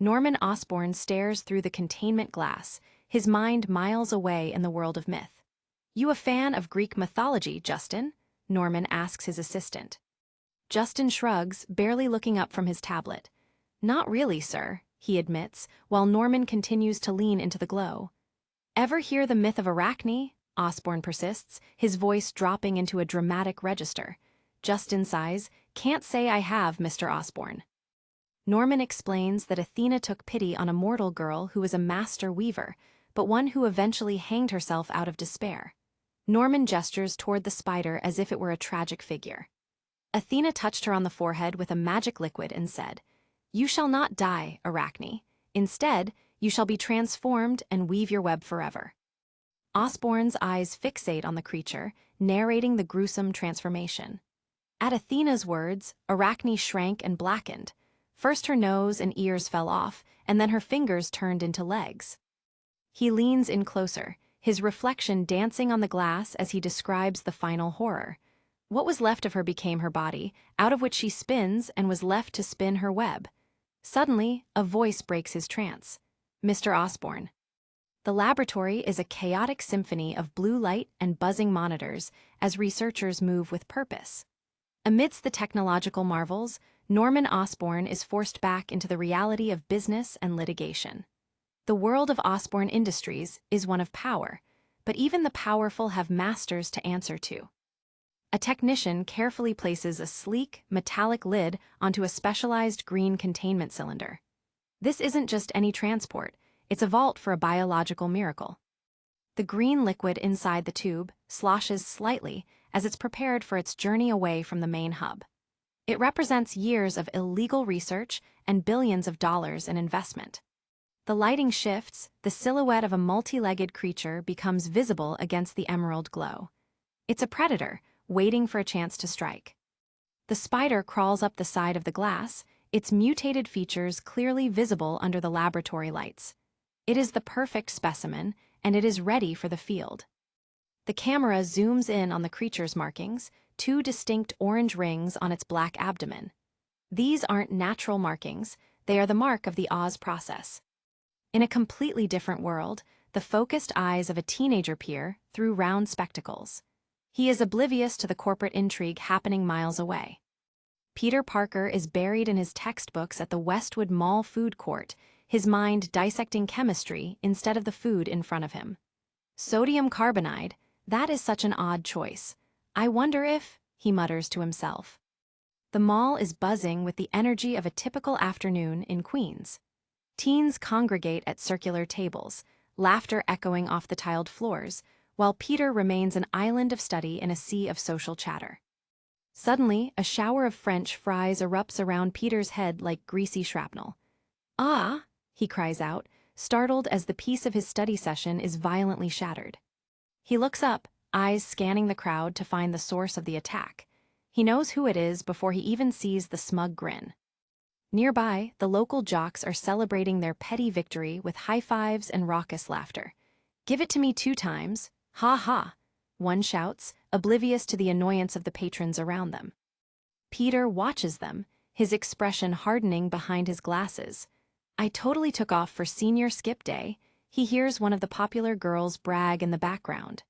Norman Osborn stares through the containment glass, his mind miles away in the world of myth. "You a fan of Greek mythology, Justin?" Norman asks his assistant. Justin shrugs, barely looking up from his tablet. "Not really, sir," he admits, while Norman continues to lean into the glow. "Ever hear the myth of Arachne?" Osborn persists, his voice dropping into a dramatic register. Justin sighs, "Can't say I have, Mr. Osborn." Norman explains that Athena took pity on a mortal girl who was a master weaver, but one who eventually hanged herself out of despair. Norman gestures toward the spider as if it were a tragic figure. Athena touched her on the forehead with a magic liquid and said, "You shall not die, Arachne. Instead, you shall be transformed and weave your web forever." Osborn's eyes fixate on the creature, narrating the gruesome transformation. At Athena's words, Arachne shrank and blackened. First her nose and ears fell off, and then her fingers turned into legs. He leans in closer, his reflection dancing on the glass as he describes the final horror. What was left of her became her body, out of which she spins and was left to spin her web. Suddenly, a voice breaks his trance. "Mr. Osborn." The laboratory is a chaotic symphony of blue light and buzzing monitors as researchers move with purpose. Amidst the technological marvels, Norman Osborn is forced back into the reality of business and litigation. The world of Osborn Industries is one of power, but even the powerful have masters to answer to. A technician carefully places a sleek, metallic lid onto a specialized green containment cylinder. This isn't just any transport, it's a vault for a biological miracle. The green liquid inside the tube sloshes slightly as it's prepared for its journey away from the main hub. It represents years of illegal research and billions of dollars in investment. The lighting shifts, the silhouette of a multi-legged creature becomes visible against the emerald glow. It's a predator, waiting for a chance to strike. The spider crawls up the side of the glass, its mutated features clearly visible under the laboratory lights. It is the perfect specimen, and it is ready for the field. The camera zooms in on the creature's markings, two distinct orange rings on its black abdomen. These aren't natural markings, they are the mark of the Oz process. In a completely different world, the focused eyes of a teenager peer through round spectacles. He is oblivious to the corporate intrigue happening miles away. Peter Parker is buried in his textbooks at the Westwood Mall food court, his mind dissecting chemistry instead of the food in front of him. Sodium carbonide, that is such an odd choice. I wonder if, he mutters to himself. The mall is buzzing with the energy of a typical afternoon in Queens. Teens congregate at circular tables, laughter echoing off the tiled floors, while Peter remains an island of study in a sea of social chatter. Suddenly, a shower of French fries erupts around Peter's head like greasy shrapnel. "Ah!" he cries out, startled as the peace of his study session is violently shattered. He looks up, eyes scanning the crowd to find the source of the attack. He knows who it is before he even sees the smug grin. Nearby, the local jocks are celebrating their petty victory with high fives and raucous laughter. "Give it to me 2 times. Ha ha," one shouts, oblivious to the annoyance of the patrons around them. Peter watches them, his expression hardening behind his glasses. "I totally took off for senior skip day," he hears one of the popular girls brag in the background.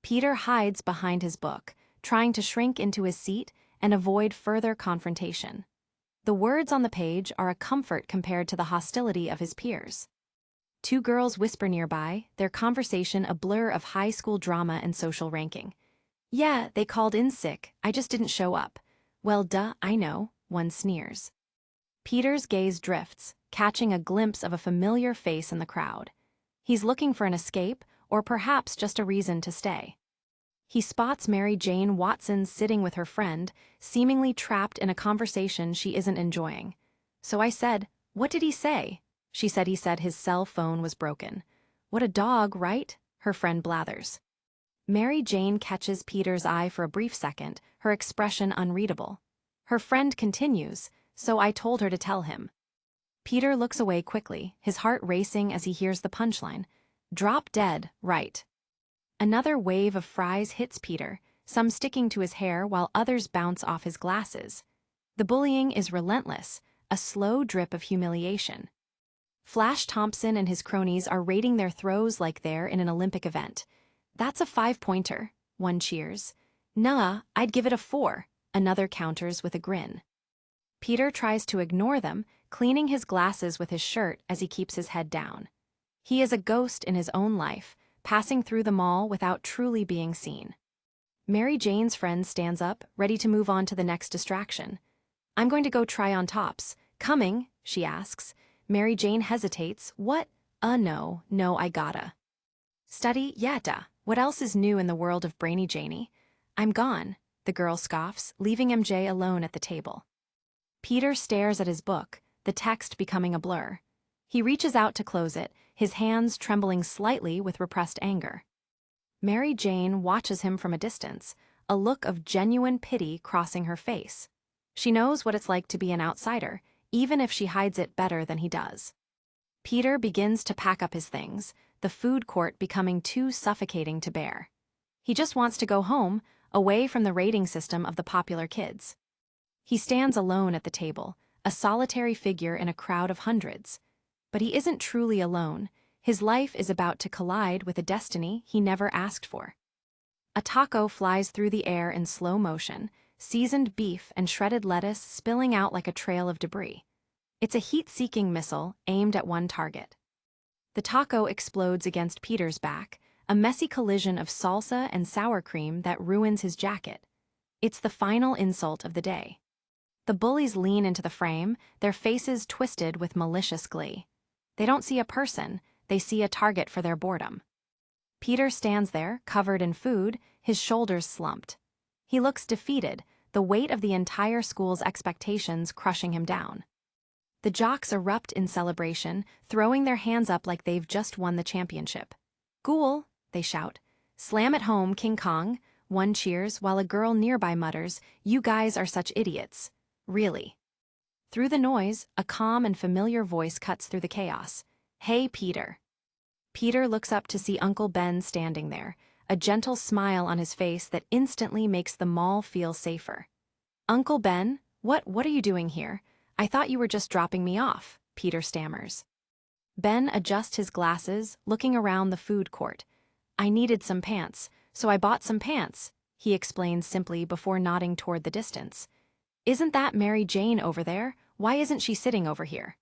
Peter hides behind his book, trying to shrink into his seat and avoid further confrontation. The words on the page are a comfort compared to the hostility of his peers. 2 girls whisper nearby, their conversation a blur of high school drama and social ranking. "Yeah, they called in sick, I just didn't show up." "Well, duh, I know," one sneers. Peter's gaze drifts, catching a glimpse of a familiar face in the crowd. He's looking for an escape, or perhaps just a reason to stay. He spots Mary Jane Watson sitting with her friend, seemingly trapped in a conversation she isn't enjoying. So I said, "What did he say?" She said he said his cell phone was broken. "What a dog, right?" her friend blathers. Mary Jane catches Peter's eye for a brief second, her expression unreadable. Her friend continues, "So I told her to tell him." Peter looks away quickly, his heart racing as he hears the punchline. "Drop dead, right." Another wave of fries hits Peter, some sticking to his hair while others bounce off his glasses. The bullying is relentless, a slow drip of humiliation. Flash Thompson and his cronies are rating their throws like they're in an Olympic event. "That's a 5-pointer," one cheers. "Nuh, I'd give it a 4, another counters with a grin. Peter tries to ignore them, cleaning his glasses with his shirt as he keeps his head down. He is a ghost in his own life, passing through the mall without truly being seen. Mary Jane's friend stands up, ready to move on to the next distraction. "I'm going to go try on tops." "Coming?" she asks. Mary Jane hesitates. "What?" No, I gotta." "Study? Yeah, duh. What else is new in the world of Brainy Janie?" "I'm gone," the girl scoffs, leaving MJ alone at the table. Peter stares at his book, the text becoming a blur. He reaches out to close it, his hands trembling slightly with repressed anger. Mary Jane watches him from a distance, a look of genuine pity crossing her face. She knows what it's like to be an outsider, even if she hides it better than he does. Peter begins to pack up his things, the food court becoming too suffocating to bear. He just wants to go home, away from the rating system of the popular kids. He stands alone at the table, a solitary figure in a crowd of hundreds. But he isn't truly alone. His life is about to collide with a destiny he never asked for. A taco flies through the air in slow motion, seasoned beef and shredded lettuce spilling out like a trail of debris. It's a heat-seeking missile aimed at one target. The taco explodes against Peter's back, a messy collision of salsa and sour cream that ruins his jacket. It's the final insult of the day. The bullies lean into the frame, their faces twisted with malicious glee. They don't see a person, they see a target for their boredom. Peter stands there, covered in food, his shoulders slumped. He looks defeated, the weight of the entire school's expectations crushing him down. The jocks erupt in celebration, throwing their hands up like they've just won the championship. "Ghoul," they shout. "Slam it home, King Kong." One cheers, while a girl nearby mutters, "You guys are such idiots." "Really?" Through the noise, a calm and familiar voice cuts through the chaos. "Hey, Peter." Peter looks up to see Uncle Ben standing there, a gentle smile on his face that instantly makes the mall feel safer. "Uncle Ben, what are you doing here? I thought you were just dropping me off," Peter stammers. Ben adjusts his glasses, looking around the food court. "I needed some pants, so I bought some pants," he explains simply before nodding toward the distance. "Isn't that Mary Jane over there? Why isn't she sitting over here?"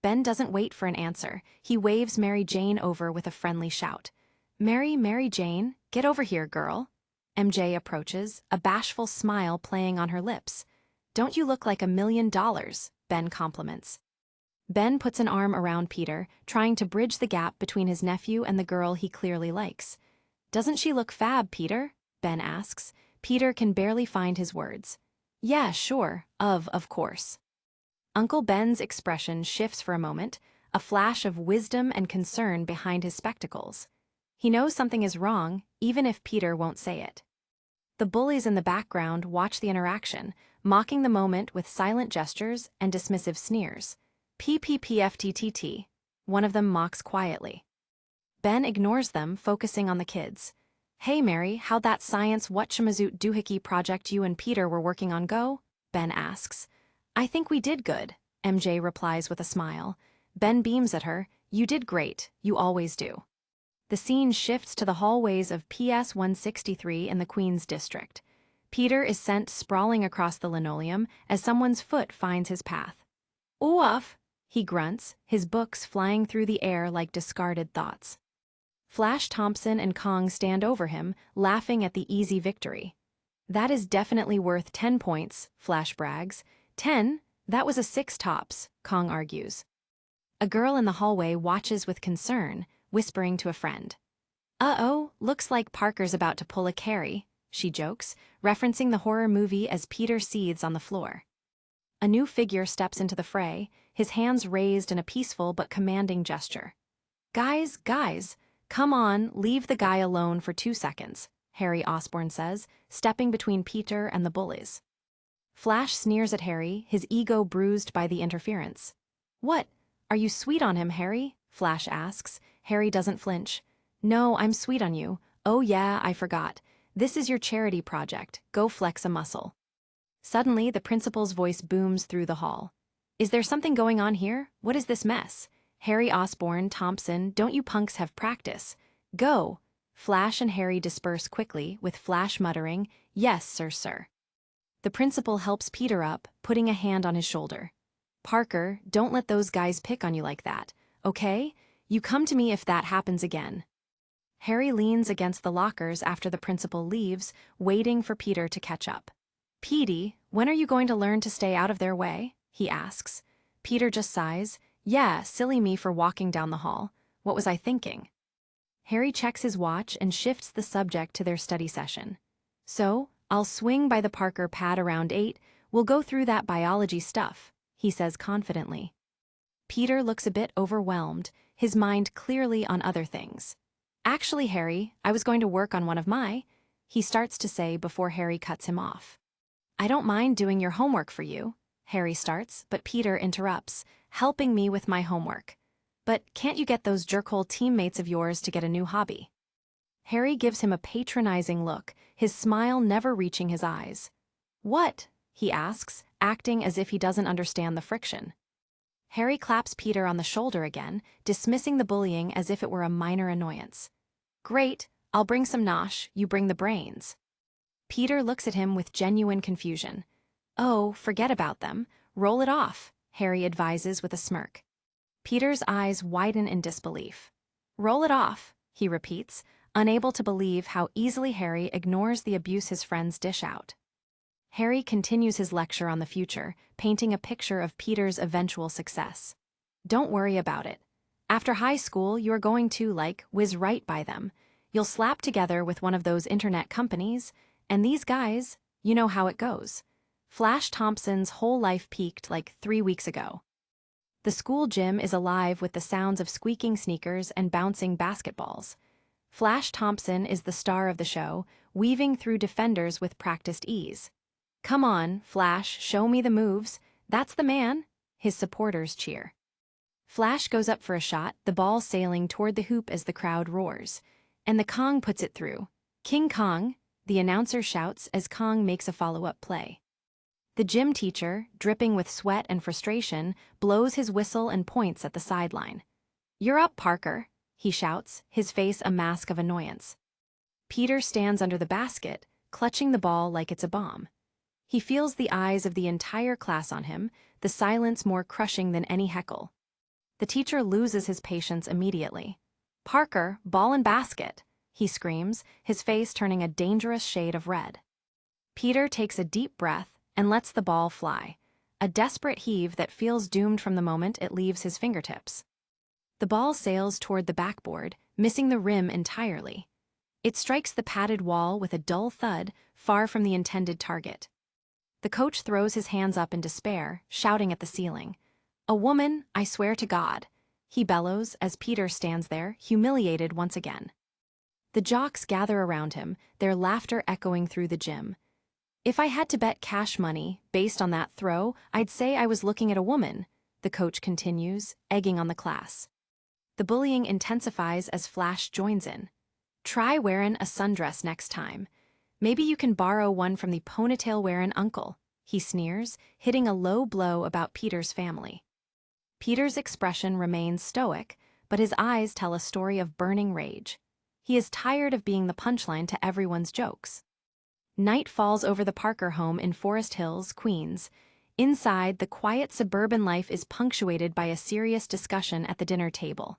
Ben doesn't wait for an answer. He waves Mary Jane over with a friendly shout. Mary Jane, get over here, girl." MJ approaches, a bashful smile playing on her lips. "Don't you look like $1 million?" Ben compliments. Ben puts an arm around Peter, trying to bridge the gap between his nephew and the girl he clearly likes. "Doesn't she look fab, Peter?" Ben asks. Peter can barely find his words. "Yeah, sure, of course." Uncle Ben's expression shifts for a moment, a flash of wisdom and concern behind his spectacles. He knows something is wrong, even if Peter won't say it. The bullies in the background watch the interaction, mocking the moment with silent gestures and dismissive sneers. "PPPFTTT," one of them mocks quietly. Ben ignores them, focusing on the kids. "Hey Mary, how'd that science whatchamazoot doohickey project you and Peter were working on go?" Ben asks. "I think we did good," MJ replies with a smile. Ben beams at her. "You did great, you always do." The scene shifts to the hallways of PS 163 in the Queens District. Peter is sent sprawling across the linoleum as someone's foot finds his path. "Oof," he grunts, his books flying through the air like discarded thoughts. Flash Thompson and Kong stand over him, laughing at the easy victory. "That is definitely worth 10 points, Flash brags. 10? That was a 6 tops, Kong argues. A girl in the hallway watches with concern, whispering to a friend. "Uh-oh, looks like Parker's about to pull a Carrie," she jokes, referencing the horror movie as Peter seethes on the floor. A new figure steps into the fray, his hands raised in a peaceful but commanding gesture. Guys, come on, leave the guy alone for 2 seconds," Harry Osborn says, stepping between Peter and the bullies. Flash sneers at Harry, his ego bruised by the interference. "What? Are you sweet on him, Harry?" Flash asks. Harry doesn't flinch. "No, I'm sweet on you. Oh yeah, I forgot. This is your charity project. Go flex a muscle." Suddenly, the principal's voice booms through the hall. "Is there something going on here? What is this mess?" Harry Osborne, Thompson, don't you punks have practice? Go! Flash and Harry disperse quickly, with Flash muttering, "Yes, sir." The principal helps Peter up, putting a hand on his shoulder. "Parker, don't let those guys pick on you like that, okay? You come to me if that happens again." Harry leans against the lockers after the principal leaves, waiting for Peter to catch up. "Petey, when are you going to learn to stay out of their way?" he asks. Peter just sighs. "Yeah, silly me for walking down the hall. What was I thinking?" Harry checks his watch and shifts the subject to their study session. "So, I'll swing by the Parker pad around 8, we'll go through that biology stuff," he says confidently. Peter looks a bit overwhelmed, his mind clearly on other things. "Actually, Harry, I was going to work on one of my," he starts to say before Harry cuts him off. "I don't mind doing your homework for you," Harry starts, but Peter interrupts, "helping me with my homework. But can't you get those jerkhole teammates of yours to get a new hobby?" Harry gives him a patronizing look, his smile never reaching his eyes. "What?" he asks, acting as if he doesn't understand the friction. Harry claps Peter on the shoulder again, dismissing the bullying as if it were a minor annoyance. "Great, I'll bring some nosh, you bring the brains." Peter looks at him with genuine confusion. "Oh, forget about them. Roll it off," Harry advises with a smirk. Peter's eyes widen in disbelief. "Roll it off," he repeats, unable to believe how easily Harry ignores the abuse his friends dish out. Harry continues his lecture on the future, painting a picture of Peter's eventual success. "Don't worry about it. After high school, you're going to, whiz right by them. You'll slap together with one of those internet companies, and these guys, you know how it goes." Flash Thompson's whole life peaked 3 weeks ago. The school gym is alive with the sounds of squeaking sneakers and bouncing basketballs. Flash Thompson is the star of the show, weaving through defenders with practiced ease. "Come on, Flash, show me the moves. That's the man," his supporters cheer. Flash goes up for a shot, the ball sailing toward the hoop as the crowd roars. And the Kong puts it through. "King Kong," the announcer shouts as Kong makes a follow-up play. The gym teacher, dripping with sweat and frustration, blows his whistle and points at the sideline. "You're up, Parker," he shouts, his face a mask of annoyance. Peter stands under the basket, clutching the ball like it's a bomb. He feels the eyes of the entire class on him, the silence more crushing than any heckle. The teacher loses his patience immediately. "Parker, ball and basket," he screams, his face turning a dangerous shade of red. Peter takes a deep breath and lets the ball fly, a desperate heave that feels doomed from the moment it leaves his fingertips. The ball sails toward the backboard, missing the rim entirely. It strikes the padded wall with a dull thud, far from the intended target. The coach throws his hands up in despair, shouting at the ceiling. "A woman, I swear to God," he bellows as Peter stands there, humiliated once again. The jocks gather around him, their laughter echoing through the gym. "If I had to bet cash money, based on that throw, I'd say I was looking at a woman," the coach continues, egging on the class. The bullying intensifies as Flash joins in. "Try wearin' a sundress next time. Maybe you can borrow one from the ponytail-wearin' uncle," he sneers, hitting a low blow about Peter's family. Peter's expression remains stoic, but his eyes tell a story of burning rage. He is tired of being the punchline to everyone's jokes. Night falls over the Parker home in Forest Hills, Queens. Inside, the quiet suburban life is punctuated by a serious discussion at the dinner table.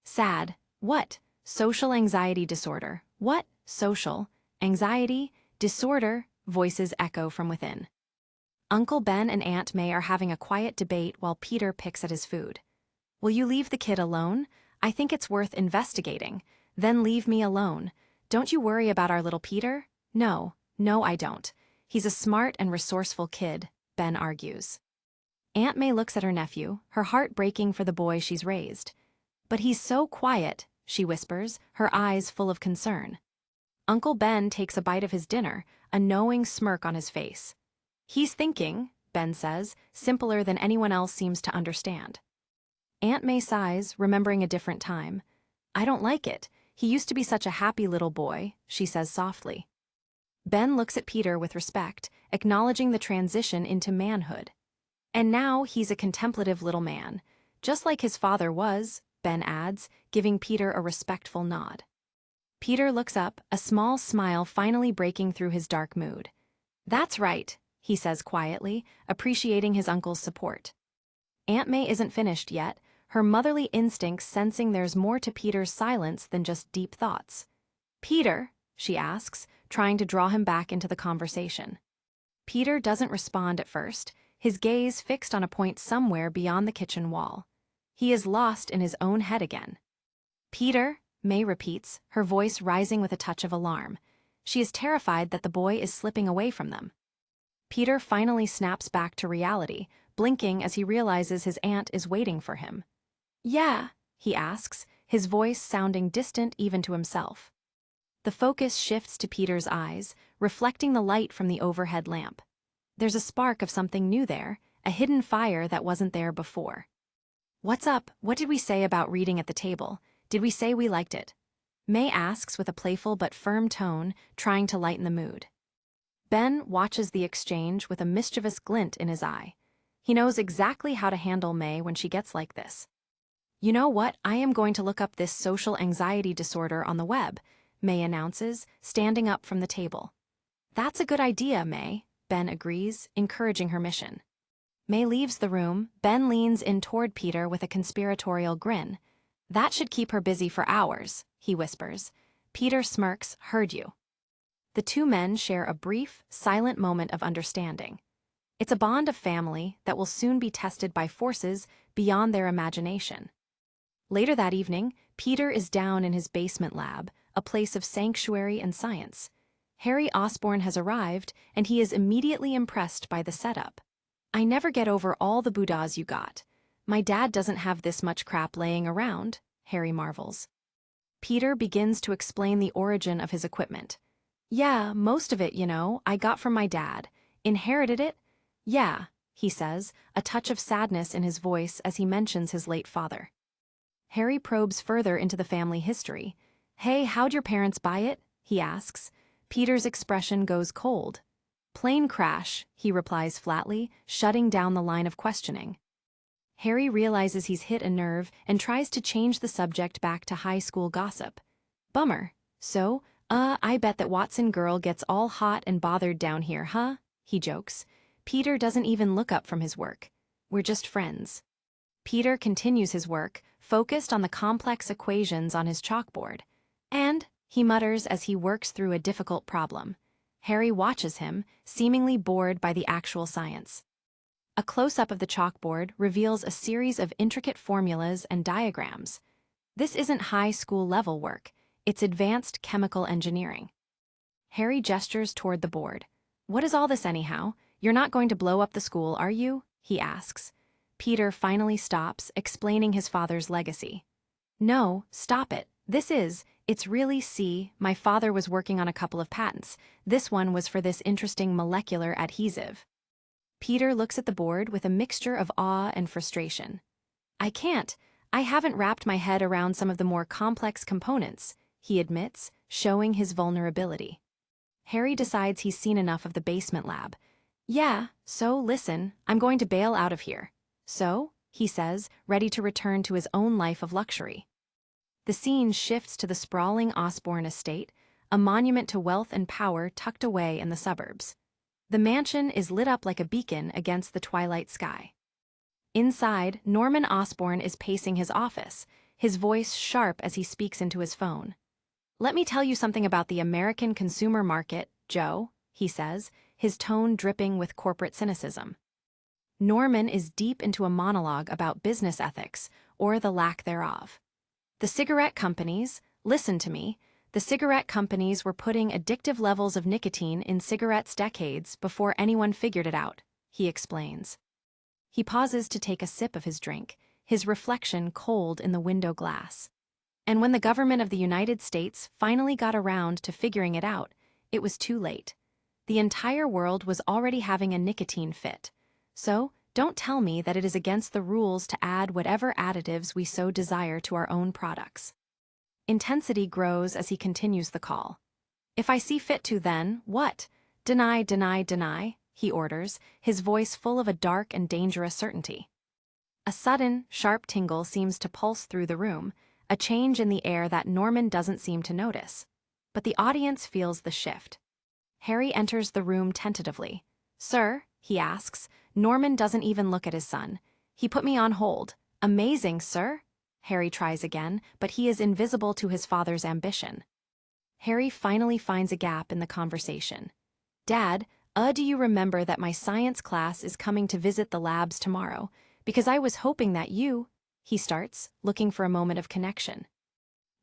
"Sad. What? Social anxiety disorder. What? Social anxiety disorder," voices echo from within. Uncle Ben and Aunt May are having a quiet debate while Peter picks at his food. "Will you leave the kid alone? I think it's worth investigating. Then leave me alone. Don't you worry about our little Peter?" No, I don't. He's a smart and resourceful kid," Ben argues. Aunt May looks at her nephew, her heart breaking for the boy she's raised. "But he's so quiet," she whispers, her eyes full of concern. Uncle Ben takes a bite of his dinner, a knowing smirk on his face. "He's thinking," Ben says, simpler than anyone else seems to understand. Aunt May sighs, remembering a different time. "I don't like it. He used to be such a happy little boy," she says softly. Ben looks at Peter with respect, acknowledging the transition into manhood. "And now he's a contemplative little man. Just like his father was, Ben adds, giving Peter a respectful nod. Peter looks up, a small smile finally breaking through his dark mood. That's right, he says quietly, appreciating his uncle's support. Aunt May isn't finished yet, her motherly instincts sensing there's more to Peter's silence than just deep thoughts. Peter, she asks, trying to draw him back into the conversation. Peter doesn't respond at first, his gaze fixed on a point somewhere beyond the kitchen wall. He is lost in his own head again. Peter, May repeats, her voice rising with a touch of alarm. She is terrified that the boy is slipping away from them. Peter finally snaps back to reality, blinking as he realizes his aunt is waiting for him. Yeah, he asks, his voice sounding distant even to himself. The focus shifts to Peter's eyes, reflecting the light from the overhead lamp. There's a spark of something new there, a hidden fire that wasn't there before. What's up? What did we say about reading at the table? Did we say we liked it? May asks with a playful but firm tone, trying to lighten the mood. Ben watches the exchange with a mischievous glint in his eye. He knows exactly how to handle May when she gets like this. You know what? I am going to look up this social anxiety disorder on the web, May announces, standing up from the table. That's a good idea, May, Ben agrees, encouraging her mission. May leaves the room, Ben leans in toward Peter with a conspiratorial grin. That should keep her busy for hours, he whispers. Peter smirks, heard you. The two men share a brief, silent moment of understanding. It's a bond of family that will soon be tested by forces beyond their imagination. Later that evening, Peter is down in his basement lab, a place of sanctuary and science. Harry Osborn has arrived, and he is immediately impressed by the setup. I never get over all the Buddhas you got. My dad doesn't have this much crap laying around, Harry marvels. Peter begins to explain the origin of his equipment. Yeah, most of it, I got from my dad. Inherited it? Yeah, he says, a touch of sadness in his voice as he mentions his late father. Harry probes further into the family history. Hey, how'd your parents buy it? He asks. Peter's expression goes cold. Plane crash, he replies flatly, shutting down the line of questioning. Harry realizes he's hit a nerve and tries to change the subject back to high school gossip. Bummer. So, I bet that Watson girl gets all hot and bothered down here, huh? He jokes. Peter doesn't even look up from his work. We're just friends. Peter continues his work, focused on the complex equations on his chalkboard. And, he mutters as he works through a difficult problem. Harry watches him, seemingly bored by the actual science. A close-up of the chalkboard reveals a series of intricate formulas and diagrams. This isn't high school level work, it's advanced chemical engineering. Harry gestures toward the board. What is all this anyhow? You're not going to blow up the school, are you? He asks. Peter finally stops, explaining his father's legacy. No, stop it. It's really, my father was working on a couple of patents. This one was for this interesting molecular adhesive. Peter looks at the board with a mixture of awe and frustration. I haven't wrapped my head around some of the more complex components, he admits, showing his vulnerability. Harry decides he's seen enough of the basement lab. Yeah, so listen, I'm going to bail out of here. So, he says, ready to return to his own life of luxury. The scene shifts to the sprawling Osborne estate, a monument to wealth and power tucked away in the suburbs. The mansion is lit up like a beacon against the twilight sky. Inside, Norman Osborn is pacing his office, his voice sharp as he speaks into his phone. Let me tell you something about the American consumer market, Joe, he says, his tone dripping with corporate cynicism. Norman is deep into a monologue about business ethics, or the lack thereof. The cigarette companies, listen to me, the cigarette companies were putting addictive levels of nicotine in cigarettes decades before anyone figured it out, he explains. He pauses to take a sip of his drink, his reflection cold in the window glass. And when the government of the United States finally got around to figuring it out, it was too late. The entire world was already having a nicotine fit. So, don't tell me that it is against the rules to add whatever additives we so desire to our own products. Intensity grows as he continues the call. If I see fit to, then what? Deny, deny, deny, he orders, his voice full of a dark and dangerous certainty. A sudden, sharp tingle seems to pulse through the room, a change in the air that Norman doesn't seem to notice. But the audience feels the shift. Harry enters the room tentatively. "Sir," he asks. Norman doesn't even look at his son. "He put me on hold." "Amazing, sir." Harry tries again, but he is invisible to his father's ambition. Harry finally finds a gap in the conversation. "Dad, do you remember that my science class is coming to visit the labs tomorrow? Because I was hoping that you—" he starts, looking for a moment of connection.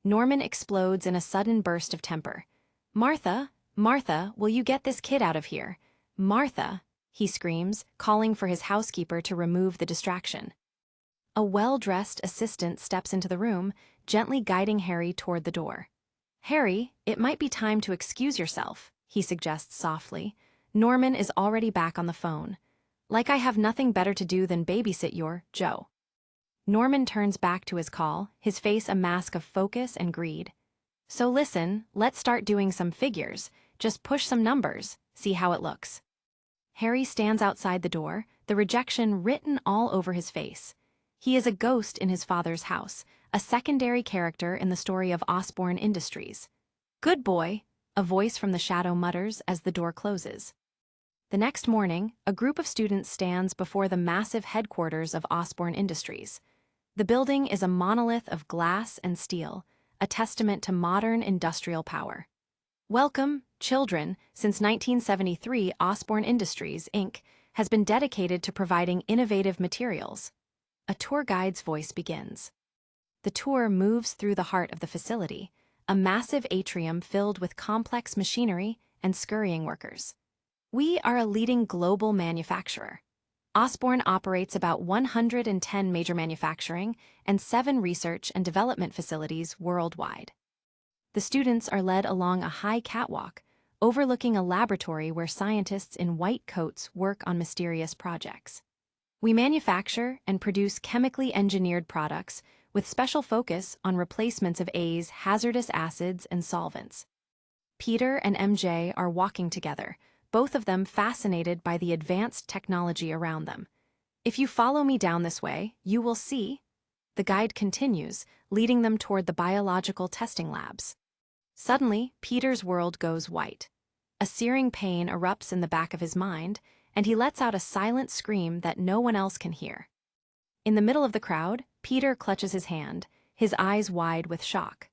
Norman explodes in a sudden burst of temper. "Martha, Martha, will you get this kid out of here? Martha," he screams, calling for his housekeeper to remove the distraction. A well-dressed assistant steps into the room, gently guiding Harry toward the door. "Harry, it might be time to excuse yourself," he suggests softly. Norman is already back on the phone. "Like I have nothing better to do than babysit your Joe." Norman turns back to his call, his face a mask of focus and greed. "So listen, let's start doing some figures. Just push some numbers, see how it looks." Harry stands outside the door, the rejection written all over his face. He is a ghost in his father's house, a secondary character in the story of Osborne Industries. "Good boy," a voice from the shadow mutters as the door closes. The next morning, a group of students stands before the massive headquarters of Osborne Industries. The building is a monolith of glass and steel, a testament to modern industrial power. "Welcome, children. Since 1973, Osborne Industries, Inc. has been dedicated to providing innovative materials." A tour guide's voice begins. The tour moves through the heart of the facility, a massive atrium filled with complex machinery and scurrying workers. "We are a leading global manufacturer. Osborne operates about 110 major manufacturing and 7 research and development facilities worldwide." The students are led along a high catwalk, overlooking a laboratory where scientists in white coats work on mysterious projects. "We manufacture and produce chemically engineered products with special focus on replacements of A's hazardous acids and solvents." Peter and MJ are walking together, both of them fascinated by the advanced technology around them. "If you follow me down this way, you will see." The guide continues, leading them toward the biological testing labs. Suddenly, Peter's world goes white. A searing pain erupts in the back of his mind, and he lets out a silent scream that no one else can hear. In the middle of the crowd, Peter clutches his hand, his eyes wide with shock.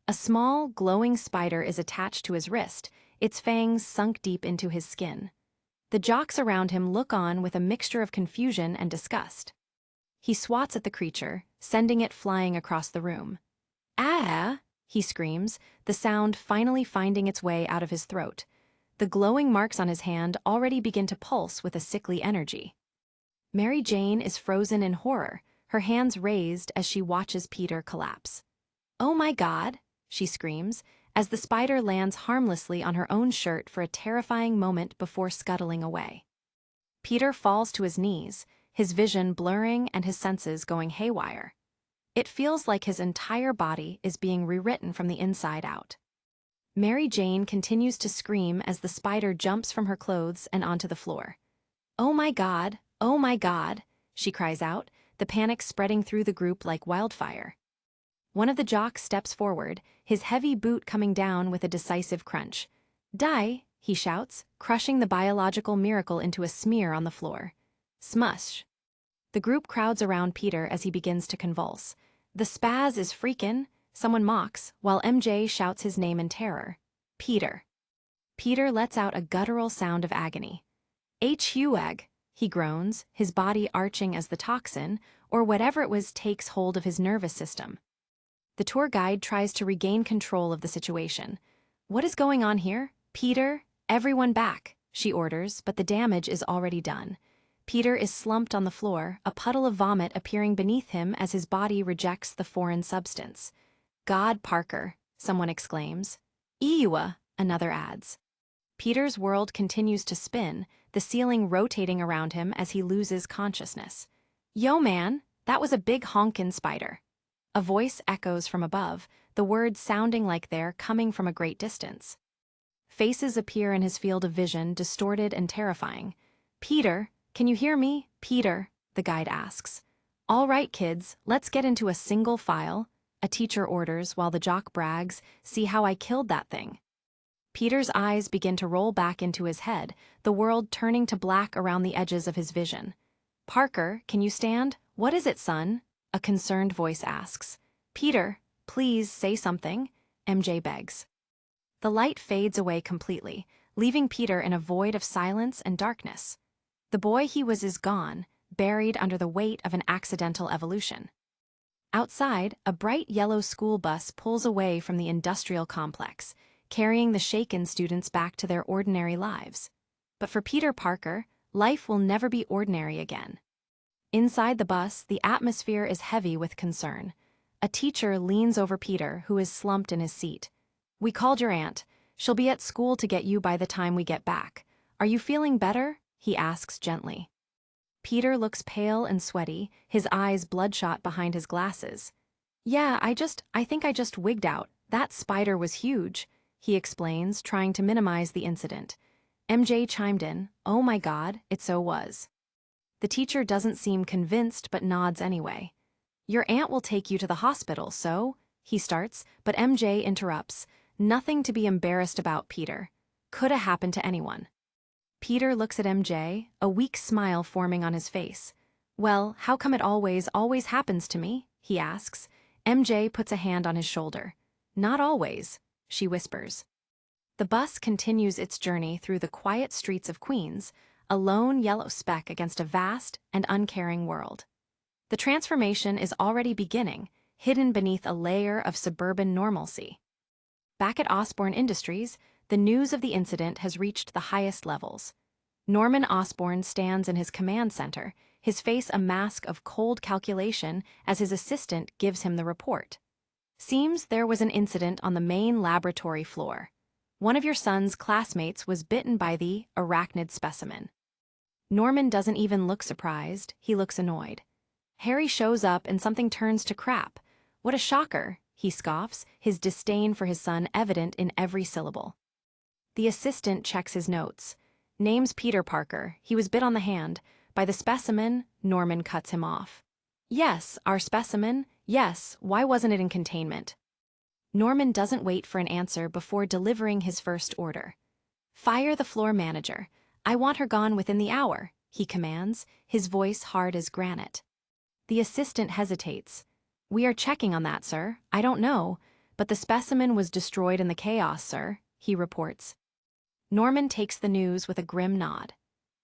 A small, glowing spider is attached to his wrist, its fangs sunk deep into his skin. The jocks around him look on with a mixture of confusion and disgust. He swats at the creature, sending it flying across the room. "Ah!" he screams, the sound finally finding its way out of his throat. The glowing marks on his hand already begin to pulse with a sickly energy. Mary Jane is frozen in horror, her hands raised as she watches Peter collapse. "Oh my God!" she screams, as the spider lands harmlessly on her own shirt for a terrifying moment before scuttling away. Peter falls to his knees, his vision blurring and his senses going haywire. It feels like his entire body is being rewritten from the inside out. Mary Jane continues to scream as the spider jumps from her clothes and onto the floor. "Oh my God, oh my God," she cries out, the panic spreading through the group like wildfire. One of the jocks steps forward, his heavy boot coming down with a decisive crunch. "Die," he shouts, crushing the biological miracle into a smear on the floor. Smush. The group crowds around Peter as he begins to convulse. "The spaz is freakin'," someone mocks, while MJ shouts his name in terror. "Peter." Peter lets out a guttural sound of agony. "Huag," he groans, his body arching as the toxin, or whatever it was, takes hold of his nervous system. The tour guide tries to regain control of the situation. "What is going on here? Peter, everyone back," she orders, but the damage is already done. Peter is slumped on the floor, a puddle of vomit appearing beneath him as his body rejects the foreign substance. "God, Parker," someone exclaims. "Ewa," another adds. Peter's world continues to spin, the ceiling rotating around him as he loses consciousness. "Yo, man, that was a big honkin' spider." A voice echoes from above, the words sounding like they're coming from a great distance. Faces appear in his field of vision, distorted and terrifying. "Peter, can you hear me? Peter," the guide asks. All right, kids, let's get into a single file, a teacher orders while the jock brags, see how I killed that thing. Peter's eyes begin to roll back into his head, the world turning to black around the edges of his vision. Parker, can you stand? What is it, son? A concerned voice asks. Peter, please say something, MJ begs. The light fades away completely, leaving Peter in a void of silence and darkness. The boy he was is gone, buried under the weight of an accidental evolution. Outside, a bright yellow school bus pulls away from the industrial complex, carrying the shaken students back to their ordinary lives. But for Peter Parker, life will never be ordinary again. Inside the bus, the atmosphere is heavy with concern. A teacher leans over Peter, who is slumped in his seat. We called your aunt. She'll be at school to get you by the time we get back. Are you feeling better? He asks gently. Peter looks pale and sweaty, his eyes bloodshot behind his glasses. Yeah, I think I just wigged out. That spider was huge, he explains, trying to minimize the incident. MJ chimed in, oh my God, it so was. The teacher doesn't seem convinced but nods anyway. Your aunt will take you to the hospital, so, he starts, but MJ interrupts. Nothing to be embarrassed about, Peter. Coulda happened to anyone. Peter looks at MJ, a weak smile forming on his face. Well, how come it always happens to me? He asks. MJ puts a hand on his shoulder. Not always, she whispers. The bus continues its journey through the quiet streets of Queens, a lone yellow speck against a vast and uncaring world. The transformation is already beginning, hidden beneath a layer of suburban normalcy. Back at Osborne Industries, the news of the incident has reached the highest levels. Norman Osborne stands in his command center, his face a mask of cold calculation as his assistant gives him the report. Seems there was an incident on the main laboratory floor. One of your son's classmates was bitten by the arachnid specimen. Norman doesn't even look surprised, he looks annoyed. Harry shows up and something turns to crap. What a shocker, he scoffs, his disdain for his son evident in every syllable. The assistant checks his notes. Name's Peter Parker, he was bit on the hand. By the specimen, Norman cuts him off. Yes, our specimen, yes, why wasn't it in containment? Norman doesn't wait for an answer before delivering his first order. Fire the floor manager. I want her gone within the hour, he commands, his voice hard as granite. The assistant hesitates. We are checking on that, sir. I don't know, but the specimen was destroyed in the chaos, sir, he reports. Norman takes the news with a grim nod.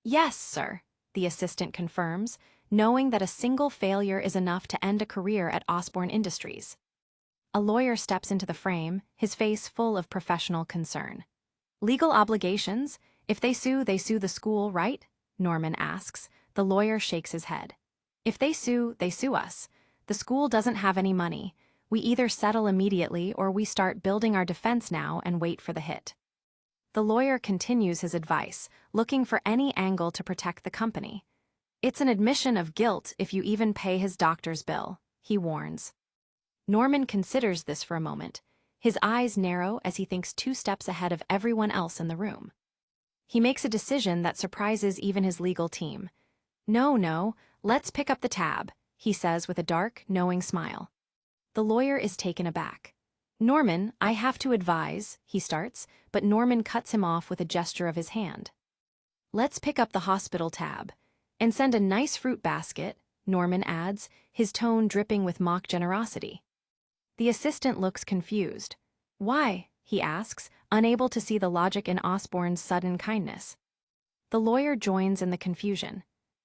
Yes, sir, the assistant confirms, knowing that a single failure is enough to end a career at Osborne Industries. A lawyer steps into the frame, his face full of professional concern. Legal obligations? If they sue the school, right? Norman asks. The lawyer shakes his head. If they sue us. The school doesn't have any money. We either settle immediately or we start building our defense now and wait for the hit. The lawyer continues his advice, looking for any angle to protect the company. It's an admission of guilt if you even pay his doctor's bill, he warns. Norman considers this for a moment. His eyes narrow as he thinks 2 steps ahead of everyone else in the room. He makes a decision that surprises even his legal team. No, let's pick up the tab, he says with a dark, knowing smile. The lawyer is taken aback. Norman, I have to advise, he starts, but Norman cuts him off with a gesture of his hand. Let's pick up the hospital tab. And send a nice fruit basket, Norman adds, his tone dripping with mock generosity. The assistant looks confused. Why? He asks, unable to see the logic in Osborne's sudden kindness. The lawyer joins in the confusion.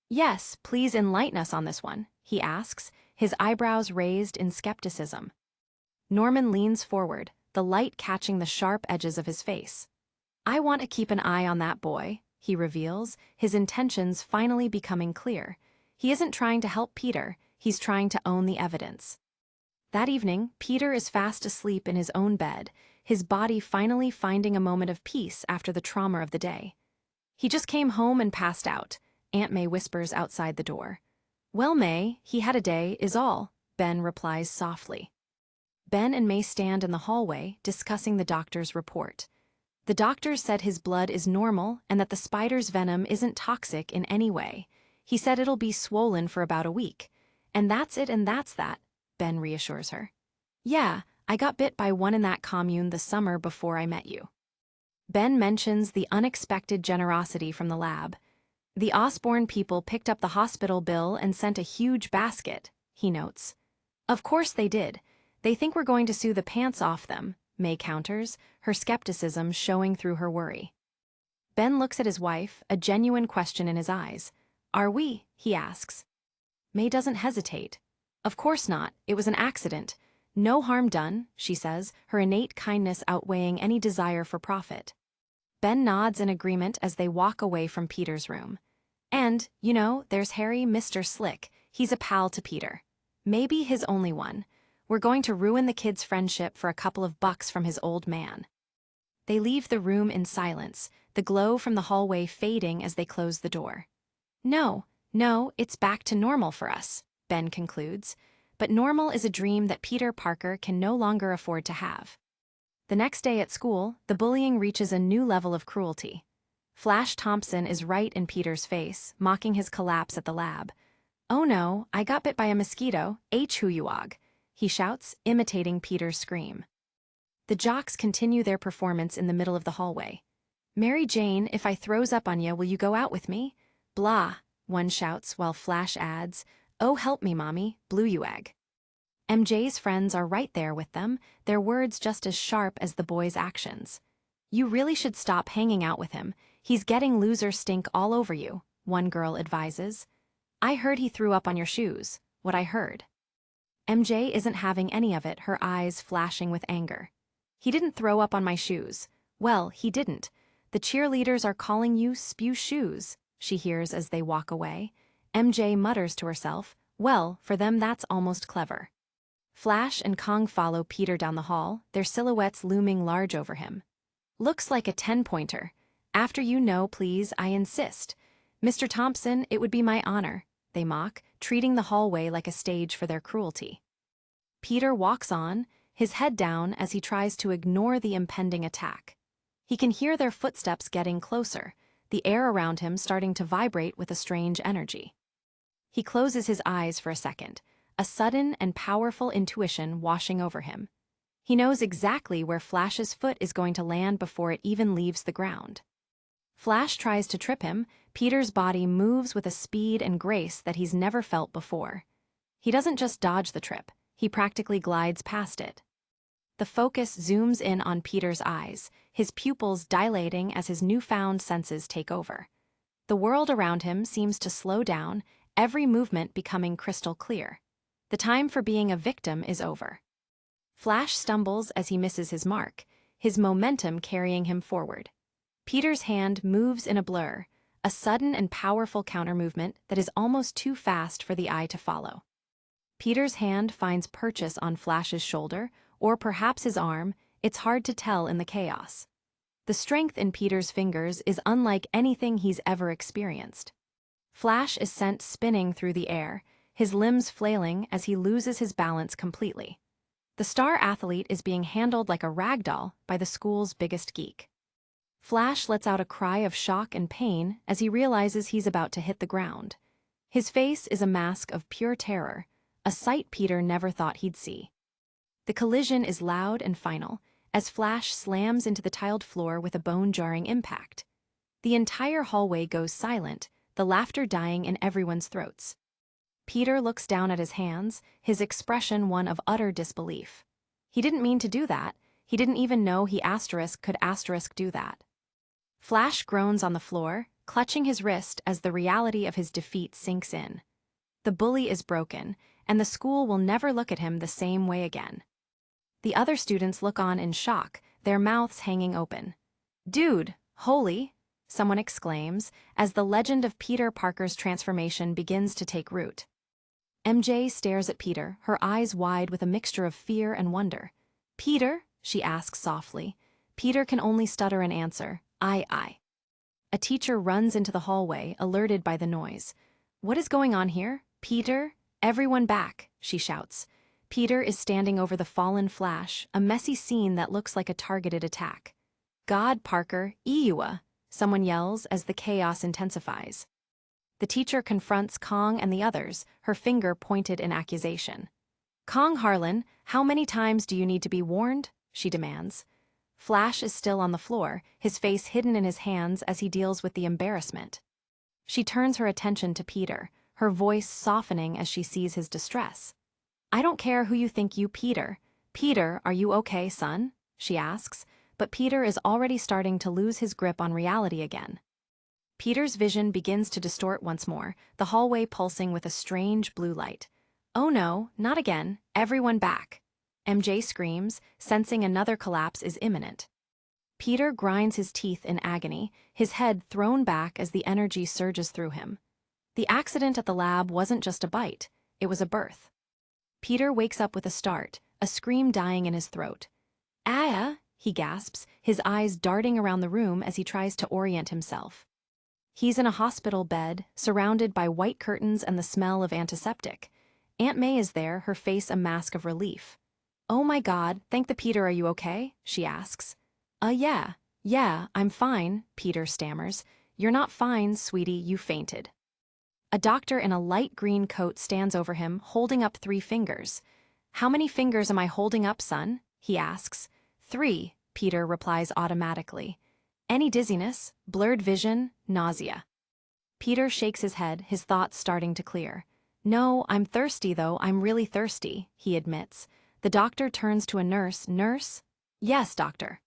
Yes, please enlighten us on this one, he asks, his eyebrows raised in skepticism. Norman leans forward, the light catching the sharp edges of his face. I want to keep an eye on that boy, he reveals, his intentions finally becoming clear. He isn't trying to help Peter, he's trying to own the evidence. That evening, Peter is fast asleep in his own bed, his body finally finding a moment of peace after the trauma of the day. He just came home and passed out, Aunt May whispers outside the door. Well, May, he had a day, is all, Ben replies softly. Ben and May stand in the hallway, discussing the doctor's report. The doctor said his blood is normal and that the spider's venom isn't toxic in any way. He said it'll be swollen for about a week. And that's it and that's that, Ben reassures her. Yeah, I got bit by one in that commune the summer before I met you. Ben mentions the unexpected generosity from the lab. The Osborne people picked up the hospital bill and sent a huge basket, he notes. Of course they did. They think we're going to sue the pants off them, May counters, her skepticism showing through her worry. Ben looks at his wife, a genuine question in his eyes. Are we? He asks. May doesn't hesitate. Of course not, it was an accident. No harm done, she says, her innate kindness outweighing any desire for profit. Ben nods in agreement as they walk away from Peter's room. And, you know, there's Harry, Mr. Slick. He's a pal to Peter. Maybe his only one. We're going to ruin the kid's friendship for a couple of bucks from his old man. They leave the room in silence, the glow from the hallway fading as they close the door. No, it's back to normal for us, Ben concludes. But normal is a dream that Peter Parker can no longer afford to have. The next day at school, the bullying reaches a new level of cruelty. Flash Thompson is right in Peter's face, mocking his collapse at the lab. Oh no, I got bit by a mosquito, H-who-you-og, he shouts, imitating Peter's scream. The jocks continue their performance in the middle of the hallway. Mary Jane, if I throws up on you, will you go out with me? Blah, one shouts while Flash adds, oh help me mommy, blue you egg. MJ's friends are right there with them, their words just as sharp as the boy's actions. You really should stop hanging out with him, he's getting loser stink all over you, one girl advises. I heard he threw up on your shoes, what I heard. MJ isn't having any of it, her eyes flashing with anger. He didn't throw up on my shoes. Well, he didn't. The cheerleaders are calling you spew shoes, she hears as they walk away. MJ mutters to herself, well, for them that's almost clever. Flash and Kong follow Peter down the hall, their silhouettes looming large over him. Looks like a 10-pointer. After you know, please, I insist. Mr. Thompson, it would be my honor, they mock, treating the hallway like a stage for their cruelty. Peter walks on, his head down as he tries to ignore the impending attack. He can hear their footsteps getting closer, the air around him starting to vibrate with a strange energy. He closes his eyes for a second, a sudden and powerful intuition washing over him. He knows exactly where Flash's foot is going to land before it even leaves the ground. Flash tries to trip him, Peter's body moves with a speed and grace that he's never felt before. He doesn't just dodge the trip, he practically glides past it. The focus zooms in on Peter's eyes, his pupils dilating as his newfound senses take over. The world around him seems to slow down, every movement becoming crystal clear. The time for being a victim is over. Flash stumbles as he misses his mark, his momentum carrying him forward. Peter's hand moves in a blur, a sudden and powerful counter-movement that is almost too fast for the eye to follow. Peter's hand finds purchase on Flash's shoulder, or perhaps his arm, it's hard to tell in the chaos. The strength in Peter's fingers is unlike anything he's ever experienced. Flash is sent spinning through the air, his limbs flailing as he loses his balance completely. The star athlete is being handled like a rag doll by the school's biggest geek. Flash lets out a cry of shock and pain as he realizes he's about to hit the ground. His face is a mask of pure terror, a sight Peter never thought he'd see. The collision is loud and final, as Flash slams into the tiled floor with a bone-jarring impact. The entire hallway goes silent, the laughter dying in everyone's throats. Peter looks down at his hands, his expression one of utter disbelief. He didn't mean to do that. He didn't even know he could do that. Flash groans on the floor, clutching his wrist as the reality of his defeat sinks in. The bully is broken, and the school will never look at him the same way again. The other students look on in shock, their mouths hanging open. Dude, holy, someone exclaims, as the legend of Peter Parker's transformation begins to take root. MJ stares at Peter, her eyes wide with a mixture of fear and wonder. Peter? She asks softly. Peter can only stutter an answer, I. A teacher runs into the hallway, alerted by the noise. What is going on here? Peter? Everyone back, she shouts. Peter is standing over the fallen Flash, a messy scene that looks like a targeted attack. God, Parker, Ewa, someone yells as the chaos intensifies. The teacher confronts Kong and the others, her finger pointed in accusation. "Kong Harlan, how many times do you need to be warned?" she demands. Flash is still on the floor, his face hidden in his hands as he deals with the embarrassment. She turns her attention to Peter, her voice softening as she sees his distress. "I don't care who you think you Peter. Peter, are you okay, son?" she asks, but Peter is already starting to lose his grip on reality again. Peter's vision begins to distort once more, the hallway pulsing with a strange blue light. "Oh no, not again, everyone back." MJ screams, sensing another collapse is imminent. Peter grinds his teeth in agony, his head thrown back as the energy surges through him. The accident at the lab wasn't just a bite, it was a birth. Peter wakes up with a start, a scream dying in his throat. "Ah!" he gasps, his eyes darting around the room as he tries to orient himself. He's in a hospital bed, surrounded by white curtains and the smell of antiseptic. Aunt May is there, her face a mask of relief. "Oh my God, thank the Peter, are you okay?" she asks. Yeah, I'm fine," Peter stammers. "You're not fine, sweetie, you fainted." A doctor in a light green coat stands over him, holding up 3 fingers. "How many fingers am I holding up, son?" he asks. 3, Peter replies automatically. "Any dizziness, blurred vision, nausea?" Peter shakes his head, his thoughts starting to clear. "No, I'm thirsty though, I'm really thirsty," he admits. The doctor turns to a nurse. "Nurse?" "Yes, doctor."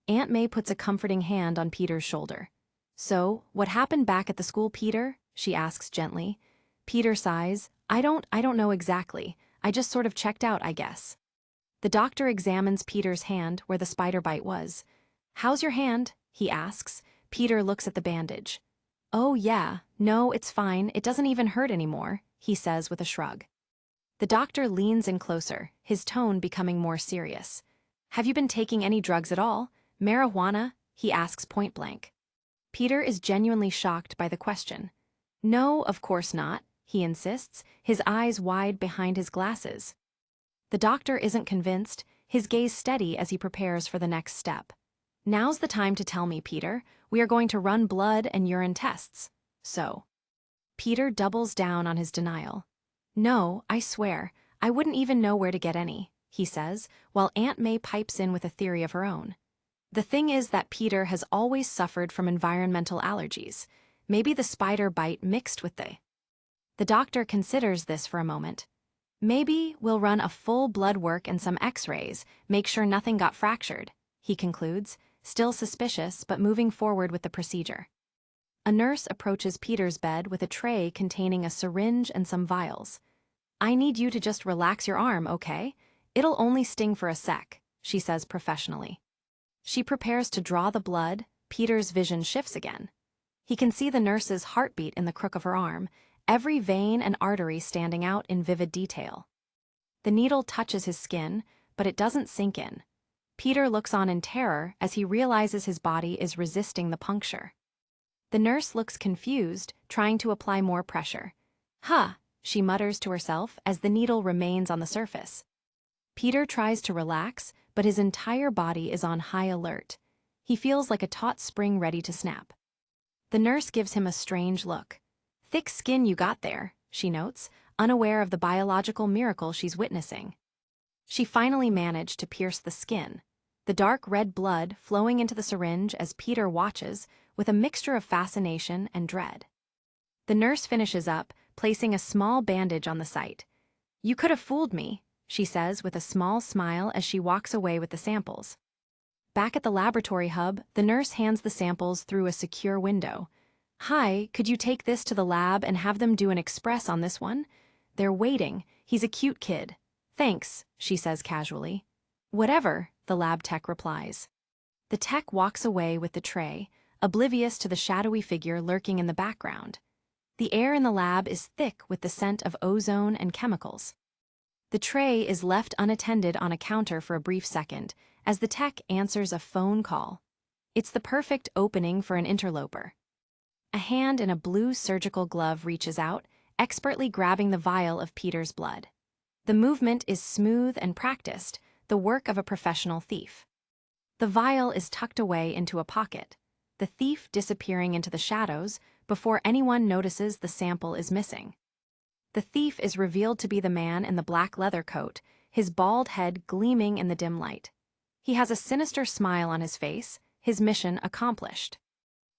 Aunt May puts a comforting hand on Peter's shoulder. "So, what happened back at the school, Peter?" she asks gently. Peter sighs. I don't know exactly. I just sort of checked out, I guess." The doctor examines Peter's hand where the spider bite was. "How's your hand?" he asks. Peter looks at the bandage. "Oh yeah, no, it's fine, it doesn't even hurt anymore," he says with a shrug. The doctor leans in closer, his tone becoming more serious. "Have you been taking any drugs at all? Marijuana?" he asks point blank. Peter is genuinely shocked by the question. "No, of course not," he insists, his eyes wide behind his glasses. The doctor isn't convinced, his gaze steady as he prepares for the next step. "Now's the time to tell me, Peter. We are going to run blood and urine tests. So." Peter doubles down on his denial. "No, I swear, I wouldn't even know where to get any," he says, while Aunt May pipes in with a theory of her own. The thing is that Peter has always suffered from environmental allergies. Maybe the spider bite mixed with The doctor considers this for a moment. "Maybe we'll run a full blood work and some x-rays, make sure nothing got fractured," he concludes, still suspicious but moving forward with the procedure. A nurse approaches Peter's bed with a tray containing a syringe and some vials. "I need you to just relax your arm, okay? It'll only sting for a sec," she says professionally. She prepares to draw the blood. Peter's vision shifts again. He can see the nurse's heartbeat in the crook of her arm, every vein and artery standing out in vivid detail. The needle touches his skin, but it doesn't sink in. Peter looks on in terror as he realizes his body is resisting the puncture. The nurse looks confused, trying to apply more pressure. "Huh," she mutters to herself as the needle remains on the surface. Peter tries to relax, but his entire body is on high alert. He feels like a taut spring ready to snap. The nurse gives him a strange look. "Thick skin you got there," she notes, unaware of the biological miracle she's witnessing. She finally managed to pierce the skin, the dark red blood flowing into the syringe as Peter watches, with a mixture of fascination and dread. The nurse finishes up, placing a small bandage on the site. "You could have fooled me," she says with a small smile as she walks away with the samples. Back at the laboratory hub, the nurse hands the samples through a secure window. "Hi, could you take this to the lab and have them do an express on this one? They're waiting. He's a cute kid." "Thanks," she says casually. "Whatever," the lab tech replies. The tech walks away with the tray, oblivious to the shadowy figure lurking in the background. The air in the lab is thick with the scent of ozone and chemicals. The tray is left unattended on a counter for a brief second, as the tech answers a phone call. It's the perfect opening for an interloper. A hand in a blue surgical glove reaches out, expertly grabbing the vial of Peter's blood. The movement is smooth and practiced, the work of a professional thief. The vial is tucked away into a pocket, the thief disappearing into the shadows before anyone notices the sample is missing. The thief is revealed to be the man in the black leather coat, his bald head gleaming in the dim light. He has a sinister smile on his face, his mission accomplished.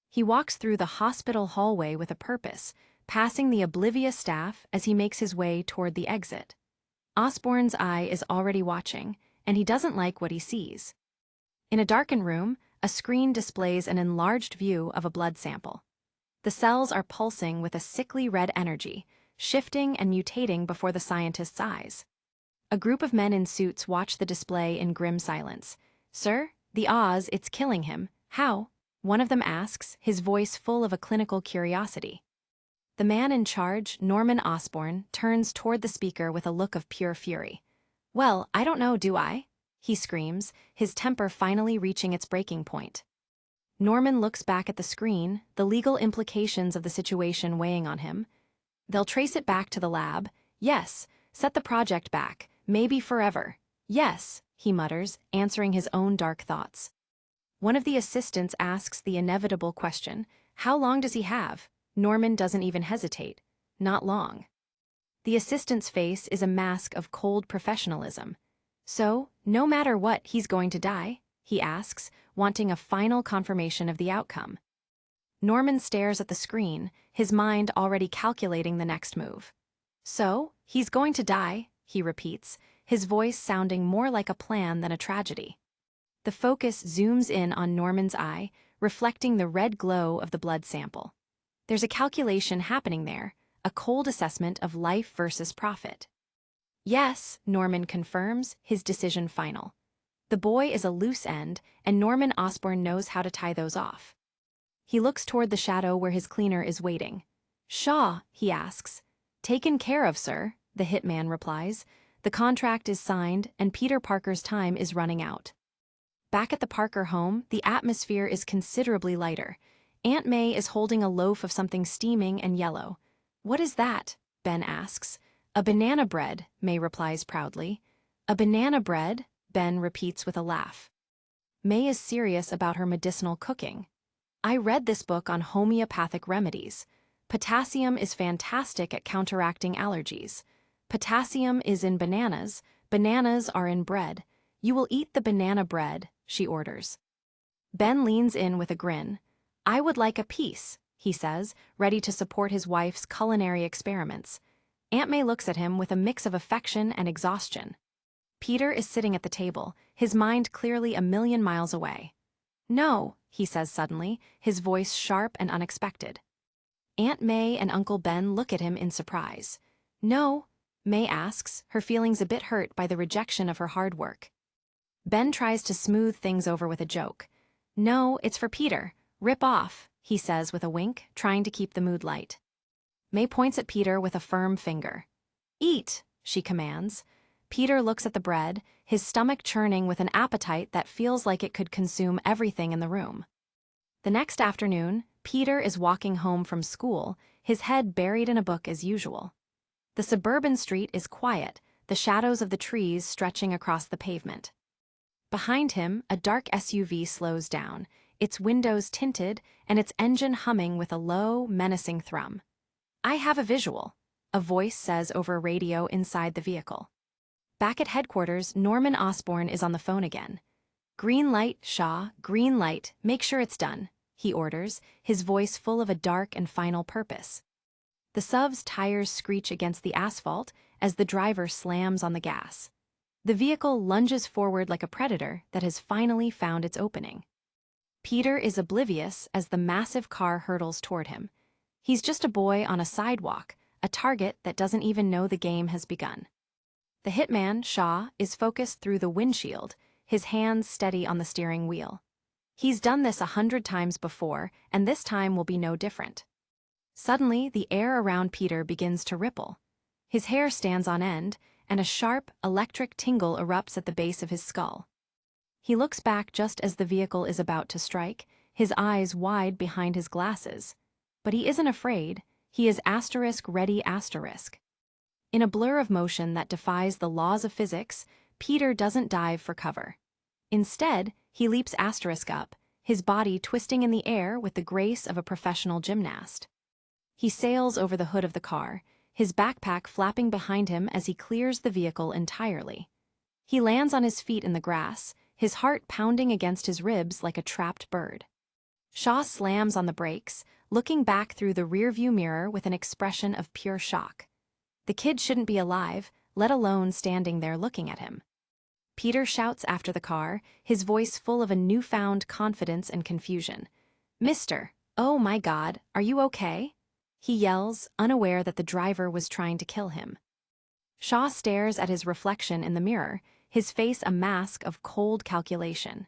He walks through the hospital hallway with a purpose, passing the oblivious staff as he makes his way toward the exit. Osborne's eye is already watching, and he doesn't like what he sees. In a darkened room, a screen displays an enlarged view of a blood sample. The cells are pulsing with a sickly red energy, shifting and mutating before the scientist's eyes. A group of men in suits watch the display in grim silence. "Sir, the Oz, it's killing him. How?" one of them asks, his voice full of a clinical curiosity. The man in charge, Norman Osborn, turns toward the speaker with a look of pure fury. "Well, I don't know, do I?" he screams, his temper finally reaching its breaking point. Norman looks back at the screen, the legal implications of the situation weighing on him. "They'll trace it back to the lab. Yes, set the project back, maybe forever. Yes," he mutters, answering his own dark thoughts. One of the assistants asks the inevitable question, "How long does he have?" Norman doesn't even hesitate. Not long. The assistant's face is a mask of cold professionalism. "So, no matter what, he's going to die?" he asks, wanting a final confirmation of the outcome. Norman stares at the screen, his mind already calculating the next move. "So, he's going to die," he repeats, his voice sounding more like a plan than a tragedy. The focus zooms in on Norman's eye, reflecting the red glow of the blood sample. There's a calculation happening there, a cold assessment of life versus profit. "Yes," Norman confirms, his decision final. The boy is a loose end, and Norman Osborn knows how to tie those off. He looks toward the shadow where his cleaner is waiting. "Shaw," he asks. "Taken care of, sir," the hitman replies. The contract is signed, and Peter Parker's time is running out. Back at the Parker home, the atmosphere is considerably lighter. Aunt May is holding a loaf of something steaming and yellow. "What is that?" Ben asks. "A banana bread," May replies proudly. "A banana bread?" Ben repeats with a laugh. May is serious about her medicinal cooking. "I read this book on homeopathic remedies. Potassium is fantastic at counteracting allergies. Potassium is in bananas, bananas are in bread. You will eat the banana bread," she orders. Ben leans in with a grin. "I would like a piece," he says, ready to support his wife's culinary experiments. Aunt May looks at him with a mix of affection and exhaustion. Peter is sitting at the table, his mind clearly a million miles away. "No," he says suddenly, his voice sharp and unexpected. Aunt May and Uncle Ben look at him in surprise. "No," May asks, her feelings a bit hurt by the rejection of her hard work. Ben tries to smooth things over with a joke. "No, it's for Peter. Rip off," he says with a wink, trying to keep the mood light. May points at Peter with a firm finger. "Eat," she commands. Peter looks at the bread, his stomach churning with an appetite that feels like it could consume everything in the room. The next afternoon, Peter is walking home from school, his head buried in a book as usual. The suburban street is quiet, the shadows of the trees stretching across the pavement. Behind him, a dark SUV slows down, its windows tinted and its engine humming with a low, menacing thrum. "I have a visual," a voice says over a radio inside the vehicle. Back at headquarters, Norman Osborn is on the phone again. "Green light, Shaw, green light, make sure it's done," he orders, his voice full of a dark and final purpose. The SUV's tires screech against the asphalt as the driver slams on the gas. The vehicle lunges forward like a predator that has finally found its opening. Peter is oblivious as the massive car hurtles toward him. He's just a boy on a sidewalk, a target that doesn't even know the game has begun. The hitman, Shaw, is focused through the windshield, his hands steady on the steering wheel. He's done this 100 times before, and this time will be no different. Suddenly, the air around Peter begins to ripple. His hair stands on end, and a sharp, electric tingle erupts at the base of his skull. He looks back just as the vehicle is about to strike, his eyes wide behind his glasses. But he isn't afraid, he is *ready*. In a blur of motion that defies the laws of physics, Peter doesn't dive for cover. Instead, he leaps *up, his body twisting in the air with the grace of a professional gymnast. He sails over the hood of the car, his backpack flapping behind him as he clears the vehicle entirely. He lands on his feet in the grass, his heart pounding against his ribs like a trapped bird. Shaw slams on the brakes, looking back through the rearview mirror with an expression of pure shock. The kid shouldn't be alive, let alone standing there looking at him. Peter shouts after the car, his voice full of a newfound confidence and confusion. "Mister, oh my God, are you okay?" He yells, unaware that the driver was trying to kill him. Shaw stares at his reflection in the mirror, his face a mask of cold calculation.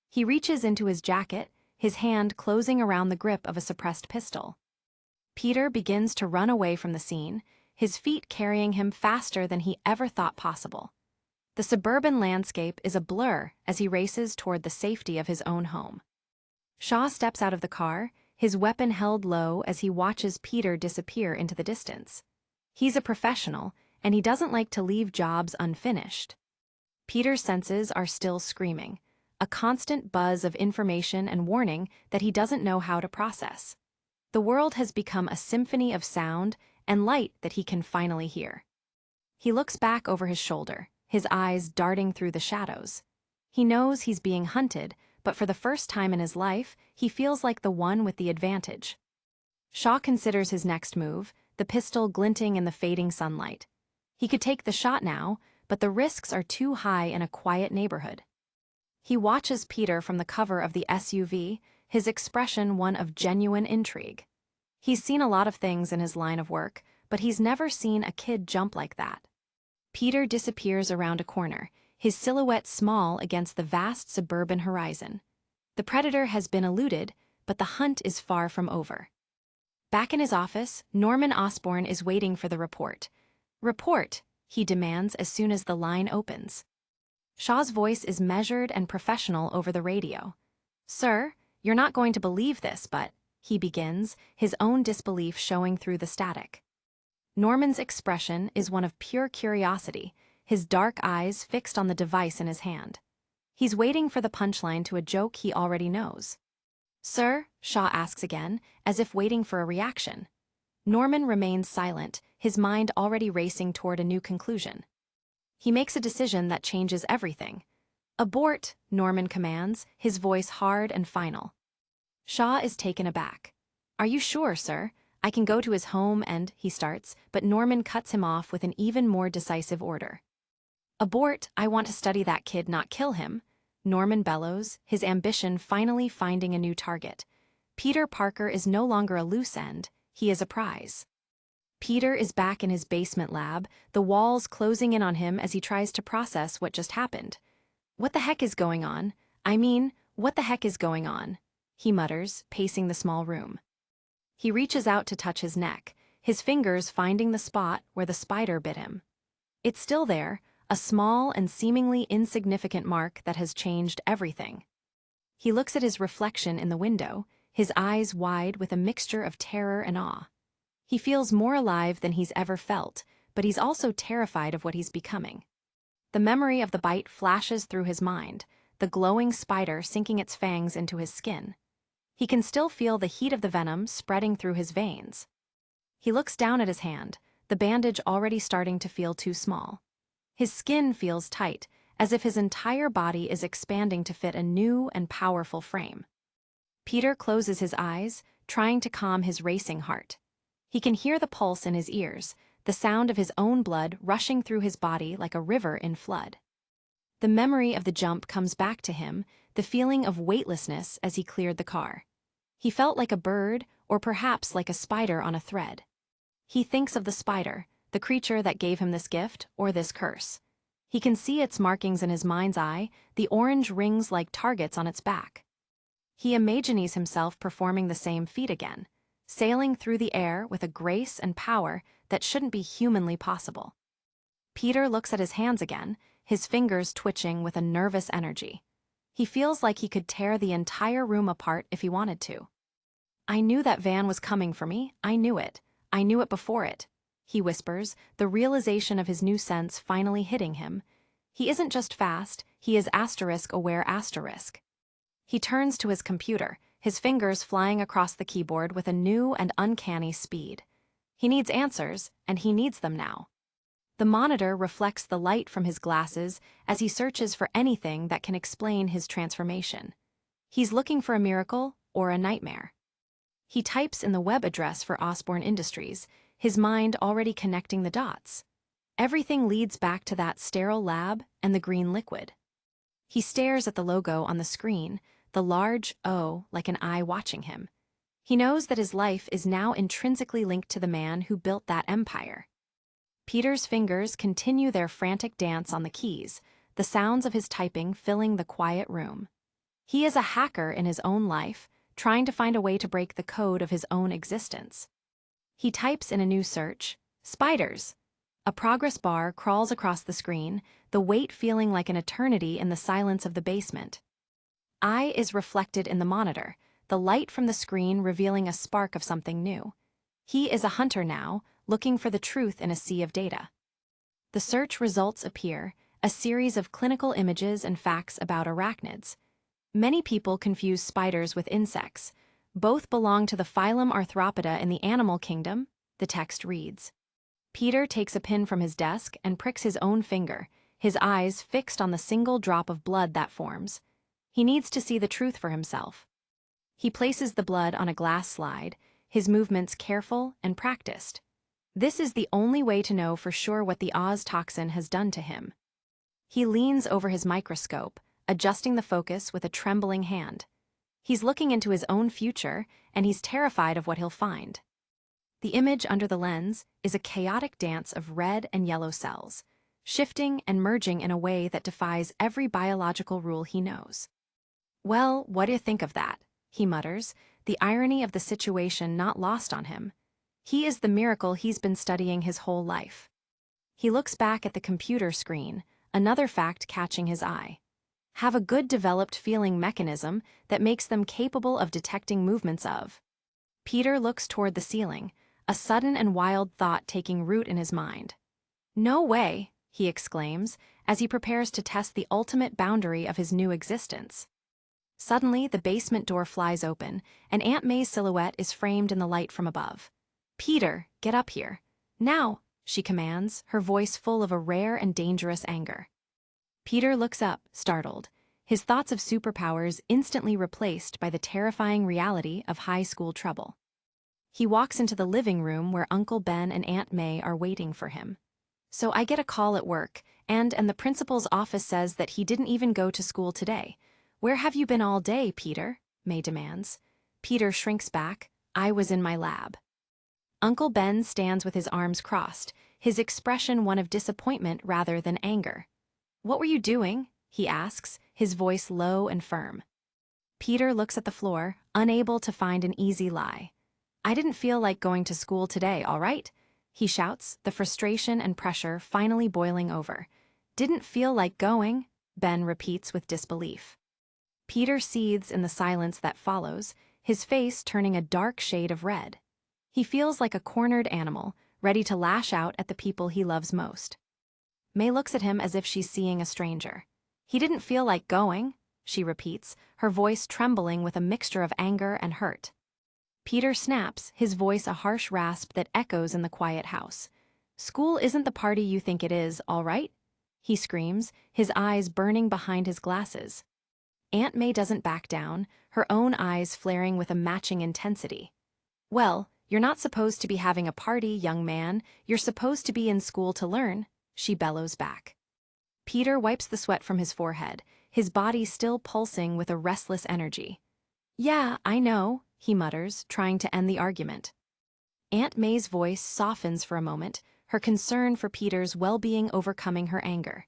He reaches into his jacket, his hand closing around the grip of a suppressed pistol. Peter begins to run away from the scene, his feet carrying him faster than he ever thought possible. The suburban landscape is a blur as he races toward the safety of his own home. Shaw steps out of the car, his weapon held low as he watches Peter disappear into the distance. He's a professional, and he doesn't like to leave jobs unfinished. Peter's senses are still screaming, a constant buzz of information and warning that he doesn't know how to process. The world has become a symphony of sound and light that he can finally hear. He looks back over his shoulder, his eyes darting through the shadows. He knows he's being hunted, but for the first time in his life, he feels like the one with the advantage. Shaw considers his next move, the pistol glinting in the fading sunlight. He could take the shot now, but the risks are too high in a quiet neighborhood. He watches Peter from the cover of the SUV, his expression one of genuine intrigue. He's seen a lot of things in his line of work, but he's never seen a kid jump like that. Peter disappears around a corner, his silhouette small against the vast suburban horizon. The predator has been eluded, but the hunt is far from over. Back in his office, Norman Osborn is waiting for the report. "Report," he demands as soon as the line opens. Shaw's voice is measured and professional over the radio. "Sir, you're not going to believe this, but," he begins, his own disbelief showing through the static. Norman's expression is one of pure curiosity, his dark eyes fixed on the device in his hand. He's waiting for the punchline to a joke he already knows. "Sir?" Shaw asks again, as if waiting for a reaction. Norman remains silent, his mind already racing toward a new conclusion. He makes a decision that changes everything. "Abort," Norman commands, his voice hard and final. Shaw is taken aback. "Are you sure, sir? I can go to his home and," he starts, but Norman cuts him off with an even more decisive order. "Abort, I want to study that kid, not kill him," Norman bellows, his ambition finally finding a new target. Peter Parker is no longer a loose end, he is a prize. Peter is back in his basement lab, the walls closing in on him as he tries to process what just happened. "What the heck is going on? What the heck is going on?" he mutters, pacing the small room. He reaches out to touch his neck, his fingers finding the spot where the spider bit him. It's still there, a small and seemingly insignificant mark that has changed everything. He looks at his reflection in the window, his eyes wide with a mixture of terror and awe. He feels more alive than he's ever felt, but he's also terrified of what he's becoming. The memory of the bite flashes through his mind, the glowing spider sinking its fangs into his skin. He can still feel the heat of the venom spreading through his veins. He looks down at his hand, the bandage already starting to feel too small. His skin feels tight, as if his entire body is expanding to fit a new and powerful frame. Peter closes his eyes, trying to calm his racing heart. He can hear the pulse in his ears, the sound of his own blood rushing through his body like a river in flood. The memory of the jump comes back to him, the feeling of weightlessness as he cleared the car. He felt like a bird, or perhaps like a spider on a thread. He thinks of the spider, the creature that gave him this gift, or this curse. He can see its markings in his mind's eye, the orange rings like targets on its back. He imagines himself performing the same feat again, sailing through the air with a grace and power that shouldn't be humanly possible. Peter looks at his hands again, his fingers twitching with a nervous energy. He feels like he could tear the entire room apart if he wanted to. "I knew that van was coming for me, I knew it. I knew it before it," he whispers, the realization of his new sense finally hitting him. He isn't just fast, he is **aware**. He turns to his computer, his fingers flying across the keyboard with a new and uncanny speed. He needs answers, and he needs them now. The monitor reflects the light from his glasses as he searches for anything that can explain his transformation. He's looking for a miracle or a nightmare. He types in the web address for Osborne Industries, his mind already connecting the dots. Everything leads back to that sterile lab and the green liquid. He stares at the logo on the screen, the large O like an eye watching him. He knows that his life is now intrinsically linked to the man who built that empire. Peter's fingers continue their frantic dance on the keys, the sounds of his typing filling the quiet room. He is a hacker in his own life, trying to find a way to break the code of his own existence. He types in a new search, spiders. A progress bar crawls across the screen, the weight feeling like an eternity in the silence of the basement. I is reflected in the monitor, the light from the screen revealing a spark of something new. He is a hunter now, looking for the truth in a sea of data. The search results appear, a series of clinical images and facts about arachnids. Many people confuse spiders with insects. Both belong to the phylum Arthropoda in the animal kingdom, the text reads. Peter takes a pin from his desk and pricks his own finger, his eyes fixed on the single drop of blood that forms. He needs to see the truth for himself. He places the blood on a glass slide, his movements careful and practiced. This is the only way to know for sure what the Oz toxin has done to him. He leans over his microscope, adjusting the focus with a trembling hand. He's looking into his own future, and he's terrified of what he'll find. The image under the lens is a chaotic dance of red and yellow cells, shifting and merging in a way that defies every biological rule he knows. "Well, what do you think of that?" he mutters, the irony of the situation not lost on him. He is the miracle he's been studying his whole life. He looks back at the computer screen, another fact catching his eye. Have a good developed feeling mechanism that makes them capable of detecting movements of. Peter looks toward the ceiling, a sudden and wild thought taking root in his mind. "No way," he exclaims, as he prepares to test the ultimate boundary of his new existence. Suddenly, the basement door flies open, and Aunt May's silhouette is framed in the light from above. "Peter, get up here. Now," she commands, her voice full of a rare and dangerous anger. Peter looks up, startled, his thoughts of superpowers instantly replaced by the terrifying reality of high school trouble. He walks into the living room where Uncle Ben and Aunt May are waiting for him. "So I get a call at work, and the principal's office says that he didn't even go to school today. Where have you been all day, Peter?" May demands. Peter shrinks back. "I was in my lab." Uncle Ben stands with his arms crossed, his expression one of disappointment rather than anger. "What were you doing?" he asks, his voice low and firm. Peter looks at the floor, unable to find an easy lie. "I didn't feel like going to school today, all right?" he shouts, the frustration and pressure finally boiling over. "Didn't feel like going," Ben repeats with disbelief. Peter seethes in the silence that follows, his face turning a dark shade of red. He feels like a cornered animal, ready to lash out at the people he loves most. May looks at him as if she's seeing a stranger. "He didn't feel like going," she repeats, her voice trembling with a mixture of anger and hurt. Peter snaps, his voice a harsh rasp that echoes in the quiet house. "School isn't the party you think it is, all right?" he screams, his eyes burning behind his glasses. Aunt May doesn't back down, her own eyes flaring with a matching intensity. "Well, you're not supposed to be having a party, young man. You're supposed to be in school to learn," she bellows back. Peter wipes the sweat from his forehead, his body still pulsing with a restless energy. "Yeah, I know," he mutters, trying to end the argument. Aunt May's voice softens for a moment, her concern for Peter's well-being overcoming her anger.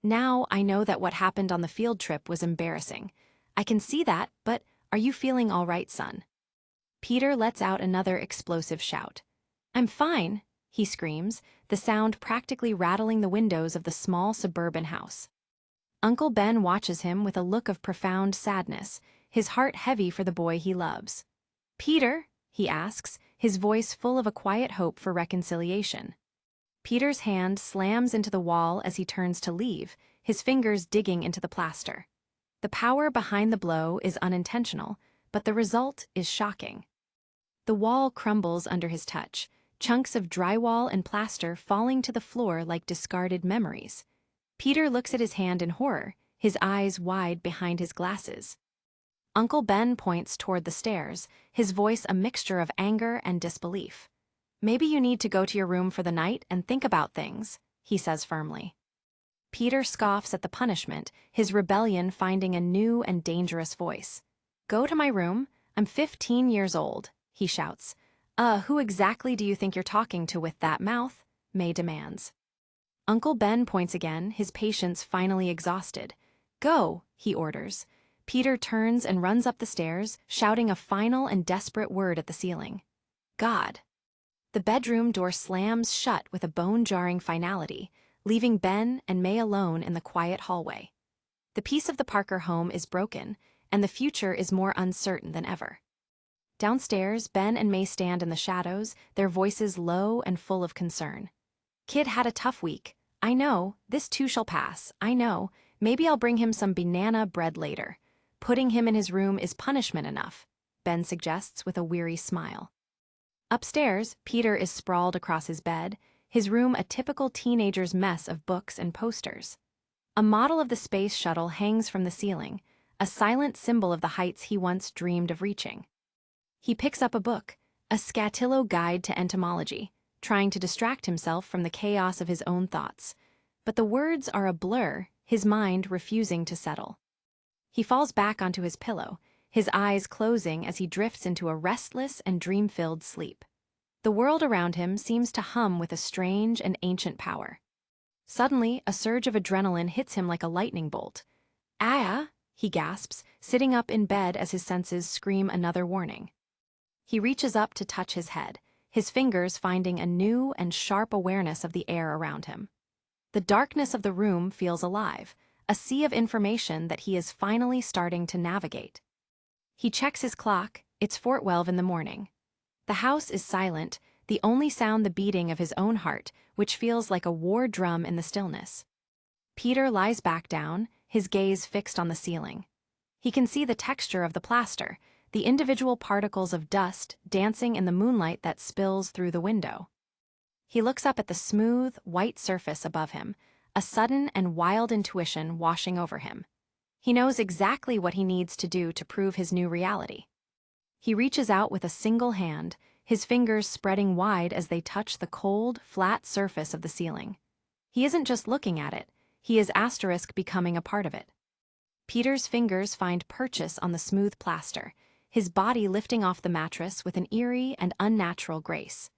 "Now I know that what happened on the field trip was embarrassing. I can see that, but are you feeling all right, son?" Peter lets out another explosive shout. "I'm fine," he screams, the sound practically rattling the windows of the small suburban house. Uncle Ben watches him with a look of profound sadness, his heart heavy for the boy he loves. "Peter?" he asks, his voice full of a quiet hope for reconciliation. Peter's hand slams into the wall as he turns to leave, his fingers digging into the plaster. The power behind the blow is unintentional, but the result is shocking. The wall crumbles under his touch, chunks of drywall and plaster falling to the floor like discarded memories. Peter looks at his hand in horror, his eyes wide behind his glasses. Uncle Ben points toward the stairs, his voice a mixture of anger and disbelief. "Maybe you need to go to your room for the night and think about things," he says firmly. Peter scoffs at the punishment, his rebellion finding a new and dangerous voice. "Go to my room? I'm 15 years old," he shouts. Who exactly do you think you're talking to with that mouth?" May demands. Uncle Ben points again, his patience finally exhausted. "Go," he orders. Peter turns and runs up the stairs, shouting a final and desperate word at the ceiling. "God." The bedroom door slams shut with a bone-jarring finality, leaving Ben and May alone in the quiet hallway. The peace of the Parker home is broken, and the future is more uncertain than ever. Downstairs, Ben and May stand in the shadows, their voices low and full of concern. "Kid had a tough week. I know, this too shall pass, I know. Maybe I'll bring him some banana bread later. Putting him in his room is punishment enough," Ben suggests with a weary smile. Upstairs, Peter is sprawled across his bed, his room a typical teenager's mess of books and posters. A model of the space shuttle hangs from the ceiling, a silent symbol of the heights he once dreamed of reaching. He picks up a book, a Scatillo guide to entomology, trying to distract himself from the chaos of his own thoughts. But the words are a blur, his mind refusing to settle. He falls back onto his pillow, his eyes closing as he drifts into a restless and dream-filled sleep. The world around him seems to hum with a strange and ancient power. Suddenly, a surge of adrenaline hits him like a lightning bolt. "Ah!" he gasps, sitting up in bed as his senses scream another warning. He reaches up to touch his head, his fingers finding a new and sharp awareness of the air around him. The darkness of the room feels alive, a sea of information that he is finally starting to navigate. He checks his clock, it's 4:12 in the morning. The house is silent, the only sound the beating of his own heart, which feels like a war drum in the stillness. Peter lies back down, his gaze fixed on the ceiling. He can see the texture of the plaster, the individual particles of dust dancing in the moonlight that spills through the window. He looks up at the smooth, white surface above him, a sudden and wild intuition washing over him. He knows exactly what he needs to do to prove his new reality. He reaches out with a single hand, his fingers spreading wide as they touch the cold, flat surface of the ceiling. He isn't just looking at it, he is becoming a part of it. Peter's fingers find purchase on the smooth plaster, his body lifting off the mattress with an eerie and unnatural grace.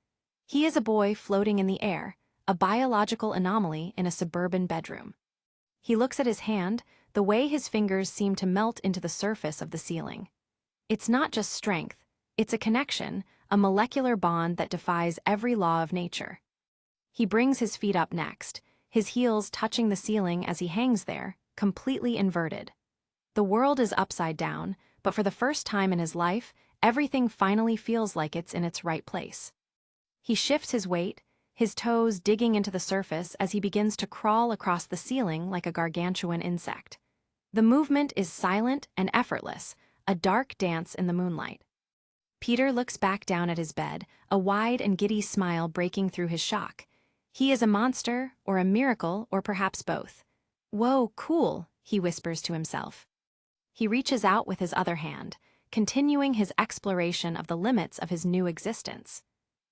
He is a boy floating in the air, a biological anomaly in a suburban bedroom. He looks at his hand, the way his fingers seem to melt into the surface of the ceiling. It's not just strength, it's a connection, a molecular bond that defies every law of nature. He brings his feet up next, his heels touching the ceiling as he hangs there, completely inverted. The world is upside down, but for the first time in his life, everything finally feels like it's in its right place. He shifts his weight, his toes digging into the surface as he begins to crawl across the ceiling like a gargantuan insect. The movement is silent and effortless, a dark dance in the moonlight. Peter looks back down at his bed, a wide and giddy smile breaking through his shock. He is a monster, or a miracle, or perhaps both. "Whoa, cool," he whispers to himself. He reaches out with his other hand, continuing his exploration of the limits of his new existence.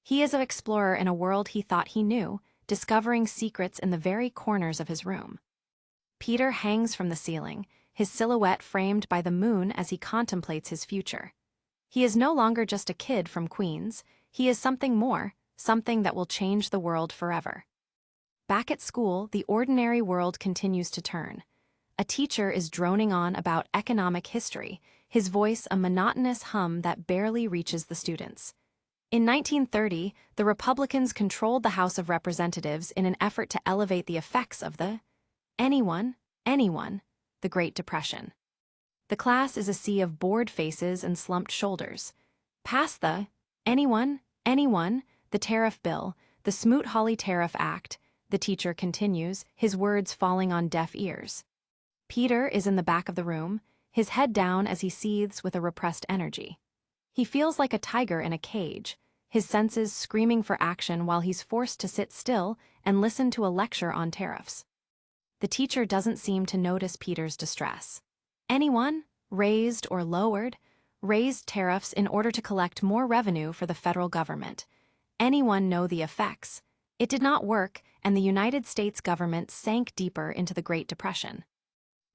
He is an explorer in a world he thought he knew, discovering secrets in the very corners of his room. Peter hangs from the ceiling, his silhouette framed by the moon as he contemplates his future. He is no longer just a kid from Queens, he is something more, something that will change the world forever. Back at school, the ordinary world continues to turn. A teacher is droning on about economic history, his voice a monotonous hum that barely reaches the students. In 1930, the Republicans controlled the House of Representatives in an effort to elevate the effects of the anyone, the Great Depression. The class is a sea of bored faces and slumped shoulders. Past the anyone, the tariff bill, the Smoot-Hawley Tariff Act, the teacher continues, his words falling on deaf ears. Peter is in the back of the room, his head down as he seethes with a repressed energy. He feels like a tiger in a cage, his senses screaming for action while he's forced to sit still and listen to a lecture on tariffs. The teacher doesn't seem to notice Peter's distress. Anyone? Raised or lowered? Raised tariffs in order to collect more revenue for the federal government. Anyone know the effects? It did not work, and the United States government sank deeper into the Great Depression.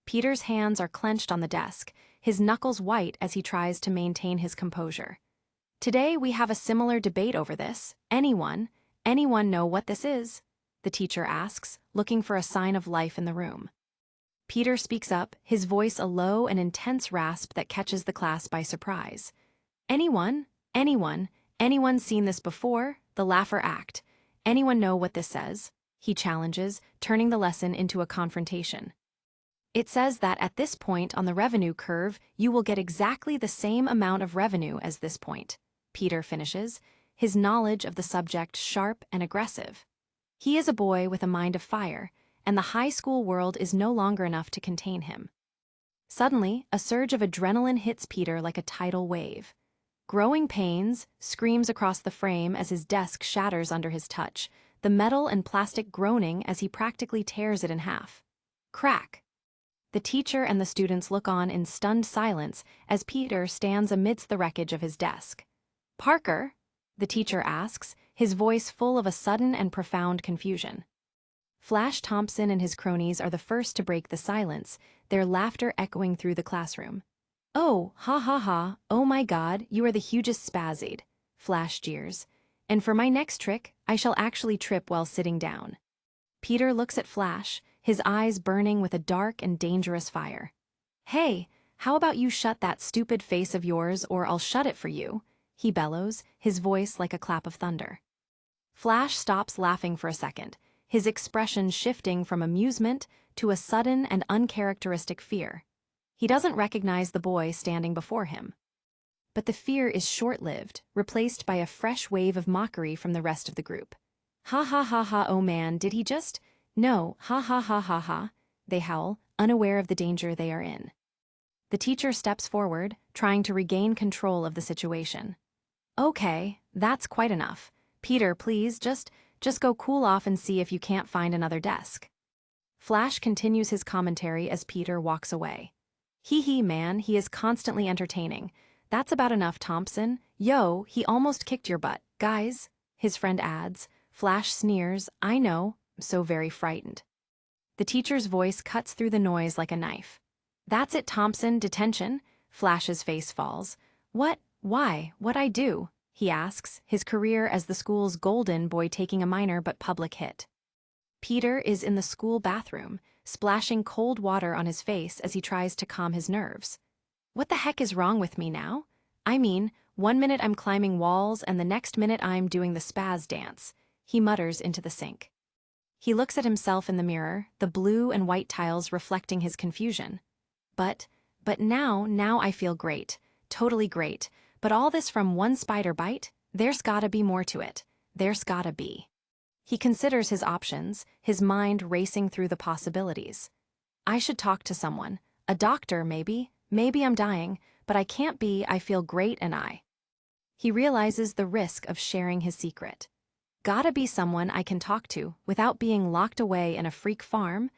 Peter's hands are clenched on the desk, his knuckles white as he tries to maintain his composure. Today we have a similar debate over this. Anyone know what this is? The teacher asks, looking for a sign of life in the room. Peter speaks up, his voice a low and intense rasp that catches the class by surprise. Anyone seen this before? The laugher act. Anyone know what this says? He challenges, turning the lesson into a confrontation. It says that at this point on the revenue curve, you will get exactly the same amount of revenue as this point. Peter finishes, his knowledge of the subject sharp and aggressive. He is a boy with a mind of fire, and the high school world is no longer enough to contain him. Suddenly, a surge of adrenaline hits Peter like a tidal wave. Growing pains screams across the frame as his desk shatters under his touch, the metal and plastic groaning as he practically tears it in half. Crack! The teacher and the students look on in stunned silence as Peter stands amidst the wreckage of his desk. Parker? The teacher asks, his voice full of a sudden and profound confusion. Flash Thompson and his cronies are the first to break the silence, their laughter echoing through the classroom. Oh, ha ha ha, oh my God, you are the hugest spazade, Flash jeers. And for my next trick, I shall actually trip while sitting down. Peter looks at Flash, his eyes burning with a dark and dangerous fire. Hey, how about you shut that stupid face of yours or I'll shut it for you, he bellows, his voice like a clap of thunder. Flash stops laughing for a second, his expression shifting from amusement to a sudden and uncharacteristic fear. He doesn't recognize the boy standing before him. But the fear is short-lived, replaced by a fresh wave of mockery from the rest of the group. Ha ha ha ha, oh man, did he just? No, ha ha ha ha ha, they howl, unaware of the danger they are in. The teacher steps forward, trying to regain control of the situation. Okay, that's quite enough. Peter, please, just go cool off and see if you can't find another desk. Flash continues his commentary as Peter walks away. Hee man, he is constantly entertaining. That's about enough, Thompson. Yo, he almost kicked your butt. Guys, his friend adds. Flash sneers, I know, so very frightened. The teacher's voice cuts through the noise like a knife. That's it, Thompson, detention. Flash's face falls. What? Why? What'd I do? He asks, his career as the school's golden boy taking a minor but public hit. Peter is in the school bathroom, splashing cold water on his face as he tries to calm his nerves. What the heck is wrong with me now? I mean, 1 minute I'm climbing walls and the next minute I'm doing the spaz dance, he mutters into the sink. He looks at himself in the mirror, the blue and white tiles reflecting his confusion. But now I feel great, totally great. But all this from one spider bite? There's gotta be more to it. There's gotta be. He considers his options, his mind racing through the possibilities. I should talk to someone. A doctor, maybe. Maybe I'm dying, but I can't be. I feel great and I. He realizes the risk of sharing his secret. Gotta be someone I can talk to without being locked away in a freak farm.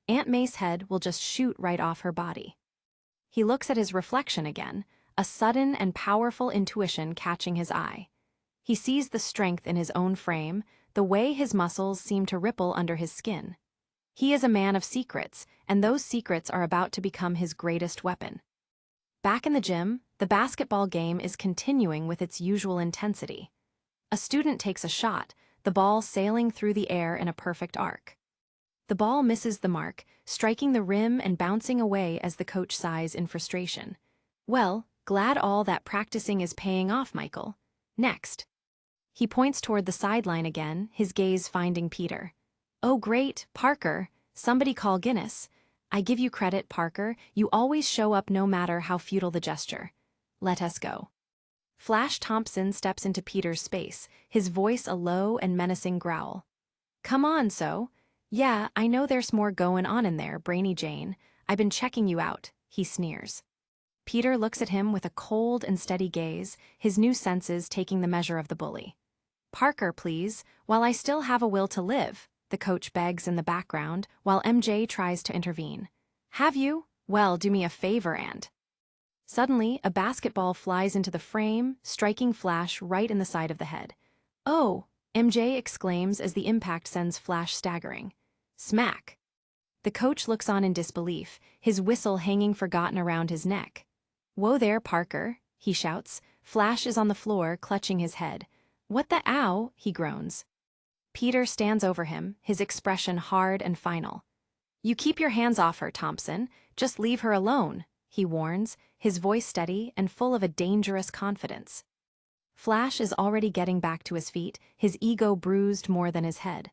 Aunt May's head will just shoot right off her body. He looks at his reflection again, a sudden and powerful intuition catching his eye. He sees the strength in his own frame, the way his muscles seem to ripple under his skin. He is a man of secrets, and those secrets are about to become his greatest weapon. Back in the gym, the basketball game is continuing with its usual intensity. A student takes a shot, the ball sailing through the air in a perfect arc. The ball misses the mark, striking the rim and bouncing away as the coach sighs in frustration. Well, glad all that practicing is paying off, Michael. Next. He points toward the sideline again, his gaze finding Peter. Oh great, Parker, somebody call Guinness. I give you credit, Parker, you always show up no matter how futile the gesture. Let us go. Flash Thompson steps into Peter's space, his voice a low and menacing growl. Come on, so. Yeah, I know there's more going on in there, Brainy Jane. I've been checking you out, he sneers. Peter looks at him with a cold and steady gaze, his new senses taking the measure of the bully. "Parker, please, while I still have a will to live," the coach begs in the background, while MJ tries to intervene. "Have you? Well, do me a favor and—" Suddenly, a basketball flies into the frame, striking Flash right in the side of the head. "Oh!" MJ exclaims as the impact sends Flash staggering. Smack! The coach looks on in disbelief, his whistle hanging forgotten around his neck. "Whoa there, Parker," he shouts. Flash is on the floor, clutching his head. "What the ow?" he groans. Peter stands over him, his expression hard and final. "You keep your hands off her, Thompson. Just leave her alone," he warns, his voice steady and full of a dangerous confidence. Flash is already getting back to his feet, his ego bruised more than his head.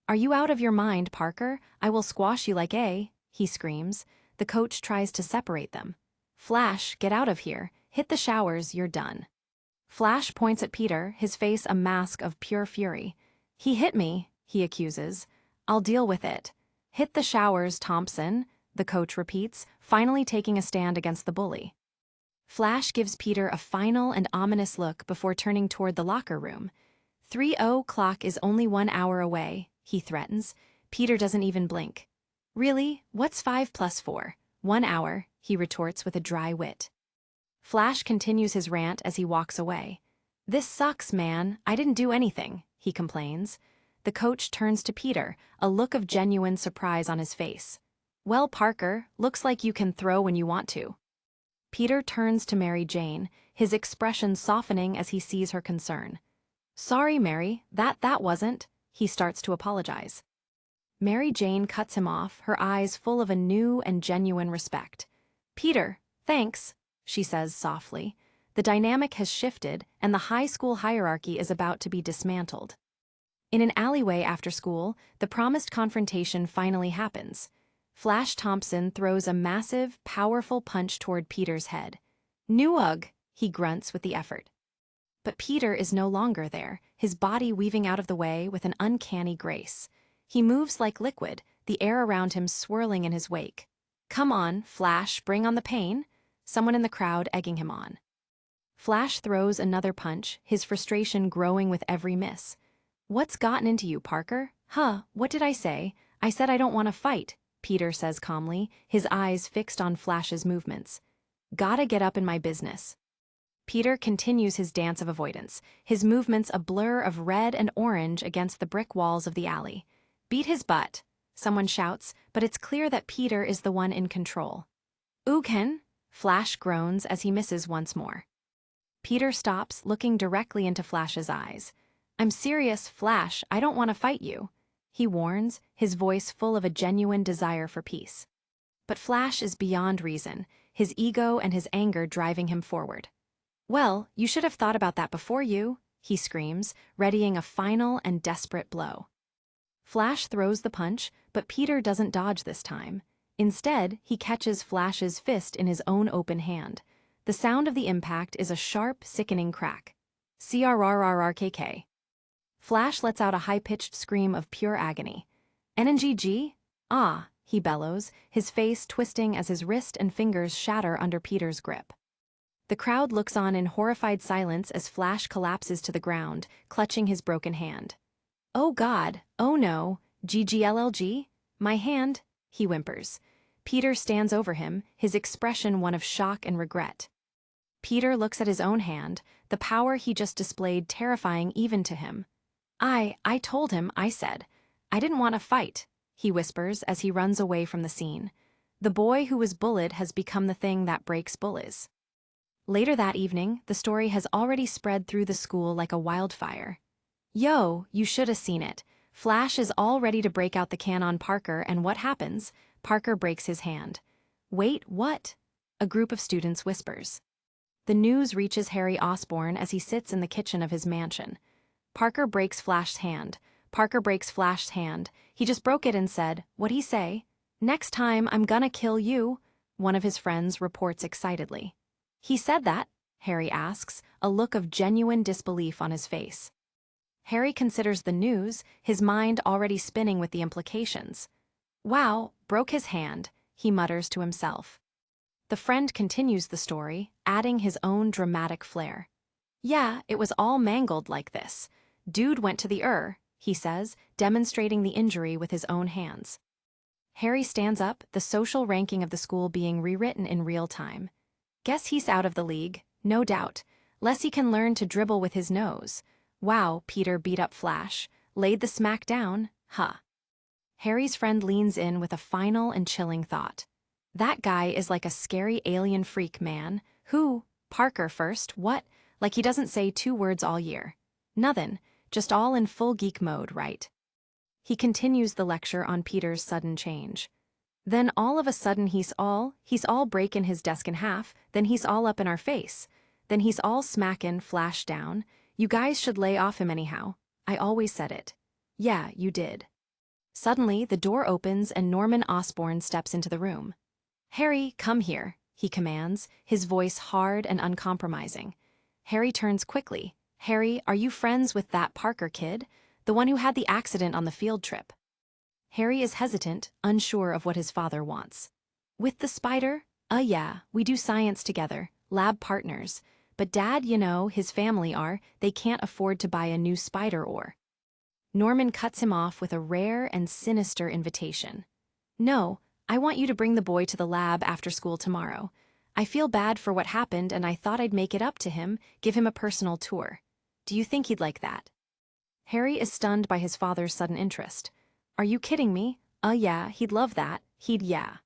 "Are you out of your mind, Parker? I will squash you like a," he screams. The coach tries to separate them. "Flash, get out of here. Hit the showers, you're done." Flash points at Peter, his face a mask of pure fury. "He hit me," he accuses. "I'll deal with it." "Hit the showers, Thompson," the coach repeats, finally taking a stand against the bully. Flash gives Peter a final and ominous look before turning toward the locker room. 3:00 is only 1 hour away, he threatens. Peter doesn't even blink. "Really? What's 5 plus 4? 1 hour, he retorts with a dry wit. Flash continues his rant as he walks away. "This sucks, man. I didn't do anything," he complains. The coach turns to Peter, a look of genuine surprise on his face. "Well, Parker, looks like you can throw when you want to." Peter turns to Mary Jane, his expression softening as he sees her concern. "Sorry, Mary, that wasn't," he starts to apologize. Mary Jane cuts him off, her eyes full of a new and genuine respect. "Peter, thanks," she says softly. The dynamic has shifted, and the high school hierarchy is about to be dismantled. In an alleyway after school, the promised confrontation finally happens. Flash Thompson throws a massive, powerful punch toward Peter's head. "Newug," he grunts with the effort. But Peter is no longer there, his body weaving out of the way with an uncanny grace. He moves like liquid, the air around him swirling in his wake. "Come on, Flash, bring on the pain," someone in the crowd egging him on. Flash throws another punch, his frustration growing with every miss. "What's gotten into you, Parker?" "Huh, what did I say? I said I don't want to fight," Peter says calmly, his eyes fixed on Flash's movements. "Gotta get up in my business." Peter continues his dance of avoidance, his movements a blur of red and orange against the brick walls of the alley. "Beat his butt," someone shouts, but it's clear that Peter is the one in control. "Ughen," Flash groans as he misses once more. Peter stops, looking directly into Flash's eyes. "I'm serious, Flash, I don't want to fight you," he warns, his voice full of a genuine desire for peace. But Flash is beyond reason, his ego and his anger driving him forward. "Well, you should have thought about that before you," he screams, readying a final and desperate blow. Flash throws the punch, but Peter doesn't dodge this time. Instead, he catches Flash's fist in his own open hand. The sound of the impact is a sharp, sickening crack. "Crrrrrkk." Flash lets out a high-pitched scream of pure agony. "NNGG? Ah," he bellows, his face twisting as his wrist and fingers shatter under Peter's grip. The crowd looks on in horrified silence as Flash collapses to the ground, clutching his broken hand. "Oh God, oh no, GGLLG? My hand," he whimpers. Peter stands over him, his expression one of shock and regret. Peter looks at his own hand, the power he just displayed terrifying even to him. I told him, I said. I didn't want to fight," he whispers as he runs away from the scene. The boy who was bullied has become the thing that breaks bullies. Later that evening, the story has already spread through the school like a wildfire. "Yo, you should have seen it. Flash is all ready to break out the can on Parker, and what happens? Parker breaks his hand." "Wait, what?" a group of students whispers. The news reaches Harry Osborne as he sits in the kitchen of his mansion. Parker breaks Flash's hand. Parker breaks Flash's hand. He just broke it and said, "What'd he say?" "Next time, I'm gonna kill you," one of his friends reports excitedly. "He said that?" Harry asks, a look of genuine disbelief on his face. Harry considers the news, his mind already spinning with the implications. "Wow, broke his hand," he mutters to himself. The friend continues the story, adding his own dramatic flair. Yeah, it was all mangled like this. Dude went to the he says, demonstrating the injury with his own hands. Harry stands up, the social ranking of the school being rewritten in real time. Guess he's out of the league, no doubt. Less he can learn to dribble with his nose. Wow, Peter beat up Flash. Laid the smack down, huh? Harry's friend leans in with a final and chilling thought. That guy is like a scary alien freak, man. Who? Parker first, what? Like he doesn't say 2 words all year. Nothin', just all in full geek mode, right? He continues the lecture on Peter's sudden change. Then all of a sudden he's all breaking his desk in half, then he's all up in our face. Then he's all smacking Flash down. You guys should lay off him anyhow. I always said it. Yeah, you did. Suddenly, the door opens and Norman Osborn steps into the room. Harry, come here, he commands, his voice hard and uncompromising. Harry turns quickly. Harry, are you friends with that Parker kid? The one who had the accident on the field trip? Harry is hesitant, unsure of what his father wants. With the spider? Yeah, we do science together, lab partners. But Dad, you know, his family they can't afford to buy a new spider ore. Norman cuts him off with a rare and sinister invitation. No, I want you to bring the boy to the lab after school tomorrow. I feel bad for what happened and I thought I'd make it up to him, give him a personal tour. Do you think he'd like that? Harry is stunned by his father's sudden interest. Are you kidding me? Yeah, he'd love that. Yeah.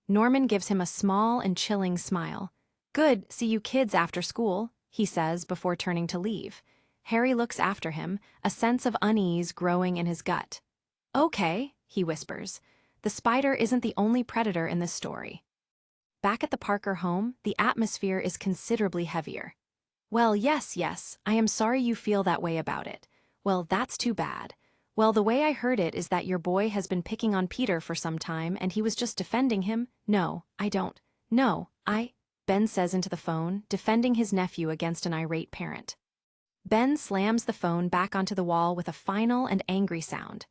Norman gives him a small and chilling smile. Good, see you kids after school, he says before turning to leave. Harry looks after him, a sense of unease growing in his gut. Okay, he whispers. The spider isn't the only predator in this story. Back at the Parker home, the atmosphere is considerably heavier. Well, yes, I am sorry you feel that way about it. Well, that's too bad. Well, the way I heard it is that your boy has been picking on Peter for some time and he was just defending him. No, I don't. No, Ben says into the phone, defending his nephew against an irate parent. Ben slams the phone back onto the wall with a final and angry sound.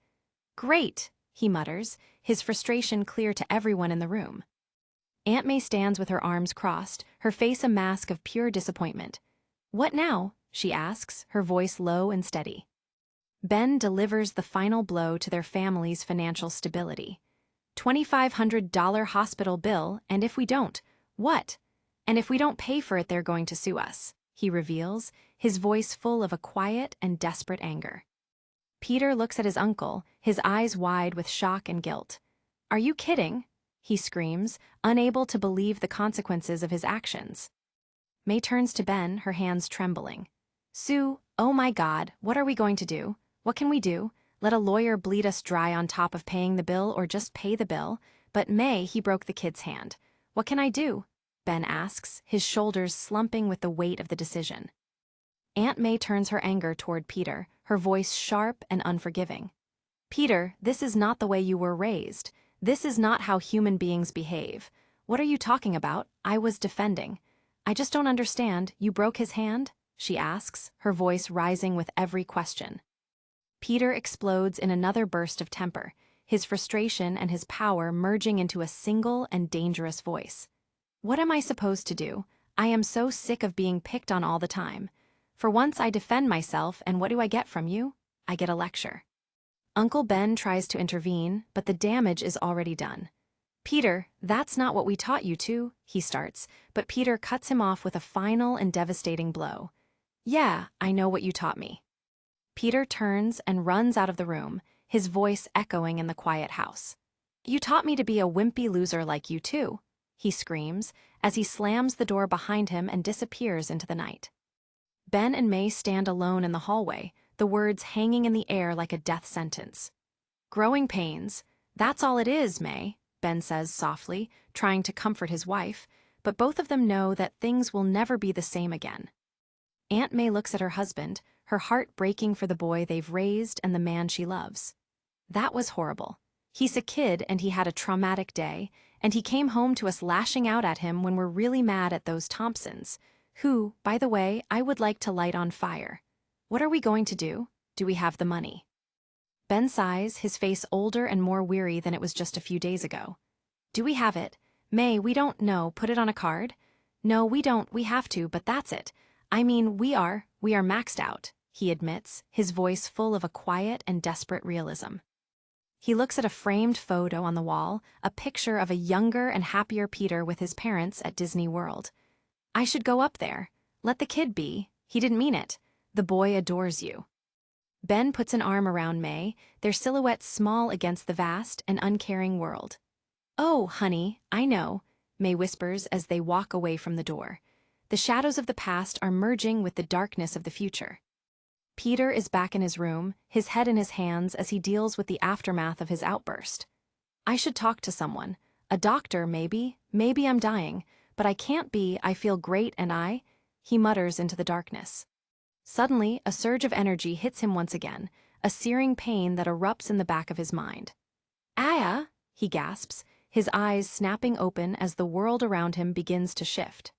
Great, he mutters, his frustration clear to everyone in the room. Aunt May stands with her arms crossed, her face a mask of pure disappointment. What now? She asks, her voice low and steady. Ben delivers the final blow to their family's financial stability. $2,500 hospital bill, and if we don't, what? And if we don't pay for it, they're going to sue us, he reveals, his voice full of a quiet and desperate anger. Peter looks at his uncle, his eyes wide with shock and guilt. Are you kidding? He screams, unable to believe the consequences of his actions. May turns to Ben, her hands trembling. Sue, oh my God, what are we going to do? What can we do? Let a lawyer bleed us dry on top of paying the bill or just pay the bill? But May, he broke the kid's hand. What can I do? Ben asks, his shoulders slumping with the weight of the decision. Aunt May turns her anger toward Peter, her voice sharp and unforgiving. Peter, this is not the way you were raised. This is not how human beings behave. What are you talking about? I was defending. I just don't understand. You broke his hand? She asks, her voice rising with every question. Peter explodes in another burst of temper, his frustration and his power merging into a single and dangerous voice. What am I supposed to do? I am so sick of being picked on all the time. For once I defend myself, and what do I get from you? I get a lecture. Uncle Ben tries to intervene, but the damage is already done. Peter, that's not what we taught you to, he starts, but Peter cuts him off with a final and devastating blow. Yeah, I know what you taught me. Peter turns and runs out of the room, his voice echoing in the quiet house. You taught me to be a wimpy loser like you too, he screams, as he slams the door behind him and disappears into the night. Ben and May stand alone in the hallway, the words hanging in the air like a death sentence. Growing pains, that's all it is, May, Ben says softly, trying to comfort his wife, but both of them know that things will never be the same again. Aunt May looks at her husband, her heart breaking for the boy they've raised and the man she loves. That was horrible. He's a kid and he had a traumatic day, and he came home to us lashing out at him when we're really mad at those Thompsons, who, by the way, I would like to light on fire. What are we going to do? Do we have the money? Ben sighs, his face older and more weary than it was just a few days ago. Do we have it? May, we don't know, put it on a card? No, we don't, we have to, but that's it. I mean, we are maxed out, he admits, his voice full of a quiet and desperate realism. He looks at a framed photo on the wall, a picture of a younger and happier Peter with his parents at Disney World. I should go up there. Let the kid be. He didn't mean it. The boy adores you. Ben puts an arm around May, their silhouettes small against the vast and uncaring world. Oh, honey, I know, May whispers as they walk away from the door. The shadows of the past are merging with the darkness of the future. Peter is back in his room, his head in his hands as he deals with the aftermath of his outburst. I should talk to someone. A doctor, maybe. Maybe I'm dying. But I can't be, I feel great and he mutters into the darkness. Suddenly, a surge of energy hits him once again, a searing pain that erupts in the back of his mind. Aya, he gasps, his eyes snapping open as the world around him begins to shift.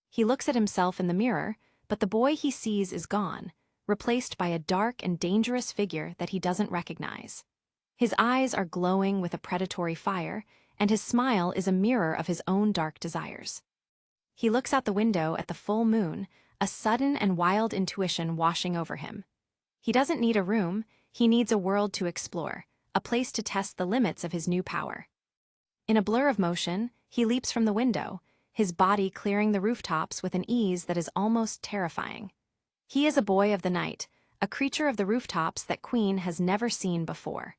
He looks at himself in the mirror, but the boy he sees is gone, replaced by a dark and dangerous figure that he doesn't recognize. His eyes are glowing with a predatory fire, and his smile is a mirror of his own dark desires. He looks out the window at the full moon, a sudden and wild intuition washing over him. He doesn't need a room, he needs a world to explore, a place to test the limits of his new power. In a blur of motion, he leaps from the window, his body clearing the rooftops with an ease that is almost terrifying. He is a boy of the night, a creature of the rooftops that Queen has never seen before.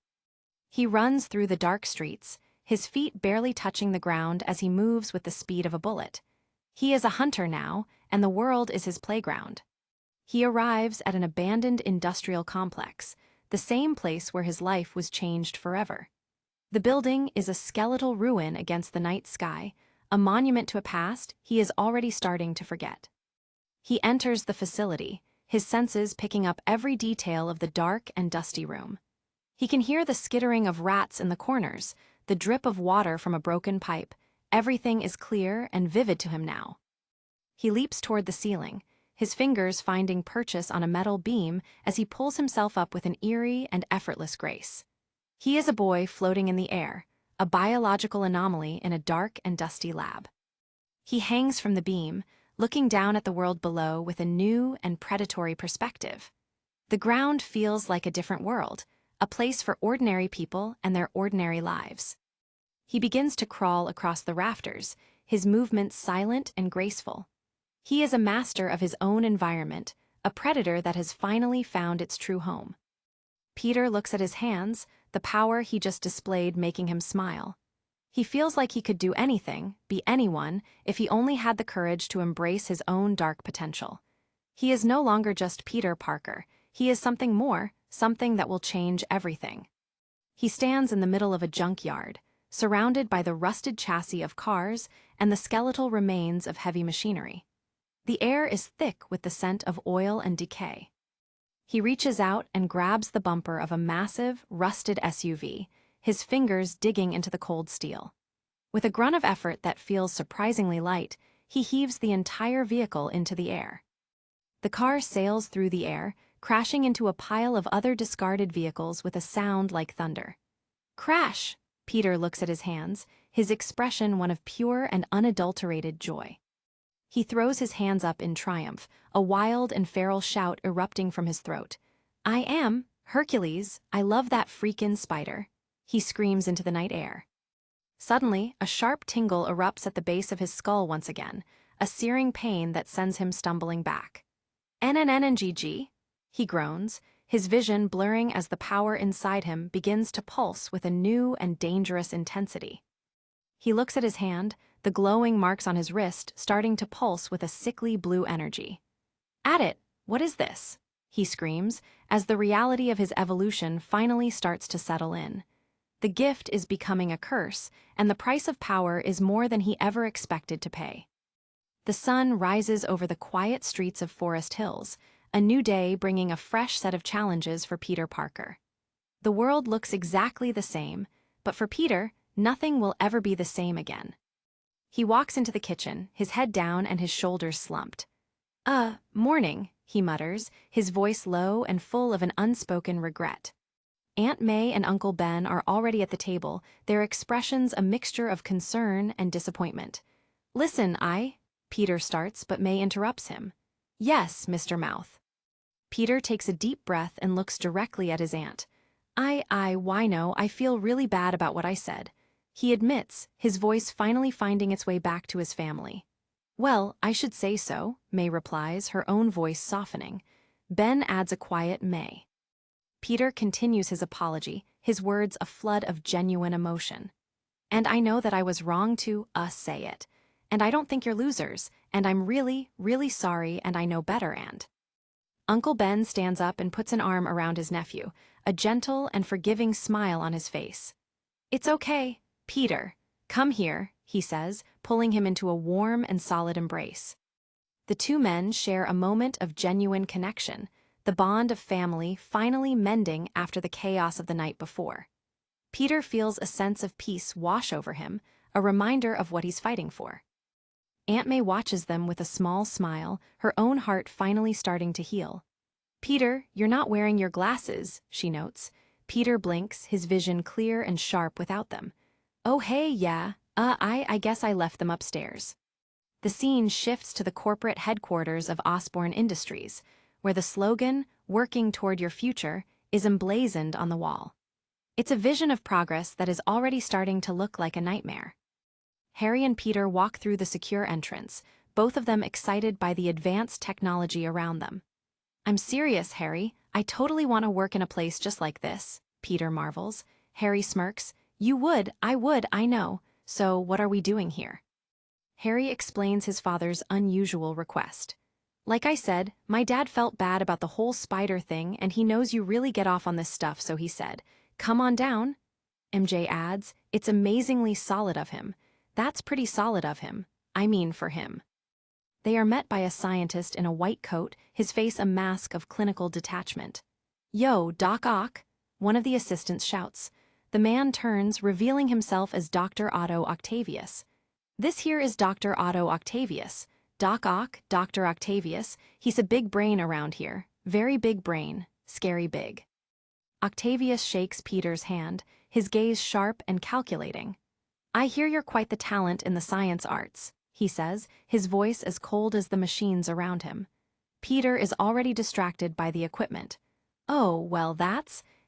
He runs through the dark streets, his feet barely touching the ground as he moves with the speed of a bullet. He is a hunter now, and the world is his playground. He arrives at an abandoned industrial complex, the same place where his life was changed forever. The building is a skeletal ruin against the night sky, a monument to a past he is already starting to forget. He enters the facility, his senses picking up every detail of the dark and dusty room. He can hear the skittering of rats in the corners, the drip of water from a broken pipe. Everything is clear and vivid to him now. He leaps toward the ceiling, his fingers finding purchase on a metal beam as he pulls himself up with an eerie and effortless grace. He is a boy floating in the air, a biological anomaly in a dark and dusty lab. He hangs from the beam, looking down at the world below with a new and predatory perspective. The ground feels like a different world, a place for ordinary people and their ordinary lives. He begins to crawl across the rafters, his movements silent and graceful. He is a master of his own environment, a predator that has finally found its true home. Peter looks at his hands, the power he just displayed making him smile. He feels like he could do anything, be anyone, if he only had the courage to embrace his own dark potential. He is no longer just Peter Parker, he is something more, something that will change everything. He stands in the middle of a junkyard, surrounded by the rusted chassis of cars and the skeletal remains of heavy machinery. The air is thick with the scent of oil and decay. He reaches out and grabs the bumper of a massive, rusted SUV, his fingers digging into the cold steel. With a grunt of effort that feels surprisingly light, he heaves the entire vehicle into the air. The car sails through the air, crashing into a pile of other discarded vehicles with a sound like thunder. Crash! Peter looks at his hands, his expression one of pure and unadulterated joy. He throws his hands up in triumph, a wild and feral shout erupting from his throat. I am Hercules, I love that freakin' spider, he screams into the night air. Suddenly, a sharp tingle erupts at the base of his skull once again, a searing pain that sends him stumbling back. NNNNGG, he groans, his vision blurring as the power inside him begins to pulse with a new and dangerous intensity. He looks at his hand, the glowing marks on his wrist starting to pulse with a sickly blue energy. At it, what is this? He screams, as the reality of his evolution finally starts to settle in. The gift is becoming a curse, and the price of power is more than he ever expected to pay. The sun rises over the quiet streets of Forest Hills, a new day bringing a fresh set of challenges for Peter Parker. The world looks exactly the same, but for Peter, nothing will ever be the same again. He walks into the kitchen, his head down and his shoulders slumped. Morning, he mutters, his voice low and full of an unspoken regret. Aunt May and Uncle Ben are already at the table, their expressions a mixture of concern and disappointment. "Listen, Peter starts, but May interrupts him. "Yes, Mr. Mouth." Peter takes a deep breath and looks directly at his aunt. Why no, I feel really bad about what I said," he admits, his voice finally finding its way back to his family. "Well, I should say so," May replies, her own voice softening. Ben adds a quiet May. Peter continues his apology, his words a flood of genuine emotion. "And I know that I was wrong to say it. And I don't think you're losers, and I'm really, really sorry, and I know better, and..." Uncle Ben stands up and puts an arm around his nephew, a gentle and forgiving smile on his face. "It's okay, Peter. Come here," he says, pulling him into a warm and solid embrace. The two men share a moment of genuine connection, the bond of family finally mending after the chaos of the night before. Peter feels a sense of peace wash over him, a reminder of what he's fighting for. Aunt May watches them with a small smile, her own heart finally starting to heal. "Peter, you're not wearing your glasses," she notes. Peter blinks, his vision clear and sharp without them. "Oh hey, yeah, I guess I left them upstairs." The scene shifts to the corporate headquarters of Osborne Industries, where the slogan, "Working toward your future," is emblazoned on the wall. It's a vision of progress that is already starting to look like a nightmare. Harry and Peter walk through the secure entrance, both of them excited by the advanced technology around them. "I'm serious, Harry. I totally want to work in a place just like this," Peter marvels. Harry smirks. I know. So what are we doing here?" Harry explains his father's unusual request. "Like I said, my dad felt bad about the whole spider thing, and he knows you really get off on this stuff, so he said, 'Come on down.'" MJ adds, "It's amazingly solid of him. That's pretty solid of him. I mean, for him." They are met by a scientist in a white coat, his face a mask of clinical detachment. "Yo, Doc Ock," one of the assistants shouts. The man turns, revealing himself as Dr. Otto Octavius. "This here is Dr. Otto Octavius. Doc Ock, Dr. Octavius, he's a big brain around here. Very big brain, scary big." Octavius shakes Peter's hand, his gaze sharp and calculating. "I hear you're quite the talent in the science arts," he says, his voice as cold as the machines around him. Peter is already distracted by the equipment. "Oh, well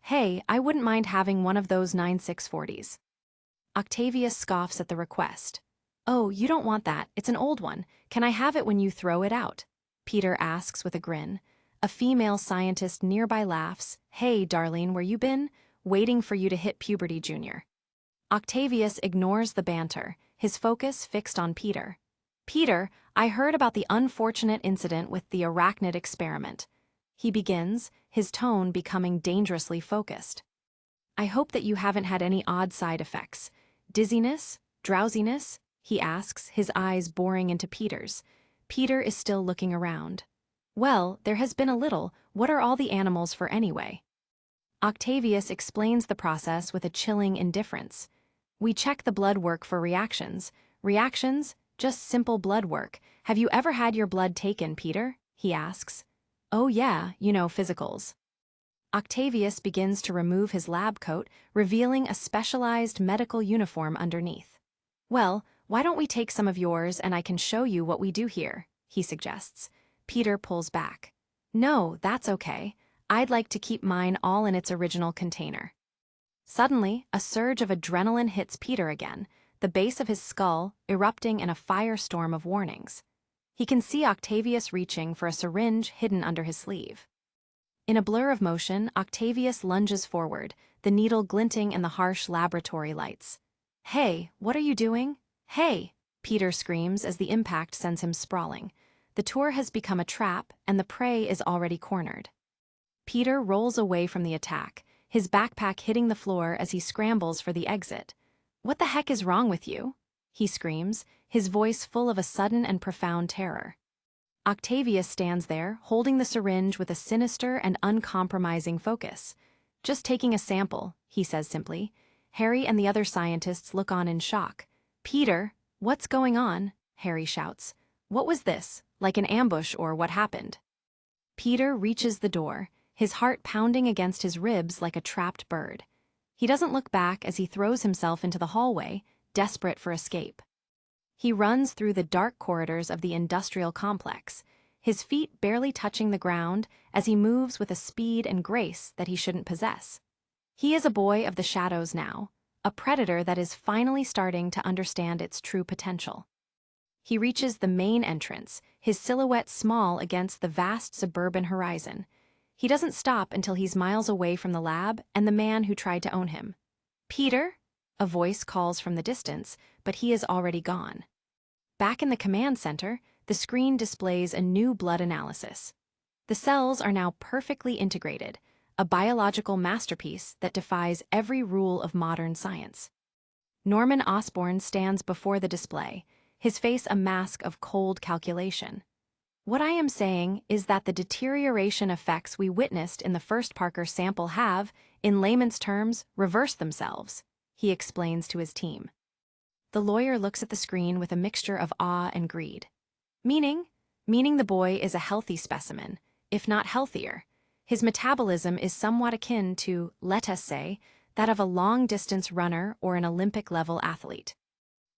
hey, I wouldn't mind having one of those 9640s. Octavius scoffs at the request. "Oh, you don't want that, it's an old one. Can I have it when you throw it out?" Peter asks with a grin. A female scientist nearby laughs. "Hey, Darlene, where you been? Waiting for you to hit puberty, Junior." Octavius ignores the banter, his focus fixed on Peter. "Peter, I heard about the unfortunate incident with the arachnid experiment." He begins, his tone becoming dangerously focused. "I hope that you haven't had any odd side effects. Dizziness? Drowsiness?" he asks, his eyes boring into Peter's. Peter is still looking around. "Well, there has been a little. What are all the animals for anyway?" Octavius explains the process with a chilling indifference. "We check the blood work for reactions." "Reactions? Just simple blood work. Have you ever had your blood taken, Peter?" he asks. "Oh yeah, physicals." Octavius begins to remove his lab coat, revealing a specialized medical uniform underneath. "Well, why don't we take some of yours and I can show you what we do here," he suggests. Peter pulls back. "No, that's okay. I'd like to keep mine all in its original container." Suddenly, a surge of adrenaline hits Peter again, the base of his skull erupting in a firestorm of warnings. He can see Octavius reaching for a syringe hidden under his sleeve. In a blur of motion, Octavius lunges forward, the needle glinting in the harsh laboratory lights. "Hey, what are you doing? Hey!" Peter screams as the impact sends him sprawling. The tour has become a trap, and the prey is already cornered. Peter rolls away from the attack, his backpack hitting the floor as he scrambles for the exit. "What the heck is wrong with you?" he screams, his voice full of a sudden and profound terror. Octavius stands there, holding the syringe with a sinister and uncompromising focus. "Just taking a sample," he says simply. Harry and the other scientists look on in shock. "Peter, what's going on?" Harry shouts. "What was this? Like an ambush or what happened?" Peter reaches the door, his heart pounding against his ribs like a trapped bird. He doesn't look back as he throws himself into the hallway, desperate for escape. He runs through the dark corridors of the industrial complex, his feet barely touching the ground as he moves with a speed and grace that he shouldn't possess. He is a boy of the shadows now, a predator that is finally starting to understand its true potential. He reaches the main entrance, his silhouette small against the vast suburban horizon. He doesn't stop until he's miles away from the lab and the man who tried to own him. "Peter?" A voice calls from the distance, but he is already gone. Back in the command center, the screen displays a new blood analysis. The cells are now perfectly integrated, a biological masterpiece that defies every rule of modern science. Norman Osborn stands before the display, his face a mask of cold calculation. "What I am saying is that the deterioration effects we witnessed in the first Parker sample have, in layman's terms, reversed themselves," he explains to his team. The lawyer looks at the screen with a mixture of awe and greed. Meaning the boy is a healthy specimen, if not healthier. His metabolism is somewhat akin to, let us say, that of a long-distance runner or an Olympic-level athlete.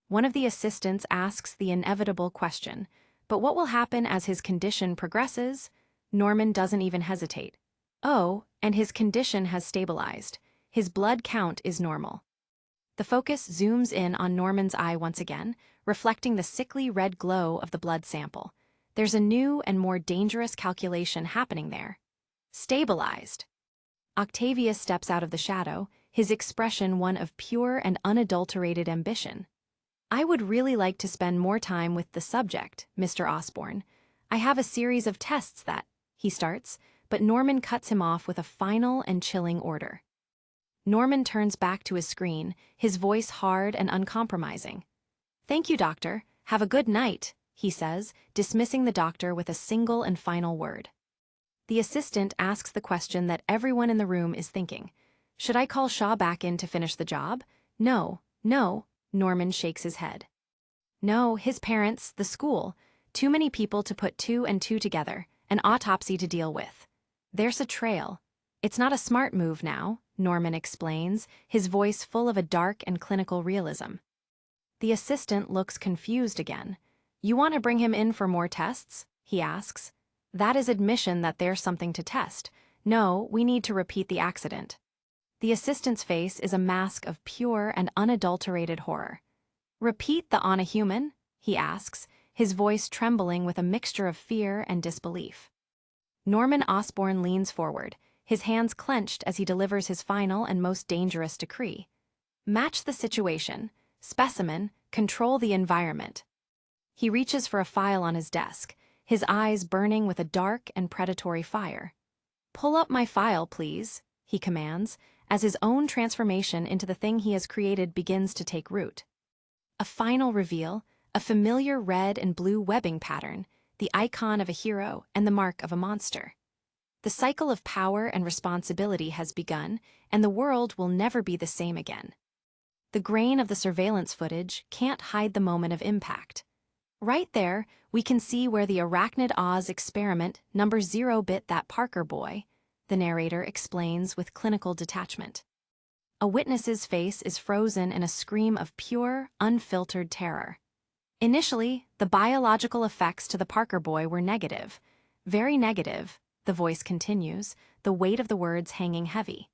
One of the assistants asks the inevitable question, "But what will happen as his condition progresses?" Norman doesn't even hesitate. "Oh, and his condition has stabilized. His blood count is normal." The focus zooms in on Norman's eye once again, reflecting the sickly red glow of the blood sample. There's a new and more dangerous calculation happening there. Stabilized. Octavius steps out of the shadow, his expression one of pure and unadulterated ambition. "I would really like to spend more time with the subject, Mr. Osborn. I have a series of tests that," he starts, but Norman cuts him off with a final and chilling order. Norman turns back to his screen, his voice hard and uncompromising. "Thank you, Doctor. Have a good night," he says, dismissing the doctor with a single and final word. The assistant asks the question that everyone in the room is thinking. "Should I call Shaw back in to finish the job?" "No, no," Norman shakes his head. "No, his parents, the school. Too many people to put two and two together, an autopsy to deal with. There's a trail. It's not a smart move now," Norman explains, his voice full of a dark and clinical realism. The assistant looks confused again. "You want to bring him in for more tests?" he asks. "That is admission that there's something to test. No, we need to repeat the accident." The assistant's face is a mask of pure and unadulterated horror. "Repeat the on a human?" he asks, his voice trembling with a mixture of fear and disbelief. Norman Osborn leans forward, his hands clenched as he delivers his final and most dangerous decree. "Match the situation. Specimen, control the environment." He reaches for a file on his desk, his eyes burning with a dark and predatory fire. "Pull up my file, please," he commands, as his own transformation into the thing he has created begins to take root. A final reveal, a familiar red and blue webbing pattern, the icon of a hero and the mark of a monster. The cycle of power and responsibility has begun, and the world will never be the same again. The grain of the surveillance footage can't hide the moment of impact. Right there, we can see where the Arachnid Oz experiment number 0 bit that Parker boy, the narrator explains with clinical detachment. A witness's face is frozen in a scream of pure, unfiltered terror. Initially, the biological effects to the Parker boy were negative. Very negative, the voice continues, the weight of the words hanging heavy.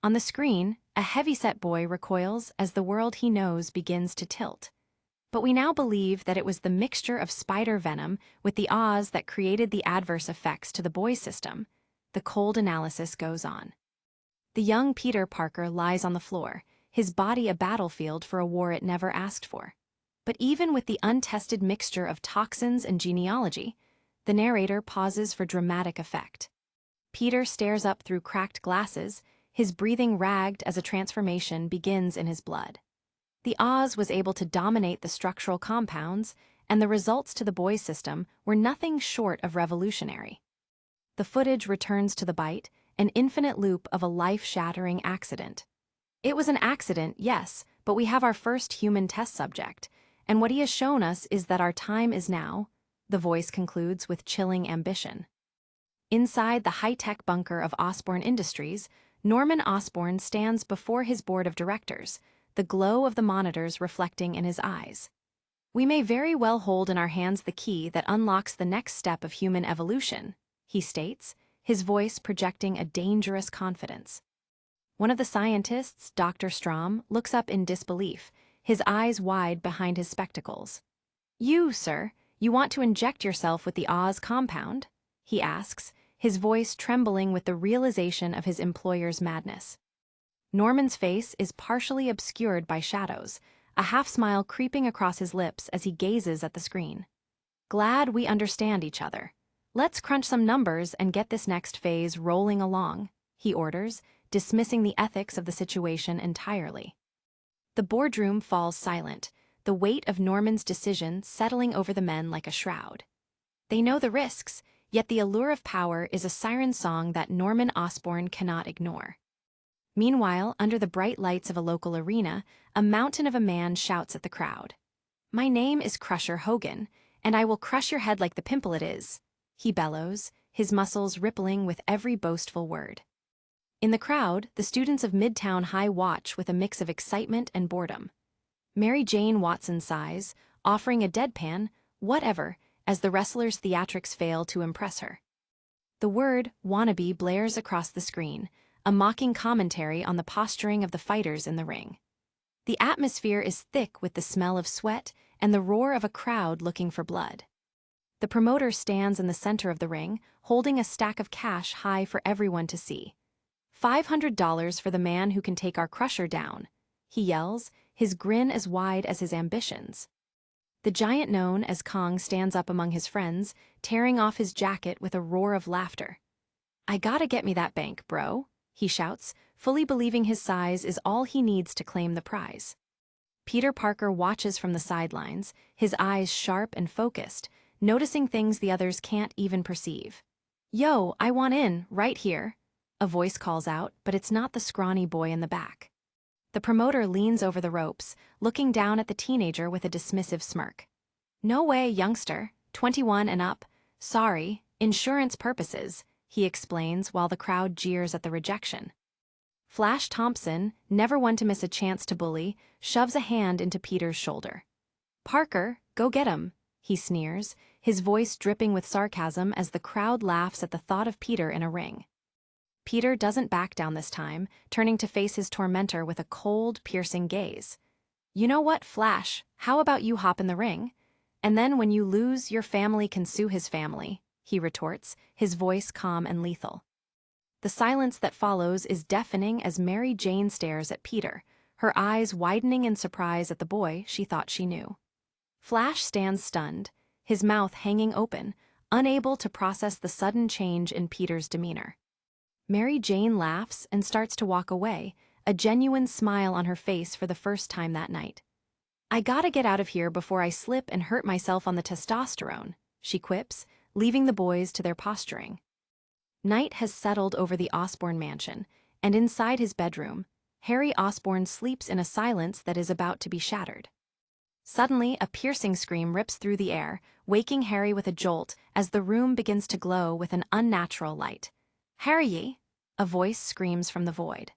On the screen, a heavyset boy recoils as the world he knows begins to tilt. But we now believe that it was the mixture of spider venom with the Oz that created the adverse effects to the boy's system. The cold analysis goes on. The young Peter Parker lies on the floor, his body a battlefield for a war it never asked for. But even with the untested mixture of toxins and genealogy, the narrator pauses for dramatic effect. Peter stares up through cracked glasses, his breathing ragged as a transformation begins in his blood. The Oz was able to dominate the structural compounds, and the results to the boy's system were nothing short of revolutionary. The footage returns to the bite, an infinite loop of a life-shattering accident. It was an accident, yes, but we have our first human test subject, and what he has shown us is that our time is now, the voice concludes with chilling ambition. Inside the high-tech bunker of Osborne Industries, Norman Osborn stands before his board of directors, the glow of the monitors reflecting in his eyes. "We may very well hold in our hands the key that unlocks the next step of human evolution," he states, his voice projecting a dangerous confidence. One of the scientists, Dr. Strom, looks up in disbelief, his eyes wide behind his spectacles. "You, sir, you want to inject yourself with the Oz compound?" he asks, his voice trembling with the realization of his employer's madness. Norman's face is partially obscured by shadows, a half-smile creeping across his lips as he gazes at the screen. "Glad we understand each other. Let's crunch some numbers and get this next phase rolling along," he orders, dismissing the ethics of the situation entirely. The boardroom falls silent, the weight of Norman's decision settling over the men like a shroud. They know the risks, yet the allure of power is a siren song that Norman Osborn cannot ignore. Meanwhile, under the bright lights of a local arena, a mountain of a man shouts at the crowd. "My name is Crusher Hogan, and I will crush your head like the pimple it is," he bellows, his muscles rippling with every boastful word. In the crowd, the students of Midtown High watch with a mix of excitement and boredom. Mary Jane Watson sighs, offering a deadpan, "whatever," as the wrestler's theatrics fail to impress her. The word "wannabe" blares across the screen, a mocking commentary on the posturing of the fighters in the ring. The atmosphere is thick with the smell of sweat and the roar of a crowd looking for blood. The promoter stands in the center of the ring, holding a stack of cash high for everyone to see. $500 for the man who can take our Crusher down," he yells, his grin as wide as his ambitions. The giant known as Kong stands up among his friends, tearing off his jacket with a roar of laughter. "I gotta get me that bank, bro," he shouts, fully believing his size is all he needs to claim the prize. Peter Parker watches from the sidelines, his eyes sharp and focused, noticing things the others can't even perceive. "Yo, I want in, right here," a voice calls out, but it's not the scrawny boy in the back. The promoter leans over the ropes, looking down at the teenager with a dismissive smirk. "No way, youngster, 21 and up. Sorry, insurance purposes," he explains while the crowd jeers at the rejection. Flash Thompson, never one to miss a chance to bully, shoves a hand into Peter's shoulder. "Parker, go get him," he sneers, his voice dripping with sarcasm as the crowd laughs at the thought of Peter in a ring. Peter doesn't back down this time, turning to face his tormentor with a cold, piercing gaze. "You know what, Flash, how about you hop in the ring? And then when you lose, your family can sue his family," he retorts, his voice calm and lethal. The silence that follows is deafening as Mary Jane stares at Peter, her eyes widening in surprise at the boy she thought she knew. Flash stands stunned, his mouth hanging open, unable to process the sudden change in Peter's demeanor. Mary Jane laughs and starts to walk away, a genuine smile on her face for the first time that night. "I gotta get out of here before I slip and hurt myself on the testosterone," she quips, leaving the boys to their posturing. Night has settled over the Osborn mansion, and inside his bedroom, Harry Osborn sleeps in a silence that is about to be shattered. Suddenly, a piercing scream rips through the air, waking Harry with a jolt as the room begins to glow with an unnatural light. "Harry!" a voice screams from the void.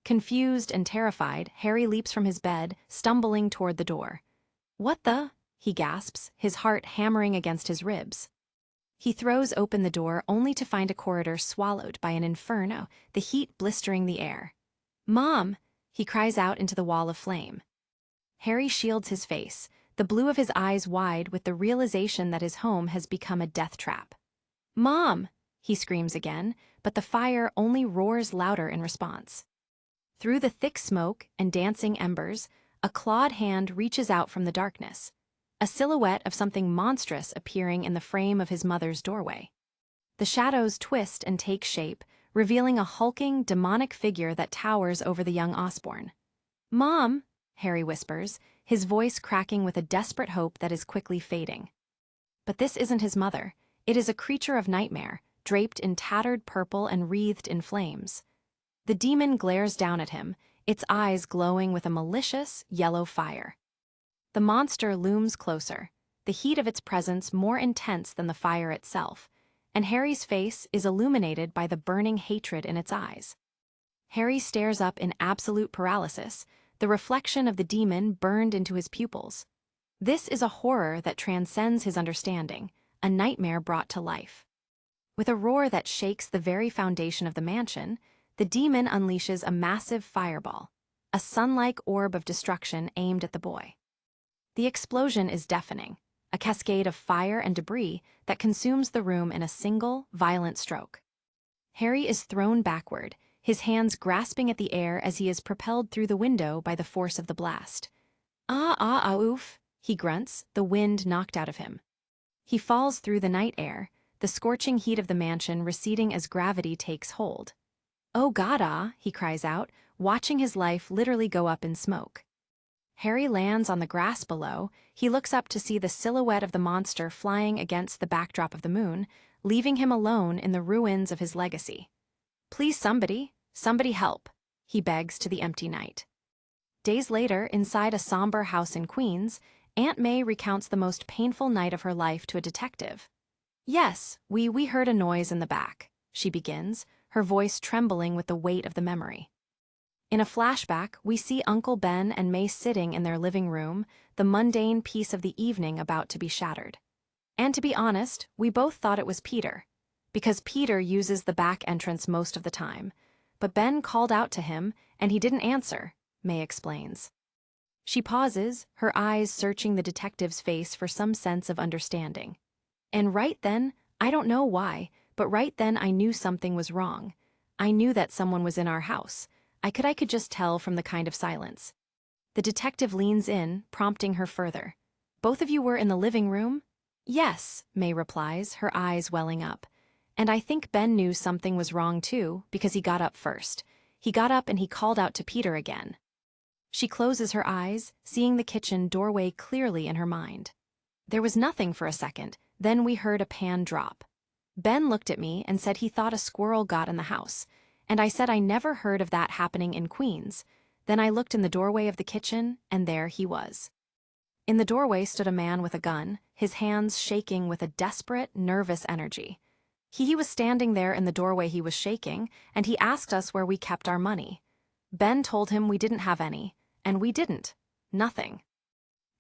Confused and terrified, Harry leaps from his bed, stumbling toward the door. "What the?" he gasps, his heart hammering against his ribs. He throws open the door only to find a corridor swallowed by an inferno, the heat blistering the air. "Mom!" he cries out into the wall of flame. Harry shields his face, the blue of his eyes wide with the realization that his home has become a death trap. "Mom!" he screams again, but the fire only roars louder in response. Through the thick smoke and dancing embers, a clawed hand reaches out from the darkness, a silhouette of something monstrous appearing in the frame of his mother's doorway. The shadows twist and take shape, revealing a hulking, demonic figure that towers over the young Osborn. "Mom!" Harry whispers, his voice cracking with a desperate hope that is quickly fading. But this isn't his mother. It is a creature of nightmare, draped in tattered purple and wreathed in flames. The demon glares down at him, its eyes glowing with a malicious, yellow fire. The monster looms closer, the heat of its presence more intense than the fire itself, and Harry's face is illuminated by the burning hatred in its eyes. Harry stares up in absolute paralysis, the reflection of the demon burned into his pupils. This is a horror that transcends his understanding, a nightmare brought to life. With a roar that shakes the very foundation of the mansion, the demon unleashes a massive fireball, a sun-like orb of destruction aimed at the boy. The explosion is deafening, a cascade of fire and debris that consumes the room in a single, violent stroke. Harry is thrown backward, his hands grasping at the air as he is propelled through the window by the force of the blast. Oof, he grunts, the wind knocked out of him. He falls through the night air, the scorching heat of the mansion receding as gravity takes hold. Oh God, he cries out, watching his life literally go up in smoke. Harry lands on the grass below. He looks up to see the silhouette of the monster flying against the backdrop of the moon, leaving him alone in the ruins of his legacy. Please somebody help, he begs to the empty night. Days later, inside a somber house in Queens, Aunt May recounts the most painful night of her life to a detective. Yes, we heard a noise in the back, she begins, her voice trembling with the weight of the memory. In a flashback, we see Uncle Ben and May sitting in their living room, the mundane peace of the evening about to be shattered. And to be honest, we both thought it was Peter, because Peter uses the back entrance most of the time. But Ben called out to him, and he didn't answer, May explains. She pauses, her eyes searching the detective's face for some sense of understanding. And right then, I don't know why, but right then I knew something was wrong. I knew that someone was in our house. I could just tell from the kind of silence. The detective leans in, prompting her further. Both of you were in the living room? Yes, May replies, her eyes welling up. And I think Ben knew something was wrong too, because he got up first. He got up and he called out to Peter again. She closes her eyes, seeing the kitchen doorway clearly in her mind. There was nothing for a second, then we heard a pan drop. Ben looked at me and said he thought a squirrel got in the house, and I said I never heard of that happening in Queens. Then I looked in the doorway of the kitchen, and there he was. In the doorway stood a man with a gun, his hands shaking with a desperate, nervous energy. He was standing there in the doorway, he was shaking, and he asked us where we kept our money. Ben told him we didn't have any, and we didn't. Nothing.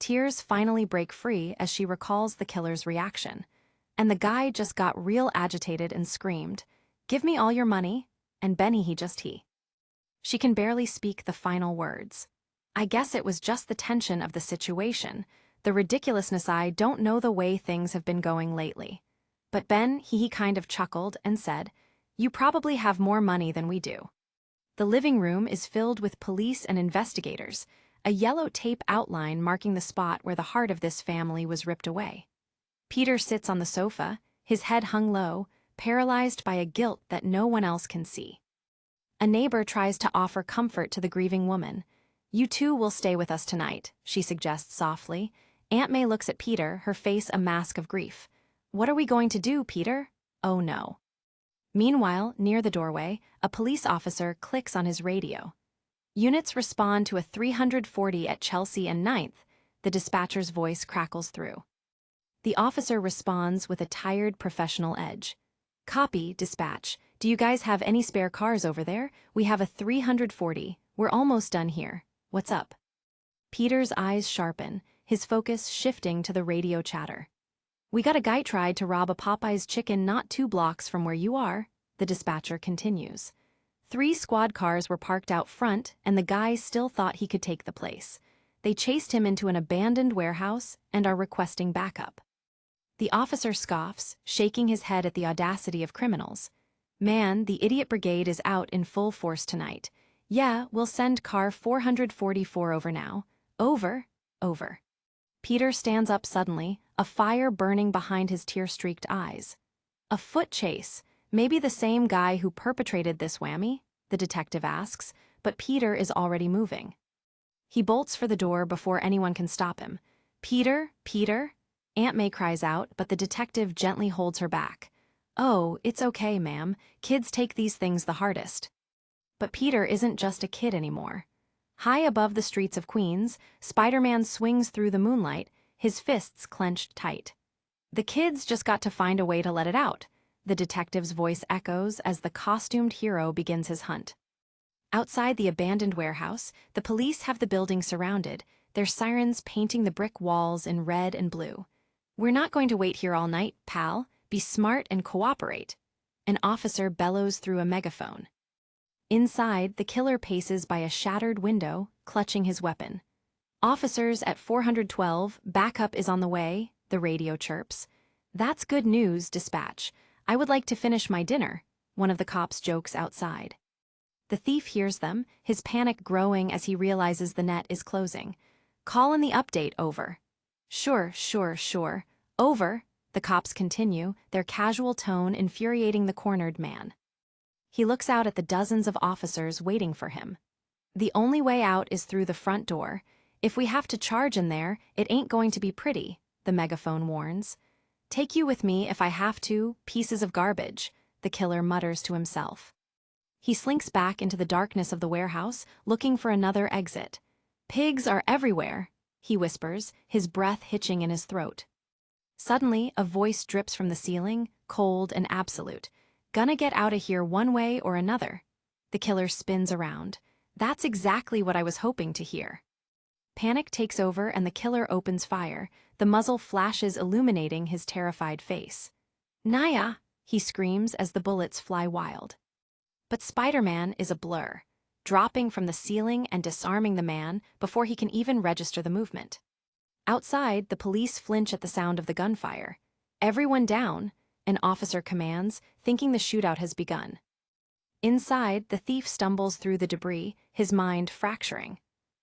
Tears finally break free as she recalls the killer's reaction. And the guy just got real agitated and screamed, "Give me all your money," and Benny he. She can barely speak the final words. I guess it was just the tension of the situation, the ridiculousness. I don't know the way things have been going lately. But Ben, he kind of chuckled and said, "You probably have more money than we do." The living room is filled with police and investigators, a yellow tape outline marking the spot where the heart of this family was ripped away. Peter sits on the sofa, his head hung low, paralyzed by a guilt that no one else can see. A neighbor tries to offer comfort to the grieving woman. "You two will stay with us tonight," she suggests softly. Aunt May looks at Peter, her face a mask of grief. "What are we going to do, Peter?" "Oh no." Meanwhile, near the doorway, a police officer clicks on his radio. "Units respond to a 340 at Chelsea and 9th, the dispatcher's voice crackles through. The officer responds with a tired professional edge. "Copy, dispatch. Do you guys have any spare cars over there? We have a 340. We're almost done here. What's up?" Peter's eyes sharpen, his focus shifting to the radio chatter. "We got a guy tried to rob a Popeye's chicken not 2 blocks from where you are," the dispatcher continues. 3 squad cars were parked out front, and the guy still thought he could take the place. They chased him into an abandoned warehouse and are requesting backup. The officer scoffs, shaking his head at the audacity of criminals. "Man, the idiot brigade is out in full force tonight. Yeah, we'll send car 444 over now. Over." Peter stands up suddenly, a fire burning behind his tear-streaked eyes. "A foot chase. Maybe the same guy who perpetrated this whammy?" the detective asks, but Peter is already moving. He bolts for the door before anyone can stop him. "Peter, Peter!" Aunt May cries out, but the detective gently holds her back. "Oh, it's okay, ma'am. Kids take these things the hardest." But Peter isn't just a kid anymore. High above the streets of Queens, Spiderman swings through the moonlight, his fists clenched tight. The kids just got to find a way to let it out. the detective's voice echoes as the costumed hero begins his hunt. Outside the abandoned warehouse, the police have the building surrounded, their sirens painting the brick walls in red and blue. "We're not going to wait here all night, pal. Be smart and cooperate," an officer bellows through a megaphone. Inside, the killer paces by a shattered window, clutching his weapon. "Officers at 412, backup is on the way," the radio chirps. "That's good news, dispatch. I would like to finish my dinner," one of the cops jokes outside. The thief hears them, his panic growing as he realizes the net is closing. "Call in the update, over." Sure. Over," the cops continue, their casual tone infuriating the cornered man. He looks out at the dozens of officers waiting for him. "The only way out is through the front door. If we have to charge in there, it ain't going to be pretty," the megaphone warns. "Take you with me if I have to, pieces of garbage," the killer mutters to himself. He slinks back into the darkness of the warehouse, looking for another exit. "Pigs are everywhere," he whispers, his breath hitching in his throat. Suddenly, a voice drips from the ceiling, cold and absolute. "Gonna get out of here one way or another." The killer spins around. "That's exactly what I was hoping to hear." Panic takes over and the killer opens fire, the muzzle flashes illuminating his terrified face. "Naya!" he screams as the bullets fly wild. But Spiderman is a blur, dropping from the ceiling and disarming the man before he can even register the movement. Outside, the police flinch at the sound of the gunfire. "Everyone down," an officer commands, thinking the shootout has begun. Inside, the thief stumbles through the debris, his mind fracturing.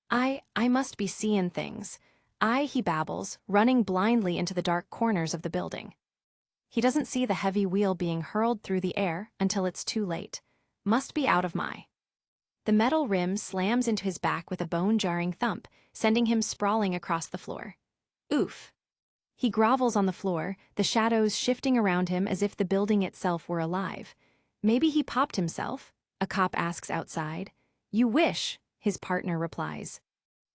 I must be seeing things. He babbles, running blindly into the dark corners of the building. He doesn't see the heavy wheel being hurled through the air until it's too late. Must be out of my. The metal rim slams into his back with a bone-jarring thump, sending him sprawling across the floor. Oof. He grovels on the floor, the shadows shifting around him as if the building itself were alive. "Maybe he popped himself?" a cop asks outside. "You wish," his partner replies.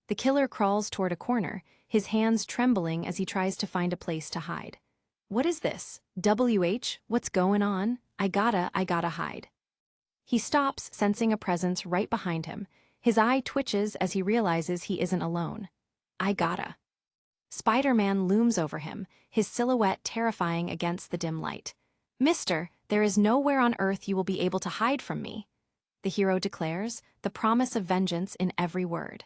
The killer crawls toward a corner, his hands trembling as he tries to find a place to hide. "What is this? What's going on? I gotta hide." He stops, sensing a presence right behind him. His eye twitches as he realizes he isn't alone. "I gotta." Spiderman looms over him, his silhouette terrifying against the dim light. "Mister, there is nowhere on earth you will be able to hide from me," the hero declares, the promise of vengeance in every word.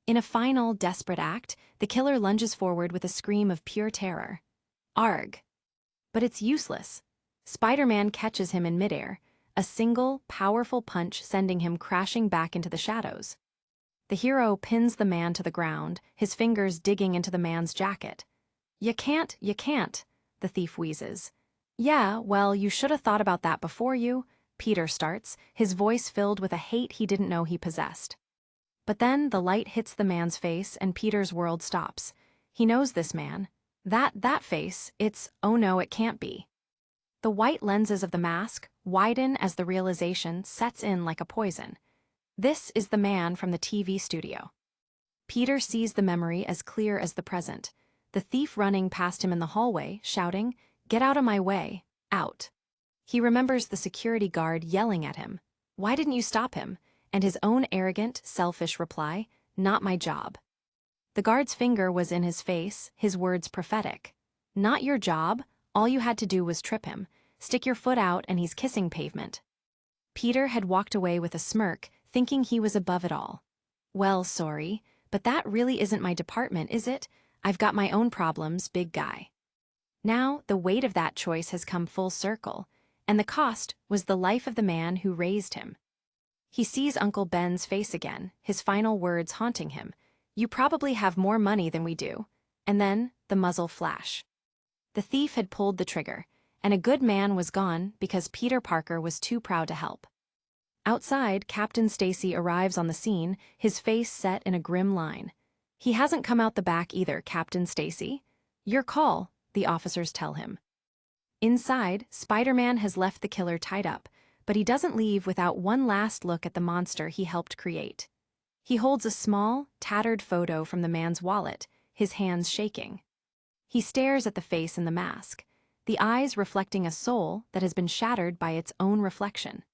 In a final, desperate act, the killer lunges forward with a scream of pure terror. "Arg!" But it's useless. Spiderman catches him in midair, a single, powerful punch sending him crashing back into the shadows. The hero pins the man to the ground, his fingers digging into the man's jacket. You can't," the thief wheezes. "Yeah, well, you should have thought about that before you," Peter starts, his voice filled with a hate he didn't know he possessed. But then the light hits the man's face and Peter's world stops. He knows this man. That face, oh no, it can't be. The white lenses of the mask widen as the realization sets in like a poison. This is the man from the TV studio. Peter sees the memory as clear as the present, the thief running past him in the hallway, shouting, "Get out of my way, out." He remembers the security guard yelling at him, "Why didn't you stop him?" and his own arrogant, selfish reply, "Not my job." The guard's finger was in his face, his words prophetic. "Not your job, all you had to do was trip him. Stick your foot out and he's kissing pavement." Peter had walked away with a smirk, thinking he was above it all. "Well, sorry, but that really isn't my department, is it? I've got my own problems, big guy." Now, the weight of that choice has come full circle, and the cost was the life of the man who raised him. He sees Uncle Ben's face again, his final words haunting him. "You probably have more money than we do." And then, the muzzle flash. The thief had pulled the trigger, and a good man was gone because Peter Parker was too proud to help. Outside, Captain Stacy arrives on the scene, his face set in a grim line. "He hasn't come out the back either, Captain Stacy." "Your call," the officers tell him. Inside, Spiderman has left the killer tied up, but he doesn't leave without one last look at the monster he helped create. He holds a small, tattered photo from the man's wallet, his hands shaking. He stares at the face in the mask. the eyes reflecting a soul that has been shattered by its own reflection.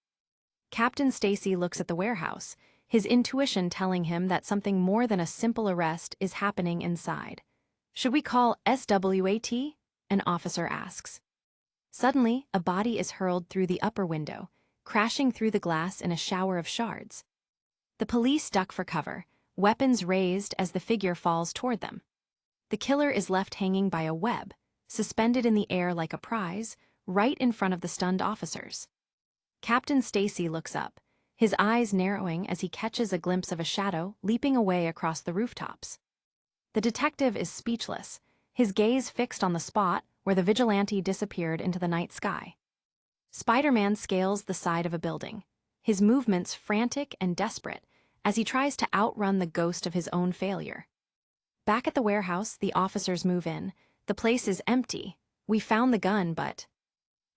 Captain Stacy looks at the warehouse, his intuition telling him that something more than a simple arrest is happening inside. "Should we call SWAT?" an officer asks. Suddenly, a body is hurled through the upper window, crashing through the glass in a shower of shards. The police duck for cover, weapons raised as the figure falls toward them. The killer is left hanging by a web, suspended in the air like a prize, right in front of the stunned officers. Captain Stacy looks up, his eyes narrowing as he catches a glimpse of a shadow leaping away across the rooftops. The detective is speechless, his gaze fixed on the spot where the vigilante disappeared into the night sky. Spiderman scales the side of a building, his movements frantic and desperate as he tries to outrun the ghost of his own failure. Back at the warehouse, the officers move in. The place is empty. "We found the gun, but..."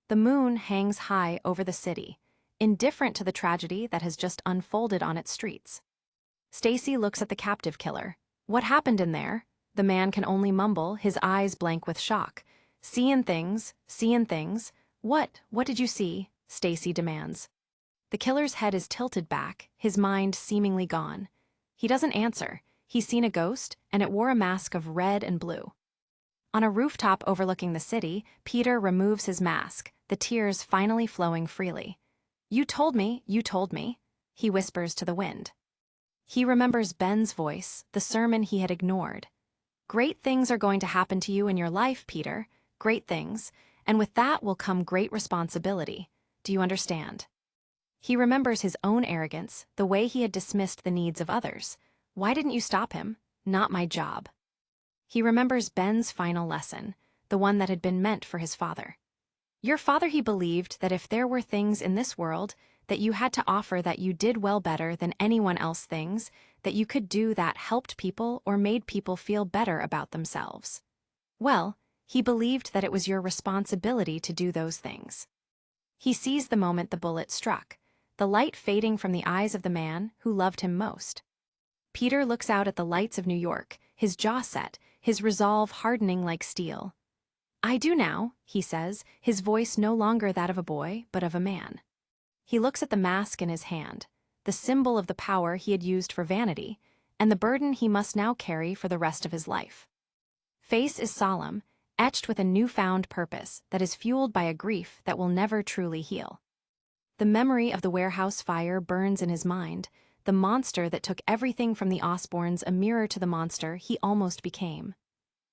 The moon hangs high over the city, indifferent to the tragedy that has just unfolded on its streets. Stacy looks at the captive killer. "What happened in there?" The man can only mumble, his eyes blank with shock. Seeing things. What did you see?" Stacy demands. The killer's head is tilted back, his mind seemingly gone. He doesn't answer. He's seen a ghost, and it wore a mask of red and blue. On a rooftop overlooking the city, Peter removes his mask, the tears finally flowing freely. You told me," he whispers to the wind. He remembers Ben's voice, the sermon he had ignored. "Great things are going to happen to you in your life, Peter. Great things. And with that will come great responsibility. Do you understand?" He remembers his own arrogance, the way he had dismissed the needs of others. "Why didn't you stop him? Not my job." He remembers Ben's final lesson, the one that had been meant for his father. Your father, he believed that if there were things in this world that you had to offer that you did well better than anyone else, things that you could do that helped people or made people feel better about themselves. Well, he believed that it was your responsibility to do those things. He sees the moment the bullet struck, the light fading from the eyes of the man who loved him most. Peter looks out at the lights of New York, his jaw set, his resolve hardening like steel. "I do now," he says, his voice no longer that of a boy, but of a man. He looks at the mask in his hand, the symbol of the power he had used for vanity, and the burden he must now carry for the rest of his life. Face is solemn, etched with a newfound purpose that is fueled by a grief that will never truly heal. The memory of the warehouse fire burns in his mind, the monster that took everything from the Osborns, a mirror to the monster he almost became.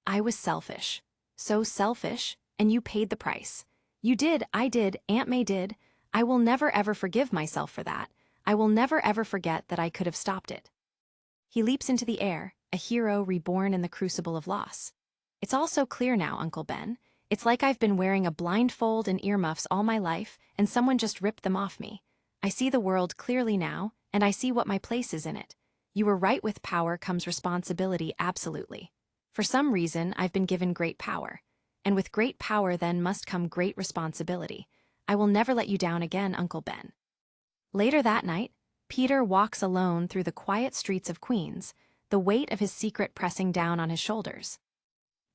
"I was selfish. So selfish, and you paid the price. You did, I did, Aunt May did. I will never ever forgive myself for that. I will never ever forget that I could have stopped it." He leaps into the air, a hero reborn in the crucible of loss. "It's all so clear now, Uncle Ben. It's like I've been wearing a blindfold and earmuffs all my life, and someone just ripped them off me. I see the world clearly now, and I see what my place is in it. You were right, with power comes responsibility, absolutely. For some reason, I've been given great power. And with great power then must come great responsibility. I will never let you down again, Uncle Ben." Later that night, Peter walks alone through the quiet streets of Queens, the weight of his secret pressing down on his shoulders.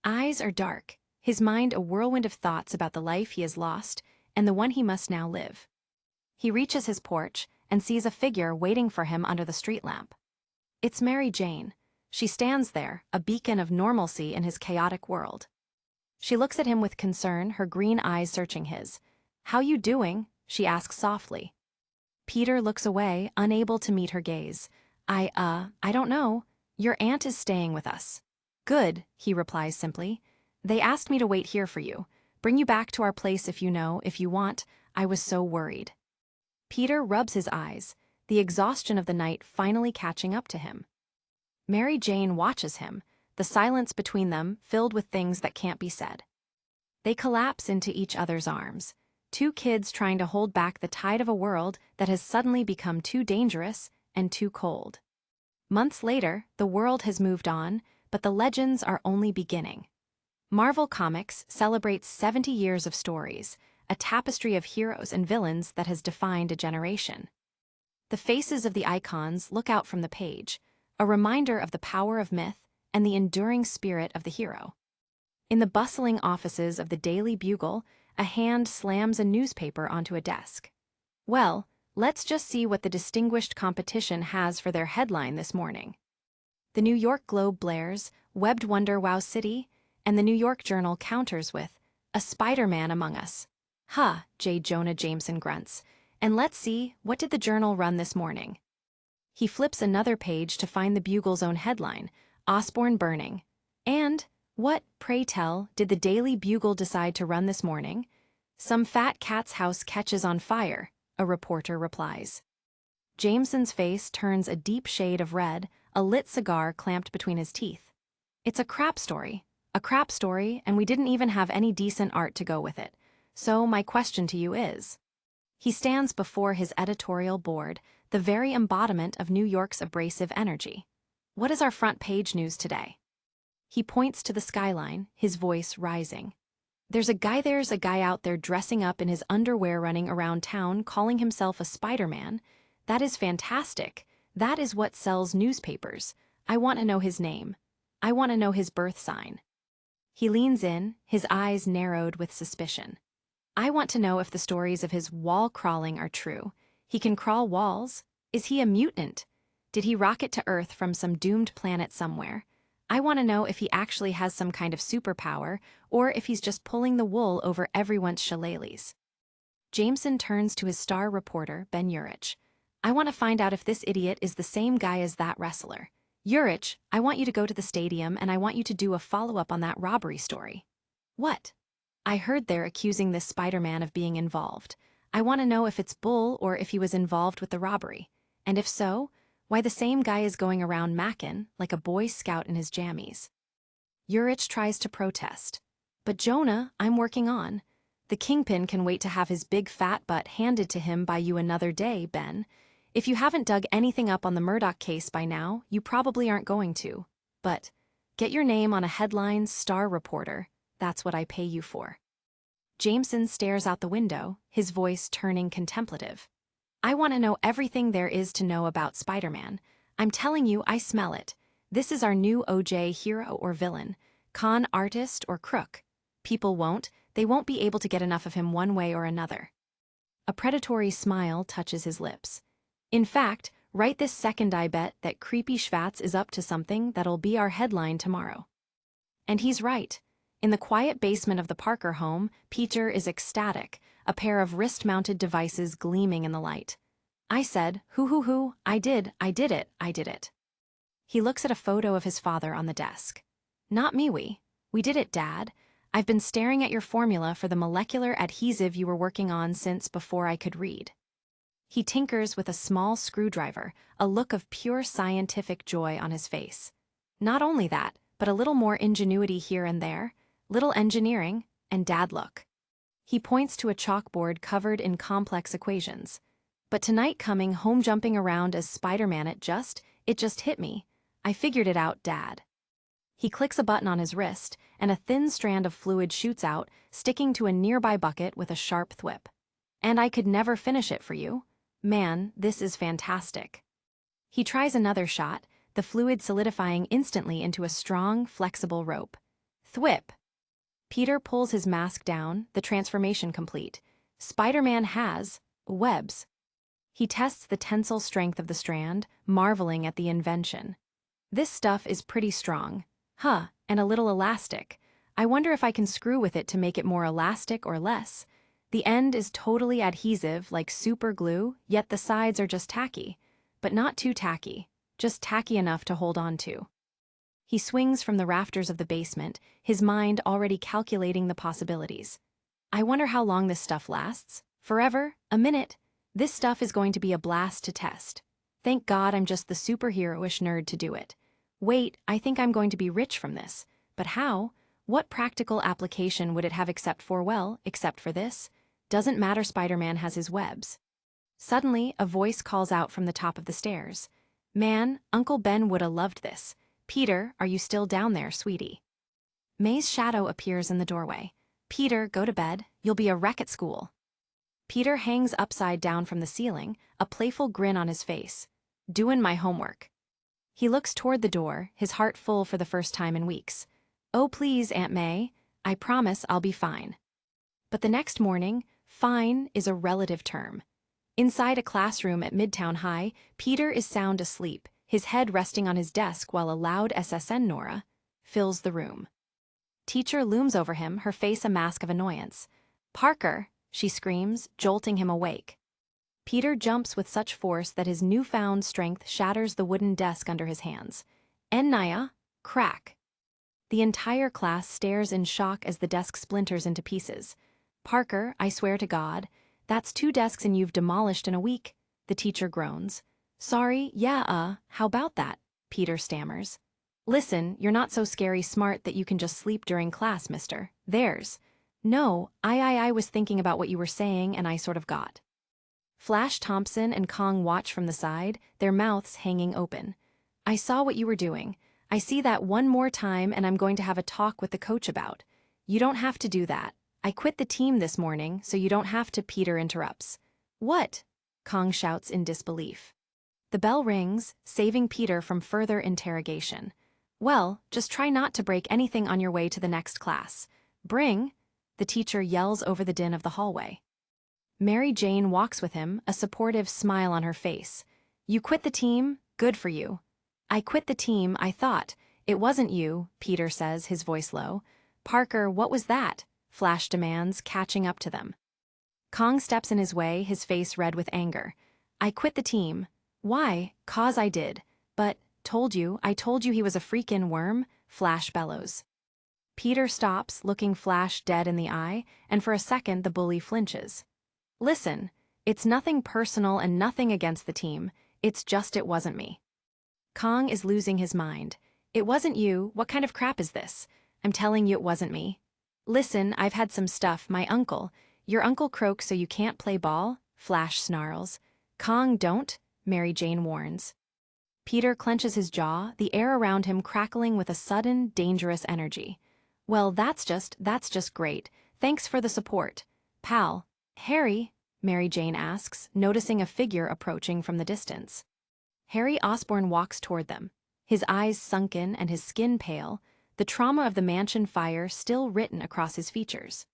Eyes are dark, his mind a whirlwind of thoughts about the life he has lost and the one he must now live. He reaches his porch and sees a figure waiting for him under the street lamp. It's Mary Jane. She stands there, a beacon of normalcy in his chaotic world. She looks at him with concern, her green eyes searching his. "How you doing?" she asks softly. Peter looks away, unable to meet her gaze. I don't know. Your aunt is staying with us." "Good," he replies simply. "They asked me to wait here for you. Bring you back to our place if you want. I was so worried." Peter rubs his eyes, the exhaustion of the night finally catching up to him. Mary Jane watches him, the silence between them filled with things that can't be said. They collapse into each other's arms, two kids trying to hold back the tide of a world that has suddenly become too dangerous and too cold. Months later, the world has moved on, but the legends are only beginning. Marvel Comics celebrates 70 years of stories, a tapestry of heroes and villains that has defined a generation. The faces of the icons look out from the page, a reminder of the power of myth and the enduring spirit of the hero. In the bustling offices of the Daily Bugle, a hand slams a newspaper onto a desk. Well, let's just see what the distinguished competition has for their headline this morning. The New York Globe blares, "Webbed Wonder Wow City," and the New York Journal counters with, "A Spiderman Among Us." "Huh," J. Jonah Jameson grunts. And let's see, what did the Journal run this morning? He flips another page to find the Bugle's own headline, "Osborne Burning." And, what, pray tell, did the Daily Bugle decide to run this morning? "Some fat cat's house catches on fire," a reporter replies. Jameson's face turns a deep shade of red, a lit cigar clamped between his teeth. It's a crap story, and we didn't even have any decent art to go with it. So my question to you is... He stands before his editorial board, the very embodiment of New York's abrasive energy. What is our front page news today? He points to the skyline, his voice rising. There's a guy out there dressing up in his underwear running around town calling himself a Spiderman. That is fantastic. That is what sells newspapers. I want to know his name. I want to know his birth sign. He leans in, his eyes narrowed with suspicion. I want to know if the stories of his wall crawling are true. He can crawl walls? Is he a mutant? Did he rocket to Earth from some doomed planet somewhere? I want to know if he actually has some kind of superpower, or if he's just pulling the wool over everyone's shillelaghs. Jameson turns to his star reporter, Ben Urich. I want to find out if this idiot is the same guy as that wrestler. Urich, I want you to go to the stadium and I want you to do a follow-up on that robbery story. What? I heard they're accusing this Spiderman of being involved. I want to know if it's bull or if he was involved with the robbery. And if so, why the same guy is going around mackin' like a Boy Scout in his jammies. Urich tries to protest. But Jonah, I'm working on. The kingpin can wait to have his big fat butt handed to him by you another day, Ben. If you haven't dug anything up on the Murdoch case by now, you probably aren't going to. But get your name on a headline star reporter. That's what I pay you for. Jameson stares out the window, his voice turning contemplative. I want to know everything there is to know about Spiderman. I'm telling you, I smell it. This is our new OJ, hero or villain, con artist or crook. People they won't be able to get enough of him one way or another. A predatory smile touches his lips. In fact, right this second I bet that creepy Schwartz is up to something that'll be our headline tomorrow. And he's right. In the quiet basement of the Parker home, Peter is ecstatic, a pair of wrist-mounted devices gleaming in the light. I said, hoo, I did it. He looks at a photo of his father on the desk. Not me, we did it, Dad. I've been staring at your formula for the molecular adhesive you were working on since before I could read. He tinkers with a small screwdriver, a look of pure scientific joy on his face. Not only that, but a little more ingenuity here and there, little engineering, and Dad, look. He points to a chalkboard covered in complex equations. But tonight coming home jumping around as Spiderman it just hit me. I figured it out, Dad. He clicks a button on his wrist, and a thin strand of fluid shoots out, sticking to a nearby bucket with a sharp thwip. And I could never finish it for you. Man, this is fantastic. He tries another shot, the fluid solidifying instantly into a strong, flexible rope. Thwip. Peter pulls his mask down, the transformation complete. Spiderman has webs. He tests the tensile strength of the strand, marveling at the invention. This stuff is pretty strong. And a little elastic. I wonder if I can screw with it to make it more elastic or less. The end is totally adhesive, like super glue, yet the sides are just tacky. But not too tacky, just tacky enough to hold on to. He swings from the rafters of the basement, his mind already calculating the possibilities. I wonder how long this stuff lasts. Forever? A minute? This stuff is going to be a blast to test. Thank God I'm just the superhero-ish nerd to do it. Wait, I think I'm going to be rich from this. But how? What practical application would it have except for this? Doesn't matter, Spiderman has his webs. Suddenly, a voice calls out from the top of the stairs. Man, Uncle Ben woulda loved this. Peter, are you still down there, sweetie? May's shadow appears in the doorway. Peter, go to bed. You'll be a wreck at school. Peter hangs upside down from the ceiling, a playful grin on his face. Doin' my homework. He looks toward the door, his heart full for the first time in weeks. Oh, please, Aunt May. I promise I'll be fine. But the next morning, fine is a relative term. Inside a classroom at Midtown High, Peter is sound asleep, his head resting on his desk while a loud SSN Nora fills the room. Teacher looms over him, her face a mask of annoyance. "Parker," she screams, jolting him awake. Peter jumps with such force that his newfound strength shatters the wooden desk under his hands. "Ennaya," crack. The entire class stares in shock as the desk splinters into pieces. "Parker, I swear to God, that's 2 desks and you've demolished in a week," the teacher groans. "Sorry, yeah, how about that?" Peter stammers. "Listen, you're not so scary smart that you can just sleep during class, mister. There's. No, I was thinking about what you were saying and I sort of got." Flash Thompson and Kong watch from the side, their mouths hanging open. "I saw what you were doing. I see that one more time and I'm going to have a talk with the coach about. You don't have to do that. I quit the team this morning, so you don't have to," Peter interrupts. "What?" Kong shouts in disbelief. The bell rings, saving Peter from further interrogation. "Well, just try not to break anything on your way to the next class. Bring," the teacher yells over the din of the hallway. Mary Jane walks with him, a supportive smile on her face. "You quit the team? Good for you." "I quit the team, I thought. It wasn't you," Peter says, his voice low. "Parker, what was that?" Flash demands, catching up to them. Kong steps in his way, his face red with anger. "I quit the team." "Why? 'Cause I did. But, I told you he was a freakin' worm," Flash bellows. Peter stops, looking Flash dead in the eye, and for a second the bully flinches. "Listen, it's nothing personal and nothing against the team, it's just it wasn't me." Kong is losing his mind. "It wasn't you? What kind of crap is this? I'm telling you it wasn't me." "Listen, I've had some stuff, my uncle. Your uncle croaks so you can't play ball?" Flash snarls. "Kong, don't," Mary Jane warns. Peter clenches his jaw, the air around him crackling with a sudden, dangerous energy. "Well, that's just great. Thanks for the support. Pal." "Harry?" Mary Jane asks, noticing a figure approaching from the distance. Harry Osborn walks toward them, his eyes sunken and his skin pale, the trauma of the mansion fire still written across his features.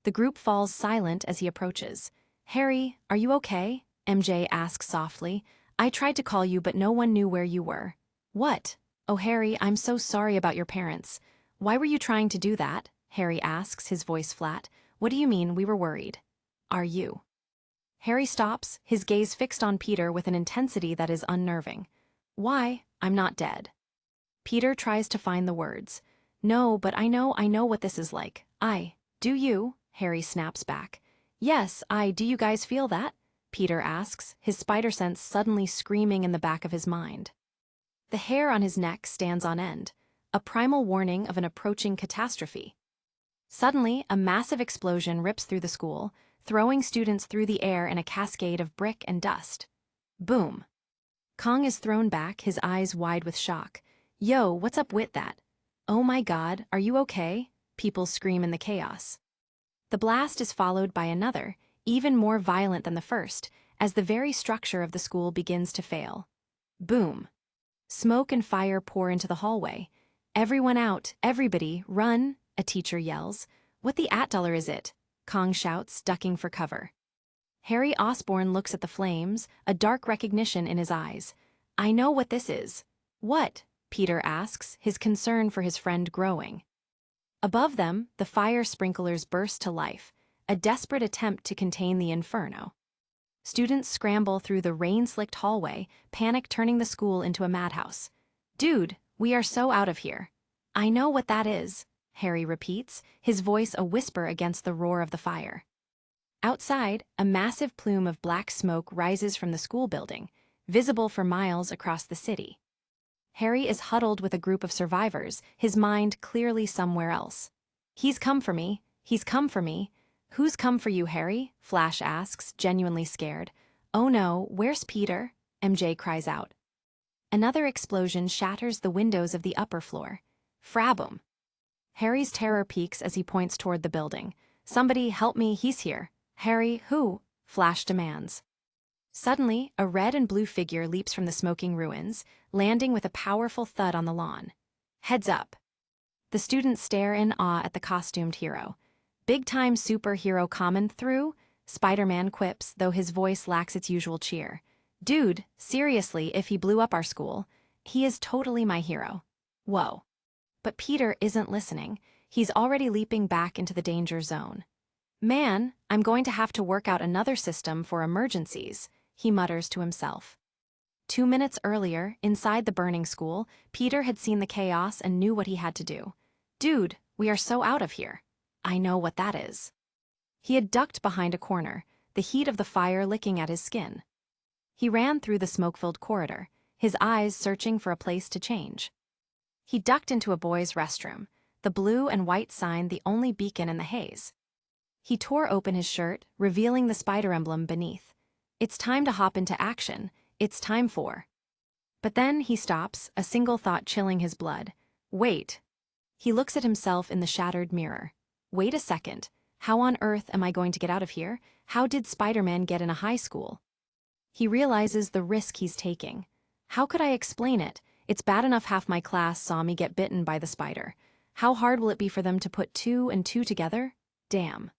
The group falls silent as he approaches. "Harry, are you okay?" MJ asks softly. "I tried to call you but no one knew where you were." "What?" "Oh, Harry, I'm so sorry about your parents." "Why were you trying to do that?" Harry asks, his voice flat. "What do you mean we were worried?" "Are you?" Harry stops, his gaze fixed on Peter with an intensity that is unnerving. "Why? I'm not dead." Peter tries to find the words. "No, but I know what this is like. Do you?" Harry snaps back. "Yes, do you guys feel that?" Peter asks, his spider sense suddenly screaming in the back of his mind. The hair on his neck stands on end, a primal warning of an approaching catastrophe. Suddenly, a massive explosion rips through the school, throwing students through the air in a cascade of brick and dust. Boom. Kong is thrown back, his eyes wide with shock. "Yo, what's up with that?" "Oh my God, are you okay?" People scream in the chaos. The blast is followed by another, even more violent than the first, as the very structure of the school begins to fail. Boom. Smoke and fire pour into the hallway. "Everyone out, everybody, run," a teacher yells. "What the $8 is it?" Kong shouts, ducking for cover. Harry Osborn looks at the flames, a dark recognition in his eyes. "I know what this is." "What?" Peter asks, his concern for his friend growing. Above them, the fire sprinklers burst to life, a desperate attempt to contain the inferno. Students scramble through the rain-slicked hallway, panic turning the school into a madhouse. "Dude, we are so out of here." "I know what that is," Harry repeats, his voice a whisper against the roar of the fire. Outside, a massive plume of black smoke rises from the school building, visible for miles across the city. Harry is huddled with a group of survivors, his mind clearly somewhere else. "He's come for me. He's come for me." "Who's come for you, Harry?" Flash asks, genuinely scared. "Oh no, where's Peter?" MJ cries out. Another explosion shatters the windows of the upper floor. Fraboom. Harry's terror peaks as he points toward the building. "Somebody help me, he's here." "Harry, who?" Flash demands. Suddenly, a red and blue figure leaps from the smoking ruins, landing with a powerful thud on the lawn. "Heads up." The students stare in awe at the costumed hero. Big-time superhero coming through? Spider-Man quips, though his voice lacks its usual cheer. Dude, seriously, if he blew up our school, he is totally my hero. Whoa. But Peter isn't listening. He's already leaping back into the danger zone. Man, I'm going to have to work out another system for emergencies, he mutters to himself. 2 minutes earlier, inside the burning school, Peter had seen the chaos and knew what he had to do. Dude, we are so out of here. I know what that is. He had ducked behind a corner, the heat of the fire licking at his skin. He ran through the smoke-filled corridor, his eyes searching for a place to change. He ducked into a boys' restroom, the blue and white sign the only beacon in the haze. He tore open his shirt, revealing the spider emblem beneath. It's time to hop into action. It's time for... But then he stops, a single thought chilling his blood. Wait. He looks at himself in the shattered mirror. Wait a second. How on earth am I going to get out of here? How did Spider-Man get in a high school? He realizes the risk he's taking. How could I explain it? It's bad enough half my class saw me get bitten by the spider. How hard will it be for them to put 2 and 2 together? Damn.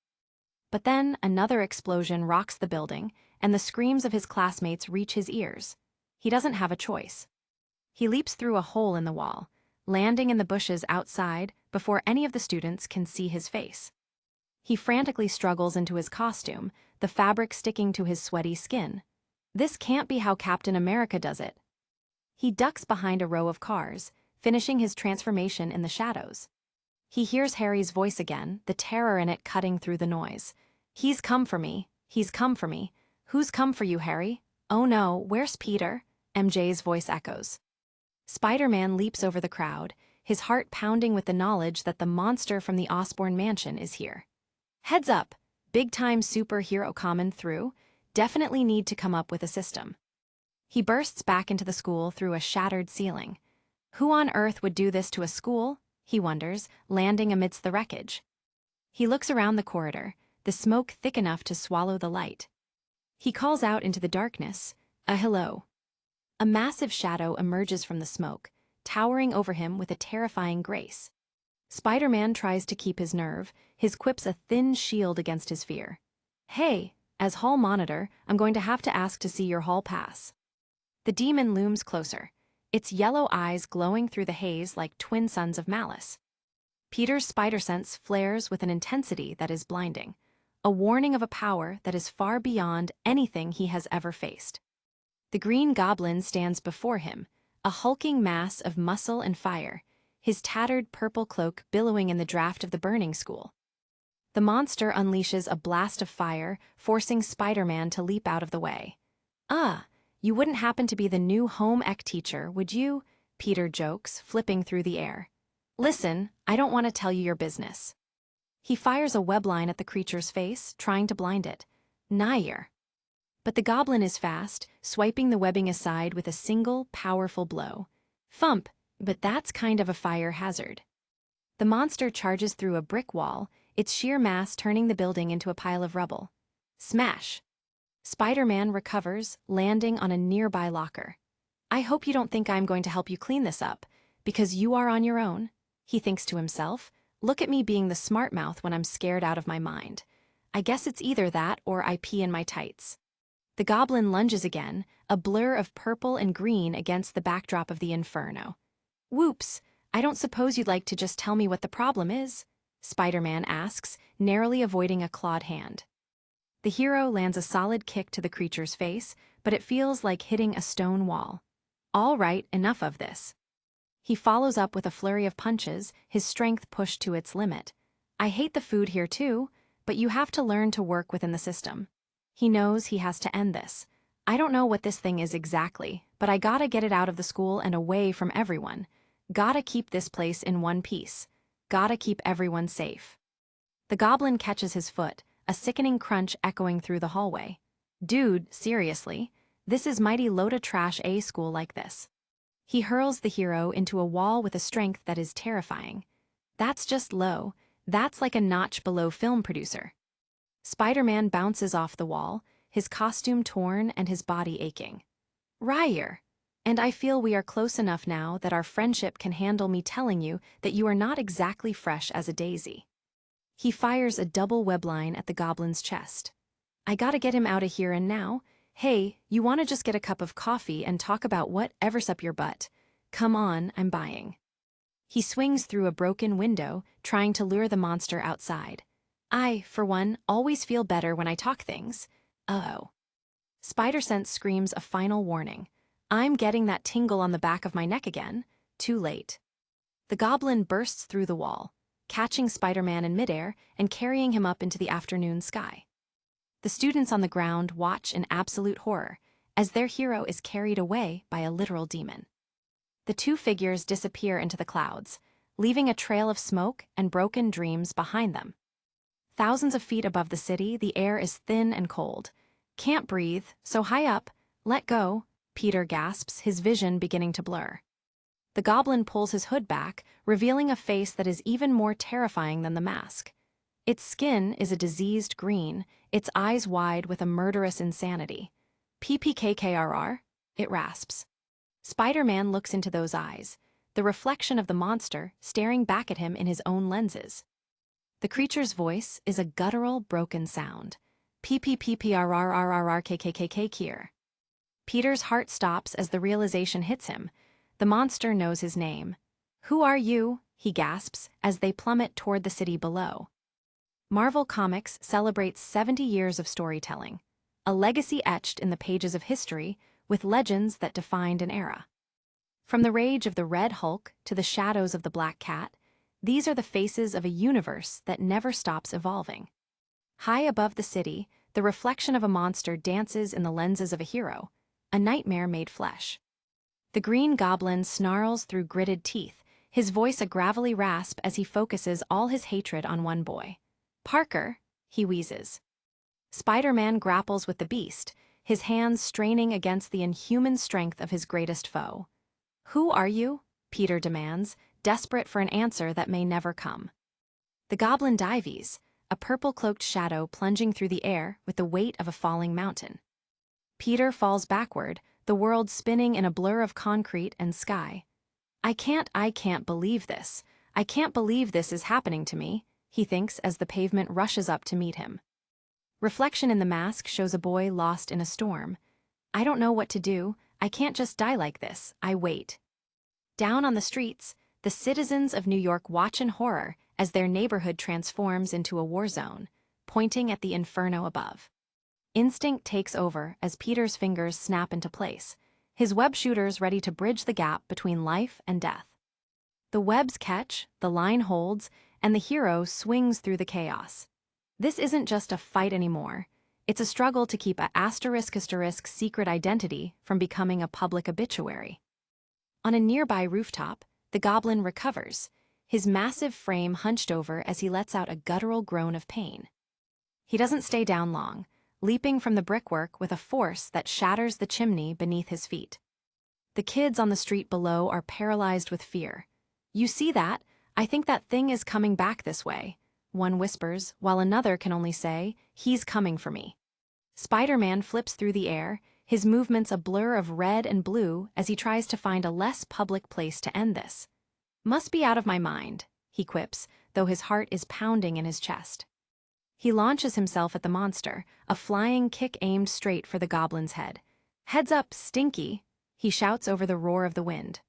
But then another explosion rocks the building, and the screams of his classmates reach his ears. He doesn't have a choice. He leaps through a hole in the wall, landing in the bushes outside before any of the students can see his face. He frantically struggles into his costume, the fabric sticking to his sweaty skin. This can't be how Captain America does it. He ducks behind a row of cars, finishing his transformation in the shadows. He hears Harry's voice again, the terror in it cutting through the noise. He's come for me. He's come for me. Who's come for you, Harry? Oh no, where's Peter? MJ's voice echoes. Spider-Man leaps over the crowd, his heart pounding with the knowledge that the monster from the Osborn mansion is here. Heads up, big-time superhero coming through. Definitely need to come up with a system. He bursts back into the school through a shattered ceiling. Who on earth would do this to a school? He wonders, landing amidst the wreckage. He looks around the corridor, the smoke thick enough to swallow the light. He calls out into the darkness, a hello. A massive shadow emerges from the smoke, towering over him with a terrifying grace. Spider-Man tries to keep his nerve, his quips a thin shield against his fear. Hey, as hall monitor, I'm going to have to ask to see your hall pass. The demon looms closer, its yellow eyes glowing through the haze like twin suns of malice. Peter's spider sense flares with an intensity that is blinding, a warning of a power that is far beyond anything he has ever faced. The Green Goblin stands before him, a hulking mass of muscle and fire, his tattered purple cloak billowing in the draft of the burning school. The monster unleashes a blast of fire, forcing Spider-Man to leap out of the way. You wouldn't happen to be the new home ec teacher, would you? Peter jokes, flipping through the air. Listen, I don't want to tell you your business. He fires a webline at the creature's face, trying to blind it. Nair. But the goblin is fast, swiping the webbing aside with a single, powerful blow. Thump, but that's kind of a fire hazard. The monster charges through a brick wall, its sheer mass turning the building into a pile of rubble. Smash! Spider-Man recovers, landing on a nearby locker. I hope you don't think I'm going to help you clean this up, because you are on your own, he thinks to himself. Look at me being the smart mouth when I'm scared out of my mind. I guess it's either that or I pee in my tights. The goblin lunges again, a blur of purple and green against the backdrop of the inferno. Whoops, I don't suppose you'd like to just tell me what the problem is? Spider-Man asks, narrowly avoiding a clawed hand. The hero lands a solid kick to the creature's face, but it feels like hitting a stone wall. All right, enough of this. He follows up with a flurry of punches, his strength pushed to its limit. I hate the food here too, but you have to learn to work within the system. He knows he has to end this. I don't know what this thing is exactly, but I gotta get it out of the school and away from everyone. Gotta keep this place in one piece. Gotta keep everyone safe. The goblin catches his foot, a sickening crunch echoing through the hallway. Dude, seriously? This is mighty low to trash a school like this. He hurls the hero into a wall with a strength that is terrifying. That's just low. That's like a notch below film producer. Spider-Man bounces off the wall, his costume torn and his body aching. Ryer! And I feel we are close enough now that our friendship can handle me telling you that you are not exactly fresh as a daisy. He fires a double web line at the goblin's chest. I gotta get him out of here and now. Hey, you wanna just get a cup of coffee and talk about whatever's up your butt? Come on, I'm buying. He swings through a broken window, trying to lure the monster outside. I, for one, always feel better when I talk things. Oh. Spider-Sense screams a final warning. I'm getting that tingle on the back of my neck again. Too late. The goblin bursts through the wall, catching Spider-Man in midair and carrying him up into the afternoon sky. The students on the ground watch in absolute horror as their hero is carried away by a literal demon. The two figures disappear into the clouds, leaving a trail of smoke and broken dreams behind them. Thousands of feet above the city, the air is thin and cold. Can't breathe, so high up. Let go, Peter gasps, his vision beginning to blur. The goblin pulls his hood back, revealing a face that is even more terrifying than the mask. Its skin is a diseased green, its eyes wide with a murderous insanity. PPKKRR, it rasps. Spider-Man looks into those eyes, the reflection of the monster staring back at him in his own lenses. The creature's voice is a guttural, broken sound. PPPPRRRRRKKKK. Peter's heart stops as the realization hits him. The monster knows his name. Who are you? He gasps as they plummet toward the city below. Marvel Comics celebrates 70 years of storytelling, a legacy etched in the pages of history with legends that defined an era. From the rage of the Red Hulk to the shadows of the Black Cat, these are the faces of a universe that never stops evolving. High above the city, the reflection of a monster dances in the lenses of a hero, a nightmare made flesh. The Green Goblin snarls through gritted teeth, his voice a gravelly rasp as he focuses all his hatred on one boy. Parker, he wheezes. Spider-Man grapples with the beast, his hands straining against the inhuman strength of his greatest foe. Who are you? Peter demands, desperate for an answer that may never come. The goblin dives, a purple-cloaked shadow plunging through the air with the weight of a falling mountain. Peter falls backward, the world spinning in a blur of concrete and sky. I can't believe this. I can't believe this is happening to me, he thinks as the pavement rushes up to meet him. Reflection in the mask shows a boy lost in a storm. I don't know what to do. I can't just die like this. I wait. Down on the streets, the citizens of New York watch in horror as their neighborhood transforms into a war zone, pointing at the inferno above. Instinct takes over as Peter's fingers snap into place, his web shooters ready to bridge the gap between life and death. The webs catch, the line holds, and the hero swings through the chaos. This isn't just a fight anymore. It's a struggle to keep a *** secret identity from becoming a public obituary. On a nearby rooftop, the goblin recovers, his massive frame hunched over as he lets out a guttural groan of pain. He doesn't stay down long, leaping from the brickwork with a force that shatters the chimney beneath his feet. The kids on the street below are paralyzed with fear. You see that? I think that thing is coming back this way, one whispers, while another can only say, he's coming for me. Spider-Man flips through the air, his movements a blur of red and blue as he tries to find a less public place to end this. Must be out of my mind, he quips, though his heart is pounding in his chest. He launches himself at the monster, a flying kick aimed straight for the goblin's head. Heads up, Stinky, he shouts over the roar of the wind.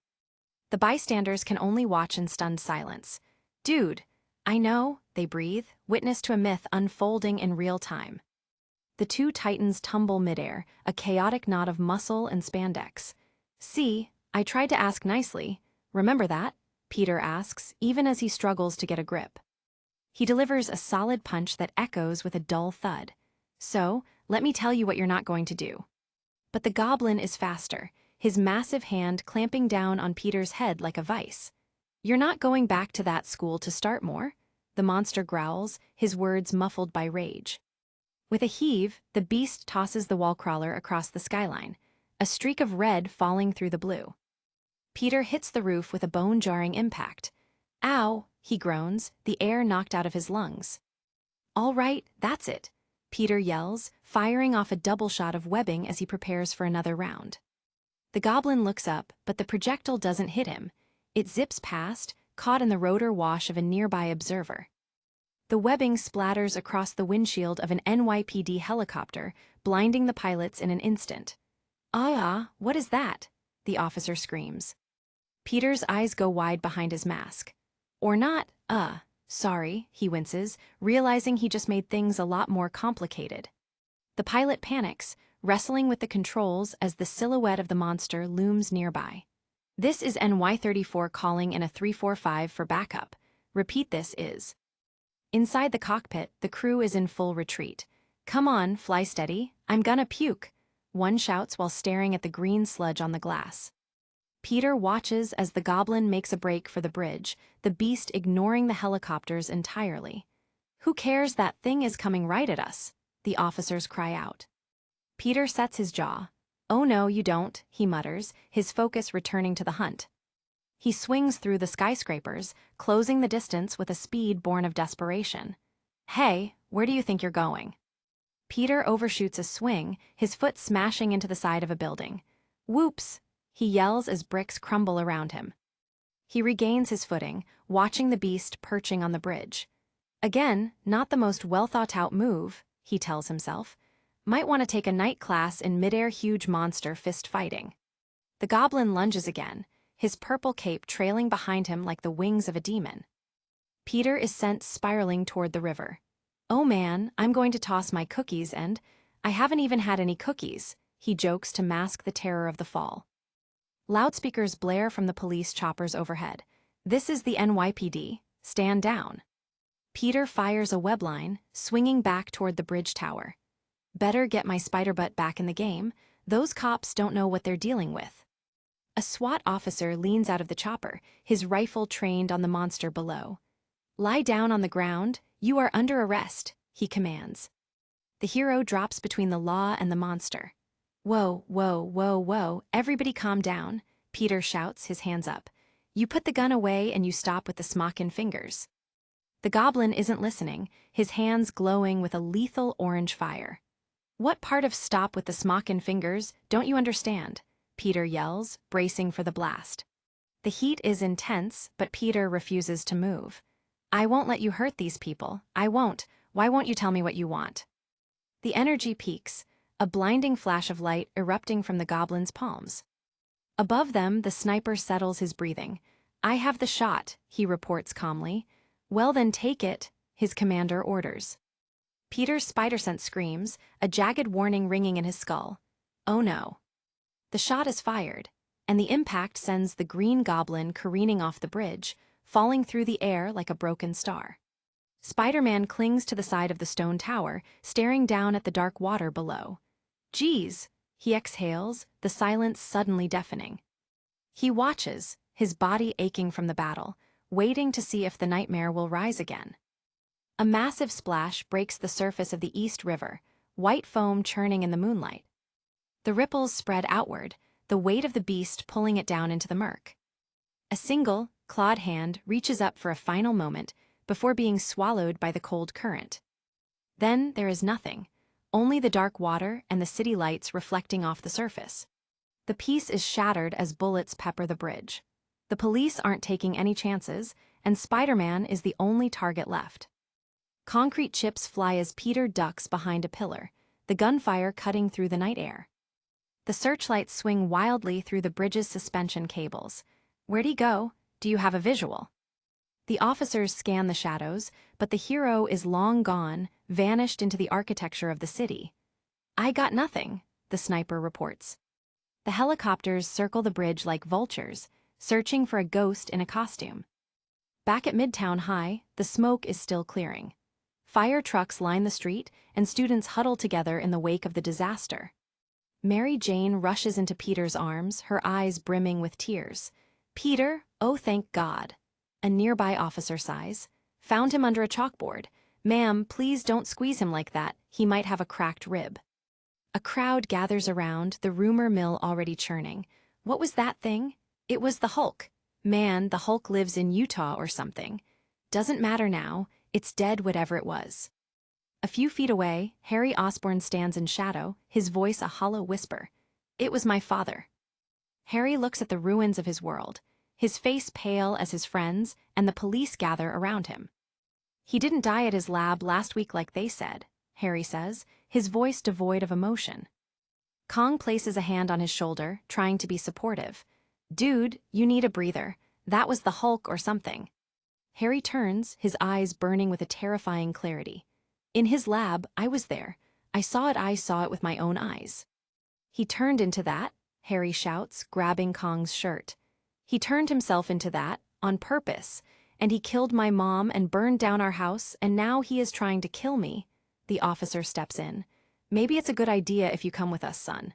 The bystanders can only watch in stunned silence. Dude, I know, they breathe, witness to a myth unfolding in real time. The two titans tumble midair, a chaotic knot of muscle and spandex. See, I tried to ask nicely. Remember that? Peter asks, even as he struggles to get a grip. He delivers a solid punch that echoes with a dull thud. So, let me tell you what you're not going to do. But the goblin is faster, his massive hand clamping down on Peter's head like a vice. You're not going back to that school to start more? The monster growls, his words muffled by rage. With a heave, the beast tosses the wall-crawler across the skyline, a streak of red falling through the blue. Peter hits the roof with a bone-jarring impact. Ow, he groans, the air knocked out of his lungs. All right, that's it, Peter yells, firing off a double shot of webbing as he prepares for another round. The goblin looks up, but the projectile doesn't hit him. It zips past, caught in the rotor wash of a nearby observer. The webbing splatters across the windshield of an NYPD helicopter, blinding the pilots in an instant. "Ah, what is that?" the officer screams. Peter's eyes go wide behind his mask. "Or not, sorry," he winces, realizing he just made things a lot more complicated. The pilot panics, wrestling with the controls as the silhouette of the monster looms nearby. "This is NY34 calling in a 345 for backup. Repeat, this is." Inside the cockpit, the crew is in full retreat. "Come on, fly steady, I'm gonna puke," one shouts while staring at the green sludge on the glass. Peter watches as the goblin makes a break for the bridge, the beast ignoring the helicopters entirely. "Who cares, that thing is coming right at us," the officers cry out. Peter sets his jaw. "Oh no, you don't," he mutters, his focus returning to the hunt. He swings through the skyscrapers, closing the distance with a speed born of desperation. "Hey, where do you think you're going?" Peter overshoots a swing, his foot smashing into the side of a building. "Whoops!" he yells as bricks crumble around him. He regains his footing, watching the beast perching on the bridge. Again, not the most well-thought-out move, he tells himself. Might want to take a night class in midair huge monster fist fighting. The goblin lunges again, his purple cape trailing behind him like the wings of a demon. Peter is sent spiraling toward the river. "Oh man, I'm going to toss my cookies and I haven't even had any cookies," he jokes to mask the terror of the fall. Loudspeakers blare from the police choppers overhead. "This is the NYPD. Stand down." Peter fires a webline, swinging back toward the bridge tower. "Better get my spider-butt back in the game. Those cops don't know what they're dealing with." A SWAT officer leans out of the chopper, his rifle trained on the monster below. "Lie down on the ground. You are under arrest," he commands. The hero drops between the law and the monster. "Whoa, whoa, whoa, whoa, everybody calm down," Peter shouts, his hands up. "You put the gun away and you stop with the smockin' fingers." The goblin isn't listening, his hands glowing with a lethal orange fire. "What part of stop with the smockin' fingers don't you understand?" Peter yells, bracing for the blast. The heat is intense, but Peter refuses to move. "I won't let you hurt these people. I won't. Why won't you tell me what you want?" The energy peaks, a blinding flash of light erupting from the goblin's palms. Above them, the sniper settles his breathing. "I have the shot," he reports calmly. "Well then take it," his commander orders. Peter's spider sense screams, a jagged warning ringing in his skull. Oh no. The shot is fired, and the impact sends the green goblin careening off the bridge, falling through the air like a broken star. Spiderman clings to the side of the stone tower, staring down at the dark water below. "Geez," he exhales, the silence suddenly deafening. He watches, his body aching from the battle, waiting to see if the nightmare will rise again. A massive splash breaks the surface of the East River, white foam churning in the moonlight. The ripples spread outward, the weight of the beast pulling it down into the murk. A single, clawed hand reaches up for a final moment before being swallowed by the cold current. Then there is nothing, only the dark water and the city lights reflecting off the surface. The peace is shattered as bullets pepper the bridge. The police aren't taking any chances, and Spiderman is the only target left. Concrete chips fly as Peter ducks behind a pillar, the gunfire cutting through the night air. The searchlights swing wildly through the bridge's suspension cables. "Where'd he go? Do you have a visual?" The officers scan the shadows, but the hero is long gone, vanished into the architecture of the city. "I got nothing," the sniper reports. The helicopters circle the bridge like vultures, searching for a ghost in a costume. Back at Midtown High, the smoke is still clearing. Fire trucks line the street, and students huddle together in the wake of the disaster. Mary Jane rushes into Peter's arms, her eyes brimming with tears. "Peter, oh thank God." A nearby officer sighs. "Found him under a chalkboard. Ma'am, please don't squeeze him like that, he might have a cracked rib." A crowd gathers around, the rumor mill already churning. What was that thing? It was the Hulk. Man, the Hulk lives in Utah or something. Doesn't matter now, it's dead whatever it was. A few feet away, Harry Osborn stands in shadow, his voice a hollow whisper. "It was my father." Harry looks at the ruins of his world, his face pale as his friends and the police gather around him. He didn't die at his lab last week like they said, Harry says, his voice devoid of emotion. Kong places a hand on his shoulder, trying to be supportive. Dude, you need a breather. That was the Hulk or something. Harry turns, his eyes burning with a terrifying clarity. In his lab, I was there. I saw it with my own eyes. He turned into that, Harry shouts, grabbing Kong's shirt. He turned himself into that, on purpose, and he killed my mom and burned down our house, and now he is trying to kill me. The officer steps in. Maybe it's a good idea if you come with us, son.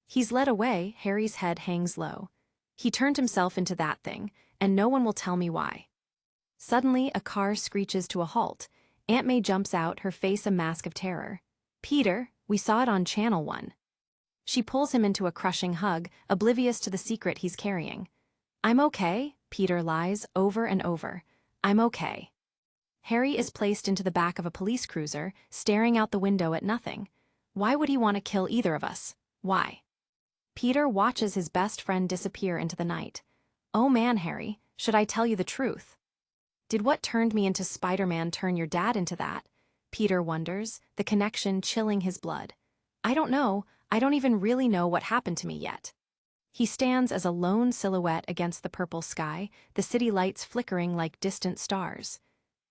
He's led away, Harry's head hangs low. He turned himself into that thing, and no one will tell me why. Suddenly, a car screeches to a halt. Aunt May jumps out, her face a mask of terror. Peter, we saw it on Channel 1. She pulls him into a crushing hug, oblivious to the secret he's carrying. I'm okay, Peter lies over and over. I'm okay. Harry is placed into the back of a police cruiser, staring out the window at nothing. Why would he want to kill either of us? Why? Peter watches his best friend disappear into the night. Oh man, Harry, should I tell you the truth? Did what turned me into Spiderman turn your dad into that? Peter wonders, the connection chilling his blood. I don't know, I don't even really know what happened to me yet. He stands as a lone silhouette against the purple sky, the city lights flickering like distant stars.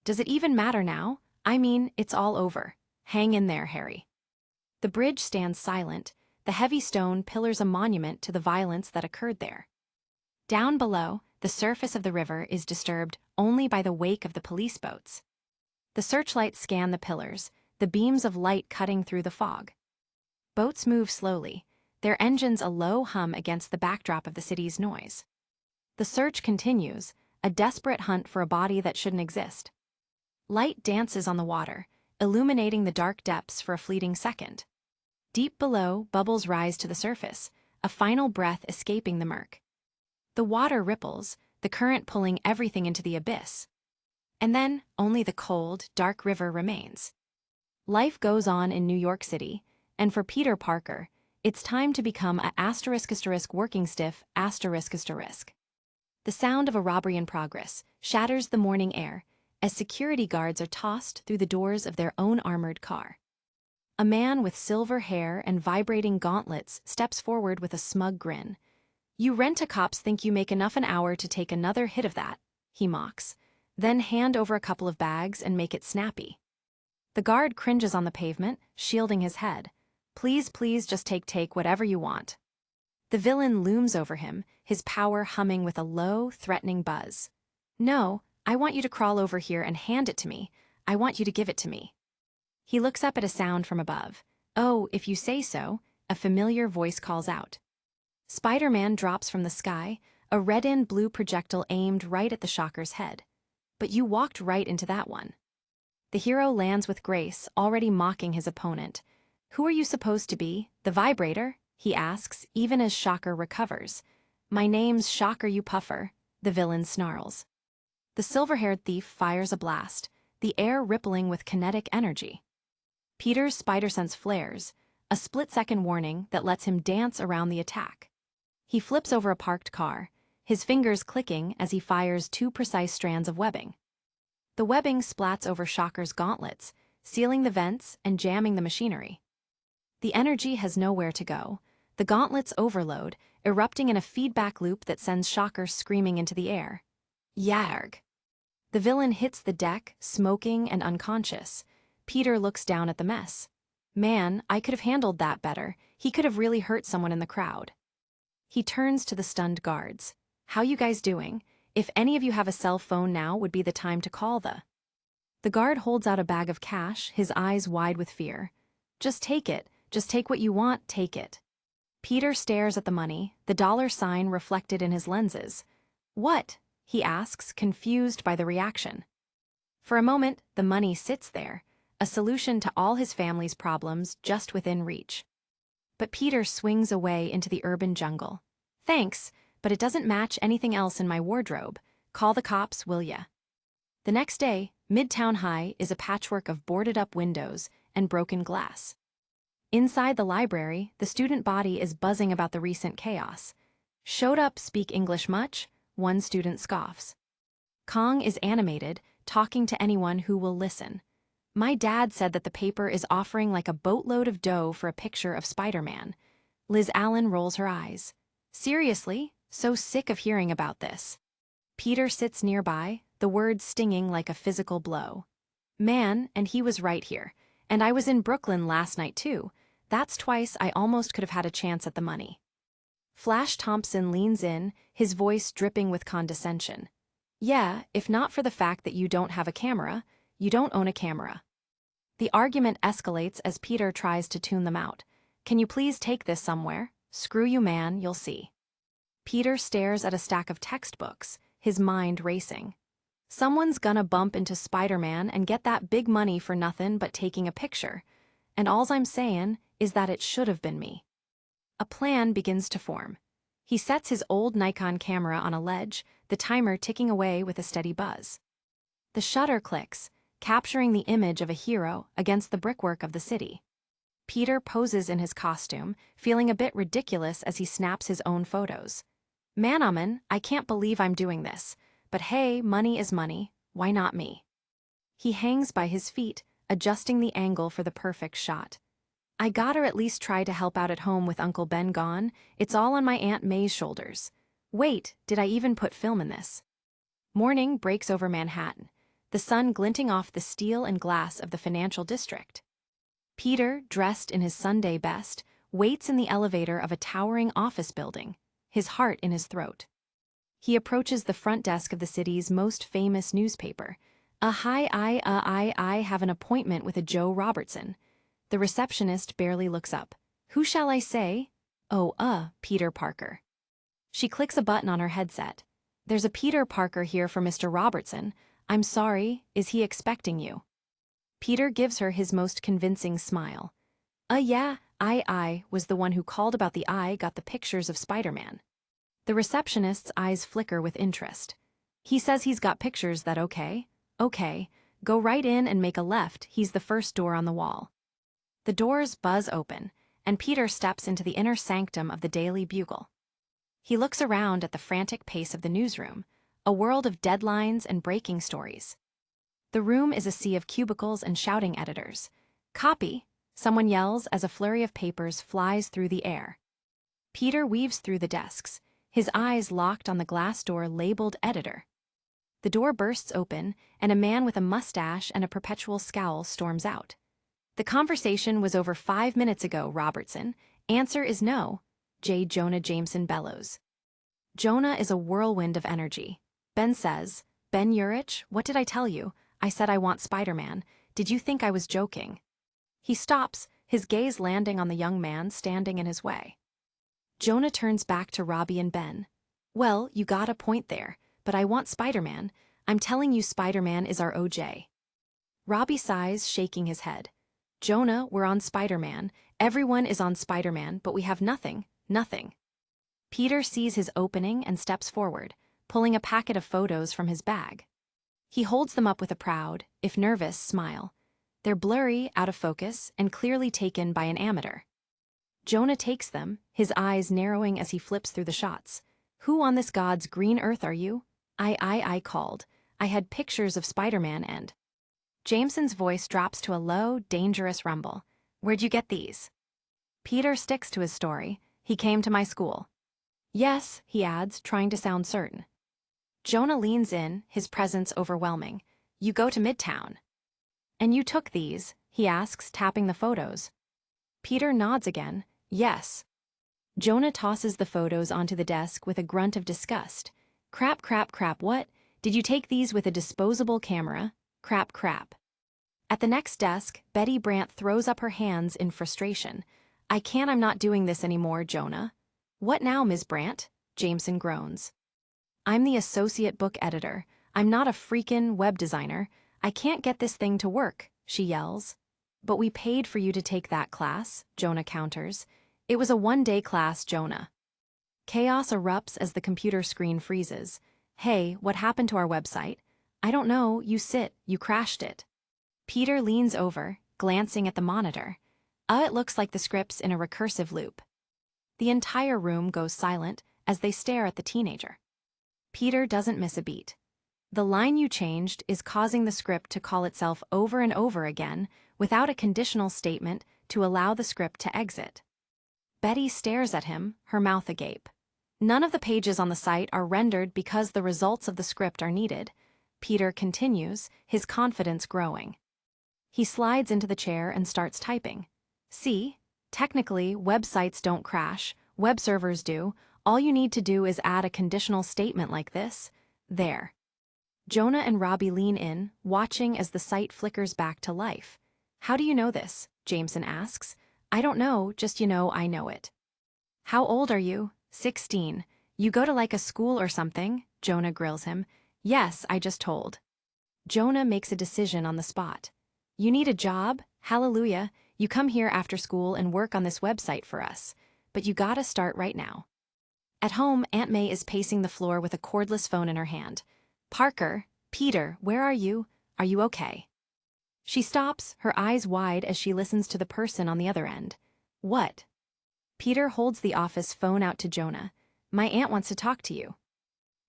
Does it even matter now? I mean, it's all over. Hang in there, Harry. The bridge stands silent, the heavy stone pillars a monument to the violence that occurred there. Down below, the surface of the river is disturbed only by the wake of the police boats. The searchlights scan the pillars, the beams of light cutting through the fog. Boats move slowly, their engines a low hum against the backdrop of the city's noise. The search continues, a desperate hunt for a body that shouldn't exist. Light dances on the water, illuminating the dark depths for a fleeting second. Deep below, bubbles rise to the surface, a final breath escaping the murk. The water ripples, the current pulling everything into the abyss. And then, only the cold, dark river remains. Life goes on in New York City, and for Peter Parker, it's time to become a *** working stiff ***. The sound of a robbery in progress shatters the morning air as security guards are tossed through the doors of their own armored car. A man with silver hair and vibrating gauntlets steps forward with a smug grin. You rent-a-cops think you make enough an hour to take another hit of that, he mocks. Then hand over a couple of bags and make it snappy. The guard cringes on the pavement, shielding his head. Please, please just take whatever you want. The villain looms over him, his power humming with a low, threatening buzz. No, I want you to crawl over here and hand it to me. I want you to give it to me. He looks up at a sound from above. Oh, if you say so, a familiar voice calls out. Spiderman drops from the sky, a red and blue projectile aimed right at the Shocker's head. But you walked right into that one. The hero lands with grace, already mocking his opponent. Who are you supposed to be, the vibrator? He asks, even as Shocker recovers. My name's Shocker, you puffer, the villain snarls. The silver-haired thief fires a blast, the air rippling with kinetic energy. Peter's spider sense flares, a split-second warning that lets him dance around the attack. He flips over a parked car, his fingers clicking as he fires 2 precise strands of webbing. The webbing splats over Shocker's gauntlets, sealing the vents and jamming the machinery. The energy has nowhere to go. The gauntlets overload, erupting in a feedback loop that sends Shocker screaming into the air. Yarg! The villain hits the deck, smoking and unconscious. Peter looks down at the mess. Man, I could have handled that better. He could have really hurt someone in the crowd. He turns to the stunned guards. How you guys doing? If any of you have a cell phone now would be the time to call The guard holds out a bag of cash, his eyes wide with fear. Just take it. Just take what you want, take it. Peter stares at the money, the dollar sign reflected in his lenses. What? He asks, confused by the reaction. For a moment, the money sits there, a solution to all his family's problems just within reach. But Peter swings away into the urban jungle. Thanks, but it doesn't match anything else in my wardrobe. Call the cops, will ya? The next day, Midtown High is a patchwork of boarded-up windows and broken glass. Inside the library, the student body is buzzing about the recent chaos. Showed up, speak English much? One student scoffs. Kong is animated, talking to anyone who will listen. My dad said that the paper is offering like a boatload of dough for a picture of Spiderman. Liz Allen rolls her eyes. Seriously? So sick of hearing about this. Peter sits nearby, the words stinging like a physical blow. Man, and he was right here. And I was in Brooklyn last night too. That's twice I almost could have had a chance at the money. Flash Thompson leans in, his voice dripping with condescension. Yeah, if not for the fact that you don't have a camera, you don't own a camera. The argument escalates as Peter tries to tune them out. Can you please take this somewhere? Screw you, man, you'll see. Peter stares at a stack of textbooks, his mind racing. Someone's gonna bump into Spiderman and get that big money for nothing but taking a picture. And all's I'm saying is that it should have been me. A plan begins to form. He sets his old Nikon camera on a ledge, the timer ticking away with a steady buzz. The shutter clicks, capturing the image of a hero against the brickwork of the city. Peter poses in his costume, feeling a bit ridiculous as he snaps his own photos. Man, I can't believe I'm doing this, but hey, money is money, why not me? He hangs by his feet, adjusting the angle for the perfect shot. I gotta at least try to help out at home with Uncle Ben gone. It's all on my Aunt May's shoulders. Wait, did I even put film in this? Morning breaks over Manhattan, the sun glinting off the steel and glass of the financial district. Peter, dressed in his Sunday best, waits in the elevator of a towering office building, his heart in his throat. He approaches the front desk of the city's most famous newspaper. I have an appointment with a Joe Robertson. The receptionist barely looks up. Who shall I say? Oh, Peter Parker. She clicks a button on her headset. There's a Peter Parker here for Mr. Robertson. I'm sorry, is he expecting you? Peter gives her his most convincing smile. Yeah, I was the one who called about the got the pictures of Spiderman. The receptionist's eyes flicker with interest. He says he's got pictures that okay, go right in and make a left, he's the first door on the wall. The doors buzz open, and Peter steps into the inner sanctum of the Daily Bugle. He looks around at the frantic pace of the newsroom, a world of deadlines and breaking stories. The room is a sea of cubicles and shouting editors. Copy, someone yells as a flurry of papers flies through the air. Peter weaves through the desks, his eyes locked on the glass door labeled editor. The door bursts open, and a man with a mustache and a perpetual scowl storms out. The conversation was over 5 minutes ago, Robertson. Answer is no, J. Jonah Jameson bellows. Jonah is a whirlwind of energy. Ben says, Ben Urich, what did I tell you? I said I want Spiderman. Did you think I was joking? He stops, his gaze landing on the young man standing in his way. Jonah turns back to Robbie and Ben. Well, you got a point there, but I want Spiderman. I'm telling you Spiderman is our OJ. Robbie sighs, shaking his head. Jonah, we're on Spiderman. Everyone is on Spiderman, but we have nothing. Peter sees his opening and steps forward, pulling a packet of photos from his bag. He holds them up with a proud, if nervous, smile. They're blurry, out of focus, and clearly taken by an amateur. Jonah takes them, his eyes narrowing as he flips through the shots. Who on this God's green earth are you? I called. I had pictures of Spiderman and... Jameson's voice drops to a low, dangerous rumble. Where'd you get these? Peter sticks to his story. He came to my school. Yes, he adds, trying to sound certain. Jonah leans in, his presence overwhelming. You go to Midtown. And you took these, he asks, tapping the photos. Peter nods again. Yes. Jonah tosses the photos onto the desk with a grunt of disgust. Crap, what? Did you take these with a disposable camera? Crap. At the next desk, Betty Brant throws up her hands in frustration. I'm not doing this anymore, Jonah. What now, Ms. Brant? Jameson groans. I'm the associate book editor. I'm not a freakin' web designer. I can't get this thing to work, she yells. But we paid for you to take that class, Jonah counters. It was a one-day class, Jonah. Chaos erupts as the computer screen freezes. Hey, what happened to our website? I don't know, you crashed it. Peter leans over, glancing at the monitor. It looks like the script's in a recursive loop. The entire room goes silent, as they stare at the teenager. Peter doesn't miss a beat. The line you changed is causing the script to call itself over and over again without a conditional statement to allow the script to exit. Betty stares at him, her mouth agape. None of the pages on the site are rendered because the results of the script are needed. Peter continues, his confidence growing. He slides into the chair and starts typing. See, technically, websites don't crash, web servers do. All you need to do is add a conditional statement like this. There. Jonah and Robbie lean in, watching as the site flickers back to life. How do you know this? Jameson asks. I don't know, just I know it. How old are you? 16. You go to like a school or something? Jonah grills him. Yes, I just told. Jonah makes a decision on the spot. You need a job? Hallelujah. You come here after school and work on this website for us. But you gotta start right now. At home, Aunt May is pacing the floor with a cordless phone in her hand. Parker, Peter, where are you? Are you okay? She stops, her eyes wide as she listens to the person on the other end. What? Peter holds the office phone out to Jonah. My aunt wants to talk to you.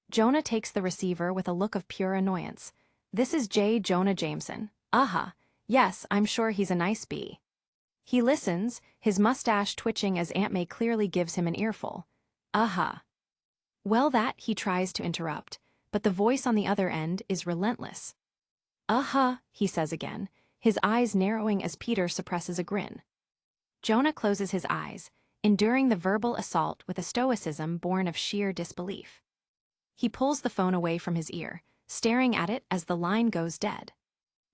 Jonah takes the receiver with a look of pure annoyance. This is J. Jonah Jameson. Yes, I'm sure he's a nice bee. He listens, his mustache twitching as Aunt May clearly gives him an earful. Well, that he tries to interrupt, but the voice on the other end is relentless. He says again, his eyes narrowing as Peter suppresses a grin. Jonah closes his eyes, enduring the verbal assault with a stoicism born of sheer disbelief. He pulls the phone away from his ear, staring at it as the line goes dead.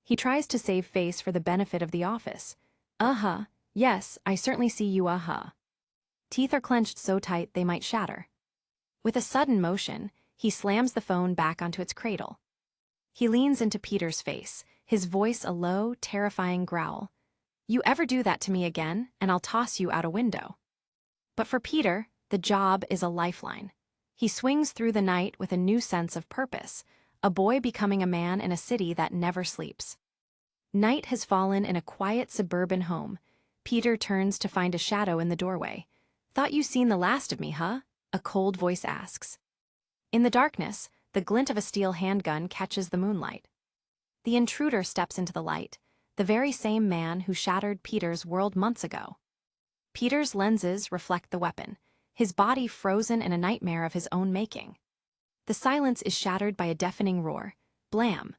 He tries to save face for the benefit of the office. Yes, I certainly see you, Teeth are clenched so tight they might shatter. With a sudden motion, he slams the phone back onto its cradle. He leans into Peter's face, his voice a low, terrifying growl. You ever do that to me again, and I'll toss you out a window. But for Peter, the job is a lifeline. He swings through the night with a new sense of purpose, a boy becoming a man in a city that never sleeps. Night has fallen in a quiet suburban home. Peter turns to find a shadow in the doorway. Thought you seen the last of me, huh? A cold voice asks. In the darkness, the glint of a steel handgun catches the moonlight. The intruder steps into the light, the very same man who shattered Peter's world months ago. Peter's lenses reflect the weapon, his body frozen in a nightmare of his own making. The silence is shattered by a deafening roar. Blam!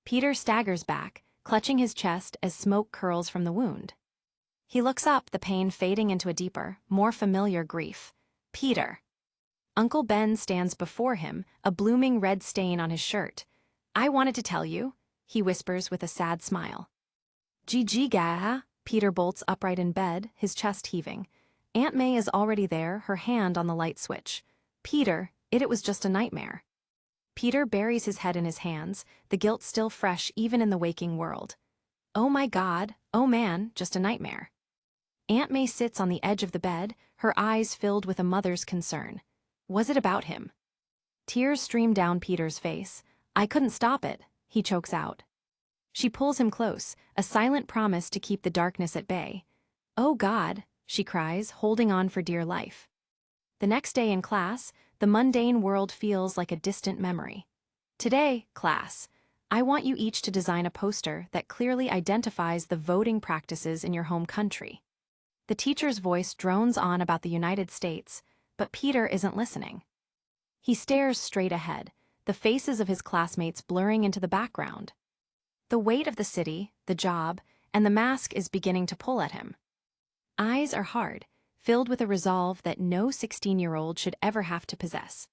Peter staggers back, clutching his chest as smoke curls from the wound. He looks up, the pain fading into a deeper, more familiar grief. Peter. Uncle Ben stands before him, a blooming red stain on his shirt. I wanted to tell you, he whispers with a sad smile. Gee, Peter bolts upright in bed, his chest heaving. Aunt May is already there, her hand on the light switch. Peter, it was just a nightmare. Peter buries his head in his hands, the guilt still fresh even in the waking world. Oh my God, oh man, just a nightmare. Aunt May sits on the edge of the bed, her eyes filled with a mother's concern. Was it about him? Tears stream down Peter's face. I couldn't stop it, he chokes out. She pulls him close, a silent promise to keep the darkness at bay. Oh God, she cries, holding on for dear life. The next day in class, the mundane world feels like a distant memory. Today, class, I want you each to design a poster that clearly identifies the voting practices in your home country. The teacher's voice drones on about the United States, but Peter isn't listening. He stares straight ahead, the faces of his classmates blurring into the background. The weight of the city, the job, and the mask is beginning to pull at him. Eyes are hard, filled with a resolve that no 16-year-old should ever have to possess.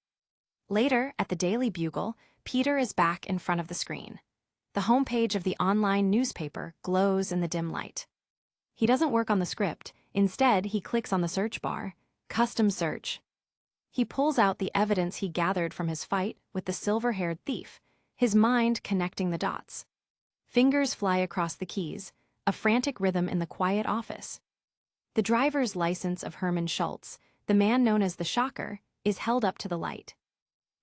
Later, at the Daily Bugle, Peter is back in front of the screen. The homepage of the online newspaper glows in the dim light. He doesn't work on the script. Instead, he clicks on the search bar, Custom Search. He pulls out the evidence he gathered from his fight with the silver-haired thief, his mind connecting the dots. Fingers fly across the keys, a frantic rhythm in the quiet office. The driver's license of Herman Schultz, the man known as the Shocker, is held up to the light.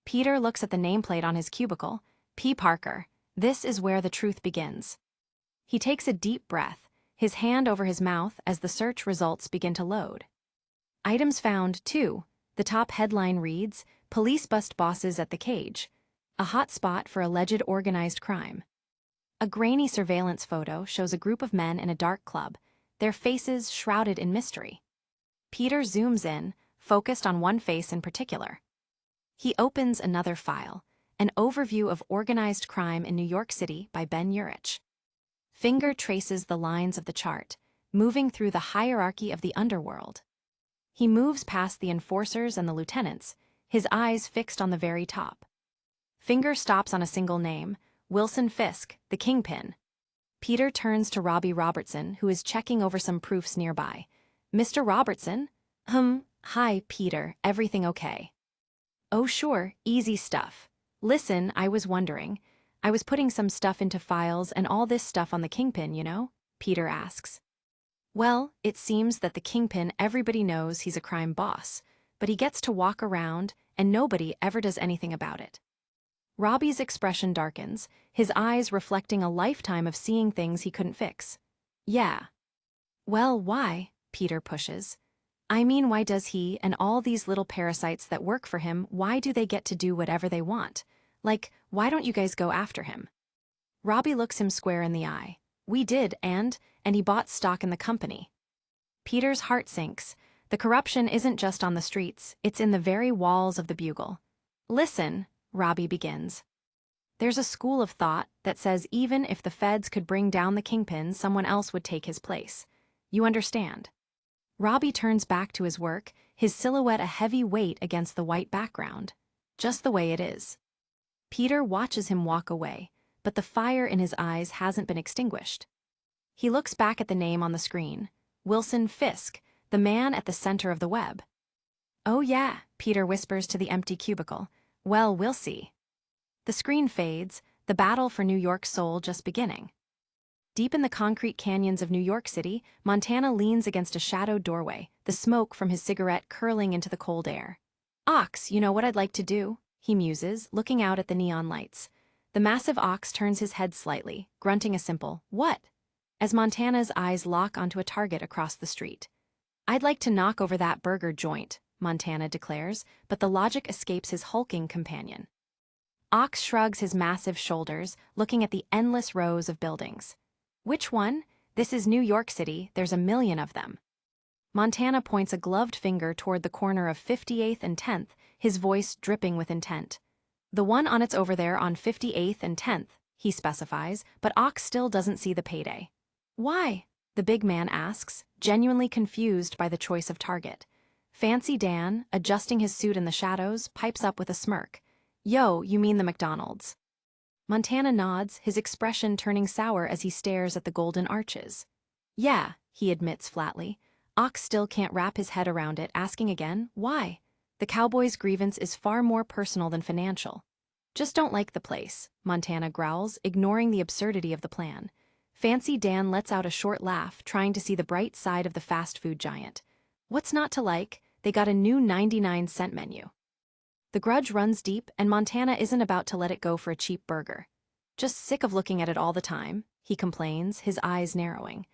Peter looks at the nameplate on his cubicle, P. Parker. This is where the truth begins. He takes a deep breath, his hand over his mouth as the search results begin to load. Items found, 2. The top headline reads, "Police bust bosses at the cage. A hot spot for alleged organized crime." A grainy surveillance photo shows a group of men in a dark club, their faces shrouded in mystery. Peter zooms in, focused on one face in particular. He opens another file, an overview of organized crime in New York City by Ben Urich. Finger traces the lines of the chart, moving through the hierarchy of the underworld. He moves past the enforcers and the lieutenants, his eyes fixed on the very top. Finger stops on a single name, Wilson Fisk, the kingpin. Peter turns to Robbie Robertson, who is checking over some proofs nearby. "Mr. Robertson?" Hi, Peter, everything okay?" "Oh sure, easy stuff. Listen, I was wondering. I was putting some stuff into files and all this stuff on the kingpin, you know?" Peter asks. "Well, it seems that the kingpin, everybody knows he's a crime boss, but he gets to walk around and nobody ever does anything about it." Robbie's expression darkens, his eyes reflecting a lifetime of seeing things he couldn't fix. "Yeah." "Well, why?" Peter pushes. "I mean, why does he and all these little parasites that work for him, why do they get to do whatever they want? Like, why don't you guys go after him?" Robbie looks him square in the eye. "We did, and he bought stock in the company." Peter's heart sinks. The corruption isn't just on the streets, it's in the very walls of the Bugle. "Listen," Robbie begins. "There's a school of thought that says even if the feds could bring down the kingpin, someone else would take his place. You understand?" Robbie turns back to his work, his silhouette a heavy weight against the white background. "Just the way it is." Peter watches him walk away, but the fire in his eyes hasn't been extinguished. He looks back at the name on the screen, Wilson Fisk, the man at the center of the web. "Oh yeah," Peter whispers to the empty cubicle. "Well, we'll see." The screen fades, the battle for New York's soul just beginning. Deep in the concrete canyons of New York City, Montana leans against a shadowed doorway, the smoke from his cigarette curling into the cold air. "Ox, you know what I'd like to do?" he muses, looking out at the neon lights. The massive ox turns his head slightly, grunting a simple, "What?" as Montana's eyes lock onto a target across the street. "I'd like to knock over that burger joint," Montana declares, but the logic escapes his hulking companion. Ox shrugs his massive shoulders, looking at the endless rows of buildings. "Which one? This is New York City, there's a million of them." Montana points a gloved finger toward the corner of 58th and 10th, his voice dripping with intent. "The one on it's over there on 58th and 10th, he specifies, but Ox still doesn't see the payday. "Why?" the big man asks, genuinely confused by the choice of target. Fancy Dan, adjusting his suit in the shadows, pipes up with a smirk. "Yo, you mean the McDonald's?" Montana nods, his expression turning sour as he stares at the golden arches. "Yeah," he admits flatly. Ox still can't wrap his head around it, asking again, "Why?" The cowboy's grievance is far more personal than financial. "Just don't like the place," Montana growls, ignoring the absurdity of the plan. Fancy Dan lets out a short laugh, trying to see the bright side of the fast food giant. "What's not to like? They got a new 99-cent menu." The grudge runs deep, and Montana isn't about to let it go for a cheap burger. "Just sick of looking at it all the time," he complains, his eyes narrowing.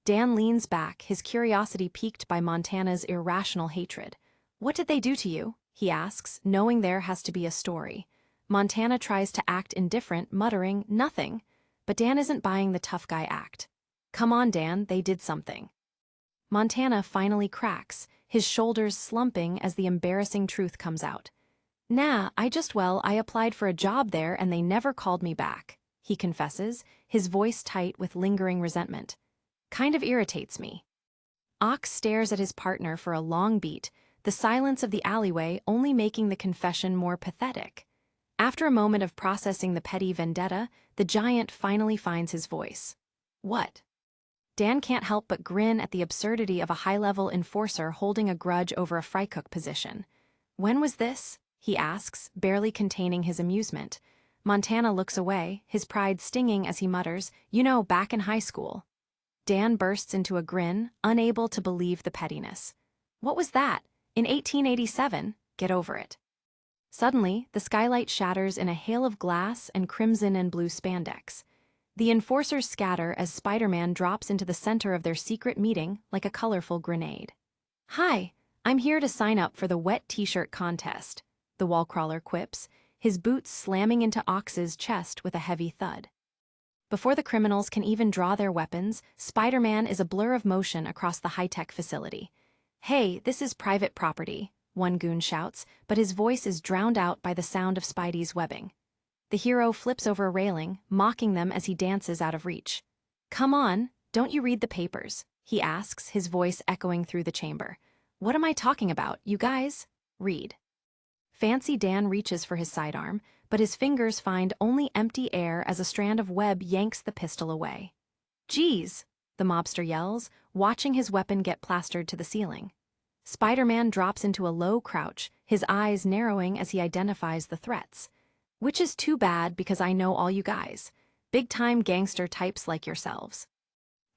Dan leans back, his curiosity piqued by Montana's irrational hatred. "What did they do to you?" he asks, knowing there has to be a story. Montana tries to act indifferent, muttering, "Nothing." But Dan isn't buying the tough guy act. "Come on, Dan, they did something." Montana finally cracks, his shoulders slumping as the embarrassing truth comes out. "Nah, I applied for a job there and they never called me back," he confesses, his voice tight with lingering resentment. "Kind of irritates me." Ox stares at his partner for a long beat, the silence of the alleyway only making the confession more pathetic. After a moment of processing the petty vendetta, the giant finally finds his voice. "What?" Dan can't help but grin at the absurdity of a high-level enforcer holding a grudge over a fry cook position. "When was this?" he asks, barely containing his amusement. Montana looks away, his pride stinging as he mutters, "You know, back in high school." Dan bursts into a grin, unable to believe the pettiness. "What was that? In 1887? Get over it." Suddenly, the skylight shatters in a hail of glass and crimson and blue spandex. The enforcers scatter as Spiderman drops into the center of their secret meeting like a colorful grenade. "Hi, I'm here to sign up for the wet t-shirt contest, the wall crawler quips, his boots slamming into Ox's chest with a heavy thud. Before the criminals can even draw their weapons, Spider-Man is a blur of motion across the high-tech facility. "Hey, this is private property," one goon shouts, but his voice is drowned out by the sound of Spidey's webbing. The hero flips over a railing, mocking them as he dances out of reach. "Come on, don't you read the papers?" he asks, his voice echoing through the chamber. "What am I talking about, you guys? Read." Fancy Dan reaches for his sidearm, but his fingers find only empty air as a strand of web yanks the pistol away. "Geez," the mobster yells, watching his weapon get plastered to the ceiling. Spider-Man drops into a low crouch, his eyes narrowing as he identifies the threats. "Which is too bad because I know all you guys. Big-time gangster types like yourselves."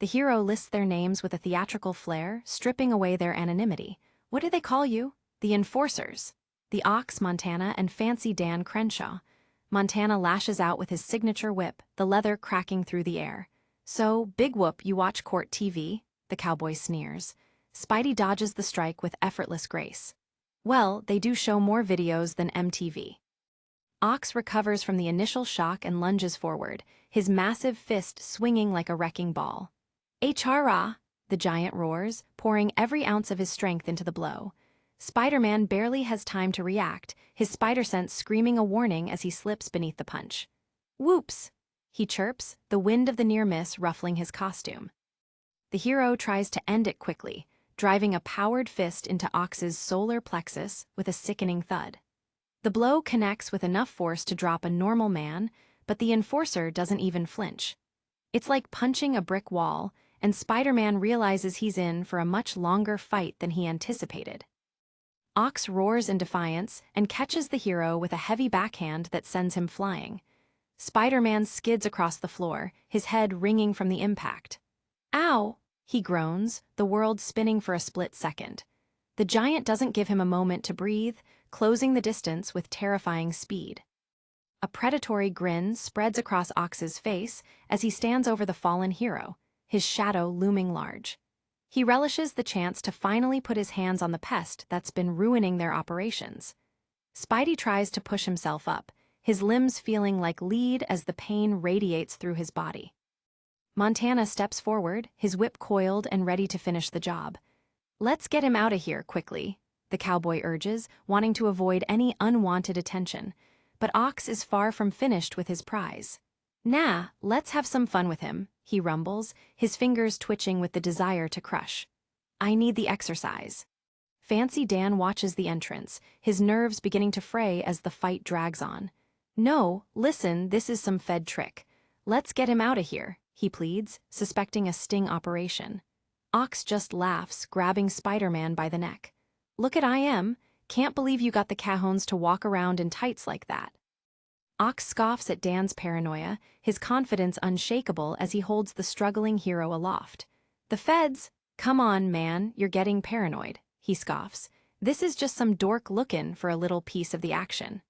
The hero lists their names with a theatrical flair, stripping away their anonymity. "What do they call you?" "The Enforcers." The Ox, Montana, and Fancy Dan Crenshaw. Montana lashes out with his signature whip, the leather cracking through the air. "So, big whoop, you watch court TV?" the cowboy sneers. Spidey dodges the strike with effortless grace. "Well, they do show more videos than MTV." Ox recovers from the initial shock and lunges forward, his massive fist swinging like a wrecking ball. "HRA!" the giant roars, pouring every ounce of his strength into the blow. Spider-Man barely has time to react, his spider sense screaming a warning as he slips beneath the punch. "Whoops!" he chirps, the wind of the near miss ruffling his costume. The hero tries to end it quickly, driving a powered fist into Ox's solar plexus with a sickening thud. The blow connects with enough force to drop a normal man, but the Enforcer doesn't even flinch. It's like punching a brick wall, and Spider-Man realizes he's in for a much longer fight than he anticipated. Ox roars in defiance and catches the hero with a heavy backhand that sends him flying. Spider-Man skids across the floor, his head ringing from the impact. "Ow!" he groans, the world spinning for a split second. The giant doesn't give him a moment to breathe, closing the distance with terrifying speed. A predatory grin spreads across Ox's face as he stands over the fallen hero, his shadow looming large. He relishes the chance to finally put his hands on the pest that's been ruining their operations. Spidey tries to push himself up, his limbs feeling like lead as the pain radiates through his body. Montana steps forward, his whip coiled and ready to finish the job. "Let's get him out of here quickly," the cowboy urges, wanting to avoid any unwanted attention. But Ox is far from finished with his prize. "Nah, let's have some fun with him," he rumbles, his fingers twitching with the desire to crush. "I need the exercise." Fancy Dan watches the entrance, his nerves beginning to fray as the fight drags on. "No, listen, this is some Fed trick. Let's get him out of here," he pleads, suspecting a sting operation. Ox just laughs, grabbing Spider-Man by the neck. "Look at I am. Can't believe you got the cajones to walk around in tights like that." Ox scoffs at Dan's paranoia, his confidence unshakable as he holds the struggling hero aloft. "The feds? Come on, man, you're getting paranoid," he scoffs. "This is just some dork lookin' for a little piece of the action."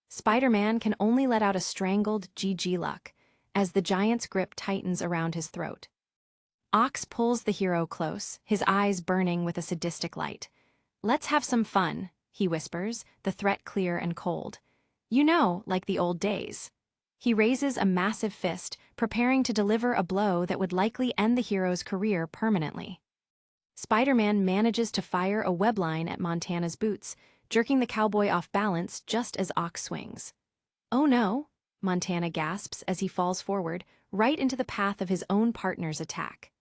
Spider-Man can only let out a strangled GG luck as the giant's grip tightens around his throat. Ox pulls the hero close, his eyes burning with a sadistic light. "Let's have some fun," he whispers, the threat clear and cold. "You know, like the old days." He raises a massive fist, preparing to deliver a blow that would likely end the hero's career permanently. Spider-Man manages to fire a webline at Montana's boots, jerking the cowboy off balance just as Ox swings. "Oh no," Montana gasps as he falls forward, right into the path of his own partner's attack.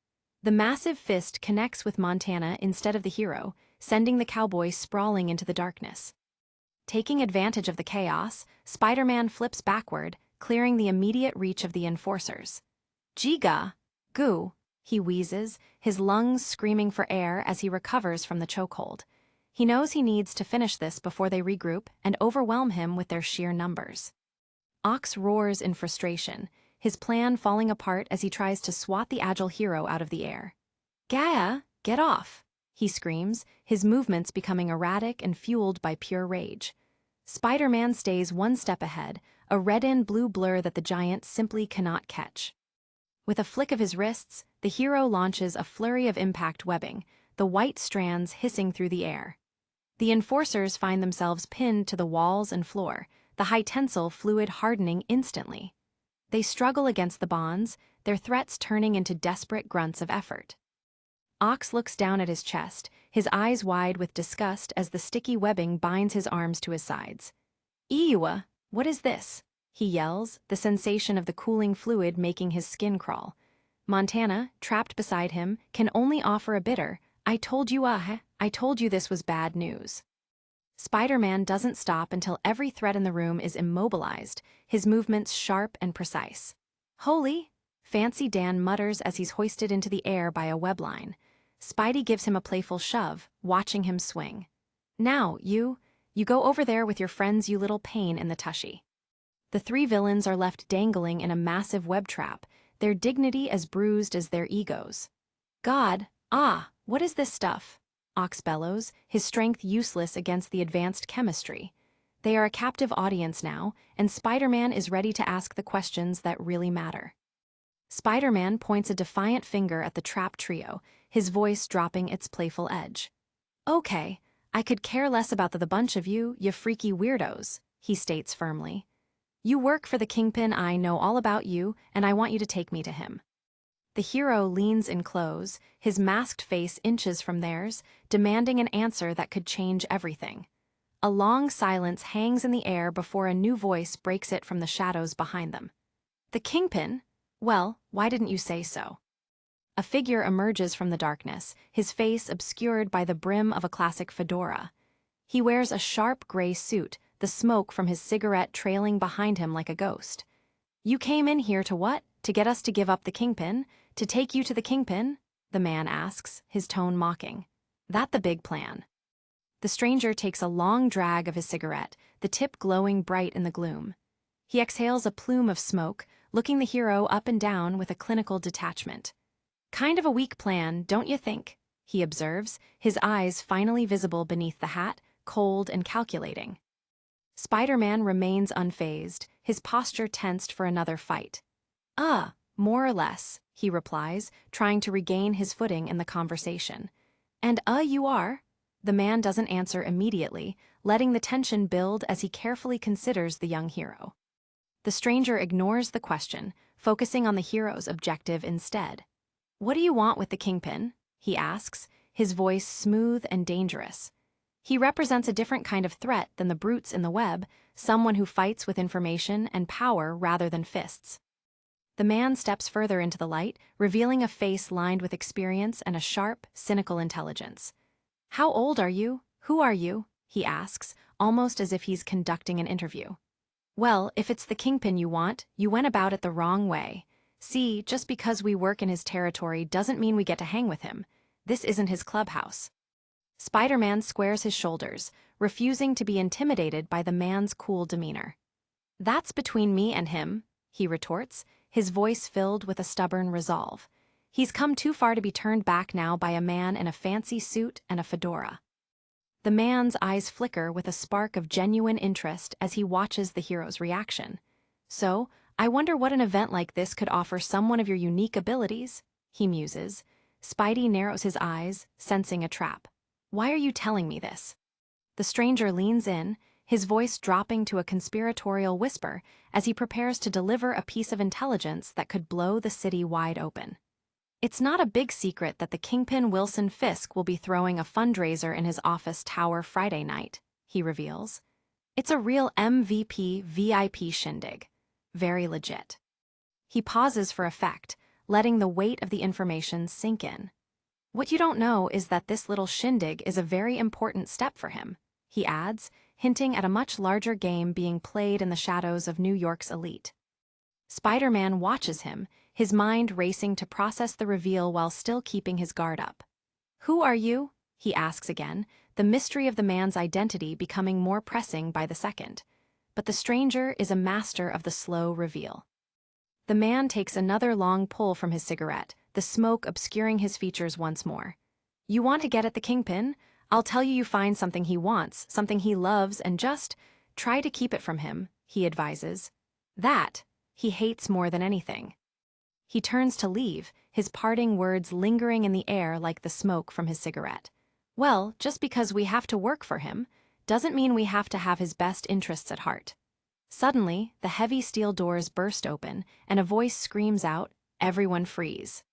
The massive fist connects with Montana instead of the hero, sending the cowboy sprawling into the darkness. Taking advantage of the chaos, Spider-Man flips backward, clearing the immediate reach of the Enforcers. "Giga! Goo!" he wheezes, his lungs screaming for air as he recovers from the chokehold. He knows he needs to finish this before they regroup and overwhelm him with their sheer numbers. Ox roars in frustration, his plan falling apart as he tries to swat the agile hero out of the air. "Gaia, get off!" he screams, his movements becoming erratic and fueled by pure rage. Spider-Man stays one step ahead, a red-and-blue blur that the giant simply cannot catch. With a flick of his wrists, the hero launches a flurry of impact webbing, the white strands hissing through the air. The enforcers find themselves pinned to the walls and floor, the high-tensile fluid hardening instantly. They struggle against the bonds, their threats turning into desperate grunts of effort. Ox looks down at his chest, his eyes wide with disgust as the sticky webbing binds his arms to his sides. "Eewa, what is this?" he yells, the sensation of the cooling fluid making his skin crawl. Montana, trapped beside him, can only offer a bitter, I told you this was bad news." Spiderman doesn't stop until every thread in the room is immobilized, his movements sharp and precise. "Holy!" Fancy Dan mutters as he's hoisted into the air by a web line. Spidey gives him a playful shove, watching him swing. "Now, you go over there with your friends, you little pain in the tushy." The three villains are left dangling in a massive web trap, their dignity as bruised as their egos. "God, what is this stuff?" Ox bellows, his strength useless against the advanced chemistry. They are a captive audience now, and Spiderman is ready to ask the questions that really matter. Spiderman points a defiant finger at the trapped trio, his voice dropping its playful edge. "Okay, I could care less about the bunch of you freaky weirdos," he states firmly. "You work for the Kingpin, I know all about you, and I want you to take me to him." The hero leans in close, his masked face inches from theirs, demanding an answer that could change everything. A long silence hangs in the air before a new voice breaks it from the shadows behind them. "The Kingpin? Well, why didn't you say so?" A figure emerges from the darkness, his face obscured by the brim of a classic fedora. He wears a sharp gray suit, the smoke from his cigarette trailing behind him like a ghost. "You came in here to what? To get us to give up the Kingpin? To take you to the Kingpin?" the man asks, his tone mocking. "That the big plan?" The stranger takes a long drag of his cigarette, the tip glowing bright in the gloom. He exhales a plume of smoke, looking the hero up and down with a clinical detachment. "Kind of a weak plan, don't you think?" he observes, his eyes finally visible beneath the hat, cold and calculating. Spiderman remains unfazed, his posture tensed for another fight. More or less," he replies, trying to regain his footing in the conversation. "And you are?" The man doesn't answer immediately, letting the tension build as he carefully considers the young hero. The stranger ignores the question, focusing on the hero's objective instead. "What do you want with the Kingpin?" he asks, his voice smooth and dangerous. He represents a different kind of threat than the brutes in the web, someone who fights with information and power rather than fists. The man steps further into the light, revealing a face lined with experience and a sharp, cynical intelligence. "How old are you? Who are you?" he asks, almost as if he's conducting an interview. "Well, if it's the Kingpin you want, you went about it the wrong way. See, just because we work in his territory doesn't mean we get to hang with him. This isn't his clubhouse." Spiderman squares his shoulders, refusing to be intimidated by the man's cool demeanor. "That's between me and him," he retorts, his voice filled with a stubborn resolve. He's come too far to be turned back now by a man in a fancy suit and a fedora. The man's eyes flicker with a spark of genuine interest as he watches the hero's reaction. "So, I wonder what an event like this could offer someone of your unique abilities," he muses. Spidey narrows his eyes, sensing a trap. "Why are you telling me this?" The stranger leans in, his voice dropping to a conspiratorial whisper as he prepares to deliver a piece of intelligence that could blow the city wide open. "It's not a big secret that the Kingpin Wilson Fisk will be throwing a fundraiser in his office tower Friday night," he reveals. "It's a real MVP VIP shindig. Very legit." He pauses for effect, letting the weight of the information sink in. "What you don't know is that this little shindig is a very important step for him," he adds, hinting at a much larger game being played in the shadows of New York's elite. Spiderman watches him, his mind racing to process the reveal while still keeping his guard up. "Who are you?" he asks again, the mystery of the man's identity becoming more pressing by the second. But the stranger is a master of the slow reveal. The man takes another long pull from his cigarette, the smoke obscuring his features once more. "You want to get at the Kingpin? I'll tell you find something he wants, something he loves, and just try to keep it from him," he advises. "That he hates more than anything." He turns to leave, his parting words lingering in the air like the smoke from his cigarette. Well, just because we have to work for him doesn't mean we have to have his best interests at heart. Suddenly, the heavy steel doors burst open, and a voice screams out, "Everyone freeze."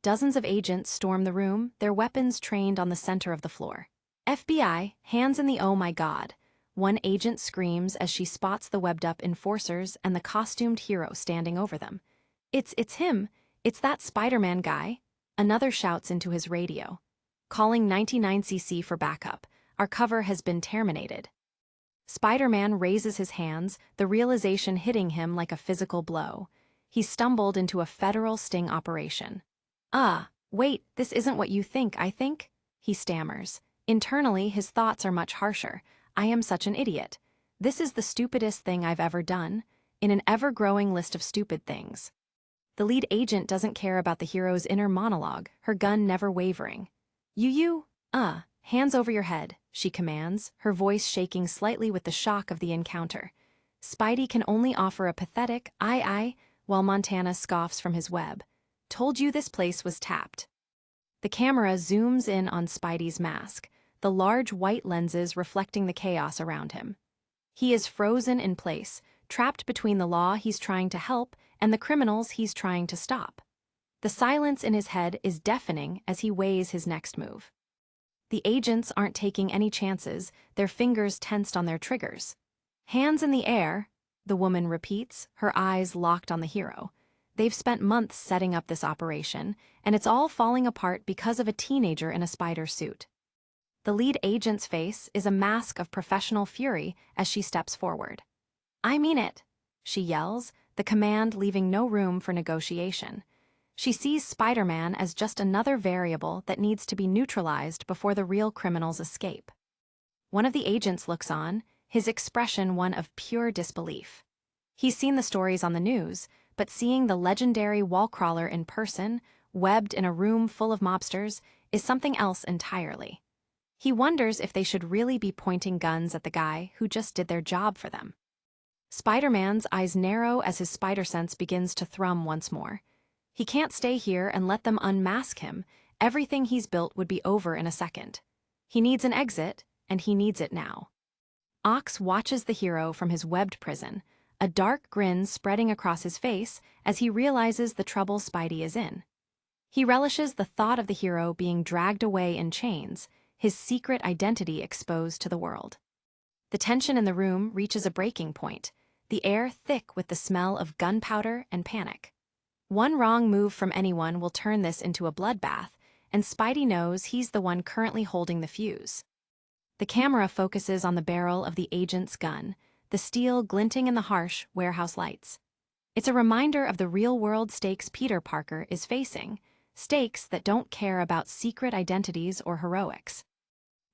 Dozens of agents storm the room, their weapons trained on the center of the floor. FBI, hands in the "oh my god." One agent screams as she spots the webbed-up enforcers and the costumed hero standing over them. It's him. It's that Spiderman guy." Another shouts into his radio. "Calling 99cc for backup. Our cover has been terminated." Spiderman raises his hands, the realization hitting him like a physical blow. He stumbled into a federal sting operation. Wait, this isn't what you think, I think?" he stammers. Internally, his thoughts are much harsher. "I am such an idiot. This is the stupidest thing I've ever done, in an ever-growing list of stupid things." The lead agent doesn't care about the hero's inner monologue, her gun never wavering. Hands over your head," she commands, her voice shaking slightly with the shock of the encounter. Spidey can only offer a pathetic, "Aye," while Montana scoffs from his web. "Told you this place was tapped." The camera zooms in on Spidey's mask, the large white lenses reflecting the chaos around him. He is frozen in place, trapped between the law he's trying to help and the criminals he's trying to stop. The silence in his head is deafening as he weighs his next move. The agents aren't taking any chances, their fingers tensed on their triggers. "Hands in the air," the woman repeats, her eyes locked on the hero. They've spent months setting up this operation, and it's all falling apart because of a teenager in a spider suit. The lead agent's face is a mask of professional fury as she steps forward. "I mean it," she yells, the command leaving no room for negotiation. She sees Spider-Man as just another variable that needs to be neutralized before the real criminals escape. One of the agents looks on, his expression one of pure disbelief. He's seen the stories on the news, but seeing the legendary wall crawler in person, webbed in a room full of mobsters, is something else entirely. He wonders if they should really be pointing guns at the guy who just did their job for them. Spider-Man's eyes narrow as his spider sense begins to thrum once more. He can't stay here and let them unmask him. Everything he's built would be over in a second. He needs an exit, and he needs it now. Ox watches the hero from his webbed prison, a dark grin spreading across his face as he realizes the trouble Spidey is in. He relishes the thought of the hero being dragged away in chains, his secret identity exposed to the world. The tension in the room reaches a breaking point, the air thick with the smell of gunpowder and panic. One wrong move from anyone will turn this into a bloodbath, and Spidey knows he's the one currently holding the fuse. The camera focuses on the barrel of the agent's gun, the steel glinting in the harsh warehouse lights. It's a reminder of the real-world stakes Peter Parker is facing, stakes that don't care about secret identities or heroics.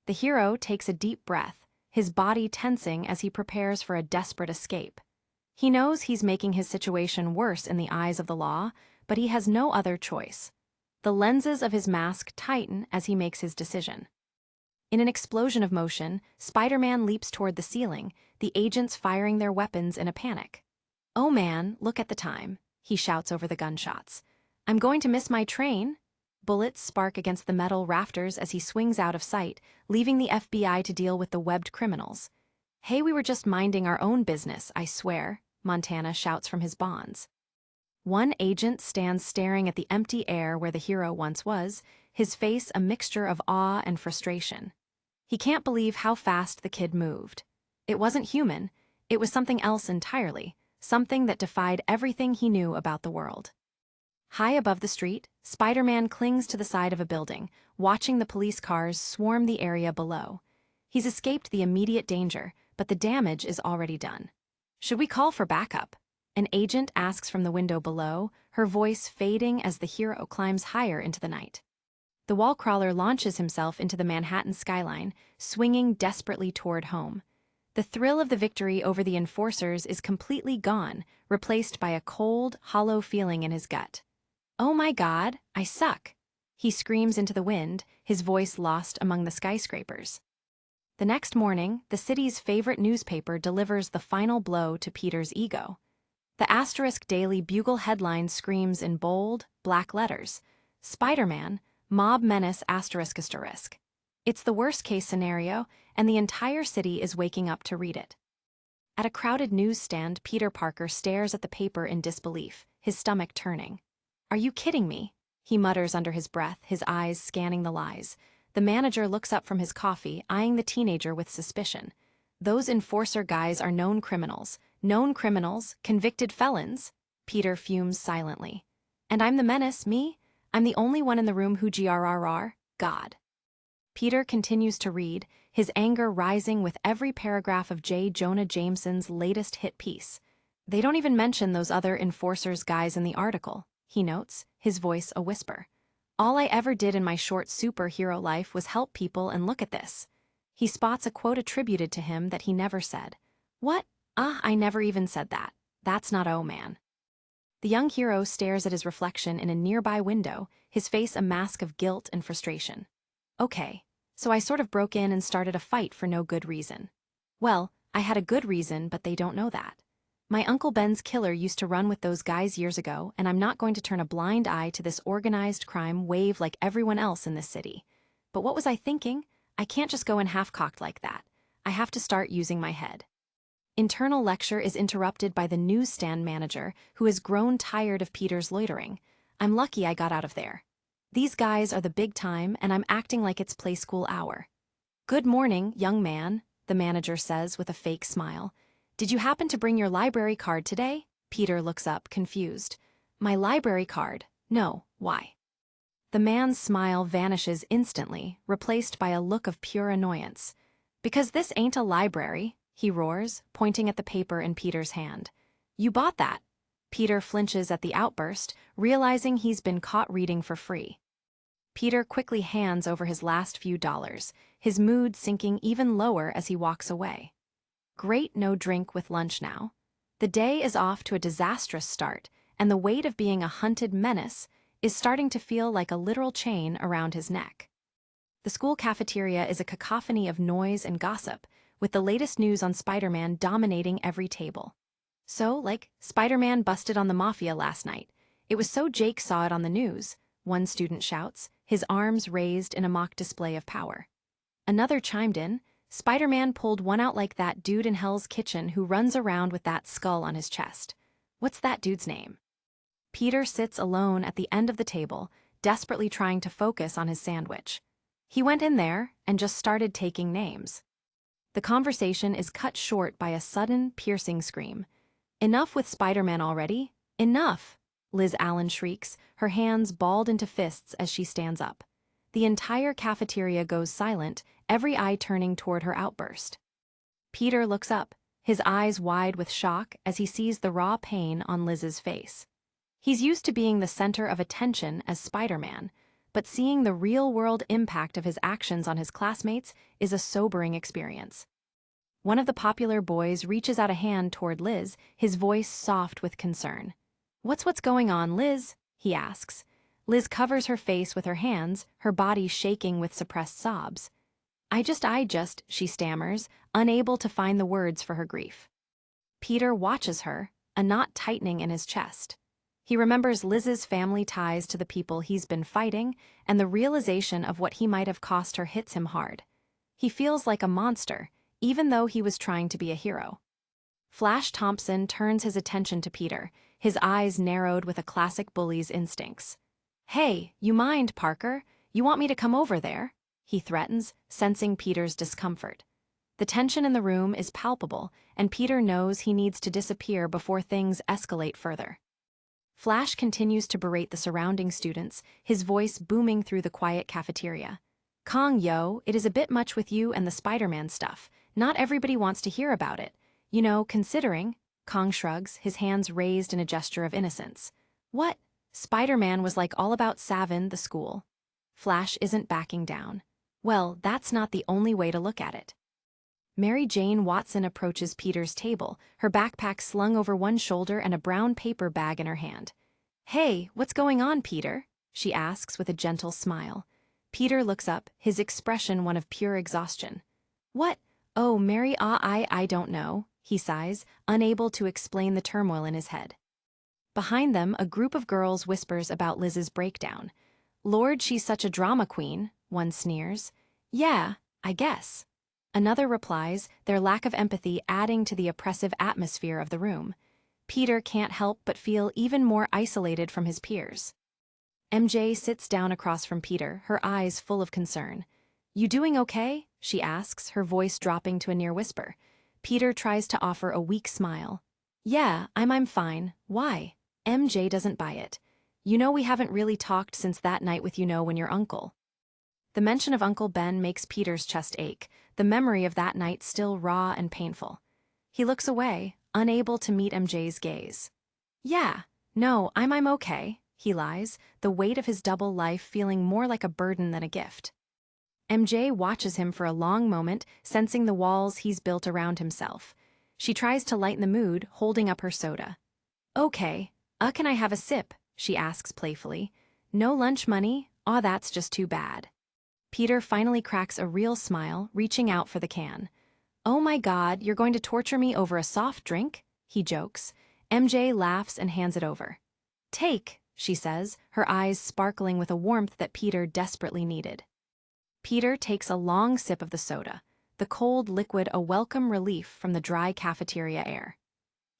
The hero takes a deep breath, his body tensing as he prepares for a desperate escape. He knows he's making his situation worse in the eyes of the law, but he has no other choice. The lenses of his mask tighten as he makes his decision. In an explosion of motion, Spider-Man leaps toward the ceiling, the agents firing their weapons in a panic. "Oh man, look at the time," he shouts over the gunshots. "I'm going to miss my train." Bullets spark against the metal rafters as he swings out of sight, leaving the FBI to deal with the webbed criminals. "Hey, we were just minding our own business, I swear," Montana shouts from his bonds. One agent stands staring at the empty air where the hero once was, his face a mixture of awe and frustration. He can't believe how fast the kid moved. It wasn't human, it was something else entirely, something that defied everything he knew about the world. High above the street, Spider-Man clings to the side of a building, watching the police cars swarm the area below. He's escaped the immediate danger, but the damage is already done. "Should we call for backup?" An agent asks from the window below, her voice fading as the hero climbs higher into the night. The wall crawler launches himself into the Manhattan skyline, swinging desperately toward home. The thrill of the victory over the enforcers is completely gone, replaced by a cold, hollow feeling in his gut. "Oh my God, I suck!" He screams into the wind, his voice lost among the skyscrapers. The next morning, the city's favorite newspaper delivers the final blow to Peter's ego. The Asterisk Daily Bugle headline screams in bold, black letters, "Spider-Man, Mob Menace ****." It's the worst-case scenario, and the entire city is waking up to read it. At a crowded newsstand, Peter Parker stares at the paper in disbelief, his stomach turning. "Are you kidding me?" he mutters under his breath, his eyes scanning the lies. The manager looks up from his coffee, eyeing the teenager with suspicion. "Those enforcer guys are known criminals, convicted felons." Peter fumes silently. "And I'm the menace, me? I'm the only one in the room who grrr, God." Peter continues to read, his anger rising with every paragraph of J. Jonah Jameson's latest hit piece. "They don't even mention those other enforcers guys in the article," he notes, his voice a whisper. "All I ever did in my short superhero life was help people, and look at this." He spots a quote attributed to him that he never said. "What? I never even said that. That's not man." The young hero stares at his reflection in a nearby window, his face a mask of guilt and frustration. "Okay, so I sort of broke in and started a fight for no good reason. Well, I had a good reason, but they don't know that. My Uncle Ben's killer used to run with those guys years ago, and I'm not going to turn a blind eye to this organized crime wave like everyone else in this city. But what was I thinking? I can't just go in half-cocked like that. I have to start using my head." Internal lecture is interrupted by the newsstand manager, who has grown tired of Peter's loitering. "I'm lucky I got out of there. These guys are the big time, and I'm acting like it's play school hour." "Good morning, young man," the manager says with a fake smile. "Did you happen to bring your library card today?" Peter looks up, confused. "My library card? No, why?" The man's smile vanishes instantly, replaced by a look of pure annoyance. "Because this ain't a library," he roars, pointing at the paper in Peter's hand. "You bought that." Peter flinches at the outburst, realizing he's been caught reading for free. Peter quickly hands over his last few dollars, his mood sinking even lower as he walks away. Great, no drink with lunch now. The day is off to a disastrous start, and the weight of being a hunted menace is starting to feel like a literal chain around his neck. The school cafeteria is a cacophony of noise and gossip, with the latest news on Spiderman dominating every table. "So, Spiderman busted on the mafia last night. It was so Jake saw it on the news," one student shouts, his arms raised in a mock display of power. Another chimed in, "Spiderman pulled one out like that dude in Hell's Kitchen who runs around with that skull on his chest. What's that dude's name?" Peter sits alone at the end of the table, desperately trying to focus on his sandwich. He went in there and just started taking names. The conversation is cut short by a sudden, piercing scream. "Enough with Spiderman already? Enough!" Liz Allen shrieks, her hands balled into fists as she stands up. The entire cafeteria goes silent, every eye turning toward her outburst. Peter looks up, his eyes wide with shock as he sees the raw pain on Liz's face. He's used to being the center of attention as Spiderman, but seeing the real-world impact of his actions on his classmates is a sobering experience. One of the popular boys reaches out a hand toward Liz, his voice soft with concern. What's going on, Liz?" he asks. Liz covers her face with her hands, her body shaking with suppressed sobs. I just, she stammers, unable to find the words for her grief. Peter watches her, a knot tightening in his chest. He remembers Liz's family ties to the people he's been fighting, and the realization of what he might have cost her hits him hard. He feels like a monster, even though he was trying to be a hero. Flash Thompson turns his attention to Peter, his eyes narrowed with a classic bully's instincts. "Hey, you mind, Parker? You want me to come over there?" he threatens, sensing Peter's discomfort. The tension in the room is palpable, and Peter knows he needs to disappear before things escalate further. Flash continues to berate the surrounding students, his voice booming through the quiet cafeteria. "Kong, yo, it is a bit much with you and the Spider-Man stuff. Not everybody wants to hear about it. You know, considering..." Kong shrugs, his hands raised in a gesture of innocence. "What? Spider-Man was all about Savin, the school." Flash isn't backing down. Well, that's not the only way to look at it. Mary Jane Watson approaches Peter's table, her backpack slung over one shoulder and a brown paper bag in her hand. "Hey, what's going on, Peter?" she asks with a gentle smile. Peter looks up, his expression one of pure exhaustion. "What? Oh, Mary, I don't know," he sighs, unable to explain the turmoil in his head. Behind them, a group of girls whispers about Liz's breakdown. "Lord, she's such a drama queen," one sneers. Yeah, I guess. Another replies, their lack of empathy adding to the oppressive atmosphere of the room. Peter can't help but feel even more isolated from his peers. MJ sits down across from Peter, her eyes full of concern. You doing okay? She asks, her voice dropping to a near whisper. Peter tries to offer a weak smile. Yeah, I'm fine. Why? MJ doesn't buy it. You know we haven't really talked since that night with when your uncle. The mention of Uncle Ben makes Peter's chest ache, the memory of that night still raw and painful. He looks away, unable to meet MJ's gaze. Yeah, no, I'm okay, he lies, the weight of his double life feeling more like a burden than a gift. MJ watches him for a long moment, sensing the walls he's built around himself. She tries to lighten the mood, holding up her soda. Okay, can I have a sip? She asks playfully. No lunch money? Aw, that's just too bad. Peter finally cracks a real smile, reaching out for the can. Oh my God, you're going to torture me over a soft drink? He jokes. MJ laughs and hands it over. Take, she says, her eyes sparkling with a warmth that Peter desperately needed. Peter takes a long sip of the soda, the cold liquid a welcome relief from the dry cafeteria air.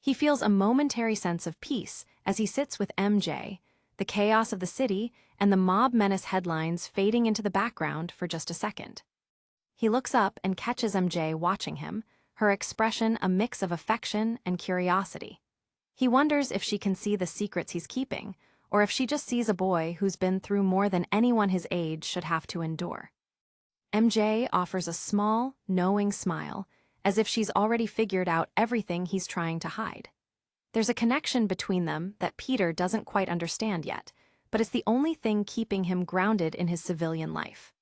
He feels a momentary sense of peace as he sits with MJ, the chaos of the city and the mob menace headlines fading into the background for just a second. He looks up and catches MJ watching him, her expression a mix of affection and curiosity. He wonders if she can see the secrets he's keeping, or if she just sees a boy who's been through more than anyone his age should have to endure. MJ offers a small, knowing smile, as if she's already figured out everything he's trying to hide. There's a connection between them that Peter doesn't quite understand yet, but it's the only thing keeping him grounded in his civilian life.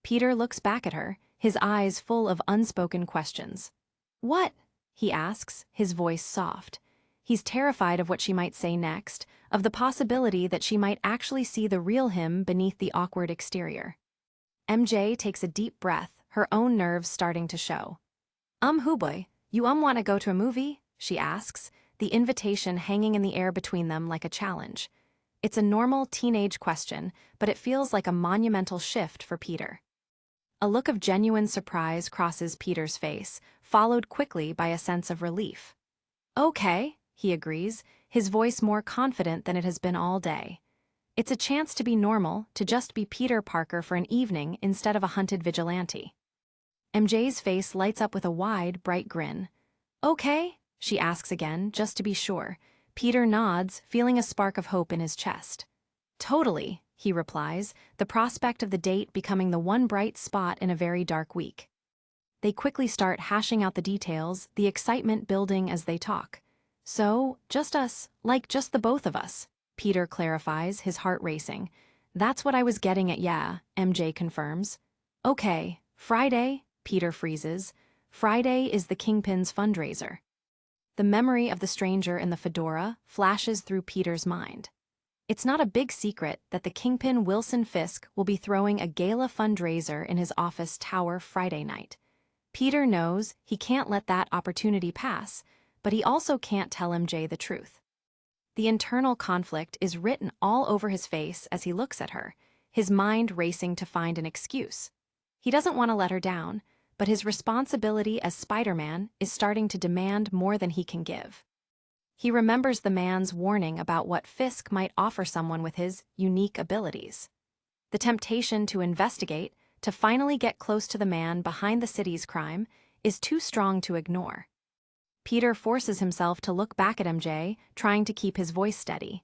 Peter looks back at her, his eyes full of unspoken questions. What? He asks, his voice soft. He's terrified of what she might say next, of the possibility that she might actually see the real him beneath the awkward exterior. MJ takes a deep breath, her own nerves starting to show. Huboy, you want to go to a movie? She asks, the invitation hanging in the air between them like a challenge. It's a normal teenage question, but it feels like a monumental shift for Peter. A look of genuine surprise crosses Peter's face, followed quickly by a sense of relief. Okay, he agrees, his voice more confident than it has been all day. It's a chance to be normal, to just be Peter Parker for an evening instead of a hunted vigilante. MJ's face lights up with a wide, bright grin. Okay, she asks again, just to be sure. Peter nods, feeling a spark of hope in his chest. Totally, he replies, the prospect of the date becoming the one bright spot in a very dark week. They quickly start hashing out the details, the excitement building as they talk. So, just us, like just the both of us, Peter clarifies, his heart racing. That's what I was getting at, yeah, MJ confirms. Okay, Friday, Peter freezes. Friday is the Kingpin's fundraiser. The memory of the stranger in the fedora flashes through Peter's mind. It's not a big secret that the Kingpin Wilson Fisk will be throwing a gala fundraiser in his office tower Friday night. Peter knows he can't let that opportunity pass, but he also can't tell MJ the truth. The internal conflict is written all over his face as he looks at her, his mind racing to find an excuse. He doesn't want to let her down, but his responsibility as Spiderman is starting to demand more than he can give. He remembers the man's warning about what Fisk might offer someone with his unique abilities. The temptation to investigate, to finally get close to the man behind the city's crime, is too strong to ignore. Peter forces himself to look back at MJ, trying to keep his voice steady.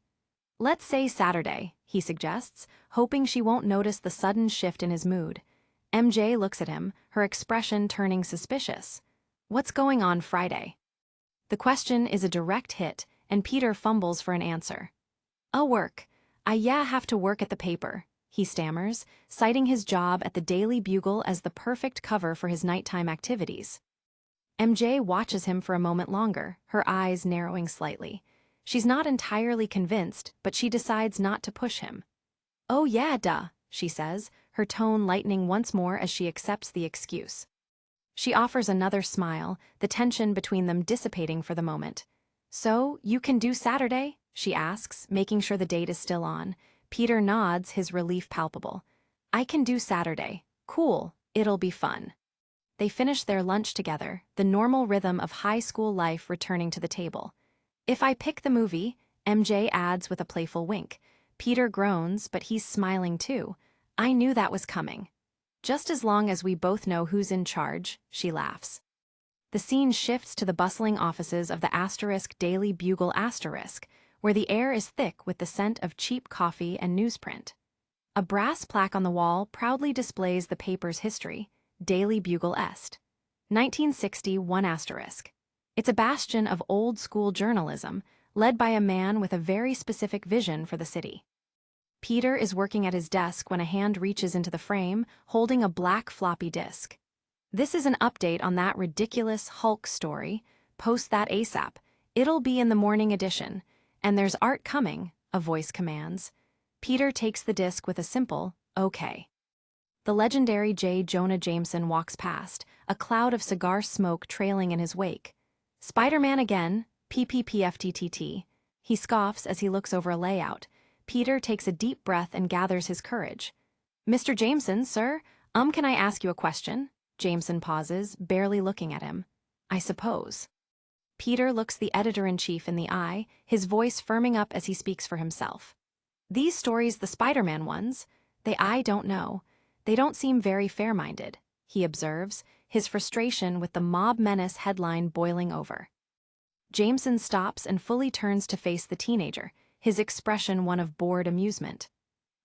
Let's say Saturday, he suggests, hoping she won't notice the sudden shift in his mood. MJ looks at him, her expression turning suspicious. What's going on Friday? The question is a direct hit, and Peter fumbles for an answer. Work. I have to work at the paper, he stammers, citing his job at the Daily Bugle as the perfect cover for his nighttime activities. MJ watches him for a moment longer, her eyes narrowing slightly. She's not entirely convinced, but she decides not to push him. Oh yeah, duh, she says, her tone lightening once more as she accepts the excuse. She offers another smile, the tension between them dissipating for the moment. So, you can do Saturday? She asks, making sure the date is still on. Peter nods, his relief palpable. I can do Saturday. Cool. It'll be fun. They finish their lunch together, the normal rhythm of high school life returning to the table. If I pick the movie, MJ adds with a playful wink. Peter groans, but he's smiling too. I knew that was coming. Just as long as we both know who's in charge, she laughs. The scene shifts to the bustling offices of the Asterisk Daily Bugle Asterisk, where the air is thick with the scent of cheap coffee and newsprint. A brass plaque on the wall proudly displays the paper's history, Daily Bugle Est. 1961 asterisk. It's a bastion of old-school journalism, led by a man with a very specific vision for the city. Peter is working at his desk when a hand reaches into the frame, holding a black floppy disk. This is an update on that ridiculous Hulk story. Post that ASAP. It'll be in the morning edition. And there's art coming, a voice commands. Peter takes the disc with a simple, okay. The legendary J. Jonah Jameson walks past, a cloud of cigar smoke trailing in his wake. Spiderman again, PPPFTTT. He scoffs as he looks over a layout. Peter takes a deep breath and gathers his courage. Mr. Jameson, sir, can I ask you a question? Jameson pauses, barely looking at him. I suppose. Peter looks the editor-in-chief in the eye, his voice firming up as he speaks for himself. These stories, the Spider-Man ones, I don't know. They don't seem very fair-minded, he observes, his frustration with the mob menace headline boiling over. Jameson stops and fully turns to face the teenager, his expression one of bored amusement.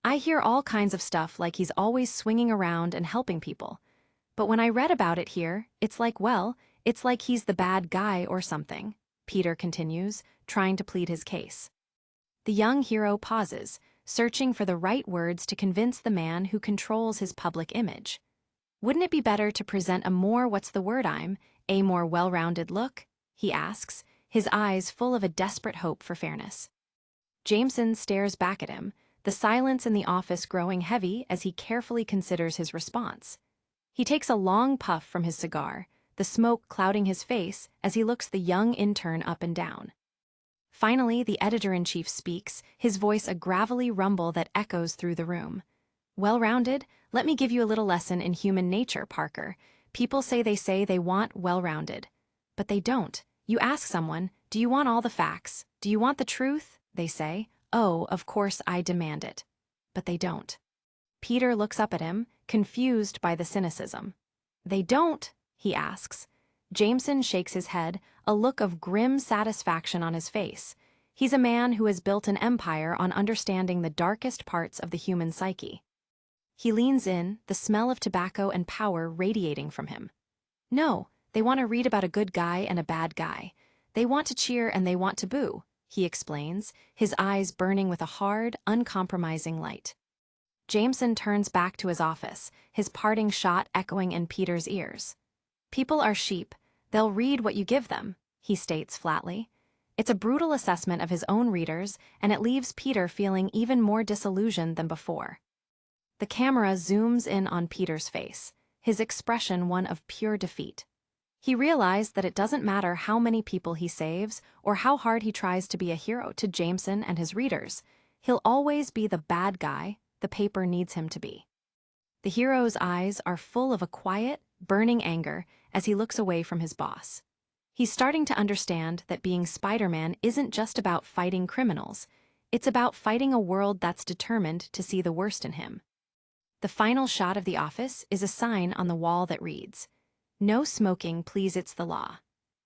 I hear all kinds of stuff like he's always swinging around and helping people. But when I read about it here, it's like he's the bad guy or something, Peter continues, trying to plead his case. The young hero pauses, searching for the right words to convince the man who controls his public image. Wouldn't it be better to present a more well-rounded look? He asks, his eyes full of a desperate hope for fairness. Jameson stares back at him, the silence in the office growing heavy as he carefully considers his response. He takes a long puff from his cigar, the smoke clouding his face as he looks the young intern up and down. Finally, the editor-in-chief speaks, his voice a gravelly rumble that echoes through the room. Well-rounded? Let me give you a little lesson in human nature, Parker. People say they want well-rounded. But they don't. You ask someone, do you want all the facts? Do you want the truth? They say, oh, of course I demand it. But they don't. Peter looks up at him, confused by the cynicism. They don't, he asks. Jameson shakes his head, a look of grim satisfaction on his face. He's a man who has built an empire on understanding the darkest parts of the human psyche. He leans in, the smell of tobacco and power radiating from him. No, they want to read about a good guy and a bad guy. They want to cheer and they want to boo, he explains, his eyes burning with a hard, uncompromising light. Jameson turns back to his office, his parting shot echoing in Peter's ears. People are sheep. They'll read what you give them, he states flatly. It's a brutal assessment of his own readers, and it leaves Peter feeling even more disillusioned than before. The camera zooms in on Peter's face, his expression one of pure defeat. He realized that it doesn't matter how many people he saves or how hard he tries to be a hero to Jameson and his readers. He'll always be the bad guy the paper needs him to be. The hero's eyes are full of a quiet, burning anger as he looks away from his boss. He's starting to understand that being Spider-Man isn't just about fighting criminals. It's about fighting a world that's determined to see the worst in him. The final shot of the office is a sign on the wall that reads, "No smoking, please, it's the law."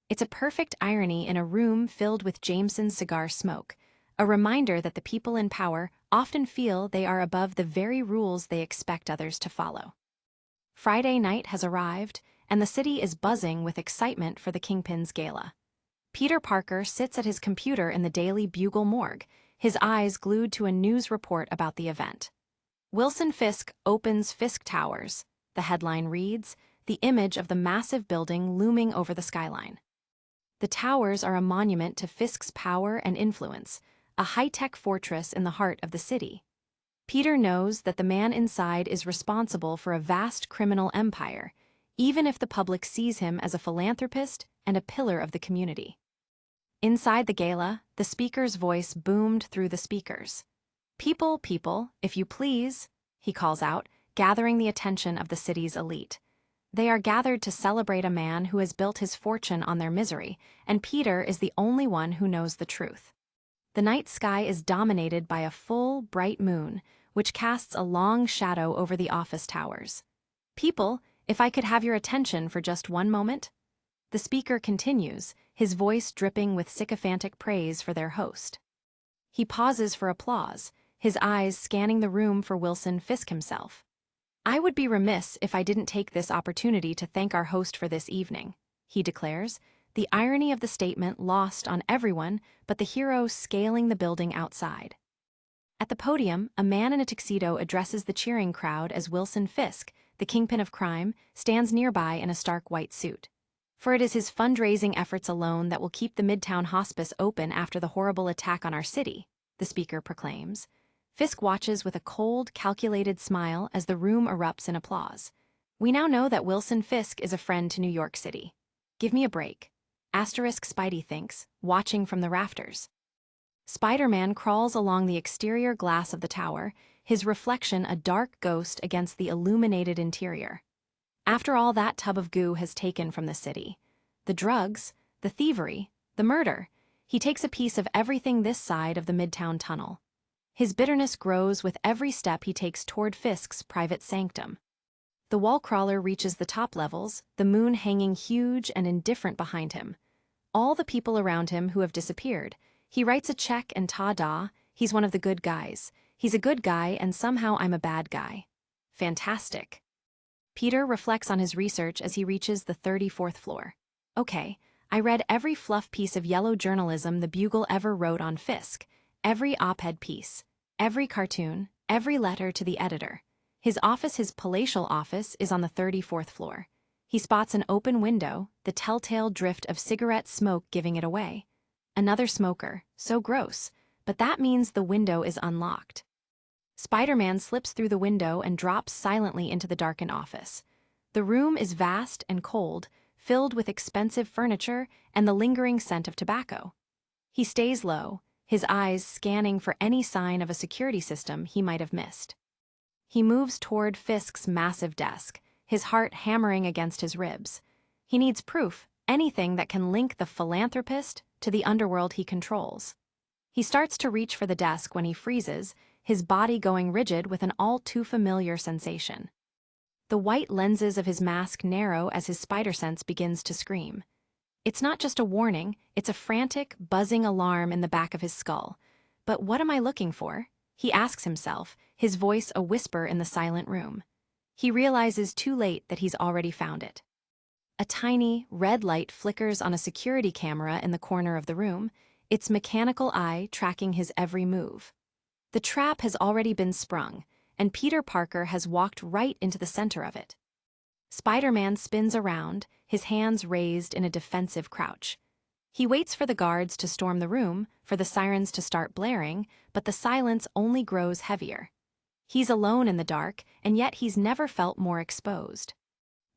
It's a perfect irony in a room filled with Jameson's cigar smoke, a reminder that the people in power often feel they are above the very rules they expect others to follow. Friday night has arrived, and the city is buzzing with excitement for the Kingpin's gala. Peter Parker sits at his computer in the Daily Bugle morgue, his eyes glued to a news report about the event. Wilson Fisk opens Fisk Towers, the headline reads, the image of the massive building looming over the skyline. The towers are a monument to Fisk's power and influence, a high-tech fortress in the heart of the city. Peter knows that the man inside is responsible for a vast criminal empire, even if the public sees him as a philanthropist and a pillar of the community. Inside the gala, the speaker's voice boomed through the speakers. People, if you please," he calls out, gathering the attention of the city's elite. They are gathered to celebrate a man who has built his fortune on their misery, and Peter is the only one who knows the truth. The night sky is dominated by a full, bright moon, which casts a long shadow over the office towers. "People, if I could have your attention for just one moment?" The speaker continues, his voice dripping with sycophantic praise for their host. He pauses for applause, his eyes scanning the room for Wilson Fisk himself. "I would be remiss if I didn't take this opportunity to thank our host for this evening," he declares, the irony of the statement lost on everyone but the hero scaling the building outside. At the podium, a man in a tuxedo addresses the cheering crowd as Wilson Fisk, the kingpin of crime, stands nearby in a stark white suit. "For it is his fundraising efforts alone that will keep the Midtown Hospice open after the horrible attack on our city," the speaker proclaims. Fisk watches with a cold, calculated smile as the room erupts in applause. "We now know that Wilson Fisk is a friend to New York City. Give me a break," asterisk Spidey thinks, watching from the rafters. Spiderman crawls along the exterior glass of the tower, his reflection a dark ghost against the illuminated interior. After all that tub of goo has taken from the city, the drugs, the thievery, the murder, he takes a piece of everything this side of the Midtown Tunnel. His bitterness grows with every step he takes toward Fisk's private sanctum. The wall crawler reaches the top levels, the moon hanging huge and indifferent behind him. All the people around him who have disappeared. He writes a check and ta-da, he's one of the good guys. He's a good guy and somehow I'm a bad guy. Fantastic. Peter reflects on his research as he reaches the 34th floor. "Okay, I read every fluff piece of yellow journalism the Bugle ever wrote on Fisk. Every op-ed piece, every cartoon, every letter to the editor. His palatial office, is on the 34th floor. He spots an open window, the telltale drift of cigarette smoke giving it away. Another smoker, so gross, but that means the window is unlocked. Spiderman slips through the window and drops silently into the darkened office. The room is vast and cold, filled with expensive furniture and the lingering scent of tobacco. He stays low, his eyes scanning for any sign of a security system he might have missed. He moves toward Fisk's massive desk, his heart hammering against his ribs. He needs proof, anything that can link the philanthropist to the underworld he controls. He starts to reach for the desk when he freezes, his body going rigid with an all-too-familiar sensation. The white lenses of his mask narrow as his spider sense begins to scream. It's not just a warning, it's a frantic, buzzing alarm in the back of his skull. But what am I looking for? He asks himself, his voice a whisper in the silent room. He realizes too late that he's already found it. A tiny, red light flickers on a security camera in the corner of the room, its mechanical eye tracking his every move. The trap has already been sprung, and Peter Parker has walked right into the center of it. Spiderman spins around, his hands raised in a defensive crouch. He waits for the guards to storm the room, for the sirens to start blaring, but the silence only grows heavier. He's alone in the dark, and yet he's never felt more exposed.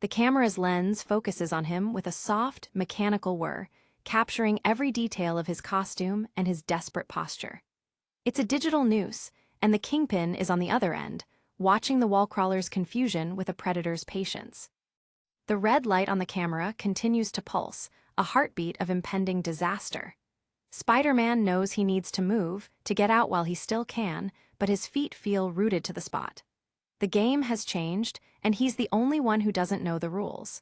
The camera's lens focuses on him with a soft, mechanical whir, capturing every detail of his costume and his desperate posture. It's a digital noose, and the kingpin is on the other end, watching the wall crawler's confusion with a predator's patience. The red light on the camera continues to pulse, a heartbeat of impending disaster. Spiderman knows he needs to move, to get out while he still can, but his feet feel rooted to the spot. The game has changed, and he's the only one who doesn't know the rules.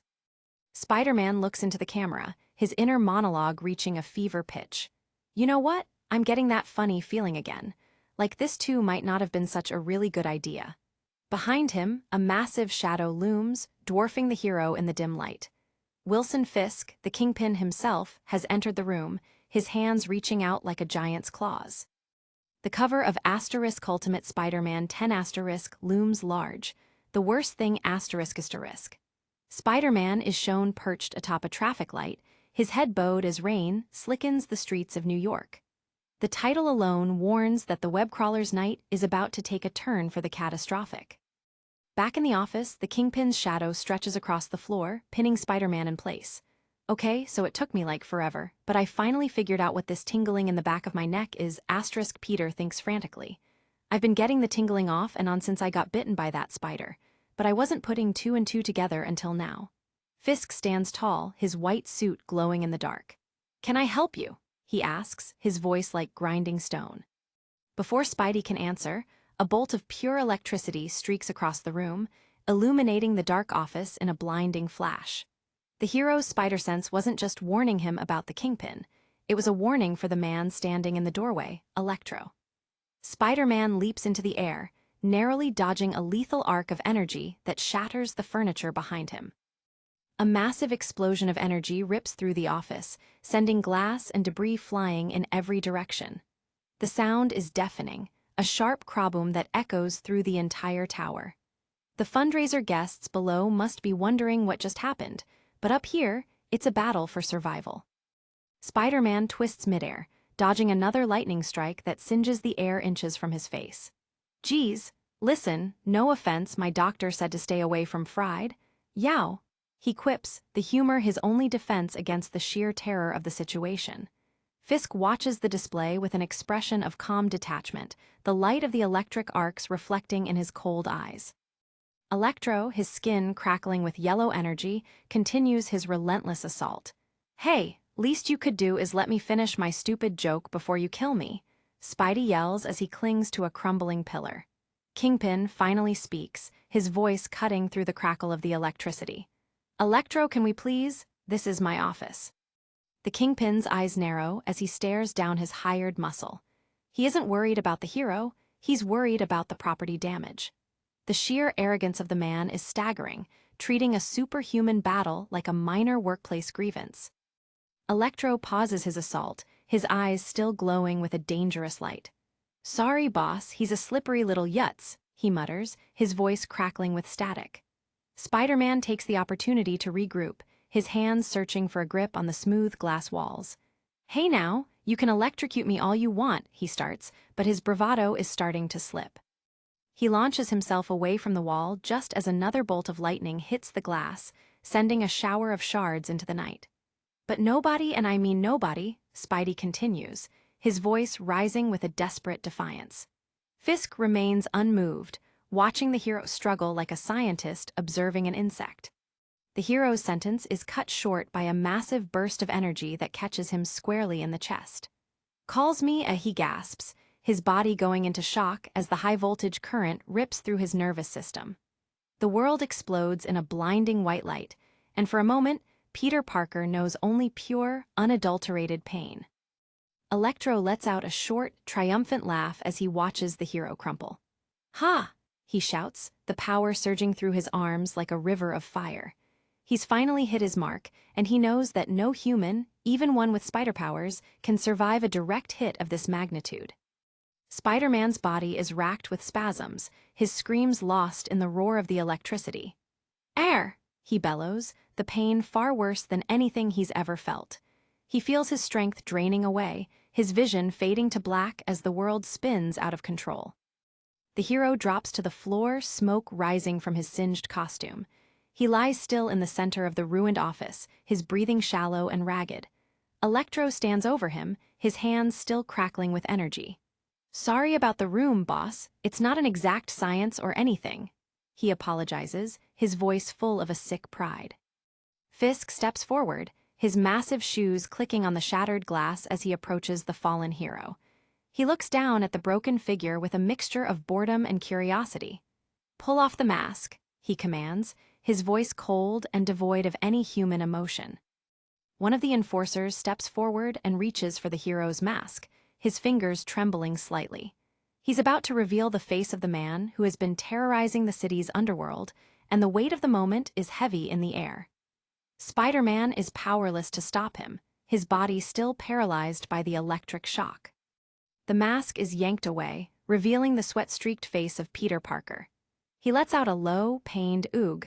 Spiderman looks into the camera, his inner monologue reaching a fever pitch. "You know what? I'm getting that funny feeling again. Like this too might not have been such a really good idea." Behind him, a massive shadow looms, dwarfing the hero in the dim light. Wilson Fisk, the kingpin himself, has entered the room, his hands reaching out like a giant's claws. The cover of *Ultimate Spider-Man 10* looms large. The worst thing ***. Spider-Man is shown perched atop a traffic light, his head bowed as rain slickens the streets of New York. The title alone warns that the web crawler's night is about to take a turn for the catastrophic. Back in the office, the kingpin's shadow stretches across the floor, pinning Spider-Man in place. "Okay, so it took me like forever, but I finally figured out what this tingling in the back of my neck is," Peter thinks frantically. I've been getting the tingling off and on since I got bitten by that spider, but I wasn't putting two and two together until now. Fisk stands tall, his white suit glowing in the dark. Can I help you? He asks, his voice like grinding stone. Before Spidey can answer, a bolt of pure electricity streaks across the room, illuminating the dark office in a blinding flash. The hero's spider sense wasn't just warning him about the Kingpin, it was a warning for the man standing in the doorway, Electro. Spider-Man leaps into the air, narrowly dodging a lethal arc of energy that shatters the furniture behind him. A massive explosion of energy rips through the office, sending glass and debris flying in every direction. The sound is deafening, a sharp kraboom that echoes through the entire tower. The fundraiser guests below must be wondering what just happened, but up here, it's a battle for survival. Spider-Man twists midair, dodging another lightning strike that singes the air inches from his face. Geez, listen, no offense, my doctor said to stay away from fried. Yow, he quips, the humor his only defense against the sheer terror of the situation. Fisk watches the display with an expression of calm detachment, the light of the electric arcs reflecting in his cold eyes. Electro, his skin crackling with yellow energy, continues his relentless assault. Hey, least you could do is let me finish my stupid joke before you kill me, Spidey yells as he clings to a crumbling pillar. Kingpin finally speaks, his voice cutting through the crackle of the electricity. Electro, can we please? This is my office. The Kingpin's eyes narrow as he stares down his hired muscle. He isn't worried about the hero, he's worried about the property damage. The sheer arrogance of the man is staggering, treating a superhuman battle like a minor workplace grievance. Electro pauses his assault, his eyes still glowing with a dangerous light. Sorry, boss, he's a slippery little yutz, he mutters, his voice crackling with static. Spider-Man takes the opportunity to regroup, his hands searching for a grip on the smooth glass walls. Hey now, you can electrocute me all you want, he starts, but his bravado is starting to slip. He launches himself away from the wall just as another bolt of lightning hits the glass, sending a shower of shards into the night. But nobody, and I mean nobody, Spidey continues, his voice rising with a desperate defiance. Fisk remains unmoved, watching the hero struggle like a scientist observing an insect. The hero's sentence is cut short by a massive burst of energy that catches him squarely in the chest. Calls me a, he gasps, his body going into shock as the high-voltage current rips through his nervous system. The world explodes in a blinding white light, and for a moment, Peter Parker knows only pure, unadulterated pain. Electro lets out a short, triumphant laugh as he watches the hero crumple. Ha! He shouts, the power surging through his arms like a river of fire. He's finally hit his mark, and he knows that no human, even one with spider powers, can survive a direct hit of this magnitude. Spider-Man's body is racked with spasms, his screams lost in the roar of the electricity. Air! He bellows, the pain far worse than anything he's ever felt. He feels his strength draining away, his vision fading to black as the world spins out of control. The hero drops to the floor, smoke rising from his singed costume. He lies still in the center of the ruined office, his breathing shallow and ragged. Electro stands over him, his hands still crackling with energy. Sorry about the room, boss. It's not an exact science or anything. He apologizes, his voice full of a sick pride. Fisk steps forward, his massive shoes clicking on the shattered glass as he approaches the fallen hero. He looks down at the broken figure with a mixture of boredom and curiosity. Pull off the mask, he commands, his voice cold and devoid of any human emotion. One of the enforcers steps forward and reaches for the hero's mask, his fingers trembling slightly. He's about to reveal the face of the man who has been terrorizing the city's underworld, and the weight of the moment is heavy in the air. Spider-Man is powerless to stop him, his body still paralyzed by the electric shock. The mask is yanked away, revealing the sweat-streaked face of Peter Parker. He lets out a low, pained oog.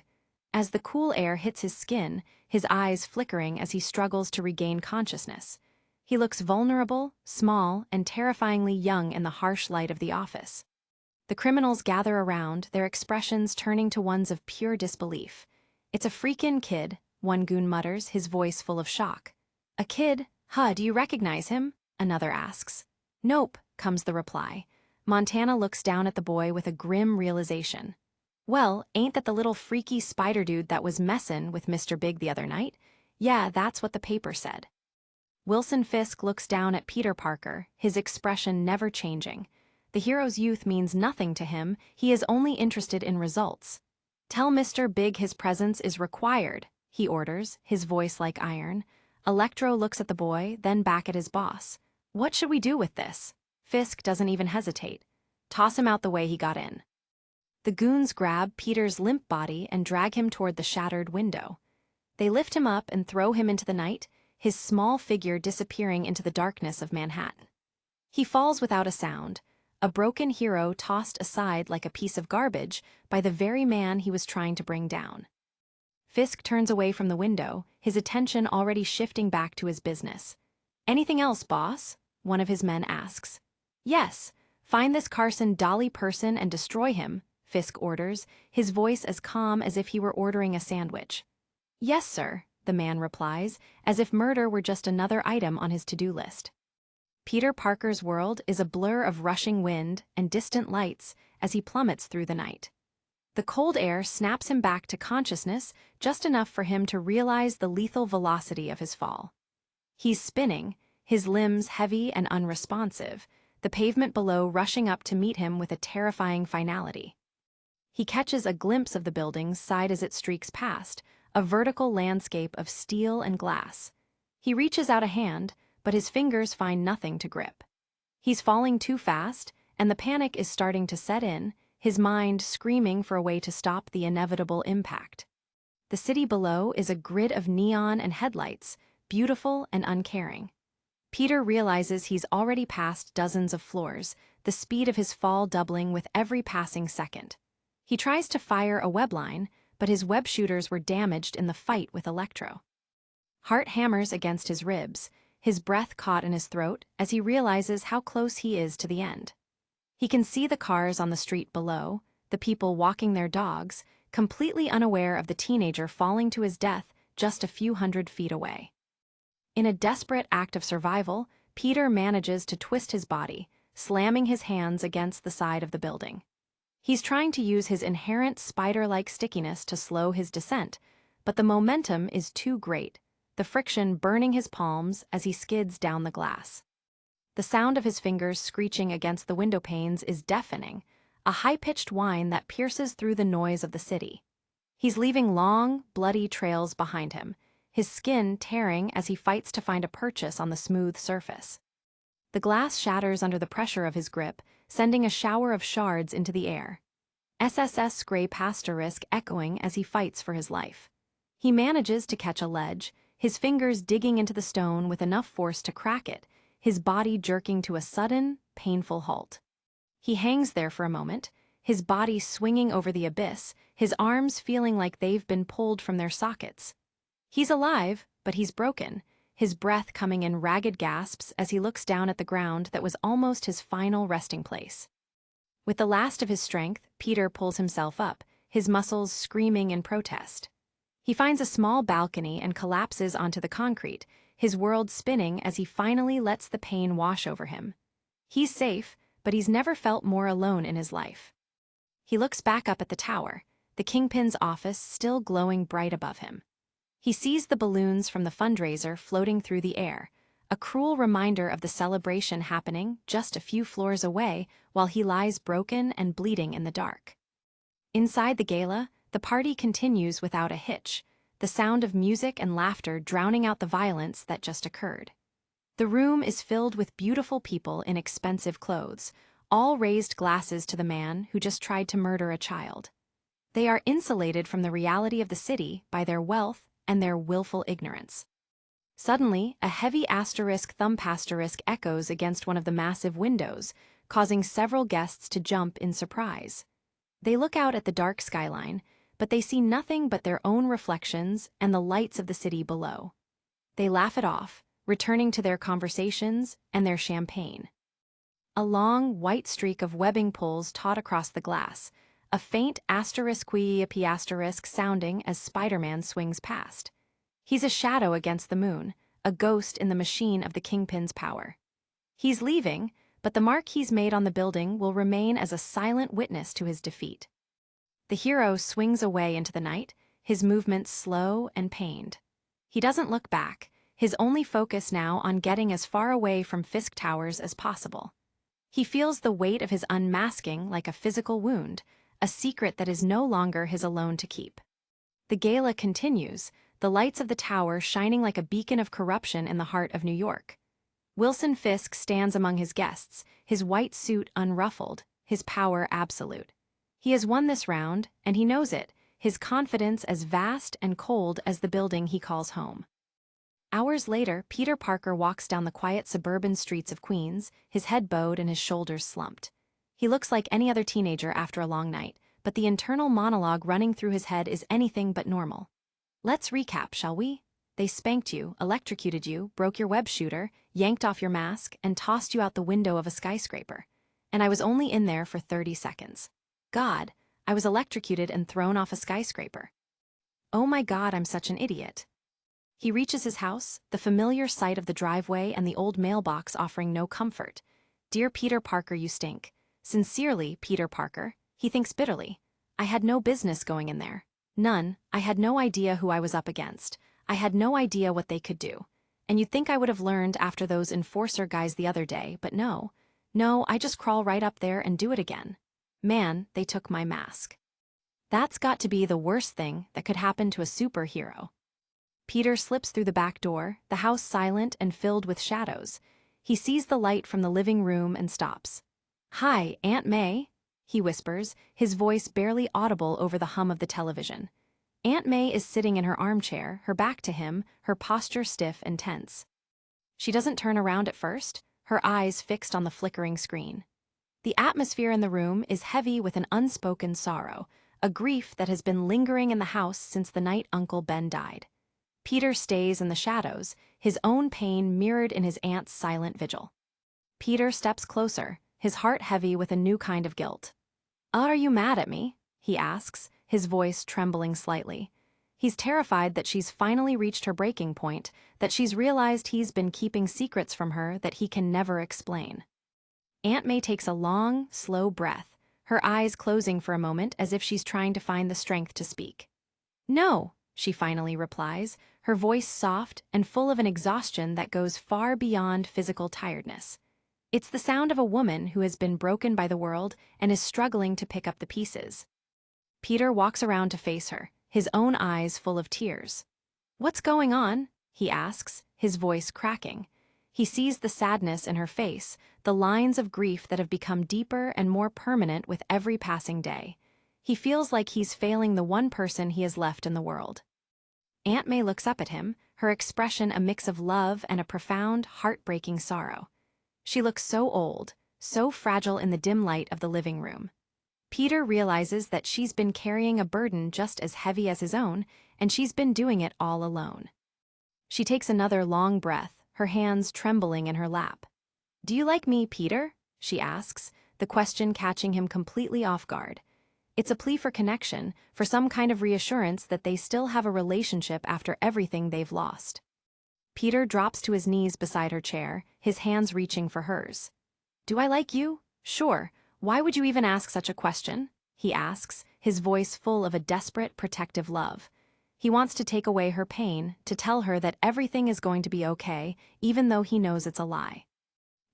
As the cool air hits his skin, his eyes flickering as he struggles to regain consciousness. He looks vulnerable, small, and terrifyingly young in the harsh light of the office. The criminals gather around, their expressions turning to ones of pure disbelief. It's a freakin' kid, one goon mutters, his voice full of shock. A kid? Huh, do you recognize him? Another asks. Nope, comes the reply. Montana looks down at the boy with a grim realization. Well, ain't that the little freaky spider dude that was messin' with Mr. Big the other night? Yeah, that's what the paper said. Wilson Fisk looks down at Peter Parker, his expression never changing. The hero's youth means nothing to him, he is only interested in results. Tell Mr. Big his presence is required, he orders, his voice like iron. Electro looks at the boy, then back at his boss. What should we do with this? Fisk doesn't even hesitate. Toss him out the way he got in. The goons grab Peter's limp body and drag him toward the shattered window. They lift him up and throw him into the night, his small figure disappearing into the darkness of Manhattan. He falls without a sound, a broken hero tossed aside like a piece of garbage by the very man he was trying to bring down. Fisk turns away from the window, his attention already shifting back to his business. Anything else, boss? One of his men asks. Yes, find this Carson Dolly person and destroy him, Fisk orders, his voice as calm as if he were ordering a sandwich. Yes, sir, the man replies, as if murder were just another item on his to-do list. Peter Parker's world is a blur of rushing wind and distant lights as he plummets through the night. The cold air snaps him back to consciousness just enough for him to realize the lethal velocity of his fall. He's spinning, his limbs heavy and unresponsive, the pavement below rushing up to meet him with a terrifying finality. He catches a glimpse of the building's side as it streaks past, a vertical landscape of steel and glass. He reaches out a hand, but his fingers find nothing to grip. He's falling too fast, and the panic is starting to set in, his mind screaming for a way to stop the inevitable impact. The city below is a grid of neon and headlights, beautiful and uncaring. Peter realizes he's already passed dozens of floors, the speed of his fall doubling with every passing second. He tries to fire a webline, but his web shooters were damaged in the fight with Electro. Heart hammers against his ribs, his breath caught in his throat as he realizes how close he is to the end. He can see the cars on the street below, the people walking their dogs, completely unaware of the teenager falling to his death just a few hundred feet away. In a desperate act of survival, Peter manages to twist his body, slamming his hands against the side of the building. He's trying to use his inherent spider-like stickiness to slow his descent, but the momentum is too great, the friction burning his palms as he skids down the glass. The sound of his fingers screeching against the window panes is deafening, a high-pitched whine that pierces through the noise of the city. He's leaving long, bloody trails behind him, his skin tearing as he fights to find a purchase on the smooth surface. The glass shatters under the pressure of his grip, sending a shower of shards into the air. SSS Grey Pasterisk echoing as he fights for his life. He manages to catch a ledge, his fingers digging into the stone with enough force to crack it, his body jerking to a sudden, painful halt. He hangs there for a moment, his body swinging over the abyss, his arms feeling like they've been pulled from their sockets. He's alive, but he's broken, his breath coming in ragged gasps as he looks down at the ground that was almost his final resting place. With the last of his strength, Peter pulls himself up, his muscles screaming in protest. He finds a small balcony and collapses onto the concrete, his world spinning as he finally lets the pain wash over him. He's safe, but he's never felt more alone in his life. He looks back up at the tower, the Kingpin's office still glowing bright above him. He sees the balloons from the fundraiser floating through the air, a cruel reminder of the celebration happening just a few floors away while he lies broken and bleeding in the dark. Inside the gala, the party continues without a hitch, the sound of music and laughter drowning out the violence that just occurred. The room is filled with beautiful people in expensive clothes, all raised glasses to the man who just tried to murder a child. They are insulated from the reality of the city by their wealth and their willful ignorance. Suddenly, a heavy thumb pasterisk echoes against one of the massive windows, causing several guests to jump in surprise. They look out at the dark skyline, but they see nothing but their own reflections and the lights of the city below. They laugh it off, returning to their conversations and their champagne. A long, white streak of webbing pulls taut across the glass, a faint asterisk sounding as Spiderman swings past. He's a shadow against the moon, a ghost in the machine of the Kingpin's power. He's leaving, but the mark he's made on the building will remain as a silent witness to his defeat. The hero swings away into the night, his movements slow and pained. He doesn't look back, his only focus now on getting as far away from Fisk Towers as possible. He feels the weight of his unmasking like a physical wound, a secret that is no longer his alone to keep. The gala continues, the lights of the tower shining like a beacon of corruption in the heart of New York. Wilson Fisk stands among his guests, his white suit unruffled, his power absolute. He has won this round, and he knows it, his confidence as vast and cold as the building he calls home. Hours later, Peter Parker walks down the quiet suburban streets of Queens, his head bowed and his shoulders slumped. He looks like any other teenager after a long night, but the internal monologue running through his head is anything but normal. Let's recap, shall we? They spanked you, electrocuted you, broke your web shooter, yanked off your mask, and tossed you out the window of a skyscraper. And I was only in there for 30 seconds. God, I was electrocuted and thrown off a skyscraper. Oh my God, I'm such an idiot. He reaches his house, the familiar sight of the driveway and the old mailbox offering no comfort. Dear Peter Parker, you stink. Sincerely, Peter Parker. He thinks bitterly. I had no business going in there. None. I had no idea who I was up against. I had no idea what they could do. And you'd think I would have learned after those enforcer guys the other day, but no. No, I just crawl right up there and do it again. Man, they took my mask. That's got to be the worst thing that could happen to a superhero. Peter slips through the back door, the house silent and filled with shadows. He sees the light from the living room and stops. Hi, Aunt May, he whispers, his voice barely audible over the hum of the television. Aunt May is sitting in her armchair, her back to him, her posture stiff and tense. She doesn't turn around at first, her eyes fixed on the flickering screen. The atmosphere in the room is heavy with an unspoken sorrow, a grief that has been lingering in the house since the night Uncle Ben died. Peter stays in the shadows, his own pain mirrored in his aunt's silent vigil. Peter steps closer, his heart heavy with a new kind of guilt. Are you mad at me? He asks, his voice trembling slightly. He's terrified that she's finally reached her breaking point, that she's realized he's been keeping secrets from her that he can never explain. Aunt May takes a long, slow breath, her eyes closing for a moment as if she's trying to find the strength to speak. No, she finally replies, her voice soft and full of an exhaustion that goes far beyond physical tiredness. It's the sound of a woman who has been broken by the world and is struggling to pick up the pieces. Peter walks around to face her, his own eyes full of tears. What's going on? He asks, his voice cracking. He sees the sadness in her face, the lines of grief that have become deeper and more permanent with every passing day. He feels like he's failing the one person he has left in the world. Aunt May looks up at him, her expression a mix of love and a profound, heartbreaking sorrow. She looks so old, so fragile in the dim light of the living room. Peter realizes that she's been carrying a burden just as heavy as his own, and she's been doing it all alone. She takes another long breath, her hands trembling in her lap. Do you like me, Peter? She asks, the question catching him completely off guard. It's a plea for connection, for some kind of reassurance that they still have a relationship after everything they've lost. Peter drops to his knees beside her chair, his hands reaching for hers. Do I like you? Sure. Why would you even ask such a question? He asks, his voice full of a desperate, protective love. He wants to take away her pain, to tell her that everything is going to be okay, even though he knows it's a lie.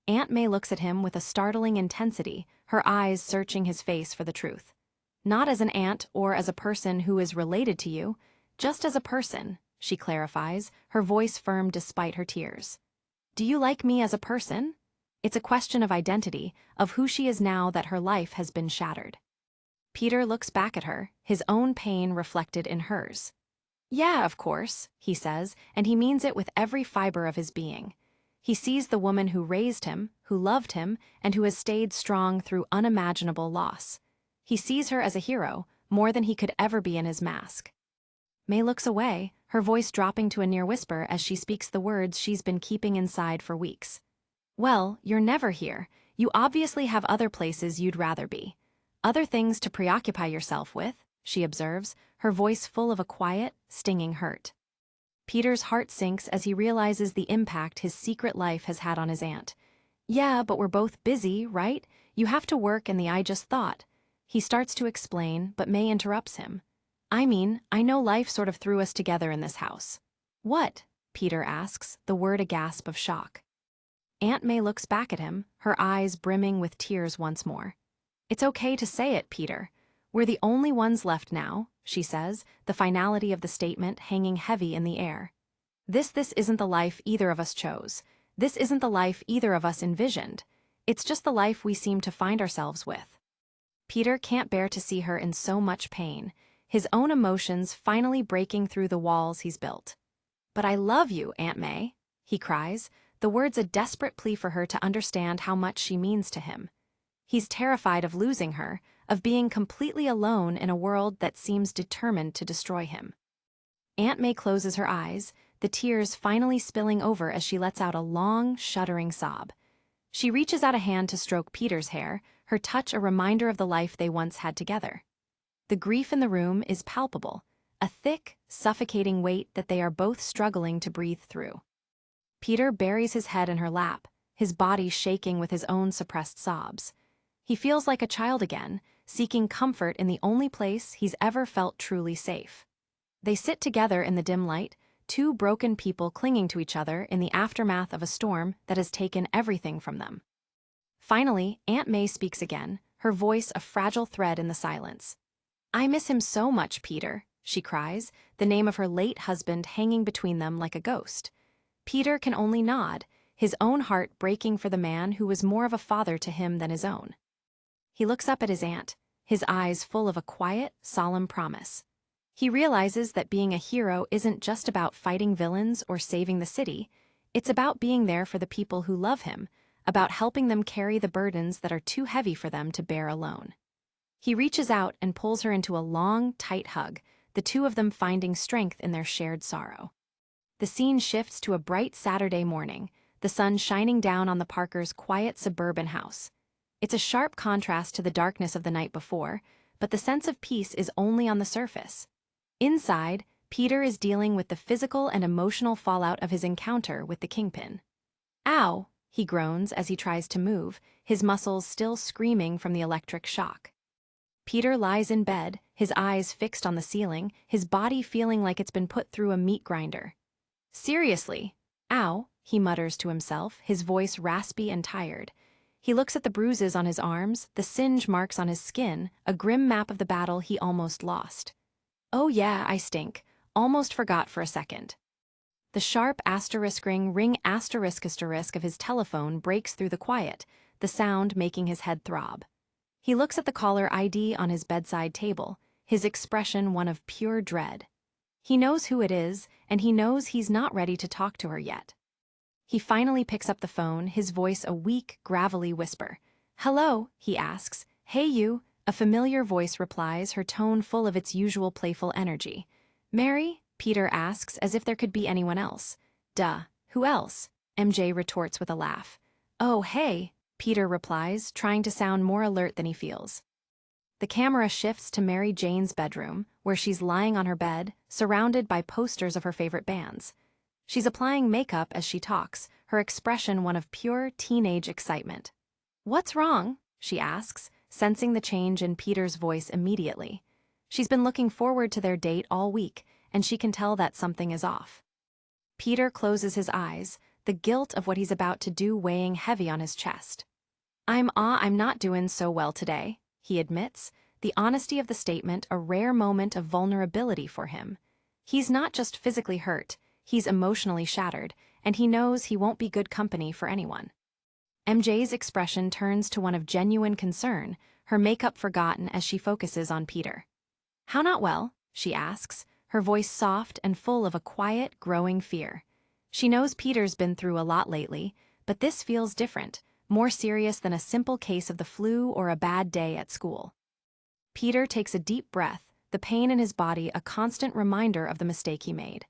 Aunt May looks at him with a startling intensity, her eyes searching his face for the truth. Not as an aunt or as a person who is related to you, just as a person, she clarifies, her voice firm despite her tears. Do you like me as a person? It's a question of identity, of who she is now that her life has been shattered. Peter looks back at her, his own pain reflected in hers. Yeah, of course, he says, and he means it with every fiber of his being. He sees the woman who raised him, who loved him, and who has stayed strong through unimaginable loss. He sees her as a hero, more than he could ever be in his mask. May looks away, her voice dropping to a near whisper as she speaks the words she's been keeping inside for weeks. Well, you're never here. You obviously have other places you'd rather be. Other things to preoccupy yourself with, she observes, her voice full of a quiet, stinging hurt. Peter's heart sinks as he realizes the impact his secret life has had on his aunt. Yeah, but we're both busy, right? You have to work and I just thought. He starts to explain, but May interrupts him. I mean, I know life sort of threw us together in this house. What? Peter asks, the word a gasp of shock. Aunt May looks back at him, her eyes brimming with tears once more. It's okay to say it, Peter. We're the only ones left now, she says, the finality of the statement hanging heavy in the air. This isn't the life either of us chose. This isn't the life either of us envisioned. It's just the life we seem to find ourselves with. Peter can't bear to see her in so much pain, his own emotions finally breaking through the walls he's built. But I love you, Aunt May, he cries, the words a desperate plea for her to understand how much she means to him. He's terrified of losing her, of being completely alone in a world that seems determined to destroy him. Aunt May closes her eyes, the tears finally spilling over as she lets out a long, shuddering sob. She reaches out a hand to stroke Peter's hair, her touch a reminder of the life they once had together. The grief in the room is palpable, a thick, suffocating weight that they are both struggling to breathe through. Peter buries his head in her lap, his body shaking with his own suppressed sobs. He feels like a child again, seeking comfort in the only place he's ever felt truly safe. They sit together in the dim light, two broken people clinging to each other in the aftermath of a storm that has taken everything from them. Finally, Aunt May speaks again, her voice a fragile thread in the silence. I miss him so much, Peter, she cries, the name of her late husband hanging between them like a ghost. Peter can only nod, his own heart breaking for the man who was more of a father to him than his own. He looks up at his aunt, his eyes full of a quiet, solemn promise. He realizes that being a hero isn't just about fighting villains or saving the city, it's about being there for the people who love him, about helping them carry the burdens that are too heavy for them to bear alone. He reaches out and pulls her into a long, tight hug, the two of them finding strength in their shared sorrow. The scene shifts to a bright Saturday morning, the sun shining down on the Parkers' quiet suburban house. It's a sharp contrast to the darkness of the night before, but the sense of peace is only on the surface. Inside, Peter is dealing with the physical and emotional fallout of his encounter with the Kingpin. Ow, he groans as he tries to move, his muscles still screaming from the electric shock. Peter lies in bed, his eyes fixed on the ceiling, his body feeling like it's been put through a meat grinder. Seriously, ow, he mutters to himself, his voice raspy and tired. He looks at the bruises on his arms, the singe marks on his skin, a grim map of the battle he almost lost. Oh yeah, I stink. Almost forgot for a second. The sharp ring asterisk of his telephone breaks through the quiet, the sound making his head throb. He looks at the caller ID on his bedside table, his expression one of pure dread. He knows who it is, and he knows he's not ready to talk to her yet. He finally picks up the phone, his voice a weak, gravelly whisper. Hello, he asks. Hey you, a familiar voice replies, her tone full of its usual playful energy. Mary? Peter asks, as if there could be anyone else. Duh, who else? MJ retorts with a laugh. Oh, hey, Peter replies, trying to sound more alert than he feels. The camera shifts to Mary Jane's bedroom, where she's lying on her bed, surrounded by posters of her favorite bands. She's applying makeup as she talks, her expression one of pure teenage excitement. What's wrong? She asks, sensing the change in Peter's voice immediately. She's been looking forward to their date all week, and she can tell that something is off. Peter closes his eyes, the guilt of what he's about to do weighing heavy on his chest. I'm not doing so well today, he admits, the honesty of the statement a rare moment of vulnerability for him. He's not just physically hurt, he's emotionally shattered, and he knows he won't be good company for anyone. MJ's expression turns to one of genuine concern, her makeup forgotten as she focuses on Peter. How not well? She asks, her voice soft and full of a quiet, growing fear. She knows Peter's been through a lot lately, but this feels different, more serious than a simple case of the flu or a bad day at school. Peter takes a deep breath, the pain in his body a constant reminder of the mistake he made.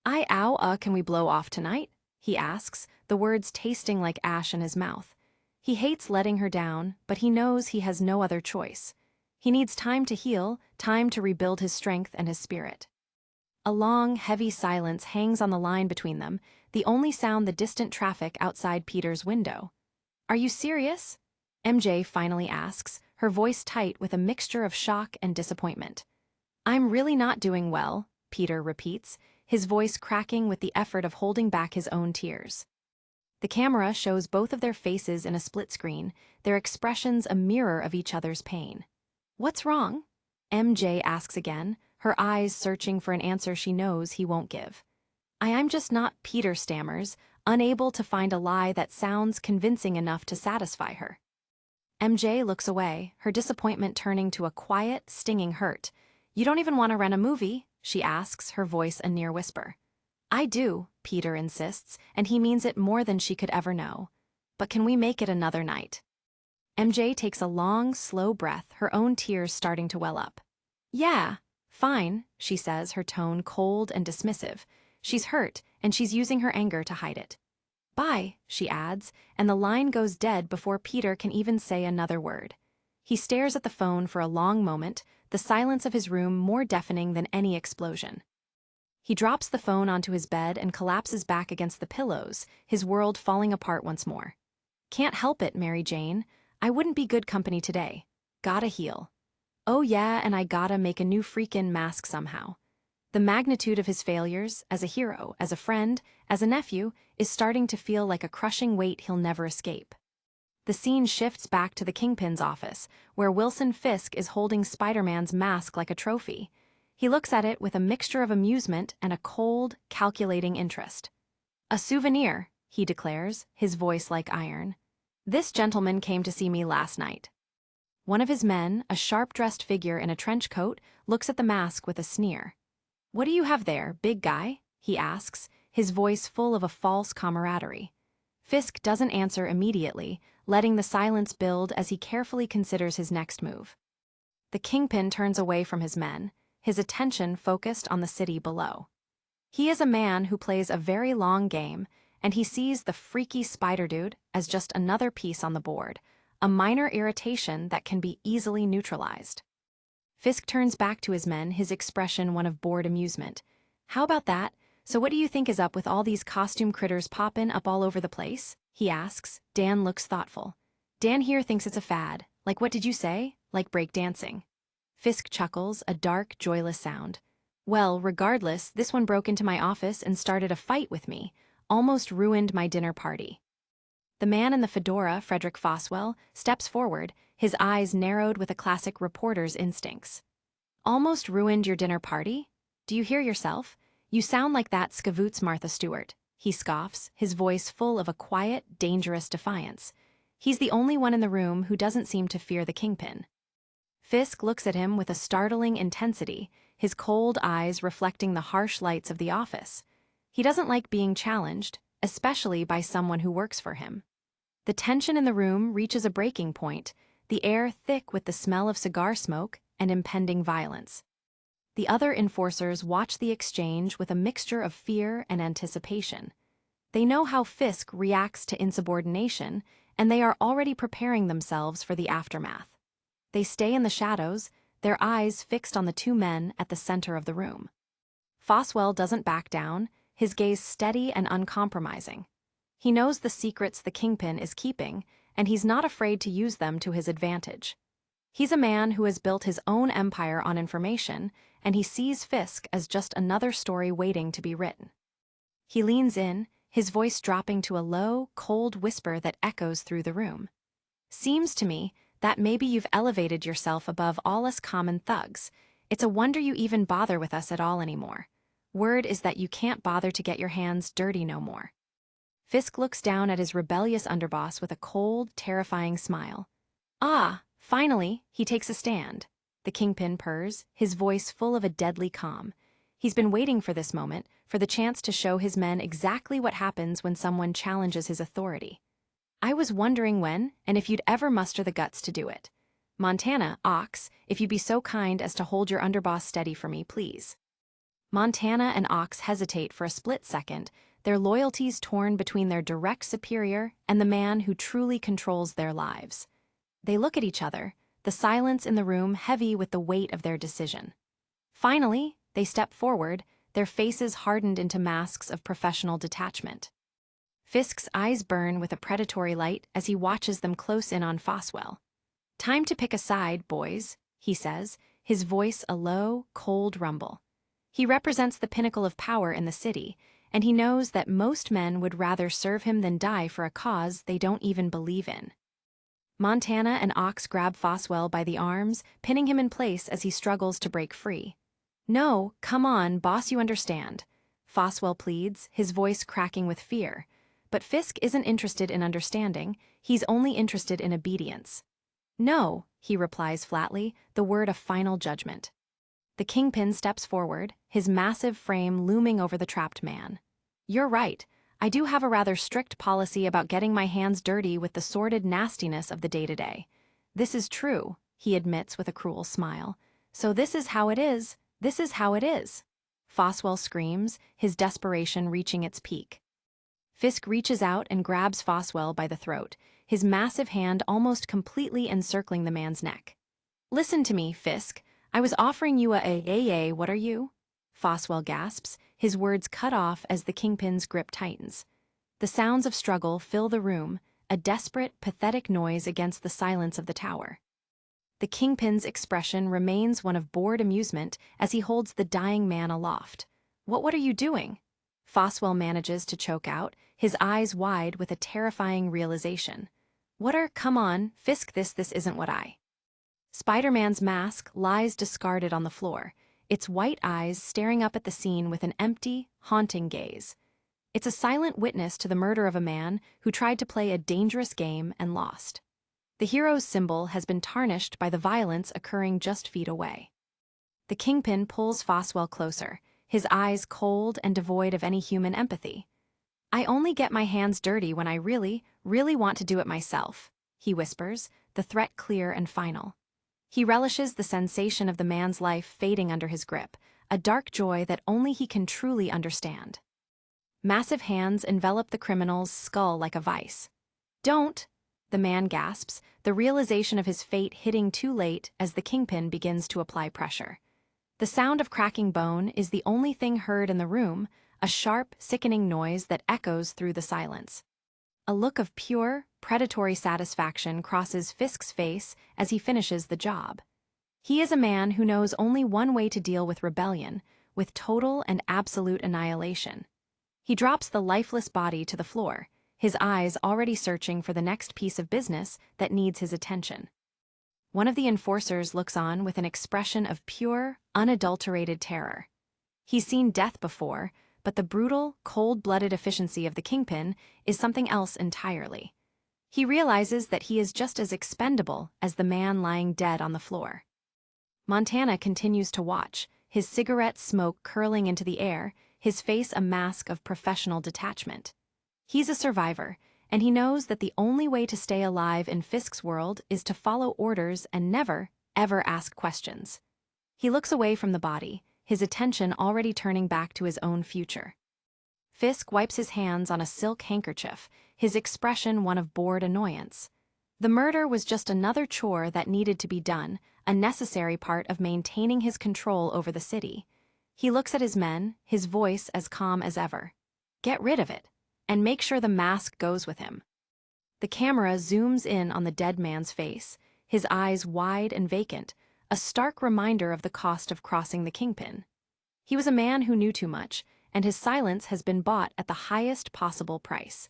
Can we blow off tonight? He asks, the words tasting like ash in his mouth. He hates letting her down, but he knows he has no other choice. He needs time to heal, time to rebuild his strength and his spirit. A long, heavy silence hangs on the line between them, the only sound the distant traffic outside Peter's window. Are you serious? MJ finally asks, her voice tight with a mixture of shock and disappointment. I'm really not doing well, Peter repeats, his voice cracking with the effort of holding back his own tears. The camera shows both of their faces in a split screen, their expressions a mirror of each other's pain. What's wrong? MJ asks again, her eyes searching for an answer she knows he won't give. I'm just not, Peter stammers, unable to find a lie that sounds convincing enough to satisfy her. MJ looks away, her disappointment turning to a quiet, stinging hurt. You don't even want to rent a movie? She asks, her voice a near whisper. I do, Peter insists, and he means it more than she could ever know. But can we make it another night? MJ takes a long, slow breath, her own tears starting to well up. Yeah, fine, she says, her tone cold and dismissive. She's hurt, and she's using her anger to hide it. Bye, she adds, and the line goes dead before Peter can even say another word. He stares at the phone for a long moment, the silence of his room more deafening than any explosion. He drops the phone onto his bed and collapses back against the pillows, his world falling apart once more. Can't help it, Mary Jane. I wouldn't be good company today. Gotta heal. Oh yeah, and I gotta make a new freakin' mask somehow. The magnitude of his failures, as a hero, as a friend, as a nephew, is starting to feel like a crushing weight he'll never escape. The scene shifts back to the Kingpin's office, where Wilson Fisk is holding Spiderman's mask like a trophy. He looks at it with a mixture of amusement and a cold, calculating interest. A souvenir, he declares, his voice like iron. This gentleman came to see me last night. One of his men, a sharp-dressed figure in a trench coat, looks at the mask with a sneer. What do you have there, big guy? He asks, his voice full of a false camaraderie. Fisk doesn't answer immediately, letting the silence build as he carefully considers his next move. The Kingpin turns away from his men, his attention focused on the city below. He is a man who plays a very long game, and he sees the freaky spider dude as just another piece on the board, a minor irritation that can be easily neutralized. Fisk turns back to his men, his expression one of bored amusement. How about that? So what do you think is up with all these costume critters poppin' up all over the place? He asks. Dan looks thoughtful. Dan here thinks it's a fad. Like what did you say? Like break dancing. Fisk chuckles, a dark, joyless sound. Well, regardless, this one broke into my office and started a fight with me. Almost ruined my dinner party. The man in the fedora, Frederick Foswell, steps forward, his eyes narrowed with a classic reporter's instincts. Almost ruined your dinner party? Do you hear yourself? You sound like that Skavoots Martha Stewart, he scoffs, his voice full of a quiet, dangerous defiance. He's the only one in the room who doesn't seem to fear the Kingpin. Fisk looks at him with a startling intensity, his cold eyes reflecting the harsh lights of the office. He doesn't like being challenged, especially by someone who works for him. The tension in the room reaches a breaking point, the air thick with the smell of cigar smoke and impending violence. The other enforcers watch the exchange with a mixture of fear and anticipation. They know how Fisk reacts to insubordination, and they are already preparing themselves for the aftermath. They stay in the shadows, their eyes fixed on the two men at the center of the room. Foswell doesn't back down, his gaze steady and uncompromising. He knows the secrets the Kingpin is keeping, and he's not afraid to use them to his advantage. He's a man who has built his own empire on information, and he sees Fisk as just another story waiting to be written. He leans in, his voice dropping to a low, cold whisper that echoes through the room. Seems to me that maybe you've elevated yourself above all us common thugs. It's a wonder you even bother with us at all anymore. Word is that you can't bother to get your hands dirty no more. Fisk looks down at his rebellious underboss with a cold, terrifying smile. Ah, finally, he takes a stand. The Kingpin purrs, his voice full of a deadly calm. He's been waiting for this moment, for the chance to show his men exactly what happens when someone challenges his authority. I was wondering when, and if you'd ever muster the guts to do it. Montana, Ox, if you'd be so kind as to hold your underboss steady for me, please. Montana and Ox hesitate for a split second, their loyalties torn between their direct superior and the man who truly controls their lives. They look at each other, the silence in the room heavy with the weight of their decision. Finally, they step forward, their faces hardened into masks of professional detachment. Fisk's eyes burn with a predatory light as he watches them close in on Foswell. "Time to pick a side, boys," he says, his voice a low, cold rumble. He represents the pinnacle of power in the city, and he knows that most men would rather serve him than die for a cause they don't even believe in. Montana and Ox grab Foswell by the arms, pinning him in place as he struggles to break free. "No, come on, boss, you understand," Foswell pleads, his voice cracking with fear. But Fisk isn't interested in understanding, he's only interested in obedience. "No," he replies flatly, the word a final judgment. The Kingpin steps forward, his massive frame looming over the trapped man. "You're right. I do have a rather strict policy about getting my hands dirty with the sordid nastiness of the day-to-day. This is true," he admits with a cruel smile. "So this is how it is. This is how it is." Foswell screams, his desperation reaching its peak. Fisk reaches out and grabs Foswell by the throat, his massive hand almost completely encircling the man's neck. "Listen to me, Fisk. I was offering you a what are you?" Foswell gasps, his words cut off as the Kingpin's grip tightens. The sounds of struggle fill the room, a desperate, pathetic noise against the silence of the tower. The Kingpin's expression remains one of bored amusement as he holds the dying man aloft. What are you doing?" Foswell manages to choke out, his eyes wide with a terrifying realization. Come on, Fisk, this isn't what I." Spiderman's mask lies discarded on the floor, its white eyes staring up at the scene with an empty, haunting gaze. It's a silent witness to the murder of a man who tried to play a dangerous game and lost. The hero's symbol has been tarnished by the violence occurring just feet away. The Kingpin pulls Foswell closer, his eyes cold and devoid of any human empathy. "I only get my hands dirty when I really, really want to do it myself," he whispers, the threat clear and final. He relishes the sensation of the man's life fading under his grip, a dark joy that only he can truly understand. Massive hands envelop the criminal's skull like a vice. "Don't!" the man gasps, the realization of his fate hitting too late as the Kingpin begins to apply pressure. The sound of cracking bone is the only thing heard in the room, a sharp, sickening noise that echoes through the silence. A look of pure, predatory satisfaction crosses Fisk's face as he finishes the job. He is a man who knows only one way to deal with rebellion, with total and absolute annihilation. He drops the lifeless body to the floor, his eyes already searching for the next piece of business that needs his attention. One of the enforcers looks on with an expression of pure, unadulterated terror. He's seen death before, but the brutal, cold-blooded efficiency of the Kingpin is something else entirely. He realizes that he is just as expendable as the man lying dead on the floor. Montana continues to watch, his cigarette smoke curling into the air, his face a mask of professional detachment. He's a survivor, and he knows that the only way to stay alive in Fisk's world is to follow orders and never, ever ask questions. He looks away from the body, his attention already turning back to his own future. Fisk wipes his hands on a silk handkerchief, his expression one of bored annoyance. The murder was just another chore that needed to be done, a necessary part of maintaining his control over the city. He looks at his men, his voice as calm as ever. "Get rid of it, and make sure the mask goes with him." The camera zooms in on the dead man's face, his eyes wide and vacant, a stark reminder of the cost of crossing the Kingpin. He was a man who knew too much, and his silence has been bought at the highest possible price.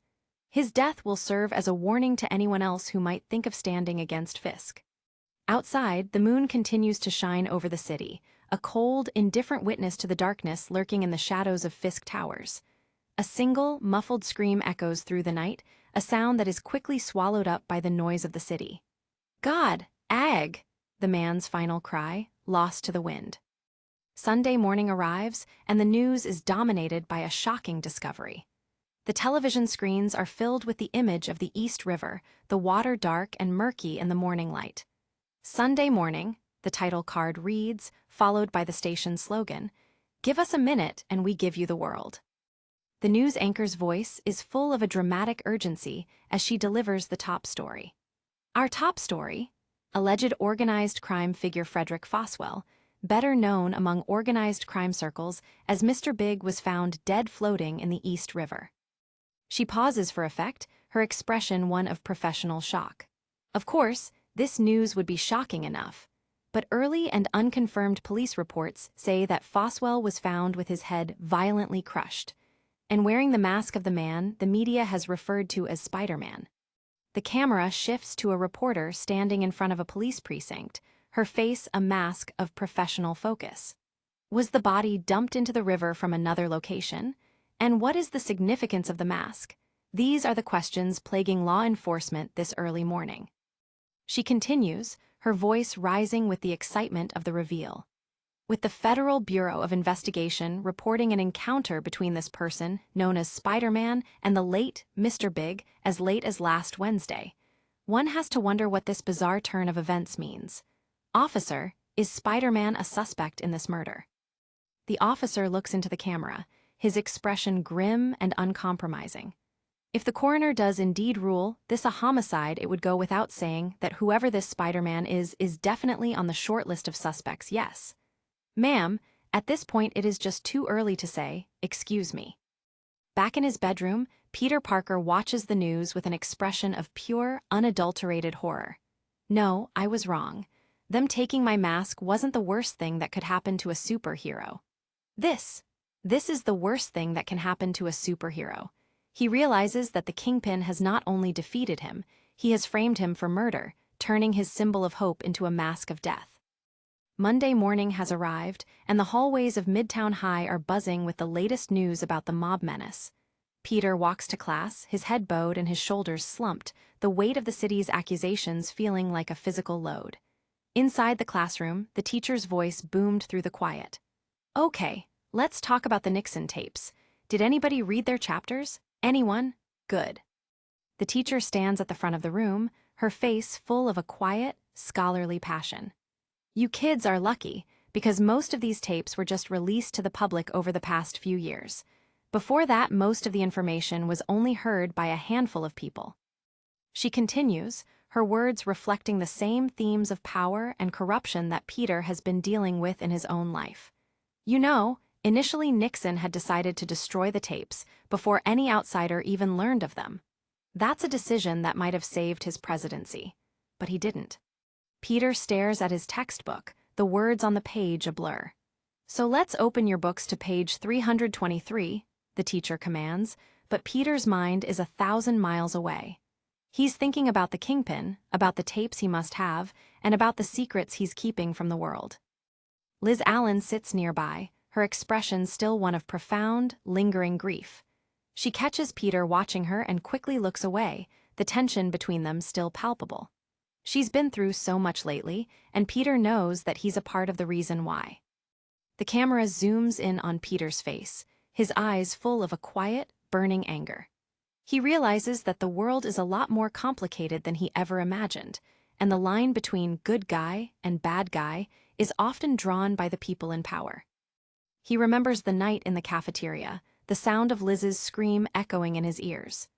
His death will serve as a warning to anyone else who might think of standing against Fisk. Outside, the moon continues to shine over the city, a cold, indifferent witness to the darkness lurking in the shadows of Fisk Towers. A single, muffled scream echoes through the night, a sound that is quickly swallowed up by the noise of the city. "God, Ag!" the man's final cry, lost to the wind. Sunday morning arrives, and the news is dominated by a shocking discovery. The television screens are filled with the image of the East River, the water dark and murky in the morning light. "Sunday morning," the title card reads, followed by the station's slogan, "Give us a minute and we give you the world." The news anchor's voice is full of a dramatic urgency as she delivers the top story. Our top story: alleged organized crime figure Frederick Foswell, better known among organized crime circles as Mr. Big, was found dead floating in the East River. She pauses for effect, her expression one of professional shock. Of course, this news would be shocking enough. But early and unconfirmed police reports say that Foswell was found with his head violently crushed. And wearing the mask of the man the media has referred to as Spiderman. The camera shifts to a reporter standing in front of a police precinct, her face a mask of professional focus. Was the body dumped into the river from another location? And what is the significance of the mask? These are the questions plaguing law enforcement this early morning. She continues, her voice rising with the excitement of the reveal. With the Federal Bureau of Investigation reporting an encounter between this person, known as Spiderman, and the late Mr. Big as late as last Wednesday, one has to wonder what this bizarre turn of events means. Officer, is Spiderman a suspect in this murder? The officer looks into the camera, his expression grim and uncompromising. If the coroner does indeed rule this a homicide, it would go without saying that whoever this Spiderman is definitely on the short list of suspects, yes. Ma'am, at this point it is just too early to say, excuse me. Back in his bedroom, Peter Parker watches the news with an expression of pure, unadulterated horror. No, I was wrong. Them taking my mask wasn't the worst thing that could happen to a superhero. This is the worst thing that can happen to a superhero. He realizes that the Kingpin has not only defeated him, he has framed him for murder, turning his symbol of hope into a mask of death. Monday morning has arrived, and the hallways of Midtown High are buzzing with the latest news about the mob menace. Peter walks to class, his head bowed and his shoulders slumped, the weight of the city's accusations feeling like a physical load. Inside the classroom, the teacher's voice boomed through the quiet. Okay, let's talk about the Nixon tapes. Did anybody read their chapters? Anyone? Good. The teacher stands at the front of the room, her face full of a quiet, scholarly passion. You kids are lucky, because most of these tapes were just released to the public over the past few years. Before that, most of the information was only heard by a handful of people. She continues, her words reflecting the same themes of power and corruption that Peter has been dealing with in his own life. You know, initially Nixon had decided to destroy the tapes before any outsider even learned of them. That's a decision that might have saved his presidency. But he didn't. Peter stares at his textbook, the words on the page a blur. So let's open your books to page 323, the teacher commands, but Peter's mind is 1,000 miles away. He's thinking about the Kingpin, about the tapes he must have, and about the secrets he's keeping from the world. Liz Allen sits nearby, her expression still one of profound, lingering grief. She catches Peter watching her and quickly looks away, the tension between them still palpable. She's been through so much lately, and Peter knows that he's a part of the reason why. The camera zooms in on Peter's face, his eyes full of a quiet, burning anger. He realizes that the world is a lot more complicated than he ever imagined, and the line between good guy and bad guy is often drawn by the people in power. He remembers the night in the cafeteria, the sound of Liz's scream echoing in his ears.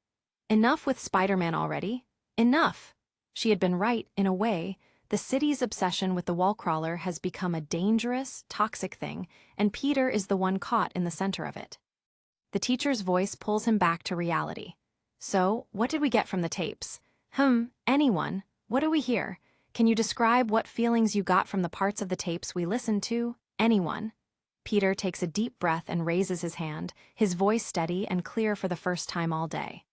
Enough with Spiderman already. Enough! She had been right, in a way. The city's obsession with the wall-crawler has become a dangerous, toxic thing, and Peter is the one caught in the center of it. The teacher's voice pulls him back to reality. So, what did we get from the tapes? Anyone? What do we hear? Can you describe what feelings you got from the parts of the tapes we listened to? Anyone? Peter takes a deep breath and raises his hand, his voice steady and clear for the first time all day.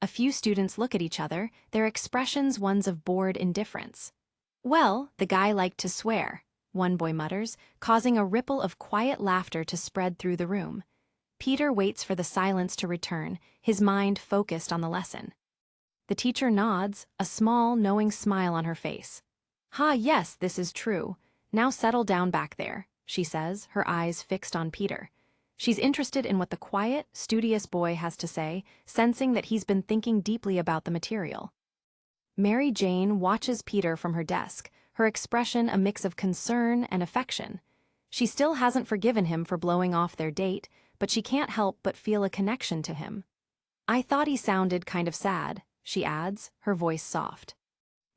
A few students look at each other, their expressions ones of bored indifference. Well, the guy liked to swear, one boy mutters, causing a ripple of quiet laughter to spread through the room. Peter waits for the silence to return, his mind focused on the lesson. The teacher nods, a small, knowing smile on her face. Yes, this is true. Now settle down back there, she says, her eyes fixed on Peter. She's interested in what the quiet, studious boy has to say, sensing that he's been thinking deeply about the material. Mary Jane watches Peter from her desk, her expression a mix of concern and affection. She still hasn't forgiven him for blowing off their date, but she can't help but feel a connection to him. I thought he sounded kind of sad, she adds, her voice soft.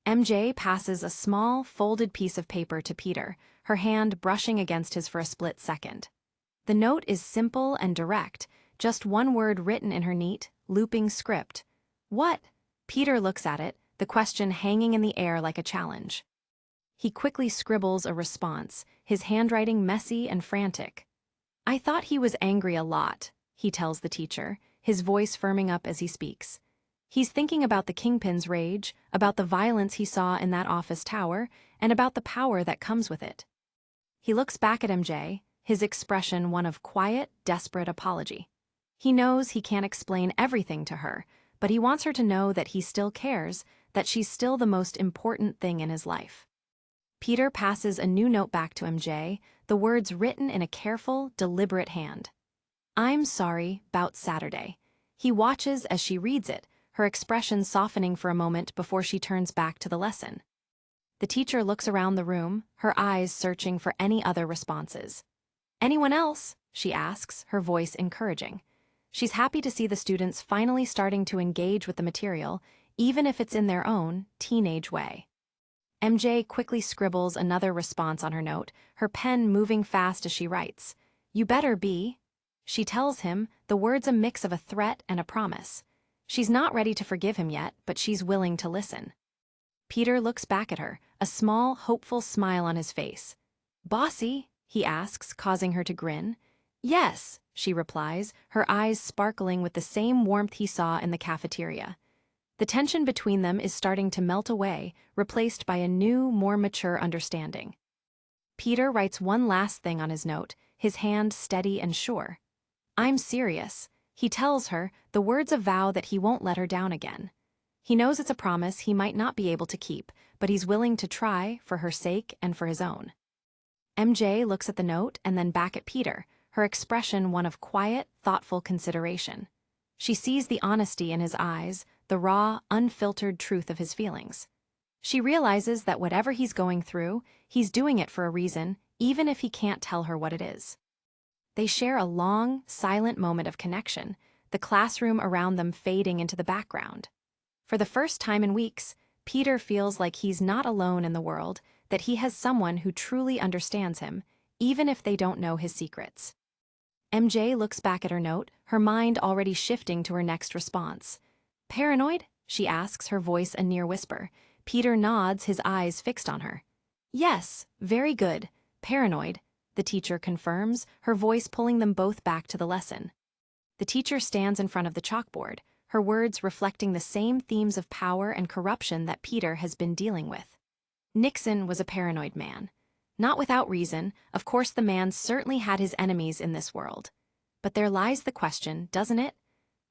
MJ passes a small, folded piece of paper to Peter, her hand brushing against his for a split second. The note is simple and direct, just one word written in her neat, looping script. What? Peter looks at it, the question hanging in the air like a challenge. He quickly scribbles a response, his handwriting messy and frantic. I thought he was angry a lot, he tells the teacher, his voice firming up as he speaks. He's thinking about the kingpin's rage, about the violence he saw in that office tower, and about the power that comes with it. He looks back at MJ, his expression one of quiet, desperate apology. He knows he can't explain everything to her, but he wants her to know that he still cares, that she's still the most important thing in his life. Peter passes a new note back to MJ, the words written in a careful, deliberate hand. I'm sorry, 'bout Saturday. He watches as she reads it, her expression softening for a moment before she turns back to the lesson. The teacher looks around the room, her eyes searching for any other responses. Anyone else? She asks, her voice encouraging. She's happy to see the students finally starting to engage with the material, even if it's in their own, teenage way. MJ quickly scribbles another response on her note, her pen moving fast as she writes. You better be. She tells him, the words a mix of a threat and a promise. She's not ready to forgive him yet, but she's willing to listen. Peter looks back at her, a small, hopeful smile on his face. Bossy? He asks, causing her to grin. Yes, she replies, her eyes sparkling with the same warmth he saw in the cafeteria. The tension between them is starting to melt away, replaced by a new, more mature understanding. Peter writes one last thing on his note, his hand steady and sure. I'm serious. He tells her, the words a vow that he won't let her down again. He knows it's a promise he might not be able to keep, but he's willing to try for her sake and for his own. MJ looks at the note and then back at Peter, her expression one of quiet, thoughtful consideration. She sees the honesty in his eyes, the raw, unfiltered truth of his feelings. She realizes that whatever he's going through, he's doing it for a reason, even if he can't tell her what it is. They share a long, silent moment of connection, the classroom around them fading into the background. For the first time in weeks, Peter feels like he's not alone in the world, that he has someone who truly understands him, even if they don't know his secrets. MJ looks back at her note, her mind already shifting to her next response. Paranoid? She asks, her voice a near whisper. Peter nods, his eyes fixed on her. Yes, very good. Paranoid, the teacher confirms, her voice pulling them both back to the lesson. The teacher stands in front of the chalkboard, her words reflecting the same themes of power and corruption that Peter has been dealing with. Nixon was a paranoid man. Not without reason, of course the man certainly had his enemies in this world. But there lies the question, doesn't it?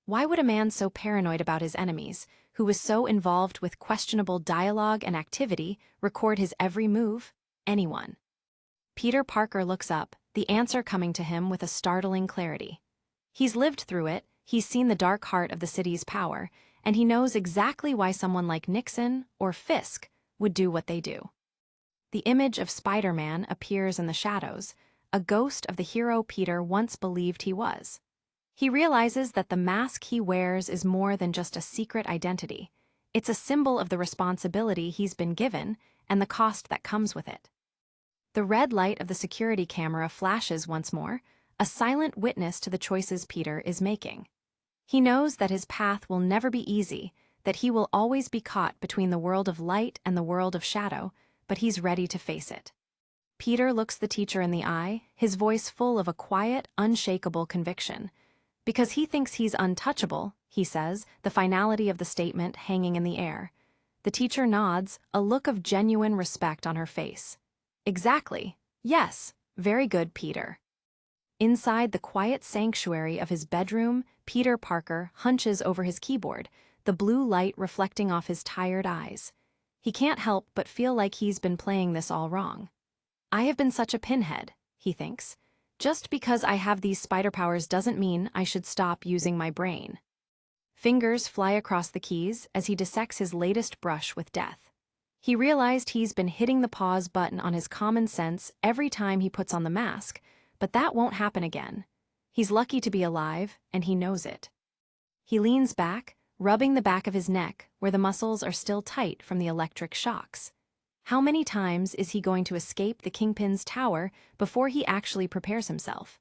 Why would a man so paranoid about his enemies, who was so involved with questionable dialogue and activity, record his every move? Anyone. Peter Parker looks up, the answer coming to him with a startling clarity. He's lived through it, he's seen the dark heart of the city's power, and he knows exactly why someone like Nixon or Fisk would do what they do. The image of Spiderman appears in the shadows, a ghost of the hero Peter once believed he was. He realizes that the mask he wears is more than just a secret identity. It's a symbol of the responsibility he's been given and the cost that comes with it. The red light of the security camera flashes once more, a silent witness to the choices Peter is making. He knows that his path will never be easy, that he will always be caught between the world of light and the world of shadow, but he's ready to face it. Peter looks the teacher in the eye, his voice full of a quiet, unshakable conviction. Because he thinks he's untouchable, he says, the finality of the statement hanging in the air. The teacher nods, a look of genuine respect on her face. Exactly. Yes. Very good, Peter. Inside the quiet sanctuary of his bedroom, Peter Parker hunches over his keyboard, the blue light reflecting off his tired eyes. He can't help but feel like he's been playing this all wrong. I have been such a pinhead, he thinks. Just because I have these spider powers doesn't mean I should stop using my brain. Fingers fly across the keys as he dissects his latest brush with death. He realized he's been hitting the pause button on his common sense every time he puts on the mask, but that won't happen again. He's lucky to be alive, and he knows it. He leans back, rubbing the back of his neck where the muscles are still tight from the electric shocks. How many times is he going to escape the Kingpin's tower before he actually prepares himself?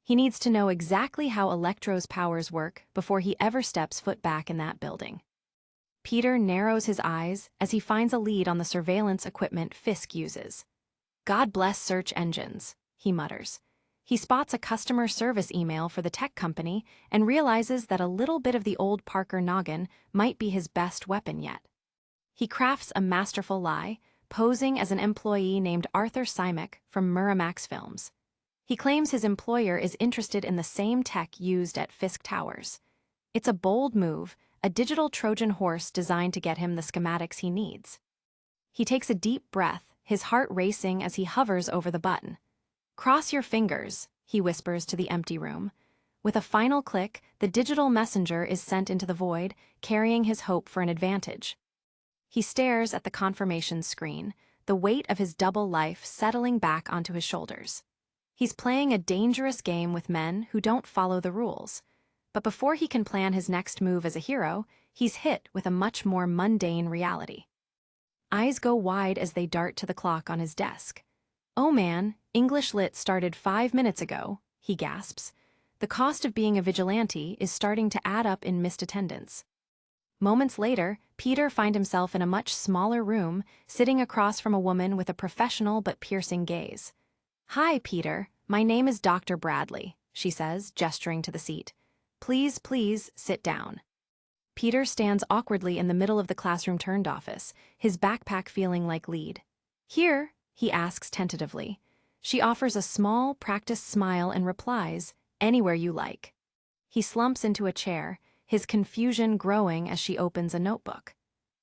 He needs to know exactly how Electro's powers work before he ever steps foot back in that building. Peter narrows his eyes as he finds a lead on the surveillance equipment Fisk uses. God bless search engines, he mutters. He spots a customer service email for the tech company and realizes that a little bit of the old Parker noggin might be his best weapon yet. He crafts a masterful lie, posing as an employee named Arthur Simek from Miramax Films. He claims his employer is interested in the same tech used at Fisk Towers. It's a bold move, a digital Trojan horse designed to get him the schematics he needs. He takes a deep breath, his heart racing as he hovers over the button. "Cross your fingers," he whispers to the empty room. With a final click, the digital messenger is sent into the void, carrying his hope for an advantage. He stares at the confirmation screen, the weight of his double life settling back onto his shoulders. He's playing a dangerous game with men who don't follow the rules. But before he can plan his next move as a hero, he's hit with a much more mundane reality. Eyes go wide as they dart to the clock on his desk. "Oh man, English Lit started 5 minutes ago," he gasps. The cost of being a vigilante is starting to add up in missed attendance. Moments later, Peter finds himself in a much smaller room, sitting across from a woman with a professional but piercing gaze. "Hi, Peter. My name is Dr. Bradley," she says, gesturing to the seat. "Please, please, sit down." Peter stands awkwardly in the middle of the classroom-turned office, his backpack feeling like lead. "Here?" he asks tentatively. She offers a small, practiced smile and replies, "Anywhere you like." He slumps into a chair, his confusion growing as she opens a notebook.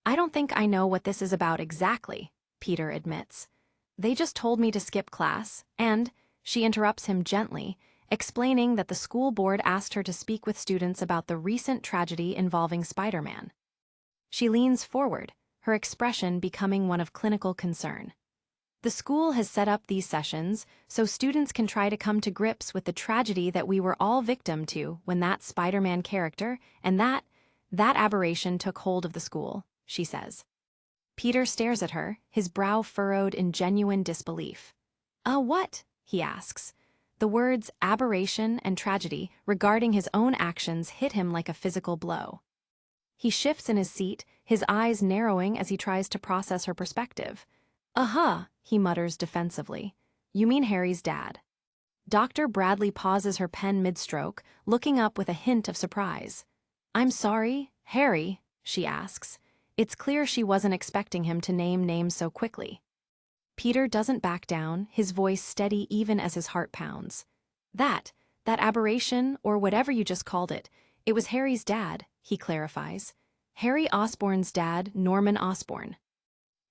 "I don't think I know what this is about exactly," Peter admits. "They just told me to skip class, and," she interrupts him gently, explaining that the school board asked her to speak with students about the recent tragedy involving Spiderman. She leans forward, her expression becoming one of clinical concern. "The school has set up these sessions so students can try to come to grips with the tragedy that we were all victim to when that Spiderman character and that aberration took hold of the school," she says. Peter stares at her, his brow furrowed in genuine disbelief. What?" he asks. The words aberration and tragedy regarding his own actions hit him like a physical blow. He shifts in his seat, his eyes narrowing as he tries to process her perspective. "Uh-huh," he mutters defensively. "You mean Harry's dad." Dr. Bradley pauses her pen mid-stroke, looking up with a hint of surprise. "I'm sorry, Harry?" she asks. It's clear she wasn't expecting him to name names so quickly. Peter doesn't back down, his voice steady even as his heart pounds. That aberration, or whatever you just called it was Harry's dad," he clarifies. "Harry Osborn's dad, Norman Osborn."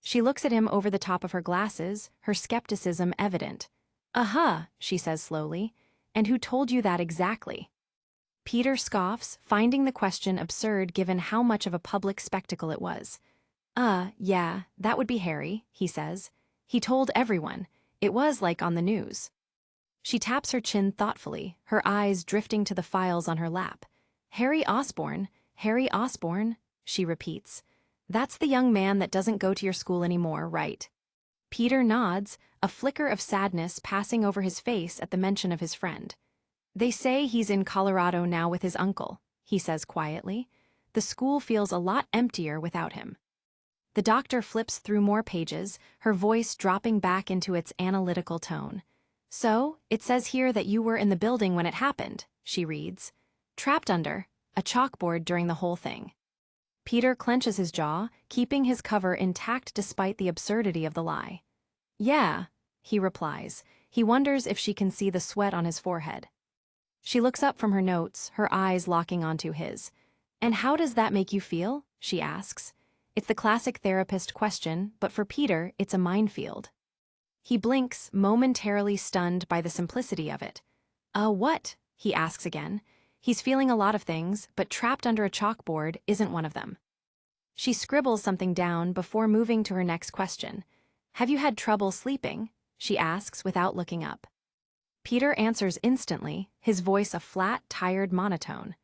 She looks at him over the top of her glasses, her skepticism evident. "Uh-huh," she says slowly. "And who told you that exactly?" Peter scoffs, finding the question absurd given how much of a public spectacle it was. Yeah, that would be Harry," he says. "He told everyone. It was like on the news." She taps her chin thoughtfully, her eyes drifting to the files on her lap. Harry Osborn," she repeats. "That's the young man that doesn't go to your school anymore, right?" Peter nods, a flicker of sadness passing over his face at the mention of his friend. "They say he's in Colorado now with his uncle," he says quietly. "The school feels a lot emptier without him." The doctor flips through more pages, her voice dropping back into its analytical tone. "So, it says here that you were in the building when it happened," she reads. "Trapped under a chalkboard during the whole thing." Peter clenches his jaw, keeping his cover intact despite the absurdity of the lie. "Yeah," he replies. He wonders if she can see the sweat on his forehead. She looks up from her notes, her eyes locking onto his. "And how does that make you feel?" she asks. It's the classic therapist question, but for Peter, it's a minefield. He blinks, momentarily stunned by the simplicity of it. What?" he asks again. He's feeling a lot of things, but trapped under a chalkboard isn't one of them. She scribbles something down before moving to her next question. "Have you had trouble sleeping?" she asks without looking up. Peter answers instantly, his voice a flat, tired monotone.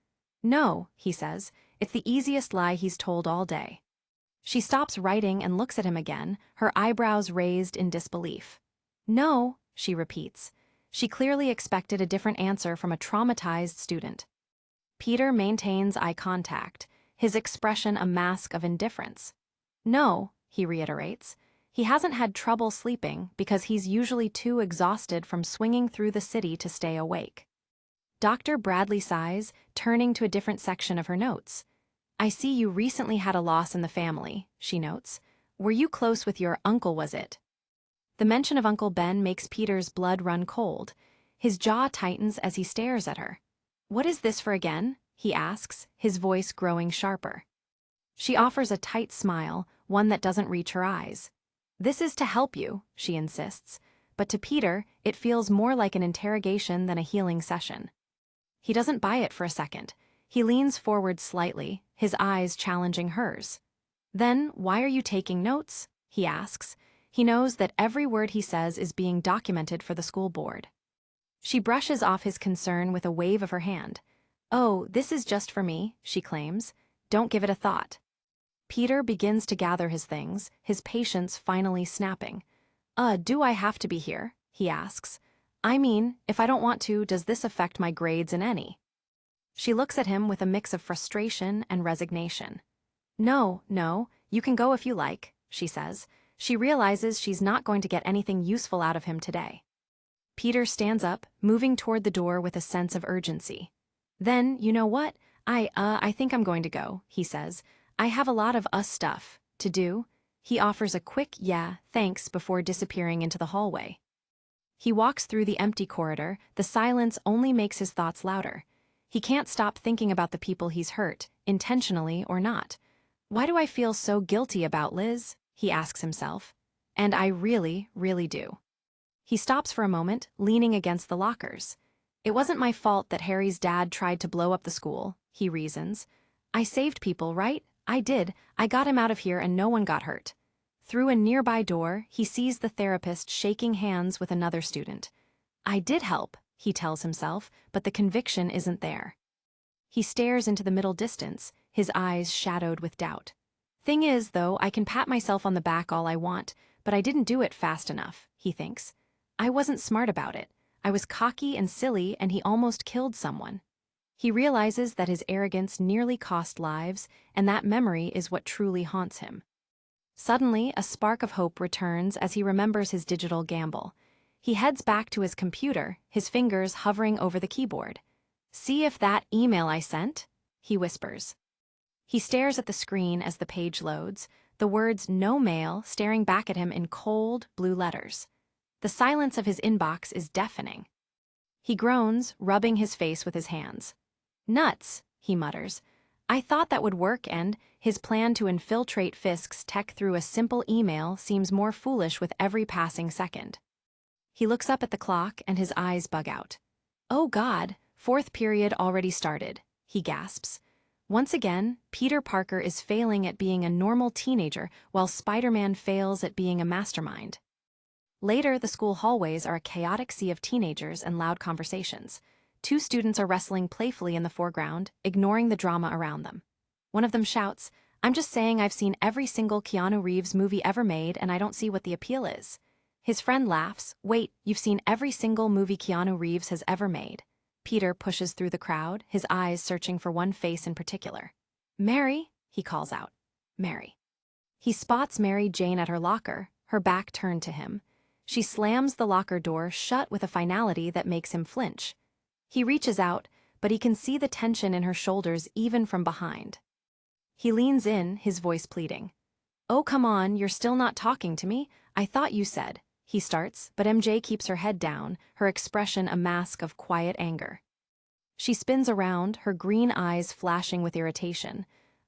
"No," he says. It's the easiest lie he's told all day. She stops writing and looks at him again, her eyebrows raised in disbelief. "No," she repeats. She clearly expected a different answer from a traumatized student. Peter maintains eye contact, his expression a mask of indifference. No, he reiterates. He hasn't had trouble sleeping because he's usually too exhausted from swinging through the city to stay awake. Dr. Bradley sighs, turning to a different section of her notes. I see you recently had a loss in the family, she notes. Were you close with your uncle, was it? The mention of Uncle Ben makes Peter's blood run cold. His jaw tightens as he stares at her. What is this for again? He asks, his voice growing sharper. She offers a tight smile, one that doesn't reach her eyes. This is to help you, she insists, but to Peter, it feels more like an interrogation than a healing session. He doesn't buy it for a second. He leans forward slightly, his eyes challenging hers. Then, why are you taking notes? He asks. He knows that every word he says is being documented for the school board. She brushes off his concern with a wave of her hand. Oh, this is just for me, she claims. Don't give it a thought. Peter begins to gather his things, his patience finally snapping. Do I have to be here? He asks. I mean, if I don't want to, does this affect my grades in any? She looks at him with a mix of frustration and resignation. No, you can go if you like, she says. She realizes she's not going to get anything useful out of him today. Peter stands up, moving toward the door with a sense of urgency. Then, you know what? I think I'm going to go, he says. I have a lot of stuff to do. He offers a quick yeah, thanks before disappearing into the hallway. He walks through the empty corridor, the silence only makes his thoughts louder. He can't stop thinking about the people he's hurt, intentionally or not. Why do I feel so guilty about Liz? He asks himself. And I really, really do. He stops for a moment, leaning against the lockers. It wasn't my fault that Harry's dad tried to blow up the school, he reasons. I saved people, right? I did. I got him out of here and no one got hurt. Through a nearby door, he sees the therapist shaking hands with another student. I did help, he tells himself, but the conviction isn't there. He stares into the middle distance, his eyes shadowed with doubt. Thing is, though, I can pat myself on the back all I want, but I didn't do it fast enough, he thinks. I wasn't smart about it. I was cocky and silly, and he almost killed someone. He realizes that his arrogance nearly cost lives, and that memory is what truly haunts him. Suddenly, a spark of hope returns as he remembers his digital gamble. He heads back to his computer, his fingers hovering over the keyboard. See if that email I sent? He whispers. He stares at the screen as the page loads, the words no mail staring back at him in cold, blue letters. The silence of his inbox is deafening. He groans, rubbing his face with his hands. Nuts, he mutters. I thought that would work, and his plan to infiltrate Fisk's tech through a simple email seems more foolish with every passing second. He looks up at the clock and his eyes bug out. Oh God, fourth period already started, he gasps. Once again, Peter Parker is failing at being a normal teenager while Spiderman fails at being a mastermind. Later, the school hallways are a chaotic sea of teenagers and loud conversations. Two students are wrestling playfully in the foreground, ignoring the drama around them. One of them shouts, I'm just saying I've seen every single Keanu Reeves movie ever made and I don't see what the appeal is. His friend laughs, wait, you've seen every single movie Keanu Reeves has ever made. Peter pushes through the crowd, his eyes searching for one face in particular. Mary, he calls out. Mary. He spots Mary Jane at her locker, her back turned to him. She slams the locker door shut with a finality that makes him flinch. He reaches out, but he can see the tension in her shoulders even from behind. He leans in, his voice pleading. Oh, come on, you're still not talking to me? I thought you said. He starts, but MJ keeps her head down, her expression a mask of quiet anger. She spins around, her green eyes flashing with irritation.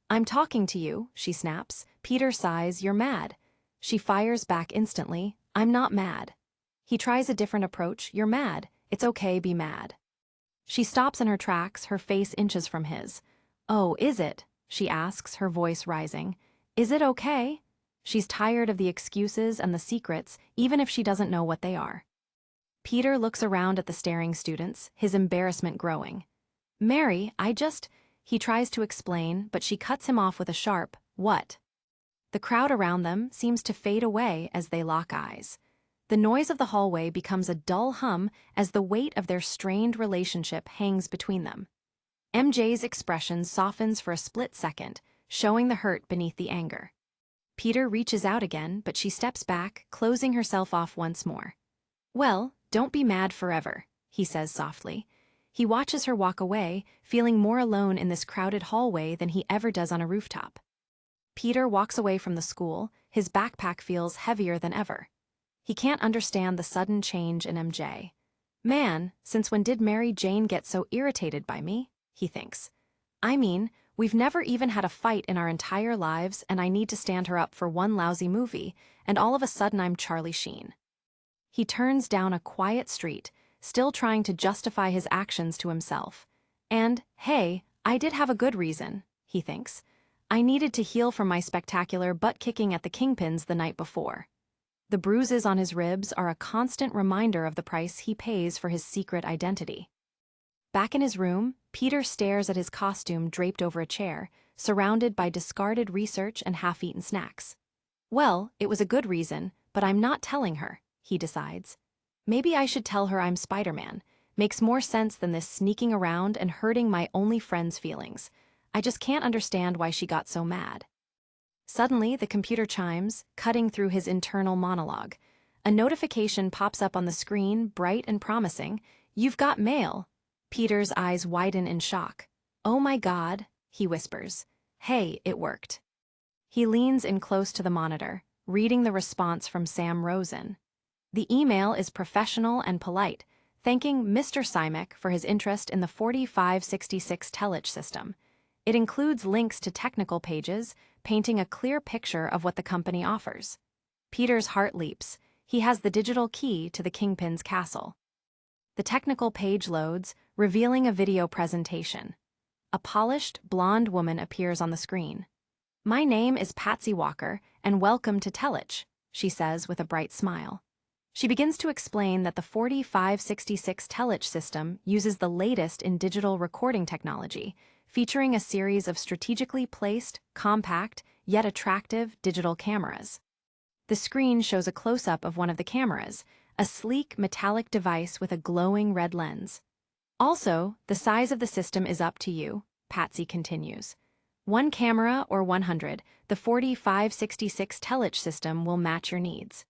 I'm talking to you, she snaps. Peter sighs, you're mad. She fires back instantly, I'm not mad. He tries a different approach, you're mad. It's okay, be mad. She stops in her tracks, her face inches from his. Oh, is it? She asks, her voice rising. Is it okay? She's tired of the excuses and the secrets, even if she doesn't know what they are. Peter looks around at the staring students, his embarrassment growing. Mary, He tries to explain, but she cuts him off with a sharp, what? The crowd around them seems to fade away as they lock eyes. The noise of the hallway becomes a dull hum as the weight of their strained relationship hangs between them. MJ's expression softens for a split second, showing the hurt beneath the anger. Peter reaches out again, but she steps back, closing herself off once more. "Well, don't be mad forever," he says softly. He watches her walk away, feeling more alone in this crowded hallway than he ever does on a rooftop. Peter walks away from the school, his backpack feels heavier than ever. He can't understand the sudden change in MJ. "Man, since when did Mary Jane get so irritated by me?" he thinks. "I mean, we've never even had a fight in our entire lives, and I need to stand her up for one lousy movie, and all of a sudden I'm Charlie Sheen." He turns down a quiet street, still trying to justify his actions to himself. And, hey, I did have a good reason, he thinks. I needed to heal from my spectacular butt-kicking at the Kingpins the night before. The bruises on his ribs are a constant reminder of the price he pays for his secret identity. Back in his room, Peter stares at his costume draped over a chair, surrounded by discarded research and half-eaten snacks. Well, it was a good reason, but I'm not telling her, he decides. Maybe I should tell her I'm Spiderman. Makes more sense than this sneaking around and hurting my only friend's feelings. I just can't understand why she got so mad. Suddenly, the computer chimes, cutting through his internal monologue. A notification pops up on the screen, bright and promising. "You've got mail." Peter's eyes widen in shock. "Oh my God," he whispers. "Hey, it worked." He leans in close to the monitor, reading the response from Sam Rosen. The email is professional and polite, thanking Mr. Simek for his interest in the 4566 Telich system. It includes links to technical pages, painting a clear picture of what the company offers. Peter's heart leaps. He has the digital key to the Kingpin's castle. The technical page loads, revealing a video presentation. A polished, blonde woman appears on the screen. "My name is Patsy Walker, and welcome to Telich," she says with a bright smile. She begins to explain that the 4566 Telich system uses the latest in digital recording technology, featuring a series of strategically placed, compact, yet attractive digital cameras. The screen shows a close-up of one of the cameras, a sleek metallic device with a glowing red lens. "Also, the size of the system is up to you," Patsy continues. "One camera or 100, the 4566 Telich system will match your needs."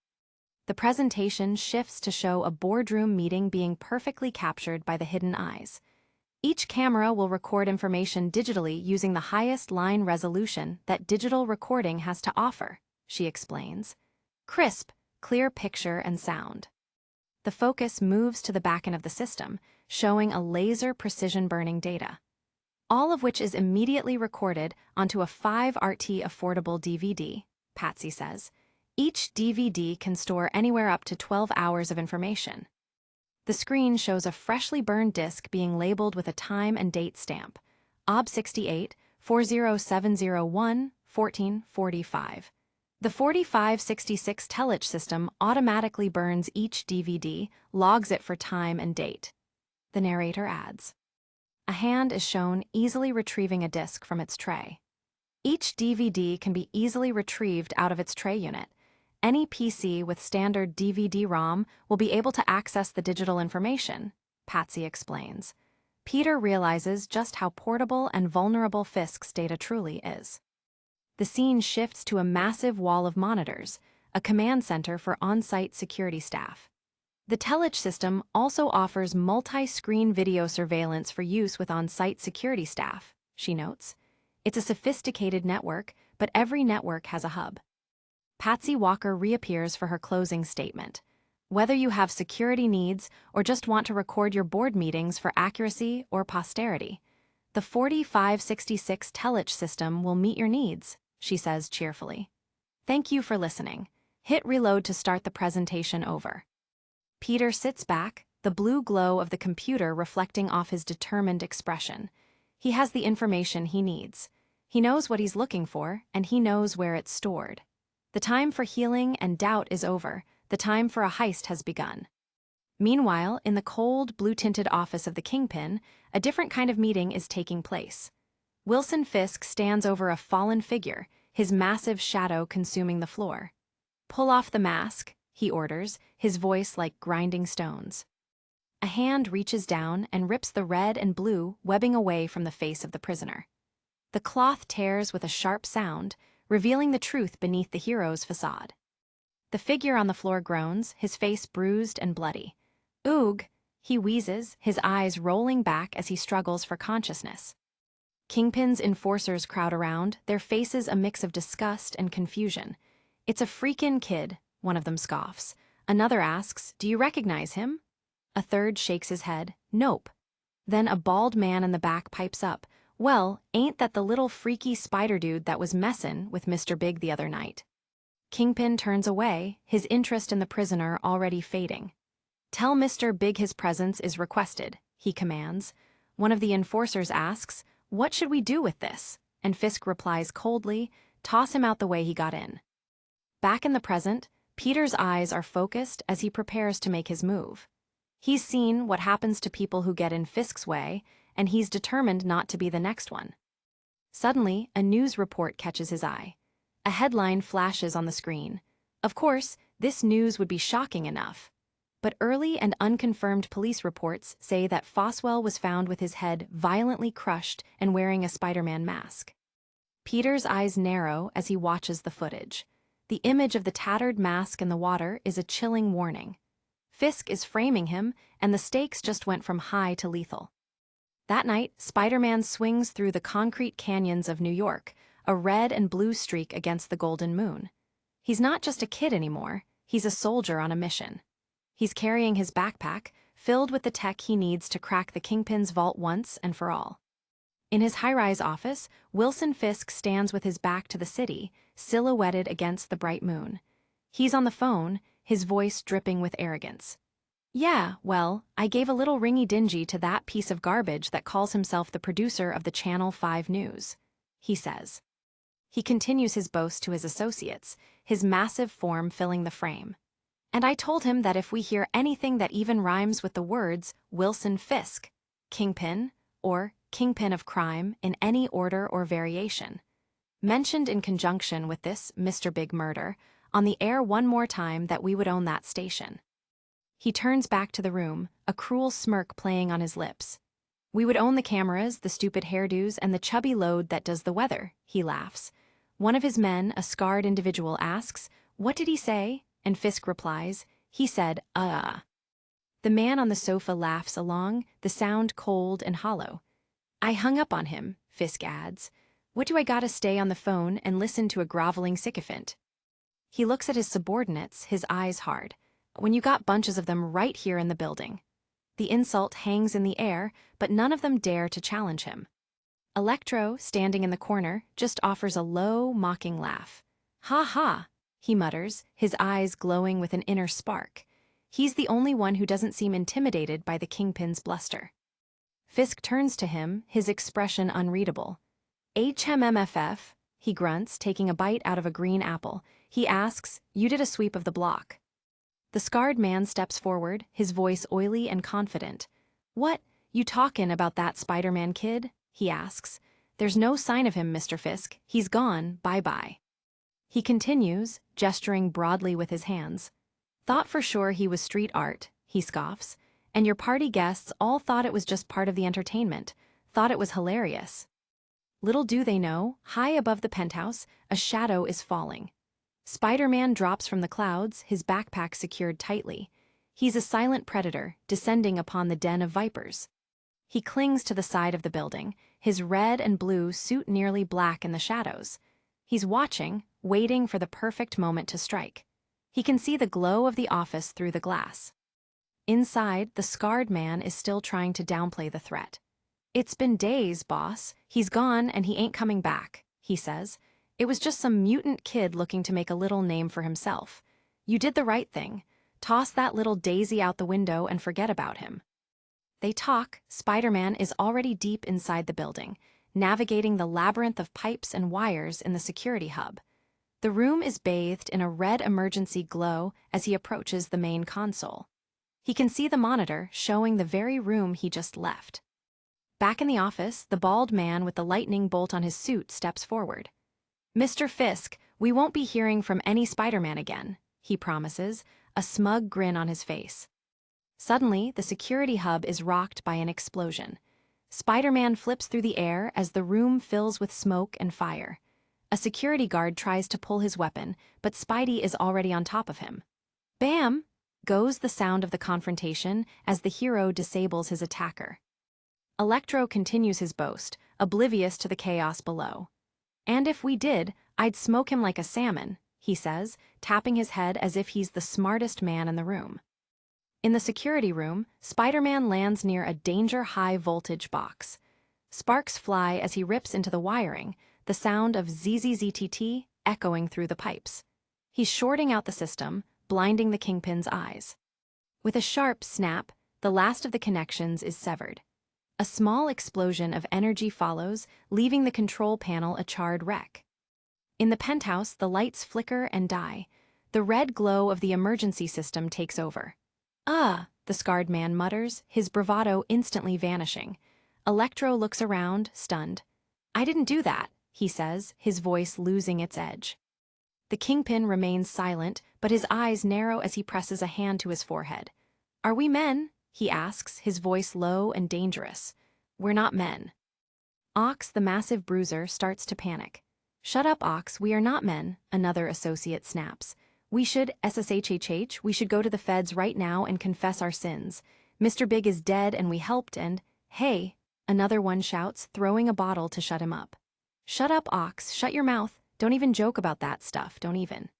The presentation shifts to show a boardroom meeting being perfectly captured by the hidden eyes. Each camera will record information digitally using the highest line resolution that digital recording has to offer, she explains. Crisp, clear picture and sound. The focus moves to the back end of the system, showing a laser precision burning data. All of which is immediately recorded onto a 5RT affordable DVD, Patsy says. Each DVD can store anywhere up to 12 hours of information. The screen shows a freshly burned disc being labeled with a time and date stamp, OB 68 40701 1445. The 4566 Telich system automatically burns each DVD, logs it for time and date. The narrator adds. A hand is shown easily retrieving a disc from its tray. Each DVD can be easily retrieved out of its tray unit. Any PC with standard DVD-ROM will be able to access the digital information, Patsy explains. Peter realizes just how portable and vulnerable Fisk's data truly is. The scene shifts to a massive wall of monitors, a command center for on-site security staff. The Telich system also offers multi-screen video surveillance for use with on-site security staff, she notes. It's a sophisticated network, but every network has a hub. Patsy Walker reappears for her closing statement. Whether you have security needs or just want to record your board meetings for accuracy or posterity, the 4566 Telich system will meet your needs, she says cheerfully. Thank you for listening. Hit reload to start the presentation over. Peter sits back, the blue glow of the computer reflecting off his determined expression. He has the information he needs. He knows what he's looking for, and he knows where it's stored. The time for healing and doubt is over. The time for a heist has begun. Meanwhile, in the cold, blue-tinted office of the Kingpin, a different kind of meeting is taking place. Wilson Fisk stands over a fallen figure, his massive shadow consuming the floor. "Pull off the mask," he orders, his voice like grinding stones. A hand reaches down and rips the red and blue webbing away from the face of the prisoner. The cloth tears with a sharp sound, revealing the truth beneath the hero's facade. The figure on the floor groans, his face bruised and bloody. "Oog," he wheezes, his eyes rolling back as he struggles for consciousness. Kingpin's enforcers crowd around, their faces a mix of disgust and confusion. "It's a freakin' kid," one of them scoffs. Another asks, "Do you recognize him?" A third shakes his head, "Nope." Then a bald man in the back pipes up, "Well, ain't that the little freaky spider dude that was messin' with Mr. Big the other night?" Kingpin turns away, his interest in the prisoner already fading. "Tell Mr. Big his presence is requested," he commands. One of the enforcers asks, "What should we do with this?" And Fisk replies coldly, "Toss him out the way he got in." Back in the present, Peter's eyes are focused as he prepares to make his move. He's seen what happens to people who get in Fisk's way, and he's determined not to be the next one. Suddenly, a news report catches his eye. A headline flashes on the screen. Of course, this news would be shocking enough. But early and unconfirmed police reports say that Foswell was found with his head violently crushed and wearing a Spiderman mask. Peter's eyes narrow as he watches the footage. The image of the tattered mask in the water is a chilling warning. Fisk is framing him, and the stakes just went from high to lethal. That night, Spiderman swings through the concrete canyons of New York, a red and blue streak against the golden moon. He's not just a kid anymore, he's a soldier on a mission. He's carrying his backpack, filled with the tech he needs to crack the Kingpin's vault once and for all. In his high-rise office, Wilson Fisk stands with his back to the city, silhouetted against the bright moon. He's on the phone, his voice dripping with arrogance. "Yeah, well, I gave a little ringy-dingy to that piece of garbage that calls himself the producer of the Channel 5 News," he says. He continues his boast to his associates, his massive form filling the frame. "And I told him that if we hear anything that even rhymes with the words Wilson Fisk, Kingpin, or Kingpin of Crime in any order or variation, mentioned in conjunction with this Mr. Big murder, on the air one more time that we would own that station." He turns back to the room, a cruel smirk playing on his lips. "We would own the cameras, the stupid hairdos, and the chubby load that does the weather," he laughs. One of his men, a scarred individual, asks, "What did he say?" And Fisk replies, "He said, The man on the sofa laughs along, the sound cold and hollow. "I hung up on him," Fisk adds. "What do I gotta stay on the phone and listen to a groveling sycophant?" He looks at his subordinates, his eyes hard. "When you got bunches of them right here in the building." The insult hangs in the air, but none of them dare to challenge him. Electro, standing in the corner, just offers a low, mocking laugh. "Ha ha," he mutters, his eyes glowing with an inner spark. He's the only one who doesn't seem intimidated by the Kingpin's bluster. Fisk turns to him, his expression unreadable. "HMMFF," he grunts, taking a bite out of a green apple. He asks, "You did a sweep of the block." The scarred man steps forward, his voice oily and confident. "What, you talkin' about that Spiderman kid?" he asks. "There's no sign of him, Mr. Fisk. He's gone, bye-bye." He continues, gesturing broadly with his hands. "Thought for sure he was street art," he scoffs. "And your party guests all thought it was just part of the entertainment, thought it was hilarious." Little do they know, high above the penthouse, a shadow is falling. Spiderman drops from the clouds, his backpack secured tightly. He's a silent predator, descending upon the den of vipers. He clings to the side of the building, his red and blue suit nearly black in the shadows. He's watching, waiting for the perfect moment to strike. He can see the glow of the office through the glass. Inside, the scarred man is still trying to downplay the threat. "It's been days, boss. He's gone and he ain't coming back," he says. "It was just some mutant kid looking to make a little name for himself. You did the right thing. Toss that little daisy out the window and forget about him." They talk. Spiderman is already deep inside the building, navigating the labyrinth of pipes and wires in the security hub. The room is bathed in a red emergency glow as he approaches the main console. He can see the monitor showing the very room he just left. Back in the office, the bald man with the lightning bolt on his suit steps forward. "Mr. Fisk, we won't be hearing from any Spiderman again," he promises. a smug grin on his face. Suddenly, the security hub is rocked by an explosion. Spider-Man flips through the air as the room fills with smoke and fire. A security guard tries to pull his weapon, but Spidey is already on top of him. Bam! Goes the sound of the confrontation as the hero disables his attacker. Electro continues his boast, oblivious to the chaos below. "And if we did, I'd smoke him like a salmon," he says, tapping his head as if he's the smartest man in the room. In the security room, Spider-Man lands near a danger high-voltage box. Sparks fly as he rips into the wiring, the sound of ZZZTT echoing through the pipes. He's shorting out the system, blinding the Kingpin's eyes. With a sharp snap, the last of the connections is severed. A small explosion of energy follows, leaving the control panel a charred wreck. In the penthouse, the lights flicker and die. The red glow of the emergency system takes over. "Ah," the scarred man mutters, his bravado instantly vanishing. Electro looks around, stunned. "I didn't do that," he says, his voice losing its edge. The Kingpin remains silent, but his eyes narrow as he presses a hand to his forehead. "Are we men?" he asks, his voice low and dangerous. "We're not men." Ox, the massive bruiser, starts to panic. "Shut up, Ox, we are not men," another associate snaps. We should go to the feds right now and confess our sins. Mr. Big is dead and we helped and, hey," another one shouts, throwing a bottle to shut him up. "Shut up, Ox, shut your mouth. Don't even joke about that stuff, don't even."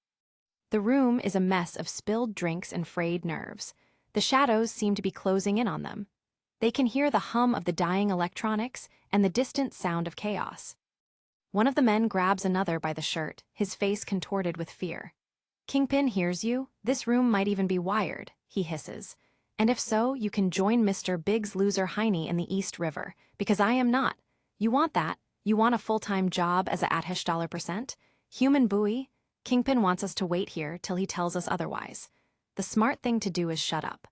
The room is a mess of spilled drinks and frayed nerves. The shadows seem to be closing in on them. They can hear the hum of the dying electronics and the distant sound of chaos. One of the men grabs another by the shirt, his face contorted with fear. "Kingpin hears you. This room might even be wired," he hisses. "And if so, you can join Mr. Big's loser Heine in the East River, because I am not. You want that? You want a full-time job as a $8 human buoy? Kingpin wants us to wait here till he tells us otherwise. The smart thing to do is shut up."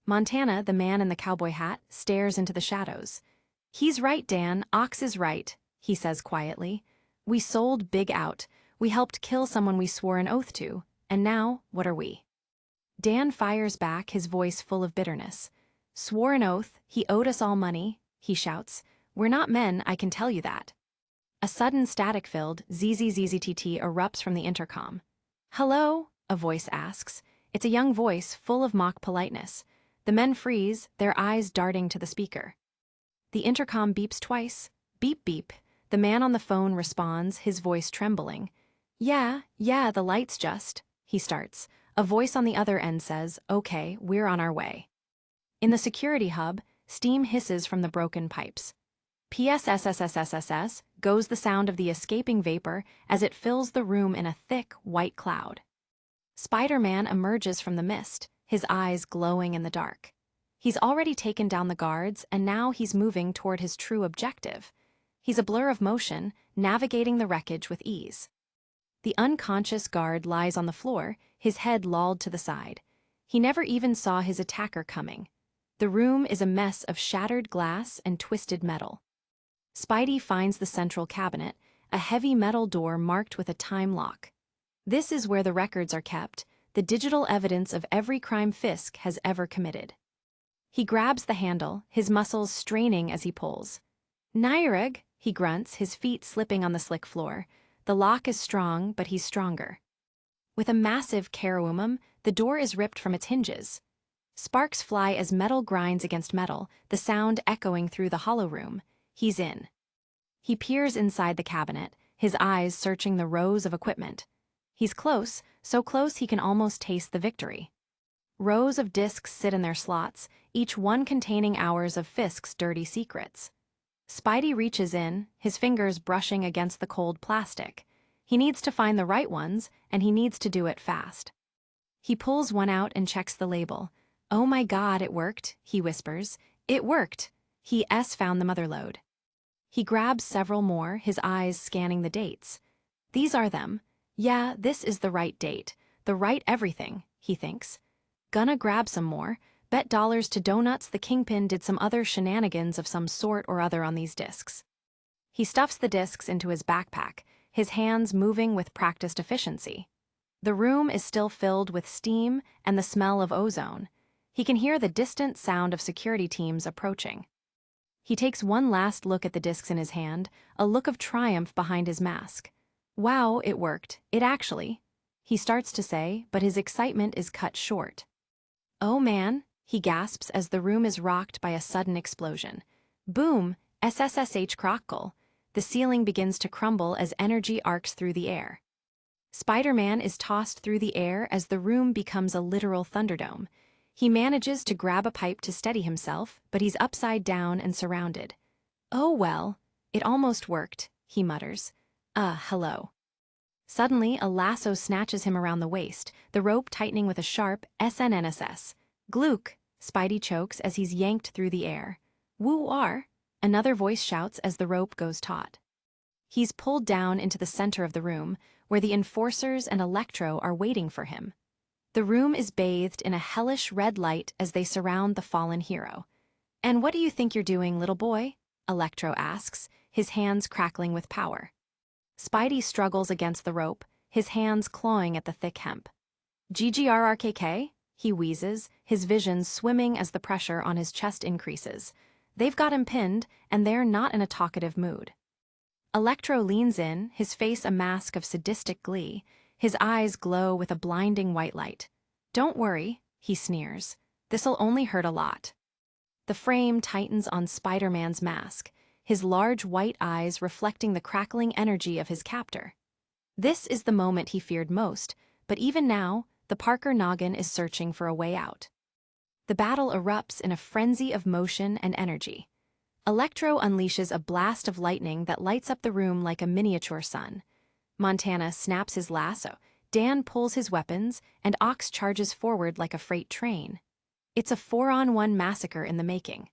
Montana, the man in the cowboy hat, stares into the shadows. "He's right, Dan. Ox is right," he says quietly. "We sold Big out. We helped kill someone we swore an oath to. And now, what are we?" Dan fires back, his voice full of bitterness. "Swore an oath. He owed us all money," he shouts. "We're not men, I can tell you that." A sudden static-filled ZZZZTT erupts from the intercom. "Hello?" a voice asks. It's a young voice, full of mock politeness. The men freeze, their eyes darting to the speaker. The intercom beeps twice. Beep beep. The man on the phone responds, his voice trembling. Yeah, the lights just," he starts. A voice on the other end says, "Okay, we're on our way." In the security hub, steam hisses from the broken pipes. PSSSSSSS goes the sound of the escaping vapor as it fills the room in a thick, white cloud. Spider-Man emerges from the mist, his eyes glowing in the dark. He's already taken down the guards, and now he's moving toward his true objective. He's a blur of motion, navigating the wreckage with ease. The unconscious guard lies on the floor, his head lolled to the side. He never even saw his attacker coming. The room is a mess of shattered glass and twisted metal. Spidey finds the central cabinet, a heavy metal door marked with a time lock. This is where the records are kept, the digital evidence of every crime Fisk has ever committed. He grabs the handle, his muscles straining as he pulls. "Nyreg," he grunts, his feet slipping on the slick floor. The lock is strong, but he's stronger. With a massive caroomum, the door is ripped from its hinges. Sparks fly as metal grinds against metal, the sound echoing through the hollow room. He's in. He peers inside the cabinet, his eyes searching the rows of equipment. He's close, so close he can almost taste the victory. Rows of discs sit in their slots, each one containing hours of Fisk's dirty secrets. Spidey reaches in, his fingers brushing against the cold plastic. He needs to find the right ones, and he needs to do it fast. He pulls one out and checks the label. "Oh my God, it worked," he whispers. "It worked." He found the motherlode. He grabs several more, his eyes scanning the dates. These are them. Yeah, this is the right date. The right everything, he thinks. Gonna grab some more. Bet dollars to donuts the Kingpin did some other shenanigans of some sort or other on these discs. He stuffs the discs into his backpack, his hands moving with practiced efficiency. The room is still filled with steam and the smell of ozone. He can hear the distant sound of security teams approaching. He takes one last look at the discs in his hand, a look of triumph behind his mask. Wow, it worked. It actually. He starts to say, but his excitement is cut short. Oh man, he gasps as the room is rocked by a sudden explosion. Boom, SSSH crackle. The ceiling begins to crumble as energy arcs through the air. Spiderman is tossed through the air as the room becomes a literal thunderdome. He manages to grab a pipe to steady himself, but he's upside down and surrounded. Oh well, it almost worked, he mutters. Hello. Suddenly, a lasso snatches him around the waist, the rope tightening with a sharp SNNSS. Glook, Spidey chokes as he's yanked through the air. Woo-ar, another voice shouts as the rope goes taut. He's pulled down into the center of the room, where the Enforcers and Electro are waiting for him. The room is bathed in a hellish red light as they surround the fallen hero. And what do you think you're doing, little boy? Electro asks, his hands crackling with power. Spidey struggles against the rope, his hands clawing at the thick hemp. GGRRKK? He wheezes, his vision swimming as the pressure on his chest increases. They've got him pinned, and they're not in a talkative mood. Electro leans in, his face a mask of sadistic glee. His eyes glow with a blinding white light. Don't worry, he sneers. This'll only hurt a lot. The frame tightens on Spider-Man's mask, his large white eyes reflecting the crackling energy of his captor. This is the moment he feared most, but even now, the Parker noggin is searching for a way out. The battle erupts in a frenzy of motion and energy. Electro unleashes a blast of lightning that lights up the room like a miniature sun. Montana snaps his lasso, Dan pulls his weapons, and Ox charges forward like a freight train. It's a 4-on-1 massacre in the making.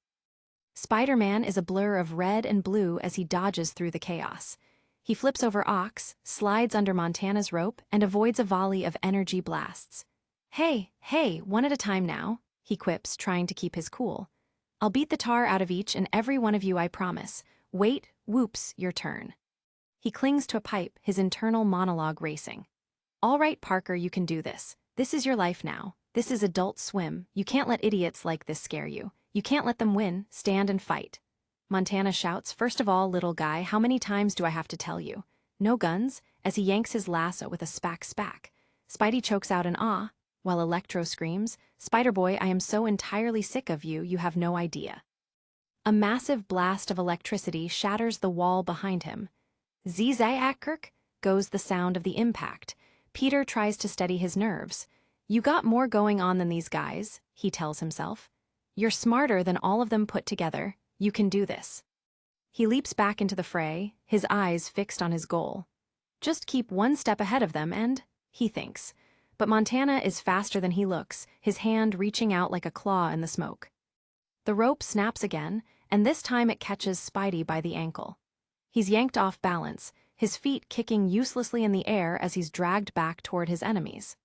Spider-Man is a blur of red and blue as he dodges through the chaos. He flips over Ox, slides under Montana's rope, and avoids a volley of energy blasts. Hey, one at a time now, he quips, trying to keep his cool. I'll beat the tar out of each and every one of you, I promise. Wait, whoops, your turn. He clings to a pipe, his internal monologue racing. All right, Parker, you can do this. This is your life now. This is Adult Swim. You can't let idiots like this scare you. You can't let them win. Stand and fight. Montana shouts, first of all, little guy, how many times do I have to tell you? No guns, as he yanks his lasso with a spack. Spidey chokes out an ah, while Electro screams, Spider-Boy, I am so entirely sick of you, you have no idea. A massive blast of electricity shatters the wall behind him. Zee-zay-ack-kirk goes the sound of the impact. Peter tries to steady his nerves. You got more going on than these guys, he tells himself. You're smarter than all of them put together. You can do this. He leaps back into the fray, his eyes fixed on his goal. Just keep one step ahead of them and, he thinks. But Montana is faster than he looks, his hand reaching out like a claw in the smoke. The rope snaps again, and this time it catches Spidey by the ankle. He's yanked off balance, his feet kicking uselessly in the air as he's dragged back toward his enemies.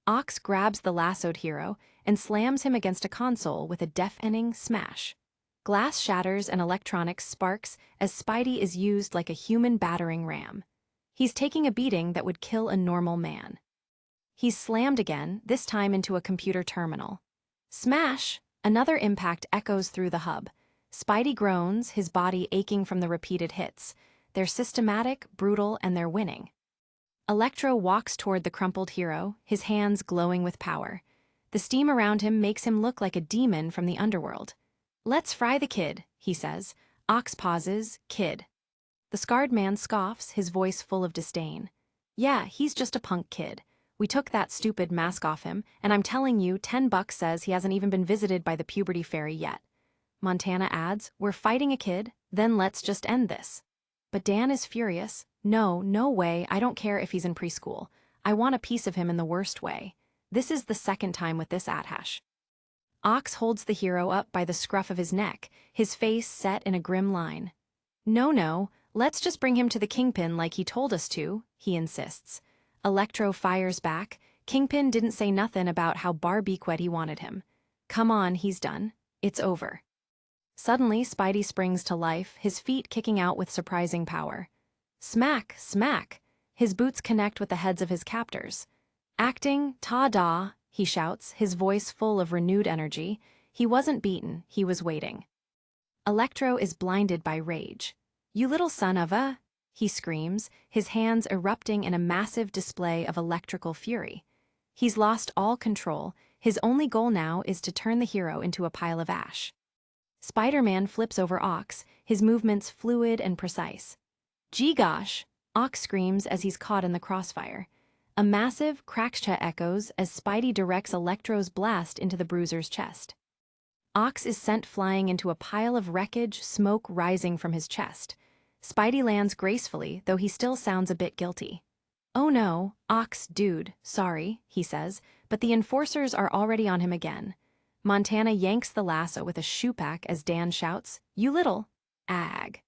Ox grabs the lassoed hero and slams him against a console with a deafening smash. Glass shatters and electronics sparks as Spidey is used like a human battering ram. He's taking a beating that would kill a normal man. He's slammed again, this time into a computer terminal. Smash! Another impact echoes through the hub. Spidey groans, his body aching from the repeated hits. They're systematic, brutal, and they're winning. Electro walks toward the crumpled hero, his hands glowing with power. The steam around him makes him look like a demon from the underworld. Let's fry the kid, he says. Ox pauses, kid. The scarred man scoffs, his voice full of disdain. Yeah, he's just a punk kid. We took that stupid mask off him, and I'm telling you, $10 says he hasn't even been visited by the puberty fairy yet. Montana adds, we're fighting a kid, then let's just end this. But Dan is furious. No way, I don't care if he's in preschool. I want a piece of him in the worst way. This is the second time with this athash. Ox holds the hero up by the scruff of his neck, his face set in a grim line. No, let's just bring him to the Kingpin like he told us to, he insists. Electro fires back. Kingpin didn't say nothing about how barbequet he wanted him. Come on, he's done. It's over. Suddenly, Spidey springs to life, his feet kicking out with surprising power. Smack! His boots connect with the heads of his captors. Acting, ta-da, he shouts, his voice full of renewed energy. He wasn't beaten, he was waiting. Electro is blinded by rage. "You little son of a," he screams, his hands erupting in a massive display of electrical fury. He's lost all control. His only goal now is to turn the hero into a pile of ash. Spiderman flips over Ox, his movements fluid and precise. "Gee gosh," Ox screams as he's caught in the crossfire. A massive crackcha echoes as Spidey directs Electro's blast into the bruiser's chest. Ox is sent flying into a pile of wreckage, smoke rising from his chest. Spidey lands gracefully, though he still sounds a bit guilty. "Oh no, Ox, dude, sorry," he says, but the enforcers are already on him again. Montana yanks the lasso with a shoepack as Dan shouts, "You little ag."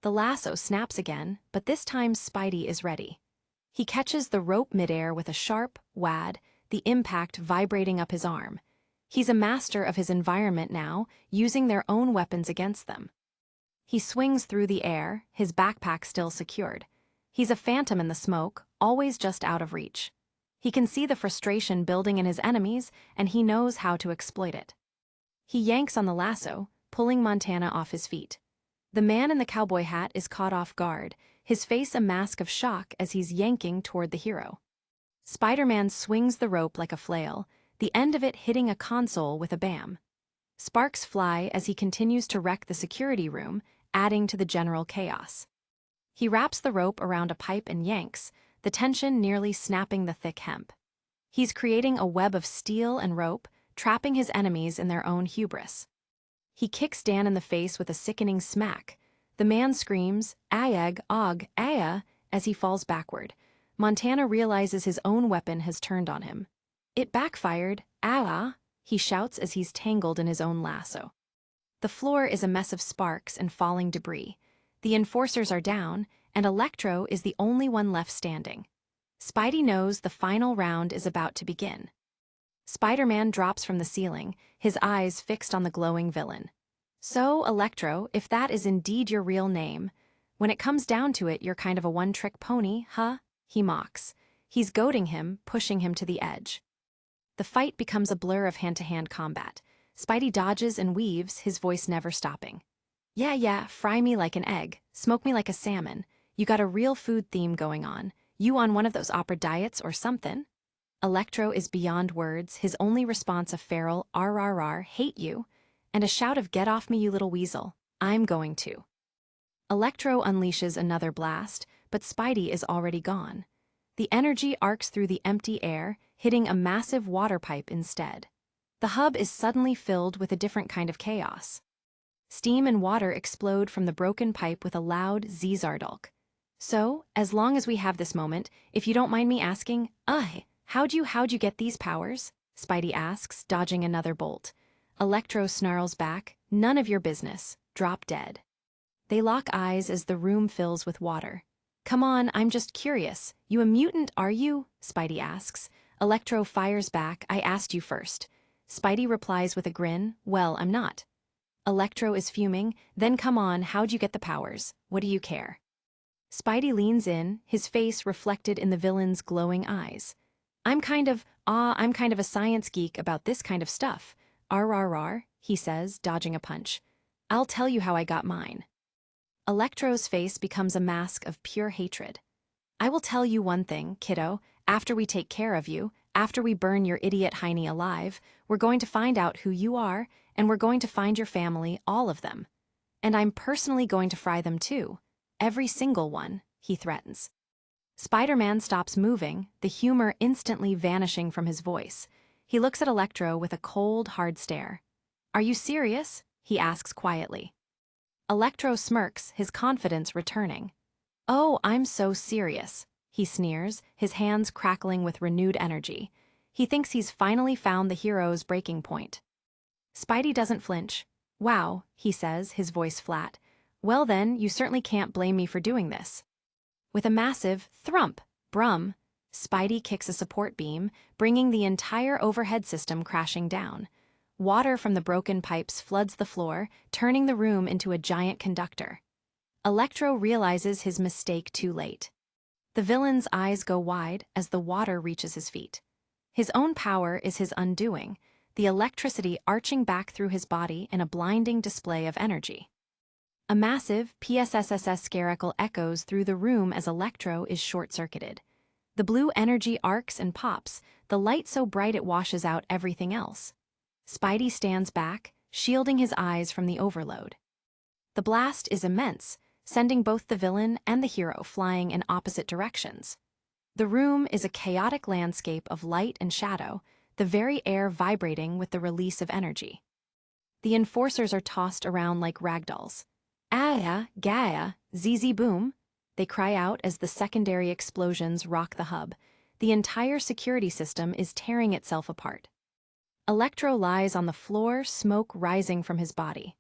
The lasso snaps again, but this time Spidey is ready. He catches the rope midair with a sharp wad, the impact vibrating up his arm. He's a master of his environment now, using their own weapons against them. He swings through the air, his backpack still secured. He's a phantom in the smoke, always just out of reach. He can see the frustration building in his enemies, and he knows how to exploit it. He yanks on the lasso, pulling Montana off his feet. The man in the cowboy hat is caught off guard, his face a mask of shock as he's yanking toward the hero. Spider-Man swings the rope like a flail, the end of it hitting a console with a bam. Sparks fly as he continues to wreck the security room, adding to the general chaos. He wraps the rope around a pipe and yanks, the tension nearly snapping the thick hemp. He's creating a web of steel and rope, trapping his enemies in their own hubris. He kicks Dan in the face with a sickening smack. The man screams, "Ayag, og, aya," as he falls backward. Montana realizes his own weapon has turned on him. "It backfired, ah," he shouts as he's tangled in his own lasso. The floor is a mess of sparks and falling debris. The enforcers are down, and Electro is the only one left standing. Spidey knows the final round is about to begin. Spider-Man drops from the ceiling, his eyes fixed on the glowing villain. "So, Electro, if that is indeed your real name, when it comes down to it, you're kind of a one-trick pony, huh?" he mocks. He's goading him, pushing him to the edge. The fight becomes a blur of hand-to-hand combat. Spidey dodges and weaves, his voice never stopping. Yeah, fry me like an egg, smoke me like a salmon. You got a real food theme going on. You on one of those opera diets or something?" Electro is beyond words, his only response a feral "RRR, hate you," and a shout of "Get off me, you little weasel, I'm going to." Electro unleashes another blast, but Spidey is already gone. The energy arcs through the empty air, hitting a massive water pipe instead. The hub is suddenly filled with a different kind of chaos. Steam and water explode from the broken pipe with a loud Zizardulk. "So, as long as we have this moment, if you don't mind me asking, how'd you get these powers?" Spidey asks, dodging another bolt. Electro snarls back, "None of your business. Drop dead." They lock eyes as the room fills with water. "Come on, I'm just curious. You a mutant, are you?" Spidey asks. Electro fires back, "I asked you first." Spidey replies with a grin, "Well, I'm not." Electro is fuming, "Then come on, how'd you get the powers? What do you care?" Spidey leans in, his face reflected in the villain's glowing eyes. I'm kind of a science geek about this kind of stuff. RRR, he says, dodging a punch. "I'll tell you how I got mine." Electro's face becomes a mask of pure hatred. "I will tell you one thing, kiddo, after we take care of you, after we burn your idiot Heine alive, we're going to find out who you are, and we're going to find your family, all of them. And I'm personally going to fry them too. Every single one," he threatens. Spider-Man stops moving, the humor instantly vanishing from his voice. He looks at Electro with a cold, hard stare. "Are you serious?" he asks quietly. Electro smirks, his confidence returning. "Oh, I'm so serious," he sneers, his hands crackling with renewed energy. He thinks he's finally found the hero's breaking point. Spidey doesn't flinch. "Wow," he says, his voice flat. "Well then, you certainly can't blame me for doing this." With a massive thump, brum, Spidey kicks a support beam, bringing the entire overhead system crashing down. Water from the broken pipes floods the floor, turning the room into a giant conductor. Electro realizes his mistake too late. The villain's eyes go wide as the water reaches his feet. His own power is his undoing, the electricity arching back through his body in a blinding display of energy. A massive PSSSS spherical echoes through the room as Electro is short-circuited. The blue energy arcs and pops, the light so bright it washes out everything else. Spidey stands back, shielding his eyes from the overload. The blast is immense, sending both the villain and the hero flying in opposite directions. The room is a chaotic landscape of light and shadow, the very air vibrating with the release of energy. The enforcers are tossed around like ragdolls. "Aya, Gaia, ZZ boom," they cry out as the secondary explosions rock the hub. The entire security system is tearing itself apart. Electro lies on the floor, smoke rising from his body.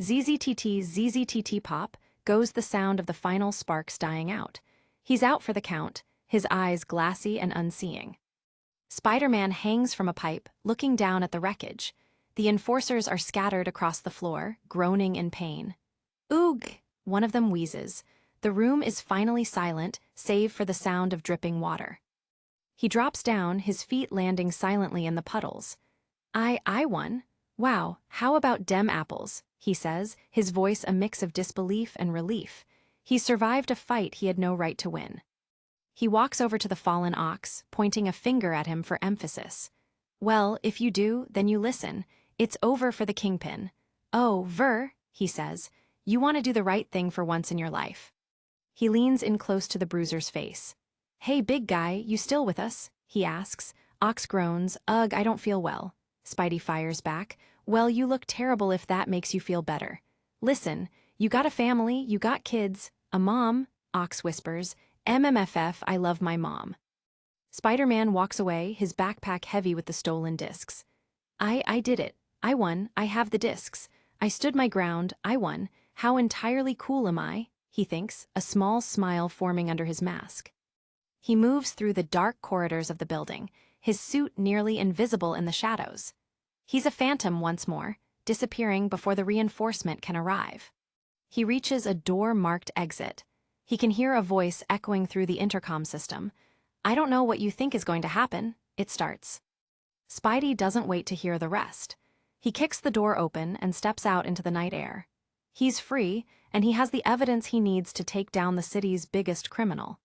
ZZTT, ZZTT pop, goes the sound of the final sparks dying out. He's out for the count, his eyes glassy and unseeing. Spiderman hangs from a pipe, looking down at the wreckage. The enforcers are scattered across the floor, groaning in pain. "Oog!" one of them wheezes. The room is finally silent, save for the sound of dripping water. He drops down, his feet landing silently in the puddles. I won. Wow, how about dem apples?" he says, his voice a mix of disbelief and relief. He survived a fight he had no right to win. He walks over to the fallen ox, pointing a finger at him for emphasis. "Well, if you do, then you listen. It's over for the Kingpin." "Oh, he says, "you want to do the right thing for once in your life." He leans in close to the bruiser's face. "Hey, big guy, you still with us?" he asks. Ox groans, "Ugh, I don't feel well." Spidey fires back, "Well, you look terrible if that makes you feel better. Listen, you got a family, you got kids, a mom," Ox whispers. "MMFF, I love my mom." Spider-Man walks away, his backpack heavy with the stolen discs. I did it. I won. I have the discs. I stood my ground. I won. How entirely cool am I?" he thinks, a small smile forming under his mask. He moves through the dark corridors of the building, his suit nearly invisible in the shadows. He's a phantom once more, disappearing before the reinforcement can arrive. He reaches a door-marked exit. He can hear a voice echoing through the intercom system. "I don't know what you think is going to happen," it starts. Spidey doesn't wait to hear the rest. He kicks the door open and steps out into the night air. He's free, and he has the evidence he needs to take down the city's biggest criminal.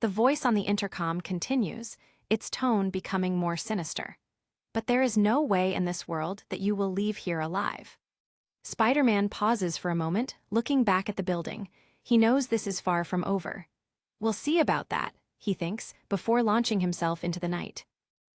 The voice on the intercom continues, its tone becoming more sinister. "But there is no way in this world that you will leave here alive." Spider-Man pauses for a moment, looking back at the building. He knows this is far from over. "We'll see about that," he thinks, before launching himself into the night.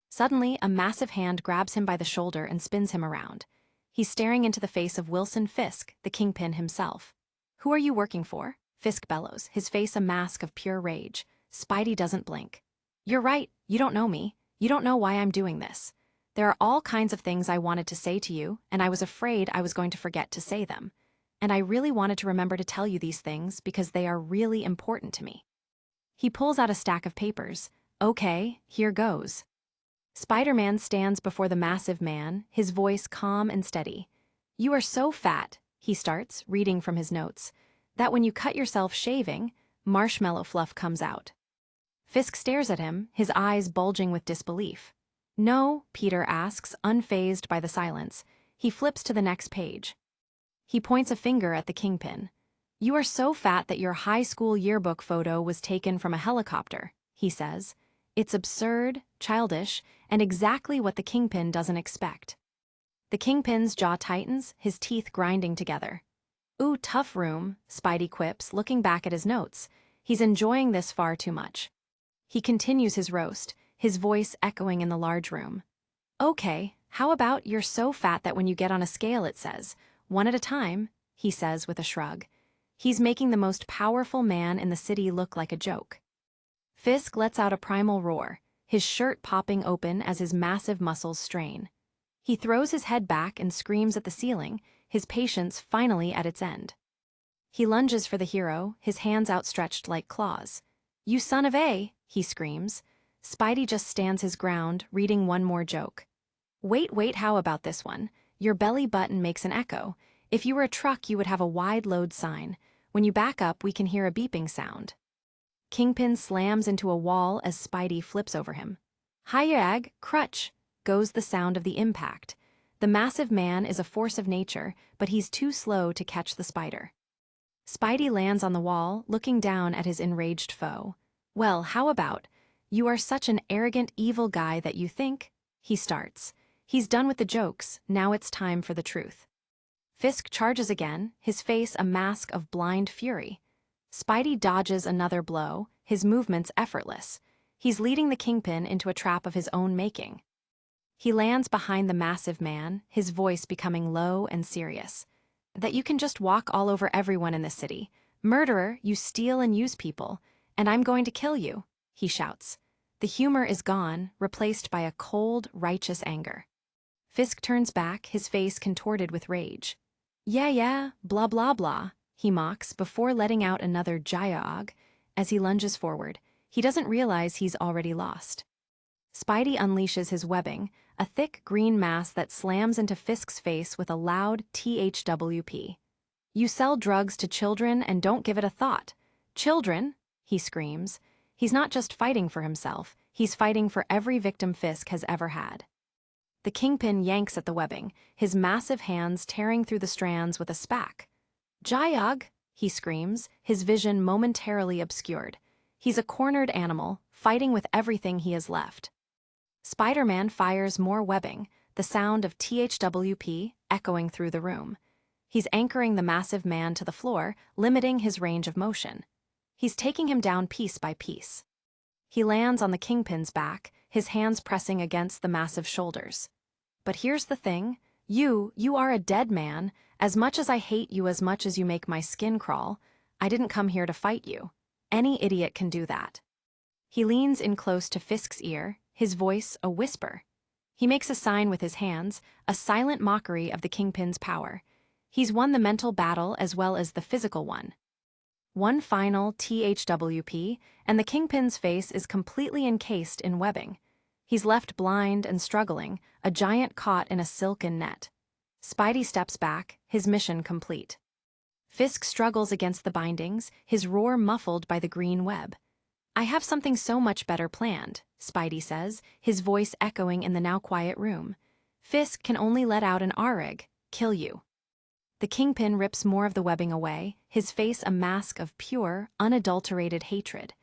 Suddenly, a massive hand grabs him by the shoulder and spins him around. He's staring into the face of Wilson Fisk, the Kingpin himself. "Who are you working for?" Fisk bellows, his face a mask of pure rage. Spidey doesn't blink. "You're right, you don't know me. You don't know why I'm doing this. There are all kinds of things I wanted to say to you, and I was afraid I was going to forget to say them. And I really wanted to remember to tell you these things because they are really important to me." He pulls out a stack of papers. "Okay, here goes." Spider-Man stands before the massive man, his voice calm and steady. "You are so fat," he starts, reading from his notes, "that when you cut yourself shaving, marshmallow fluff comes out." Fisk stares at him, his eyes bulging with disbelief. "No," Peter asks, unfazed by the silence. He flips to the next page. He points a finger at the Kingpin. "You are so fat that your high school yearbook photo was taken from a helicopter," he says. It's absurd, childish, and exactly what the Kingpin doesn't expect. The Kingpin's jaw tightens, his teeth grinding together. "Ooh, tough room," Spidey quips, looking back at his notes. He's enjoying this far too much. He continues his roast, his voice echoing in the large room. "Okay, how about you're so fat that when you get on a scale it says, 1 at a time," he says with a shrug. He's making the most powerful man in the city look like a joke. Fisk lets out a primal roar, his shirt popping open as his massive muscles strain. He throws his head back and screams at the ceiling, his patience finally at its end. He lunges for the hero, his hands outstretched like claws. "You son of a," he screams. Spidey just stands his ground, reading one more joke. Wait, how about this one? Your belly button makes an echo. If you were a truck, you would have a wide load sign. When you back up, we can hear a beeping sound." Kingpin slams into a wall as Spidey flips over him. Hi-yag, crutch, goes the sound of the impact. The massive man is a force of nature, but he's too slow to catch the spider. Spidey lands on the wall, looking down at his enraged foe. Well, how about? You are such an arrogant, evil guy that you think? He starts. He's done with the jokes, now it's time for the truth. Fisk charges again, his face a mask of blind fury. Spidey dodges another blow, his movements effortless. He's leading the Kingpin into a trap of his own making. He lands behind the massive man, his voice becoming low and serious. That you can just walk all over everyone in the city. Murderer, you steal and use people, and I'm going to kill you, he shouts. The humor is gone, replaced by a cold, righteous anger. Fisk turns back, his face contorted with rage. Yeah, blah blah blah, he mocks before letting out another Jayag. As he lunges forward, he doesn't realize he's already lost. Spidey unleashes his webbing, a thick green mass that slams into Fisk's face with a loud THWP. You sell drugs to children and don't give it a thought. Children, he screams. He's not just fighting for himself, he's fighting for every victim Fisk has ever had. The Kingpin yanks at the webbing, his massive hands tearing through the strands with a spack. Jayag, he screams, his vision momentarily obscured. He's a cornered animal, fighting with everything he has left. Spiderman fires more webbing, the sound of THWP echoing through the room. He's anchoring the massive man to the floor, limiting his range of motion. He's taking him down piece by piece. He lands on the Kingpin's back, his hands pressing against the massive shoulders. But here's the thing, you are a dead man. As much as I hate you, as much as you make my skin crawl, I didn't come here to fight you. Any idiot can do that. He leans in close to Fisk's ear, his voice a whisper. He makes a sign with his hands, a silent mockery of the Kingpin's power. He's won the mental battle as well as the physical one. One final THWP, and the Kingpin's face is completely encased in webbing. He's left blind and struggling, a giant caught in a silken net. Spidey steps back, his mission complete. Fisk struggles against the bindings, his roar muffled by the green web. I have something so much better planned, Spidey says, his voice echoing in the now quiet room. Fisk can only let out an Arig, kill you. The Kingpin rips more of the webbing away, his face a mask of pure, unadulterated hatred.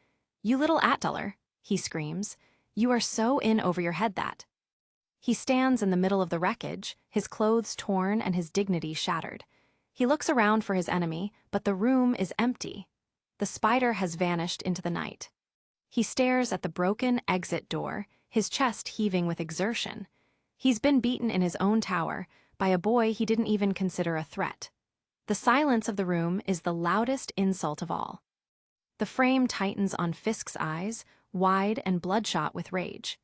You little Atduller, he screams. You are so in over your head that. He stands in the middle of the wreckage, his clothes torn and his dignity shattered. He looks around for his enemy, but the room is empty. The spider has vanished into the night. He stares at the broken exit door, his chest heaving with exertion. He's been beaten in his own tower, by a boy he didn't even consider a threat. The silence of the room is the loudest insult of all. The frame tightens on Fisk's eyes, wide and bloodshot with rage.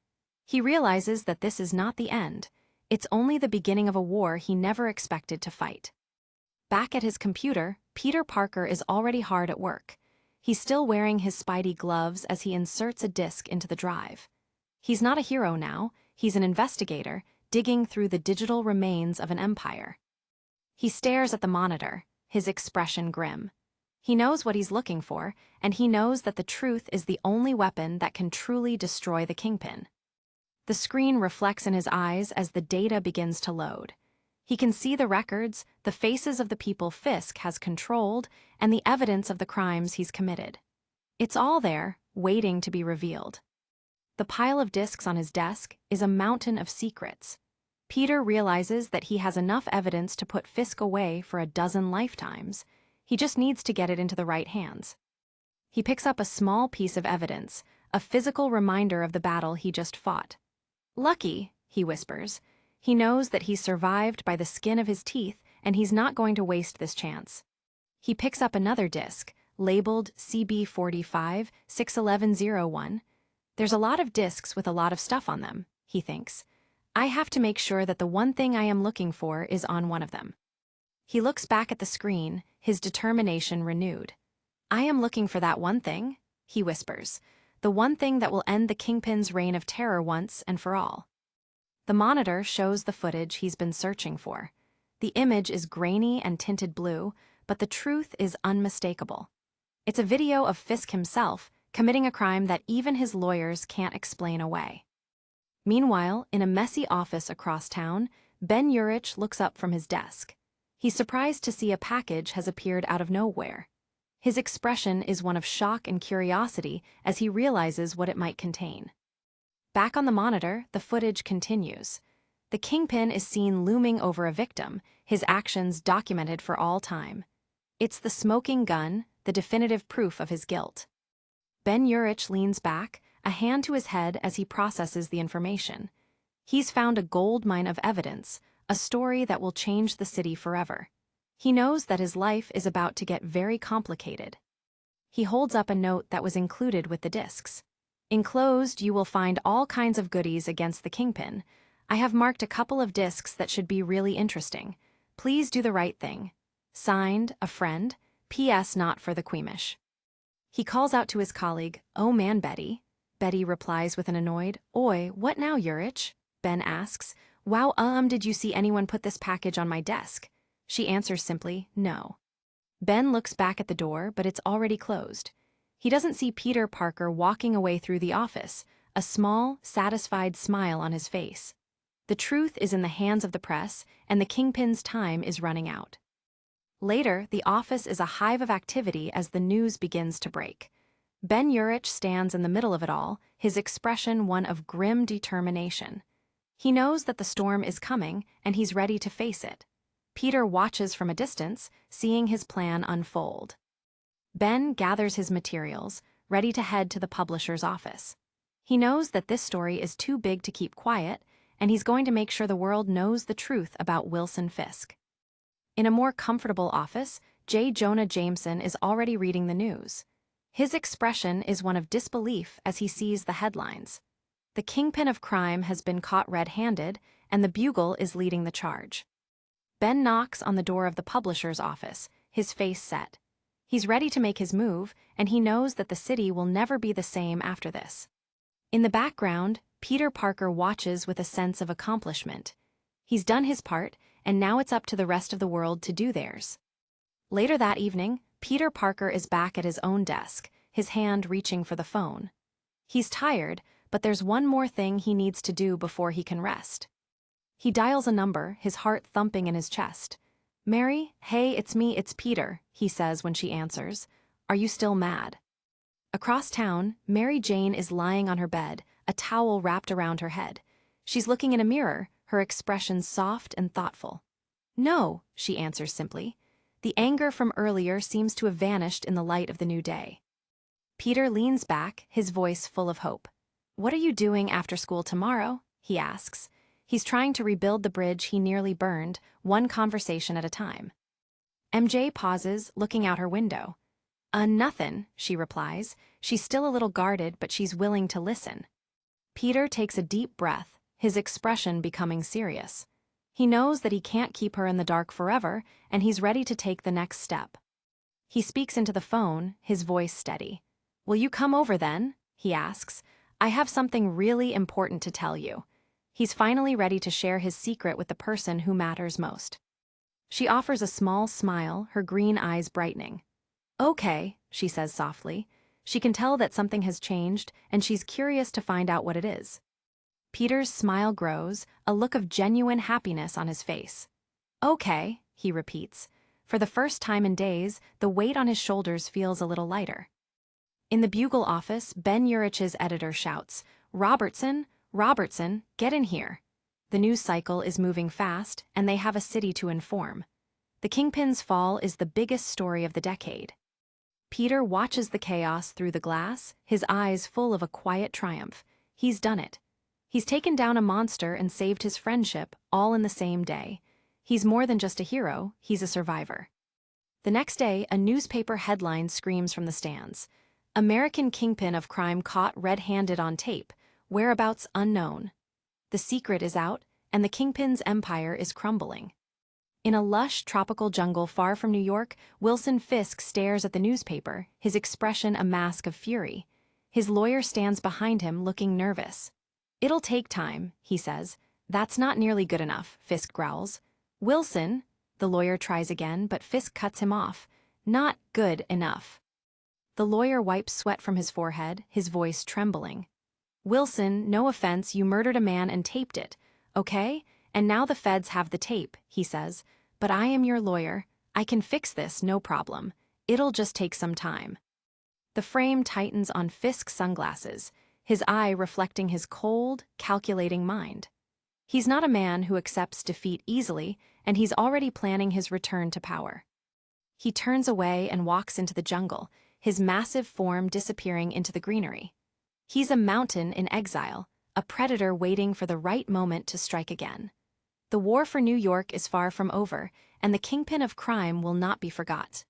He realizes that this is not the end. It's only the beginning of a war he never expected to fight. Back at his computer, Peter Parker is already hard at work. He's still wearing his Spidey gloves as he inserts a disk into the drive. He's not a hero now, he's an investigator, digging through the digital remains of an empire. He stares at the monitor, his expression grim. He knows what he's looking for, and he knows that the truth is the only weapon that can truly destroy the Kingpin. The screen reflects in his eyes as the data begins to load. He can see the records, the faces of the people Fisk has controlled, and the evidence of the crimes he's committed. It's all there, waiting to be revealed. The pile of disks on his desk is a mountain of secrets. Peter realizes that he has enough evidence to put Fisk away for a dozen lifetimes. He just needs to get it into the right hands. He picks up a small piece of evidence, a physical reminder of the battle he just fought. Lucky, he whispers. He knows that he's survived by the skin of his teeth, and he's not going to waste this chance. He picks up another disc, labeled CB45-61101. There's a lot of discs with a lot of stuff on them, he thinks. I have to make sure that the one thing I am looking for is on one of them. He looks back at the screen, his determination renewed. I am looking for that one thing, he whispers. The one thing that will end the Kingpin's reign of terror once and for all. The monitor shows the footage he's been searching for. The image is grainy and tinted blue, but the truth is unmistakable. It's a video of Fisk himself, committing a crime that even his lawyers can't explain away. Meanwhile, in a messy office across town, Ben Urich looks up from his desk. He's surprised to see a package has appeared out of nowhere. His expression is one of shock and curiosity as he realizes what it might contain. Back on the monitor, the footage continues. The kingpin is seen looming over a victim, his actions documented for all time. It's the smoking gun, the definitive proof of his guilt. Ben Urich leans back, a hand to his head as he processes the information. He's found a gold mine of evidence, a story that will change the city forever. He knows that his life is about to get very complicated. He holds up a note that was included with the discs. Enclosed, you will find all kinds of goodies against the kingpin. I have marked a couple of discs that should be really interesting. Please do the right thing. Signed, a friend, P.S. not for the queamish. He calls out to his colleague, "Oh man, Betty." Betty replies with an annoyed, "Oi, what now, Urich?" Ben asks, "Wow, did you see anyone put this package on my desk?" She answers simply, "No." Ben looks back at the door, but it's already closed. He doesn't see Peter Parker walking away through the office, a small, satisfied smile on his face. The truth is in the hands of the press, and the kingpin's time is running out. Later, the office is a hive of activity as the news begins to break. Ben Urich stands in the middle of it all, his expression one of grim determination. He knows that the storm is coming, and he's ready to face it. Peter watches from a distance, seeing his plan unfold. Ben gathers his materials, ready to head to the publisher's office. He knows that this story is too big to keep quiet, and he's going to make sure the world knows the truth about Wilson Fisk. In a more comfortable office, J. Jonah Jameson is already reading the news. His expression is one of disbelief as he sees the headlines. The kingpin of crime has been caught red-handed, and the Bugle is leading the charge. Ben knocks on the door of the publisher's office, his face set. He's ready to make his move, and he knows that the city will never be the same after this. In the background, Peter Parker watches with a sense of accomplishment. He's done his part, and now it's up to the rest of the world to do theirs. Later that evening, Peter Parker is back at his own desk, his hand reaching for the phone. He's tired, but there's one more thing he needs to do before he can rest. He dials a number, his heart thumping in his chest. "Mary, hey, it's me, it's Peter," he says when she answers. "Are you still mad?" Across town, Mary Jane is lying on her bed, a towel wrapped around her head. She's looking in a mirror, her expression soft and thoughtful. "No," she answers simply. The anger from earlier seems to have vanished in the light of the new day. Peter leans back, his voice full of hope. "What are you doing after school tomorrow?" he asks. He's trying to rebuild the bridge he nearly burned, one conversation at a time. MJ pauses, looking out her window. Nothin'," she replies. She's still a little guarded, but she's willing to listen. Peter takes a deep breath, his expression becoming serious. He knows that he can't keep her in the dark forever, and he's ready to take the next step. He speaks into the phone, his voice steady. "Will you come over then?" he asks. "I have something really important to tell you." He's finally ready to share his secret with the person who matters most. She offers a small smile, her green eyes brightening. "Okay," she says softly. She can tell that something has changed, and she's curious to find out what it is. Peter's smile grows, a look of genuine happiness on his face. "Okay," he repeats. For the first time in days, the weight on his shoulders feels a little lighter. In the Bugle office, Ben Urich's editor shouts, "Robertson, Robertson, get in here." The news cycle is moving fast, and they have a city to inform. The kingpin's fall is the biggest story of the decade. Peter watches the chaos through the glass, his eyes full of a quiet triumph. He's done it. He's taken down a monster and saved his friendship, all in the same day. He's more than just a hero, he's a survivor. The next day, a newspaper headline screams from the stands. "American kingpin of crime caught red-handed on tape, whereabouts unknown." The secret is out, and the kingpin's empire is crumbling. In a lush, tropical jungle far from New York, Wilson Fisk stares at the newspaper, his expression a mask of fury. His lawyer stands behind him, looking nervous. "It'll take time," he says. "That's not nearly good enough," Fisk growls. "Wilson," the lawyer tries again, but Fisk cuts him off. "Not good enough." The lawyer wipes sweat from his forehead, his voice trembling. "Wilson, no offense, you murdered a man and taped it, okay? And now the feds have the tape," he says. "But I am your lawyer. I can fix this, no problem. It'll just take some time." The frame tightens on Fisk's sunglasses, his eye reflecting his cold, calculating mind. He's not a man who accepts defeat easily, and he's already planning his return to power. He turns away and walks into the jungle, his massive form disappearing into the greenery. He's a mountain in exile, a predator waiting for the right moment to strike again. The war for New York is far from over, and the kingpin of crime will not be forgot.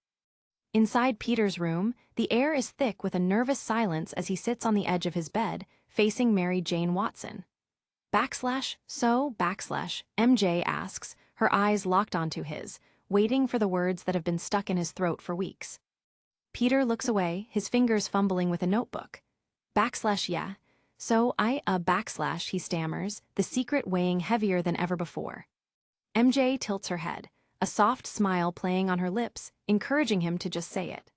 Inside Peter's room, the air is thick with a nervous silence as he sits on the edge of his bed, facing Mary Jane Watson. MJ asks, her eyes locked onto his, waiting for the words that have been stuck in his throat for weeks. Peter looks away, his fingers fumbling with a notebook. Yeah. He stammers, the secret weighing heavier than ever before. MJ tilts her head, a soft smile playing on her lips, encouraging him to just say it.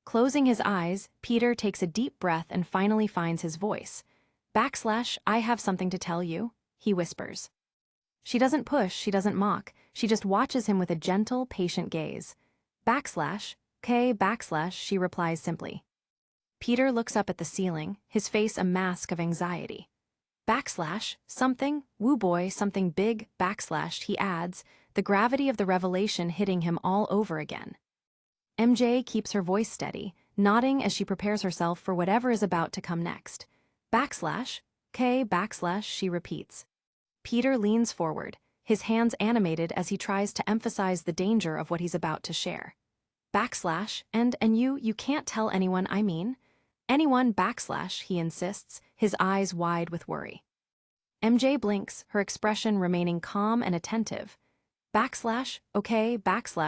Closing his eyes, Peter takes a deep breath and finally finds his voice. I have something to tell you, he whispers. She doesn't push, she doesn't mock, she just watches him with a gentle, patient gaze. She replies simply. Peter looks up at the ceiling, his face a mask of anxiety. Something, woo boy, something big, he adds, the gravity of the revelation hitting him all over again. MJ keeps her voice steady, nodding as she prepares herself for whatever is about to come next. She repeats. Peter leans forward, his hands animated as he tries to emphasize the danger of what he's about to share. And you can't tell anyone, I mean? Anyone, he insists, his eyes wide with worry. MJ blinks, her expression remaining calm and attentive. Okay,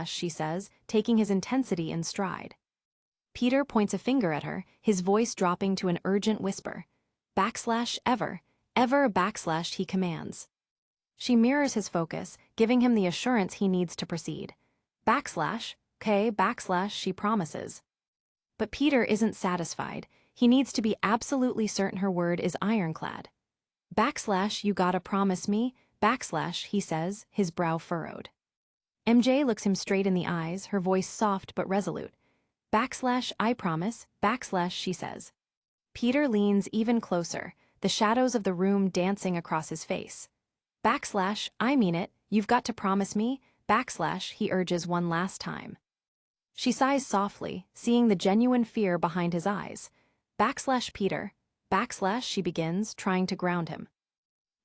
she says, taking his intensity in stride. Peter points a finger at her, his voice dropping to an urgent whisper. Ever, he commands. She mirrors his focus, giving him the assurance he needs to proceed. Okay, she promises. But Peter isn't satisfied. He needs to be absolutely certain her word is ironclad. You gotta promise me, he says, his brow furrowed. MJ looks him straight in the eyes, her voice soft but resolute. I promise, she says. Peter leans even closer, the shadows of the room dancing across his face. I mean it, you've got to promise me, he urges one last time. She sighs softly, seeing the genuine fear behind his eyes. Peter, she begins, trying to ground him.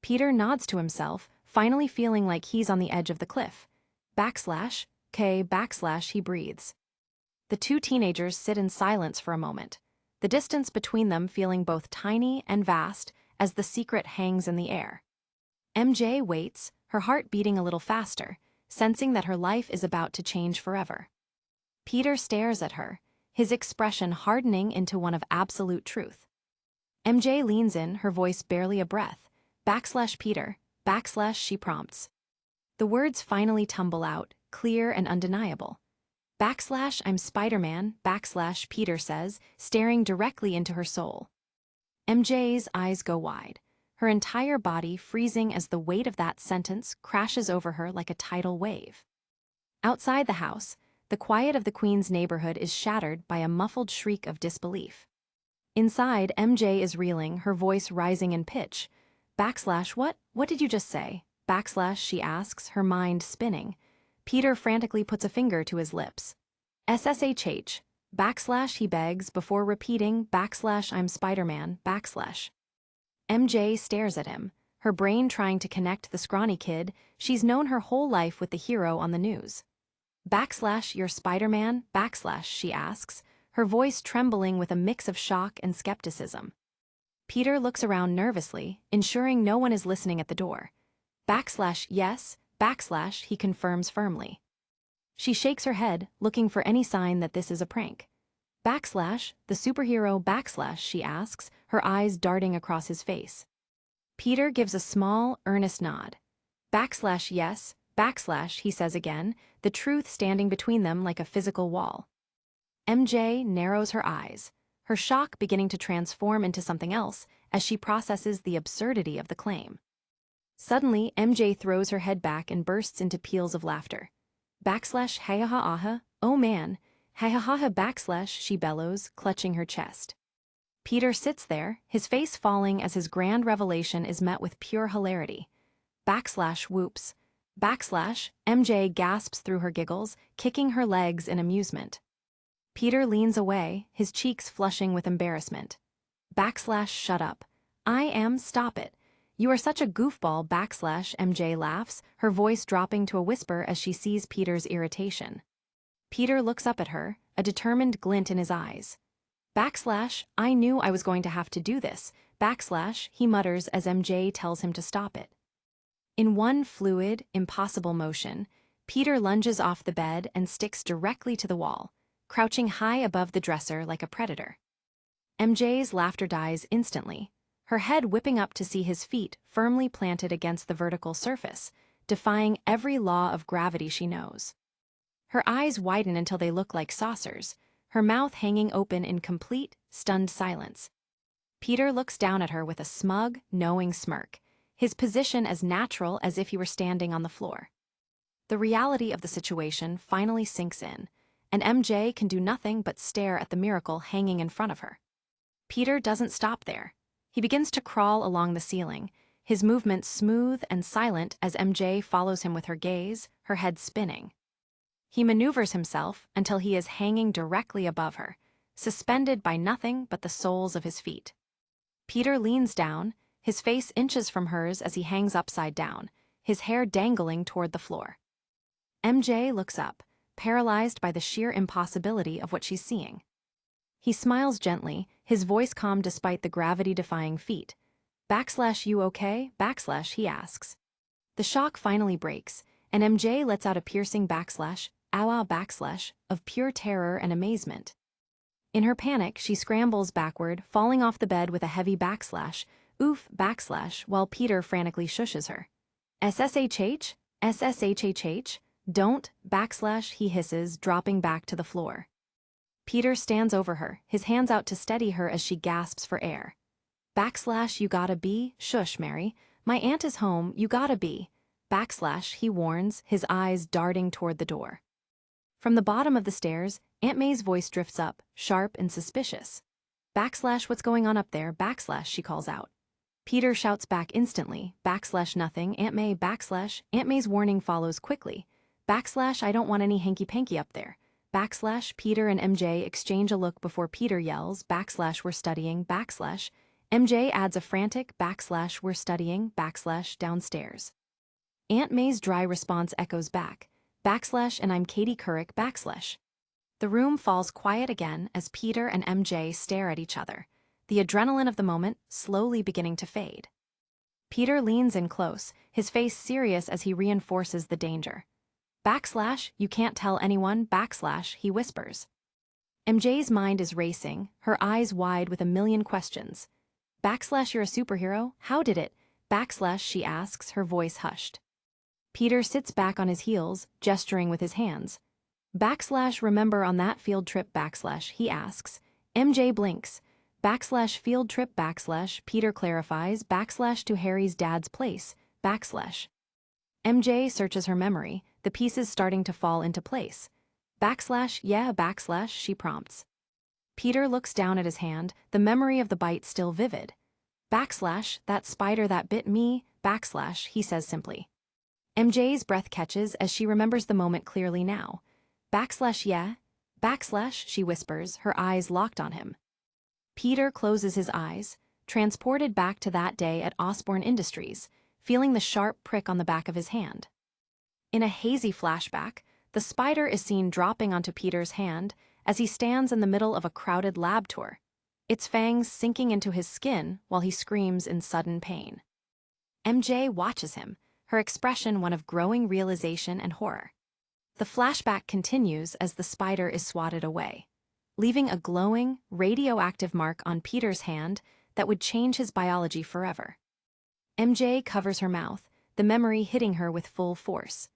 Peter nods to himself, finally feeling like he's on the edge of the cliff. Okay, he breathes. The two teenagers sit in silence for a moment, the distance between them feeling both tiny and vast as the secret hangs in the air. MJ waits, her heart beating a little faster, sensing that her life is about to change forever. Peter stares at her, his expression hardening into one of absolute truth. MJ leans in, her voice barely a breath. Peter, she prompts. The words finally tumble out, clear and undeniable. I'm Spiderman, Peter says, staring directly into her soul. MJ's eyes go wide, her entire body freezing as the weight of that sentence crashes over her like a tidal wave. Outside the house, the quiet of the Queen's neighborhood is shattered by a muffled shriek of disbelief. Inside, MJ is reeling, her voice rising in pitch. What? What did you just say? She asks, her mind spinning. Peter frantically puts a finger to his lips. SSHH. He begs before repeating I'm Spiderman, MJ stares at him, her brain trying to connect the scrawny kid she's known her whole life with the hero on the news. You're Spiderman, she asks, her voice trembling with a mix of shock and skepticism. Peter looks around nervously, ensuring no one is listening at the door. Yes, he confirms firmly. She shakes her head, looking for any sign that this is a prank. The superhero she asks, her eyes darting across his face. Peter gives a small, earnest nod. Yes, he says again, the truth standing between them like a physical wall. MJ narrows her eyes, her shock beginning to transform into something else as she processes the absurdity of the claim. Suddenly, MJ throws her head back and bursts into peals of laughter. Backslash ha-ha-aha, oh man, ha-ha-ha backslash, she bellows, clutching her chest. Peter sits there, his face falling as his grand revelation is met with pure hilarity. Backslash whoops. Backslash, MJ gasps through her giggles, kicking her legs in amusement. Peter leans away, his cheeks flushing with embarrassment. Backslash shut up. Stop it. You are such a goofball, backslash, MJ laughs, her voice dropping to a whisper as she sees Peter's irritation. Peter looks up at her, a determined glint in his eyes. Backslash, I knew I was going to have to do this, backslash, he mutters as MJ tells him to stop it. In one fluid, impossible motion, Peter lunges off the bed and sticks directly to the wall, crouching high above the dresser like a predator. MJ's laughter dies instantly, her head whipping up to see his feet firmly planted against the vertical surface, defying every law of gravity she knows. Her eyes widen until they look like saucers, her mouth hanging open in complete, stunned silence. Peter looks down at her with a smug, knowing smirk, his position as natural as if he were standing on the floor. The reality of the situation finally sinks in, and MJ can do nothing but stare at the miracle hanging in front of her. Peter doesn't stop there. He begins to crawl along the ceiling, his movements smooth and silent as MJ follows him with her gaze, her head spinning. He maneuvers himself until he is hanging directly above her, suspended by nothing but the soles of his feet. Peter leans down, his face inches from hers as he hangs upside down, his hair dangling toward the floor. MJ looks up, paralyzed by the sheer impossibility of what she's seeing. He smiles gently, his voice calm despite the gravity-defying feat. Backslash you okay? Backslash, he asks. The shock finally breaks, and MJ lets out a piercing backslash, ow backslash, of pure terror and amazement. In her panic, she scrambles backward, falling off the bed with a heavy backslash, oof backslash, while Peter frantically shushes her. SSHH? SSHHH? Don't, backslash, he hisses, dropping back to the floor. Peter stands over her, his hands out to steady her as she gasps for air. Backslash you gotta be, shush Mary, my aunt is home, you gotta be. Backslash, he warns, his eyes darting toward the door. From the bottom of the stairs, Aunt May's voice drifts up, sharp and suspicious. Backslash what's going on up there, backslash, she calls out. Peter shouts back instantly, backslash nothing, Aunt May, backslash, Aunt May's warning follows quickly. Backslash I don't want any hanky-panky up there. Backslash, Peter and MJ exchange a look before Peter yells, backslash we're studying, backslash. MJ adds a frantic, backslash we're studying, backslash downstairs. Aunt May's dry response echoes back, backslash and I'm Katie Couric, backslash. The room falls quiet again as Peter and MJ stare at each other, the adrenaline of the moment slowly beginning to fade. Peter leans in close, his face serious as he reinforces the danger. Backslash, you can't tell anyone, backslash, he whispers. MJ's mind is racing, her eyes wide with a million questions. Backslash you're a superhero, how did it? Backslash she asks, her voice hushed. Peter sits back on his heels, gesturing with his hands. Backslash remember on that field trip backslash, he asks. MJ blinks. Backslash field trip backslash, Peter clarifies, backslash to Harry's dad's place, backslash. MJ searches her memory, the pieces starting to fall into place. Backslash, yeah, backslash, she prompts. Peter looks down at his hand, the memory of the bite still vivid. Backslash, that spider that bit me, backslash, he says simply. MJ's breath catches as she remembers the moment clearly now. Backslash, yeah, backslash, she whispers, her eyes locked on him. Peter closes his eyes, transported back to that day at Osborne Industries, feeling the sharp prick on the back of his hand. In a hazy flashback, the spider is seen dropping onto Peter's hand as he stands in the middle of a crowded lab tour, its fangs sinking into his skin while he screams in sudden pain. MJ watches him, her expression one of growing realization and horror. The flashback continues as the spider is swatted away, leaving a glowing, radioactive mark on Peter's hand that would change his biology forever. MJ covers her mouth, the memory hitting her with full force.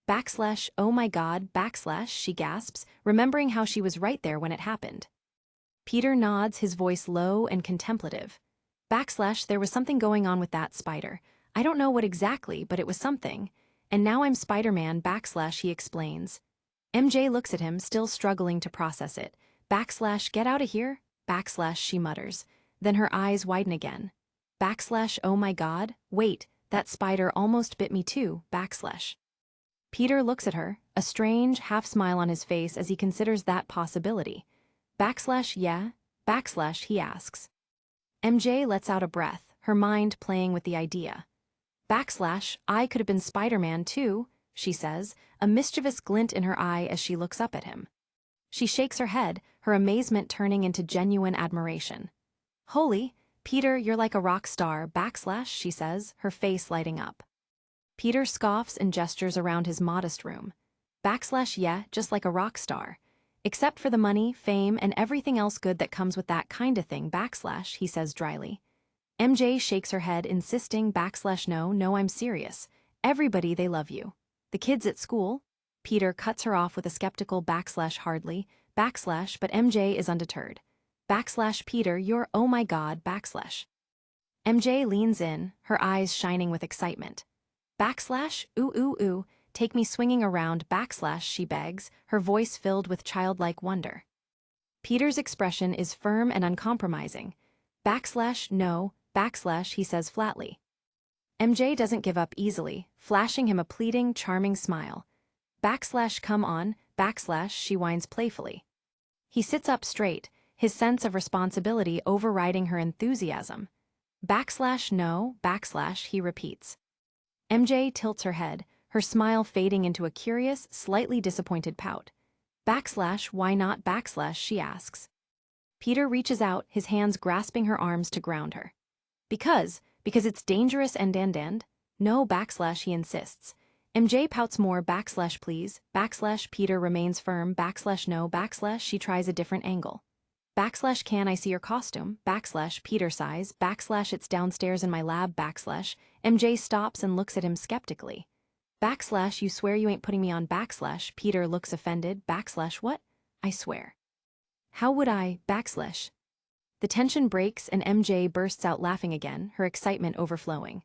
Backslash, oh my god, backslash, she gasps, remembering how she was right there when it happened. Peter nods, his voice low and contemplative. Backslash, there was something going on with that spider. I don't know what exactly, but it was something. And now I'm Spiderman, backslash, he explains. MJ looks at him, still struggling to process it. Backslash, get out of here, backslash, she mutters. Then her eyes widen again. Backslash, oh my god, wait, that spider almost bit me too, backslash. Peter looks at her, a strange half-smile on his face as he considers that possibility. Backslash, yeah, backslash, he asks. MJ lets out a breath, her mind playing with the idea. Backslash, I could have been Spider-Man too, she says, a mischievous glint in her eye as she looks up at him. She shakes her head, her amazement turning into genuine admiration. Holy, Peter, you're like a rock star, backslash, she says, her face lighting up. Peter scoffs and gestures around his modest room. Backslash, yeah, just like a rock star. Except for the money, fame, and everything else good that comes with that kind of thing, backslash, he says dryly. MJ shakes her head, insisting, backslash, no, I'm serious. Everybody, they love you. The kids at school. Peter cuts her off with a skeptical backslash hardly, backslash, but MJ is undeterred. Backslash, Peter, you're oh my god, backslash. MJ leans in, her eyes shining with excitement. Backslash, ooh, take me swinging around, backslash, she begs, her voice filled with childlike wonder. Peter's expression is firm and uncompromising. Backslash, no, backslash, he says flatly. MJ doesn't give up easily, flashing him a pleading, charming smile. Backslash, come on, backslash, she whines playfully. He sits up straight, his sense of responsibility overriding her enthusiasm. Backslash, no, backslash, he repeats. MJ tilts her head, her smile fading into a curious, slightly disappointed pout. Backslash, why not backslash, she asks. Peter reaches out, his hands grasping her arms to ground her. Because it's dangerous and. No, backslash, he insists. MJ pouts more, backslash, please, backslash, Peter remains firm, backslash, no, backslash, she tries a different angle. Backslash, can I see your costume, backslash, Peter sighs, backslash, it's downstairs in my lab, backslash, MJ stops and looks at him skeptically. Backslash, you swear you ain't putting me on, backslash, Peter looks offended, backslash, what? I swear. How would I, backslash? The tension breaks and MJ bursts out laughing again, her excitement overflowing.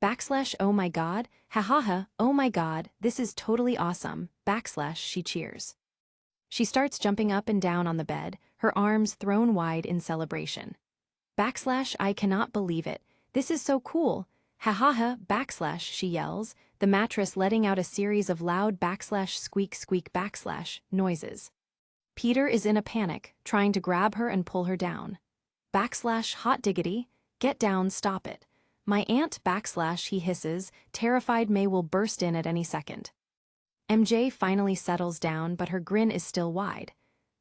Backslash, oh my god, ha ha ha, oh my god, this is totally awesome, backslash, she cheers. She starts jumping up and down on the bed, her arms thrown wide in celebration. Backslash, I cannot believe it, this is so cool, ha ha ha, backslash, she yells, the mattress letting out a series of loud backslash squeak squeak backslash noises. Peter is in a panic, trying to grab her and pull her down. Backslash, hot diggity, get down, stop it. My aunt, backslash, he hisses, terrified May will burst in at any second. MJ finally settles down, but her grin is still wide.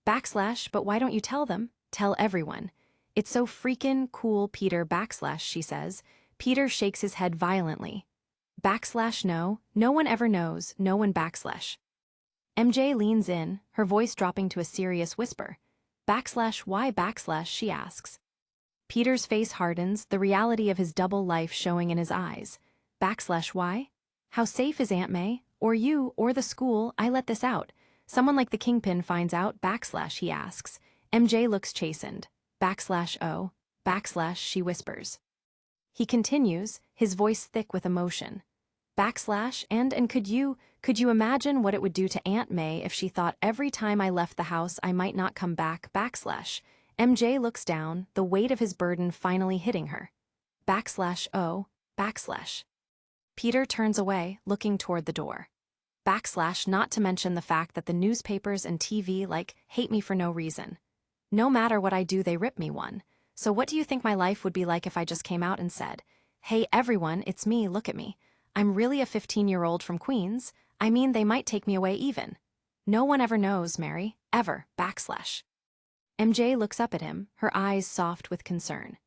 Backslash, but why don't you tell them? Tell everyone. It's so freakin' cool, Peter, backslash, she says. Peter shakes his head violently. Backslash, no one ever knows, no one, backslash. MJ leans in, her voice dropping to a serious whisper. Backslash, why, backslash, she asks. Peter's face hardens, the reality of his double life showing in his eyes. Backslash, why? How safe is Aunt May? Or you, or the school, I let this out. Someone like the Kingpin finds out, backslash, he asks. MJ looks chastened. Backslash, oh, backslash, she whispers. He continues, his voice thick with emotion. Backslash, and could you imagine what it would do to Aunt May if she thought every time I left the house I might not come back, backslash. MJ looks down, the weight of his burden finally hitting her. Backslash, oh, backslash. Peter turns away, looking toward the door. Backslash, not to mention the fact that the newspapers and TV hate me for no reason. No matter what I do, they rip me one. So what do you think my life would be like if I just came out and said, hey everyone, it's me, look at me. I'm really a 15-year-old from Queens. I mean, they might take me away even. No one ever knows, Mary, ever, backslash. MJ looks up at him, her eyes soft with concern.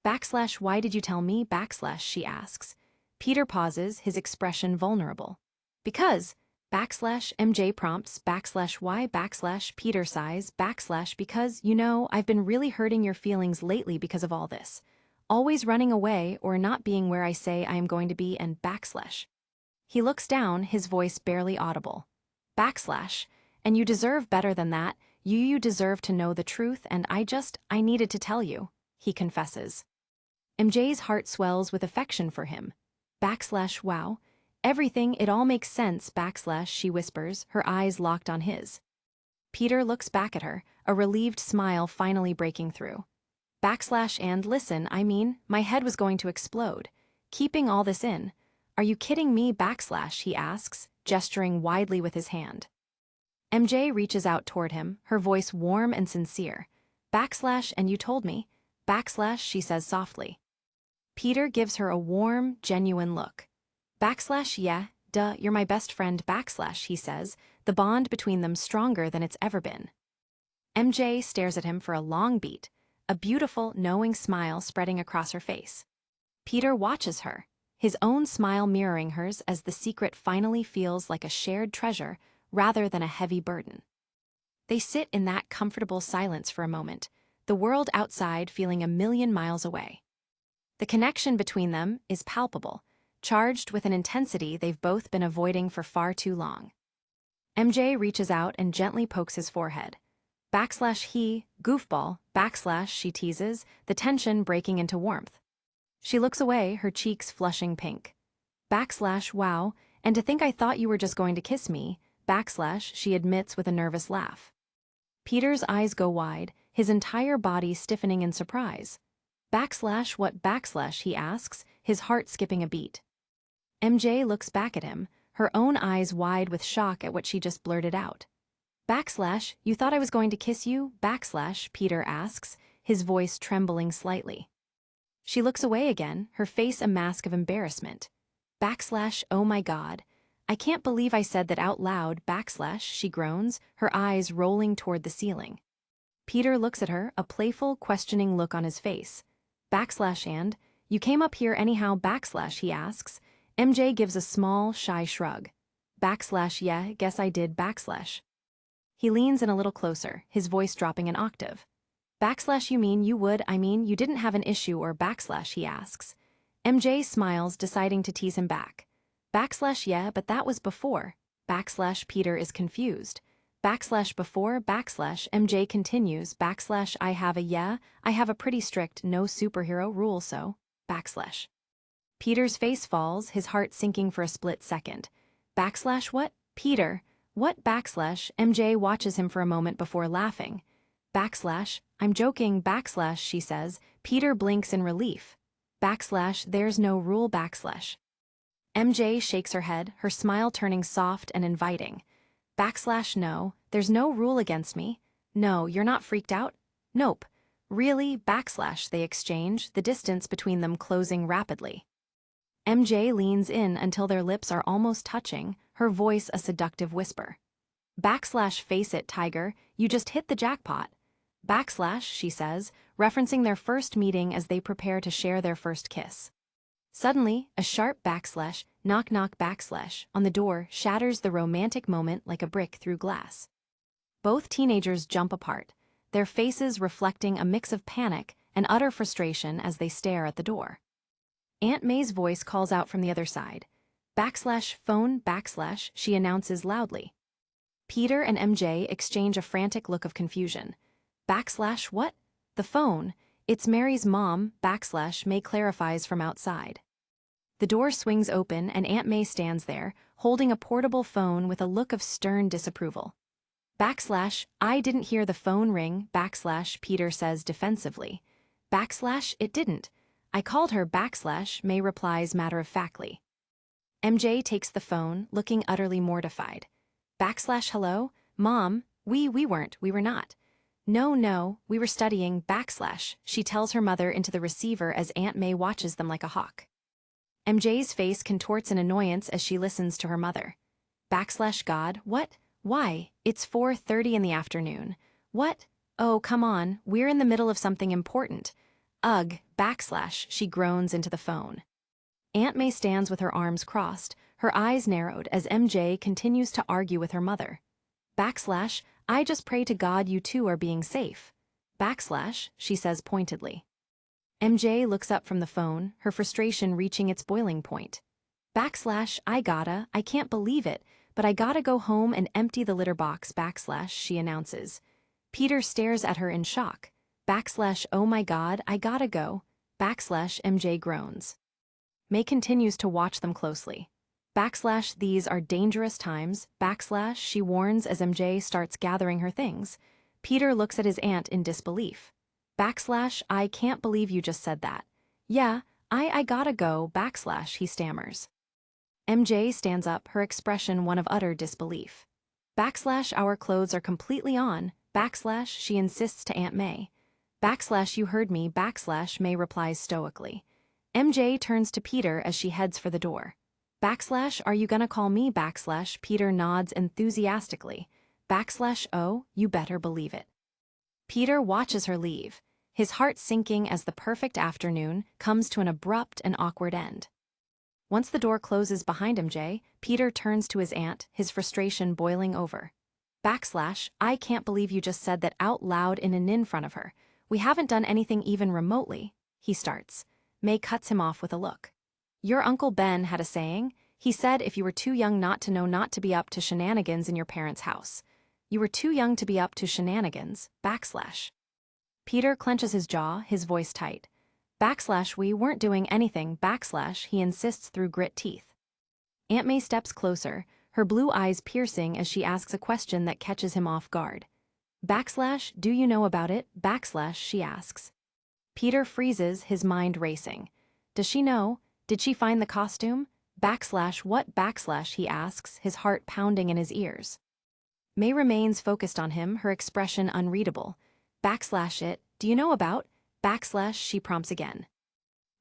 Backslash, why did you tell me, backslash, she asks. Peter pauses, his expression vulnerable. Because, backslash, MJ prompts, backslash, why, backslash, Peter sighs, backslash, because, I've been really hurting your feelings lately because of all this. Always running away or not being where I say I am going to be and backslash. He looks down, his voice barely audible. Backslash. And you deserve better than that. You deserve to know the truth, and I needed to tell you, he confesses. MJ's heart swells with affection for him. Backslash, wow. Everything, it all makes sense, backslash, she whispers, her eyes locked on his. Peter looks back at her, a relieved smile finally breaking through. Backslash, and listen, my head was going to explode. Keeping all this in. Are you kidding me, backslash, he asks, gesturing widely with his hand. MJ reaches out toward him, her voice warm and sincere. Backslash, and you told me. Backslash, she says softly. Peter gives her a warm, genuine look. Backslash, yeah, duh, you're my best friend, backslash, he says, the bond between them stronger than it's ever been. MJ stares at him for a long beat, a beautiful, knowing smile spreading across her face. Peter watches her, his own smile mirroring hers as the secret finally feels like a shared treasure rather than a heavy burden. They sit in that comfortable silence for a moment, the world outside feeling a million miles away. The connection between them is palpable, charged with an intensity they've both been avoiding for far too long. MJ reaches out and gently pokes his forehead. Backslash he, goofball, backslash she teases, the tension breaking into warmth. She looks away, her cheeks flushing pink. Backslash, wow, and to think I thought you were just going to kiss me, backslash, she admits with a nervous laugh. Peter's eyes go wide, his entire body stiffening in surprise. Backslash, what backslash, he asks, his heart skipping a beat. MJ looks back at him, her own eyes wide with shock at what she just blurted out. Backslash, you thought I was going to kiss you, backslash, Peter asks, his voice trembling slightly. She looks away again, her face a mask of embarrassment. Backslash, oh my God. I can't believe I said that out loud, backslash, she groans, her eyes rolling toward the ceiling. Peter looks at her, a playful, questioning look on his face. Backslash, and, you came up here anyhow, backslash, he asks. MJ gives a small, shy shrug. Backslash, yeah, guess I did, backslash. He leans in a little closer, his voice dropping an octave. Backslash, you mean you didn't have an issue or backslash, he asks. MJ smiles, deciding to tease him back. Backslash, yeah, but that was before. Backslash, Peter is confused. Backslash before, backslash, MJ continues, backslash, I have a pretty strict no superhero rule, so, backslash. Peter's face falls, his heart sinking for a split second. Backslash, what? Peter, what, backslash? MJ watches him for a moment before laughing. Backslash, I'm joking, backslash, she says. Peter blinks in relief. Backslash, there's no rule, backslash. MJ shakes her head, her smile turning soft and inviting. Backslash, no, there's no rule against me. No, you're not freaked out? Nope. Really, backslash, they exchange, the distance between them closing rapidly. MJ leans in until their lips are almost touching, her voice a seductive whisper. Backslash, face it, Tiger, you just hit the jackpot. Backslash, she says, referencing their first meeting as they prepare to share their first kiss. Suddenly, a sharp backslash, knock knock backslash, on the door shatters the romantic moment like a brick through glass. Both teenagers jump apart, their faces reflecting a mix of panic and utter frustration as they stare at the door. Aunt May's voice calls out from the other side. Backslash phone backslash, she announces loudly. Peter and MJ exchange a frantic look of confusion. Backslash what? The phone. It's Mary's mom, backslash, May clarifies from outside. The door swings open and Aunt May stands there, holding a portable phone with a look of stern disapproval. Backslash, I didn't hear the phone ring, backslash, Peter says defensively. Backslash, it didn't. I called her, backslash, May replies matter-of-factly. MJ takes the phone, looking utterly mortified. Backslash, hello? Mom, we were not. No, we were studying, backslash, she tells her mother into the receiver as Aunt May watches them like a hawk. MJ's face contorts in annoyance as she listens to her mother. Backslash God, what? Why? It's 4:30 in the afternoon. What? Oh, come on, we're in the middle of something important. Ugh, backslash, she groans into the phone. Aunt May stands with her arms crossed, her eyes narrowed as MJ continues to argue with her mother. Backslash, I just pray to God you two are being safe. Backslash, she says pointedly. MJ looks up from the phone, her frustration reaching its boiling point. I can't believe it, but I gotta go home and empty the litter box, she announces. Peter stares at her in shock. Oh my God, I gotta go, MJ groans. May continues to watch them closely. These are dangerous times, she warns as MJ starts gathering her things. Peter looks at his aunt in disbelief. I can't believe you just said that. Yeah, I gotta go, he stammers. MJ stands up, her expression one of utter disbelief. Our clothes are completely on, she insists to Aunt May. You heard me, May replies stoically. MJ turns to Peter as she heads for the door. Are you gonna call me, Peter nods enthusiastically. Oh, you better believe it. Peter watches her leave, his heart sinking as the perfect afternoon comes to an abrupt and awkward end. Once the door closes behind MJ, Peter turns to his aunt, his frustration boiling over. I can't believe you just said that out loud in front of her. We haven't done anything even remotely, he starts. May cuts him off with a look. Your Uncle Ben had a saying. He said if you were too young not to know not to be up to shenanigans in your parents' house. You were too young to be up to shenanigans, Peter clenches his jaw, his voice tight. We weren't doing anything, he insists through grit teeth. Aunt May steps closer, her blue eyes piercing as she asks a question that catches him off guard. Do you know about it, she asks. Peter freezes, his mind racing. Does she know? Did she find the costume? What, he asks, his heart pounding in his ears. May remains focused on him, her expression unreadable. It, do you know about? She prompts again.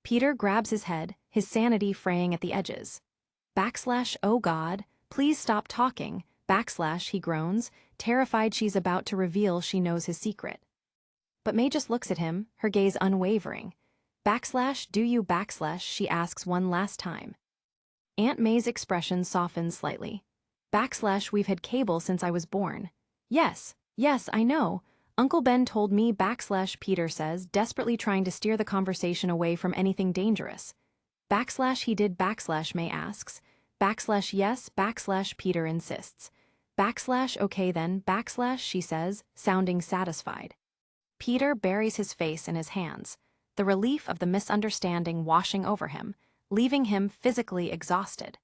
Peter grabs his head, his sanity fraying at the edges. Oh God, please stop talking, he groans, terrified she's about to reveal she knows his secret. But May just looks at him, her gaze unwavering. Do you, she asks one last time. Aunt May's expression softens slightly. We've had cable since I was born. Yes, I know. Uncle Ben told me, Peter says, desperately trying to steer the conversation away from anything dangerous. He did, May asks. Yes, Peter insists. Okay then, she says, sounding satisfied. Peter buries his face in his hands, the relief of the misunderstanding washing over him, leaving him physically exhausted.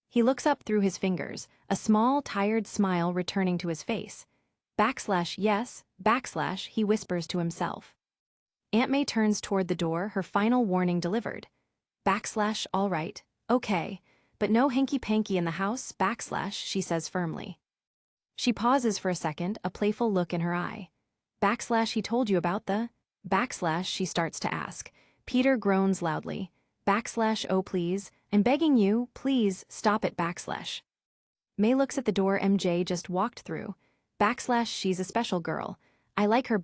He looks up through his fingers, a small, tired smile returning to his face. Yes, he whispers to himself. Aunt May turns toward the door, her final warning delivered. All right, okay, but no hanky-panky in the house, she says firmly. She pauses for a second, a playful look in her eye. He told you about the... she starts to ask. Peter groans loudly. Oh please, I'm begging you, please, stop it, May looks at the door MJ just walked through. She's a special girl. I like her,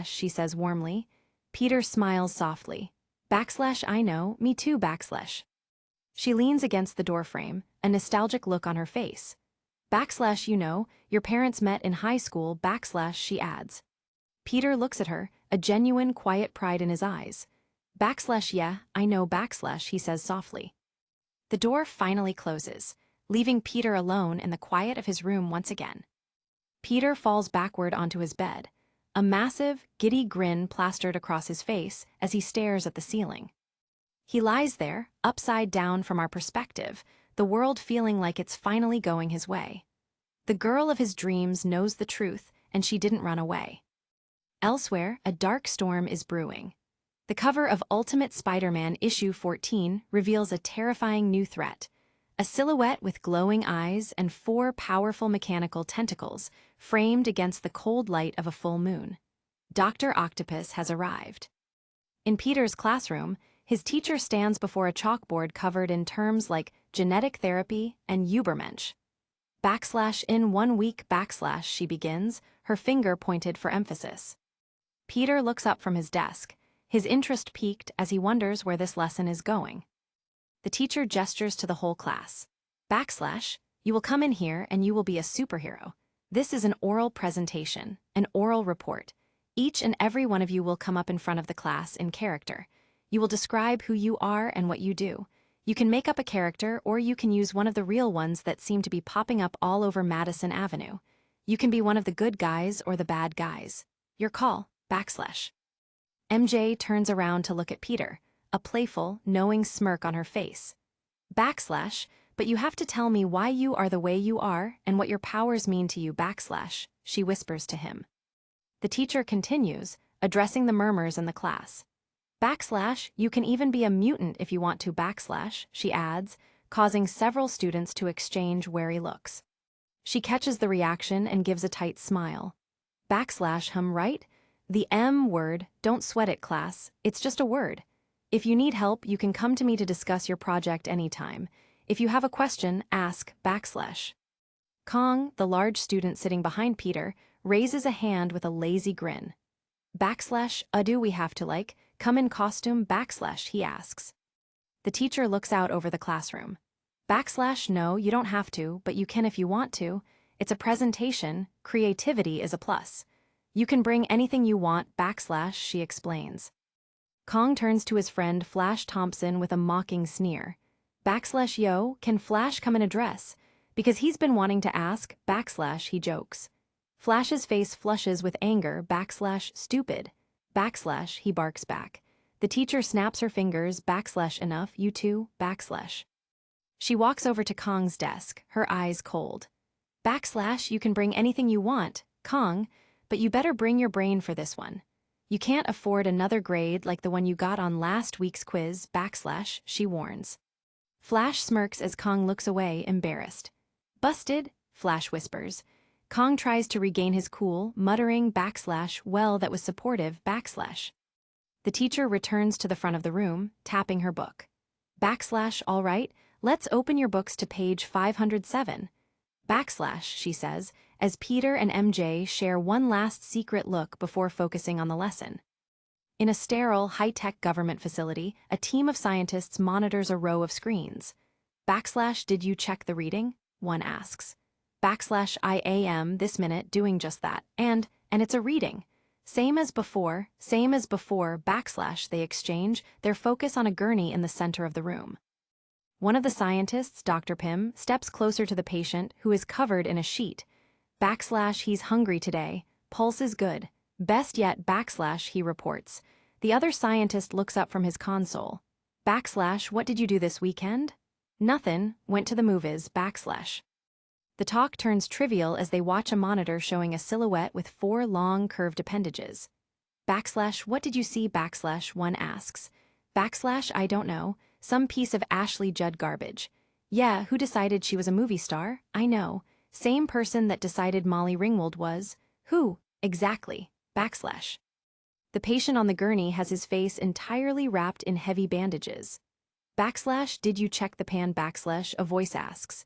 she says warmly. Peter smiles softly. I know, me too, She leans against the doorframe, a nostalgic look on her face. You know, your parents met in high school, she adds. Peter looks at her, a genuine quiet pride in his eyes. Yeah, I know, he says softly. The door finally closes, leaving Peter alone in the quiet of his room once again. Peter falls backward onto his bed, a massive, giddy grin plastered across his face as he stares at the ceiling. He lies there, upside down from our perspective, the world feeling like it's finally going his way. The girl of his dreams knows the truth, and she didn't run away. Elsewhere, a dark storm is brewing. The cover of Ultimate Spider-Man issue 14 reveals a terrifying new threat, a silhouette with glowing eyes and 4 powerful mechanical tentacles framed against the cold light of a full moon. Dr. Octopus has arrived. In Peter's classroom, his teacher stands before a chalkboard covered in terms like genetic therapy and Ubermensch. In 1 week, she begins, her finger pointed for emphasis. Peter looks up from his desk, his interest piqued as he wonders where this lesson is going. The teacher gestures to the whole class. You will come in here and you will be a superhero. This is an oral presentation, an oral report. Each and every one of you will come up in front of the class in character. You will describe who you are and what you do. You can make up a character, or you can use one of the real ones that seem to be popping up all over Madison Avenue. You can be one of the good guys or the bad guys. Your call, \. MJ turns around to look at Peter, a playful, knowing smirk on her face. \. But you have to tell me why you are the way you are and what your powers mean to you, \. She whispers to him. The teacher continues, addressing the murmurs in the class. \. You can even be a mutant if you want to, \. She adds, causing several students to exchange wary looks. She catches the reaction and gives a tight smile. \. Right? The M word, don't sweat it, class. It's just a word. If you need help, you can come to me to discuss your project anytime. If you have a question, ask, \. Kong, the large student sitting behind Peter, raises a hand with a lazy grin. \. Do we have to, come in costume, \. he asks. The teacher looks out over the classroom. No, you don't have to, but you can if you want to. It's a presentation, creativity is a plus. You can bring anything you want, \. She explains. Kong turns to his friend Flash Thompson with a mocking sneer. Yo, can Flash come in a dress? Because he's been wanting to ask, \. He jokes. Flash's face flushes with anger, \. Stupid. He barks back. The teacher snaps her fingers, \. Enough, you two, \. She walks over to Kong's desk, her eyes cold. You can bring anything you want, Kong, but you better bring your brain for this one. You can't afford another grade like the one you got on last week's quiz, \. She warns. Flash smirks as Kong looks away, embarrassed. Busted, Flash whispers. Kong tries to regain his cool, muttering, \. Well, that was supportive, \. The teacher returns to the front of the room, tapping her book. All right, let's open your books to page 507. She says, as Peter and MJ share one last secret look before focusing on the lesson. In a sterile, high-tech government facility, a team of scientists monitors a row of screens. Did you check the reading? One asks. I am this minute doing just that, and it's a reading. Same as before, \. They exchange, their focus on a gurney in the center of the room. One of the scientists, Dr. Pym, steps closer to the patient, who is covered in a sheet. He's hungry today, pulse is good. Best yet, he reports. The other scientist looks up from his console. What did you do this weekend? Nothing, went to the movies, The talk turns trivial as they watch a monitor showing a silhouette with 4 long, curved appendages. What did you see, one asks. I don't know, some piece of Ashley Judd garbage. Yeah, who decided she was a movie star? I know. Same person that decided Molly Ringwald was. Who? Exactly. The patient on the gurney has his face entirely wrapped in heavy bandages. Did you check the pan, a voice asks.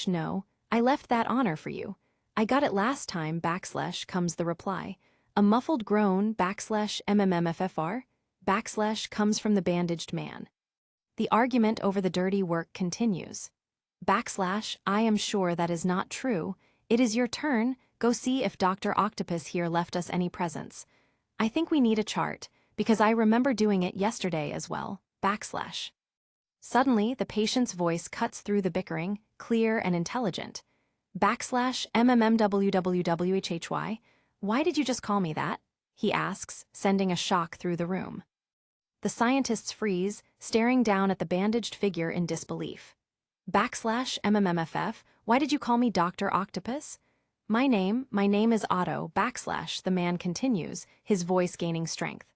No, I left that honor for you. I got it last time, comes the reply. A muffled groan, MMMFFR, comes from the bandaged man. The argument over the dirty work continues. I am sure that is not true. It is your turn. Go see if Dr. Octopus here left us any presents. I think we need a chart, because I remember doing it yesterday as well, \. Suddenly, the patient's voice cuts through the bickering, clear and intelligent. MMMWWWHHY, why did you just call me that? He asks, sending a shock through the room. The scientists freeze, staring down at the bandaged figure in disbelief. MMMFF, why did you call me Dr. Octopus? My name is Otto, the man continues, his voice gaining strength.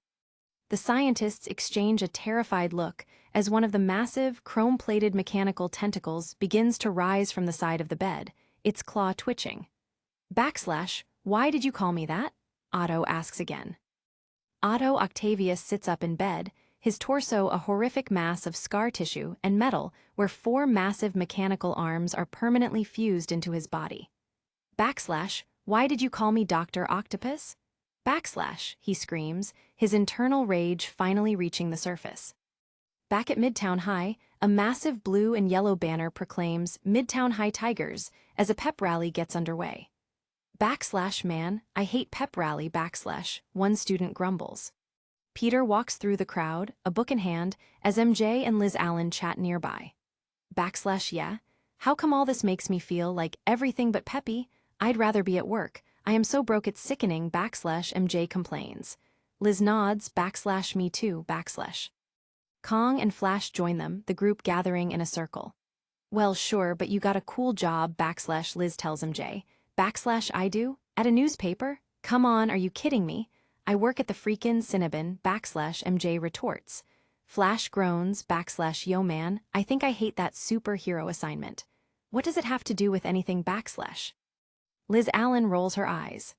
The scientists exchange a terrified look as one of the massive, chrome-plated mechanical tentacles begins to rise from the side of the bed, its claw twitching. Why did you call me that? Otto asks again. Otto Octavius sits up in bed, his torso a horrific mass of scar tissue and metal where 4 massive mechanical arms are permanently fused into his body. Why did you call me Dr. Octopus? He screams, his internal rage finally reaching the surface. Back at Midtown High, a massive blue and yellow banner proclaims Midtown High Tigers as a pep rally gets underway. Man, I hate pep rally, one student grumbles. Peter walks through the crowd, a book in hand, as MJ and Liz Allen chat nearby. Yeah? How come all this makes me feel like everything but peppy? I'd rather be at work. I am so broke it's sickening, MJ complains. Liz nods, me too, Kong and Flash join them, the group gathering in a circle. Well, sure, but you got a cool job, Liz tells MJ. I do? At a newspaper? Come on, are you kidding me? I work at the freakin' Cinnabon, MJ retorts. Flash groans, yo man, I think I hate that superhero assignment. What does it have to do with anything, Liz Allen rolls her eyes.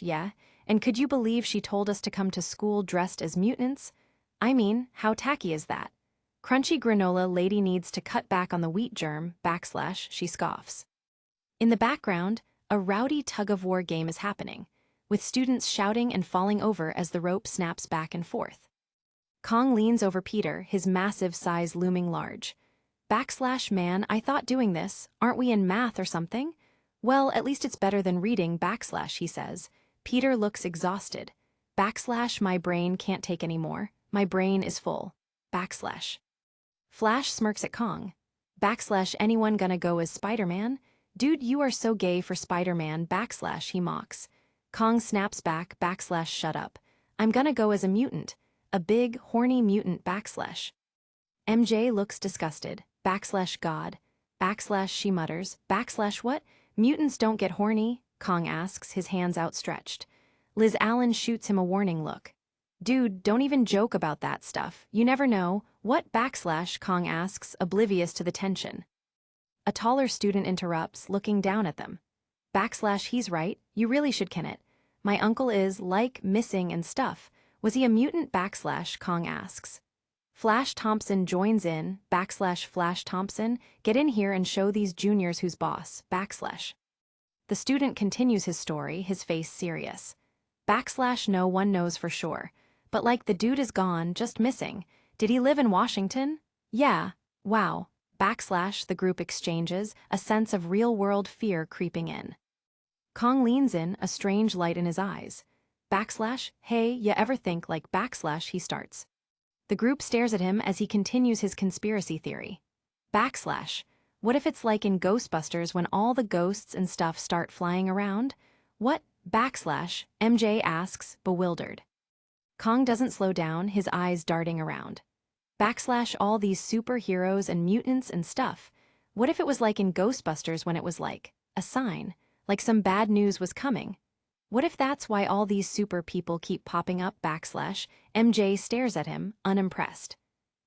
Yeah, and could you believe she told us to come to school dressed as mutants? I mean, how tacky is that? Crunchy granola lady needs to cut back on the wheat germ, she scoffs. In the background, a rowdy tug-of-war game is happening, with students shouting and falling over as the rope snaps back and forth. Kong leans over Peter, his massive size looming large. Man, I thought doing this, aren't we in math or something? Well, at least it's better than reading, he says. Peter looks exhausted. My brain can't take any more. My brain is full. Flash smirks at Kong. Anyone gonna go as Spider-Man? Dude, you are so gay for Spider-Man, he mocks. Kong snaps back, shut up. I'm gonna go as a mutant. A big, horny mutant, MJ looks disgusted. God. She mutters. What? Mutants don't get horny? Kong asks, his hands outstretched. Liz Allen shoots him a warning look. Dude, don't even joke about that stuff. You never know. What? Kong asks, oblivious to the tension. A taller student interrupts, looking down at them. He's right. You really should ken it. My uncle is, like, missing and stuff. Was he a mutant? Kong asks. Flash Thompson joins in, Flash Thompson, get in here and show these juniors who's boss, The student continues his story, his face serious. No one knows for sure. But like the dude is gone, just missing. Did he live in Washington? Yeah. Wow. The group exchanges, a sense of real-world fear creeping in. Kong leans in, a strange light in his eyes. Hey, ya ever think like he starts. The group stares at him as he continues his conspiracy theory. What if it's like in Ghostbusters when all the ghosts and stuff start flying around? What? MJ asks, bewildered. Kong doesn't slow down, his eyes darting around. All these superheroes and mutants and stuff. What if it was like in Ghostbusters when it was like a sign, like some bad news was coming? What if that's why all these super people keep popping up? MJ stares at him, unimpressed.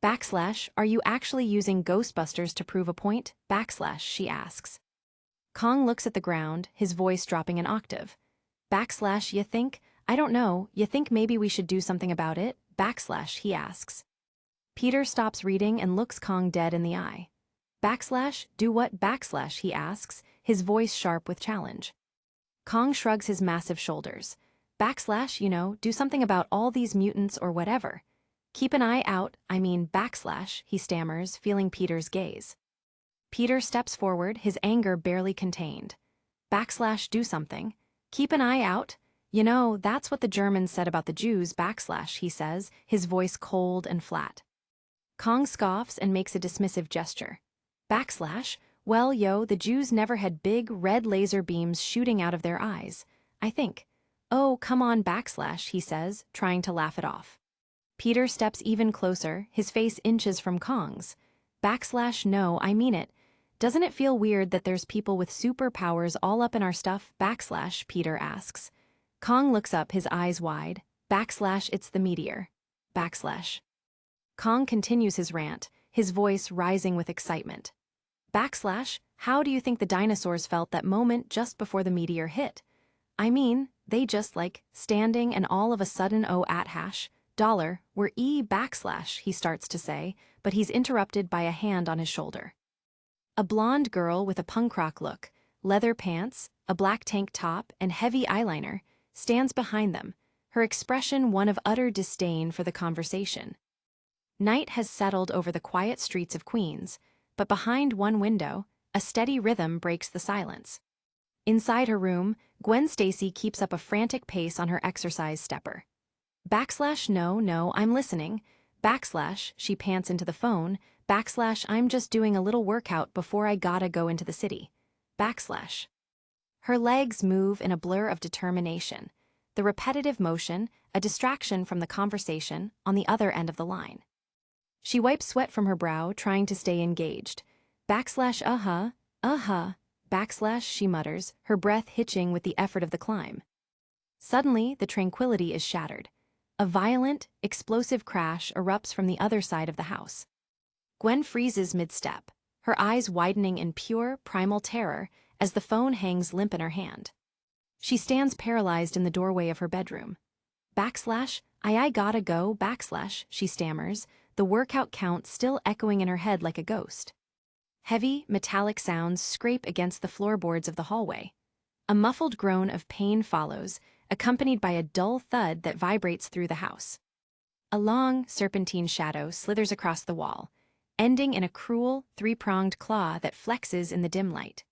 Are you actually using Ghostbusters to prove a point? She asks. Kong looks at the ground, his voice dropping an octave. You think? I don't know, you think maybe we should do something about it? He asks. Peter stops reading and looks Kong dead in the eye. Do what? He asks, his voice sharp with challenge. Kong shrugs his massive shoulders. Do something about all these mutants or whatever. Keep an eye out, he stammers, feeling Peter's gaze. Peter steps forward, his anger barely contained. Do something. Keep an eye out? That's what the Germans said about the Jews, he says, his voice cold and flat. Kong scoffs and makes a dismissive gesture. Well, the Jews never had big, red laser beams shooting out of their eyes, I think. Oh, come on, he says, trying to laugh it off. Peter steps even closer, his face inches from Kong's. No, I mean it. Doesn't it feel weird that there's people with superpowers all up in our stuff? Peter asks. Kong looks up, his eyes wide. It's the meteor. Kong continues his rant, his voice rising with excitement. How do you think the dinosaurs felt that moment just before the meteor hit? I mean, they just standing and all of a sudden $, we're he starts to say, but he's interrupted by a hand on his shoulder. A blonde girl with a punk rock look, leather pants, a black tank top, and heavy eyeliner, stands behind them, her expression one of utter disdain for the conversation. Night has settled over the quiet streets of Queens, but behind one window, a steady rhythm breaks the silence. Inside her room, Gwen Stacy keeps up a frantic pace on her exercise stepper. Backslash no, no, I'm listening. Backslash, she pants into the phone. Backslash, I'm just doing a little workout before I gotta go into the city. Backslash. Her legs move in a blur of determination. The repetitive motion, a distraction from the conversation on the other end of the line. She wipes sweat from her brow, trying to stay engaged. Backslash backslash, she mutters, her breath hitching with the effort of the climb. Suddenly, the tranquility is shattered. A violent, explosive crash erupts from the other side of the house. Gwen freezes mid-step, her eyes widening in pure, primal terror as the phone hangs limp in her hand. She stands paralyzed in the doorway of her bedroom. Backslash, I gotta go, backslash, she stammers, the workout count still echoing in her head like a ghost. Heavy, metallic sounds scrape against the floorboards of the hallway. A muffled groan of pain follows, accompanied by a dull thud that vibrates through the house. A long, serpentine shadow slithers across the wall, ending in a cruel, three-pronged claw that flexes in the dim light.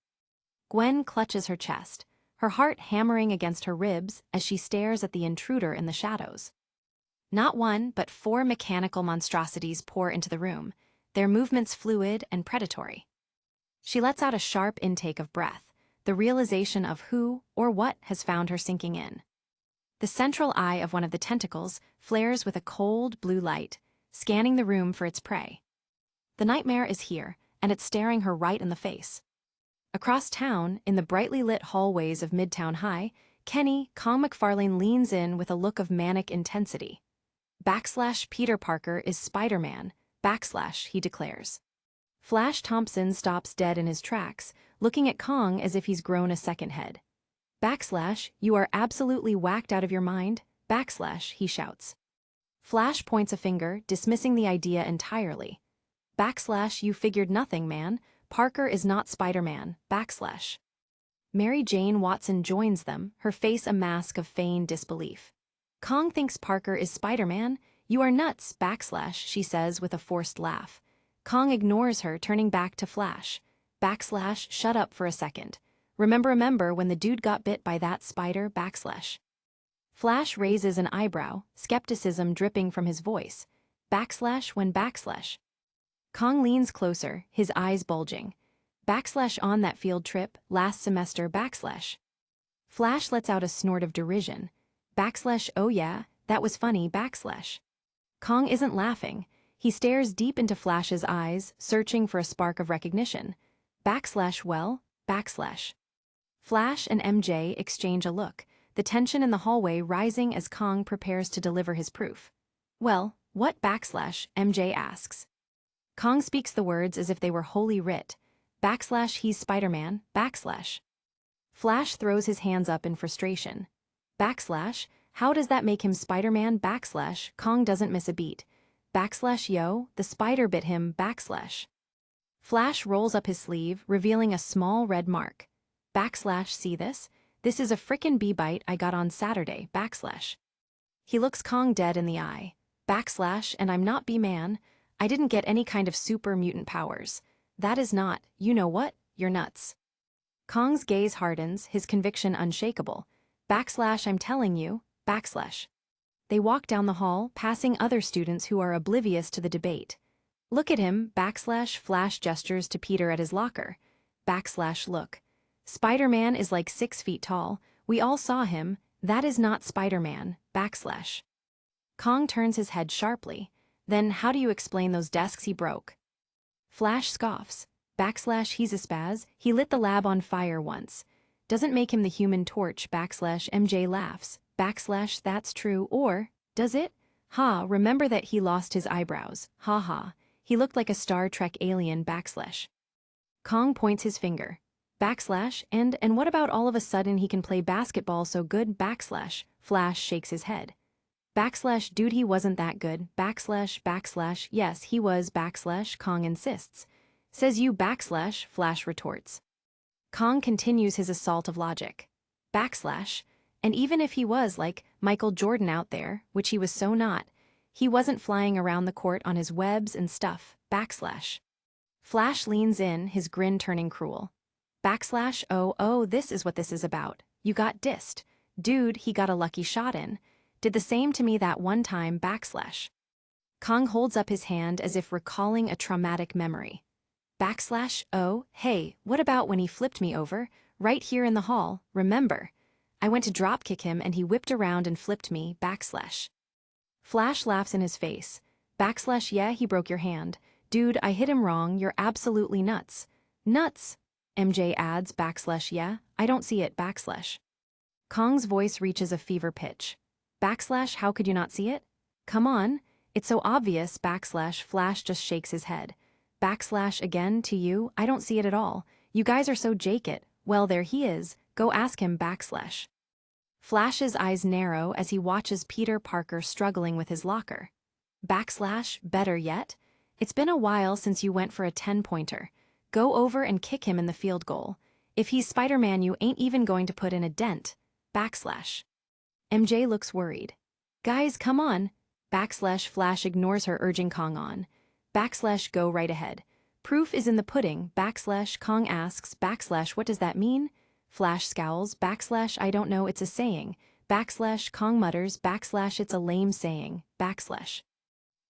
Gwen clutches her chest, her heart hammering against her ribs as she stares at the intruder in the shadows. Not one, but 4 mechanical monstrosities pour into the room, their movements fluid and predatory. She lets out a sharp intake of breath, the realization of who or what has found her sinking in. The central eye of one of the tentacles flares with a cold blue light, scanning the room for its prey. The nightmare is here, and it's staring her right in the face. Across town, in the brightly lit hallways of Midtown High, Kenny, Kong McFarlane leans in with a look of manic intensity. Backslash Peter Parker is Spiderman, backslash, he declares. Flash Thompson stops dead in his tracks, looking at Kong as if he's grown a second head. Backslash, you are absolutely whacked out of your mind, backslash, he shouts. Flash points a finger, dismissing the idea entirely. Backslash, you figured nothing, man. Parker is not Spider-Man, backslash. Mary Jane Watson joins them, her face a mask of feigned disbelief. Kong thinks Parker is Spider-Man. You are nuts, backslash, she says with a forced laugh. Kong ignores her, turning back to Flash. Backslash, shut up for a second. Remember when the dude got bit by that spider, backslash. Flash raises an eyebrow, skepticism dripping from his voice. Backslash when backslash. Kong leans closer, his eyes bulging. Backslash on that field trip, last semester, backslash. Flash lets out a snort of derision. Backslash, oh yeah, that was funny, backslash. Kong isn't laughing. He stares deep into Flash's eyes, searching for a spark of recognition. Backslash, well, backslash. Flash and MJ exchange a look, the tension in the hallway rising as Kong prepares to deliver his proof. Well, what backslash, MJ asks. Kong speaks the words as if they were holy writ. Backslash, he's Spider-Man, backslash. Flash throws his hands up in frustration. Backslash, how does that make him Spider-Man, backslash? Kong doesn't miss a beat. Backslash, yo, the spider bit him, backslash. Flash rolls up his sleeve, revealing a small red mark. Backslash, see this? This is a frickin' bee bite I got on Saturday, backslash. He looks Kong dead in the eye. Backslash, and I'm not B-Man. I didn't get any kind of super mutant powers. That is not, you know what, you're nuts. Kong's gaze hardens, his conviction unshakable. Backslash, I'm telling you, backslash. They walk down the hall, passing other students who are oblivious to the debate. Look at him, backslash, Flash gestures to Peter at his locker. Backslash, look. Spider-Man is like 6 feet tall. We all saw him. That is not Spider-Man, backslash. Kong turns his head sharply. Then how do you explain those desks he broke? Flash scoffs. Backslash, he's a spaz. He lit the lab on fire once. Doesn't make him the Human Torch, backslash, MJ laughs. Backslash, that's true, or, does it? Ha, remember that he lost his eyebrows. Ha ha. He looked like a Star Trek alien, backslash. Kong points his finger. Backslash, and what about all of a sudden he can play basketball so good, backslash? Flash shakes his head. Backslash, dude, he wasn't that good, backslash, yes, he was, backslash, Kong insists. Says you, backslash, Flash retorts. Kong continues his assault of logic. Backslash, and even if he was like Michael Jordan out there, which he was so not, he wasn't flying around the court on his webs and stuff, backslash. Flash leans in, his grin turning cruel. Backslash, oh, this is what this is about. You got dissed. Dude, he got a lucky shot in. Did the same to me that one time, backslash. Kong holds up his hand as if recalling a traumatic memory. Backslash, oh, hey, what about when he flipped me over, right here in the hall, remember? I went to dropkick him and he whipped around and flipped me, backslash. Flash laughs in his face. Backslash, yeah, he broke your hand. Dude, I hit him wrong, you're absolutely nuts. Nuts, MJ adds, backslash, yeah, I don't see it, backslash. Kong's voice reaches a fever pitch. Backslash, how could you not see it? Come on, it's so obvious, backslash. Flash just shakes his head. Backslash, again, to you, I don't see it at all. You guys are so jake-it. Well, there he is, go ask him, backslash. Flash's eyes narrow as he watches Peter Parker struggling with his locker. Backslash, better yet, it's been a while since you went for a 10-pointer. Go over and kick him in the field goal. If he's Spider-Man, you ain't even going to put in a dent. Backslash. MJ looks worried. Guys, come on. Backslash. Flash ignores her, urging Kong on. Backslash, go right ahead. Proof is in the pudding, backslash. Kong asks, backslash, what does that mean? Flash scowls, backslash, I don't know, it's a saying. Backslash. Kong mutters, backslash, it's a lame saying, backslash.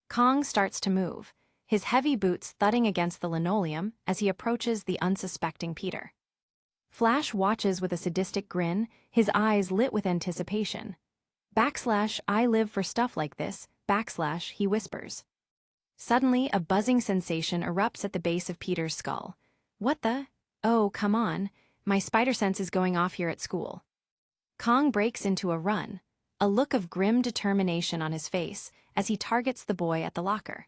Kong starts to move, his heavy boots thudding against the linoleum as he approaches the unsuspecting Peter. Flash watches with a sadistic grin, his eyes lit with anticipation. Backslash, I live for stuff like this, backslash, he whispers. Suddenly, a buzzing sensation erupts at the base of Peter's skull. What the? Oh, come on, my spider sense is going off here at school. Kong breaks into a run, a look of grim determination on his face as he targets the boy at the locker.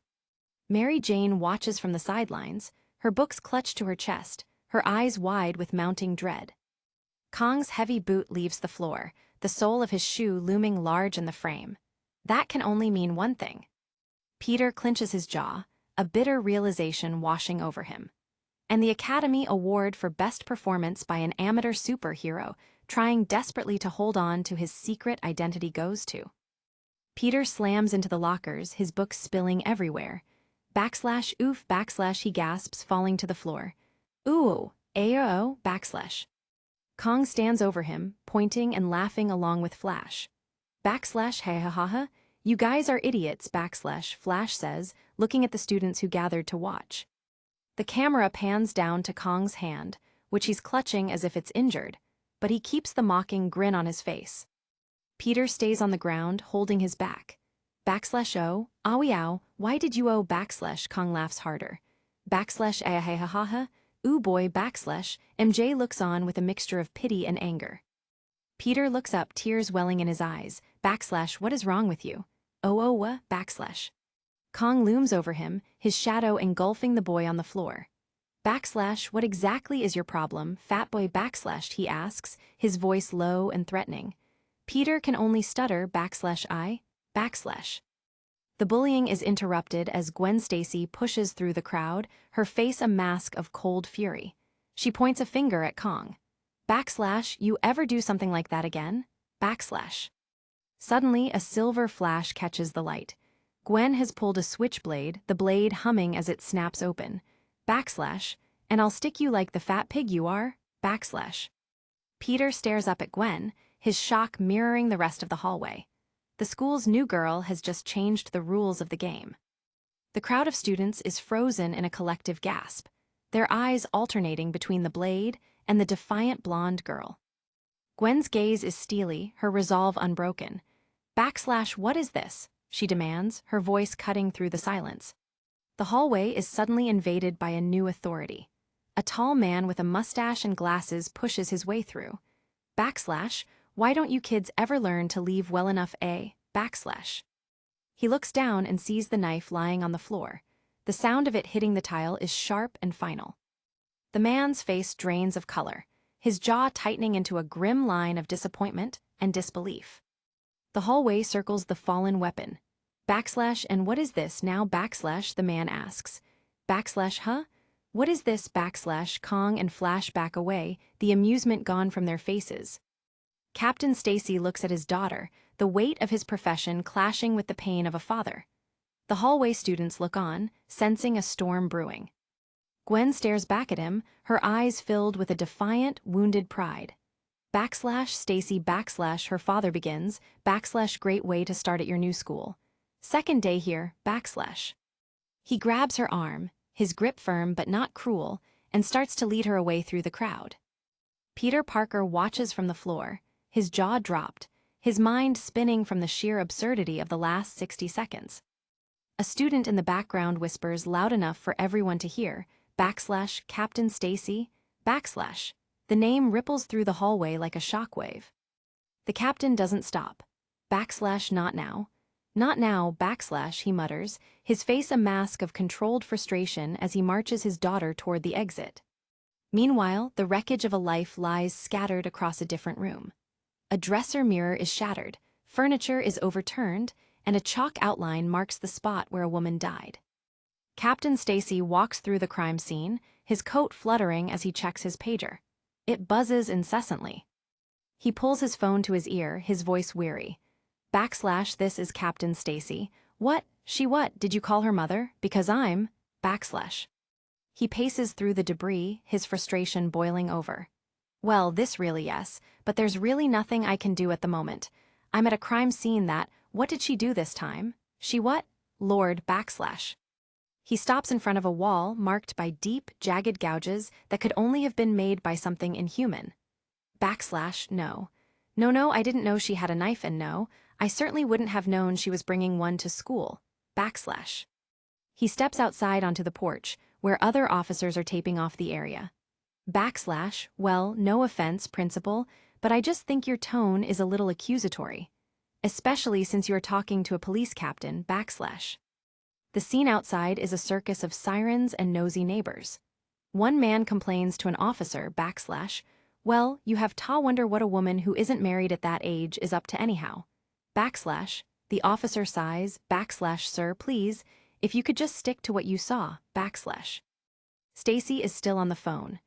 Mary Jane watches from the sidelines, her books clutched to her chest, her eyes wide with mounting dread. Kong's heavy boot leaves the floor, the sole of his shoe looming large in the frame. That can only mean one thing. Peter clenches his jaw, a bitter realization washing over him. And the Academy Award for Best Performance by an amateur superhero trying desperately to hold on to his secret identity goes to. Peter slams into the lockers, his books spilling everywhere. Backslash, oof, backslash, he gasps, falling to the floor. Ooh, ayo, backslash. Kong stands over him, pointing and laughing along with Flash. Backslash, hey ha ha ha, you guys are idiots, backslash, Flash says, looking at the students who gathered to watch. The camera pans down to Kong's hand, which he's clutching as if it's injured, but he keeps the mocking grin on his face. Peter stays on the ground, holding his back. Backslash, oh, owie ow, why did you oh, backslash, Kong laughs harder. Backslash, ah ha ha ha ha, ooh boy, backslash, MJ looks on with a mixture of pity and anger. Peter looks up, tears welling in his eyes. Backslash, what is wrong with you? Oh, backslash. Kong looms over him, his shadow engulfing the boy on the floor. Backslash, what exactly is your problem, fat boy, backslash, he asks, his voice low and threatening. Peter can only stutter, backslash I, backslash. The bullying is interrupted as Gwen Stacy pushes through the crowd, her face a mask of cold fury. She points a finger at Kong. Backslash, you ever do something like that again? Backslash. Suddenly, a silver flash catches the light. Gwen has pulled a switchblade, the blade humming as it snaps open. Backslash, and I'll stick you like the fat pig you are, backslash. Peter stares up at Gwen, his shock mirroring the rest of the hallway. The school's new girl has just changed the rules of the game. The crowd of students is frozen in a collective gasp, their eyes alternating between the blade and the defiant blonde girl. Gwen's gaze is steely, her resolve unbroken. Backslash, what is this? She demands, her voice cutting through the silence. The hallway is suddenly invaded by a new authority. A tall man with a mustache and glasses pushes his way through. Backslash, why don't you kids ever learn to leave well enough, eh? Backslash. He looks down and sees the knife lying on the floor. The sound of it hitting the tile is sharp and final. The man's face drains of color, his jaw tightening into a grim line of disappointment and disbelief. The hallway circles the fallen weapon. Backslash, and what is this now, backslash, the man asks. Backslash, huh? What is this, backslash, Kong and Flash back away, the amusement gone from their faces. Captain Stacy looks at his daughter, the weight of his profession clashing with the pain of a father. The hallway students look on, sensing a storm brewing. Gwen stares back at him, her eyes filled with a defiant, wounded pride. Backslash Stacy backslash her father begins, backslash great way to start at your new school. Second day here, backslash. He grabs her arm, his grip firm but not cruel, and starts to lead her away through the crowd. Peter Parker watches from the floor, his jaw dropped, his mind spinning from the sheer absurdity of the last 60 seconds. A student in the background whispers loud enough for everyone to hear, backslash Captain Stacy, backslash. The name ripples through the hallway like a shockwave. The captain doesn't stop. Backslash not now. Not now, backslash, he mutters, his face a mask of controlled frustration as he marches his daughter toward the exit. Meanwhile, the wreckage of a life lies scattered across a different room. A dresser mirror is shattered, furniture is overturned, and a chalk outline marks the spot where a woman died. Captain Stacy walks through the crime scene, his coat fluttering as he checks his pager. It buzzes incessantly. He pulls his phone to his ear, his voice weary. Backslash this is Captain Stacy. What? She what? Did you call her mother? Because I'm... Backslash. He paces through the debris, his frustration boiling over. Well, this really yes, but there's really nothing I can do at the moment. I'm at a crime scene that... What did she do this time? She what? Lord backslash. He stops in front of a wall marked by deep, jagged gouges that could only have been made by something inhuman. Backslash, no. No, I didn't know she had a knife, and no, I certainly wouldn't have known she was bringing one to school. Backslash. He steps outside onto the porch, where other officers are taping off the area. Backslash, well, no offense, Principal, but I just think your tone is a little accusatory. Especially since you're talking to a police captain, backslash. The scene outside is a circus of sirens and nosy neighbors. One man complains to an officer, backslash, well, you have ta wonder what a woman who isn't married at that age is up to anyhow. Backslash, the officer sighs, backslash, sir, please, if you could just stick to what you saw, backslash. Stacy is still on the phone.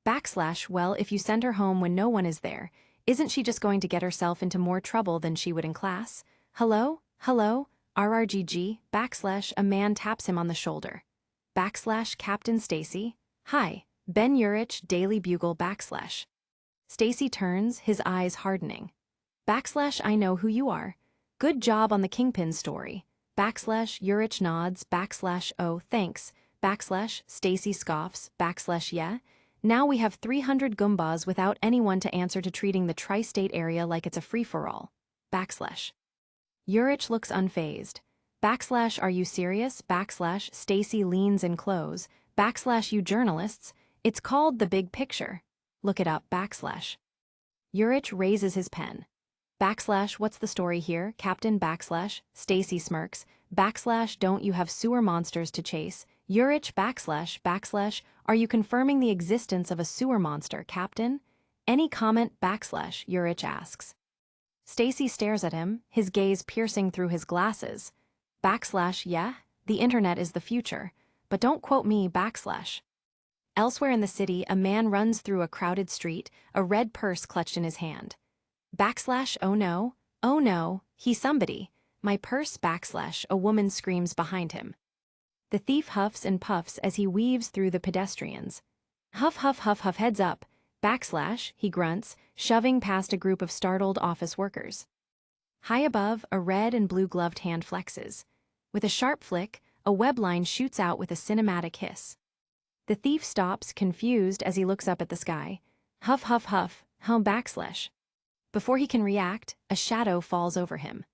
Backslash, well, if you send her home when no one is there, isn't she just going to get herself into more trouble than she would in class? Hello? RRGG, backslash, a man taps him on the shoulder. Backslash, Captain Stacy. Hi, Ben Urich, Daily Bugle, backslash. Stacy turns, his eyes hardening. Backslash, I know who you are. Good job on the Kingpin story. Backslash, Urich nods, backslash, oh, thanks. Backslash, Stacy scoffs, backslash, yeah. Now we have 300 Goombas without anyone to answer to treating the tri-state area like it's a free-for-all. Backslash. Urich looks unfazed. Backslash, are you serious? Backslash, Stacy leans in close. Backslash, you journalists. It's called The Big Picture. Look it up, backslash. Urich raises his pen. Backslash, what's the story here, Captain? Backslash, Stacy smirks. Backslash, don't you have sewer monsters to chase? Urich, backslash, are you confirming the existence of a sewer monster, Captain? Any comment, backslash, Urich asks. Stacy stares at him, his gaze piercing through his glasses. Backslash, yeah, the internet is the future, but don't quote me, backslash. Elsewhere in the city, a man runs through a crowded street, a red purse clutched in his hand. Backslash, oh no, he's somebody. My purse, backslash, a woman screams behind him. The thief huffs and puffs as he weaves through the pedestrians. Huff, heads up. Backslash, he grunts, shoving past a group of startled office workers. High above, a red and blue-gloved hand flexes. With a sharp flick, a web line shoots out with a cinematic hiss. The thief stops, confused, as he looks up at the sky. Huff, backslash. Before he can react, a shadow falls over him.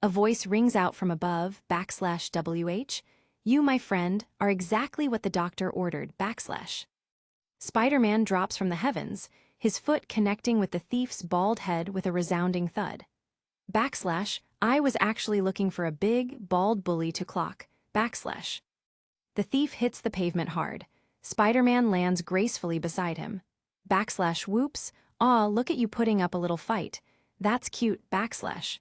A voice rings out from above, backslash WH. You, my friend, are exactly what the doctor ordered, backslash. Spiderman drops from the heavens, his foot connecting with the thief's bald head with a resounding thud. Backslash, I was actually looking for a big, bald bully to clock, backslash. The thief hits the pavement hard. Spiderman lands gracefully beside him. Backslash, whoops, aw, look at you putting up a little fight. That's cute, backslash.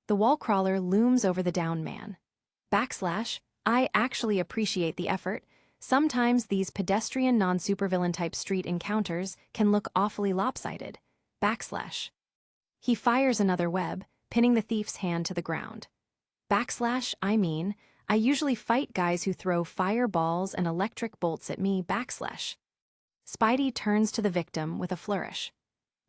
The wall crawler looms over the downed man. Backslash, I actually appreciate the effort. Sometimes these pedestrian non-supervillain type street encounters can look awfully lopsided. Backslash. He fires another web, pinning the thief's hand to the ground. Backslash, I usually fight guys who throw fireballs and electric bolts at me, backslash. Spidey turns to the victim with a flourish.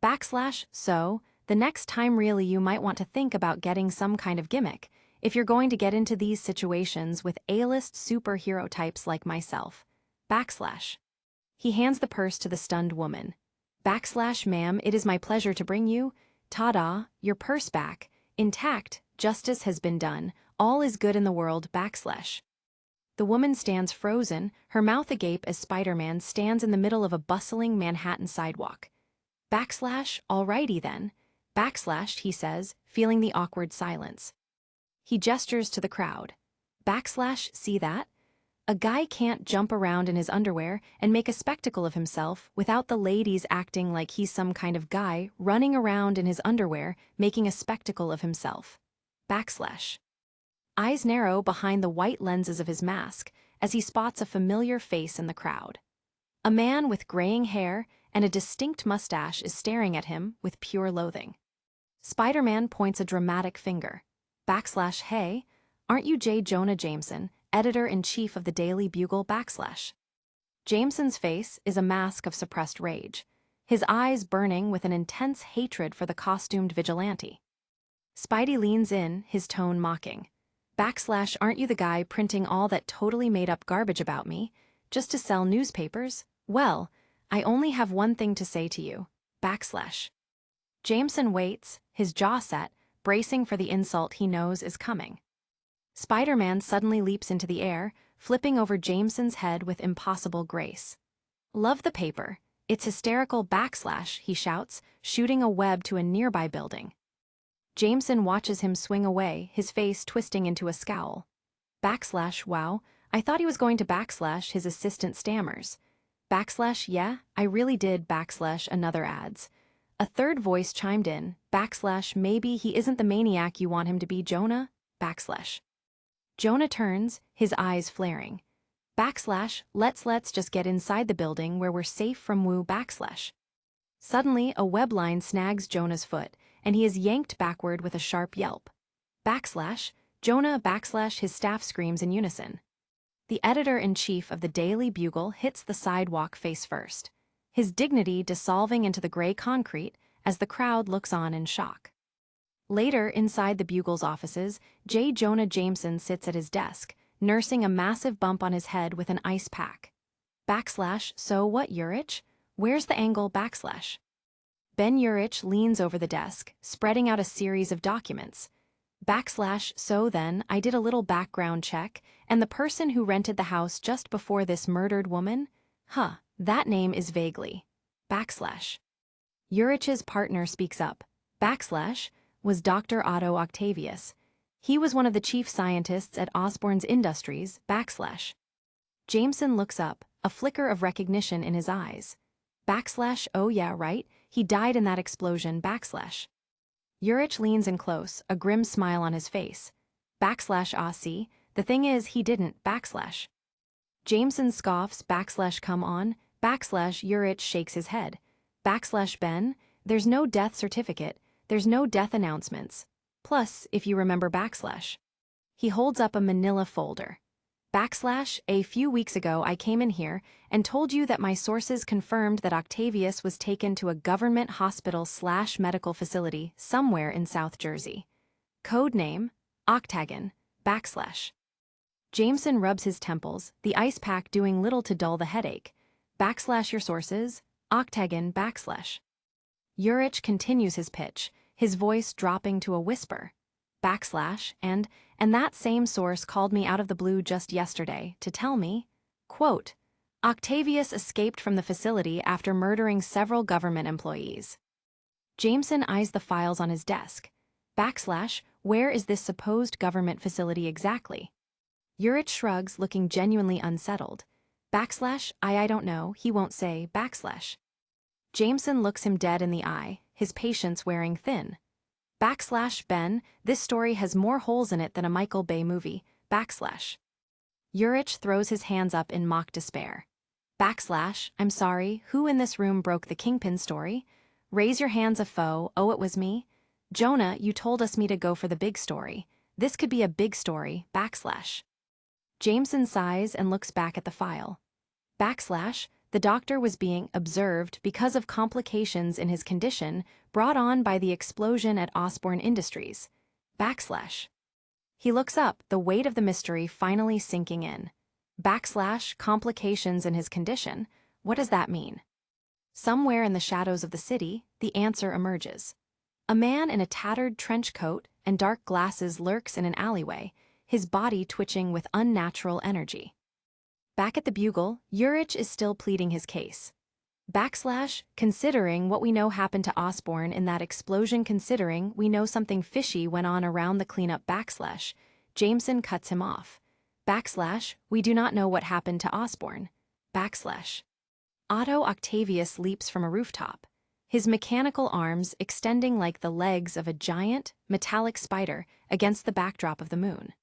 Backslash, so, the next time really you might want to think about getting some kind of gimmick, if you're going to get into these situations with A-list superhero types like myself. Backslash. He hands the purse to the stunned woman. Backslash, ma'am, it is my pleasure to bring you. Ta-da, your purse back. Intact, justice has been done, all is good in the world, backslash. The woman stands frozen, her mouth agape as Spiderman stands in the middle of a bustling Manhattan sidewalk. Backslash, alrighty then. Backslash, he says, feeling the awkward silence. He gestures to the crowd. Backslash, see that? A guy can't jump around in his underwear and make a spectacle of himself without the ladies acting like he's some kind of guy running around in his underwear making a spectacle of himself. Backslash. Eyes narrow behind the white lenses of his mask as he spots a familiar face in the crowd. A man with graying hair and a distinct mustache is staring at him with pure loathing. Spiderman points a dramatic finger. Backslash, hey, aren't you J. Jonah Jameson, editor-in-chief of the Daily Bugle, backslash? Jameson's face is a mask of suppressed rage, his eyes burning with an intense hatred for the costumed vigilante. Spidey leans in, his tone mocking. Backslash, aren't you the guy printing all that totally made-up garbage about me, just to sell newspapers? Well, I only have one thing to say to you. Backslash. Jameson waits, his jaw set, bracing for the insult he knows is coming. Spiderman suddenly leaps into the air, flipping over Jameson's head with impossible grace. Love the paper. It's hysterical, backslash, he shouts, shooting a web to a nearby building. Jameson watches him swing away, his face twisting into a scowl. Backslash, wow, I thought he was going to backslash, his assistant stammers. Backslash, yeah, I really did, backslash, another adds. A third voice chimed in, backslash, maybe he isn't the maniac you want him to be, Jonah, backslash. Jonah turns, his eyes flaring. Backslash, let's just get inside the building where we're safe from Wu, backslash. Suddenly, a web line snags Jonah's foot, and he is yanked backward with a sharp yelp. Backslash, Jonah, backslash, his staff screams in unison. The editor-in-chief of the Daily Bugle hits the sidewalk face first, his dignity dissolving into the gray concrete as the crowd looks on in shock. Later, inside the Bugle's offices, J. Jonah Jameson sits at his desk, nursing a massive bump on his head with an ice pack. Backslash, so what, Urich? Where's the angle, backslash? Ben Urich leans over the desk, spreading out a series of documents. Backslash, so then, I did a little background check, and the person who rented the house just before this murdered woman? That name is vaguely. Backslash. Urich's partner speaks up. Backslash was Dr. Otto Octavius. He was one of the chief scientists at Osborne's Industries, backslash. Jameson looks up, a flicker of recognition in his eyes. Backslash, oh yeah, right, he died in that explosion, backslash. Urich leans in close, a grim smile on his face. Backslash, ah see, the thing is he didn't, backslash. Jameson scoffs, backslash come on, backslash Urich shakes his head. Backslash Ben, there's no death certificate, there's no death announcements. Plus, if you remember backslash. He holds up a manila folder. Backslash, a few weeks ago I came in here and told you that my sources confirmed that Octavius was taken to a government hospital/medical facility somewhere in South Jersey. Code name, Octagon, backslash. Jameson rubs his temples, the ice pack doing little to dull the headache. Backslash your sources, Octagon, backslash. Urich continues his pitch, his voice dropping to a whisper. Backslash, and that same source called me out of the blue just yesterday to tell me, quote, Octavius escaped from the facility after murdering several government employees. Jameson eyes the files on his desk. Backslash, where is this supposed government facility exactly? Urich shrugs, looking genuinely unsettled. Backslash, I don't know, he won't say, backslash. Jameson looks him dead in the eye, his patience wearing thin. Backslash Ben, this story has more holes in it than a Michael Bay movie, backslash. Urich throws his hands up in mock despair. Backslash, I'm sorry, who in this room broke the Kingpin story? Raise your hands a foe, oh it was me. Jonah, you told us me to go for the big story. This could be a big story, backslash. Jameson sighs and looks back at the file. Backslash, The doctor was being observed because of complications in his condition brought on by the explosion at Osborne Industries. Backslash. He looks up, the weight of the mystery finally sinking in. Backslash, complications in his condition. What does that mean? Somewhere in the shadows of the city, the answer emerges. A man in a tattered trench coat and dark glasses lurks in an alleyway, his body twitching with unnatural energy. Back at the Bugle, Urich is still pleading his case. Backslash, considering what we know happened to Osborne in that explosion, considering we know something fishy went on around the cleanup. Backslash, Jameson cuts him off. Backslash, we do not know what happened to Osborne. Backslash. Otto Octavius leaps from a rooftop, his mechanical arms extending like the legs of a giant, metallic spider against the backdrop of the moon.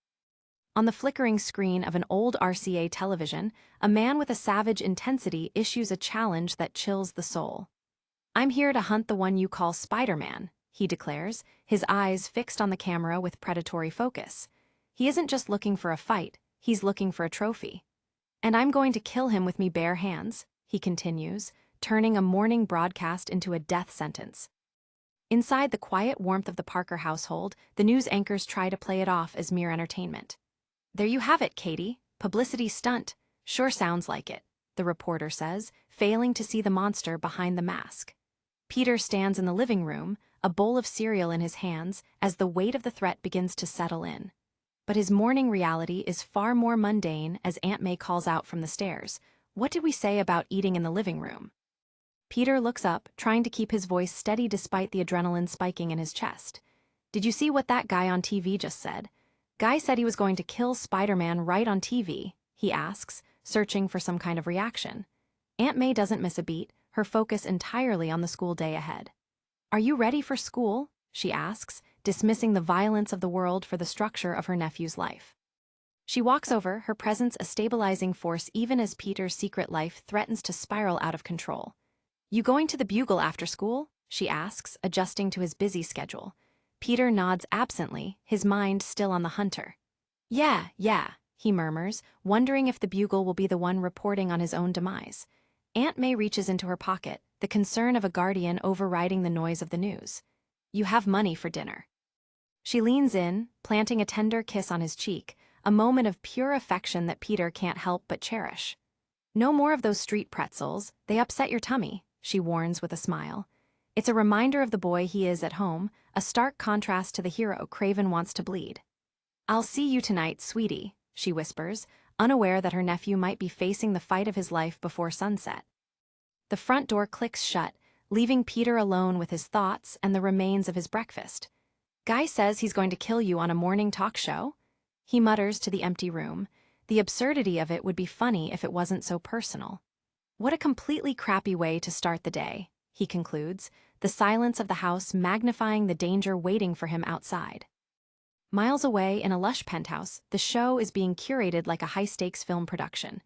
On the flickering screen of an old RCA television, a man with a savage intensity issues a challenge that chills the soul. "I'm here to hunt the one you call Spiderman," he declares, his eyes fixed on the camera with predatory focus. He isn't just looking for a fight, he's looking for a trophy. "And I'm going to kill him with me bare hands," he continues, turning a morning broadcast into a death sentence. Inside the quiet warmth of the Parker household, the news anchors try to play it off as mere entertainment. "There you have it, Katie. Publicity stunt. Sure sounds like it," the reporter says, failing to see the monster behind the mask. Peter stands in the living room, a bowl of cereal in his hands, as the weight of the threat begins to settle in. But his morning reality is far more mundane as Aunt May calls out from the stairs. "What did we say about eating in the living room?" Peter looks up, trying to keep his voice steady despite the adrenaline spiking in his chest. "Did you see what that guy on TV just said? Guy said he was going to kill Spider-Man right on TV, he asks, searching for some kind of reaction. Aunt May doesn't miss a beat, her focus entirely on the school day ahead. "Are you ready for school?" she asks, dismissing the violence of the world for the structure of her nephew's life. She walks over, her presence a stabilizing force even as Peter's secret life threatens to spiral out of control. "You going to the Bugle after school?" she asks, adjusting to his busy schedule. Peter nods absently, his mind still on the hunter. Yeah, he murmurs, wondering if the Bugle will be the one reporting on his own demise. Aunt May reaches into her pocket, the concern of a guardian overriding the noise of the news. "You have money for dinner." She leans in, planting a tender kiss on his cheek, a moment of pure affection that Peter can't help but cherish. "No more of those street pretzels, they upset your tummy," she warns with a smile. It's a reminder of the boy he is at home, a stark contrast to the hero Craven wants to bleed. "I'll see you tonight, sweetie," she whispers, unaware that her nephew might be facing the fight of his life before sunset. The front door clicks shut, leaving Peter alone with his thoughts and the remains of his breakfast. "Guy says he's going to kill you on a morning talk show?" He mutters to the empty room. The absurdity of it would be funny if it wasn't so personal. "What a completely crappy way to start the day," he concludes, the silence of the house magnifying the danger waiting for him outside. Miles away in a lush penthouse, the show is being curated like a high-stakes film production.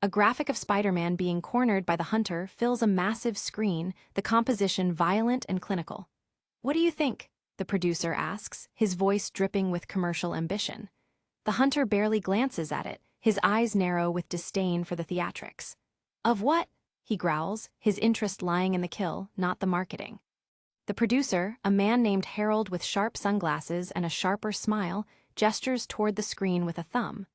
A graphic of Spider-Man being cornered by the hunter fills a massive screen, the composition violent and clinical. "What do you think?" the producer asks, his voice dripping with commercial ambition. The hunter barely glances at it, his eyes narrow with disdain for the theatrics. "Of what?" he growls, his interest lying in the kill, not the marketing. The producer, a man named Harold with sharp sunglasses and a sharper smile, gestures toward the screen with a thumb.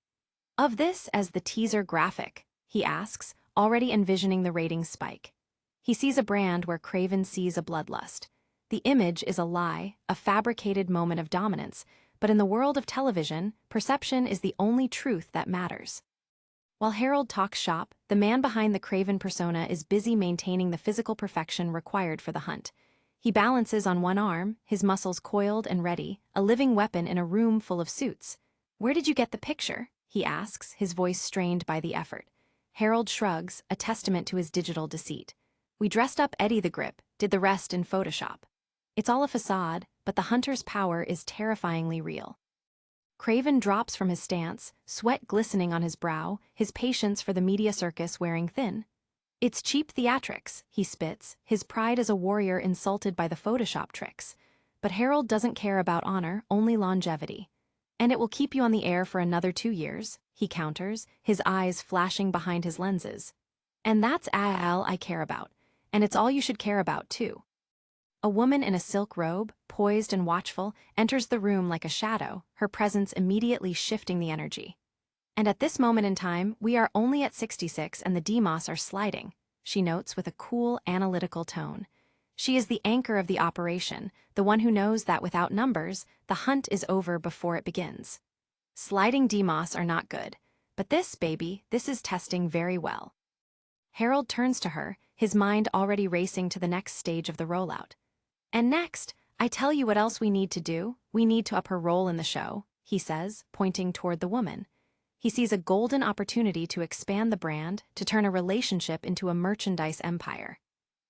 "Of this as the teaser graphic?" he asks, already envisioning the ratings spike. He sees a brand where Craven sees a bloodlust. The image is a lie, a fabricated moment of dominance, but in the world of television, perception is the only truth that matters. While Harold talks shop, the man behind the Craven persona is busy maintaining the physical perfection required for the hunt. He balances on one arm, his muscles coiled and ready, a living weapon in a room full of suits. "Where did you get the picture?" he asks, his voice strained by the effort. Harold shrugs, a testament to his digital deceit. "We dressed up Eddie the Grip, did the rest in Photoshop." It's all a facade, but the hunter's power is terrifyingly real. Craven drops from his stance, sweat glistening on his brow, his patience for the media circus wearing thin. "It's cheap theatrics," he spits, his pride as a warrior insulted by the Photoshop tricks. But Harold doesn't care about honor, only longevity. "And it will keep you on the air for another 2 years, he counters, his eyes flashing behind his lenses. And that's all I care about. And it's all you should care about, too. A woman in a silk robe, poised and watchful, enters the room like a shadow, her presence immediately shifting the energy. And at this moment in time, we are only at 66 and the DMOS are sliding, she notes with a cool, analytical tone. She is the anchor of the operation, the one who knows that without numbers, the hunt is over before it begins. Sliding DMOS are not good, but this, baby, this is testing very well. Harold turns to her, his mind already racing to the next stage of the rollout. And next, I tell you what else we need to do. We need to up her role in the show, he says, pointing toward the woman. He sees a golden opportunity to expand the brand, to turn a relationship into a merchandise empire.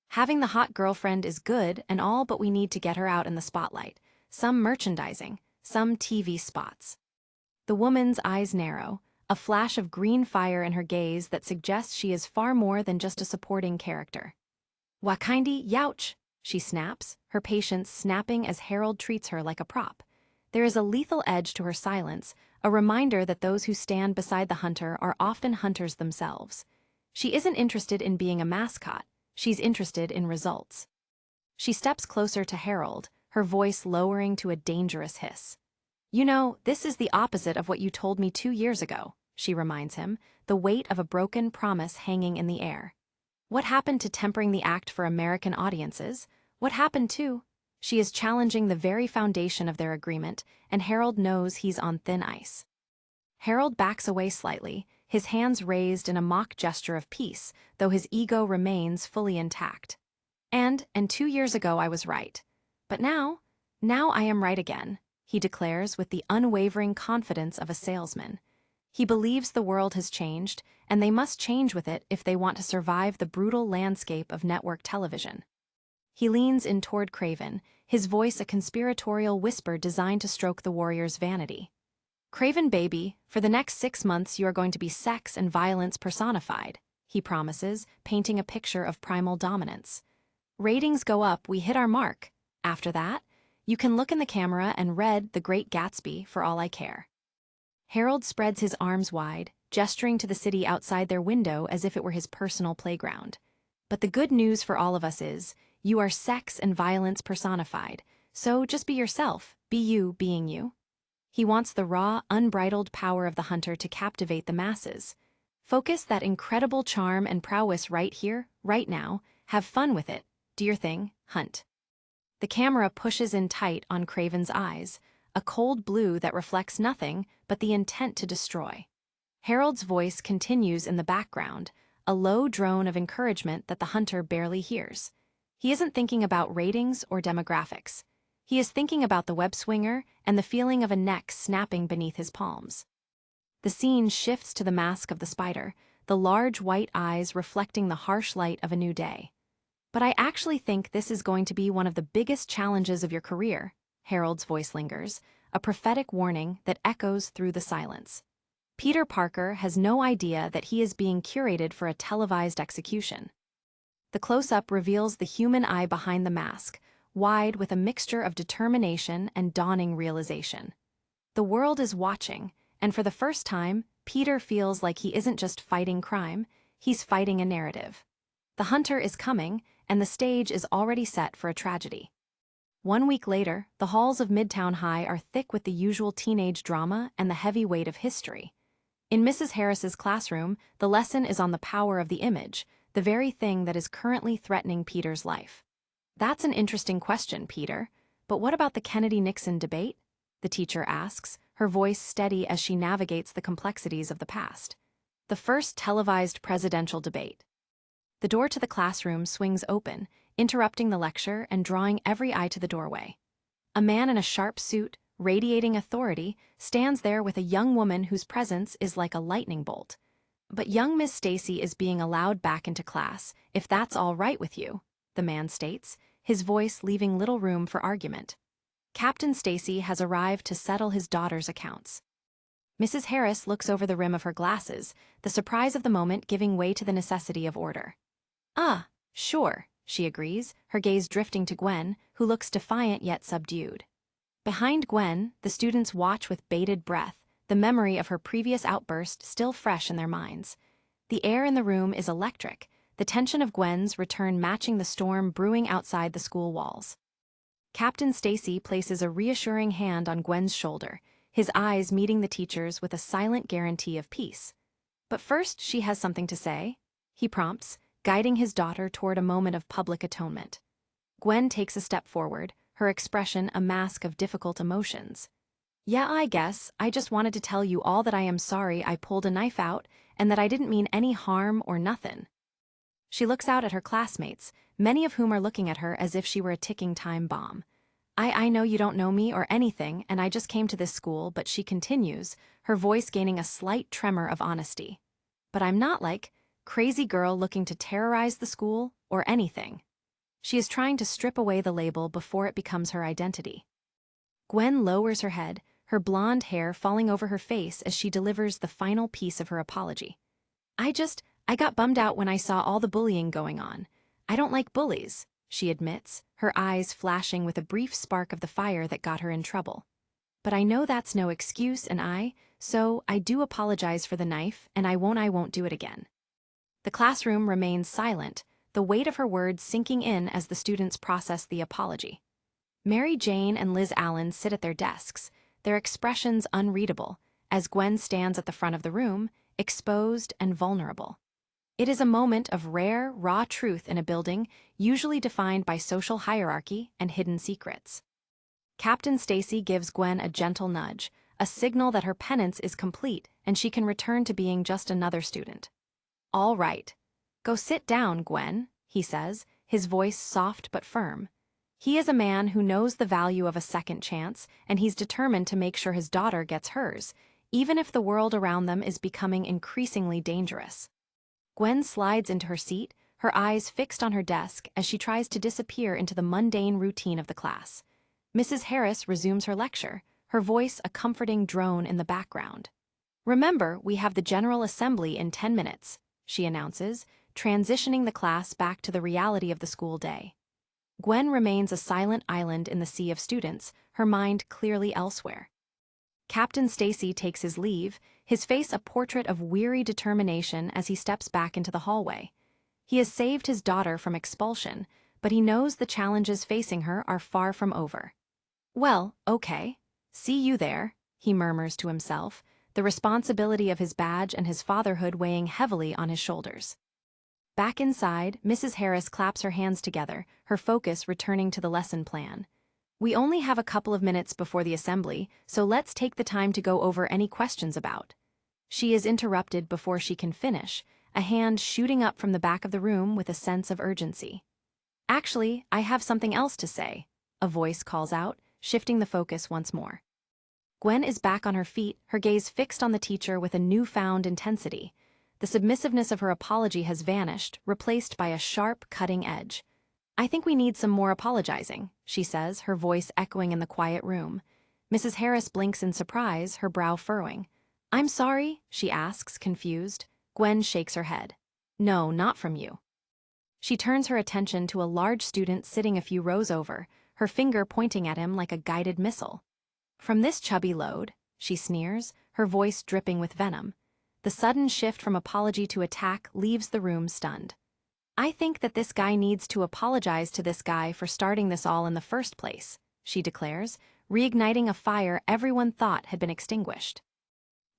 Having the hot girlfriend is good and all, but we need to get her out in the spotlight. Some merchandising, some TV spots. The woman's eyes narrow, a flash of green fire in her gaze that suggests she is far more than just a supporting character. Wakindi, youch, she snaps, her patience snapping as Harold treats her like a prop. There is a lethal edge to her silence, a reminder that those who stand beside the hunter are often hunters themselves. She isn't interested in being a mascot, she's interested in results. She steps closer to Harold, her voice lowering to a dangerous hiss. You know, this is the opposite of what you told me 2 years ago, she reminds him, the weight of a broken promise hanging in the air. What happened to tempering the act for American audiences? What happened to? She is challenging the very foundation of their agreement, and Harold knows he's on thin ice. Harold backs away slightly, his hands raised in a mock gesture of peace, though his ego remains fully intact. And 2 years ago I was right. But now I am right again, he declares with the unwavering confidence of a salesman. He believes the world has changed, and they must change with it if they want to survive the brutal landscape of network television. He leans in toward Craven, his voice a conspiratorial whisper designed to stroke the warrior's vanity. Craven baby, for the next 6 months you are going to be sex and violence personified, he promises, painting a picture of primal dominance. Ratings go up, we hit our mark. After that, you can look in the camera and read The Great Gatsby for all I care. Harold spreads his arms wide, gesturing to the city outside their window as if it were his personal playground. But the good news for all of us is, you are sex and violence personified, so just be yourself, be you being you. He wants the raw, unbridled power of the hunter to captivate the masses. Focus that incredible charm and prowess right here, right now, have fun with it, do your thing, hunt. The camera pushes in tight on Craven's eyes, a cold blue that reflects nothing but the intent to destroy. Harold's voice continues in the background, a low drone of encouragement that the hunter barely hears. He isn't thinking about ratings or demographics. He is thinking about the web swinger and the feeling of a neck snapping beneath his palms. The scene shifts to the mask of the spider, the large white eyes reflecting the harsh light of a new day. But I actually think this is going to be one of the biggest challenges of your career, Harold's voice lingers, a prophetic warning that echoes through the silence. Peter Parker has no idea that he is being curated for a televised execution. The close-up reveals the human eye behind the mask, wide with a mixture of determination and dawning realization. The world is watching, and for the first time, Peter feels like he isn't just fighting crime, he's fighting a narrative. The hunter is coming, and the stage is already set for a tragedy. 1 week later, the halls of Midtown High are thick with the usual teenage drama and the heavy weight of history. In Mrs. Harris's classroom, the lesson is on the power of the image, the very thing that is currently threatening Peter's life. That's an interesting question, Peter. But what about the Kennedy-Nixon debate? The teacher asks, her voice steady as she navigates the complexities of the past. The first televised presidential debate. The door to the classroom swings open, interrupting the lecture and drawing every eye to the doorway. A man in a sharp suit, radiating authority, stands there with a young woman whose presence is like a lightning bolt. But young Miss Stacy is being allowed back into class, if that's all right with you, the man states, his voice leaving little room for argument. Captain Stacy has arrived to settle his daughter's accounts. Mrs. Harris looks over the rim of her glasses, the surprise of the moment giving way to the necessity of order. Ah, sure, she agrees, her gaze drifting to Gwen, who looks defiant yet subdued. Behind Gwen, the students watch with bated breath, the memory of her previous outburst still fresh in their minds. The air in the room is electric, the tension of Gwen's return matching the storm brewing outside the school walls. Captain Stacy places a reassuring hand on Gwen's shoulder, his eyes meeting the teacher's with a silent guarantee of peace. But first she has something to say, he prompts, guiding his daughter toward a moment of public atonement. Gwen takes a step forward, her expression a mask of difficult emotions. Yeah, I guess, I just wanted to tell you all that I am sorry I pulled a knife out and that I didn't mean any harm or nothing. She looks out at her classmates, many of whom are looking at her as if she were a ticking time bomb. I know you don't know me or anything, and I just came to this school, but she continues, her voice gaining a slight tremor of honesty. But I'm not like, crazy girl looking to terrorize the school or anything. She is trying to strip away the label before it becomes her identity. Gwen lowers her head, her blonde hair falling over her face as she delivers the final piece of her apology. I got bummed out when I saw all the bullying going on. I don't like bullies, she admits, her eyes flashing with a brief spark of the fire that got her in trouble. But I know that's no excuse so I do apologize for the knife and I won't do it again. The classroom remains silent, the weight of her words sinking in as the students process the apology. Mary Jane and Liz Allen sit at their desks, their expressions unreadable, as Gwen stands at the front of the room, exposed and vulnerable. It is a moment of rare, raw truth in a building usually defined by social hierarchy and hidden secrets. Captain Stacy gives Gwen a gentle nudge, a signal that her penance is complete and she can return to being just another student. All right. Go sit down, Gwen, he says, his voice soft but firm. He is a man who knows the value of a second chance, and he's determined to make sure his daughter gets hers, even if the world around them is becoming increasingly dangerous. Gwen slides into her seat, her eyes fixed on her desk as she tries to disappear into the mundane routine of the class. Mrs. Harris resumes her lecture, her voice a comforting drone in the background. Remember, we have the General Assembly in 10 minutes, she announces, transitioning the class back to the reality of the school day. Gwen remains a silent island in the sea of students, her mind clearly elsewhere. Captain Stacy takes his leave, his face a portrait of weary determination as he steps back into the hallway. He has saved his daughter from expulsion, but he knows the challenges facing her are far from over. Well, okay. See you there, he murmurs to himself, the responsibility of his badge and his fatherhood weighing heavily on his shoulders. Back inside, Mrs. Harris claps her hands together, her focus returning to the lesson plan. We only have a couple of minutes before the assembly, so let's take the time to go over any questions about. She is interrupted before she can finish, a hand shooting up from the back of the room with a sense of urgency. Actually, I have something else to say, a voice calls out, shifting the focus once more. Gwen is back on her feet, her gaze fixed on the teacher with a newfound intensity. The submissiveness of her apology has vanished, replaced by a sharp, cutting edge. I think we need some more apologizing, she says, her voice echoing in the quiet room. Mrs. Harris blinks in surprise, her brow furrowing. I'm sorry, she asks, confused. Gwen shakes her head. No, not from you. She turns her attention to a large student sitting a few rows over, her finger pointing at him like a guided missile. From this chubby load, she sneers, her voice dripping with venom. The sudden shift from apology to attack leaves the room stunned. I think that this guy needs to apologize to this guy for starting this all in the first place, she declares, reigniting a fire everyone thought had been extinguished.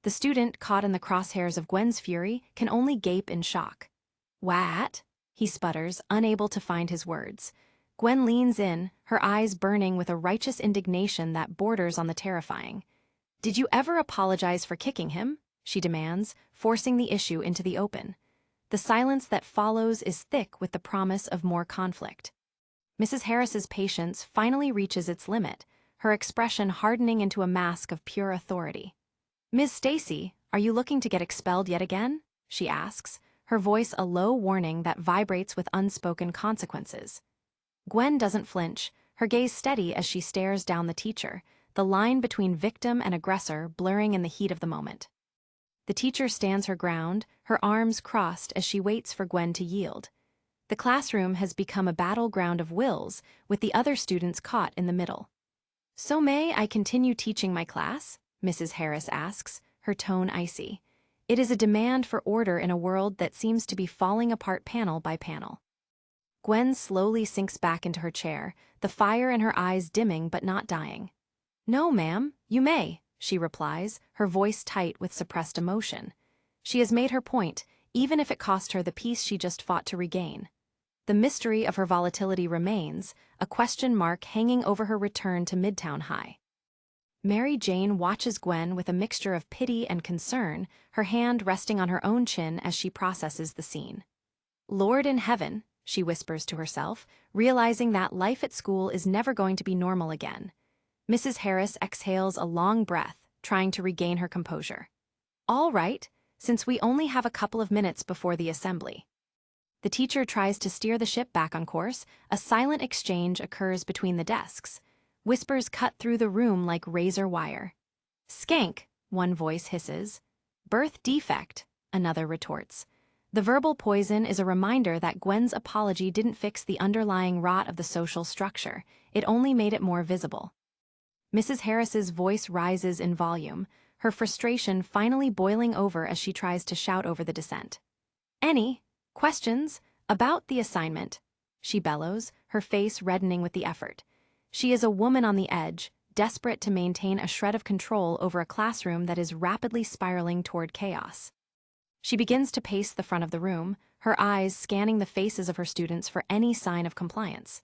The student, caught in the crosshairs of Gwen's fury, can only gape in shock. What? He sputters, unable to find his words. Gwen leans in, her eyes burning with a righteous indignation that borders on the terrifying. Did you ever apologize for kicking him? She demands, forcing the issue into the open. The silence that follows is thick with the promise of more conflict. Mrs. Harris's patience finally reaches its limit, her expression hardening into a mask of pure authority. Ms. Stacy, are you looking to get expelled yet again? She asks, her voice a low warning that vibrates with unspoken consequences. Gwen doesn't flinch, her gaze steady as she stares down the teacher, the line between victim and aggressor blurring in the heat of the moment. The teacher stands her ground, her arms crossed as she waits for Gwen to yield. The classroom has become a battleground of wills, with the other students caught in the middle. So may I continue teaching my class? Mrs. Harris asks, her tone icy. It is a demand for order in a world that seems to be falling apart panel by panel. Gwen slowly sinks back into her chair, the fire in her eyes dimming but not dying. "No, ma'am, you may," she replies, her voice tight with suppressed emotion. She has made her point, even if it cost her the peace she just fought to regain. The mystery of her volatility remains, a question mark hanging over her return to Midtown High. Mary Jane watches Gwen with a mixture of pity and concern, her hand resting on her own chin as she processes the scene. "Lord in heaven," she whispers to herself, realizing that life at school is never going to be normal again. Mrs. Harris exhales a long breath, trying to regain her composure. "All right, since we only have a couple of minutes before the assembly." The teacher tries to steer the ship back on course. A silent exchange occurs between the desks. Whispers cut through the room like razor wire. "Skank," one voice hisses. "Birth defect," another retorts. The verbal poison is a reminder that Gwen's apology didn't fix the underlying rot of the social structure, it only made it more visible. Mrs. Harris's voice rises in volume, her frustration finally boiling over as she tries to shout over the dissent. "Any questions about the assignment?" she bellows, her face reddening with the effort. She is a woman on the edge, desperate to maintain a shred of control over a classroom that is rapidly spiraling toward chaos. She begins to pace the front of the room, her eyes scanning the faces of her students for any sign of compliance.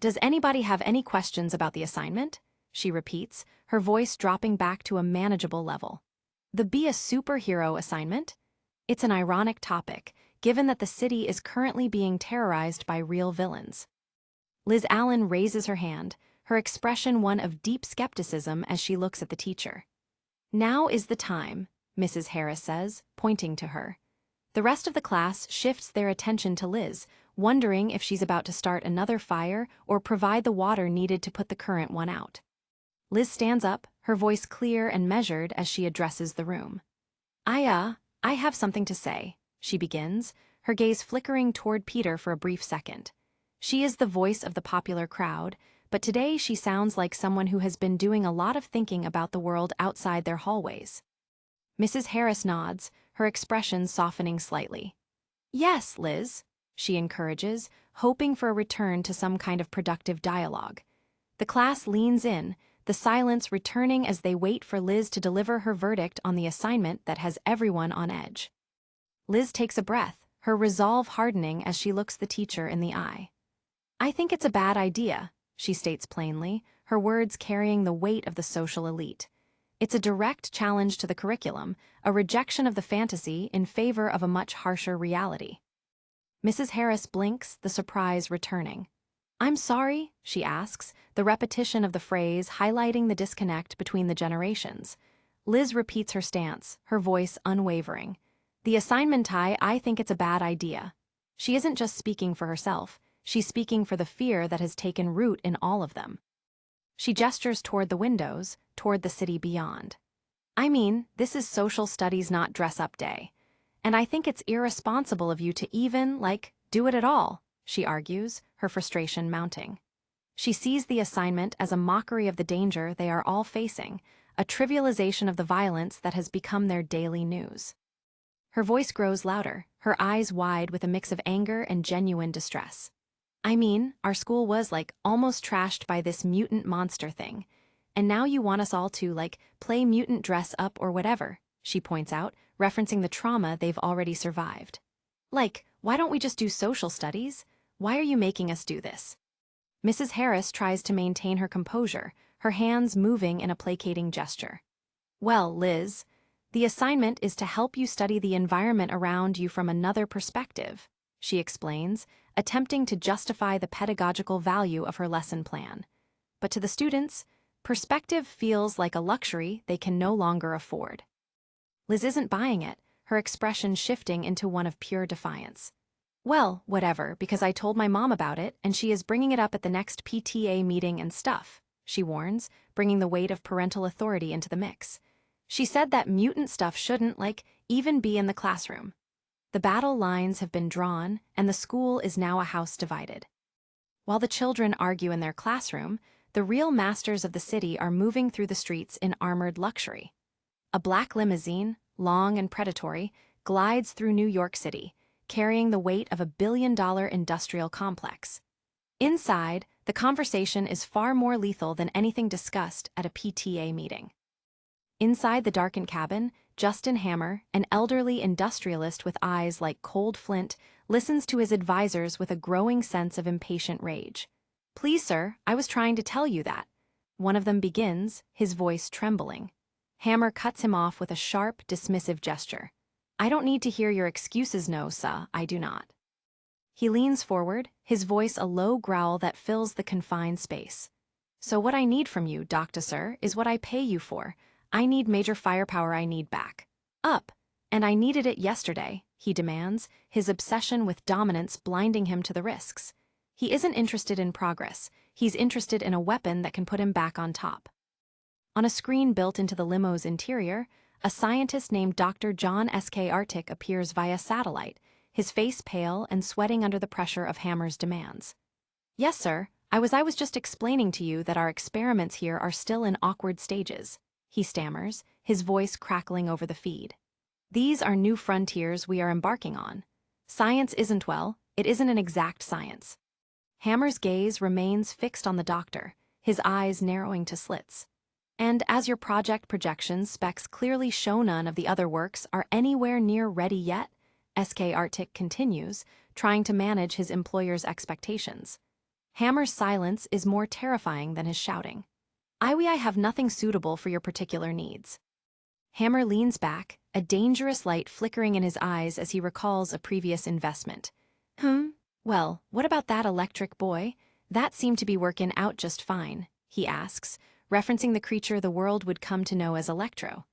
"Does anybody have any questions about the assignment?" she repeats, her voice dropping back to a manageable level. The "be a superhero" assignment? It's an ironic topic, given that the city is currently being terrorized by real villains. Liz Allen raises her hand, her expression one of deep skepticism as she looks at the teacher. "Now is the time," Mrs. Harris says, pointing to her. The rest of the class shifts their attention to Liz, wondering if she's about to start another fire or provide the water needed to put the current one out. Liz stands up, her voice clear and measured as she addresses the room. I have something to say," she begins, her gaze flickering toward Peter for a brief second. She is the voice of the popular crowd, but today she sounds like someone who has been doing a lot of thinking about the world outside their hallways. Mrs. Harris nods, her expression softening slightly. "Yes, Liz," she encourages, hoping for a return to some kind of productive dialogue. The class leans in, the silence returning as they wait for Liz to deliver her verdict on the assignment that has everyone on edge. Liz takes a breath, her resolve hardening as she looks the teacher in the eye. "I think it's a bad idea," she states plainly, her words carrying the weight of the social elite. It's a direct challenge to the curriculum, a rejection of the fantasy in favor of a much harsher reality. Mrs. Harris blinks, the surprise returning. "I'm sorry?" she asks, the repetition of the phrase highlighting the disconnect between the generations. Liz repeats her stance, her voice unwavering. "The assignment, I think it's a bad idea." She isn't just speaking for herself, she's speaking for the fear that has taken root in all of them. She gestures toward the windows, toward the city beyond. "I mean, this is social studies, not dress-up day. And I think it's irresponsible of you to even, do it at all," she argues, her frustration mounting. She sees the assignment as a mockery of the danger they are all facing, a trivialization of the violence that has become their daily news. Her voice grows louder, her eyes wide with a mix of anger and genuine distress. "I mean, our school was, almost trashed by this mutant monster thing. And now you want us all to, play mutant dress up or whatever," she points out, referencing the trauma they've already survived. Why don't we just do social studies? Why are you making us do this?" Mrs. Harris tries to maintain her composure, her hands moving in a placating gesture. "Well, Liz, the assignment is to help you study the environment around you from another perspective," she explains, attempting to justify the pedagogical value of her lesson plan. But to the students, perspective feels like a luxury they can no longer afford. Liz isn't buying it, her expression shifting into one of pure defiance. "Well, whatever, because I told my mom about it, and she is bringing it up at the next PTA meeting and stuff," she warns, bringing the weight of parental authority into the mix. "She said that mutant stuff shouldn't, even be in the classroom." The battle lines have been drawn, and the school is now a house divided. While the children argue in their classroom, the real masters of the city are moving through the streets in armored luxury. A black limousine, long and predatory, glides through New York City, carrying the weight of $1 billion industrial complex. Inside, the conversation is far more lethal than anything discussed at a PTA meeting. Inside the darkened cabin, Justin Hammer, an elderly industrialist with eyes like cold flint, listens to his advisors with a growing sense of impatient rage. "Please, sir, I was trying to tell you that." One of them begins, his voice trembling. Hammer cuts him off with a sharp, dismissive gesture. "I don't need to hear your excuses, no, sir, I do not." He leans forward, his voice a low growl that fills the confined space. "So what I need from you, doctor sir, is what I pay you for. I need major firepower, I need back up. And I needed it yesterday," he demands, his obsession with dominance blinding him to the risks. He isn't interested in progress, he's interested in a weapon that can put him back on top. On a screen built into the limo's interior, a scientist named Dr. John S.K. Arctic appears via satellite, his face pale and sweating under the pressure of Hammer's demands. "Yes, sir, I was just explaining to you that our experiments here are still in awkward stages," he stammers, his voice crackling over the feed. "These are new frontiers we are embarking on. Science isn't, well, it isn't an exact science." Hammer's gaze remains fixed on the doctor, his eyes narrowing to slits. "And as your project projections specs clearly show, none of the other works are anywhere near ready yet," S.K. Arctic continues, trying to manage his employer's expectations. Hammer's silence is more terrifying than his shouting. I have nothing suitable for your particular needs." Hammer leans back, a dangerous light flickering in his eyes as he recalls a previous investment. Well, what about that electric boy? That seemed to be working out just fine," he asks, referencing the creature the world would come to know as Electro.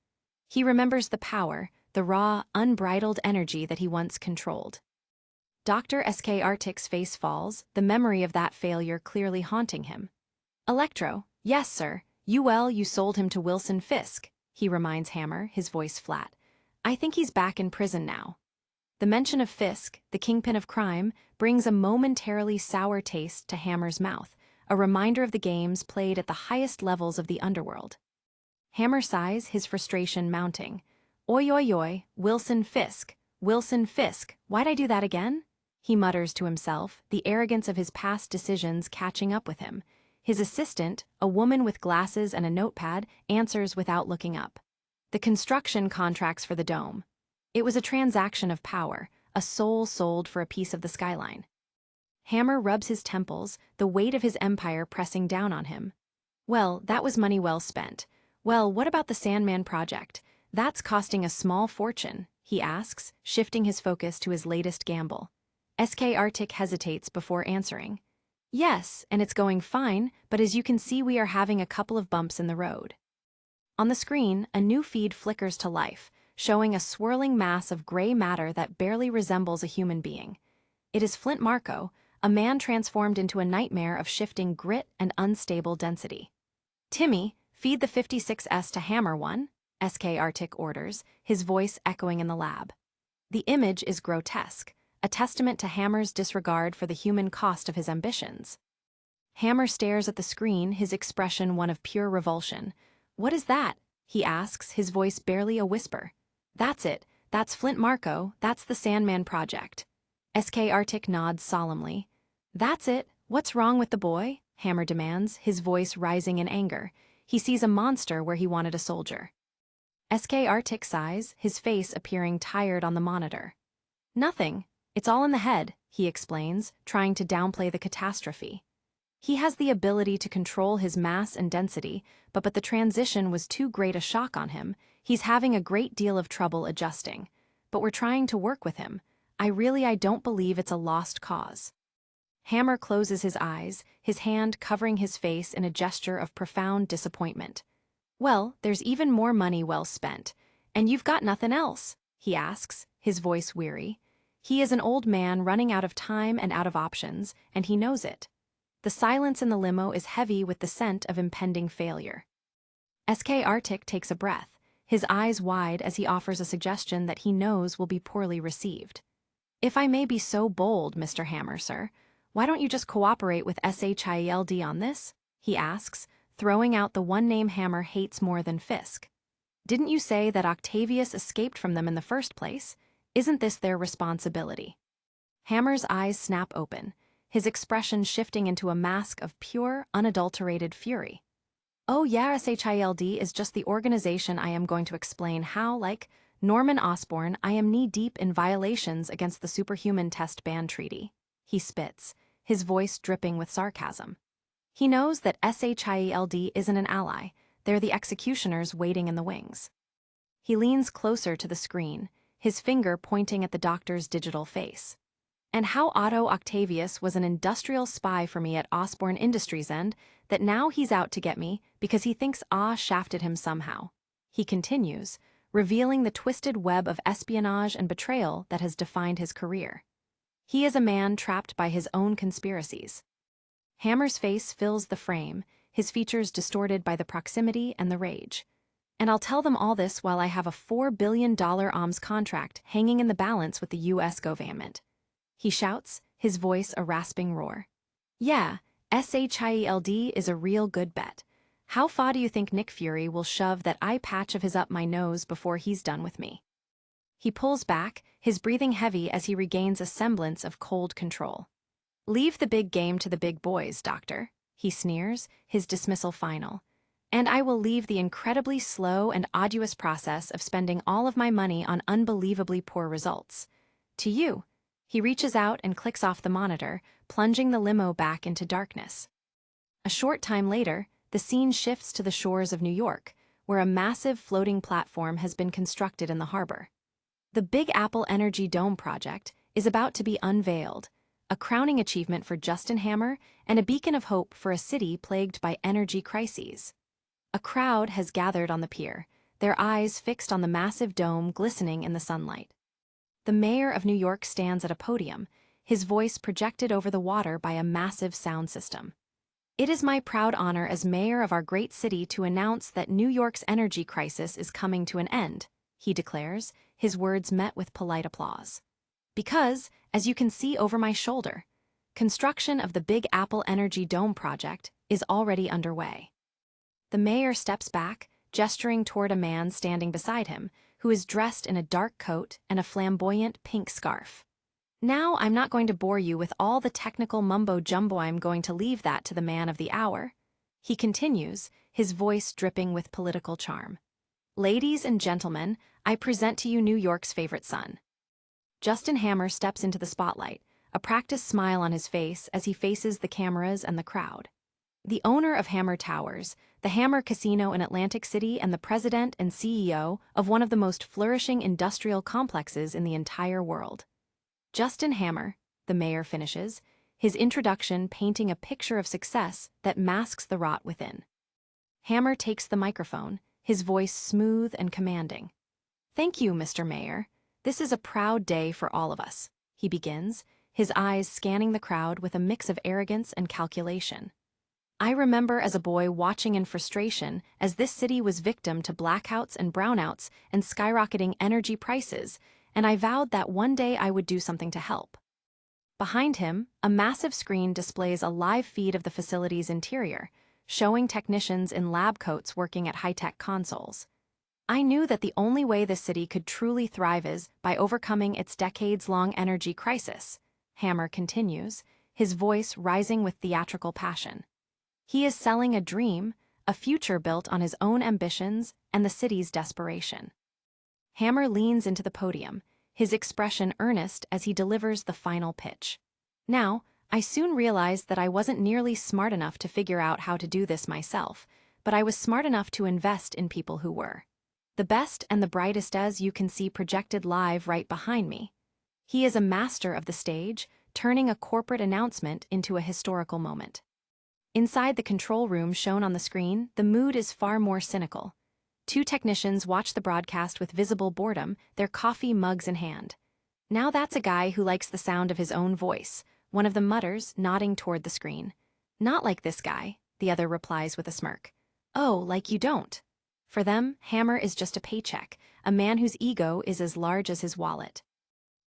He remembers the power, the raw, unbridled energy that he once controlled. Dr. S.K. Arctic's face falls, the memory of that failure clearly haunting him. "Electro, yes, sir, you sold him to Wilson Fisk," he reminds Hammer, his voice flat. "I think he's back in prison now." The mention of Fisk, the kingpin of crime, brings a momentarily sour taste to Hammer's mouth, a reminder of the games played at the highest levels of the underworld. Hammer sighs, his frustration mounting. "Oi, oi, oi, Wilson Fisk, why'd I do that again?" he mutters to himself, the arrogance of his past decisions catching up with him. His assistant, a woman with glasses and a notepad, answers without looking up. "The construction contracts for the dome." It was a transaction of power, a soul sold for a piece of the skyline. Hammer rubs his temples, the weight of his empire pressing down on him. "Well, that was money well spent. Well, what about the Sandman project? That's costing a small fortune," he asks, shifting his focus to his latest gamble. S.K. Arctic hesitates before answering. "Yes, and it's going fine, but as you can see, we are having a couple of bumps in the road." On the screen, a new feed flickers to life, showing a swirling mass of gray matter that barely resembles a human being. It is Flint Marco, a man transformed into a nightmare of shifting grit and unstable density. "Timmy, feed the 56S to Hammer 1, S.K. Arctic orders, his voice echoing in the lab. The image is grotesque, a testament to Hammer's disregard for the human cost of his ambitions. Hammer stares at the screen, his expression one of pure revulsion. "What is that?" he asks, his voice barely a whisper. "That's it. That's Flint Marco. That's the Sandman project." S.K. Arctic nods solemnly. "That's it. What's wrong with the boy?" Hammer demands, his voice rising in anger. He sees a monster where he wanted a soldier. S.K. Arctic sighs, his face appearing tired on the monitor. "Nothing. It's all in the head," he explains, trying to downplay the catastrophe. He has the ability to control his mass and density, but the transition was too great a shock on him. He's having a great deal of trouble adjusting. But we're trying to work with him. I don't believe it's a lost cause." Hammer closes his eyes, his hand covering his face in a gesture of profound disappointment. "Well, there's even more money well spent. And you've got nothing else?" he asks, his voice weary. He is an old man running out of time and out of options, and he knows it. The silence in the limo is heavy with the scent of impending failure. S.K. Arctic takes a breath, his eyes wide as he offers a suggestion that he knows will be poorly received. "If I may be so bold, Mr. Hammer, sir, why don't you just cooperate with SHIELD on this?" he asks, throwing out the one name Hammer hates more than Fisk. Didn't you say that Octavius escaped from them in the first place? Isn't this their responsibility? Hammer's eyes snap open, his expression shifting into a mask of pure, unadulterated fury. Oh yeah, SHIELD is just the organization. I am going to explain how, like Norman Osborn, I am knee-deep in violations against the Superhuman Test Ban Treaty. He spits, his voice dripping with sarcasm. He knows that SHIELD isn't an ally, they're the executioners waiting in the wings. He leans closer to the screen, his finger pointing at the doctor's digital face. And how Otto Octavius was an industrial spy for me at Osborne Industries and that now he's out to get me because he thinks Ah shafted him somehow. He continues, revealing the twisted web of espionage and betrayal that has defined his career. He is a man trapped by his own conspiracies. Hammer's face fills the frame, his features distorted by the proximity and the rage. And I'll tell them all this while I have a $4 billion arms contract hanging in the balance with the US government. He shouts, his voice a rasping roar. Yeah, SHIELD is a real good bet. How far do you think Nick Fury will shove that eye patch of his up my nose before he's done with me? He pulls back, his breathing heavy as he regains a semblance of cold control. Leave the big game to the big boys, Doctor, he sneers, his dismissal final. And I will leave the incredibly slow and arduous process of spending all of my money on unbelievably poor results. To you. He reaches out and clicks off the monitor, plunging the limo back into darkness. A short time later, the scene shifts to the shores of New York, where a massive floating platform has been constructed in the harbor. The Big Apple Energy Dome project is about to be unveiled, a crowning achievement for Justin Hammer and a beacon of hope for a city plagued by energy crises. A crowd has gathered on the pier, their eyes fixed on the massive dome glistening in the sunlight. The mayor of New York stands at a podium, his voice projected over the water by a massive sound system. It is my proud honor as mayor of our great city to announce that New York's energy crisis is coming to an end, he declares, his words met with polite applause. Because, as you can see over my shoulder, construction of the Big Apple Energy Dome project is already underway. The mayor steps back, gesturing toward a man standing beside him, who is dressed in a dark coat and a flamboyant pink scarf. Now I'm not going to bore you with all the technical mumbo-jumbo. I'm going to leave that to the man of the hour. He continues, his voice dripping with political charm. Ladies and gentlemen, I present to you New York's favorite son. Justin Hammer steps into the spotlight, a practiced smile on his face as he faces the cameras and the crowd. The owner of Hammer Towers, the Hammer Casino in Atlantic City, and the president and CEO of one of the most flourishing industrial complexes in the entire world. Justin Hammer, the mayor finishes, his introduction painting a picture of success that masks the rot within. Hammer takes the microphone, his voice smooth and commanding. Thank you, Mr. Mayor. This is a proud day for all of us, he begins, his eyes scanning the crowd with a mix of arrogance and calculation. I remember as a boy watching in frustration as this city was victim to blackouts and brownouts and skyrocketing energy prices, and I vowed that one day I would do something to help. Behind him, a massive screen displays a live feed of the facility's interior, showing technicians in lab coats working at high-tech consoles. I knew that the only way this city could truly thrive is by overcoming its decades-long energy crisis, Hammer continues, his voice rising with theatrical passion. He is selling a dream, a future built on his own ambitions and the city's desperation. Hammer leans into the podium, his expression earnest as he delivers the final pitch. Now, I soon realized that I wasn't nearly smart enough to figure out how to do this myself, but I was smart enough to invest in people who were. The best and the brightest, as you can see projected live right behind me. He is a master of the stage, turning a corporate announcement into a historical moment. Inside the control room shown on the screen, the mood is far more cynical. Two technicians watch the broadcast with visible boredom, their coffee mugs in hand. Now that's a guy who likes the sound of his own voice, one of them mutters, nodding toward the screen. Not like this guy, the other replies with a smirk. Oh, like you don't. For them, Hammer is just a paycheck, a man whose ego is as large as his wallet.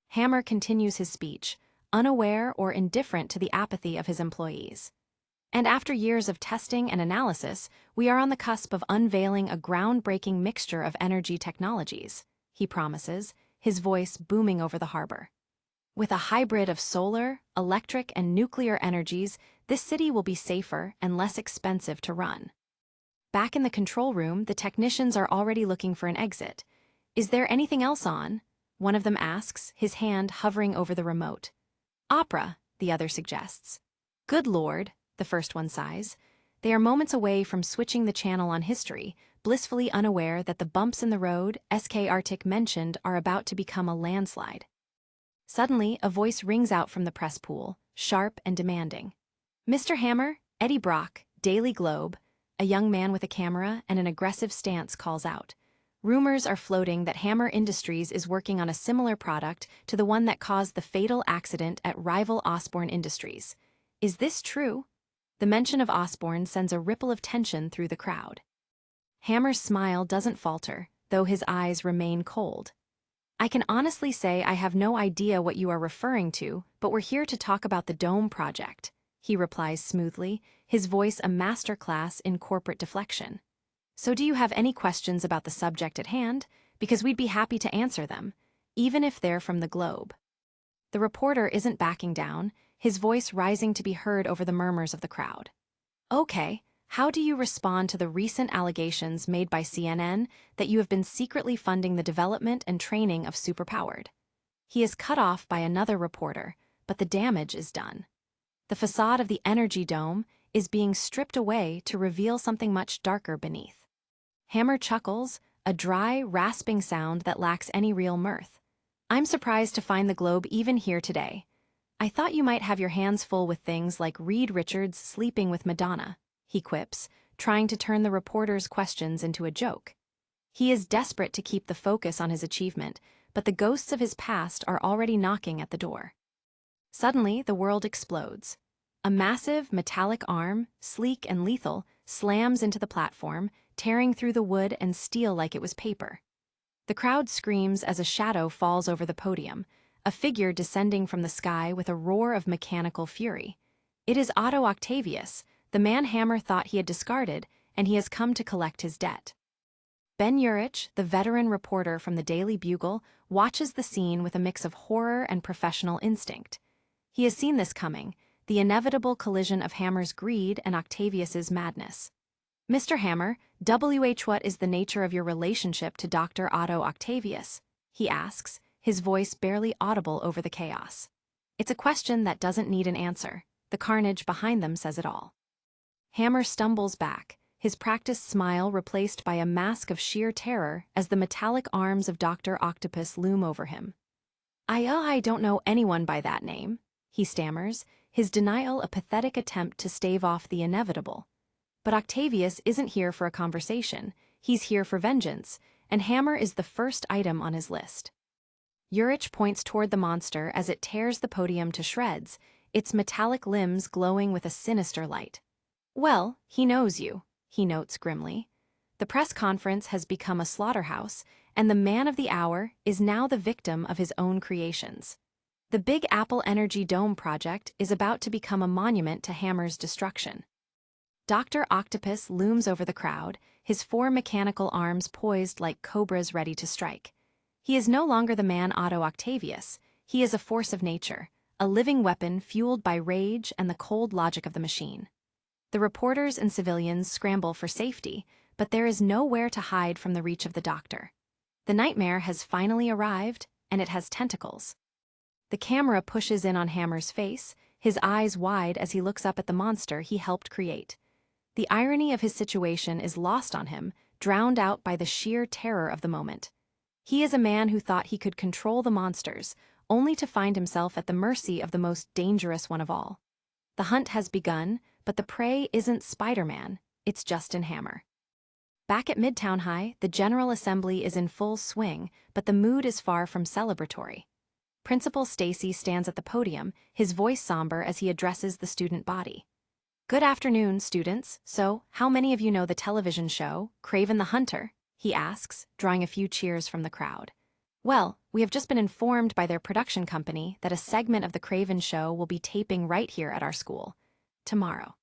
Hammer continues his speech, unaware or indifferent to the apathy of his employees. And after years of testing and analysis, we are on the cusp of unveiling a groundbreaking mixture of energy technologies, he promises, his voice booming over the harbor. With a hybrid of solar, electric, and nuclear energies, this city will be safer and less expensive to run. Back in the control room, the technicians are already looking for an exit. Is there anything else on? One of them asks, his hand hovering over the remote. Opera, the other suggests. Good Lord, the first one sighs. They are moments away from switching the channel on history, blissfully unaware that the bumps in the road SK Arctic mentioned are about to become a landslide. Suddenly, a voice rings out from the press pool, sharp and demanding. Mr. Hammer, Eddie Brock, Daily Globe, a young man with a camera and an aggressive stance calls out. Rumors are floating that Hammer Industries is working on a similar product to the one that caused the fatal accident at rival Osborne Industries. Is this true? The mention of Osborne sends a ripple of tension through the crowd. Hammer's smile doesn't falter, though his eyes remain cold. I can honestly say I have no idea what you are referring to, but we're here to talk about the Dome project, he replies smoothly, his voice a masterclass in corporate deflection. So do you have any questions about the subject at hand? Because we'd be happy to answer them, even if they're from the Globe. The reporter isn't backing down, his voice rising to be heard over the murmurs of the crowd. Okay, how do you respond to the recent allegations made by CNN that you have been secretly funding the development and training of superpowered? He is cut off by another reporter, but the damage is done. The facade of the energy dome is being stripped away to reveal something much darker beneath. Hammer chuckles, a dry, rasping sound that lacks any real mirth. I'm surprised to find the Globe even here today. I thought you might have your hands full with things like Reed Richards sleeping with Madonna, he quips, trying to turn the reporter's questions into a joke. He is desperate to keep the focus on his achievement, but the ghosts of his past are already knocking at the door. Suddenly, the world explodes. A massive, metallic arm, sleek and lethal, slams into the platform, tearing through the wood and steel like it was paper. The crowd screams as a shadow falls over the podium, a figure descending from the sky with a roar of mechanical fury. It is Otto Octavius, the man Hammer thought he had discarded, and he has come to collect his debt. Ben Urich, the veteran reporter from the Daily Bugle, watches the scene with a mix of horror and professional instinct. He has seen this coming, the inevitable collision of Hammer's greed and Octavius's madness. Mr. Hammer, what is the nature of your relationship to Dr. Otto Octavius? He asks, his voice barely audible over the chaos. It's a question that doesn't need an answer. The carnage behind them says it all. Hammer stumbles back, his practiced smile replaced by a mask of sheer terror as the metallic arms of Dr. Octopus loom over him. I don't know anyone by that name, he stammers, his denial a pathetic attempt to stave off the inevitable. But Octavius isn't here for a conversation, he's here for vengeance, and Hammer is the first item on his list. Urich points toward the monster as it tears the podium to shreds, its metallic limbs glowing with a sinister light. Well, he knows you, he notes grimly. The press conference has become a slaughterhouse, and the man of the hour is now the victim of his own creations. The Big Apple Energy Dome project is about to become a monument to Hammer's destruction. Dr. Octopus looms over the crowd, his 4 mechanical arms poised like cobras ready to strike. He is no longer the man Otto Octavius, he is a force of nature, a living weapon fueled by rage and the cold logic of the machine. The reporters and civilians scramble for safety, but there is nowhere to hide from the reach of the doctor. The nightmare has finally arrived, and it has tentacles. The camera pushes in on Hammer's face, his eyes wide as he looks up at the monster he helped create. The irony of his situation is lost on him, drowned out by the sheer terror of the moment. He is a man who thought he could control the monsters, only to find himself at the mercy of the most dangerous one of all. The hunt has begun, but the prey isn't Spiderman, it's Justin Hammer. Back at Midtown High, the General Assembly is in full swing, but the mood is far from celebratory. Principal Stacy stands at the podium, his voice somber as he addresses the student body. Good afternoon, students. So, how many of you know the television show, Kraven the Hunter? He asks, drawing a few cheers from the crowd. Well, we have just been informed by their production company that a segment of the Kraven show will be taping right here at our school. Tomorrow.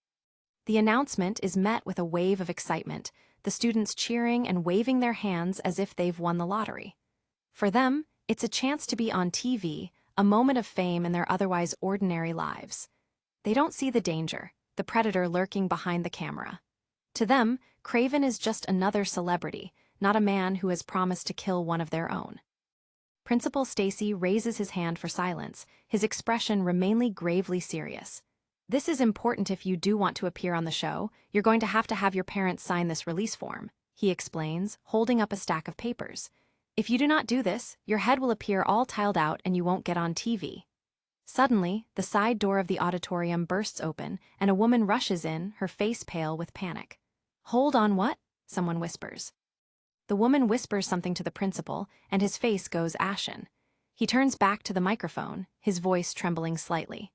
The announcement is met with a wave of excitement, the students cheering and waving their hands as if they've won the lottery. For them, it's a chance to be on TV, a moment of fame in their otherwise ordinary lives. They don't see the danger, the predator lurking behind the camera. To them, Craven is just another celebrity, not a man who has promised to kill one of their own. Principal Stacy raises his hand for silence, his expression remainly gravely serious. This is important if you do want to appear on the show. You're going to have your parents sign this release form, he explains, holding up a stack of papers. If you do not do this, your head will appear all tiled out and you won't get on TV. Suddenly, the side door of the auditorium bursts open and a woman rushes in, her face pale with panic. Hold on, what? Someone whispers. The woman whispers something to the principal, and his face goes ashen. He turns back to the microphone, his voice trembling slightly.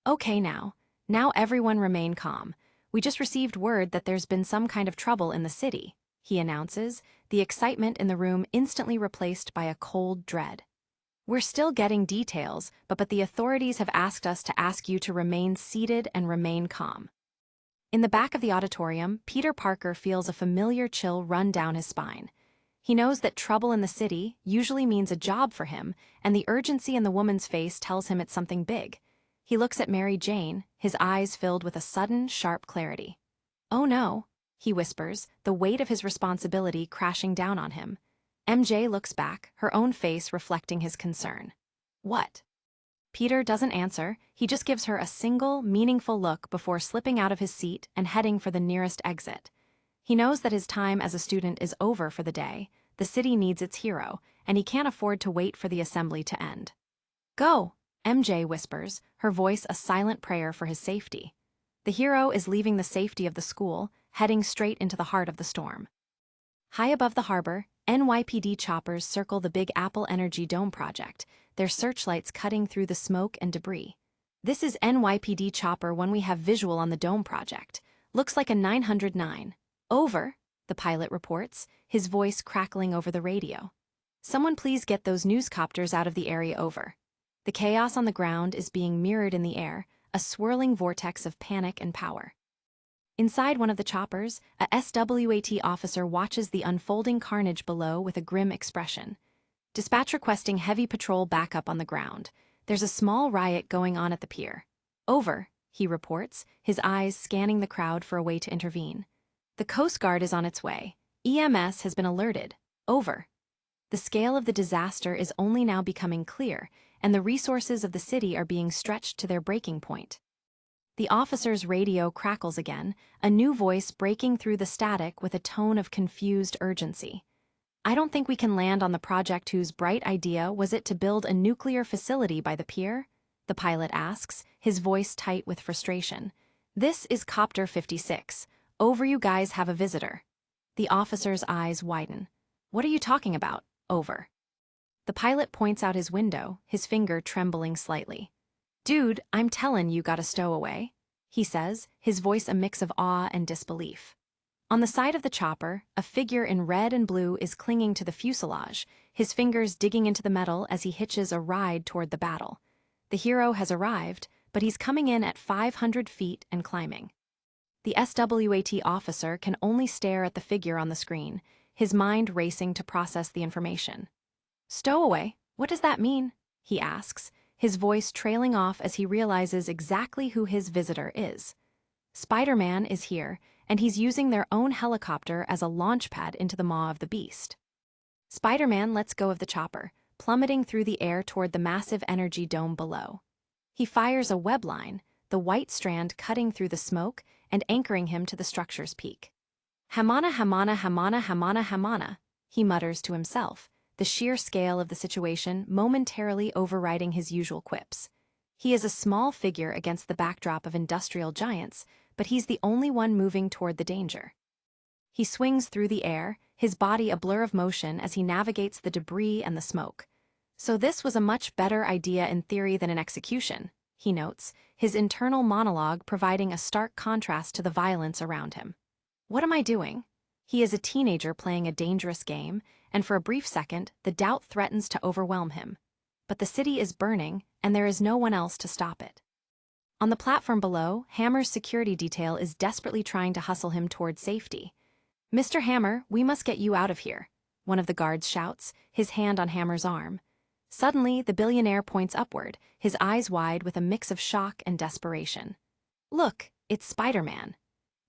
Okay now everyone remain calm. We just received word that there's been some kind of trouble in the city, he announces, the excitement in the room instantly replaced by a cold dread. We're still getting details, but the authorities have asked us to ask you to remain seated and remain calm. In the back of the auditorium, Peter Parker feels a familiar chill run down his spine. He knows that trouble in the city usually means a job for him, and the urgency in the woman's face tells him it's something big. He looks at Mary Jane, his eyes filled with a sudden, sharp clarity. Oh no, he whispers, the weight of his responsibility crashing down on him. MJ looks back, her own face reflecting his concern. What? Peter doesn't answer, he just gives her a single, meaningful look before slipping out of his seat and heading for the nearest exit. He knows that his time as a student is over for the day, the city needs its hero, and he can't afford to wait for the assembly to end. Go, MJ whispers, her voice a silent prayer for his safety. The hero is leaving the safety of the school, heading straight into the heart of the storm. High above the harbor, NYPD choppers circle the Big Apple Energy Dome project, their searchlights cutting through the smoke and debris. This is NYPD chopper when we have visual on the dome project. Looks like a 909. Over, the pilot reports, his voice crackling over the radio. Someone please get those newscopters out of the area over. The chaos on the ground is being mirrored in the air, a swirling vortex of panic and power. Inside one of the choppers, a SWAT officer watches the unfolding carnage below with a grim expression. Dispatch requesting heavy patrol backup on the ground. There's a small riot going on at the pier. Over, he reports, his eyes scanning the crowd for a way to intervene. The Coast Guard is on its way. EMS has been alerted. Over. The scale of the disaster is only now becoming clear, and the resources of the city are being stretched to their breaking point. The officer's radio crackles again, a new voice breaking through the static with a tone of confused urgency. I don't think we can land on the project whose bright idea was it to build a nuclear facility by the pier? The pilot asks, his voice tight with frustration. This is Copter 56. Over, you guys have a visitor. The officer's eyes widen. What are you talking about? Over. The pilot points out his window, his finger trembling slightly. Dude, I'm tellin' you got a stowaway, he says, his voice a mix of awe and disbelief. On the side of the chopper, a figure in red and blue is clinging to the fuselage, his fingers digging into the metal as he hitches a ride toward the battle. The hero has arrived, but he's coming in at 500 feet and climbing. The SWAT officer can only stare at the figure on the screen, his mind racing to process the information. Stowaway, what does that mean? He asks, his voice trailing off as he realizes exactly who his visitor is. Spiderman is here, and he's using their own helicopter as a launch pad into the maw of the beast. Spiderman lets go of the chopper, plummeting through the air toward the massive energy dome below. He fires a web line, the white strand cutting through the smoke and anchoring him to the structure's peak. Hamana, hamana, hamana, hamana, hamana, he mutters to himself, the sheer scale of the situation momentarily overriding his usual quips. He is a small figure against the backdrop of industrial giants, but he's the only one moving toward the danger. He swings through the air, his body a blur of motion as he navigates the debris and the smoke. So this was a much better idea in theory than in execution, he notes, his internal monologue providing a stark contrast to the violence around him. What am I doing? He is a teenager playing a dangerous game, and for a brief second, the doubt threatens to overwhelm him. But the city is burning, and there is no one else to stop it. On the platform below, Hammer's security detail is desperately trying to hustle him toward safety. "Mr. Hammer, we must get you out of here," one of the guards shouts, his hand on Hammer's arm. Suddenly, the billionaire points upward, his eyes wide with a mix of shock and desperation. "Look, it's Spiderman."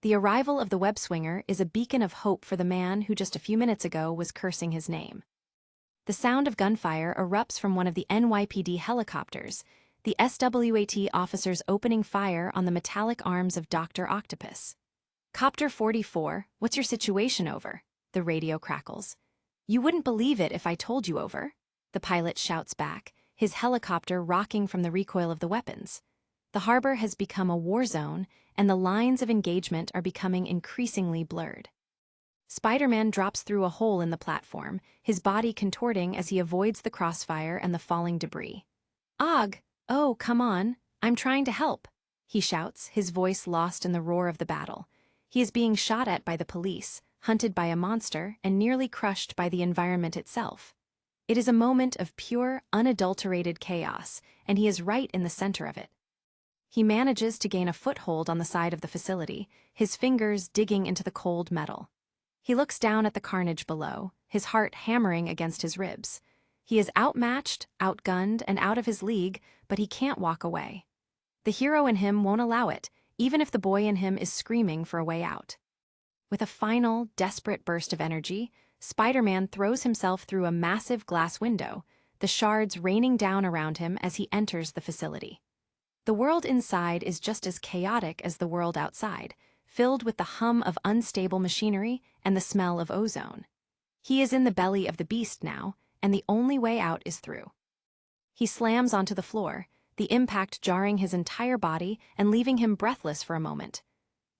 The arrival of the web-swinger is a beacon of hope for the man who just a few minutes ago was cursing his name. The sound of gunfire erupts from one of the NYPD helicopters, the SWAT officers opening fire on the metallic arms of Dr. Octopus. "Copter 44, what's your situation over?" the radio crackles. "You wouldn't believe it if I told you over," the pilot shouts back, his helicopter rocking from the recoil of the weapons. The harbor has become a war zone, and the lines of engagement are becoming increasingly blurred. Spiderman drops through a hole in the platform, his body contorting as he avoids the crossfire and the falling debris. "Og, oh, come on, I'm trying to help," he shouts, his voice lost in the roar of the battle. He is being shot at by the police, hunted by a monster, and nearly crushed by the environment itself. It is a moment of pure, unadulterated chaos, and he is right in the center of it. He manages to gain a foothold on the side of the facility, his fingers digging into the cold metal. He looks down at the carnage below, his heart hammering against his ribs. He is outmatched, outgunned, and out of his league, but he can't walk away. The hero in him won't allow it, even if the boy in him is screaming for a way out. With a final, desperate burst of energy, Spiderman throws himself through a massive glass window, the shards raining down around him as he enters the facility. The world inside is just as chaotic as the world outside, filled with the hum of unstable machinery and the smell of ozone. He is in the belly of the beast now, and the only way out is through. He slams onto the floor, the impact jarring his entire body and leaving him breathless for a moment.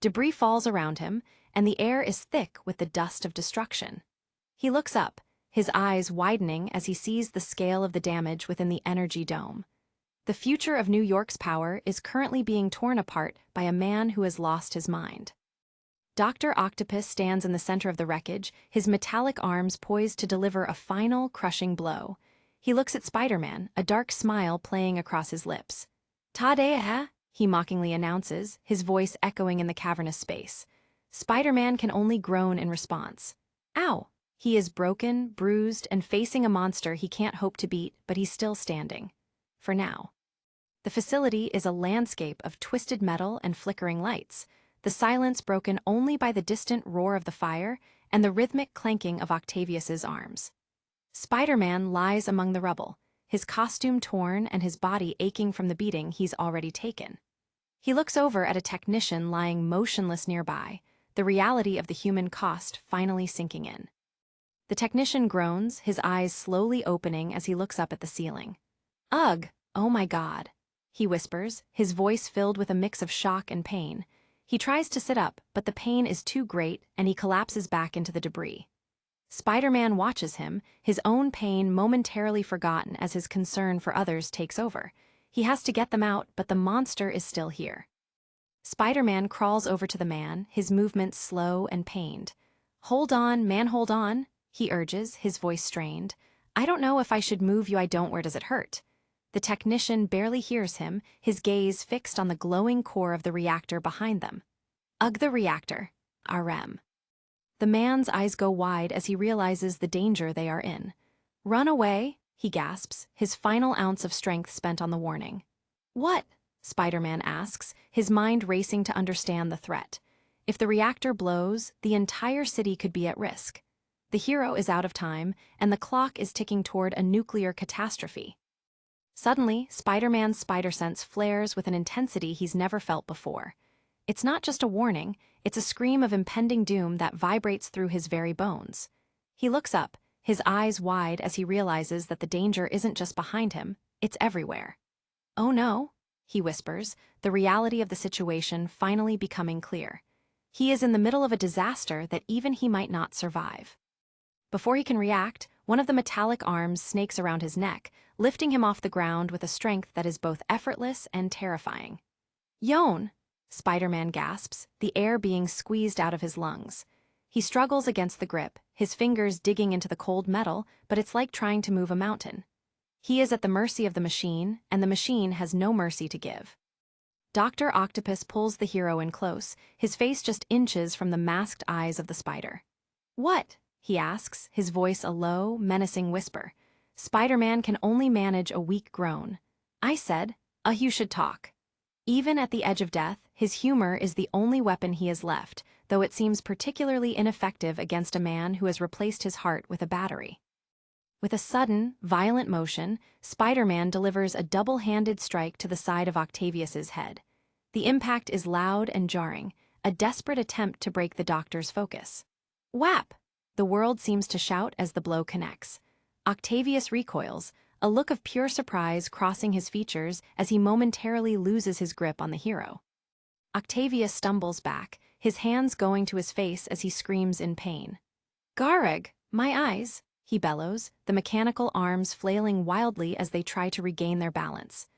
Debris falls around him, and the air is thick with the dust of destruction. He looks up, his eyes widening as he sees the scale of the damage within the energy dome. The future of New York's power is currently being torn apart by a man who has lost his mind. Dr. Octopus stands in the center of the wreckage, his metallic arms poised to deliver a final, crushing blow. He looks at Spiderman, a dark smile playing across his lips. "Ta-da!" he mockingly announces, his voice echoing in the cavernous space. Spiderman can only groan in response. Ow! He is broken, bruised, and facing a monster he can't hope to beat, but he's still standing. For now. The facility is a landscape of twisted metal and flickering lights, the silence broken only by the distant roar of the fire and the rhythmic clanking of Octavius's arms. Spiderman lies among the rubble, his costume torn and his body aching from the beating he's already taken. He looks over at a technician lying motionless nearby, the reality of the human cost finally sinking in. The technician groans, his eyes slowly opening as he looks up at the ceiling. "Ugh, oh my God," he whispers, his voice filled with a mix of shock and pain. He tries to sit up, but the pain is too great and he collapses back into the debris. Spiderman watches him, his own pain momentarily forgotten as his concern for others takes over. He has to get them out, but the monster is still here. Spiderman crawls over to the man, his movements slow and pained. "Hold on, man, hold on," he urges, his voice strained. "I don't know if I should move you. I don't. Where does it hurt?" The technician barely hears him, his gaze fixed on the glowing core of the reactor behind them. Ugh, the reactor. RM. The man's eyes go wide as he realizes the danger they are in. "Run away," he gasps, his final ounce of strength spent on the warning. "What?" Spiderman asks, his mind racing to understand the threat. If the reactor blows, the entire city could be at risk. The hero is out of time, and the clock is ticking toward a nuclear catastrophe. Suddenly, Spiderman's spider sense flares with an intensity he's never felt before. It's not just a warning, it's a scream of impending doom that vibrates through his very bones. He looks up, his eyes wide as he realizes that the danger isn't just behind him, it's everywhere. "Oh no," he whispers, the reality of the situation finally becoming clear. He is in the middle of a disaster that even he might not survive. Before he can react, one of the metallic arms snakes around his neck, lifting him off the ground with a strength that is both effortless and terrifying. "Yon!" Spiderman gasps, the air being squeezed out of his lungs. He struggles against the grip, his fingers digging into the cold metal, but it's like trying to move a mountain. He is at the mercy of the machine, and the machine has no mercy to give. Dr. Octopus pulls the hero in close, his face just inches from the masked eyes of the spider. "What?" he asks, his voice a low, menacing whisper. Spider-Man can only manage a weak groan. "I said, you should talk." Even at the edge of death, his humor is the only weapon he has left, though it seems particularly ineffective against a man who has replaced his heart with a battery. With a sudden, violent motion, Spider-Man delivers a double-handed strike to the side of Octavius's head. The impact is loud and jarring, a desperate attempt to break the doctor's focus. "Whap!" The world seems to shout as the blow connects. Octavius recoils, a look of pure surprise crossing his features as he momentarily loses his grip on the hero. Octavius stumbles back, his hands going to his face as he screams in pain. "Garreg, my eyes!" he bellows, the mechanical arms flailing wildly as they try to regain their balance.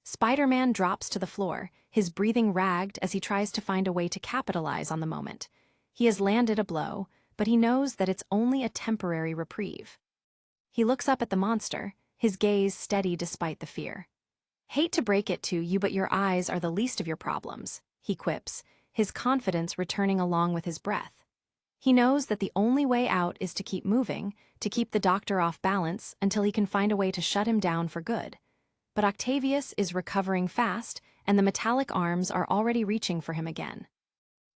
Spider-Man drops to the floor, his breathing ragged as he tries to find a way to capitalize on the moment. He has landed a blow, but he knows that it's only a temporary reprieve. He looks up at the monster, his gaze steady despite the fear. "Hate to break it to you, but your eyes are the least of your problems," he quips, his confidence returning along with his breath. He knows that the only way out is to keep moving, to keep the doctor off balance until he can find a way to shut him down for good. But Octavius is recovering fast, and the metallic arms are already reaching for him again.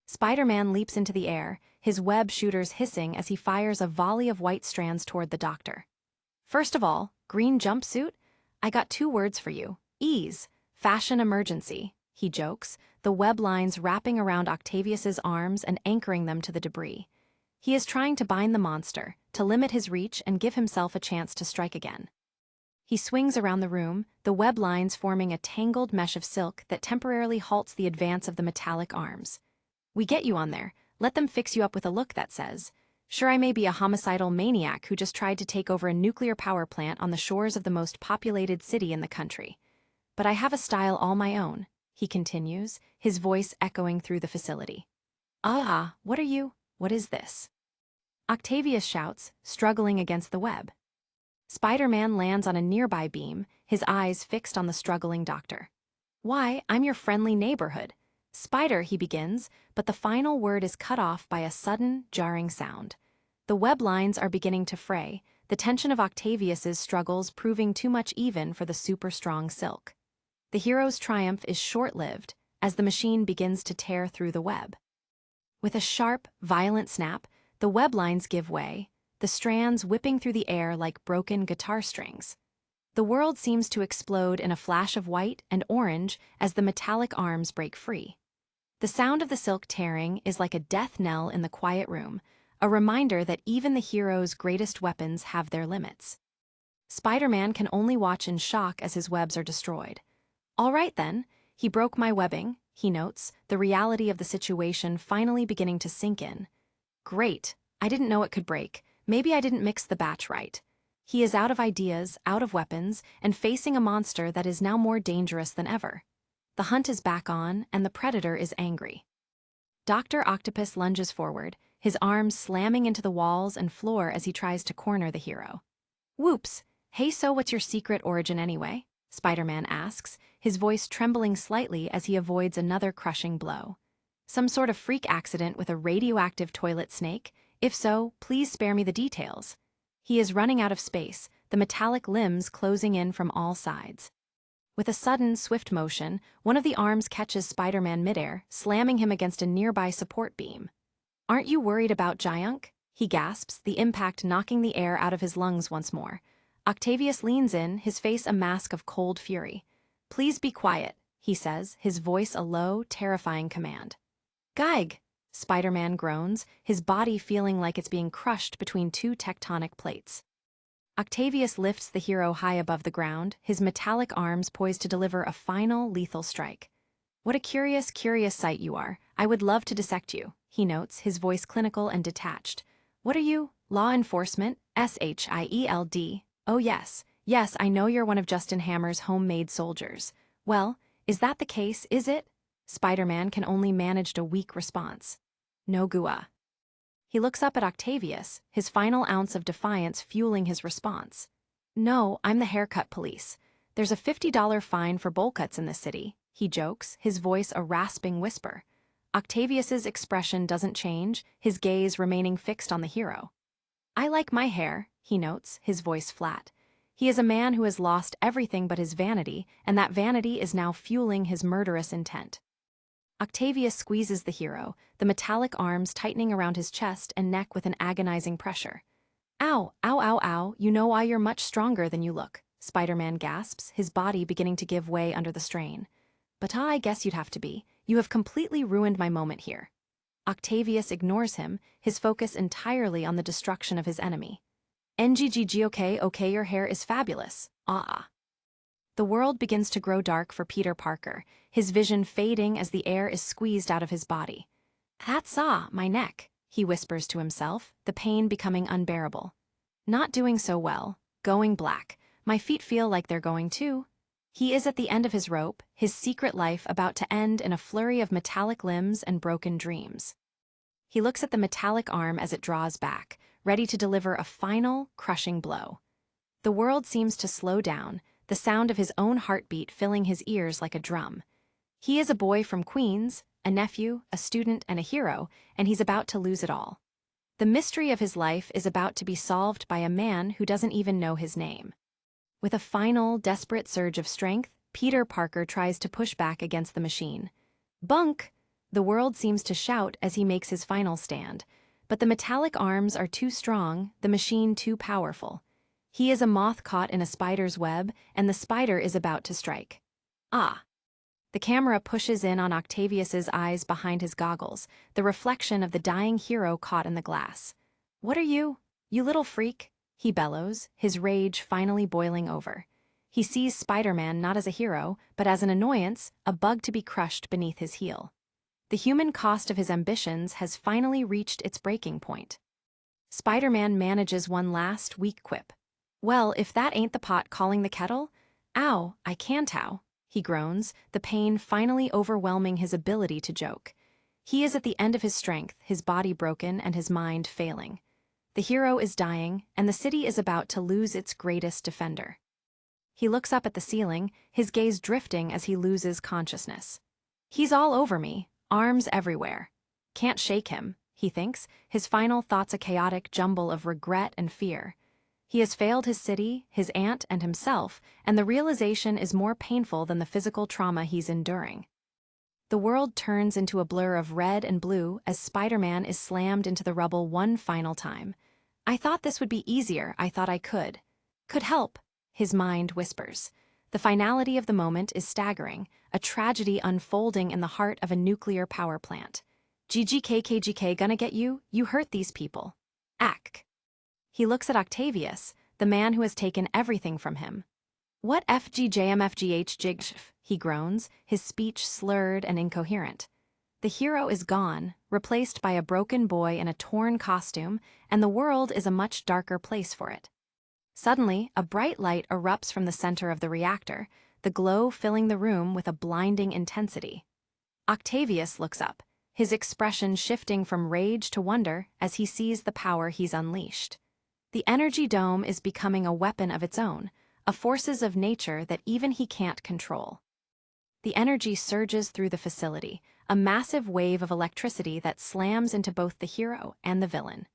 Spider-Man leaps into the air, his web shooters hissing as he fires a volley of white strands toward the doctor. "First of all, green jumpsuit? I got 2 words for you. Ease. Fashion emergency," he jokes, the web lines wrapping around Octavius's arms and anchoring them to the debris. He is trying to bind the monster, to limit his reach and give himself a chance to strike again. He swings around the room, the web lines forming a tangled mesh of silk that temporarily halts the advance of the metallic arms. "We get you on there. Let them fix you up with a look that says, 'Sure, I may be a homicidal maniac who just tried to take over a nuclear power plant on the shores of the most populated city in the country. But I have a style all my own,'" he continues, his voice echoing through the facility. What are you? What is this?" Octavius shouts, struggling against the web. Spider-Man lands on a nearby beam, his eyes fixed on the struggling doctor. "Why, I'm your friendly neighborhood. Spider," he begins, but the final word is cut off by a sudden, jarring sound. The web lines are beginning to fray, the tension of Octavius's struggles proving too much even for the super-strong silk. The hero's triumph is short-lived, as the machine begins to tear through the web. With a sharp, violent snap, the web lines give way, the strands whipping through the air like broken guitar strings. The world seems to explode in a flash of white and orange as the metallic arms break free. The sound of the silk tearing is like a death knell in the quiet room, a reminder that even the hero's greatest weapons have their limits. Spider-Man can only watch in shock as his webs are destroyed. "All right then, he broke my webbing," he notes, the reality of the situation finally beginning to sink in. "Great, I didn't know it could break. Maybe I didn't mix the batch right." He is out of ideas, out of weapons, and facing a monster that is now more dangerous than ever. The hunt is back on, and the predator is angry. Dr. Octopus lunges forward, his arms slamming into the walls and floor as he tries to corner the hero. "Whoops! Hey, so what's your secret origin anyway?" Spider-Man asks, his voice trembling slightly as he avoids another crushing blow. "Some sort of freak accident with a radioactive toilet snake? If so, please spare me the details." He is running out of space, the metallic limbs closing in from all sides. With a sudden, swift motion, one of the arms catches Spider-Man midair, slamming him against a nearby support beam. "Aren't you worried about Giant?" he gasps, the impact knocking the air out of his lungs once more. Octavius leans in, his face a mask of cold fury. "Please be quiet," he says, his voice a low, terrifying command. "Geig!" Spider-Man groans, his body feeling like it's being crushed between 2 tectonic plates. Octavius lifts the hero high above the ground, his metallic arms poised to deliver a final, lethal strike. "What a curious, curious sight you are. I would love to dissect you," he notes, his voice clinical and detached. "What are you? Law enforcement? SHIELD? Oh yes, I know you're one of Justin Hammer's homemade soldiers. Well, is that the case, is it?" Spider-Man can only manage a weak response. "No gua." He looks up at Octavius, his final ounce of defiance fueling his response. "No, I'm the haircut police. There's a $50 fine for bowl cuts in this city," he jokes, his voice a rasping whisper. Octavius's expression doesn't change, his gaze remaining fixed on the hero. I like my hair, he notes, his voice flat. He is a man who has lost everything but his vanity, and that vanity is now fueling his murderous intent. Octavius squeezes the hero, the metallic arms tightening around his chest and neck with an agonizing pressure. Ow, ow, ow, ow, you know why you're much stronger than you look, Spiderman gasps, his body beginning to give way under the strain. But I guess you'd have to be. You have completely ruined my moment here. Octavius ignores him, his focus entirely on the destruction of his enemy. NGGG okay, your hair is fabulous. Ah. The world begins to grow dark for Peter Parker, his vision fading as the air is squeezed out of his body. That's my neck, he whispers to himself, the pain becoming unbearable. Not doing so well, going black, my feet feel like they're going too. He is at the end of his rope, his secret life about to end in a flurry of metallic limbs and broken dreams. He looks at the metallic arm as it draws back, ready to deliver a final, crushing blow. The world seems to slow down, the sound of his own heartbeat filling his ears like a drum. He is a boy from Queens, a nephew, a student, and a hero, and he's about to lose it all. The mystery of his life is about to be solved by a man who doesn't even know his name. With a final, desperate surge of strength, Peter Parker tries to push back against the machine. Bunk! The world seems to shout as he makes his final stand. But the metallic arms are too strong, the machine too powerful. He is a moth caught in a spider's web, and the spider is about to strike. Ah! The camera pushes in on Octavius's eyes behind his goggles, the reflection of the dying hero caught in the glass. What are you? You little freak? He bellows, his rage finally boiling over. He sees Spiderman not as a hero, but as an annoyance, a bug to be crushed beneath his heel. The human cost of his ambitions has finally reached its breaking point. Spiderman manages one last, weak quip. Well, if that ain't the pot calling the kettle, ow, I can't ow, he groans, the pain finally overwhelming his ability to joke. He is at the end of his strength, his body broken and his mind failing. The hero is dying, and the city is about to lose its greatest defender. He looks up at the ceiling, his gaze drifting as he loses consciousness. He's all over me, arms everywhere. Can't shake him, he thinks, his final thoughts a chaotic jumble of regret and fear. He has failed his city, his aunt, and himself, and the realization is more painful than the physical trauma he's enduring. The world turns into a blur of red and blue as Spiderman is slammed into the rubble one final time. I thought this would be easier, I thought I could. Could help, his mind whispers. The finality of the moment is staggering, a tragedy unfolding in the heart of a nuclear power plant. GGKKGK gonna get you? You hurt these people. Ack. He looks at Octavius, the man who has taken everything from him. What FGJMFGH jigshf, he groans, his speech slurred and incoherent. The hero is gone, replaced by a broken boy in a torn costume, and the world is a much darker place for it. Suddenly, a bright light erupts from the center of the reactor, the glow filling the room with a blinding intensity. Octavius looks up, his expression shifting from rage to wonder as he sees the power he's unleashed. The energy dome is becoming a weapon of its own, a forces of nature that even he can't control. The energy surges through the facility, a massive wave of electricity that slams into both the hero and the villain.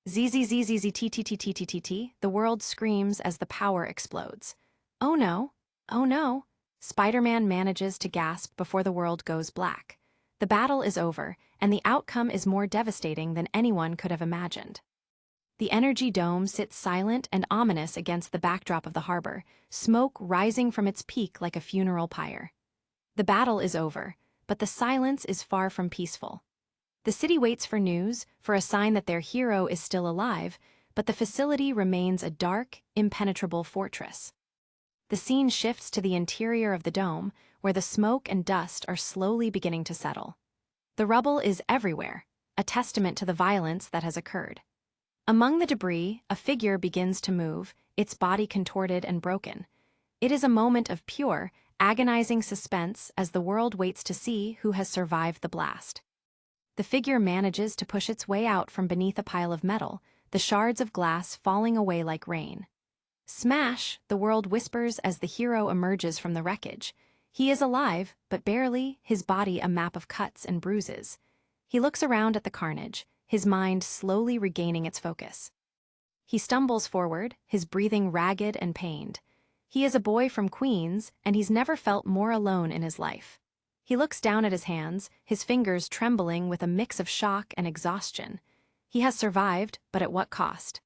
ZZZZZTTTTTT, the world screams as the power explodes. Oh no, oh no. Spiderman manages to gasp before the world goes black. The battle is over, and the outcome is more devastating than anyone could have imagined. The energy dome sits silent and ominous against the backdrop of the harbor, smoke rising from its peak like a funeral pyre. The battle is over, but the silence is far from peaceful. The city waits for news, for a sign that their hero is still alive, but the facility remains a dark, impenetrable fortress. The scene shifts to the interior of the dome, where the smoke and dust are slowly beginning to settle. The rubble is everywhere, a testament to the violence that has occurred. Among the debris, a figure begins to move, its body contorted and broken. It is a moment of pure, agonizing suspense as the world waits to see who has survived the blast. The figure manages to push its way out from beneath a pile of metal, the shards of glass falling away like rain. Smash, the world whispers as the hero emerges from the wreckage. He is alive, but barely, his body a map of cuts and bruises. He looks around at the carnage, his mind slowly regaining its focus. He stumbles forward, his breathing ragged and pained. He is a boy from Queens, and he's never felt more alone in his life. He looks down at his hands, his fingers trembling with a mix of shock and exhaustion. He has survived, but at what cost?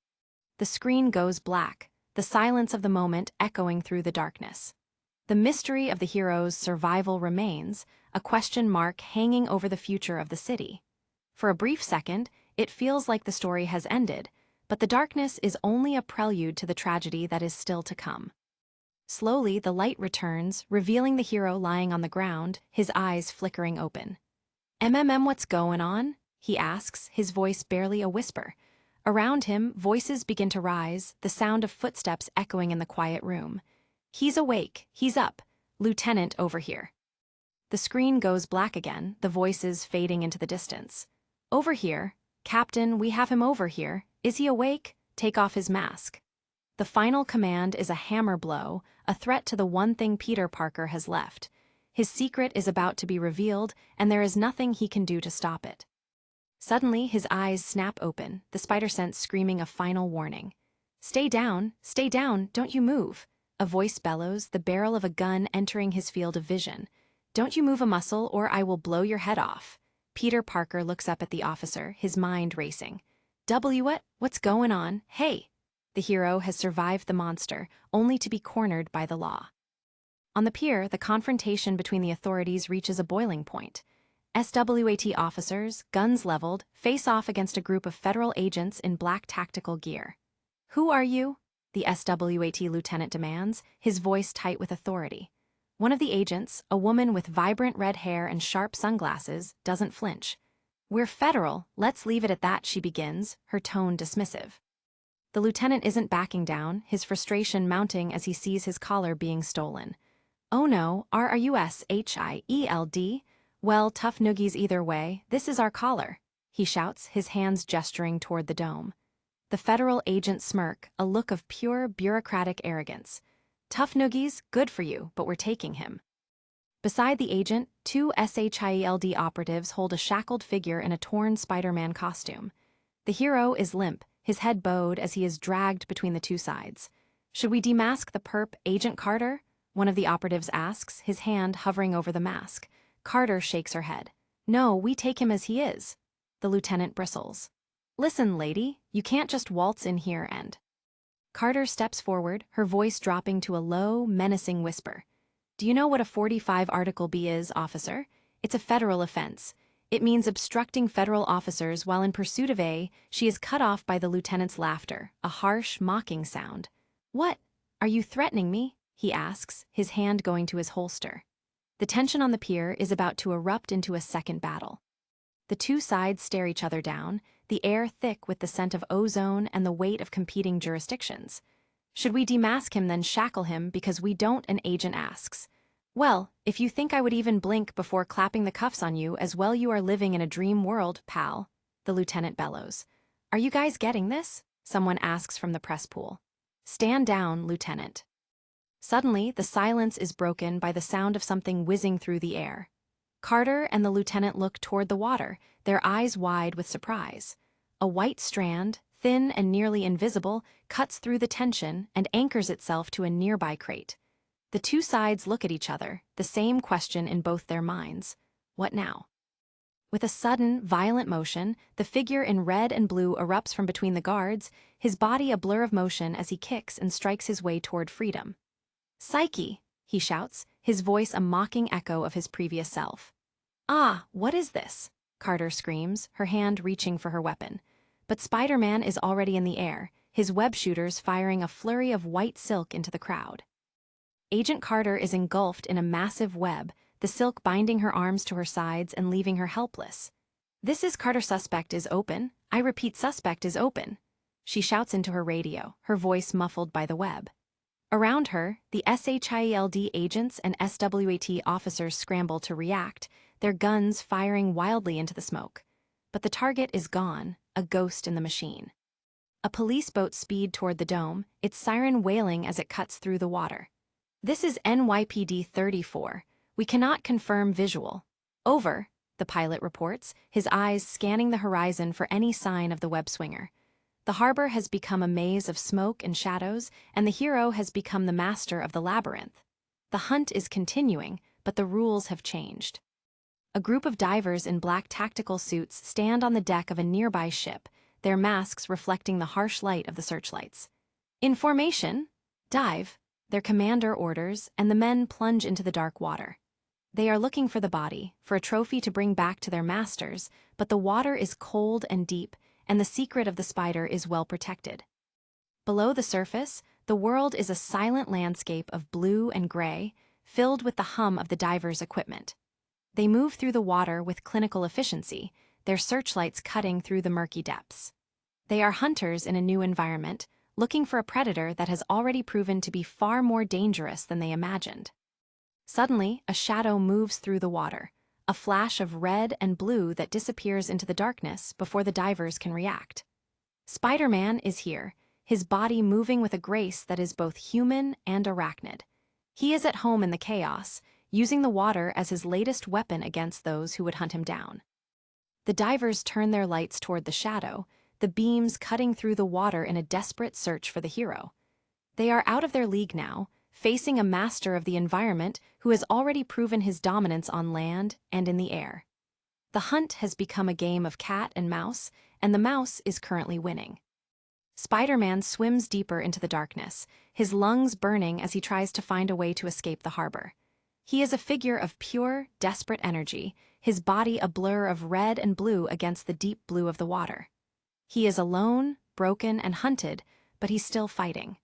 The screen goes black, the silence of the moment echoing through the darkness. The mystery of the hero's survival remains, a question mark hanging over the future of the city. For a brief second, it feels like the story has ended, but the darkness is only a prelude to the tragedy that is still to come. Slowly, the light returns, revealing the hero lying on the ground, his eyes flickering open. What's going on?" he asks, his voice barely a whisper. Around him, voices begin to rise, the sound of footsteps echoing in the quiet room. "He's awake, he's up. Lieutenant, over here." The screen goes black again, the voices fading into the distance. "Over here. Captain, we have him over here. Is he awake? Take off his mask." The final command is a hammer blow, a threat to the one thing Peter Parker has left. His secret is about to be revealed, and there is nothing he can do to stop it. Suddenly, his eyes snap open, the spider sense screaming a final warning. Stay down, don't you move." A voice bellows, the barrel of a gun entering his field of vision. "Don't you move a muscle, or I will blow your head off." Peter Parker looks up at the officer, his mind racing. What's going on? Hey!" The hero has survived the monster, only to be cornered by the law. On the pier, the confrontation between the authorities reaches a boiling point. SWAT officers, guns leveled, face off against a group of federal agents in black tactical gear. "Who are you?" the SWAT lieutenant demands, his voice tight with authority. One of the agents, a woman with vibrant red hair and sharp sunglasses, doesn't flinch. "We're federal, let's leave it at that," she begins, her tone dismissive. The lieutenant isn't backing down, his frustration mounting as he sees his collar being stolen. "Oh no, RUSHIELD? Well, tough noogies either way, this is our collar," he shouts, his hands gesturing toward the dome. The federal agent smirk, a look of pure bureaucratic arrogance. "Tough noogies, good for you, but we're taking him." Beside the agent, two SHIELD operatives hold a shackled figure in a torn Spiderman costume. The hero is limp, his head bowed as he is dragged between the two sides. "Should we demask the perp, Agent Carter?" one of the operatives asks, his hand hovering over the mask. Carter shakes her head. "No, we take him as he is." The lieutenant bristles. "Listen, lady, you can't just waltz in here and—" Carter steps forward, her voice dropping to a low, menacing whisper. "Do you know what a 45 Article B is, officer? It's a federal offense. It means obstructing federal officers while in pursuit of A." She is cut off by the lieutenant's laughter, a harsh, mocking sound. "What? Are you threatening me?" he asks, his hand going to his holster. The tension on the pier is about to erupt into a second battle. The two sides stare each other down, the air thick with the scent of ozone and the weight of competing jurisdictions. "Should we demask him then shackle him because we don't?" an agent asks. "Well, if you think I would even blink before clapping the cuffs on you, as well you are living in a dream world, pal," the lieutenant bellows. "Are you guys getting this?" someone asks from the press pool. "Stand down, lieutenant." Suddenly, the silence is broken by the sound of something whizzing through the air. Carter and the lieutenant look toward the water, their eyes wide with surprise. A white strand, thin and nearly invisible, cuts through the tension and anchors itself to a nearby crate. The two sides look at each other, the same question in both their minds. What now? With a sudden, violent motion, the figure in red and blue erupts from between the guards, his body a blur of motion as he kicks and strikes his way toward freedom. "Psyche!" he shouts, his voice a mocking echo of his previous self. "Ah, what is this?" Carter screams, her hand reaching for her weapon. But Spiderman is already in the air, his web shooters firing a flurry of white silk into the crowd. Agent Carter is engulfed in a massive web, the silk binding her arms to her sides and leaving her helpless. "This is Carter, suspect is open. I repeat, suspect is open." She shouts into her radio, her voice muffled by the web. Around her, the SHIELD agents and SWAT officers scramble to react, their guns firing wildly into the smoke. But the target is gone, a ghost in the machine. A police boat speeds toward the dome, its siren wailing as it cuts through the water. "This is NYPD 34. We cannot confirm visual. Over, the pilot reports, his eyes scanning the horizon for any sign of the web-swinger. The harbor has become a maze of smoke and shadows, and the hero has become the master of the labyrinth. The hunt is continuing, but the rules have changed. A group of divers in black tactical suits stand on the deck of a nearby ship, their masks reflecting the harsh light of the searchlights. In formation, dive, their commander orders, and the men plunge into the dark water. They are looking for the body, for a trophy to bring back to their masters, but the water is cold and deep, and the secret of the spider is well protected. Below the surface, the world is a silent landscape of blue and gray, filled with the hum of the divers' equipment. They move through the water with clinical efficiency, their searchlights cutting through the murky depths. They are hunters in a new environment, looking for a predator that has already proven to be far more dangerous than they imagined. Suddenly, a shadow moves through the water, a flash of red and blue that disappears into the darkness before the divers can react. Spiderman is here, his body moving with a grace that is both human and arachnid. He is at home in the chaos, using the water as his latest weapon against those who would hunt him down. The divers turn their lights toward the shadow, the beams cutting through the water in a desperate search for the hero. They are out of their league now, facing a master of the environment who has already proven his dominance on land and in the air. The hunt has become a game of cat and mouse, and the mouse is currently winning. Spiderman swims deeper into the darkness, his lungs burning as he tries to find a way to escape the harbor. He is a figure of pure, desperate energy, his body a blur of red and blue against the deep blue of the water. He is alone, broken, and hunted, but he's still fighting.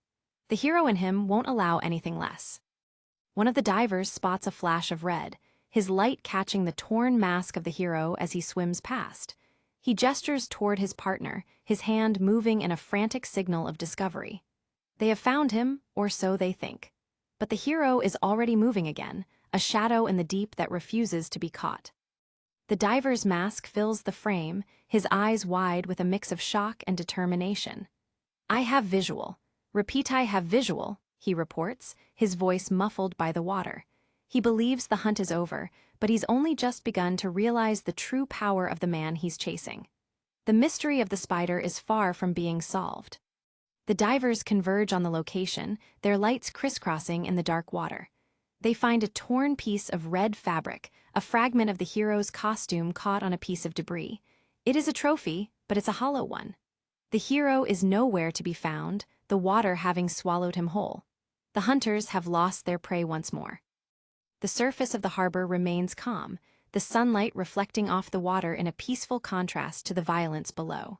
The hero in him won't allow anything less. One of the divers spots a flash of red, his light catching the torn mask of the hero as he swims past. He gestures toward his partner, his hand moving in a frantic signal of discovery. They have found him, or so they think. But the hero is already moving again, a shadow in the deep that refuses to be caught. The diver's mask fills the frame, his eyes wide with a mix of shock and determination. "I have visual. Repeat, I have visual," he reports, his voice muffled by the water. He believes the hunt is over, but he's only just begun to realize the true power of the man he's chasing. The mystery of the spider is far from being solved. The divers converge on the location, their lights crisscrossing in the dark water. They find a torn piece of red fabric, a fragment of the hero's costume caught on a piece of debris. It is a trophy, but it's a hollow one. The hero is nowhere to be found, the water having swallowed him whole. The hunters have lost their prey once more. The surface of the harbor remains calm, the sunlight reflecting off the water in a peaceful contrast to the violence below.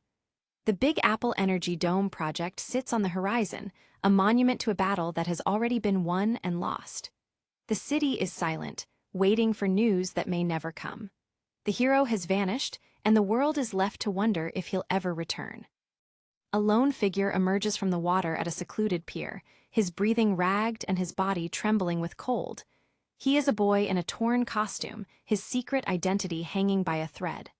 The Big Apple Energy Dome project sits on the horizon, a monument to a battle that has already been won and lost. The city is silent, waiting for news that may never come. The hero has vanished, and the world is left to wonder if he'll ever return. A lone figure emerges from the water at a secluded pier, his breathing ragged and his body trembling with cold. He is a boy in a torn costume, his secret identity hanging by a thread.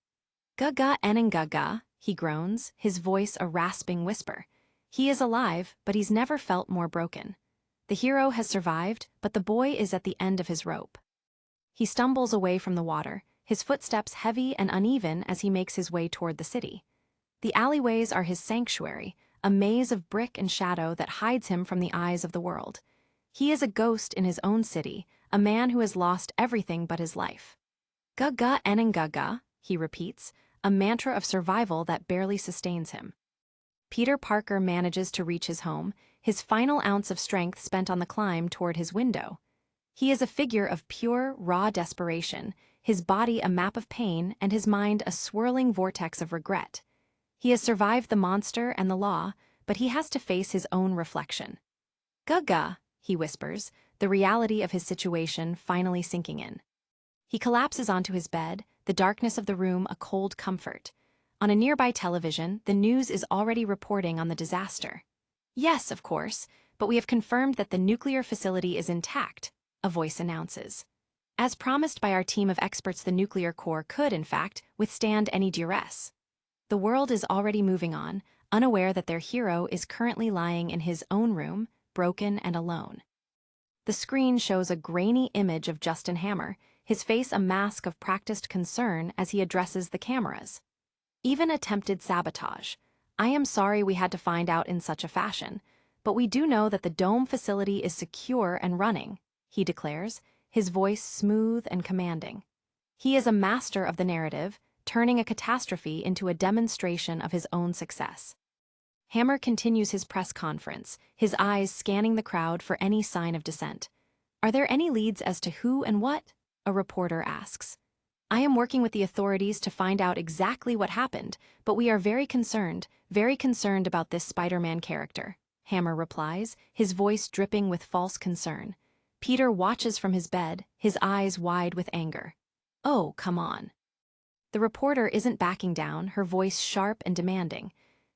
"Gaga enengaga," he groans, his voice a rasping whisper. He is alive, but he's never felt more broken. The hero has survived, but the boy is at the end of his rope. He stumbles away from the water, his footsteps heavy and uneven as he makes his way toward the city. The alleyways are his sanctuary, a maze of brick and shadow that hides him from the eyes of the world. He is a ghost in his own city, a man who has lost everything but his life. "Gaga enengaga," he repeats, a mantra of survival that barely sustains him. Peter Parker manages to reach his home, his final ounce of strength spent on the climb toward his window. He is a figure of pure, raw desperation, his body a map of pain and his mind a swirling vortex of regret. He has survived the monster and the law, but he has to face his own reflection. "Gaga," he whispers, the reality of his situation finally sinking in. He collapses onto his bed, the darkness of the room a cold comfort. On a nearby television, the news is already reporting on the disaster. "Yes, of course, but we have confirmed that the nuclear facility is intact," a voice announces. "As promised by our team of experts, the nuclear core could, in fact, withstand any duress." The world is already moving on, unaware that their hero is currently lying in his own room, broken and alone. The screen shows a grainy image of Justin Hammer, his face a mask of practiced concern as he addresses the cameras. Even attempted sabotage. I am sorry we had to find out in such a fashion, but we do know that the dome facility is secure and running, he declares, his voice smooth and commanding. He is a master of the narrative, turning a catastrophe into a demonstration of his own success. Hammer continues his press conference, his eyes scanning the crowd for any sign of dissent. "Are there any leads as to who and what?" a reporter asks. "I am working with the authorities to find out exactly what happened, but we are very concerned about this Spider-Man character," Hammer replies, his voice dripping with false concern. Peter watches from his bed, his eyes wide with anger. "Oh, come on." The reporter isn't backing down, her voice sharp and demanding.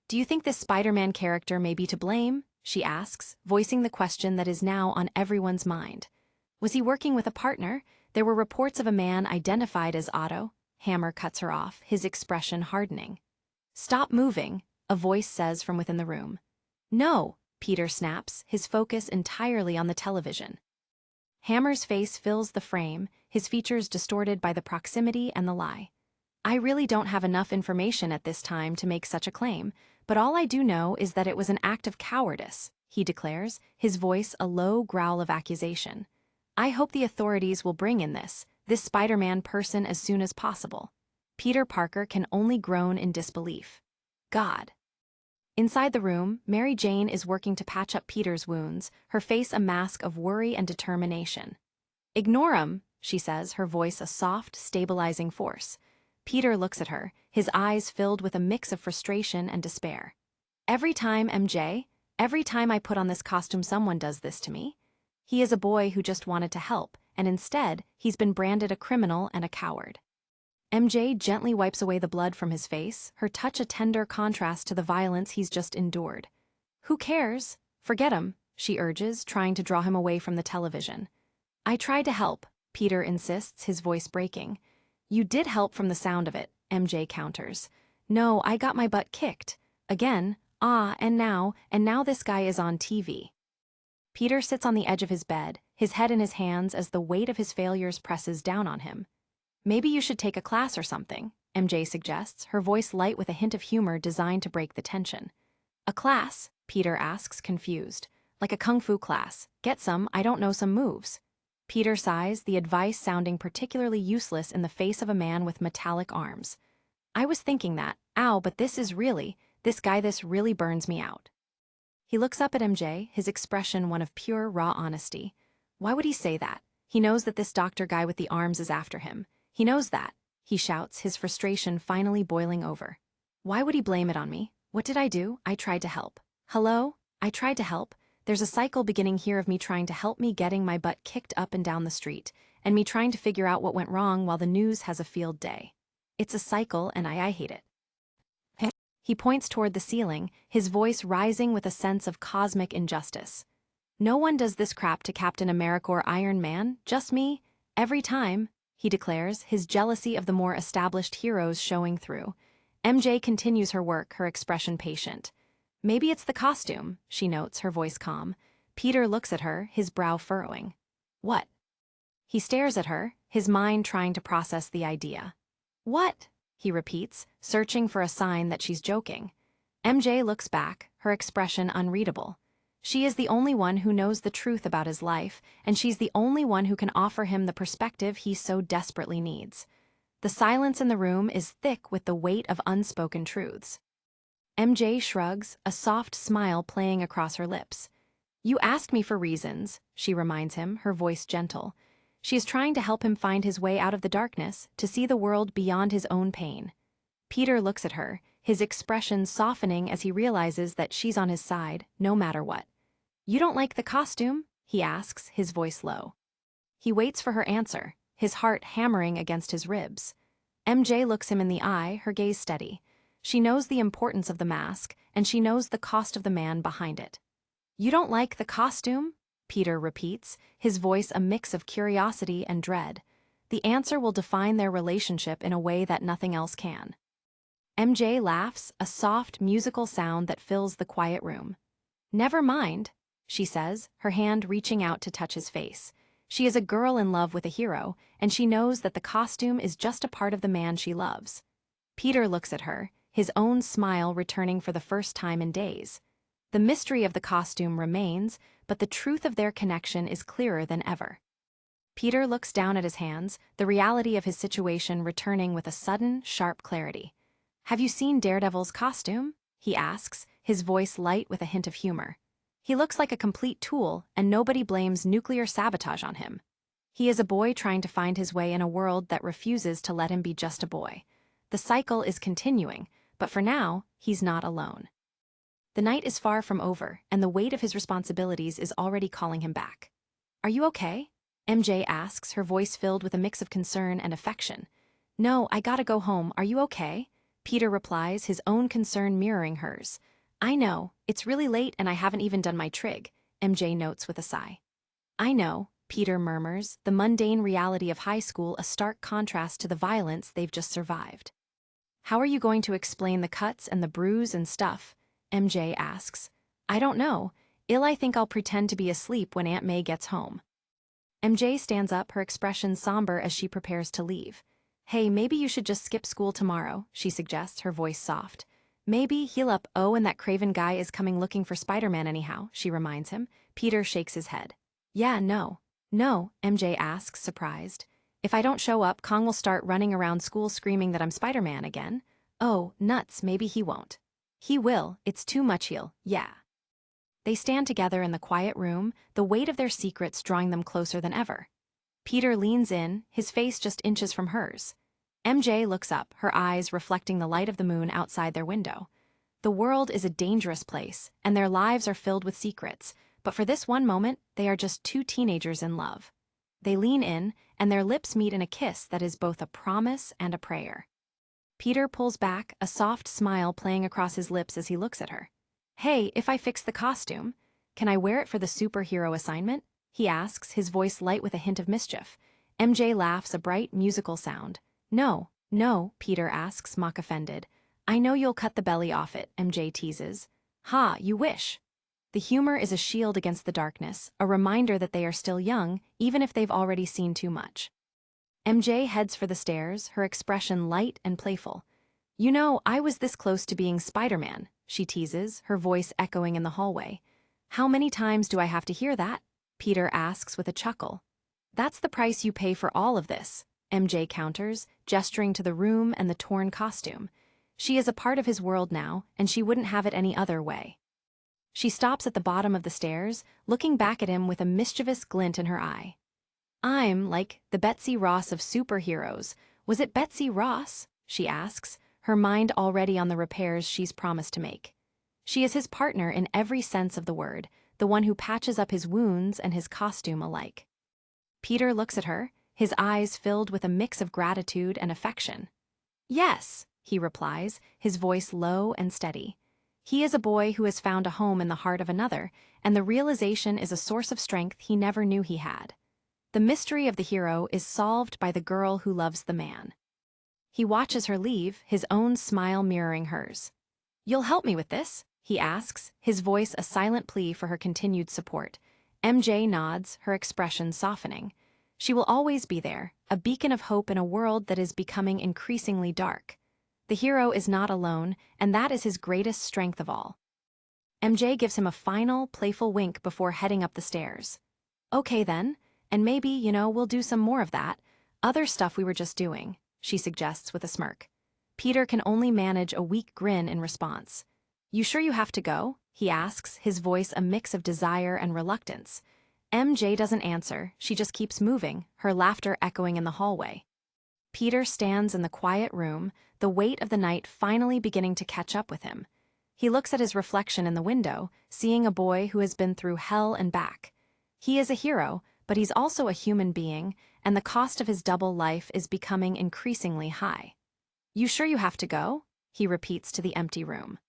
"Do you think this Spider-Man character may be to blame?" she asks, voicing the question that is now on everyone's mind. "Was he working with a partner? There were reports of a man identified as Otto." Hammer cuts her off, his expression hardening. "Stop moving," a voice says from within the room. "No," Peter snaps, his focus entirely on the television. Hammer's face fills the frame, his features distorted by the proximity and the lie. "I really don't have enough information at this time to make such a claim, but all I do know is that it was an act of cowardice," he declares, his voice a low growl of accusation. "I hope the authorities will bring in this Spider-Man person as soon as possible." Peter Parker can only groan in disbelief. God. Inside the room, Mary Jane is working to patch up Peter's wounds, her face a mask of worry and determination. "Ignore him," she says, her voice a soft, stabilizing force. Peter looks at her, his eyes filled with a mix of frustration and despair. Every time I put on this costume someone does this to me." He is a boy who just wanted to help, and instead, he's been branded a criminal and a coward. MJ gently wipes away the blood from his face, her touch a tender contrast to the violence he's just endured. "Who cares? Forget him," she urges, trying to draw him away from the television. "I tried to help," Peter insists, his voice breaking. "You did help from the sound of it," MJ counters. "No, I got my butt kicked. Again, and now this guy is on TV." Peter sits on the edge of his bed, his head in his hands as the weight of his failures presses down on him. "Maybe you should take a class or something," MJ suggests, her voice light with a hint of humor designed to break the tension. "A class?" Peter asks, confused. "Like a kung fu class. Get some, I don't know, some moves." Peter sighs, the advice sounding particularly useless in the face of a man with metallic arms. "I was thinking that. Ow, but this really burns me out." He looks up at MJ, his expression one of pure, raw honesty. Why would he say that? He knows that this doctor guy with the arms is after him. He knows that, he shouts, his frustration finally boiling over. Why would he blame it on me? What did I do? I tried to help. Hello? I tried to help. There's a cycle beginning here of me trying to help me getting my butt kicked up and down the street, and me trying to figure out what went wrong while the news has a field day. It's a cycle, and I hate it. He points toward the ceiling, his voice rising with a sense of cosmic injustice. "No one does this crap to Captain America or Iron Man, just me. Every time," he declares, his jealousy of the more established heroes showing through. MJ continues her work, her expression patient. "Maybe it's the costume," she notes, her voice calm. Peter looks at her, his brow furrowing. "What?" He stares at her, his mind trying to process the idea. "What?" he repeats, searching for a sign that she's joking. MJ looks back, her expression unreadable. She is the only one who knows the truth about his life, and she's the only one who can offer him the perspective he so desperately needs. The silence in the room is thick with the weight of unspoken truths. MJ shrugs, a soft smile playing across her lips. "You asked me for reasons," she reminds him, her voice gentle. She is trying to help him find his way out of the darkness, to see the world beyond his own pain. Peter looks at her, his expression softening as he realizes that she's on his side, no matter what. "You don't like the costume?" he asks, his voice low. He waits for her answer, his heart hammering against his ribs. MJ looks him in the eye, her gaze steady. She knows the importance of the mask, and she knows the cost of the man behind it. "You don't like the costume?" Peter repeats, his voice a mix of curiosity and dread. The answer will define their relationship in a way that nothing else can. MJ laughs, a soft, musical sound that fills the quiet room. "Never mind," she says, her hand reaching out to touch his face. She is a girl in love with a hero, and she knows that the costume is just a part of the man she loves. Peter looks at her, his own smile returning for the first time in days. The mystery of the costume remains, but the truth of their connection is clearer than ever. Peter looks down at his hands, the reality of his situation returning with a sudden, sharp clarity. "Have you seen Daredevil's costume?" he asks, his voice light with a hint of humor. He looks like a complete tool, and nobody blames nuclear sabotage on him. He is a boy trying to find his way in a world that refuses to let him be just a boy. The cycle is continuing, but for now, he's not alone. The night is far from over, and the weight of his responsibilities is already calling him back. "Are you okay?" MJ asks, her voice filled with a mix of concern and affection. "No, I gotta go home. Are you okay?" Peter replies, his own concern mirroring hers. "I know, it's really late and I haven't even done my trig," MJ notes with a sigh. "I know," Peter murmurs, the mundane reality of high school a stark contrast to the violence they've just survived. "How are you going to explain the cuts and the bruise and stuff?" MJ asks. "I don't know. I think I'll pretend to be asleep when Aunt May gets home." MJ stands up, her expression somber as she prepares to leave. "Hey, maybe you should just skip school tomorrow," she suggests, her voice soft. "Maybe heal up. Oh, and that craven guy is coming looking for Spiderman anyhow," she reminds him. Peter shakes his head. "Yeah, no." "No," MJ asks, surprised. "If I don't show up, Kong will start running around school screaming that I'm Spiderman again." "Oh, nuts, maybe he won't." "He will, it's too much yeah." They stand together in the quiet room, the weight of their secrets drawing them closer than ever. Peter leans in, his face just inches from hers. MJ looks up, her eyes reflecting the light of the moon outside their window. The world is a dangerous place, and their lives are filled with secrets, but for this one moment, they are just two teenagers in love. They lean in, and their lips meet in a kiss that is both a promise and a prayer. Peter pulls back, a soft smile playing across his lips as he looks at her. "Hey, if I fix the costume, can I wear it for the superhero assignment?" he asks, his voice light with a hint of mischief. MJ laughs, a bright, musical sound. "No, no," Peter asks, mock offended. "I know you'll cut the belly off it," MJ teases. "Ha, you wish." The humor is a shield against the darkness, a reminder that they are still young, even if they've already seen too much. MJ heads for the stairs, her expression light and playful. "You know, I was this close to being Spiderman," she teases, her voice echoing in the hallway. "How many times do I have to hear that?" Peter asks with a chuckle. "That's the price you pay for all of this," MJ counters, gesturing to the room and the torn costume. She is a part of his world now, and she wouldn't have it any other way. She stops at the bottom of the stairs, looking back at him with a mischievous glint in her eye. "I'm like the Betsy Ross of superheroes. Was it Betsy Ross?" she asks, her mind already on the repairs she's promised to make. She is his partner in every sense of the word, the one who patches up his wounds and his costume alike. Peter looks at her, his eyes filled with a mix of gratitude and affection. "Yes," he replies, his voice low and steady. He is a boy who has found a home in the heart of another, and the realization is a source of strength he never knew he had. The mystery of the hero is solved by the girl who loves the man. He watches her leave, his own smile mirroring hers. "You'll help me with this?" he asks, his voice a silent plea for her continued support. MJ nods, her expression softening. She will always be there, a beacon of hope in a world that is becoming increasingly dark. The hero is not alone, and that is his greatest strength of all. MJ gives him a final, playful wink before heading up the stairs. "Okay then, and maybe, we'll do some more of that other stuff we were just doing," she suggests with a smirk. Peter can only manage a weak grin in response. "You sure you have to go?" he asks, his voice a mix of desire and reluctance. MJ doesn't answer, she just keeps moving, her laughter echoing in the hallway. Peter stands in the quiet room, the weight of the night finally beginning to catch up with him. He looks at his reflection in the window, seeing a boy who has been through hell and back. He is a hero, but he's also a human being, and the cost of his double life is becoming increasingly high. "You sure you have to go?" he repeats to the empty room.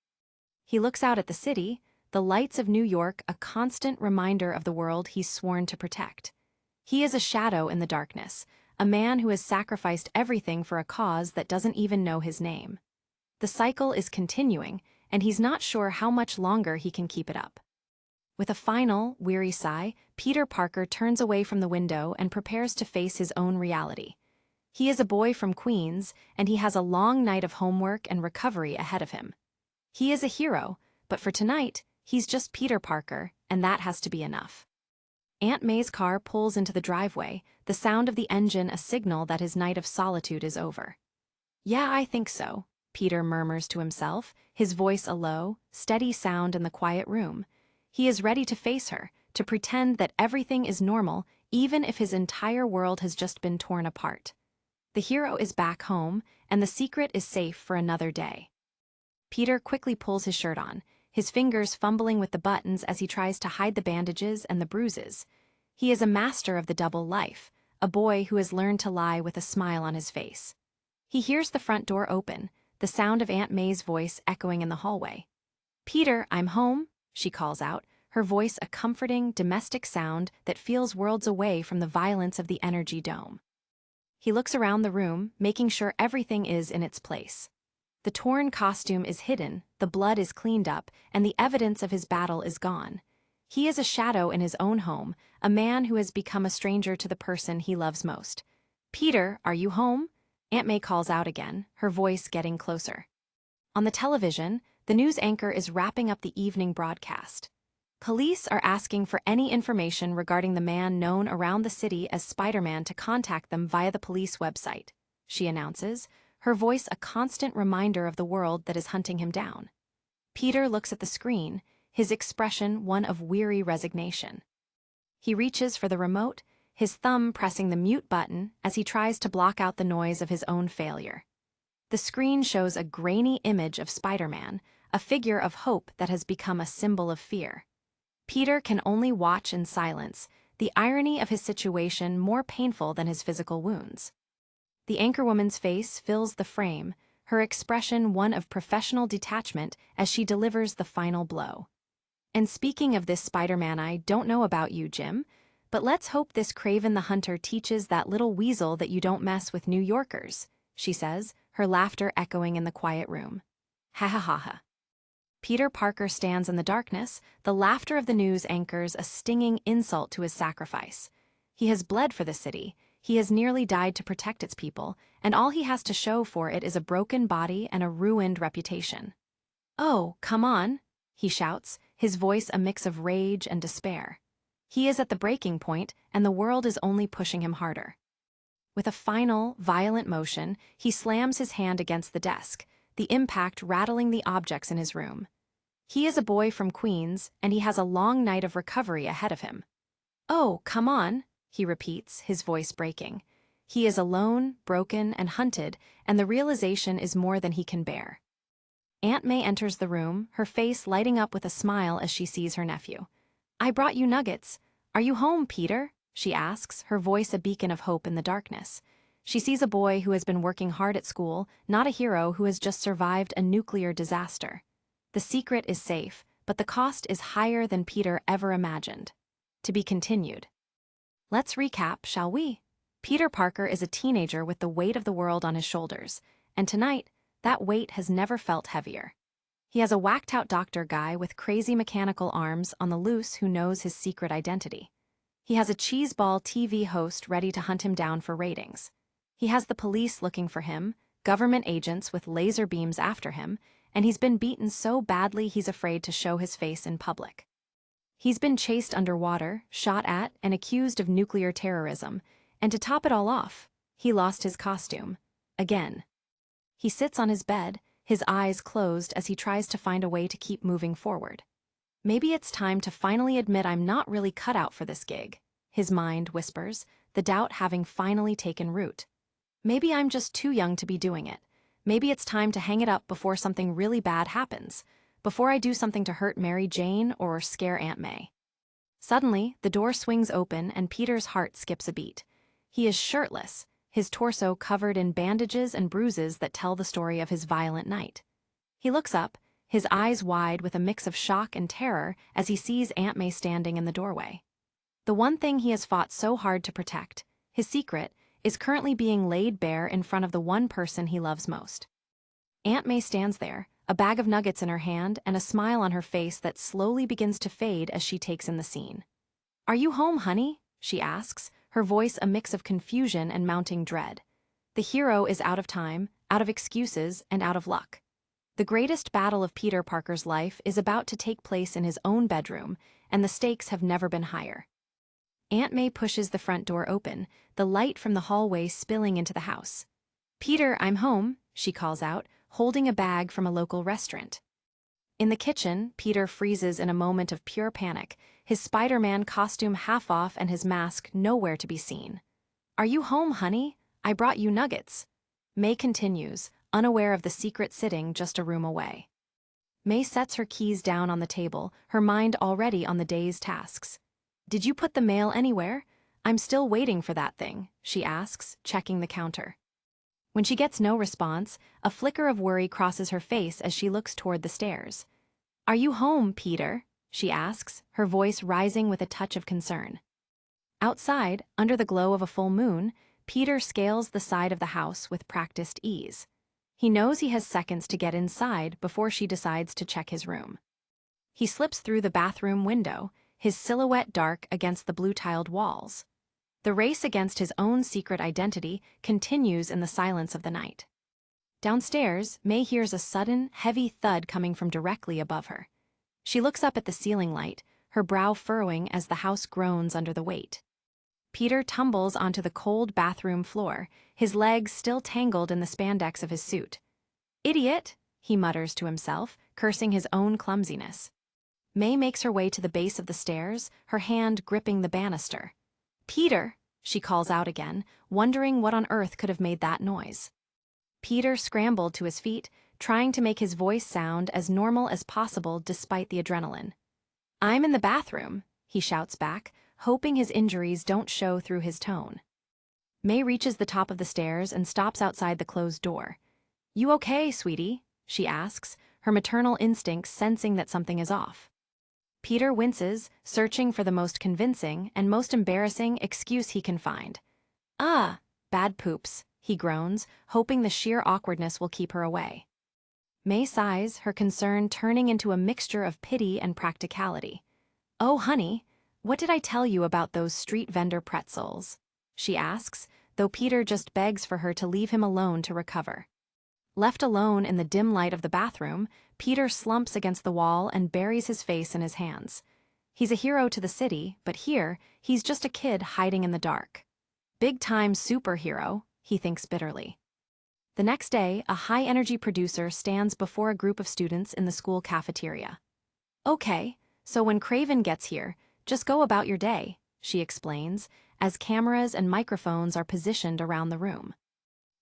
He looks out at the city, the lights of New York a constant reminder of the world he's sworn to protect. He is a shadow in the darkness, a man who has sacrificed everything for a cause that doesn't even know his name. The cycle is continuing, and he's not sure how much longer he can keep it up. With a final, weary sigh, Peter Parker turns away from the window and prepares to face his own reality. He is a boy from Queens, and he has a long night of homework and recovery ahead of him. He is a hero, but for tonight, he's just Peter Parker, and that has to be enough. Aunt May's car pulls into the driveway, the sound of the engine a signal that his night of solitude is over. "Yeah, I think so," Peter murmurs to himself, his voice a low, steady sound in the quiet room. He is ready to face her, to pretend that everything is normal, even if his entire world has just been torn apart. The hero is back home, and the secret is safe for another day. Peter quickly pulls his shirt on, his fingers fumbling with the buttons as he tries to hide the bandages and the bruises. He is a master of the double life, a boy who has learned to lie with a smile on his face. He hears the front door open, the sound of Aunt May's voice echoing in the hallway. "Peter, I'm home," she calls out, her voice a comforting, domestic sound that feels worlds away from the violence of the energy dome. He looks around the room, making sure everything is in its place. The torn costume is hidden, the blood is cleaned up, and the evidence of his battle is gone. He is a shadow in his own home, a man who has become a stranger to the person he loves most. "Peter, are you home?" Aunt May calls out again, her voice getting closer. On the television, the news anchor is wrapping up the evening broadcast. Police are asking for any information regarding the man known around the city as Spiderman to contact them via the police website, she announces, her voice a constant reminder of the world that is hunting him down. Peter looks at the screen, his expression one of weary resignation. He reaches for the remote, his thumb pressing the mute button as he tries to block out the noise of his own failure. The screen shows a grainy image of Spiderman, a figure of hope that has become a symbol of fear. Peter can only watch in silence, the irony of his situation more painful than his physical wounds. The anchorwoman's face fills the frame, her expression one of professional detachment as she delivers the final blow. "And speaking of this Spider-Man, I don't know about you, Jim, but let's hope this Craven the Hunter teaches that little weasel that you don't mess with New Yorkers," she says, her laughter echoing in the quiet room. Ha ha ha ha. Peter Parker stands in the darkness, the laughter of the news anchors a stinging insult to his sacrifice. He has bled for the city, he has nearly died to protect its people, and all he has to show for it is a broken body and a ruined reputation. "Oh, come on," he shouts, his voice a mix of rage and despair. He is at the breaking point, and the world is only pushing him harder. With a final, violent motion, he slams his hand against the desk, the impact rattling the objects in his room. He is a boy from Queens, and he has a long night of recovery ahead of him. "Oh, come on," he repeats, his voice breaking. He is alone, broken, and hunted, and the realization is more than he can bear. Aunt May enters the room, her face lighting up with a smile as she sees her nephew. "I brought you nuggets. Are you home, Peter?" she asks, her voice a beacon of hope in the darkness. She sees a boy who has been working hard at school, not a hero who has just survived a nuclear disaster. The secret is safe, but the cost is higher than Peter ever imagined. To be continued. Let's recap, shall we? Peter Parker is a teenager with the weight of the world on his shoulders, and tonight, that weight has never felt heavier. He has a whacked-out doctor guy with crazy mechanical arms on the loose who knows his secret identity. He has a cheeseball TV host ready to hunt him down for ratings. He has the police looking for him, government agents with laser beams after him, and he's been beaten so badly he's afraid to show his face in public. He's been chased underwater, shot at, and accused of nuclear terrorism, and to top it all off, he lost his costume. Again. He sits on his bed, his eyes closed as he tries to find a way to keep moving forward. "Maybe it's time to finally admit I'm not really cut out for this gig," his mind whispers, the doubt having finally taken root. "Maybe I'm just too young to be doing it. Maybe it's time to hang it up before something really bad happens, before I do something to hurt Mary Jane or scare Aunt May." Suddenly, the door swings open and Peter's heart skips a beat. He is shirtless, his torso covered in bandages and bruises that tell the story of his violent night. He looks up, his eyes wide with a mix of shock and terror as he sees Aunt May standing in the doorway. The one thing he has fought so hard to protect, his secret, is currently being laid bare in front of the one person he loves most. Aunt May stands there, a bag of nuggets in her hand and a smile on her face that slowly begins to fade as she takes in the scene. "Are you home, honey?" she asks, her voice a mix of confusion and mounting dread. The hero is out of time, out of excuses, and out of luck. The greatest battle of Peter Parker's life is about to take place in his own bedroom, and the stakes have never been higher. Aunt May pushes the front door open, the light from the hallway spilling into the house. "Peter, I'm home," she calls out, holding a bag from a local restaurant. In the kitchen, Peter freezes in a moment of pure panic, his Spider-Man costume half off and his mask nowhere to be seen. "Are you home, honey? I brought you nuggets." May continues, unaware of the secret sitting just a room away. May sets her keys down on the table, her mind already on the day's tasks. "Did you put the mail anywhere? I'm still waiting for that thing," she asks, checking the counter. When she gets no response, a flicker of worry crosses her face as she looks toward the stairs. "Are you home, Peter?" she asks, her voice rising with a touch of concern. Outside, under the glow of a full moon, Peter scales the side of the house with practiced ease. He knows he has seconds to get inside before she decides to check his room. He slips through the bathroom window, his silhouette dark against the blue-tiled walls. The race against his own secret identity continues in the silence of the night. Downstairs, May hears a sudden, heavy thud coming from directly above her. She looks up at the ceiling light, her brow furrowing as the house groans under the weight. Peter tumbles onto the cold bathroom floor, his legs still tangled in the spandex of his suit. "Idiot," he mutters to himself, cursing his own clumsiness. May makes her way to the base of the stairs, her hand gripping the banister. "Peter," she calls out again, wondering what on earth could have made that noise. Peter scrambled to his feet, trying to make his voice sound as normal as possible despite the adrenaline. "I'm in the bathroom," he shouts back, hoping his injuries don't show through his tone. May reaches the top of the stairs and stops outside the closed door. "You okay, sweetie?" she asks, her maternal instincts sensing that something is off. Peter winces, searching for the most convincing and most embarrassing excuse he can find. "Ah, bad poops," he groans, hoping the sheer awkwardness will keep her away. May sighs, her concern turning into a mixture of pity and practicality. "Oh, honey, what did I tell you about those street vendor pretzels?" she asks, though Peter just begs for her to leave him alone to recover. Left alone in the dim light of the bathroom, Peter slumps against the wall and buries his face in his hands. He's a hero to the city, but here, he's just a kid hiding in the dark. Big-time superhero, he thinks bitterly. The next day, a high-energy producer stands before a group of students in the school cafeteria. "Okay, so when Craven gets here, just go about your day," she explains, as cameras and microphones are positioned around the room.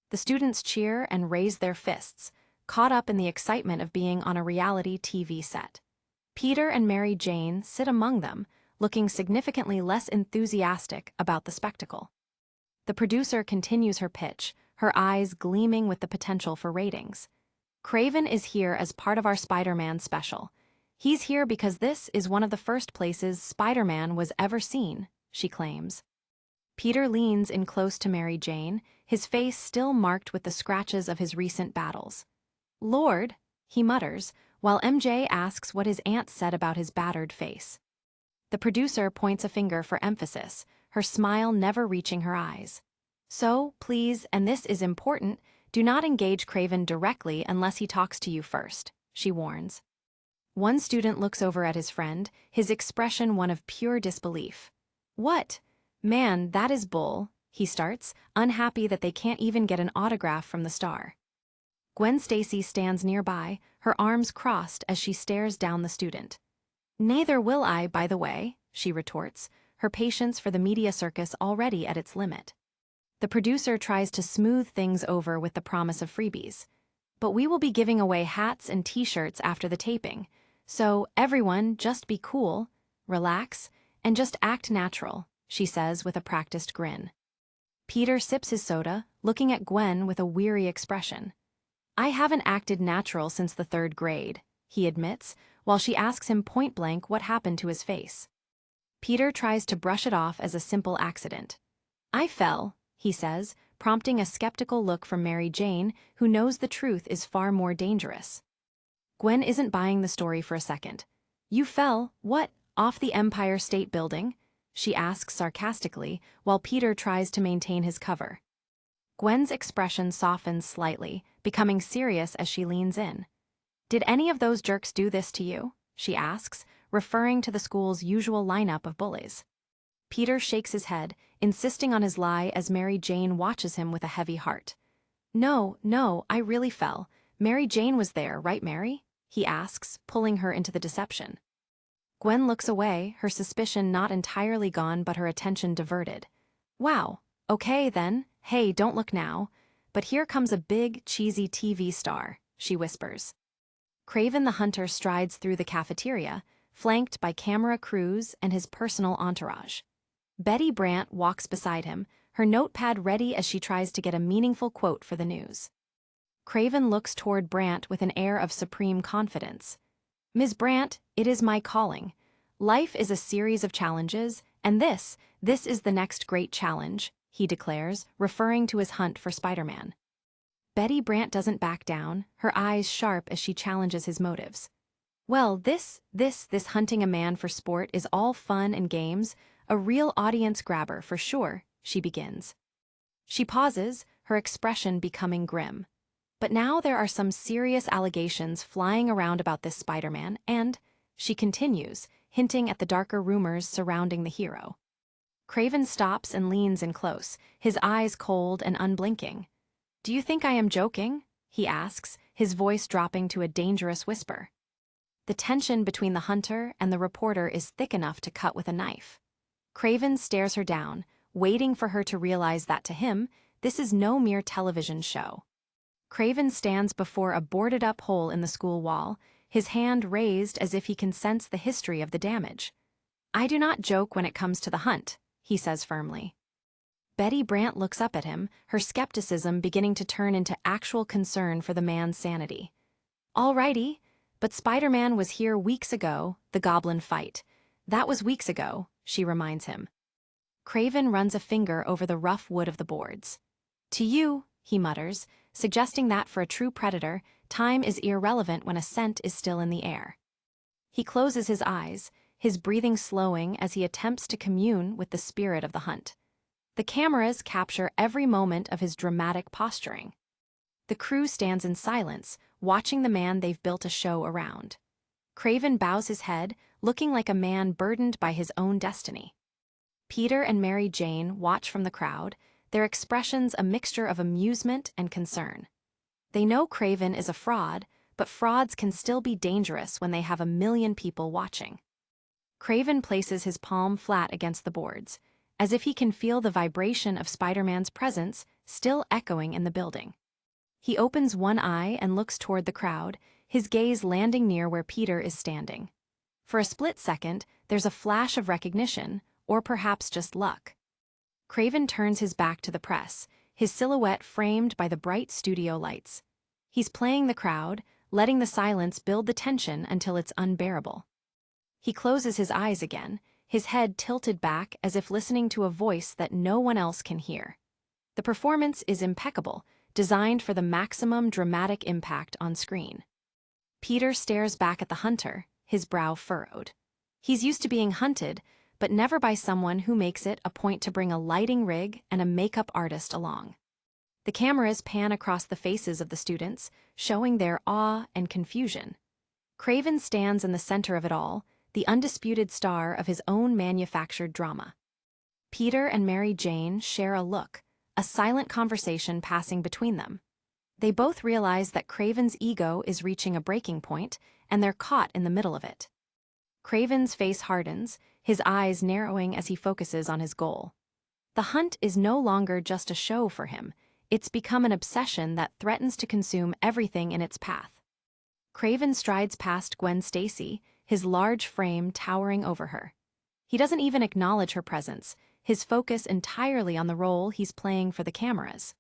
The students cheer and raise their fists, caught up in the excitement of being on a reality TV set. Peter and Mary Jane sit among them, looking significantly less enthusiastic about the spectacle. The producer continues her pitch, her eyes gleaming with the potential for ratings. "Craven is here as part of our Spider-Man special. He's here because this is one of the first places Spider-Man was ever seen," she claims. Peter leans in close to Mary Jane, his face still marked with the scratches of his recent battles. "Lord," he mutters, while MJ asks what his aunt said about his battered face. The producer points a finger for emphasis, her smile never reaching her eyes. "So, please, and this is important, do not engage Craven directly unless he talks to you first," she warns. One student looks over at his friend, his expression one of pure disbelief. "What? Man, that is bull," he starts, unhappy that they can't even get an autograph from the star. Gwen Stacy stands nearby, her arms crossed as she stares down the student. "Neither will I, by the way," she retorts, her patience for the media circus already at its limit. The producer tries to smooth things over with the promise of freebies. "But we will be giving away hats and t-shirts after the taping, so everyone just be cool, relax, and just act natural," she says with a practiced grin. Peter sips his soda, looking at Gwen with a weary expression. "I haven't acted natural since the 3rd grade," he admits, while she asks him point-blank what happened to his face. Peter tries to brush it off as a simple accident. "I fell," he says, prompting a skeptical look from Mary Jane, who knows the truth is far more dangerous. Gwen isn't buying the story for a second. You fell, what, off the Empire State Building? She asks sarcastically, while Peter tries to maintain his cover. Gwen's expression softens slightly, becoming serious as she leans in. Did any of those jerks do this to you? She asks, referring to the school's usual lineup of bullies. Peter shakes his head, insisting on his lie as Mary Jane watches him with a heavy heart. No, I really fell. Mary Jane was there, right, Mary? He asks, pulling her into the deception. Gwen looks away, her suspicion not entirely gone but her attention diverted. Wow, okay then, hey, don't look now. But here comes a big, cheesy TV star, she whispers. Craven the Hunter strides through the cafeteria, flanked by camera crews and his personal entourage. Betty Brant walks beside him, her notepad ready as she tries to get a meaningful quote for the news. Craven looks toward Brant with an air of supreme confidence. Ms. Brant, it is my calling. Life is a series of challenges, and this is the next great challenge, he declares, referring to his hunt for Spiderman. Betty Brant doesn't back down, her eyes sharp as she challenges his motives. Well, this hunting a man for sport is all fun and games, a real audience grabber for sure, she begins. She pauses, her expression becoming grim. But now there are some serious allegations flying around about this Spiderman, and, she continues, hinting at the darker rumors surrounding the hero. Craven stops and leans in close, his eyes cold and unblinking. Do you think I am joking? He asks, his voice dropping to a dangerous whisper. The tension between the hunter and the reporter is thick enough to cut with a knife. Craven stares her down, waiting for her to realize that to him, this is no mere television show. Craven stands before a boarded-up hole in the school wall, his hand raised as if he can sense the history of the damage. I do not joke when it comes to the hunt, he says firmly. Betty Brant looks up at him, her skepticism beginning to turn into actual concern for the man's sanity. All righty, but Spiderman was here weeks ago, the goblin fight. That was weeks ago, she reminds him. Craven runs a finger over the rough wood of the boards. To you, he mutters, suggesting that for a true predator, time is irrelevant when a scent is still in the air. He closes his eyes, his breathing slowing as he attempts to commune with the spirit of the hunt. The cameras capture every moment of his dramatic posturing. The crew stands in silence, watching the man they've built a show around. Craven bows his head, looking like a man burdened by his own destiny. Peter and Mary Jane watch from the crowd, their expressions a mixture of amusement and concern. They know Craven is a fraud, but frauds can still be dangerous when they have a million people watching. Craven places his palm flat against the boards, as if he can feel the vibration of Spiderman's presence still echoing in the building. He opens one eye and looks toward the crowd, his gaze landing near where Peter is standing. For a split second, there's a flash of recognition, or perhaps just luck. Craven turns his back to the press, his silhouette framed by the bright studio lights. He's playing the crowd, letting the silence build the tension until it's unbearable. He closes his eyes again, his head tilted back as if listening to a voice that no one else can hear. The performance is impeccable, designed for the maximum dramatic impact on screen. Peter stares back at the hunter, his brow furrowed. He's used to being hunted, but never by someone who makes it a point to bring a lighting rig and a makeup artist along. The cameras pan across the faces of the students, showing their awe and confusion. Craven stands in the center of it all, the undisputed star of his own manufactured drama. Peter and Mary Jane share a look, a silent conversation passing between them. They both realize that Craven's ego is reaching a breaking point, and they're caught in the middle of it. Craven's face hardens, his eyes narrowing as he focuses on his goal. The hunt is no longer just a show for him, it's become an obsession that threatens to consume everything in its path. Craven strides past Gwen Stacy, his large frame towering over her. He doesn't even acknowledge her presence, his focus entirely on the role he's playing for the cameras.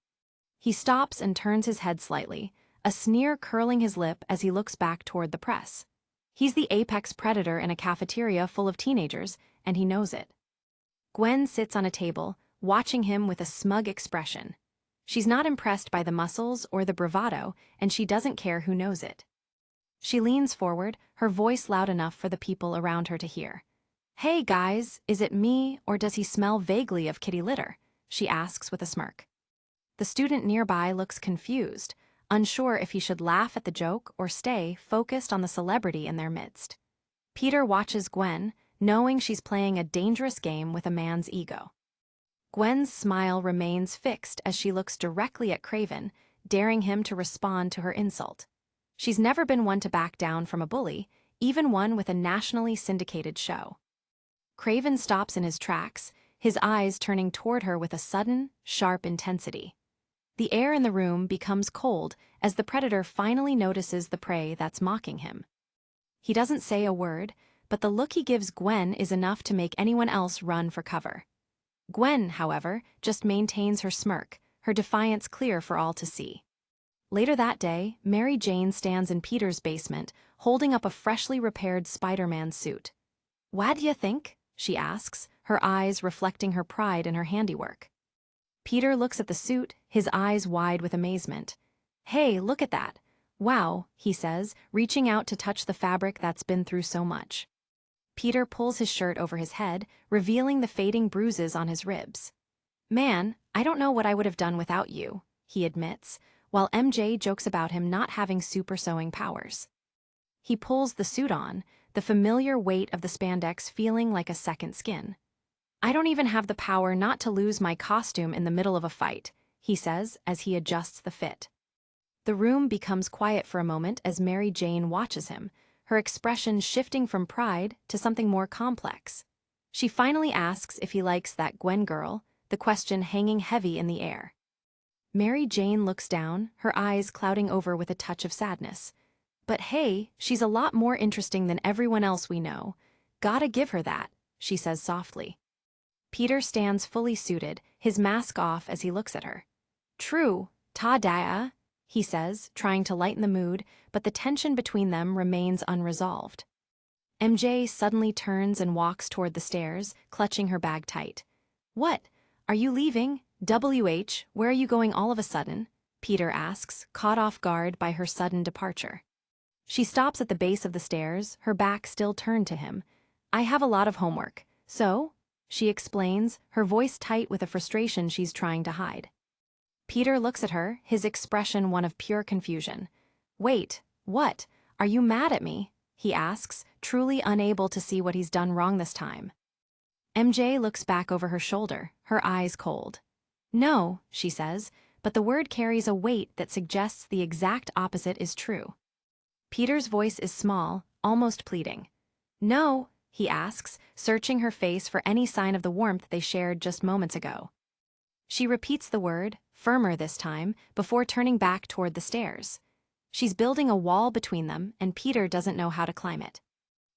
He stops and turns his head slightly, a sneer curling his lip as he looks back toward the press. He's the apex predator in a cafeteria full of teenagers, and he knows it. Gwen sits on a table, watching him with a smug expression. She's not impressed by the muscles or the bravado, and she doesn't care who knows it. She leans forward, her voice loud enough for the people around her to hear. "Hey guys, is it me, or does he smell vaguely of kitty litter?" she asks with a smirk. The student nearby looks confused, unsure if he should laugh at the joke or stay focused on the celebrity in their midst. Peter watches Gwen, knowing she's playing a dangerous game with a man's ego. Gwen's smile remains fixed as she looks directly at Craven, daring him to respond to her insult. She's never been one to back down from a bully, even one with a nationally syndicated show. Craven stops in his tracks, his eyes turning toward her with a sudden, sharp intensity. The air in the room becomes cold as the predator finally notices the prey that's mocking him. He doesn't say a word, but the look he gives Gwen is enough to make anyone else run for cover. Gwen, however, just maintains her smirk, her defiance clear for all to see. Later that day, Mary Jane stands in Peter's basement, holding up a freshly repaired Spiderman suit. "What do you think?" she asks, her eyes reflecting her pride in her handiwork. Peter looks at the suit, his eyes wide with amazement. "Hey, look at that. Wow," he says, reaching out to touch the fabric that's been through so much. Peter pulls his shirt over his head, revealing the fading bruises on his ribs. "Man, I don't know what I would have done without you," he admits, while MJ jokes about him not having super sewing powers. He pulls the suit on, the familiar weight of the spandex feeling like a second skin. "I don't even have the power not to lose my costume in the middle of a fight," he says as he adjusts the fit. The room becomes quiet for a moment as Mary Jane watches him, her expression shifting from pride to something more complex. She finally asks if he likes that Gwen girl, the question hanging heavy in the air. Mary Jane looks down, her eyes clouding over with a touch of sadness. "But hey, she's a lot more interesting than everyone else we know. Gotta give her that," she says softly. Peter stands fully suited, his mask off as he looks at her. "True, ta-da," he says, trying to lighten the mood, but the tension between them remains unresolved. MJ suddenly turns and walks toward the stairs, clutching her bag tight. "What? Are you leaving? WH, where are you going all of a sudden?" Peter asks, caught off guard by her sudden departure. She stops at the base of the stairs, her back still turned to him. "I have a lot of homework, so," she explains, her voice tight with a frustration she's trying to hide. Peter looks at her, his expression one of pure confusion. "Wait, what? Are you mad at me?" he asks, truly unable to see what he's done wrong this time. MJ looks back over her shoulder, her eyes cold. "No," she says, but the word carries a weight that suggests the exact opposite is true. Peter's voice is small, almost pleading. "No," he asks, searching her face for any sign of the warmth they shared just moments ago. She repeats the word, firmer this time, before turning back toward the stairs. She's building a wall between them, and Peter doesn't know how to climb it.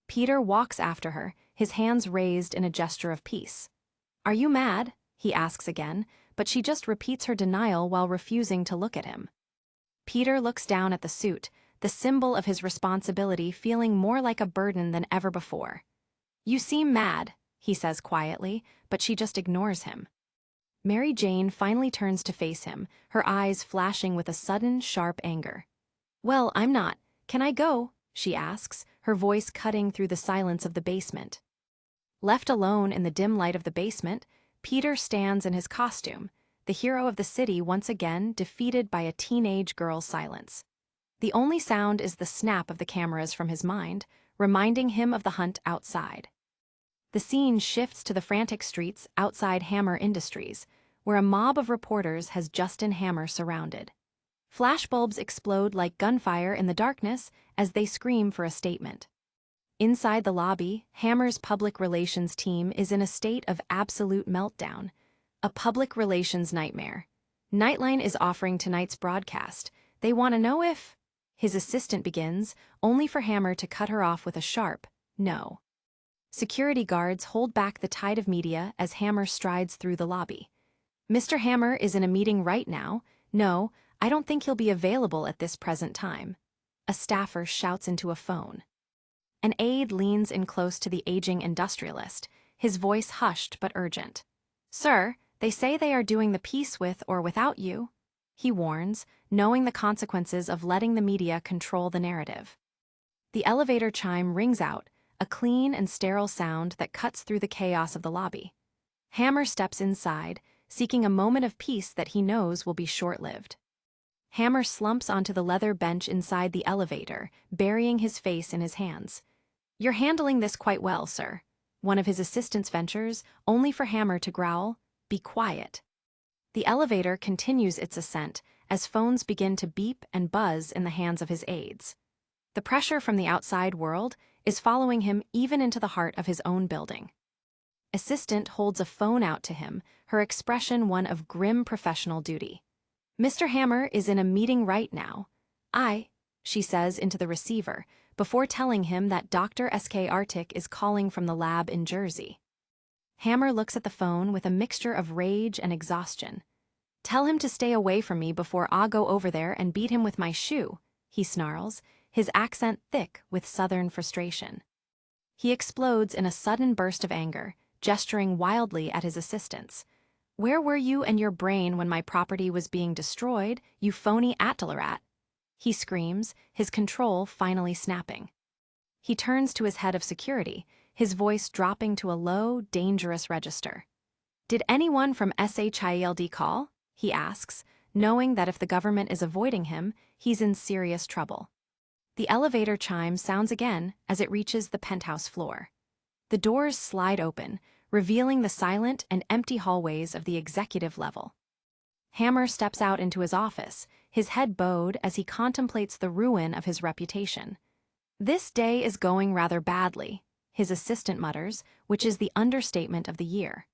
Peter walks after her, his hands raised in a gesture of peace. "Are you mad?" he asks again, but she just repeats her denial while refusing to look at him. Peter looks down at the suit, the symbol of his responsibility feeling more like a burden than ever before. "You seem mad," he says quietly, but she just ignores him. Mary Jane finally turns to face him, her eyes flashing with a sudden, sharp anger. "Well, I'm not. Can I go?" she asks, her voice cutting through the silence of the basement. Left alone in the dim light of the basement, Peter stands in his costume, the hero of the city once again defeated by a teenage girl's silence. The only sound is the snap of the cameras from his mind, reminding him of the hunt outside. The scene shifts to the frantic streets outside Hammer Industries, where a mob of reporters has Justin Hammer surrounded. Flashbulbs explode like gunfire in the darkness as they scream for a statement. Inside the lobby, Hammer's public relations team is in a state of absolute meltdown, a public relations nightmare. Nightline is offering tonight's broadcast. They want to know if... His assistant begins, only for Hammer to cut her off with a sharp no. Security guards hold back the tide of media as Hammer strides through the lobby. "Mr. Hammer is in a meeting right now. No, I don't think he'll be available at this present time." A staffer shouts into a phone. An aide leans in close to the aging industrialist, his voice hushed but urgent. "Sir, they say they are doing the piece with or without you," he warns, knowing the consequences of letting the media control the narrative. The elevator chime rings out, a clean and sterile sound that cuts through the chaos of the lobby. Hammer steps inside, seeking a moment of peace that he knows will be short-lived. Hammer slumps onto the leather bench inside the elevator, burying his face in his hands. "You're handling this quite well, sir." One of his assistants ventures, only for Hammer to growl, "Be quiet." The elevator continues its ascent as phones begin to beep and buzz in the hands of his aides. The pressure from the outside world is following him even into the heart of his own building. Assistant holds a phone out to him, her expression one of grim professional duty. "Mr. Hammer is in a meeting right now." She says into the receiver, before telling him that Dr. S.K. Arctic is calling from the lab in Jersey. Hammer looks at the phone with a mixture of rage and exhaustion. "Tell him to stay away from me before I go over there and beat him with my shoe," he snarls, his accent thick with southern frustration. He explodes in a sudden burst of anger, gesturing wildly at his assistants. "Where were you and your brain when my property was being destroyed, you phony Attlerat?" he screams, his control finally snapping. He turns to his head of security, his voice dropping to a low, dangerous register. "Did anyone from SHIELD call?" he asks, knowing that if the government is avoiding him, he's in serious trouble. The elevator chime sounds again as it reaches the penthouse floor. The doors slide open, revealing the silent and empty hallways of the executive level. Hammer steps out into his office, his head bowed as he contemplates the ruin of his reputation. "This day is going rather badly," his assistant mutters, which is the understatement of the year.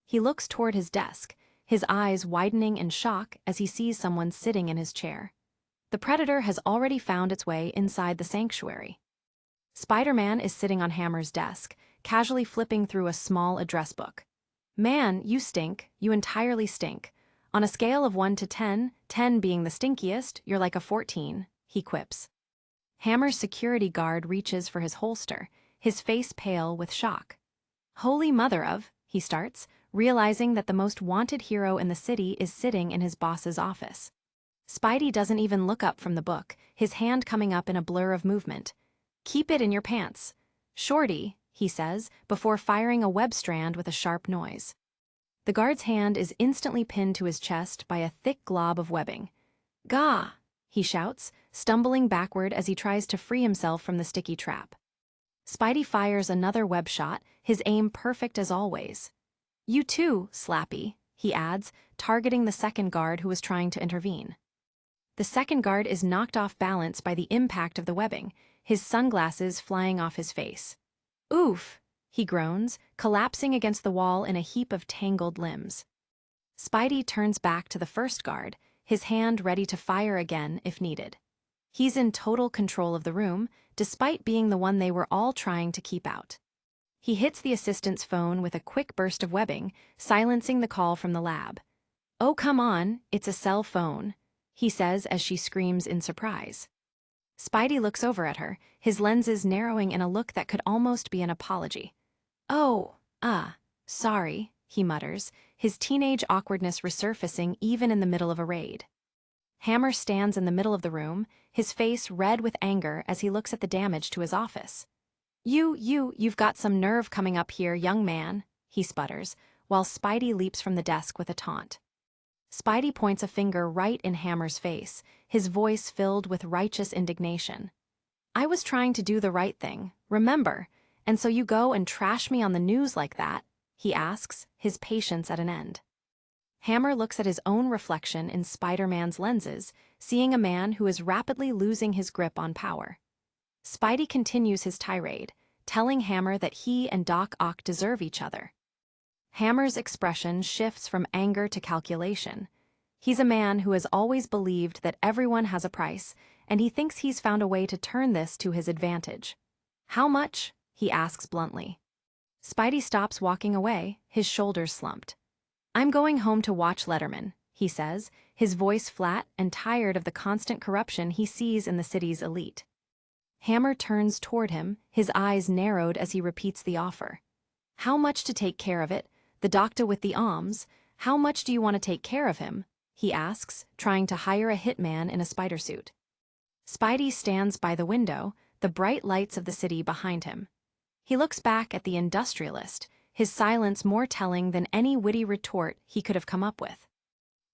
He looks toward his desk, his eyes widening in shock as he sees someone sitting in his chair. The predator has already found its way inside the sanctuary. Spiderman is sitting on Hammer's desk, casually flipping through a small address book. "Man, you stink, you entirely stink. On a scale of 1 to 10, 10 being the stinkiest, you're like a 14, he quips. Hammer's security guard reaches for his holster, his face pale with shock. "Holy mother of," he starts, realizing that the most wanted hero in the city is sitting in his boss's office. Spidey doesn't even look up from the book, his hand coming up in a blur of movement. "Keep it in your pants. Shorty," he says, before firing a web strand with a sharp noise. The guard's hand is instantly pinned to his chest by a thick glob of webbing. "Gah!" he shouts, stumbling backward as he tries to free himself from the sticky trap. Spidey fires another web shot, his aim perfect as always. "You too, Slappy," he adds, targeting the second guard who was trying to intervene. The second guard is knocked off balance by the impact of the webbing, his sunglasses flying off his face. "Oof!" he groans, collapsing against the wall in a heap of tangled limbs. Spidey turns back to the first guard, his hand ready to fire again if needed. He's in total control of the room, despite being the one they were all trying to keep out. He hits the assistant's phone with a quick burst of webbing, silencing the call from the lab. "Oh, come on, it's a cell phone," he says as she screams in surprise. Spidey looks over at her, his lenses narrowing in a look that could almost be an apology. "Oh, sorry," he mutters, his teenage awkwardness resurfacing even in the middle of a raid. Hammer stands in the middle of the room, his face red with anger as he looks at the damage to his office. You've got some nerve coming up here, young man," he sputters, while Spidey leaps from the desk with a taunt. Spidey points a finger right in Hammer's face, his voice filled with righteous indignation. "I was trying to do the right thing, remember, and so you go and trash me on the news like that?" he asks, his patience at an end. Hammer looks at his own reflection in Spider-Man's lenses, seeing a man who is rapidly losing his grip on power. Spidey continues his tirade, telling Hammer that he and Doc Ock deserve each other. Hammer's expression shifts from anger to calculation. He's a man who has always believed that everyone has a price, and he thinks he's found a way to turn this to his advantage. "How much?" he asks bluntly. Spidey stops walking away, his shoulders slumped. "I'm going home to watch Letterman," he says, his voice flat and tired of the constant corruption he sees in the city's elite. Hammer turns toward him, his eyes narrowed as he repeats the offer. "How much to take care of it? The doctor with the alms, how much do you want to take care of him?" he asks, trying to hire a hitman in a spider suit. Spidey stands by the window, the bright lights of the city behind him. He looks back at the industrialist, his silence more telling than any witty retort he could have come up with.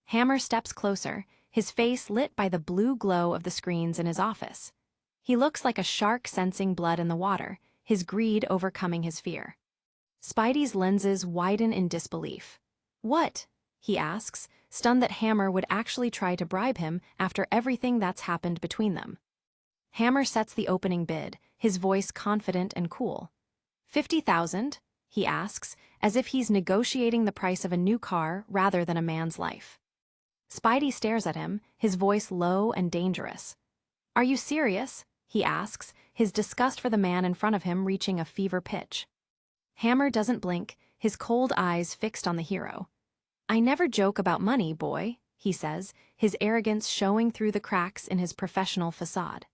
Hammer steps closer, his face lit by the blue glow of the screens in his office. He looks like a shark sensing blood in the water, his greed overcoming his fear. Spidey's lenses widen in disbelief. "What?" he asks, stunned that Hammer would actually try to bribe him after everything that's happened between them. Hammer sets the opening bid, his voice confident and cool. 50,000, he asks, as if he's negotiating the price of a new car rather than a man's life. Spidey stares at him, his voice low and dangerous. "Are you serious?" he asks, his disgust for the man in front of him reaching a fever pitch. Hammer doesn't blink, his cold eyes fixed on the hero. "I never joke about money, boy," he says, his arrogance showing through the cracks in his professional facade.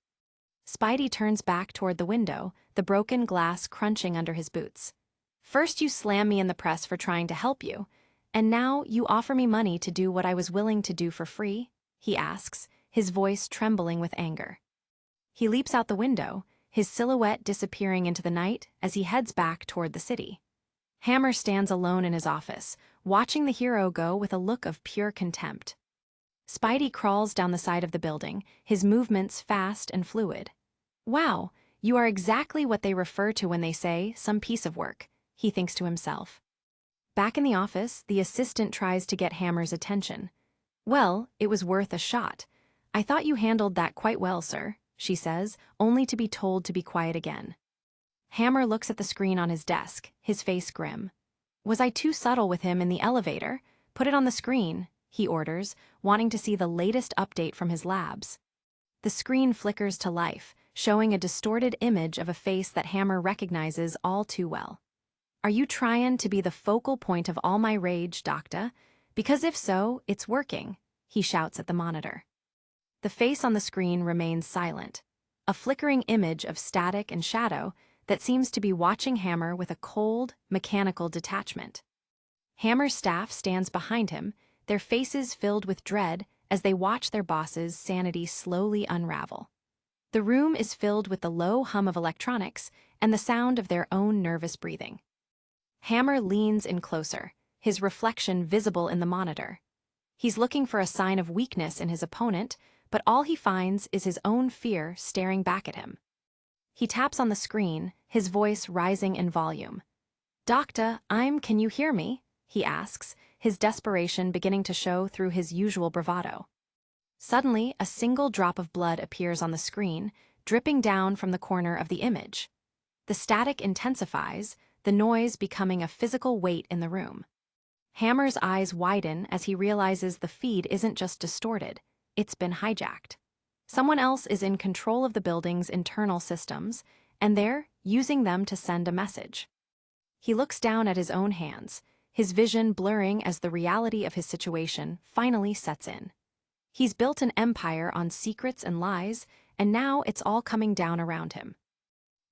Spidey turns back toward the window, the broken glass crunching under his boots. "First you slam me in the press for trying to help you, and now you offer me money to do what I was willing to do for free?" he asks, his voice trembling with anger. He leaps out the window, his silhouette disappearing into the night as he heads back toward the city. Hammer stands alone in his office, watching the hero go with a look of pure contempt. Spidey crawls down the side of the building, his movements fast and fluid. "Wow, you are exactly what they refer to when they say, some piece of work," he thinks to himself. Back in the office, the assistant tries to get Hammer's attention. "Well, it was worth a shot. I thought you handled that quite well, sir," she says, only to be told to be quiet again. Hammer looks at the screen on his desk, his face grim. "Was I too subtle with him in the elevator? Put it on the screen," he orders, wanting to see the latest update from his labs. The screen flickers to life, showing a distorted image of a face that Hammer recognizes all too well. "Are you tryin' to be the focal point of all my rage, Doctor? Because if so, it's working," he shouts at the monitor. The face on the screen remains silent, a flickering image of static and shadow that seems to be watching Hammer with a cold, mechanical detachment. Hammer's staff stands behind him, their faces filled with dread as they watch their boss's sanity slowly unravel. The room is filled with the low hum of electronics and the sound of their own nervous breathing. Hammer leans in closer, his reflection visible in the monitor. He's looking for a sign of weakness in his opponent, but all he finds is his own fear staring back at him. He taps on the screen, his voice rising in volume. "Doctor, can you hear me?" he asks, his desperation beginning to show through his usual bravado. Suddenly, a single drop of blood appears on the screen, dripping down from the corner of the image. The static intensifies, the noise becoming a physical weight in the room. Hammer's eyes widen as he realizes the feed isn't just distorted, it's been hijacked. Someone else is in control of the building's internal systems, and they're using them to send a message. He looks down at his own hands, his vision blurring as the reality of his situation finally sets in. He's built an empire on secrets and lies, and now it's all coming down around him.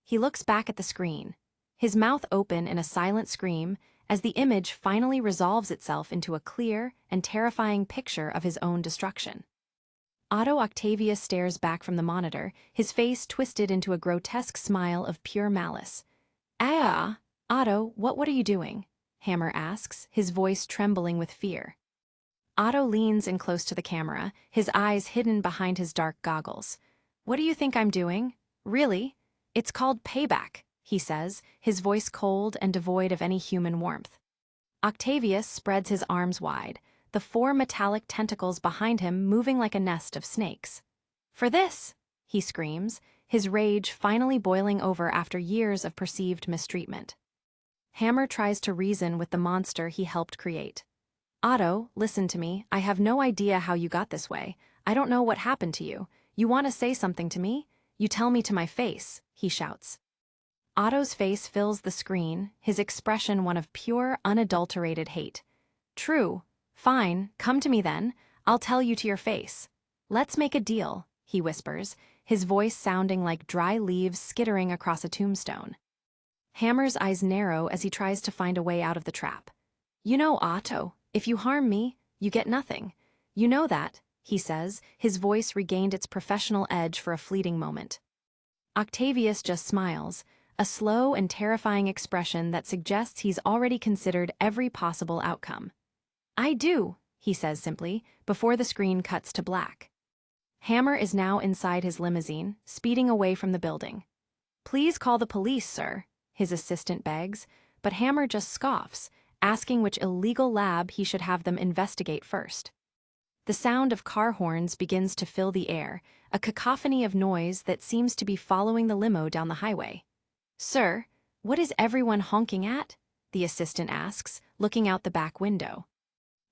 He looks back at the screen, his mouth open in a silent scream as the image finally resolves itself into a clear and terrifying picture of his own destruction. Otto Octavius stares back from the monitor, his face twisted into a grotesque smile of pure malice. "Ah, Otto, what are you doing?" Hammer asks, his voice trembling with fear. Otto leans in close to the camera, his eyes hidden behind his dark goggles. "What do you think I'm doing? Really? It's called payback," he says, his voice cold and devoid of any human warmth. Octavius spreads his arms wide, the 4 metallic tentacles behind him moving like a nest of snakes. "For this!" he screams, his rage finally boiling over after years of perceived mistreatment. Hammer tries to reason with the monster he helped create. "Otto, listen to me, I have no idea how you got this way. I don't know what happened to you. You want to say something to me? You tell me to my face," he shouts. Otto's face fills the screen, his expression one of pure, unadulterated hate. "True. Fine, come to me then. I'll tell you to your face. Let's make a deal," he whispers, his voice sounding like dry leaves skittering across a tombstone. Hammer's eyes narrow as he tries to find a way out of the trap. "You know, Otto, if you harm me, you get nothing. You know that," he says, his voice regained its professional edge for a fleeting moment. Octavius just smiles, a slow and terrifying expression that suggests he's already considered every possible outcome. "I do," he says simply, before the screen cuts to black. Hammer is now inside his limousine, speeding away from the building. "Please call the police, sir," his assistant begs, but Hammer just scoffs, asking which illegal lab he should have them investigate first. The sound of car horns begins to fill the air, a cacophony of noise that seems to be following the limo down the highway. "Sir, what is everyone honking at?" the assistant asks, looking out the back window.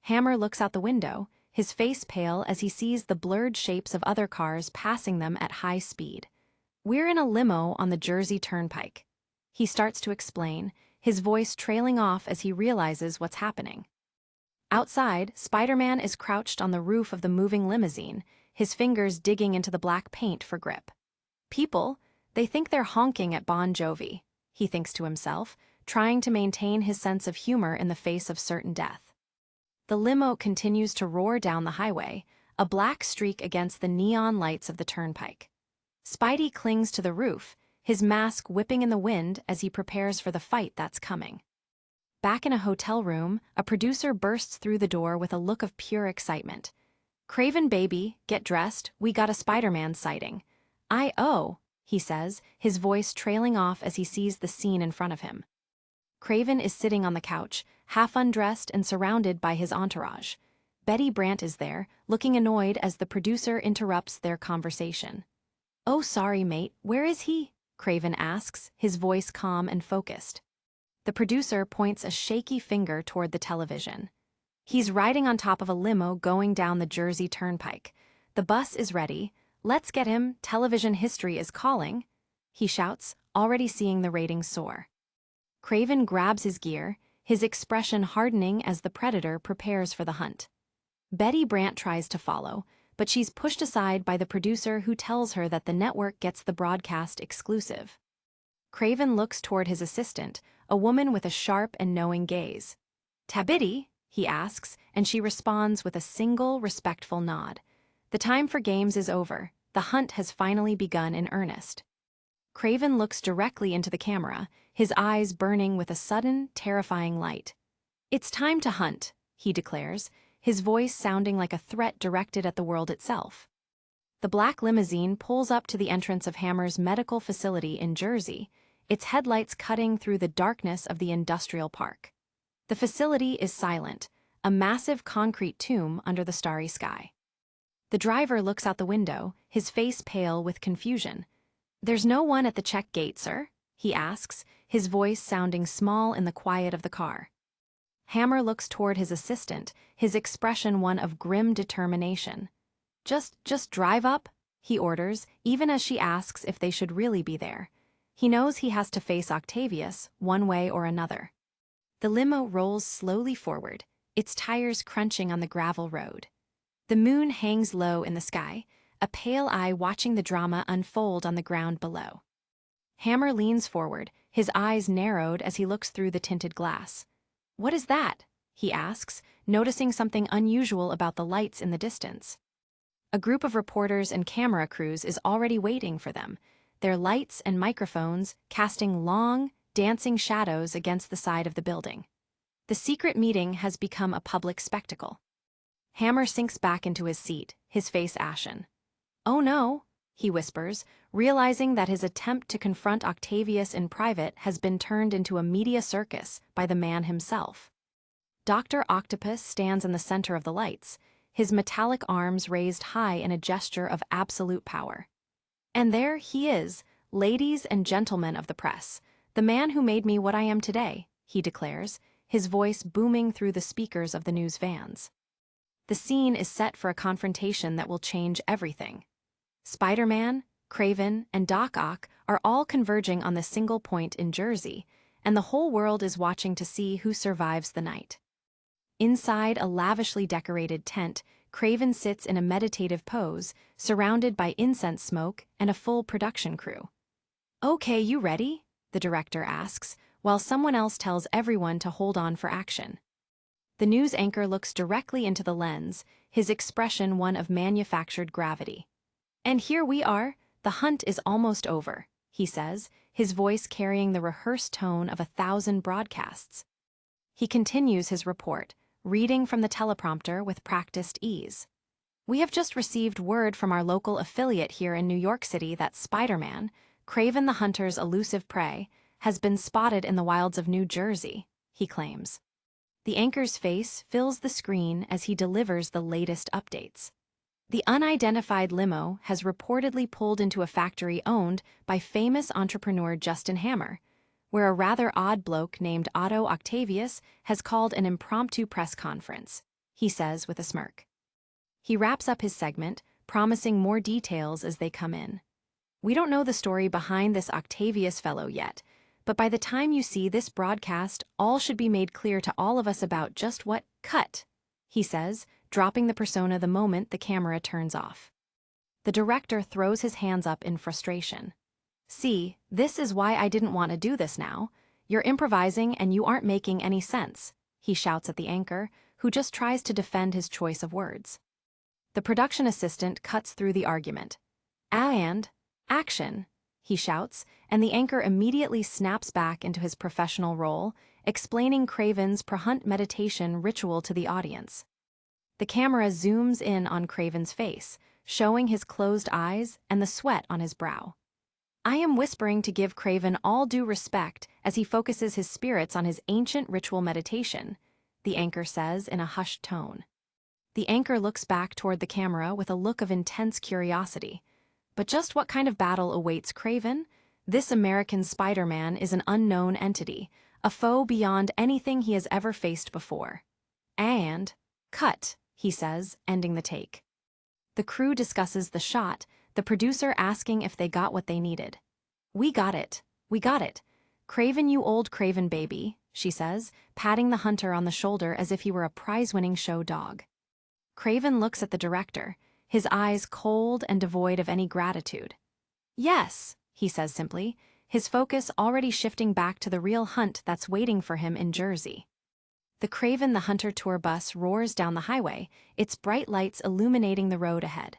Hammer looks out the window, his face pale as he sees the blurred shapes of other cars passing them at high speed. "We're in a limo on the Jersey Turnpike." He starts to explain, his voice trailing off as he realizes what's happening. Outside, Spiderman is crouched on the roof of the moving limousine, his fingers digging into the black paint for grip. "People, they think they're honking at Bon Jovi," he thinks to himself, trying to maintain his sense of humor in the face of certain death. The limo continues to roar down the highway, a black streak against the neon lights of the turnpike. Spidey clings to the roof, his mask whipping in the wind as he prepares for the fight that's coming. Back in a hotel room, a producer bursts through the door with a look of pure excitement. "Craven baby, get dressed, we got a Spider-Man sighting." "Oh," he says, his voice trailing off as he sees the scene in front of him. Craven is sitting on the couch, half undressed and surrounded by his entourage. Betty Brant is there, looking annoyed as the producer interrupts their conversation. "Oh, sorry, mate, where is he?" Craven asks, his voice calm and focused. The producer points a shaky finger toward the television. "He's riding on top of a limo going down the Jersey Turnpike. The bus is ready. Let's get him, television history is calling," he shouts, already seeing the ratings soar. Craven grabs his gear, his expression hardening as the predator prepares for the hunt. Betty Brant tries to follow, but she's pushed aside by the producer who tells her that the network gets the broadcast exclusive. Craven looks toward his assistant, a woman with a sharp and knowing gaze. "Tabitty?" he asks, and she responds with a single respectful nod. The time for games is over. The hunt has finally begun in earnest. Craven looks directly into the camera, his eyes burning with a sudden, terrifying light. "It's time to hunt," he declares, his voice sounding like a threat directed at the world itself. The black limousine pulls up to the entrance of Hammer's medical facility in Jersey, its headlights cutting through the darkness of the industrial park. The facility is silent, a massive concrete tomb under the starry sky. The driver looks out the window, his face pale with confusion. "There's no one at the check gate, sir?" he asks, his voice sounding small in the quiet of the car. Hammer looks toward his assistant, his expression one of grim determination. Just drive up," he orders, even as she asks if they should really be there. He knows he has to face Octavius, one way or another. The limo rolls slowly forward, its tires crunching on the gravel road. The moon hangs low in the sky, a pale eye watching the drama unfold on the ground below. Hammer leans forward, his eyes narrowed as he looks through the tinted glass. "What is that?" he asks, noticing something unusual about the lights in the distance. A group of reporters and camera crews is already waiting for them, their lights and microphones casting long, dancing shadows against the side of the building. The secret meeting has become a public spectacle. Hammer sinks back into his seat, his face ashen. "Oh no," he whispers, realizing that his attempt to confront Octavius in private has been turned into a media circus by the man himself. Dr. Octopus stands in the center of the lights, his metallic arms raised high in a gesture of absolute power. "And there he is, ladies and gentlemen of the press, the man who made me what I am today," he declares, his voice booming through the speakers of the news vans. The scene is set for a confrontation that will change everything. Spider-Man, Craven, and Doc Ock are all converging on the single point in Jersey, and the whole world is watching to see who survives the night. Inside a lavishly decorated tent, Craven sits in a meditative pose, surrounded by incense smoke and a full production crew. "Okay, you ready?" the director asks, while someone else tells everyone to hold on for action. The news anchor looks directly into the lens, his expression one of manufactured gravity. "And here we are, the hunt is almost over," he says, his voice carrying the rehearsed tone of 1,000 broadcasts. He continues his report, reading from the teleprompter with practiced ease. We have just received word from our local affiliate here in New York City that Spiderman, Craven the Hunter's elusive prey, has been spotted in the wilds of New Jersey, he claims. The anchor's face fills the screen as he delivers the latest updates. The unidentified limo has reportedly pulled into a factory owned by famous entrepreneur Justin Hammer, where a rather odd bloke named Otto Octavius has called an impromptu press conference, he says with a smirk. He wraps up his segment, promising more details as they come in. We don't know the story behind this Octavius fellow yet, but by the time you see this broadcast, all should be made clear to all of us about just what cut, he says, dropping the persona the moment the camera turns off. The director throws his hands up in frustration. See, this is why I didn't want to do this now. You're improvising and you aren't making any sense, he shouts at the anchor, who just tries to defend his choice of words. The production assistant cuts through the argument. And action, he shouts, and the anchor immediately snaps back into his professional role, explaining Craven's pre-hunt meditation ritual to the audience. The camera zooms in on Craven's face, showing his closed eyes and the sweat on his brow. I am whispering to give Craven all due respect as he focuses his spirits on his ancient ritual meditation, the anchor says in a hushed tone. The anchor looks back toward the camera with a look of intense curiosity. But just what kind of battle awaits Craven? This American Spiderman is an unknown entity, a foe beyond anything he has ever faced before. And cut, he says, ending the take. The crew discusses the shot, the producer asking if they got what they needed. We got it. We got it. Craven, you old Craven baby, she says, patting the hunter on the shoulder as if he were a prize-winning show dog. Craven looks at the director, his eyes cold and devoid of any gratitude. Yes, he says simply, his focus already shifting back to the real hunt that's waiting for him in Jersey. The Craven the Hunter tour bus roars down the highway, its bright lights illuminating the road ahead.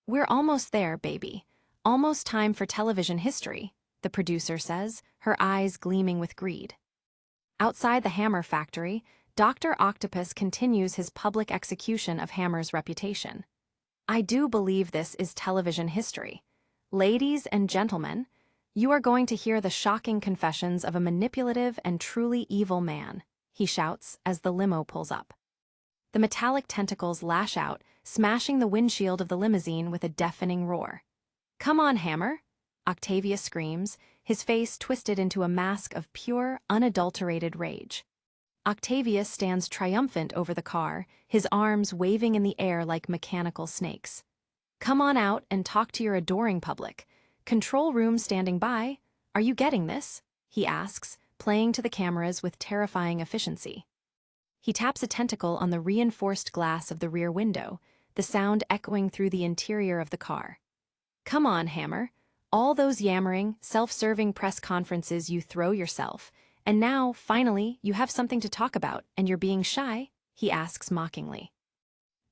We're almost there, baby. Almost time for television history, the producer says, her eyes gleaming with greed. Outside the Hammer factory, Dr. Octopus continues his public execution of Hammer's reputation. I do believe this is television history. Ladies and gentlemen, you are going to hear the shocking confessions of a manipulative and truly evil man, he shouts as the limo pulls up. The metallic tentacles lash out, smashing the windshield of the limousine with a deafening roar. Come on, Hammer, Octavius screams, his face twisted into a mask of pure, unadulterated rage. Octavius stands triumphant over the car, his arms waving in the air like mechanical snakes. Come on out and talk to your adoring public. Control room standing by. Are you getting this? He asks, playing to the cameras with terrifying efficiency. He taps a tentacle on the reinforced glass of the rear window, the sound echoing through the interior of the car. Come on, Hammer. All those yammering, self-serving press conferences you throw yourself. And now, finally, you have something to talk about, and you're being shy? He asks mockingly.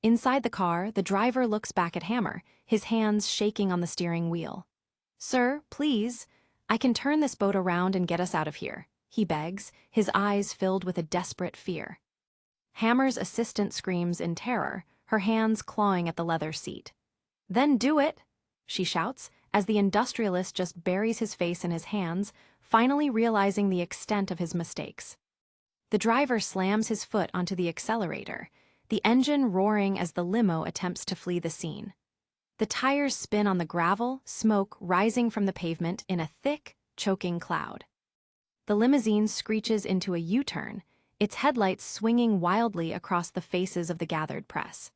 Inside the car, the driver looks back at Hammer, his hands shaking on the steering wheel. Sir, please, I can turn this boat around and get us out of here, he begs, his eyes filled with a desperate fear. Hammer's assistant screams in terror, her hands clawing at the leather seat. Then do it, she shouts, as the industrialist just buries his face in his hands, finally realizing the extent of his mistakes. The driver slams his foot onto the accelerator, the engine roaring as the limo attempts to flee the scene. The tires spin on the gravel, smoke rising from the pavement in a thick, choking cloud. The limousine screeches into a U-turn, its headlights swinging wildly across the faces of the gathered press.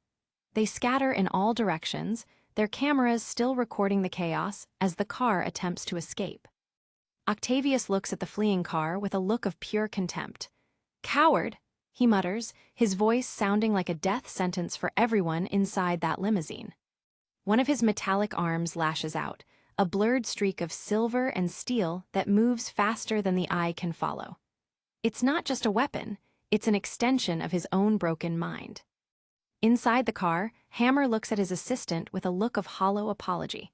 They scatter in all directions, their cameras still recording the chaos as the car attempts to escape. Octavius looks at the fleeing car with a look of pure contempt. Coward, he mutters, his voice sounding like a death sentence for everyone inside that limousine. One of his metallic arms lashes out, a blurred streak of silver and steel that moves faster than the eye can follow. It's not just a weapon, it's an extension of his own broken mind. Inside the car, Hammer looks at his assistant with a look of hollow apology.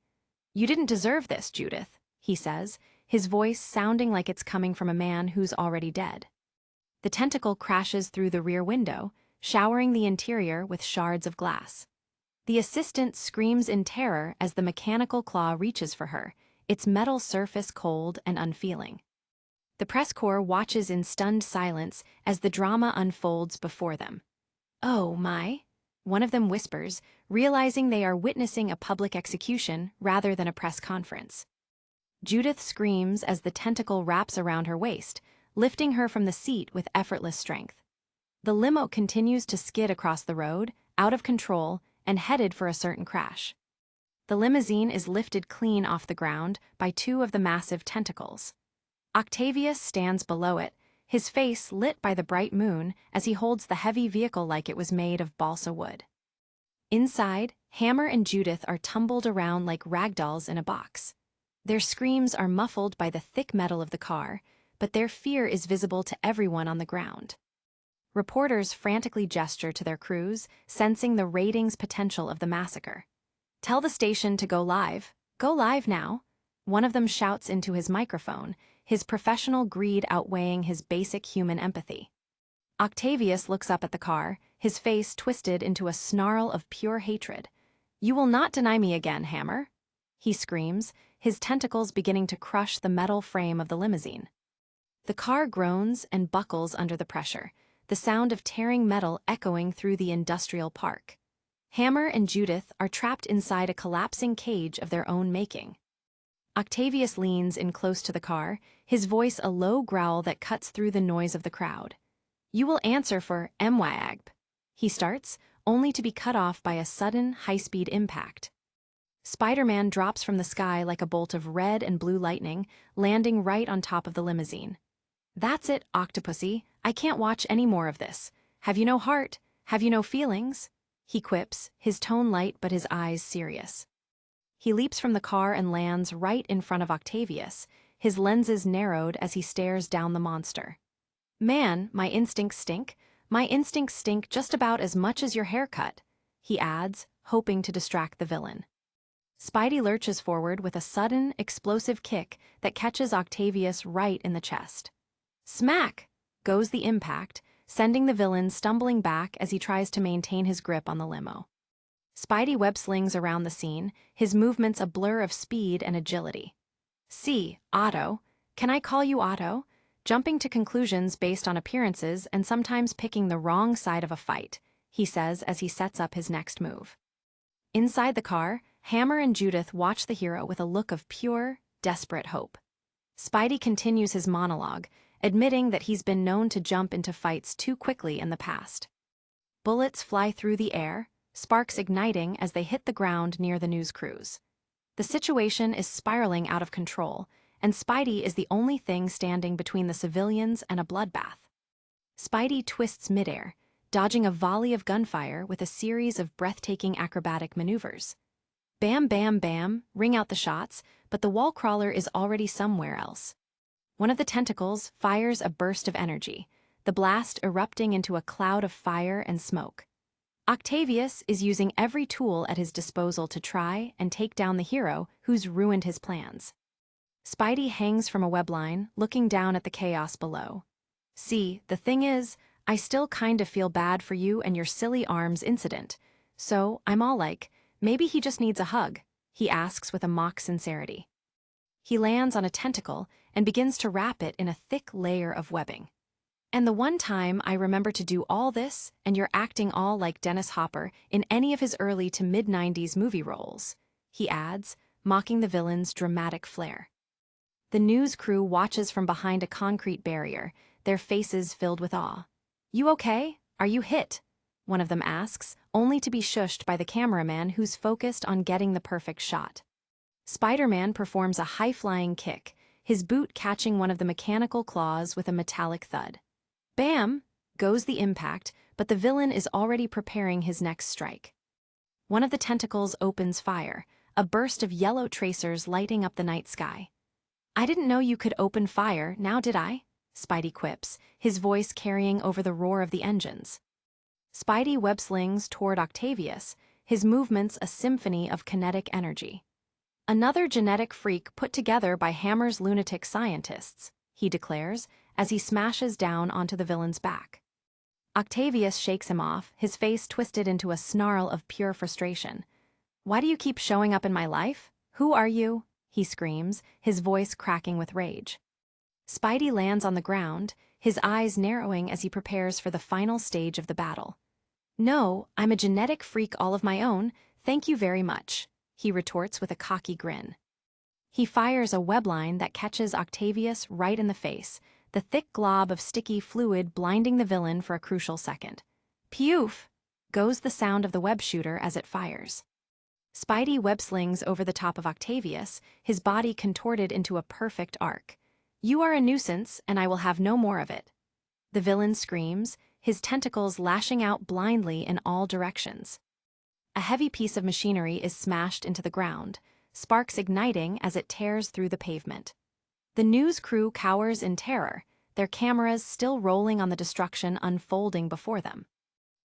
You didn't deserve this, Judith, he says, his voice sounding like it's coming from a man who's already dead. The tentacle crashes through the rear window, showering the interior with shards of glass. The assistant screams in terror as the mechanical claw reaches for her, its metal surface cold and unfeeling. The press corps watches in stunned silence as the drama unfolds before them. "Oh, my," one of them whispers, realizing they are witnessing a public execution rather than a press conference. Judith screams as the tentacle wraps around her waist, lifting her from the seat with effortless strength. The limo continues to skid across the road, out of control, and headed for a certain crash. The limousine is lifted clean off the ground by two of the massive tentacles. Octavius stands below it, his face lit by the bright moon as he holds the heavy vehicle like it was made of balsa wood. Inside, Hammer and Judith are tumbled around like ragdolls in a box. Their screams are muffled by the thick metal of the car, but their fear is visible to everyone on the ground. Reporters frantically gesture to their crews, sensing the ratings potential of the massacre. "Tell the station to go live now," one of them shouts into his microphone, his professional greed outweighing his basic human empathy. Octavius looks up at the car, his face twisted into a snarl of pure hatred. "You will not deny me again, Hammer," he screams, his tentacles beginning to crush the metal frame of the limousine. The car groans and buckles under the pressure, the sound of tearing metal echoing through the industrial park. Hammer and Judith are trapped inside a collapsing cage of their own making. Octavius leans in close to the car, his voice a low growl that cuts through the noise of the crowd. "You will answer for MWAG," he starts, only to be cut off by a sudden, high-speed impact. Spiderman drops from the sky like a bolt of red and blue lightning, landing right on top of the limousine. "That's it, Octopussy, I can't watch any more of this. Have you no heart? Have you no feelings?" he quips, his tone light but his eyes serious. He leaps from the car and lands right in front of Octavius, his lenses narrowed as he stares down the monster. "Man, my instincts stink. My instincts stink just about as much as your haircut," he adds, hoping to distract the villain. Spidey lurches forward with a sudden, explosive kick that catches Octavius right in the chest. Smack goes the impact, sending the villain stumbling back as he tries to maintain his grip on the limo. Spidey web slings around the scene, his movements a blur of speed and agility. "See, Otto. Can I call you Otto?" Jumping to conclusions based on appearances and sometimes picking the wrong side of a fight, he says as he sets up his next move. Inside the car, Hammer and Judith watch the hero with a look of pure, desperate hope. Spidey continues his monologue, admitting that he's been known to jump into fights too quickly in the past. Bullets fly through the air, sparks igniting as they hit the ground near the news crews. The situation is spiraling out of control, and Spidey is the only thing standing between the civilians and a bloodbath. Spidey twists midair, dodging a volley of gunfire with a series of breathtaking acrobatic maneuvers. Bam, bam, bam, ring out the shots, but the wall crawler is already somewhere else. One of the tentacles fires a burst of energy, the blast erupting into a cloud of fire and smoke. Octavius is using every tool at his disposal to try and take down the hero who's ruined his plans. Spidey hangs from a webline, looking down at the chaos below. "See, the thing is, I still kinda feel bad for you and your silly arms incident, so I'm all like, maybe he just needs a hug," he asks with a mock sincerity. He lands on a tentacle and begins to wrap it in a thick layer of webbing. "And the one time I remember to do all this, and you're acting all like Dennis Hopper in any of his early to mid-90s movie roles," he adds, mocking the villain's dramatic flair. The news crew watches from behind a concrete barrier, their faces filled with awe. "You okay? Are you hit?" one of them asks, only to be shushed by the cameraman who's focused on getting the perfect shot. Spiderman performs a high-flying kick, his boot catching one of the mechanical claws with a metallic thud. Bam! Goes the impact, but the villain is already preparing his next strike. One of the tentacles opens fire, a burst of yellow tracers lighting up the night sky. "I didn't know you could open fire, now did I?" Spidey quips, his voice carrying over the roar of the engines. Spidey web slings toward Octavius, his movements a symphony of kinetic energy. Another genetic freak put together by Hammer's lunatic scientists, he declares, as he smashes down onto the villain's back. Octavius shakes him off, his face twisted into a snarl of pure frustration. "Why do you keep showing up in my life? Who are you?" he screams, his voice cracking with rage. Spidey lands on the ground, his eyes narrowing as he prepares for the final stage of the battle. "No, I'm a genetic freak all of my own, thank you very much," he retorts with a cocky grin. He fires a webline that catches Octavius right in the face, the thick glob of sticky fluid blinding the villain for a crucial second. "Poof!" goes the sound of the web shooter as it fires. Spidey web-slings over the top of Octavius, his body contorted into a perfect arc. "You are a nuisance, and I will have no more of it." The villain screams, his tentacles lashing out blindly in all directions. A heavy piece of machinery is smashed into the ground, sparks igniting as it tears through the pavement. The news crew cowers in terror, their cameras still rolling on the destruction unfolding before them.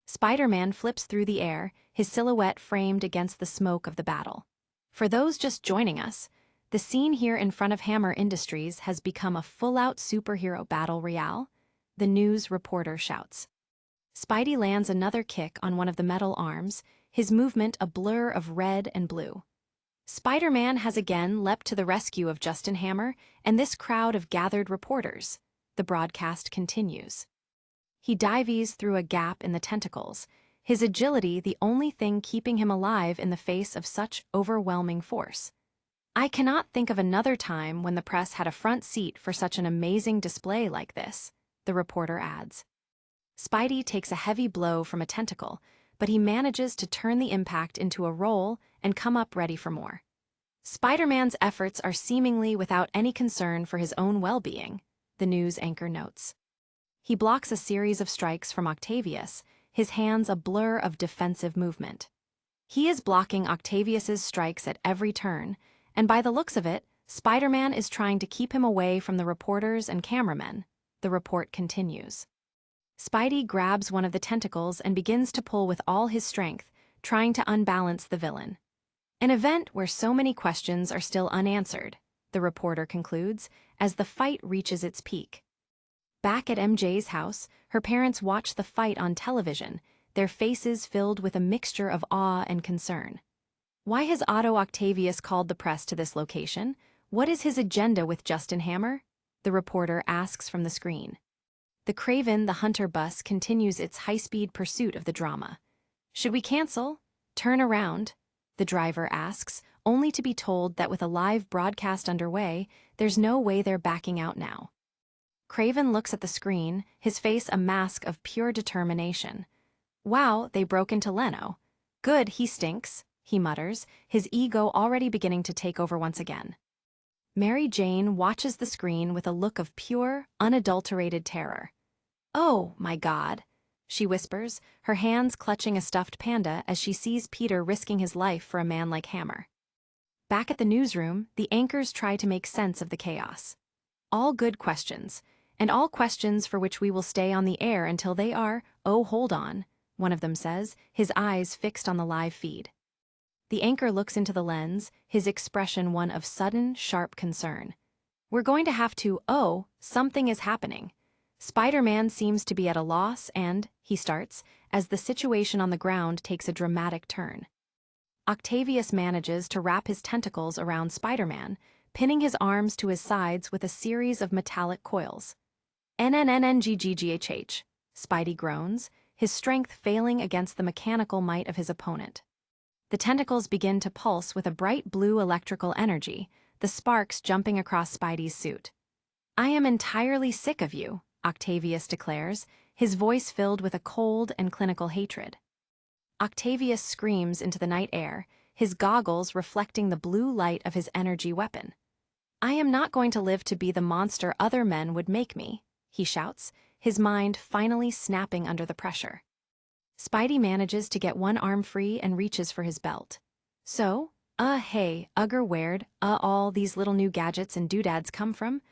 Spiderman flips through the air, his silhouette framed against the smoke of the battle. For those just joining us, the scene here in front of Hammer Industries has become a full-out superhero battle royale, the news reporter shouts. Spidey lands another kick on one of the metal arms, his movement a blur of red and blue. Spider-Man has again leapt to the rescue of Justin Hammer and this crowd of gathered reporters. The broadcast continues. He dives through a gap in the tentacles, his agility the only thing keeping him alive in the face of such overwhelming force. "I cannot think of another time when the press had a front seat for such an amazing display like this," the reporter adds. Spidey takes a heavy blow from a tentacle, but he manages to turn the impact into a roll and come up ready for more. Spider-Man's efforts are seemingly without any concern for his own well-being, the news anchor notes. He blocks a series of strikes from Octavius, his hands a blur of defensive movement. He is blocking Octavius's strikes at every turn, and by the looks of it, Spider-Man is trying to keep him away from the reporters and cameramen. The report continues. Spidey grabs one of the tentacles and begins to pull with all his strength, trying to unbalance the villain. An event where so many questions are still unanswered, the reporter concludes, as the fight reaches its peak. Back at MJ's house, her parents watch the fight on television, their faces filled with a mixture of awe and concern. Why has Otto Octavius called the press to this location? What is his agenda with Justin Hammer? The reporter asks from the screen. The Craven the Hunter bus continues its high-speed pursuit of the drama. "Should we cancel? Turn around?" the driver asks, only to be told that with a live broadcast underway, there's no way they're backing out now. Craven looks at the screen, his face a mask of pure determination. "Wow, they broke into Leno. Good, he stinks," he mutters, his ego already beginning to take over once again. Mary Jane watches the screen with a look of pure, unadulterated terror. "Oh, my God," she whispers, her hands clutching a stuffed panda as she sees Peter risking his life for a man like Hammer. Back at the newsroom, the anchors try to make sense of the chaos. All good questions, and all questions for which we will stay on the air until they are, "Oh, hold on," one of them says, his eyes fixed on the live feed. The anchor looks into the lens, his expression one of sudden, sharp concern. "We're going to have to, something is happening. Spider-Man seems to be at a loss and," he starts, as the situation on the ground takes a dramatic turn. Octavius manages to wrap his tentacles around Spider-Man, pinning his arms to his sides with a series of metallic coils. "NNNNGGGHH," Spidey groans, his strength failing against the mechanical might of his opponent. The tentacles begin to pulse with a bright blue electrical energy, the sparks jumping across Spidey's suit. "I am entirely sick of you," Octavius declares, his voice filled with a cold and clinical hatred. Octavius screams into the night air, his goggles reflecting the blue light of his energy weapon. "I am not going to live to be the monster other men would make me," he shouts, his mind finally snapping under the pressure. Spidey manages to get one arm free and reaches for his belt. "So, hey, where'd all these little new gadgets and doodads come from?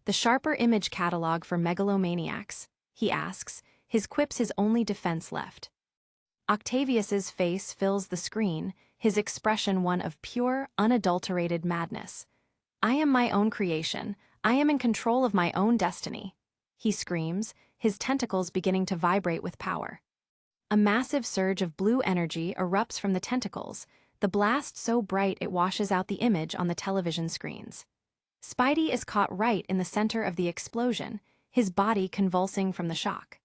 The sharper image catalog for megalomaniacs," he asks, his quips his only defense left. Octavius's face fills the screen, his expression one of pure, unadulterated madness. "I am my own creation. I am in control of my own destiny," he screams, his tentacles beginning to vibrate with power. A massive surge of blue energy erupts from the tentacles, the blast so bright it washes out the image on the television screens. Spidey is caught right in the center of the explosion, his body convulsing from the shock.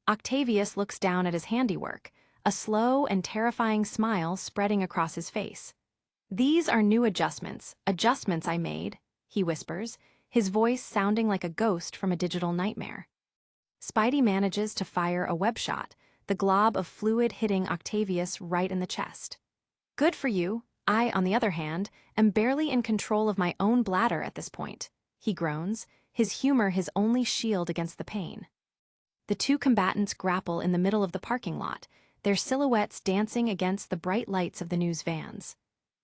Octavius looks down at his handiwork, a slow and terrifying smile spreading across his face. "These are new adjustments I made," he whispers, his voice sounding like a ghost from a digital nightmare. Spidey manages to fire a web shot, the glob of fluid hitting Octavius right in the chest. "Good for you. I, on the other hand, am barely in control of my own bladder at this point," he groans, his humor his only shield against the pain. The two combatants grapple in the middle of the parking lot, their silhouettes dancing against the bright lights of the news vans.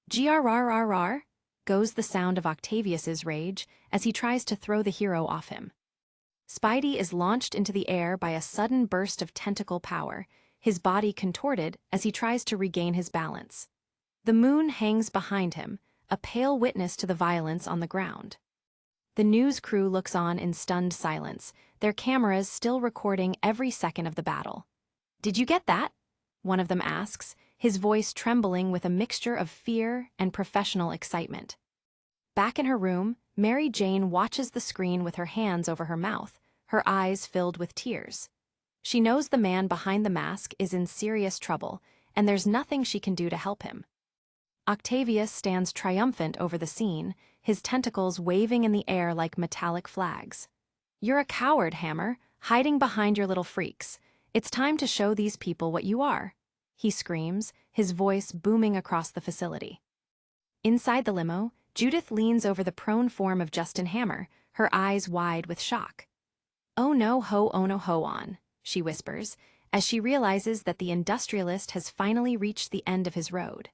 "Grrrrrr," goes the sound of Octavius's rage as he tries to throw the hero off him. Spidey is launched into the air by a sudden burst of tentacle power, his body contorted as he tries to regain his balance. The moon hangs behind him, a pale witness to the violence on the ground. The news crew looks on in stunned silence, their cameras still recording every second of the battle. "Did you get that?" one of them asks, his voice trembling with a mixture of fear and professional excitement. Back in her room, Mary Jane watches the screen with her hands over her mouth, her eyes filled with tears. She knows the man behind the mask is in serious trouble, and there's nothing she can do to help him. Octavius stands triumphant over the scene, his tentacles waving in the air like metallic flags. "You're a coward, Hammer, hiding behind your little freaks. It's time to show these people what you are," he screams, his voice booming across the facility. Inside the limo, Judith leans over the prone form of Justin Hammer, her eyes wide with shock. "Oh no ho on," she whispers, as she realizes that the industrialist has finally reached the end of his road.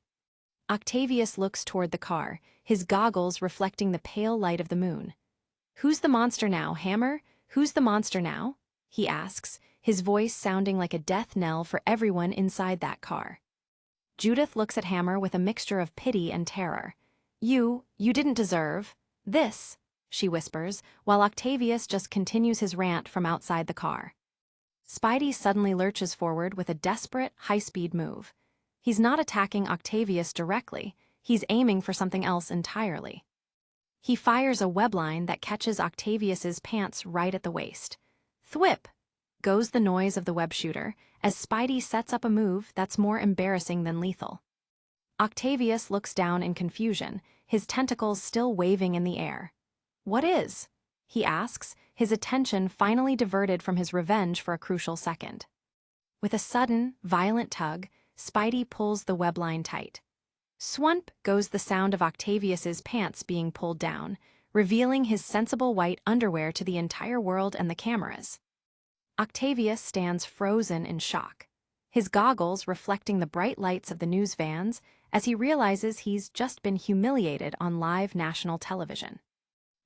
Octavius looks toward the car, his goggles reflecting the pale light of the moon. "Who's the monster now, Hammer? Who's the monster now?" he asks, his voice sounding like a death knell for everyone inside that car. Judith looks at Hammer with a mixture of pity and terror. You didn't deserve this," she whispers, while Octavius just continues his rant from outside the car. Spidey suddenly lurches forward with a desperate, high-speed move. He's not attacking Octavius directly, he's aiming for something else entirely. He fires a webline that catches Octavius's pants right at the waist. Thwip! Goes the noise of the web shooter, as Spidey sets up a move that's more embarrassing than lethal. Octavius looks down in confusion, his tentacles still waving in the air. "What is?" he asks, his attention finally diverted from his revenge for a crucial second. With a sudden, violent tug, Spidey pulls the webline tight. Swump goes the sound of Octavius's pants being pulled down, revealing his sensible white underwear to the entire world and the cameras. Octavius stands frozen in shock, his goggles reflecting the bright lights of the news vans as he realizes he's just been humiliated on live national television.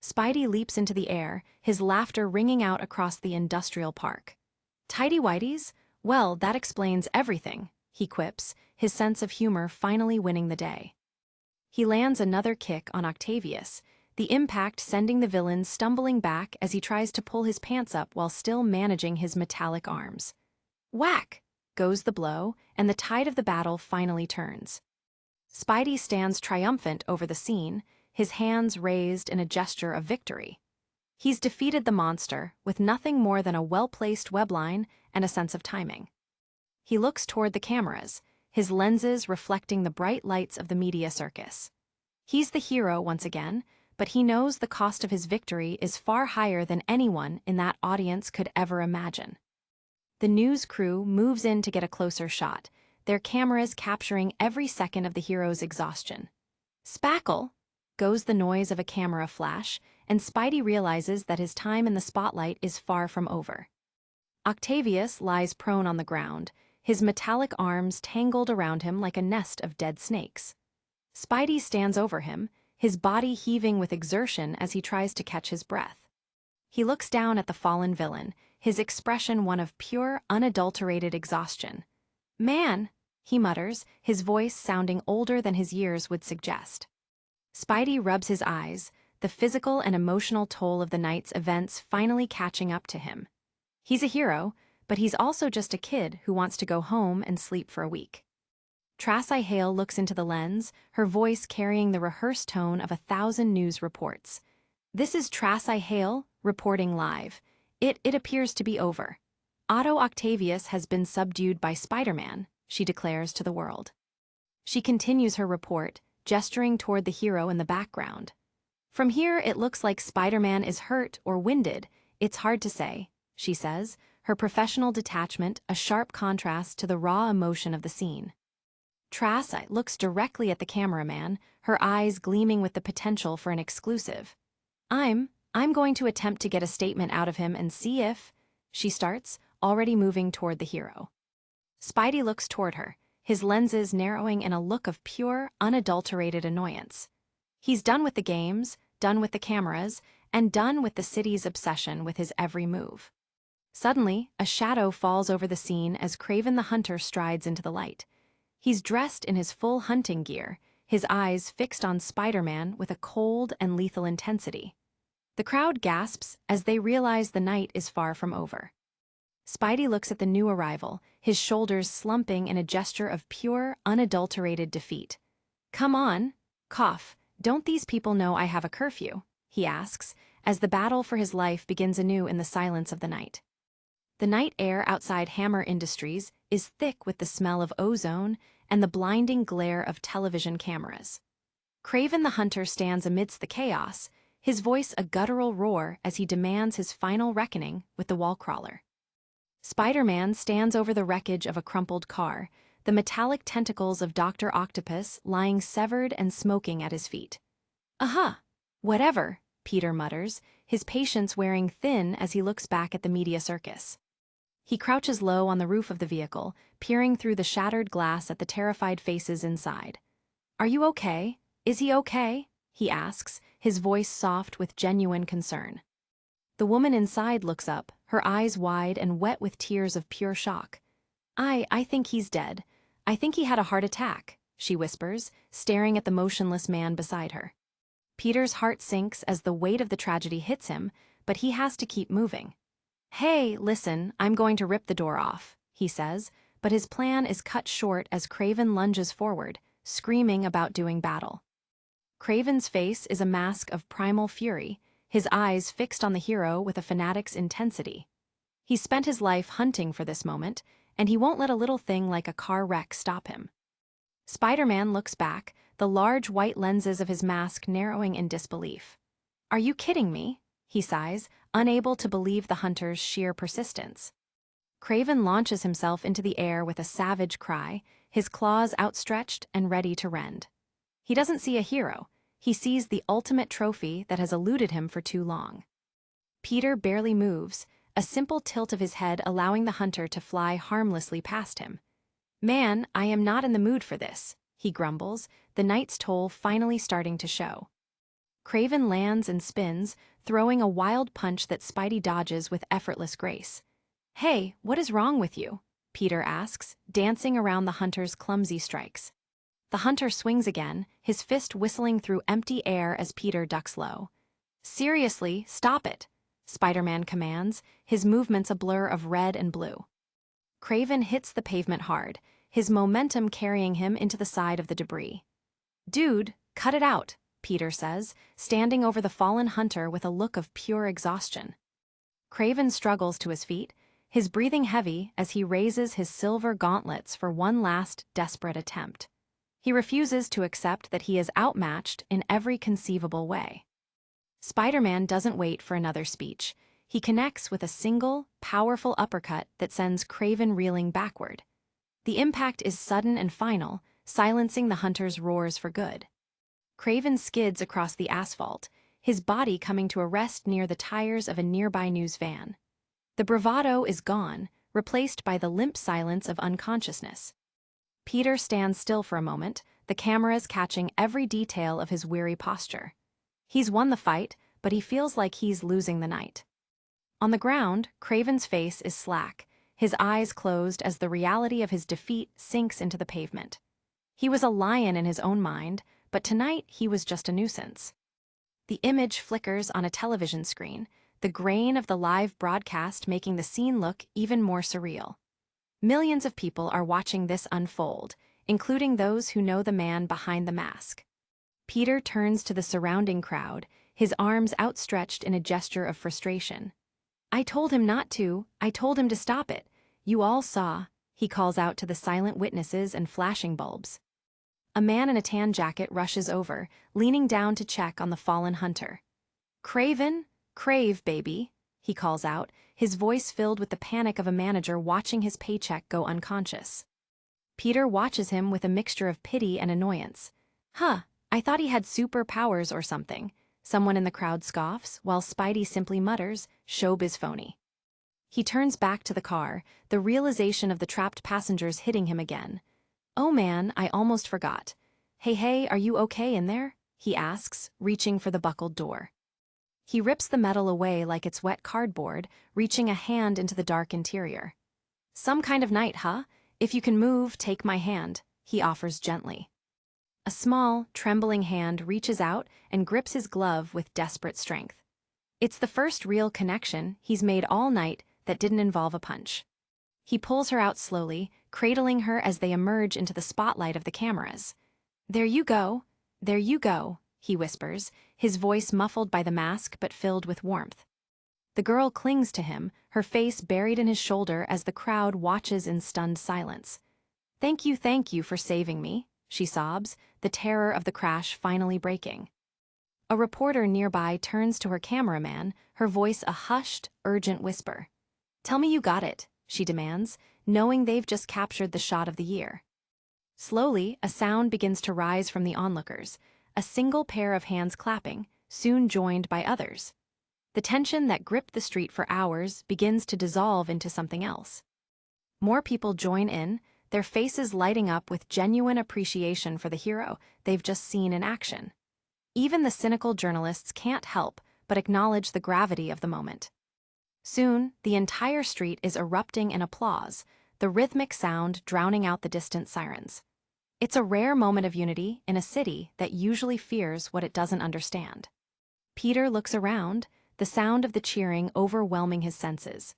Spidey leaps into the air, his laughter ringing out across the industrial park. "Tighty-whities? Well, that explains everything," he quips, his sense of humor finally winning the day. He lands another kick on Octavius, the impact sending the villain stumbling back as he tries to pull his pants up while still managing his metallic arms. Whack! Goes the blow, and the tide of the battle finally turns. Spidey stands triumphant over the scene, his hands raised in a gesture of victory. He's defeated the monster with nothing more than a well-placed webline and a sense of timing. He looks toward the cameras, his lenses reflecting the bright lights of the media circus. He's the hero once again, but he knows the cost of his victory is far higher than anyone in that audience could ever imagine. The news crew moves in to get a closer shot, their cameras capturing every second of the hero's exhaustion. Spackle! Goes the noise of a camera flash, and Spidey realizes that his time in the spotlight is far from over. Octavius lies prone on the ground, his metallic arms tangled around him like a nest of dead snakes. Spidey stands over him, his body heaving with exertion as he tries to catch his breath. He looks down at the fallen villain, his expression one of pure, unadulterated exhaustion. Man, he mutters, his voice sounding older than his years would suggest. Spidey rubs his eyes, the physical and emotional toll of the night's events finally catching up to him. He's a hero, but he's also just a kid who wants to go home and sleep for a week. Tracy Hale looks into the lens, her voice carrying the rehearsed tone of 1,000 news reports. This is Tracy Hale, reporting live. It appears to be over. Otto Octavius has been subdued by Spiderman, she declares to the world. She continues her report, gesturing toward the hero in the background. From here, it looks like Spiderman is hurt or winded. It's hard to say, she says, her professional detachment a sharp contrast to the raw emotion of the scene. Tracy looks directly at the cameraman, her eyes gleaming with the potential for an exclusive. I'm going to attempt to get a statement out of him and see if, she starts, already moving toward the hero. Spidey looks toward her, his lenses narrowing in a look of pure, unadulterated annoyance. He's done with the games, done with the cameras, and done with the city's obsession with his every move. Suddenly, a shadow falls over the scene as Kraven the Hunter strides into the light. He's dressed in his full hunting gear, his eyes fixed on Spider-Man with a cold and lethal intensity. The crowd gasps as they realize the night is far from over. Spidey looks at the new arrival, his shoulders slumping in a gesture of pure, unadulterated defeat. Come on, cough, don't these people know I have a curfew? He asks, as the battle for his life begins anew in the silence of the night. The night air outside Hammer Industries is thick with the smell of ozone and the blinding glare of television cameras. Kraven the Hunter stands amidst the chaos, his voice a guttural roar as he demands his final reckoning with the wall-crawler. Spider-Man stands over the wreckage of a crumpled car, the metallic tentacles of Dr. Octopus lying severed and smoking at his feet. Whatever, Peter mutters, his patience wearing thin as he looks back at the media circus. He crouches low on the roof of the vehicle, peering through the shattered glass at the terrified faces inside. Are you okay? Is he okay? He asks, his voice soft with genuine concern. The woman inside looks up, her eyes wide and wet with tears of pure shock. I think he's dead. I think he had a heart attack, she whispers, staring at the motionless man beside her. Peter's heart sinks as the weight of the tragedy hits him, but he has to keep moving. Hey, listen, I'm going to rip the door off, he says, but his plan is cut short as Kraven lunges forward, screaming about doing battle. Kraven's face is a mask of primal fury, his eyes fixed on the hero with a fanatic's intensity. He's spent his life hunting for this moment, and he won't let a little thing like a car wreck stop him. Spider-Man looks back, the large white lenses of his mask narrowing in disbelief. Are you kidding me? He sighs, unable to believe the hunter's sheer persistence. Kraven launches himself into the air with a savage cry, his claws outstretched and ready to rend. He doesn't see a hero, he sees the ultimate trophy that has eluded him for too long. Peter barely moves, a simple tilt of his head allowing the hunter to fly harmlessly past him. Man, I am not in the mood for this, he grumbles, the night's toll finally starting to show. Kraven lands and spins, throwing a wild punch that Spidey dodges with effortless grace. Hey, what is wrong with you? Peter asks, dancing around the hunter's clumsy strikes. The hunter swings again, his fist whistling through empty air as Peter ducks low. Seriously, stop it, Spider-Man commands, his movements a blur of red and blue. Kraven hits the pavement hard, his momentum carrying him into the side of the debris. Dude, cut it out, Peter says, standing over the fallen hunter with a look of pure exhaustion. Kraven struggles to his feet, his breathing heavy as he raises his silver gauntlets for one last desperate attempt. He refuses to accept that he is outmatched in every conceivable way. Spider-Man doesn't wait for another speech. He connects with a single, powerful uppercut that sends Kraven reeling backward. The impact is sudden and final, silencing the hunter's roars for good. Kraven skids across the asphalt, his body coming to a rest near the tires of a nearby news van. The bravado is gone, replaced by the limp silence of unconsciousness. Peter stands still for a moment, the cameras catching every detail of his weary posture. He's won the fight, but he feels like he's losing the night. On the ground, Kraven's face is slack, his eyes closed as the reality of his defeat sinks into the pavement. He was a lion in his own mind, but tonight he was just a nuisance. The image flickers on a television screen, the grain of the live broadcast making the scene look even more surreal. Millions of people are watching this unfold, including those who know the man behind the mask. Peter turns to the surrounding crowd, his arms outstretched in a gesture of frustration. "I told him not to, I told him to stop it. You all saw," he calls out to the silent witnesses and flashing bulbs. A man in a tan jacket rushes over, leaning down to check on the fallen hunter. "Craven, crave, baby," he calls out, his voice filled with the panic of a manager watching his paycheck go unconscious. Peter watches him with a mixture of pity and annoyance. "Huh, I thought he had superpowers or something," someone in the crowd scoffs, while Spidey simply mutters, "Showbiz phony." He turns back to the car, the realization of the trapped passengers hitting him again. "Oh man, I almost forgot. Hey, are you okay in there?" he asks, reaching for the buckled door. He rips the metal away like it's wet cardboard, reaching a hand into the dark interior. "Some kind of night, huh? If you can move, take my hand," he offers gently. A small, trembling hand reaches out and grips his glove with desperate strength. It's the first real connection he's made all night that didn't involve a punch. He pulls her out slowly, cradling her as they emerge into the spotlight of the cameras. There you go," he whispers, his voice muffled by the mask but filled with warmth. The girl clings to him, her face buried in his shoulder as the crowd watches in stunned silence. Thank you for saving me," she sobs, the terror of the crash finally breaking. A reporter nearby turns to her cameraman, her voice a hushed, urgent whisper. "Tell me you got it," she demands, knowing they've just captured the shot of the year. Slowly, a sound begins to rise from the onlookers, a single pair of hands clapping, soon joined by others. The tension that gripped the street for hours begins to dissolve into something else. More people join in, their faces lighting up with genuine appreciation for the hero they've just seen in action. Even the cynical journalists can't help but acknowledge the gravity of the moment. Soon, the entire street is erupting in applause, the rhythmic sound drowning out the distant sirens. It's a rare moment of unity in a city that usually fears what it doesn't understand. Peter looks around, the sound of the cheering overwhelming his senses.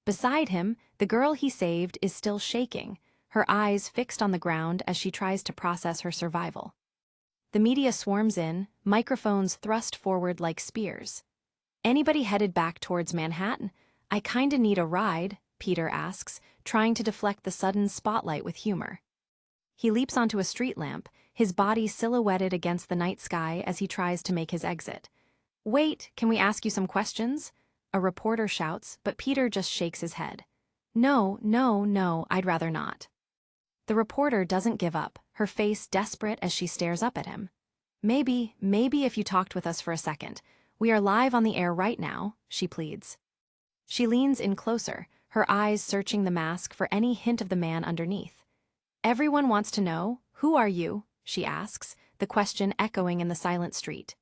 Beside him, the girl he saved is still shaking, her eyes fixed on the ground as she tries to process her survival. The media swarms in, microphones thrust forward like spears. "Anybody headed back towards Manhattan? I kinda need a ride," Peter asks, trying to deflect the sudden spotlight with humor. He leaps onto a street lamp, his body silhouetted against the night sky as he tries to make his exit. "Wait, can we ask you some questions?" a reporter shouts, but Peter just shakes his head. No, I'd rather not." The reporter doesn't give up, her face desperate as she stares up at him. Maybe if you talked with us for a second. We are live on the air right now," she pleads. She leans in closer, her eyes searching the mask for any hint of the man underneath. "Everyone wants to know, who are you?" she asks, the question echoing in the silent street.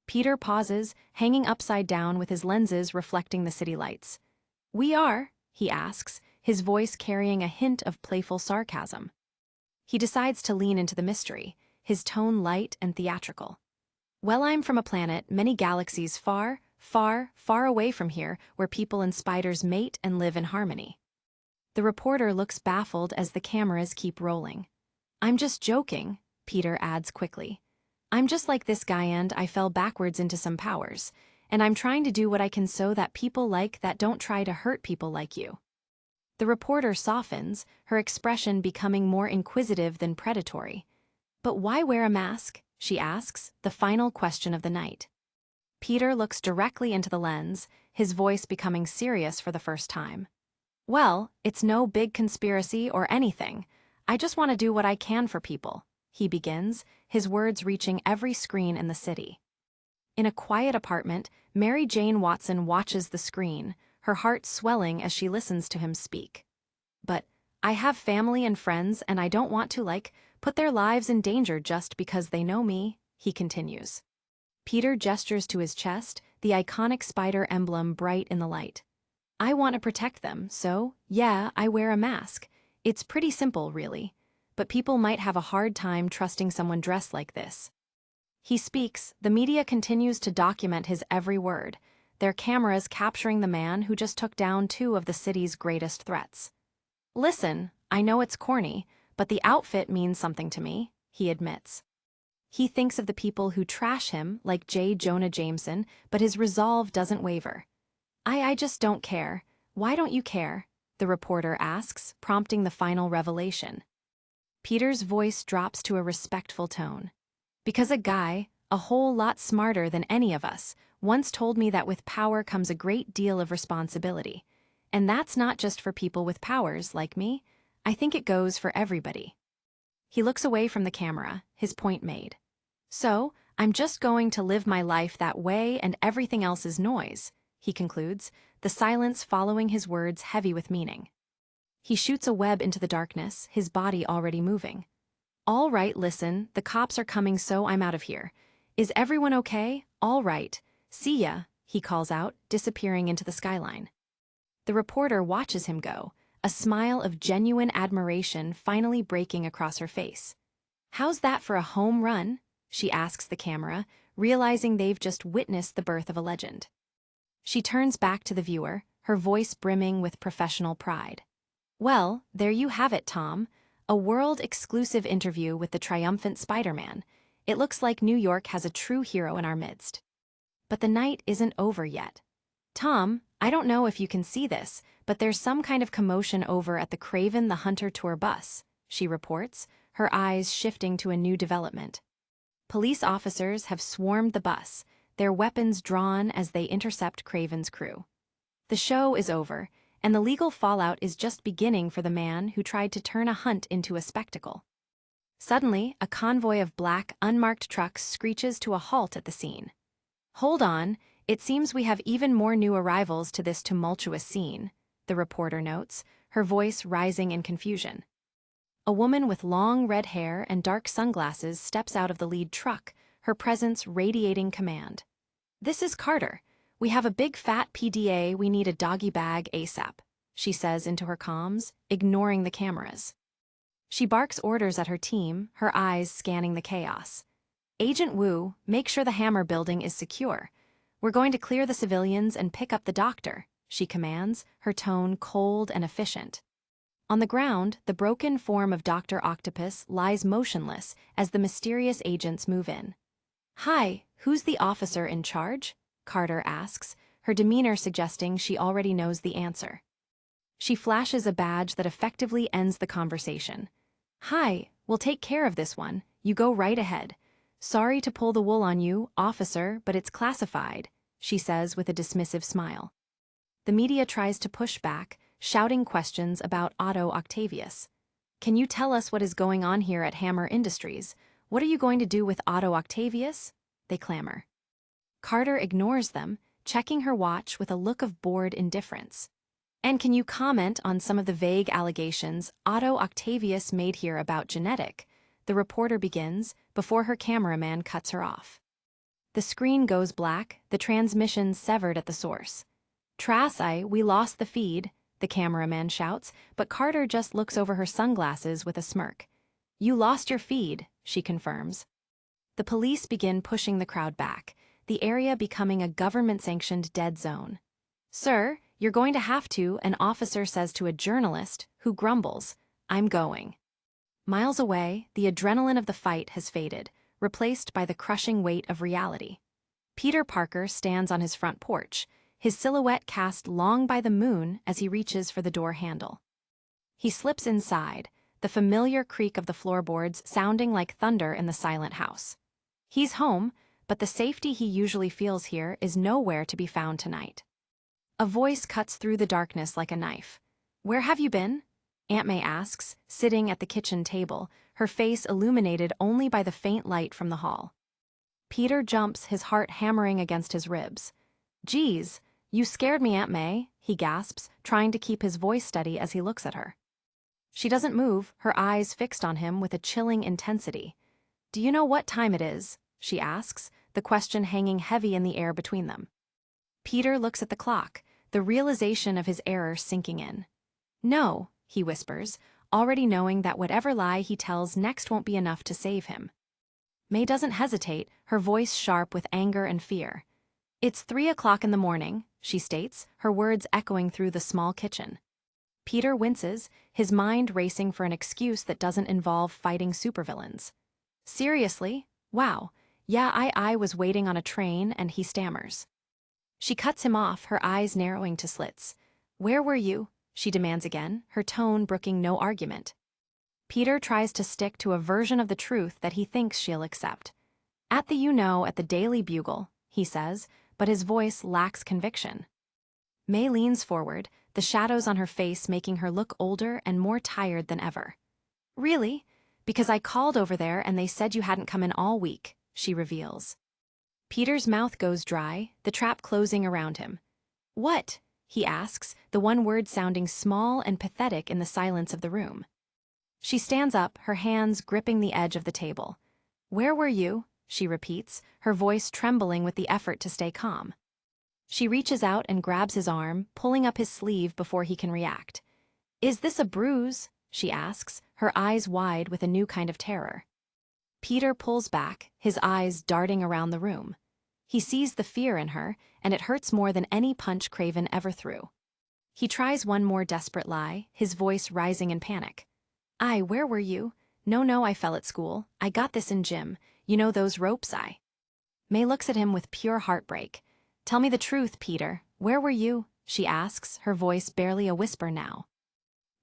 Peter pauses, hanging upside down with his lenses reflecting the city lights. "We are," he asks, his voice carrying a hint of playful sarcasm. He decides to lean into the mystery, his tone light and theatrical. "Well, I'm from a planet many galaxies far, far away from here where people and spiders mate and live in harmony." The reporter looks baffled as the cameras keep rolling. "I'm just joking," Peter adds quickly. "I'm just like this guy and I fell backwards into some powers, and I'm trying to do what I can so that people like that don't try to hurt people like you." The reporter softens, her expression becoming more inquisitive than predatory. "But why wear a mask?" she asks, the final question of the night. Peter looks directly into the lens, his voice becoming serious for the first time. "Well, it's no big conspiracy or anything. I just want to do what I can for people," he begins, his words reaching every screen in the city. In a quiet apartment, Mary Jane Watson watches the screen, her heart swelling as she listens to him speak. "But I have family and friends and I don't want to, put their lives in danger just because they know me," he continues. Peter gestures to his chest, the iconic spider emblem bright in the light. I want to protect them, so, yeah, I wear a mask. It's pretty simple, really. But people might have a hard time trusting someone dressed like this. He speaks, the media continues to document his every word, their cameras capturing the man who just took down two of the city's greatest threats. Listen, I know it's corny, but the outfit means something to me, he admits. He thinks of the people who trash him, like J. Jonah Jameson, but his resolve doesn't waver. I just don't care. Why don't you care? The reporter asks, prompting the final revelation. Peter's voice drops to a respectful tone. Because a guy, a whole lot smarter than any of us, once told me that with power comes a great deal of responsibility. And that's not just for people with powers like me. I think it goes for everybody. He looks away from the camera, his point made. So, I'm just going to live my life that way and everything else is noise, he concludes, the silence following his words heavy with meaning. He shoots a web into the darkness, his body already moving. All right, listen, the cops are coming, so I'm out of here. Is everyone okay? All right. See ya, he calls out, disappearing into the skyline. The reporter watches him go, a smile of genuine admiration finally breaking across her face. How's that for a home run? She asks the camera, realizing they've just witnessed the birth of a legend. She turns back to the viewer, her voice brimming with professional pride. Well, there you have it, Tom. A world-exclusive interview with the triumphant Spiderman. It looks like New York has a true hero in our midst. But the night isn't over yet. Tom, I don't know if you can see this, but there's some kind of commotion over at the Craven the Hunter tour bus, she reports, her eyes shifting to a new development. Police officers have swarmed the bus, their weapons drawn as they intercept Craven's crew. The show is over, and the legal fallout is just beginning for the man who tried to turn a hunt into a spectacle. Suddenly, a convoy of black, unmarked trucks screeches to a halt at the scene. Hold on, it seems we have even more new arrivals to this tumultuous scene, the reporter notes, her voice rising in confusion. A woman with long red hair and dark sunglasses steps out of the lead truck, her presence radiating command. This is Carter. We have a big fat PDA, we need a doggy bag ASAP, she says into her comms, ignoring the cameras. She barks orders at her team, her eyes scanning the chaos. Agent Wu, make sure the Hammer building is secure. We're going to clear the civilians and pick up the doctor, she commands, her tone cold and efficient. On the ground, the broken form of Dr. Octopus lies motionless as the mysterious agents move in. Hi, who's the officer in charge? Carter asks, her demeanor suggesting she already knows the answer. She flashes a badge that effectively ends the conversation. Hi, we'll take care of this one, you go right ahead. Sorry to pull the wool on you, officer, but it's classified, she says with a dismissive smile. The media tries to push back, shouting questions about Otto Octavius. Can you tell us what is going on here at Hammer Industries? What are you going to do with Otto Octavius? They clamor. Carter ignores them, checking her watch with a look of bored indifference. And can you comment on some of the vague allegations Otto Octavius made here about genetic? The reporter begins, before her cameraman cuts her off. The screen goes black, the transmission severed at the source. We lost the feed, the cameraman shouts, but Carter just looks over her sunglasses with a smirk. You lost your feed, she confirms. The police begin pushing the crowd back, the area becoming a government-sanctioned dead zone. Sir, you're going to have to, an officer says to a journalist, who grumbles, I'm going. Miles away, the adrenaline of the fight has faded, replaced by the crushing weight of reality. Peter Parker stands on his front porch, his silhouette cast long by the moon as he reaches for the door handle. He slips inside, the familiar creak of the floorboards sounding like thunder in the silent house. He's home, but the safety he usually feels here is nowhere to be found tonight. A voice cuts through the darkness like a knife. Where have you been? Aunt May asks, sitting at the kitchen table, her face illuminated only by the faint light from the hall. Peter jumps, his heart hammering against his ribs. Geez, you scared me, Aunt May, he gasps, trying to keep his voice steady as he looks at her. She doesn't move, her eyes fixed on him with a chilling intensity. Do you know what time it is? She asks, the question hanging heavy in the air between them. Peter looks at the clock, the realization of his error sinking in. "No," he whispers, already knowing that whatever lie he tells next won't be enough to save him. May doesn't hesitate, her voice sharp with anger and fear. "It's 3 o'clock in the morning," she states, her words echoing through the small kitchen. Peter winces, his mind racing for an excuse that doesn't involve fighting supervillains. "Seriously? Wow. Yeah, I was waiting on a train," and he stammers. She cuts him off, her eyes narrowing to slits. "Where were you?" she demands again, her tone brooking no argument. Peter tries to stick to a version of the truth that he thinks she'll accept. "At the at the Daily Bugle," he says, but his voice lacks conviction. May leans forward, the shadows on her face making her look older and more tired than ever. "Really? Because I called over there and they said you hadn't come in all week," she reveals. Peter's mouth goes dry, the trap closing around him. "What?" he asks, the one word sounding small and pathetic in the silence of the room. She stands up, her hands gripping the edge of the table. "Where were you?" she repeats, her voice trembling with the effort to stay calm. She reaches out and grabs his arm, pulling up his sleeve before he can react. "Is this a bruise?" she asks, her eyes wide with a new kind of terror. Peter pulls back, his eyes darting around the room. He sees the fear in her, and it hurts more than any punch Craven ever threw. He tries one more desperate lie, his voice rising in panic. Where were you? No, I fell at school. I got this in gym. You know those ropes May looks at him with pure heartbreak. "Tell me the truth, Peter. Where were you?" she asks, her voice barely a whisper now.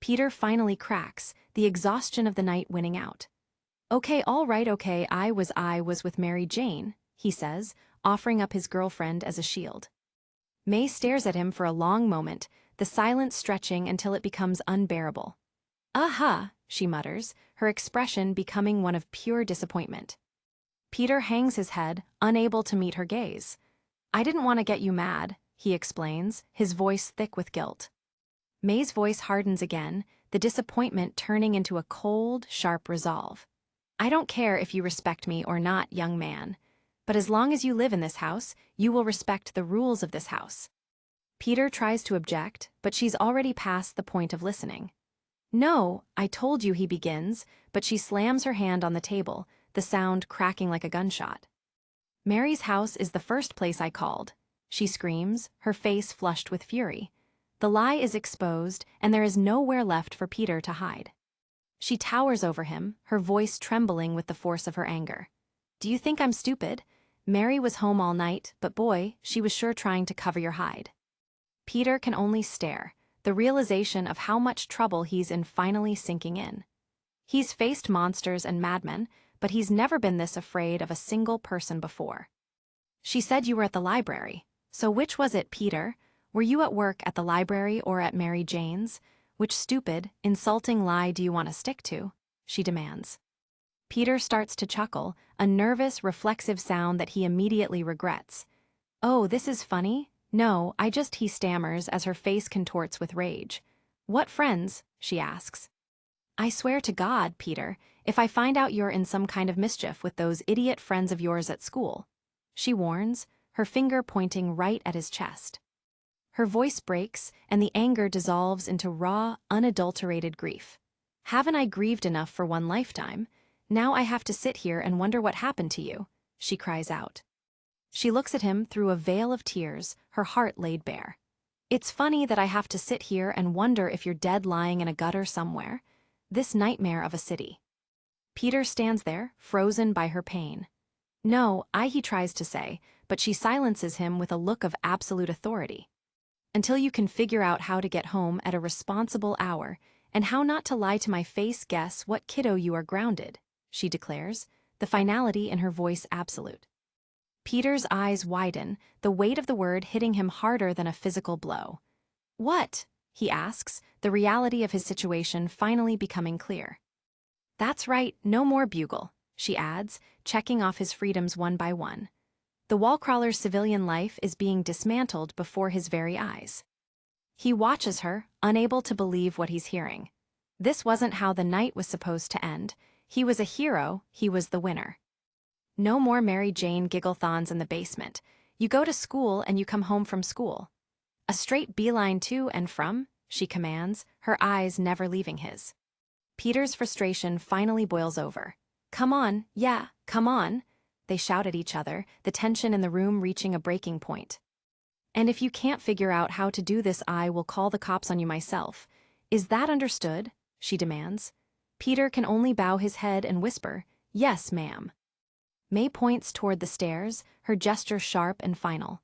Peter finally cracks, the exhaustion of the night winning out. "Okay, all right, okay, I was with Mary Jane," he says, offering up his girlfriend as a shield. May stares at him for a long moment, the silence stretching until it becomes unbearable. "Uh-huh," she mutters, her expression becoming one of pure disappointment. Peter hangs his head, unable to meet her gaze. "I didn't want to get you mad," he explains, his voice thick with guilt. May's voice hardens again, the disappointment turning into a cold, sharp resolve. "I don't care if you respect me or not, young man. But as long as you live in this house, you will respect the rules of this house." Peter tries to object, but she's already past the point of listening. "No, I told you," he begins, but she slams her hand on the table, the sound cracking like a gunshot. "Mary's house is the first place I called," she screams, her face flushed with fury. The lie is exposed, and there is nowhere left for Peter to hide. She towers over him, her voice trembling with the force of her anger. "Do you think I'm stupid? Mary was home all night, but boy, she was sure trying to cover your hide." Peter can only stare, the realization of how much trouble he's in finally sinking in. He's faced monsters and madmen, but he's never been this afraid of a single person before. "She said you were at the library. So which was it, Peter? Were you at work at the library or at Mary Jane's? Which stupid, insulting lie do you want to stick to?" she demands. Peter starts to chuckle, a nervous, reflexive sound that he immediately regrets. "Oh, this is funny? No, he stammers as her face contorts with rage. "What friends?" she asks. "I swear to God, Peter, if I find out you're in some kind of mischief with those idiot friends of yours at school," she warns, her finger pointing right at his chest. Her voice breaks, and the anger dissolves into raw, unadulterated grief. "Haven't I grieved enough for one lifetime? Now I have to sit here and wonder what happened to you," she cries out. She looks at him through a veil of tears, her heart laid bare. "It's funny that I have to sit here and wonder if you're dead lying in a gutter somewhere. This nightmare of a city." Peter stands there, frozen by her pain. "No, he tries to say, but she silences him with a look of absolute authority. "Until you can figure out how to get home at a responsible hour, and how not to lie to my face, guess what kiddo you are grounded," she declares, the finality in her voice absolute. Peter's eyes widen, the weight of the word hitting him harder than a physical blow. "What?" he asks, the reality of his situation finally becoming clear. "That's right, no more bugle," she adds, checking off his freedoms one by one. The wall-crawler's civilian life is being dismantled before his very eyes. He watches her, unable to believe what he's hearing. This wasn't how the night was supposed to end. He was a hero, he was the winner. No more Mary Jane gigglethons in the basement. You go to school and you come home from school. A straight beeline to and from, she commands, her eyes never leaving his. Peter's frustration finally boils over. Come on, yeah, come on, they shout at each other, the tension in the room reaching a breaking point. And if you can't figure out how to do this, I will call the cops on you myself. Is that understood? She demands. Peter can only bow his head and whisper, yes, ma'am. May points toward the stairs, her gesture sharp and final.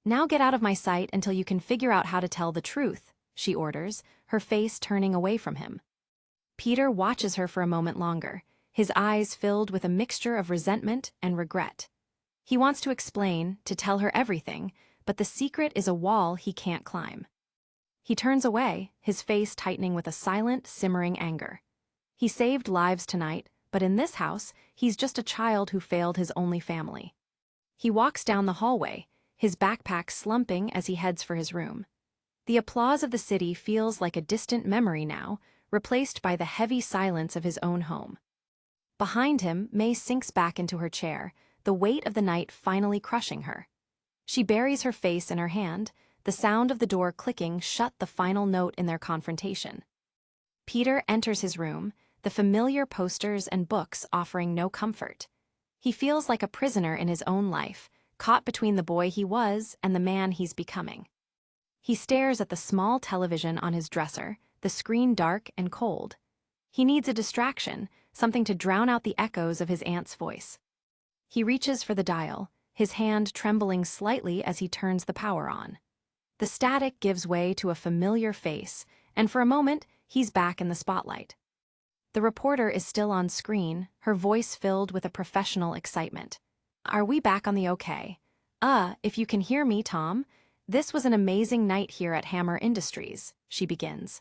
Now get out of my sight until you can figure out how to tell the truth, she orders, her face turning away from him. Peter watches her for a moment longer, his eyes filled with a mixture of resentment and regret. He wants to explain, to tell her everything, but the secret is a wall he can't climb. He turns away, his face tightening with a silent, simmering anger. He saved lives tonight, but in this house, he's just a child who failed his only family. He walks down the hallway, his backpack slumping as he heads for his room. The applause of the city feels like a distant memory now, replaced by the heavy silence of his own home. Behind him, May sinks back into her chair, the weight of the night finally crushing her. She buries her face in her hand, the sound of the door clicking shut the final note in their confrontation. Peter enters his room, the familiar posters and books offering no comfort. He feels like a prisoner in his own life, caught between the boy he was and the man he's becoming. He stares at the small television on his dresser, the screen dark and cold. He needs a distraction, something to drown out the echoes of his aunt's voice. He reaches for the dial, his hand trembling slightly as he turns the power on. The static gives way to a familiar face, and for a moment, he's back in the spotlight. The reporter is still on screen, her voice filled with a professional excitement. Are we back on the okay? If you can hear me, Tom. This was an amazing night here at Hammer Industries, she begins.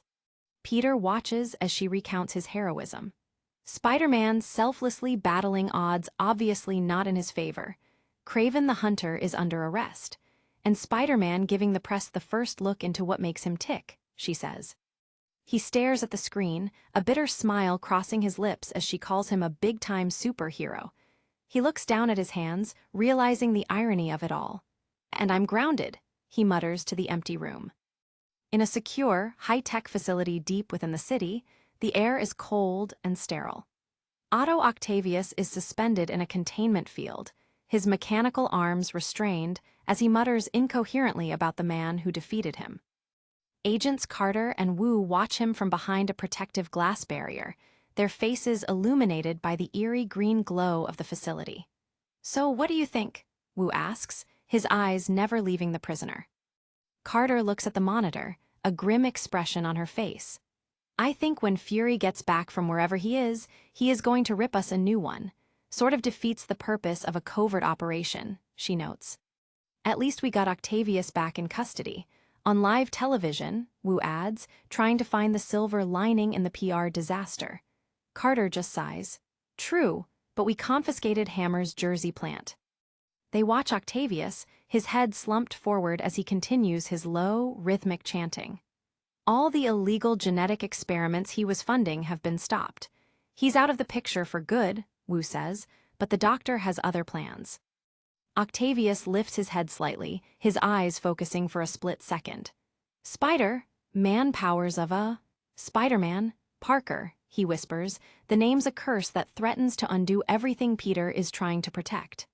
Peter watches as she recounts his heroism. Spiderman selflessly battling odds obviously not in his favor. Craven the Hunter is under arrest. And Spiderman giving the press the first look into what makes him tick, she says. He stares at the screen, a bitter smile crossing his lips as she calls him a big-time superhero. He looks down at his hands, realizing the irony of it all. And I'm grounded, he mutters to the empty room. In a secure, high-tech facility deep within the city, the air is cold and sterile. Otto Octavius is suspended in a containment field, his mechanical arms restrained as he mutters incoherently about the man who defeated him. Agents Carter and Wu watch him from behind a protective glass barrier, their faces illuminated by the eerie green glow of the facility. So what do you think? Wu asks, his eyes never leaving the prisoner. Carter looks at the monitor, a grim expression on her face. I think when Fury gets back from wherever he is going to rip us a new one. Sort of defeats the purpose of a covert operation, she notes. At least we got Octavius back in custody. On live television, Wu adds, trying to find the silver lining in the PR disaster. Carter just sighs. True, but we confiscated Hammer's Jersey plant. They watch Octavius, his head slumped forward as he continues his low, rhythmic chanting. All the illegal genetic experiments he was funding have been stopped. He's out of the picture for good, Wu says, but the doctor has other plans. Octavius lifts his head slightly, his eyes focusing for a split second. Man powers of a... Spiderman, Parker, he whispers, the name's a curse that threatens to undo everything Peter is trying to protect.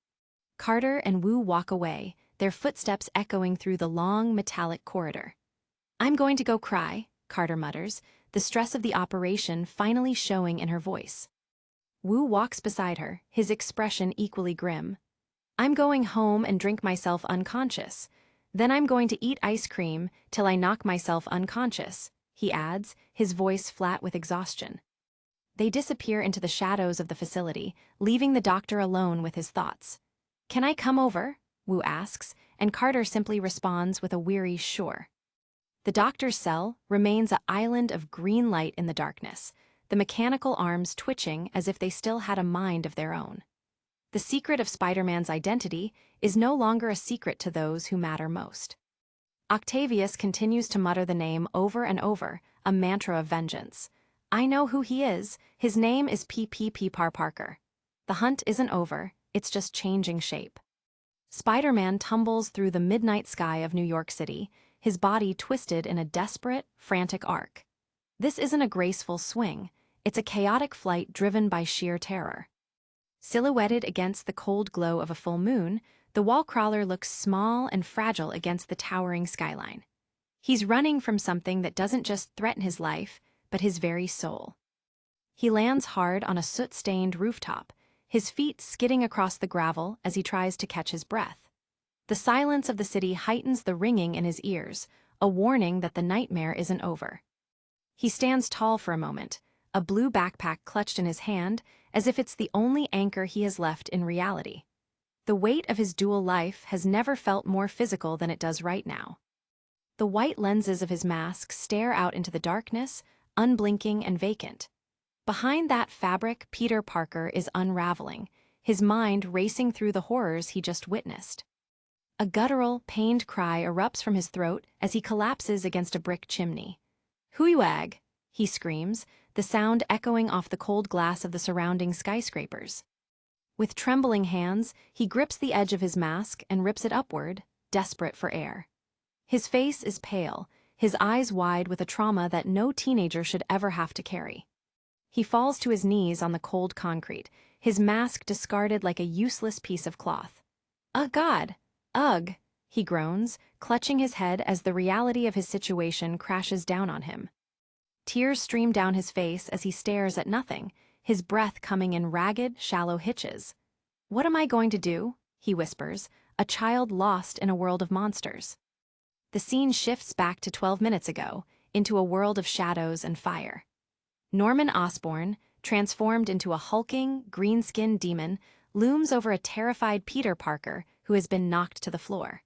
Carter and Wu walk away, their footsteps echoing through the long, metallic corridor. I'm going to go cry, Carter mutters, the stress of the operation finally showing in her voice. Wu walks beside her, his expression equally grim. I'm going home and drink myself unconscious. Then I'm going to eat ice cream till I knock myself unconscious, he adds, his voice flat with exhaustion. They disappear into the shadows of the facility, leaving the doctor alone with his thoughts. Can I come over? Wu asks, and Carter simply responds with a weary sure. The doctor's cell remains an island of green light in the darkness, the mechanical arms twitching as if they still had a mind of their own. The secret of Spiderman's identity is no longer a secret to those who matter most. Octavius continues to mutter the name over and over, a mantra of vengeance. I know who he is. His name is Parker. The hunt isn't over, it's just changing shape. Spiderman tumbles through the midnight sky of New York City, his body twisted in a desperate, frantic arc. This isn't a graceful swing, it's a chaotic flight driven by sheer terror. Silhouetted against the cold glow of a full moon, the wall crawler looks small and fragile against the towering skyline. He's running from something that doesn't just threaten his life, but his very soul. He lands hard on a soot-stained rooftop, his feet skidding across the gravel as he tries to catch his breath. The silence of the city heightens the ringing in his ears, a warning that the nightmare isn't over. He stands tall for a moment, a blue backpack clutched in his hand, as if it's the only anchor he has left in reality. The weight of his dual life has never felt more physical than it does right now. The white lenses of his mask stare out into the darkness, unblinking and vacant. Behind that fabric, Peter Parker is unraveling, his mind racing through the horrors he just witnessed. A guttural, pained cry erupts from his throat as he collapses against a brick chimney. "Hooywag!" he screams, the sound echoing off the cold glass of the surrounding skyscrapers. With trembling hands, he grips the edge of his mask and rips it upward, desperate for air. His face is pale, his eyes wide with a trauma that no teenager should ever have to carry. He falls to his knees on the cold concrete, his mask discarded like a useless piece of cloth. "Oh God! Ugh!" he groans, clutching his head as the reality of his situation crashes down on him. Tears stream down his face as he stares at nothing, his breath coming in ragged, shallow hitches. "What am I going to do?" he whispers, a child lost in a world of monsters. The scene shifts back to 12 minutes ago, into a world of shadows and fire. Norman Osborn, transformed into a hulking, green-skinned demon, looms over a terrified Peter Parker who has been knocked to the floor.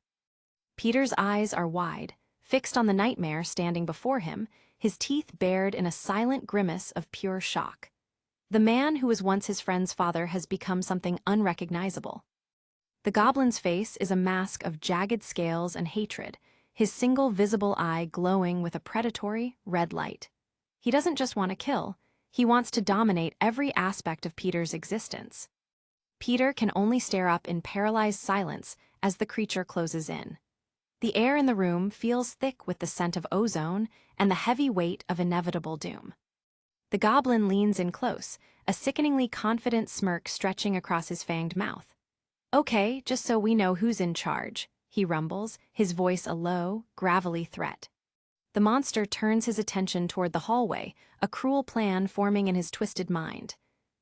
Peter's eyes are wide, fixed on the nightmare standing before him, his teeth bared in a silent grimace of pure shock. The man who was once his friend's father has become something unrecognizable. The goblin's face is a mask of jagged scales and hatred, his single visible eye glowing with a predatory, red light. He doesn't just want to kill, he wants to dominate every aspect of Peter's existence. Peter can only stare up in paralyzed silence as the creature closes in. The air in the room feels thick with the scent of ozone and the heavy weight of inevitable doom. The goblin leans in close, a sickeningly confident smirk stretching across his fanged mouth. "Okay, just so we know who's in charge," he rumbles, his voice a low, gravelly threat. The monster turns his attention toward the hallway, a cruel plan forming in his twisted mind.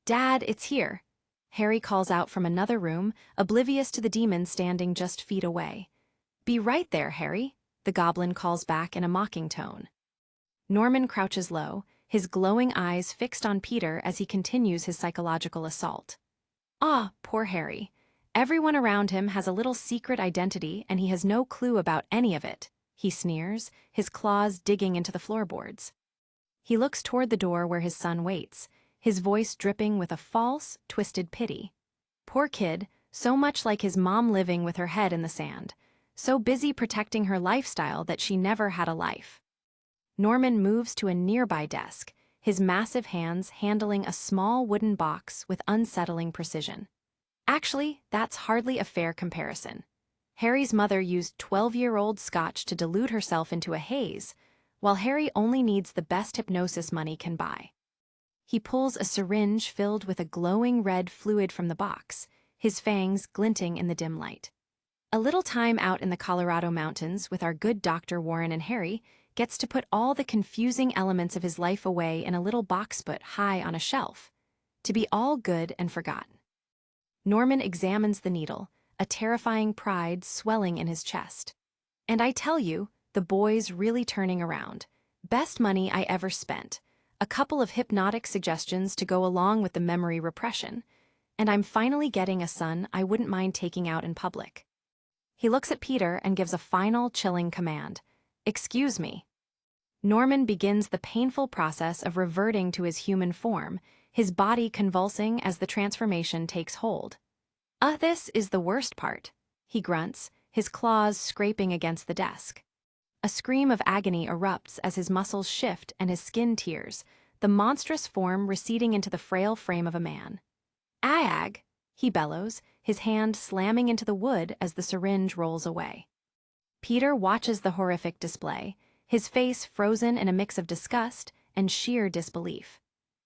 "Dad, it's here!" Harry calls out from another room, oblivious to the demon standing just feet away. "Be right there, Harry," the goblin calls back in a mocking tone. Norman crouches low, his glowing eyes fixed on Peter as he continues his psychological assault. Ah, poor Harry. Everyone around him has a little secret identity and he has no clue about any of it, he sneers, his claws digging into the floorboards. He looks toward the door where his son waits, his voice dripping with a false, twisted pity. Poor kid, so much like his mom living with her head in the sand, so busy protecting her lifestyle that she never had a life. Norman moves to a nearby desk, his massive hands handling a small wooden box with unsettling precision. Actually, that's hardly a fair comparison. Harry's mother used 12-year-old scotch to dilute herself into a haze, while Harry only needs the best hypnosis money can buy. He pulls a syringe filled with a glowing red fluid from the box, his fangs glinting in the dim light. A little time out in the Colorado mountains with our good Dr. Warren and Harry gets to put all the confusing elements of his life away in a little box put high on a shelf, to be all good and forgotten. Norman examines the needle, a terrifying pride swelling in his chest. "And I tell you, the boy's really turning around. Best money I ever spent. A couple of hypnotic suggestions to go along with the memory repression, and I'm finally getting a son I wouldn't mind taking out in public." He looks at Peter and gives a final, chilling command. "Excuse me." Norman begins the painful process of reverting to his human form, his body convulsing as the transformation takes hold. This is the worst part," he grunts, his claws scraping against the desk. A scream of agony erupts as his muscles shift and his skin tears, the monstrous form receding into the frail frame of a man. "Ag!" he bellows, his hand slamming into the wood as the syringe rolls away. Peter watches the horrific display, his face frozen in a mix of disgust and sheer disbelief.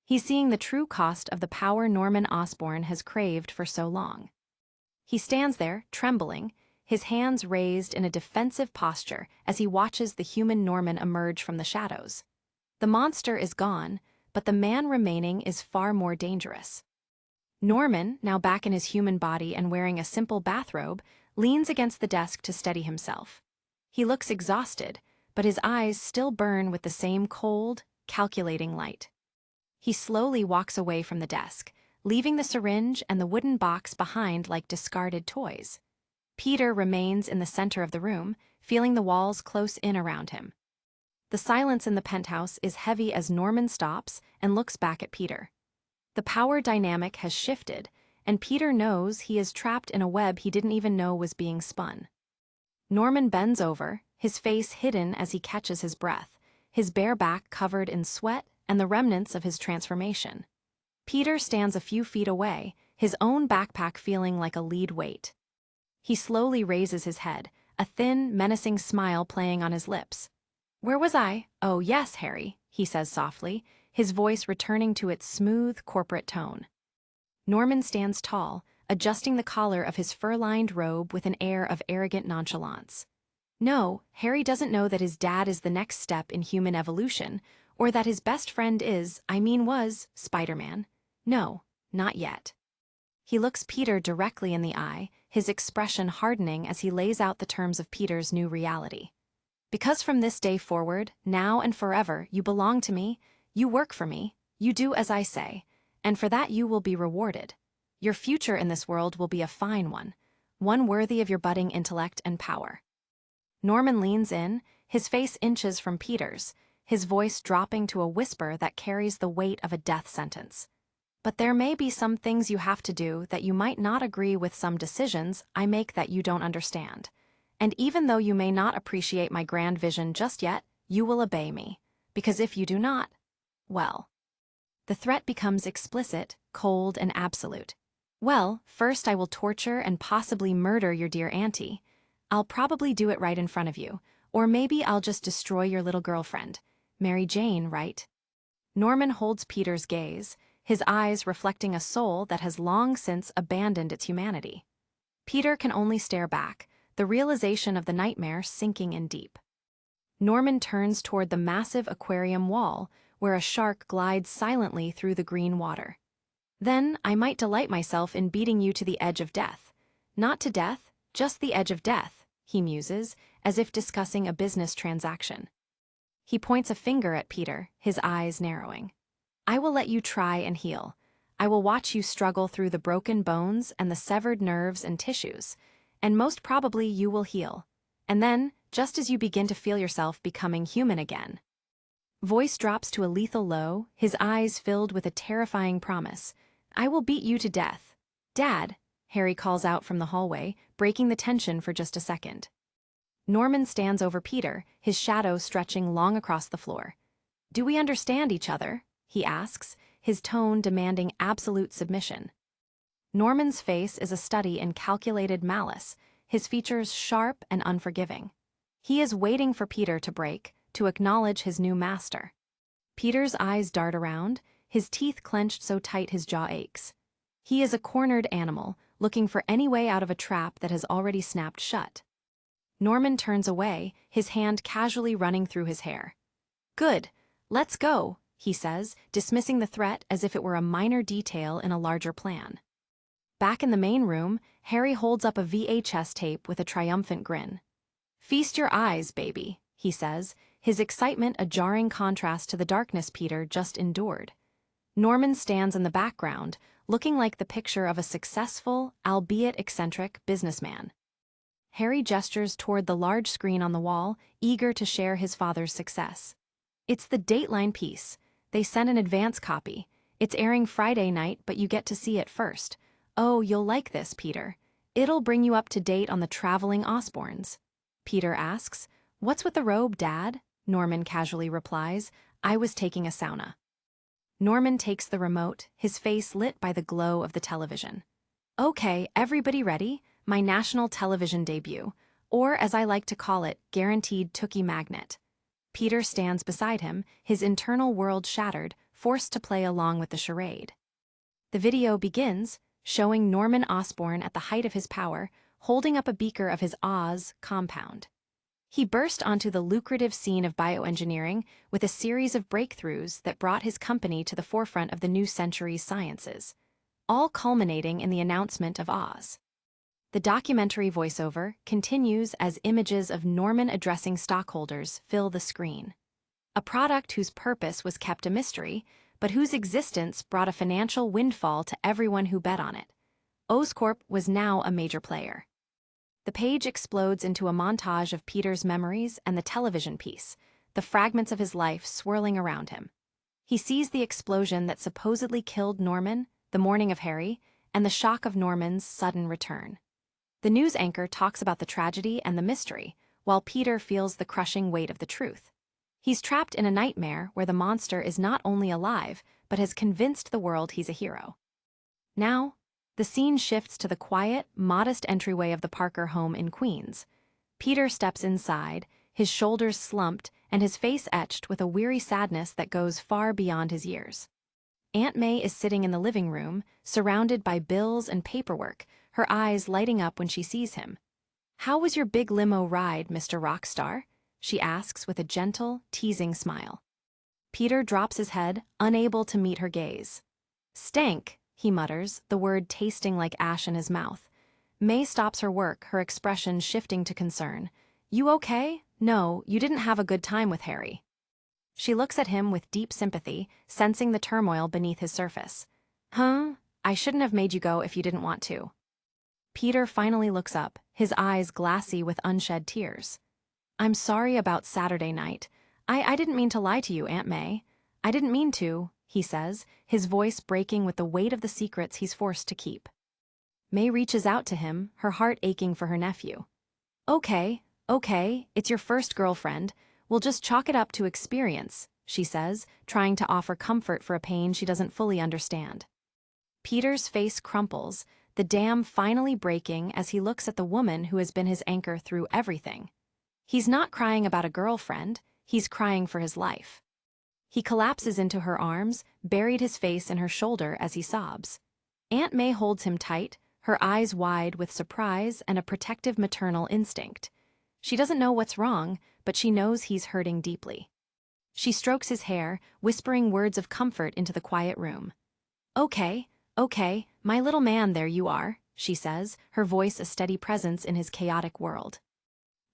He's seeing the true cost of the power Norman Osborn has craved for so long. He stands there, trembling, his hands raised in a defensive posture as he watches the human Norman emerge from the shadows. The monster is gone, but the man remaining is far more dangerous. Norman, now back in his human body and wearing a simple bathrobe, leans against the desk to steady himself. He looks exhausted, but his eyes still burn with the same cold, calculating light. He slowly walks away from the desk, leaving the syringe and the wooden box behind like discarded toys. Peter remains in the center of the room, feeling the walls close in around him. The silence in the penthouse is heavy as Norman stops and looks back at Peter. The power dynamic has shifted, and Peter knows he is trapped in a web he didn't even know was being spun. Norman bends over, his face hidden as he catches his breath, his bare back covered in sweat and the remnants of his transformation. Peter stands a few feet away, his own backpack feeling like a lead weight. He slowly raises his head, a thin, menacing smile playing on his lips. "Where was I? Oh, yes, Harry," he says softly, his voice returning to its smooth, corporate tone. Norman stands tall, adjusting the collar of his fur-lined robe with an air of arrogant nonchalance. No, Harry doesn't know that his dad is the next step in human evolution, or that his best friend was, Spiderman. No, not yet. He looks Peter directly in the eye, his expression hardening as he lays out the terms of Peter's new reality. "Because from this day forward, now and forever, you belong to me, you work for me, you do as I say, and for that you will be rewarded. Your future in this world will be a fine one worthy of your budding intellect and power." Norman leans in, his face inches from Peter's, his voice dropping to a whisper that carries the weight of a death sentence. "But there may be some things you have to do that you might not agree with, some decisions I make that you don't understand. And even though you may not appreciate my grand vision just yet, you will obey me. Because if you do not, well..." The threat becomes explicit, cold, and absolute. "Well, first I will torture and possibly murder your dear auntie. I'll probably do it right in front of you, or maybe I'll just destroy your little girlfriend. Mary Jane, right?" Norman holds Peter's gaze, his eyes reflecting a soul that has long since abandoned its humanity. Peter can only stare back, the realization of the nightmare sinking in deep. Norman turns toward the massive aquarium wall, where a shark glides silently through the green water. "Then I might delight myself in beating you to the edge of death. Not to death, just the edge of death," he muses, as if discussing a business transaction. He points a finger at Peter, his eyes narrowing. "I will let you try and heal. I will watch you struggle through the broken bones and the severed nerves and tissues, and most probably you will heal. And then, just as you begin to feel yourself becoming human again..." Voice drops to a lethal low, his eyes filled with a terrifying promise. "I will beat you to death." "Dad," Harry calls out from the hallway, breaking the tension for just a second. Norman stands over Peter, his shadow stretching long across the floor. "Do we understand each other?" he asks, his tone demanding absolute submission. Norman's face is a study in calculated malice, his features sharp and unforgiving. He is waiting for Peter to break, to acknowledge his new master. Peter's eyes dart around, his teeth clenched so tight his jaw aches. He is a cornered animal, looking for any way out of a trap that has already snapped shut. Norman turns away, his hand casually running through his hair. "Good, let's go," he says, dismissing the threat as if it were a minor detail in a larger plan. Back in the main room, Harry holds up a VHS tape with a triumphant grin. "Feast your eyes, baby," he says, his excitement a jarring contrast to the darkness Peter just endured. Norman stands in the background, looking like the picture of a successful, albeit eccentric, businessman. Harry gestures toward the large screen on the wall, eager to share his father's success. "It's the Dateline piece. They sent an advance copy. It's airing Friday night, but you get to see it first. Oh, you'll like this, Peter. It'll bring you up to date on the traveling Osborns." Peter asks, "What's with the robe, Dad?" Norman casually replies, "I was taking a sauna." Norman takes the remote, his face lit by the glow of the television. "Okay, everybody ready? My national television debut. Or, as I like to call it, guaranteed Tookie magnet. Peter stands beside him, his internal world shattered, forced to play along with the charade. The video begins, showing Norman Osborn at the height of his power, holding up a beaker of his Oz compound. He burst onto the lucrative scene of bioengineering with a series of breakthroughs that brought his company to the forefront of the new century's sciences, all culminating in the announcement of Oz. The documentary voiceover continues as images of Norman addressing stockholders fill the screen. A product whose purpose was kept a mystery, but whose existence brought a financial windfall to everyone who bet on it. Oscorp was now a major player. The page explodes into a montage of Peter's memories and the television piece, the fragments of his life swirling around him. He sees the explosion that supposedly killed Norman, the morning of Harry, and the shock of Norman's sudden return. The news anchor talks about the tragedy and the mystery, while Peter feels the crushing weight of the truth. He's trapped in a nightmare where the monster is not only alive, but has convinced the world he's a hero. Now, the scene shifts to the quiet, modest entryway of the Parker home in Queens. Peter steps inside, his shoulders slumped and his face etched with a weary sadness that goes far beyond his years. Aunt May is sitting in the living room, surrounded by bills and paperwork, her eyes lighting up when she sees him. "How was your big limo ride, Mr. Rockstar?" she asks with a gentle, teasing smile. Peter drops his head, unable to meet her gaze. "Stank," he mutters, the word tasting like ash in his mouth. May stops her work, her expression shifting to concern. "You okay? No, you didn't have a good time with Harry." She looks at him with deep sympathy, sensing the turmoil beneath his surface. "Huh? I shouldn't have made you go if you didn't want to." Peter finally looks up, his eyes glassy with unshed tears. "I'm sorry about Saturday night. I didn't mean to lie to you, Aunt May. I didn't mean to," he says, his voice breaking with the weight of the secrets he's forced to keep. May reaches out to him, her heart aching for her nephew. Okay, it's your first girlfriend. We'll just chalk it up to experience," she says, trying to offer comfort for a pain she doesn't fully understand. Peter's face crumples, the dam finally breaking as he looks at the woman who has been his anchor through everything. He's not crying about a girlfriend, he's crying for his life. He collapses into her arms, buried his face in her shoulder as he sobs. Aunt May holds him tight, her eyes wide with surprise and a protective maternal instinct. She doesn't know what's wrong, but she knows he's hurting deeply. She strokes his hair, whispering words of comfort into the quiet room. Okay, my little man, there you are," she says, her voice a steady presence in his chaotic world.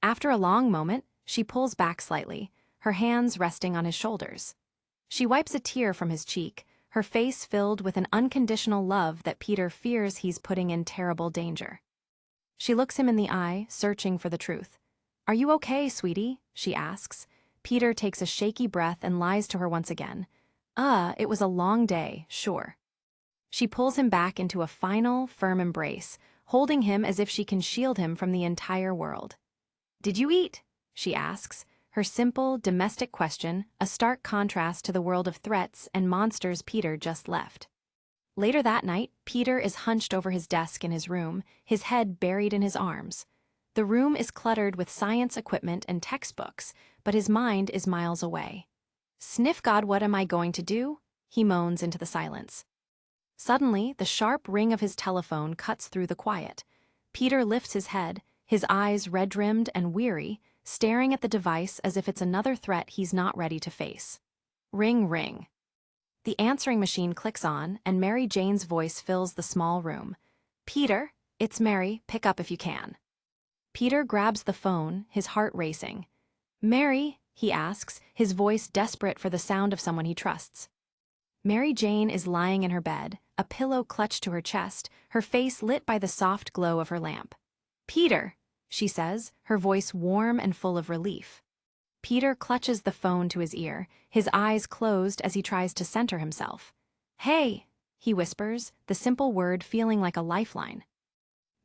After a long moment, she pulls back slightly, her hands resting on his shoulders. She wipes a tear from his cheek, her face filled with an unconditional love that Peter fears he's putting in terrible danger. She looks him in the eye, searching for the truth. "Are you okay, sweetie?" she asks. Peter takes a shaky breath and lies to her once again. It was a long day, sure." She pulls him back into a final, firm embrace, holding him as if she can shield him from the entire world. "Did you eat?" she asks, her simple, domestic question a stark contrast to the world of threats and monsters Peter just left. Later that night, Peter is hunched over his desk in his room, his head buried in his arms. The room is cluttered with science equipment and textbooks, but his mind is miles away. "Sniff God, what am I going to do?" he moans into the silence. Suddenly, the sharp ring of his telephone cuts through the quiet. Peter lifts his head, his eyes red-rimmed and weary, staring at the device as if it's another threat he's not ready to face. Ring, ring. The answering machine clicks on, and Mary Jane's voice fills the small room. "Peter, it's Mary, pick up if you can." Peter grabs the phone, his heart racing. "Mary?" he asks, his voice desperate for the sound of someone he trusts. Mary Jane is lying in her bed, a pillow clutched to her chest, her face lit by the soft glow of her lamp. "Peter," she says, her voice warm and full of relief. Peter clutches the phone to his ear, his eyes closed as he tries to center himself. "Hey," he whispers, the simple word feeling like a lifeline.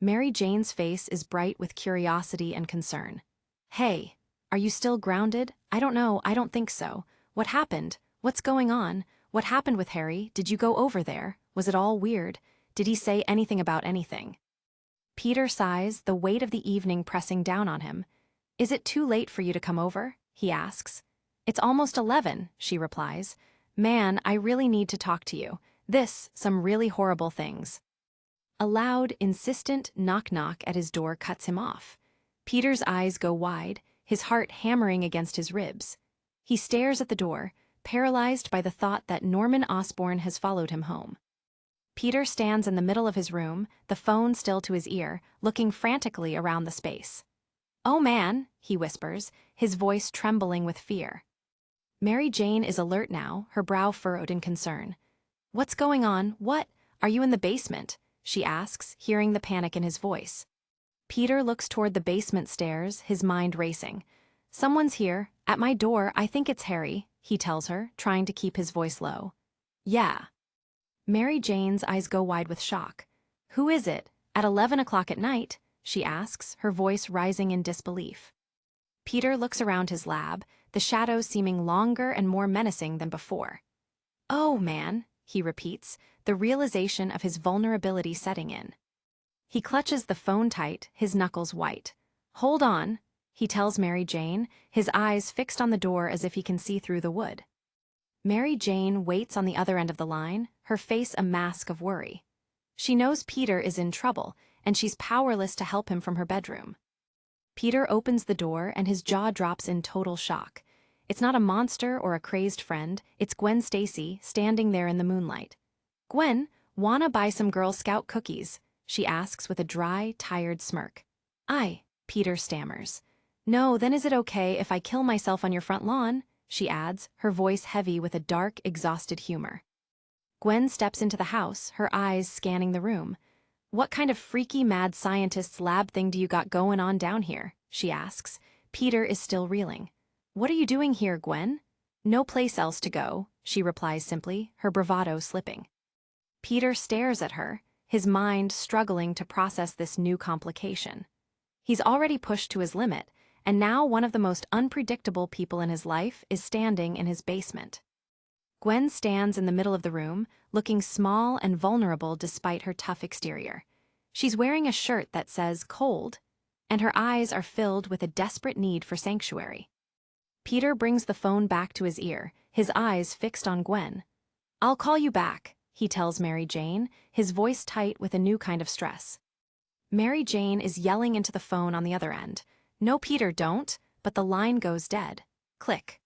Mary Jane's face is bright with curiosity and concern. "Hey, are you still grounded? I don't know, I don't think so. What happened? What's going on? What happened with Harry? Did you go over there? Was it all weird? Did he say anything about anything?" Peter sighs, the weight of the evening pressing down on him. "Is it too late for you to come over?" he asks. "It's almost 11, she replies. "Man, I really need to talk to you. Some really horrible things." A loud, insistent knock-knock at his door cuts him off. Peter's eyes go wide, his heart hammering against his ribs. He stares at the door, paralyzed by the thought that Norman Osborn has followed him home. Peter stands in the middle of his room, the phone still to his ear, looking frantically around the space. "Oh man," he whispers, his voice trembling with fear. Mary Jane is alert now, her brow furrowed in concern. "What's going on? What? Are you in the basement?" she asks, hearing the panic in his voice. Peter looks toward the basement stairs, his mind racing. "Someone's here, at my door, I think it's Harry," he tells her, trying to keep his voice low. "Yeah." Mary Jane's eyes go wide with shock. "Who is it? At 11 o'clock at night?" she asks, her voice rising in disbelief. Peter looks around his lab, the shadows seeming longer and more menacing than before. "Oh, man," he repeats, the realization of his vulnerability setting in. He clutches the phone tight, his knuckles white. "Hold on," he tells Mary Jane, his eyes fixed on the door as if he can see through the wood. Mary Jane waits on the other end of the line, her face a mask of worry. She knows Peter is in trouble, and she's powerless to help him from her bedroom. Peter opens the door and his jaw drops in total shock. It's not a monster or a crazed friend, it's Gwen Stacy standing there in the moonlight. "Gwen, wanna buy some Girl Scout cookies?" she asks with a dry, tired smirk. Peter stammers. "No, then is it okay if I kill myself on your front lawn?" she adds, her voice heavy with a dark, exhausted humor. Gwen steps into the house, her eyes scanning the room. "What kind of freaky mad scientist's lab thing do you got going on down here?" she asks. Peter is still reeling. "What are you doing here, Gwen?" "No place else to go," she replies simply, her bravado slipping. Peter stares at her, his mind struggling to process this new complication. He's already pushed to his limit, and now one of the most unpredictable people in his life is standing in his basement. Gwen stands in the middle of the room, looking small and vulnerable despite her tough exterior. She's wearing a shirt that says "cold," and her eyes are filled with a desperate need for sanctuary. Peter brings the phone back to his ear, his eyes fixed on Gwen. "I'll call you back," he tells Mary Jane, his voice tight with a new kind of stress. Mary Jane is yelling into the phone on the other end. "No, Peter, don't," but the line goes dead. Click.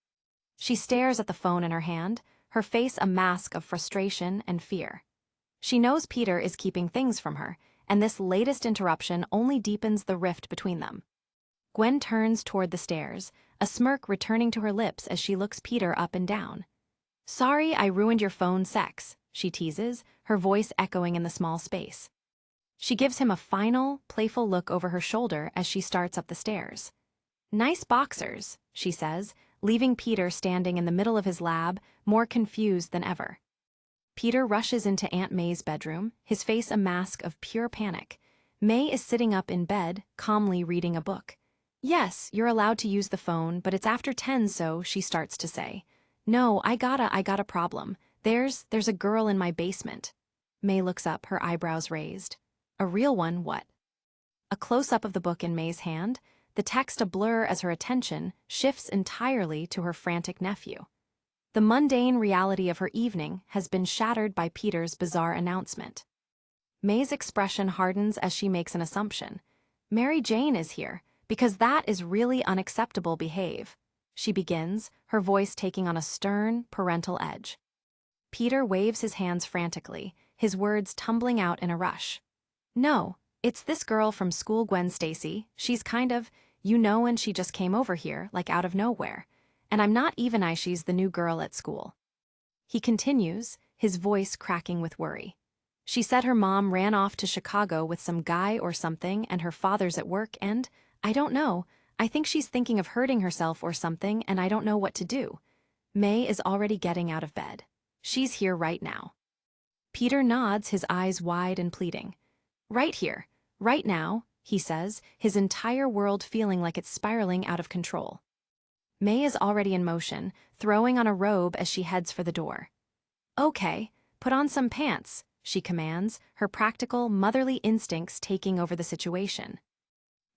She stares at the phone in her hand, her face a mask of frustration and fear. She knows Peter is keeping things from her, and this latest interruption only deepens the rift between them. Gwen turns toward the stairs, a smirk returning to her lips as she looks Peter up and down. "Sorry I ruined your phone sex," she teases, her voice echoing in the small space. She gives him a final, playful look over her shoulder as she starts up the stairs. "Nice boxers," she says, leaving Peter standing in the middle of his lab, more confused than ever. Peter rushes into Aunt May's bedroom, his face a mask of pure panic. May is sitting up in bed, calmly reading a book. "Yes, you're allowed to use the phone, but it's after 10, so," she starts to say. "No, I got a problem. There's a girl in my basement." May looks up, her eyebrows raised. "A real one, what?" A close-up of the book in May's hand, the text a blur as her attention shifts entirely to her frantic nephew. The mundane reality of her evening has been shattered by Peter's bizarre announcement. May's expression hardens as she makes an assumption. "Mary Jane is here, because that is really unacceptable behave," she begins, her voice taking on a stern, parental edge. Peter waves his hands frantically, his words tumbling out in a rush. "No, it's this girl from school, Gwen Stacy. She's kind of, and she just came over here, like out of nowhere. And I'm not even she's the new girl at school." He continues, his voice cracking with worry. "She said her mom ran off to Chicago with some guy or something and her father's at work and, I don't know, I think she's thinking of hurting herself or something and I don't know what to do." May is already getting out of bed. "She's here right now." Peter nods, his eyes wide and pleading. "Right here, right now," he says, his entire world feeling like it's spiraling out of control. May is already in motion, throwing on a robe as she heads for the door. "Okay, put on some pants," she commands, her practical, motherly instincts taking over the situation.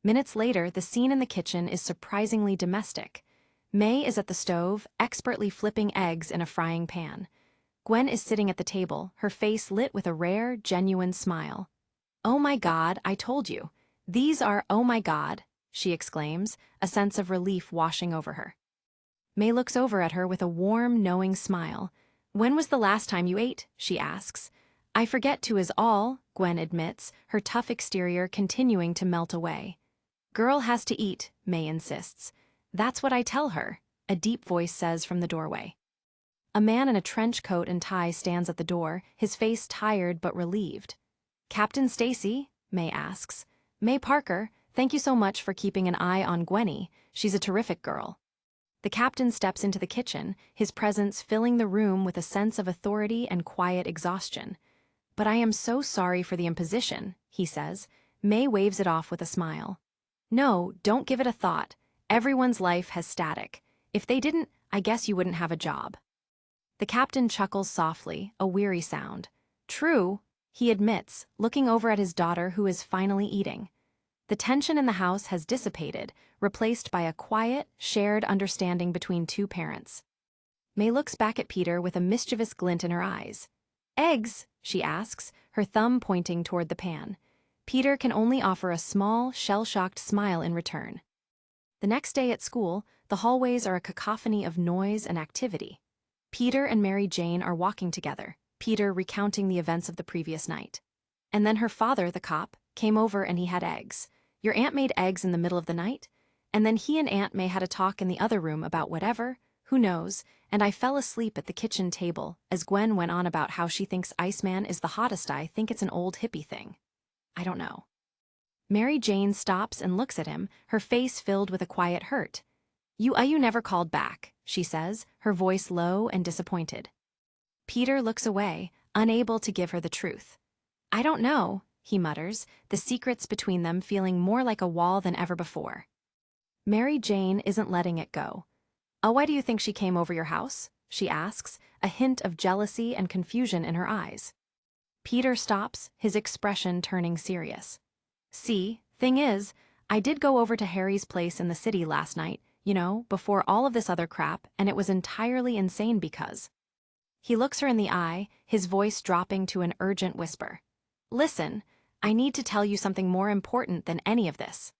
Minutes later, the scene in the kitchen is surprisingly domestic. May is at the stove, expertly flipping eggs in a frying pan. Gwen is sitting at the table, her face lit with a rare, genuine smile. "Oh my God, I told you. These are, oh my God," she exclaims, a sense of relief washing over her. May looks over at her with a warm, knowing smile. "When was the last time you ate?" she asks. "I forget to is all," Gwen admits, her tough exterior continuing to melt away. "Girl has to eat," May insists. "That's what I tell her," a deep voice says from the doorway. A man in a trench coat and tie stands at the door, his face tired but relieved. "Captain Stacy?" May asks. "May Parker, thank you so much for keeping an eye on Gwenny. She's a terrific girl." The captain steps into the kitchen, his presence filling the room with a sense of authority and quiet exhaustion. "But I am so sorry for the imposition," he says. May waves it off with a smile. "No, don't give it a thought. Everyone's life has static. If they didn't, I guess you wouldn't have a job." The captain chuckles softly, a weary sound. "True," he admits, looking over at his daughter who is finally eating. The tension in the house has dissipated, replaced by a quiet, shared understanding between two parents. May looks back at Peter with a mischievous glint in her eyes. "Eggs?" she asks, her thumb pointing toward the pan. Peter can only offer a small, shell-shocked smile in return. The next day at school, the hallways are a cacophony of noise and activity. Peter and Mary Jane are walking together, Peter recounting the events of the previous night. And then her father, the cop, came over and he had eggs. "Your aunt made eggs in the middle of the night?" And then he and Aunt May had a talk in the other room about whatever, who knows, and I fell asleep at the kitchen table as Gwen went on about how she thinks Iceman is the hottest. I think it's an old hippie thing. I don't know. Mary Jane stops and looks at him, her face filled with a quiet hurt. You never called back," she says, her voice low and disappointed. Peter looks away, unable to give her the truth. "I don't know," he mutters, the secrets between them feeling more like a wall than ever before. Mary Jane isn't letting it go. "Oh, why do you think she came over your house?" she asks, a hint of jealousy and confusion in her eyes. Peter stops, his expression turning serious. "See, thing is, I did go over to Harry's place in the city last night, before all of this other crap, and it was entirely insane because..." He looks her in the eye, his voice dropping to an urgent whisper. "Listen, I need to tell you something more important than any of this."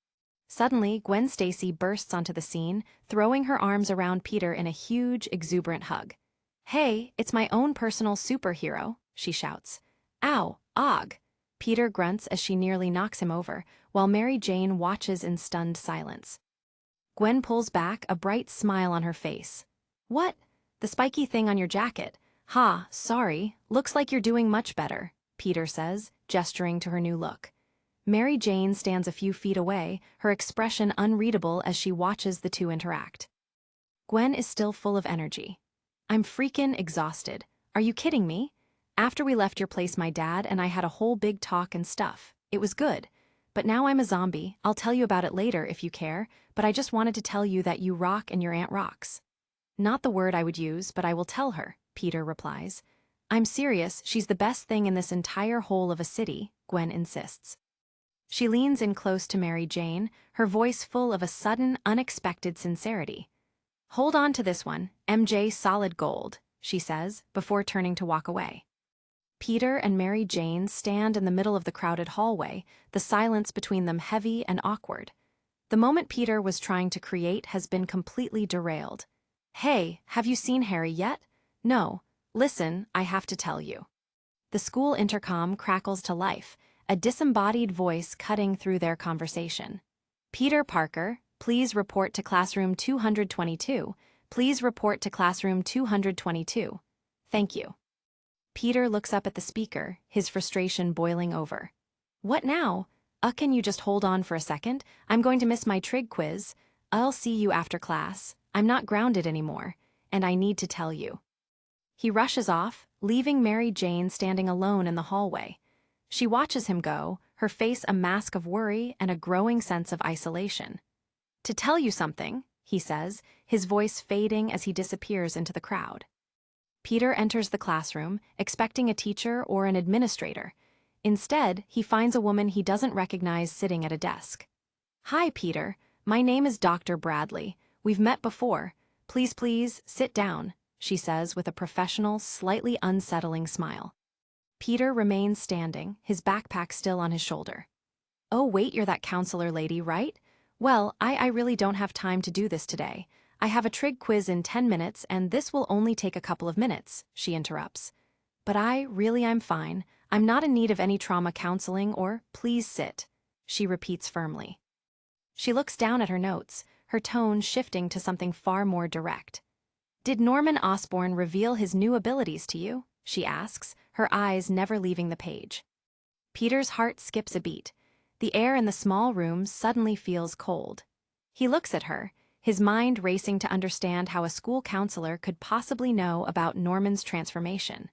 Suddenly, Gwen Stacy bursts onto the scene, throwing her arms around Peter in a huge, exuberant hug. "Hey, it's my own personal superhero," she shouts. "Ow, og." Peter grunts as she nearly knocks him over, while Mary Jane watches in stunned silence. Gwen pulls back, a bright smile on her face. "What? The spiky thing on your jacket? Ha, sorry, looks like you're doing much better," Peter says, gesturing to her new look. Mary Jane stands a few feet away, her expression unreadable as she watches the two interact. Gwen is still full of energy. "I'm freaking exhausted. Are you kidding me? After we left your place, my dad and I had a whole big talk and stuff. It was good. But now I'm a zombie. I'll tell you about it later if you care, but I just wanted to tell you that you rock and your aunt rocks." "Not the word I would use, but I will tell her," Peter replies. "I'm serious, she's the best thing in this entire whole of a city," Gwen insists. She leans in close to Mary Jane, her voice full of a sudden, unexpected sincerity. "Hold on to this one, MJ solid gold," she says, before turning to walk away. Peter and Mary Jane stand in the middle of the crowded hallway, the silence between them heavy and awkward. The moment Peter was trying to create has been completely derailed. "Hey, have you seen Harry yet?" "No. Listen, I have to tell you." The school intercom crackles to life, a disembodied voice cutting through their conversation. "Peter Parker, please report to classroom 222. Please report to classroom 222. Thank you." Peter looks up at the speaker, his frustration boiling over. "What now? Can you just hold on for a second? I'm going to miss my trig quiz. I'll see you after class. I'm not grounded anymore, and I need to tell you." He rushes off, leaving Mary Jane standing alone in the hallway. She watches him go, her face a mask of worry and a growing sense of isolation. "To tell you something," he says, his voice fading as he disappears into the crowd. Peter enters the classroom, expecting a teacher or an administrator. Instead, he finds a woman he doesn't recognize sitting at a desk. "Hi, Peter. My name is Dr. Bradley. We've met before. Please, sit down," she says with a professional, slightly unsettling smile. Peter remains standing, his backpack still on his shoulder. "Oh, wait, you're that counselor lady, right? Well, I really don't have time to do this today. I have a trig quiz in 10 minutes, and this will only take a couple of minutes," she interrupts. "But I'm fine. I'm not in need of any trauma counseling or, please sit," she repeats firmly. She looks down at her notes, her tone shifting to something far more direct. "Did Norman Osborn reveal his new abilities to you?" she asks, her eyes never leaving the page. Peter's heart skips a beat. The air in the small room suddenly feels cold. He looks at her, his mind racing to understand how a school counselor could possibly know about Norman's transformation.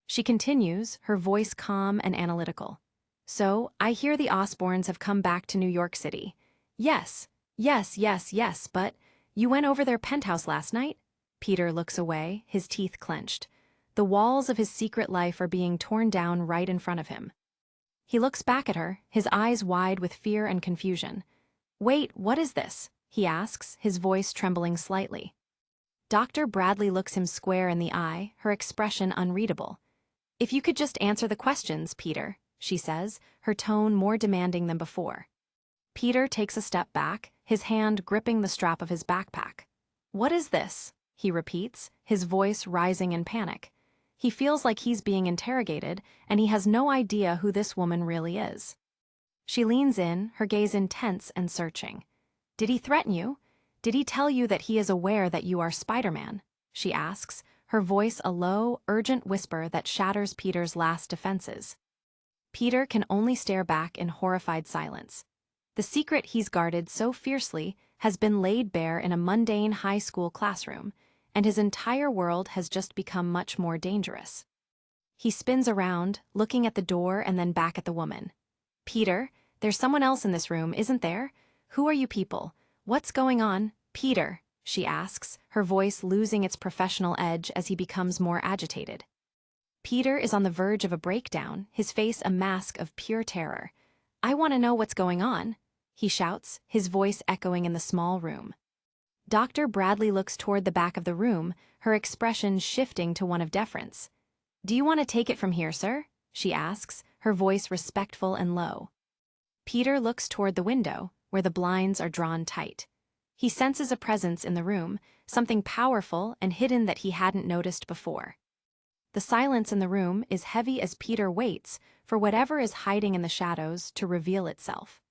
She continues, her voice calm and analytical. "So, I hear the Osborns have come back to New York City. Yes, but you went over their penthouse last night?" Peter looks away, his teeth clenched. The walls of his secret life are being torn down right in front of him. He looks back at her, his eyes wide with fear and confusion. "Wait, what is this?" he asks, his voice trembling slightly. Dr. Bradley looks him square in the eye, her expression unreadable. "If you could just answer the questions, Peter," she says, her tone more demanding than before. Peter takes a step back, his hand gripping the strap of his backpack. "What is this?" he repeats, his voice rising in panic. He feels like he's being interrogated, and he has no idea who this woman really is. She leans in, her gaze intense and searching. "Did he threaten you? Did he tell you that he is aware that you are Spiderman?" she asks, her voice a low, urgent whisper that shatters Peter's last defenses. Peter can only stare back in horrified silence. The secret he's guarded so fiercely has been laid bare in a mundane high school classroom, and his entire world has just become much more dangerous. He spins around, looking at the door and then back at the woman. "Peter, there's someone else in this room, isn't there? Who are you people? What's going on, Peter?" she asks, her voice losing its professional edge as he becomes more agitated. Peter is on the verge of a breakdown, his face a mask of pure terror. "I want to know what's going on," he shouts, his voice echoing in the small room. Dr. Bradley looks toward the back of the room, her expression shifting to one of deference. "Do you want to take it from here, sir?" she asks, her voice respectful and low. Peter looks toward the window, where the blinds are drawn tight. He senses a presence in the room, something powerful and hidden that he hadn't noticed before. The silence in the room is heavy as Peter waits for whatever is hiding in the shadows to reveal itself.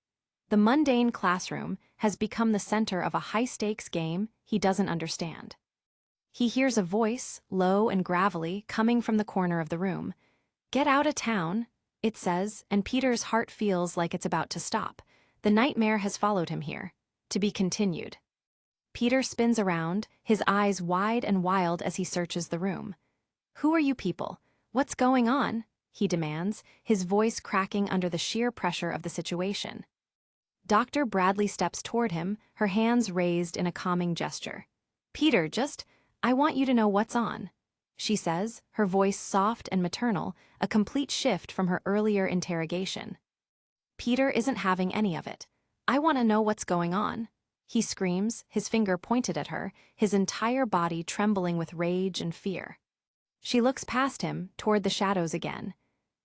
The mundane classroom has become the center of a high-stakes game he doesn't understand. He hears a voice, low and gravelly, coming from the corner of the room. "Get out of town," it says, and Peter's heart feels like it's about to stop. The nightmare has followed him here. To be continued. Peter spins around, his eyes wide and wild as he searches the room. "Who are you people? What's going on?" he demands, his voice cracking under the sheer pressure of the situation. Dr. Bradley steps toward him, her hands raised in a calming gesture. "Peter, I want you to know what's on," she says, her voice soft and maternal, a complete shift from her earlier interrogation. Peter isn't having any of it. "I want to know what's going on," he screams, his finger pointed at her, his entire body trembling with rage and fear. She looks past him, toward the shadows again.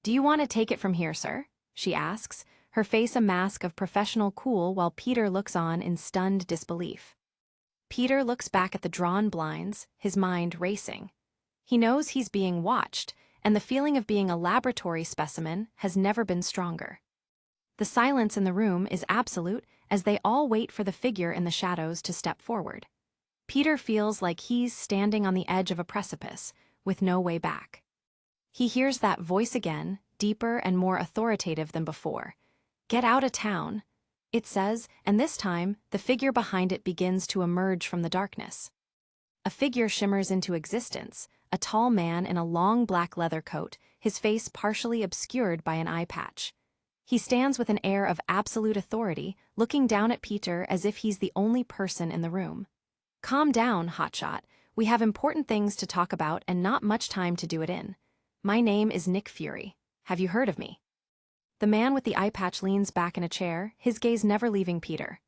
"Do you want to take it from here, sir?" she asks, her face a mask of professional cool while Peter looks on in stunned disbelief. Peter looks back at the drawn blinds, his mind racing. He knows he's being watched, and the feeling of being a laboratory specimen has never been stronger. The silence in the room is absolute as they all wait for the figure in the shadows to step forward. Peter feels like he's standing on the edge of a precipice, with no way back. He hears that voice again, deeper and more authoritative than before. "Get out of town," it says, and this time, the figure behind it begins to emerge from the darkness. A figure shimmers into existence, a tall man in a long black leather coat, his face partially obscured by an eye patch. He stands with an air of absolute authority, looking down at Peter as if he's the only person in the room. "Calm down, hotshot. We have important things to talk about and not much time to do it in. My name is Nick Fury. Have you heard of me? The man with the eye patch leans back in a chair, his gaze never leaving Peter.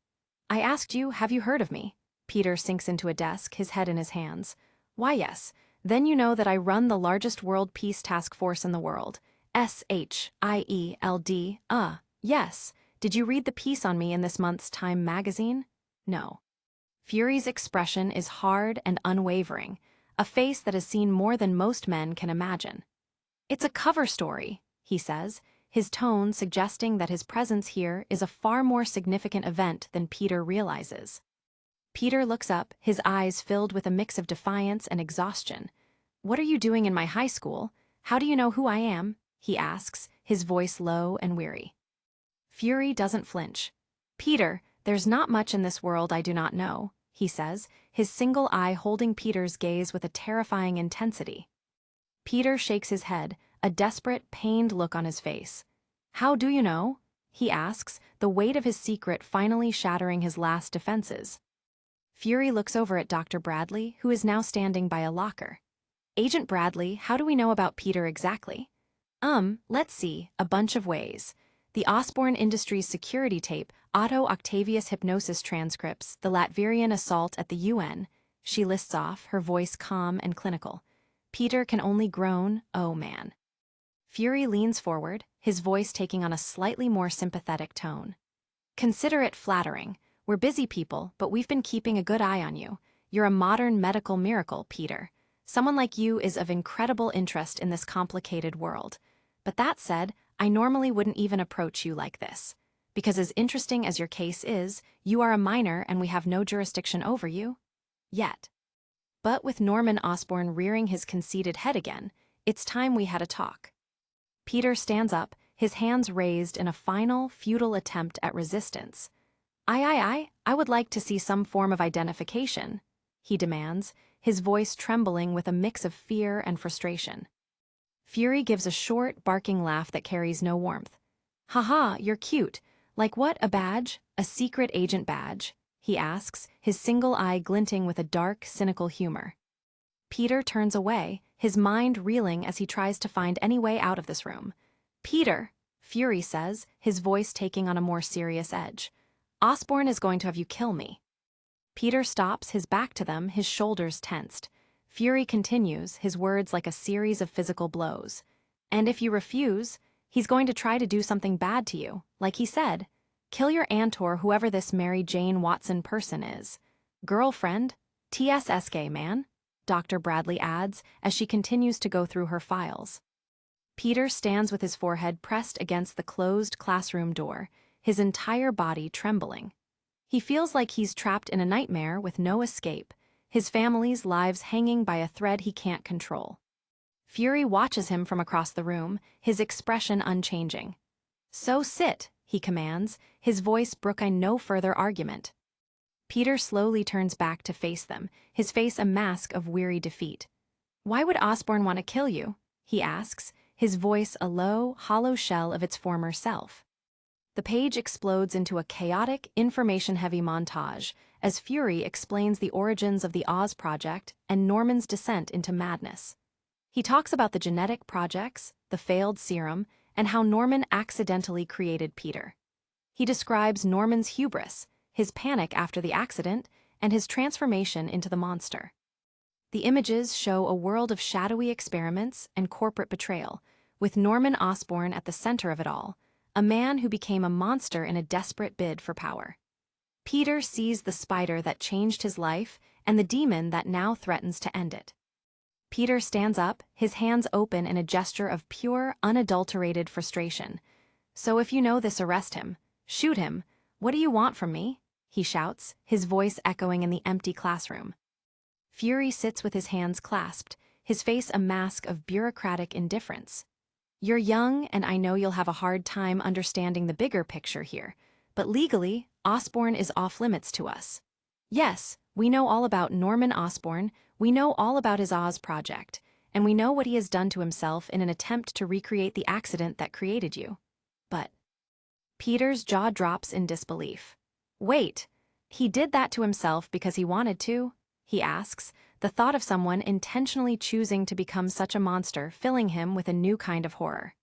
I asked you, have you heard of me? Peter sinks into a desk, his head in his hands. Why, yes. Then you know that I run the largest world peace task force in the world. SHIELD. Yes. Did you read the piece on me in this month's Time magazine? No. Fury's expression is hard and unwavering, a face that has seen more than most men can imagine. It's a cover story, he says, his tone suggesting that his presence here is a far more significant event than Peter realizes. Peter looks up, his eyes filled with a mix of defiance and exhaustion. What are you doing in my high school? How do you know who I am? He asks, his voice low and weary. Fury doesn't flinch. Peter, there's not much in this world I do not know, he says, his single eye holding Peter's gaze with a terrifying intensity. Peter shakes his head, a desperate, pained look on his face. How do you know? He asks, the weight of his secret finally shattering his last defenses. Fury looks over at Dr. Bradley, who is now standing by a locker. Agent Bradley, how do we know about Peter exactly? Let's see, a bunch of ways. The Osborne Industries security tape, Otto Octavius hypnosis transcripts, the Latvian assault at the UN. She lists off, her voice calm and clinical. Peter can only groan, oh man. Fury leans forward, his voice taking on a slightly more sympathetic tone. Consider it flattering. We're busy people, but we've been keeping a good eye on you. You're a modern medical miracle, Peter. Someone like you is of incredible interest in this complicated world. But that said, I normally wouldn't even approach you like this. Because as interesting as your case is, you are a minor and we have no jurisdiction over you. Yet. But with Norman Osborn rearing his conceited head again, it's time we had a talk. Peter stands up, his hands raised in a final, futile attempt at resistance. I would like to see some form of identification, he demands, his voice trembling with a mix of fear and frustration. Fury gives a short, barking laugh that carries no warmth. Haha, you're cute. Like what, a badge? A secret agent badge? He asks, his single eye glinting with a dark, cynical humor. Peter turns away, his mind reeling as he tries to find any way out of this room. Peter, Fury says, his voice taking on a more serious edge. Osborn is going to have you kill me. Peter stops, his back to them, his shoulders tensed. Fury continues, his words like a series of physical blows. And if you refuse, he's going to try to do something bad to you, like he said. Kill your aunt or whoever this Mary Jane Watson person is. Girlfriend? TSSK, man, Dr. Bradley adds as she continues to go through her files. Peter stands with his forehead pressed against the closed classroom door, his entire body trembling. He feels like he's trapped in a nightmare with no escape, his family's lives hanging by a thread he can't control. Fury watches him from across the room, his expression unchanging. So sit, he commands, his voice brooking no further argument. Peter slowly turns back to face them, his face a mask of weary defeat. Why would Osborn want to kill you? He asks, his voice a low, hollow shell of its former self. The page explodes into a chaotic, information-heavy montage as Fury explains the origins of the Oz Project and Norman's descent into madness. He talks about the genetic projects, the failed serum, and how Norman accidentally created Peter. He describes Norman's hubris, his panic after the accident, and his transformation into the monster. The images show a world of shadowy experiments and corporate betrayal, with Norman Osborn at the center of it all, a man who became a monster in a desperate bid for power. Peter sees the spider that changed his life and the demon that now threatens to end it. Peter stands up, his hands open in a gesture of pure, unadulterated frustration. So if you know this, arrest him. Shoot him. What do you want from me? He shouts, his voice echoing in the empty classroom. Fury sits with his hands clasped, his face a mask of bureaucratic indifference. You're young, and I know you'll have a hard time understanding the bigger picture here, but legally, Osborn is off-limits to us. Yes, we know all about Norman Osborn, we know all about his Oz project, and we know what he has done to himself in an attempt to recreate the accident that created you. But Peter's jaw drops in disbelief. Wait, he did that to himself because he wanted to? He asks, the thought of someone intentionally choosing to become such a monster filling him with a new kind of horror.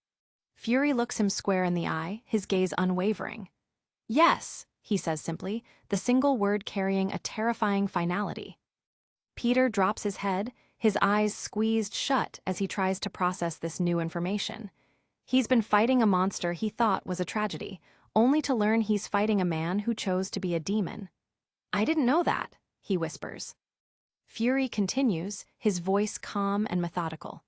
Fury looks him square in the eye, his gaze unwavering. "Yes," he says simply, the single word carrying a terrifying finality. Peter drops his head, his eyes squeezed shut as he tries to process this new information. He's been fighting a monster he thought was a tragedy, only to learn he's fighting a man who chose to be a demon. "I didn't know that," he whispers. Fury continues, his voice calm and methodical.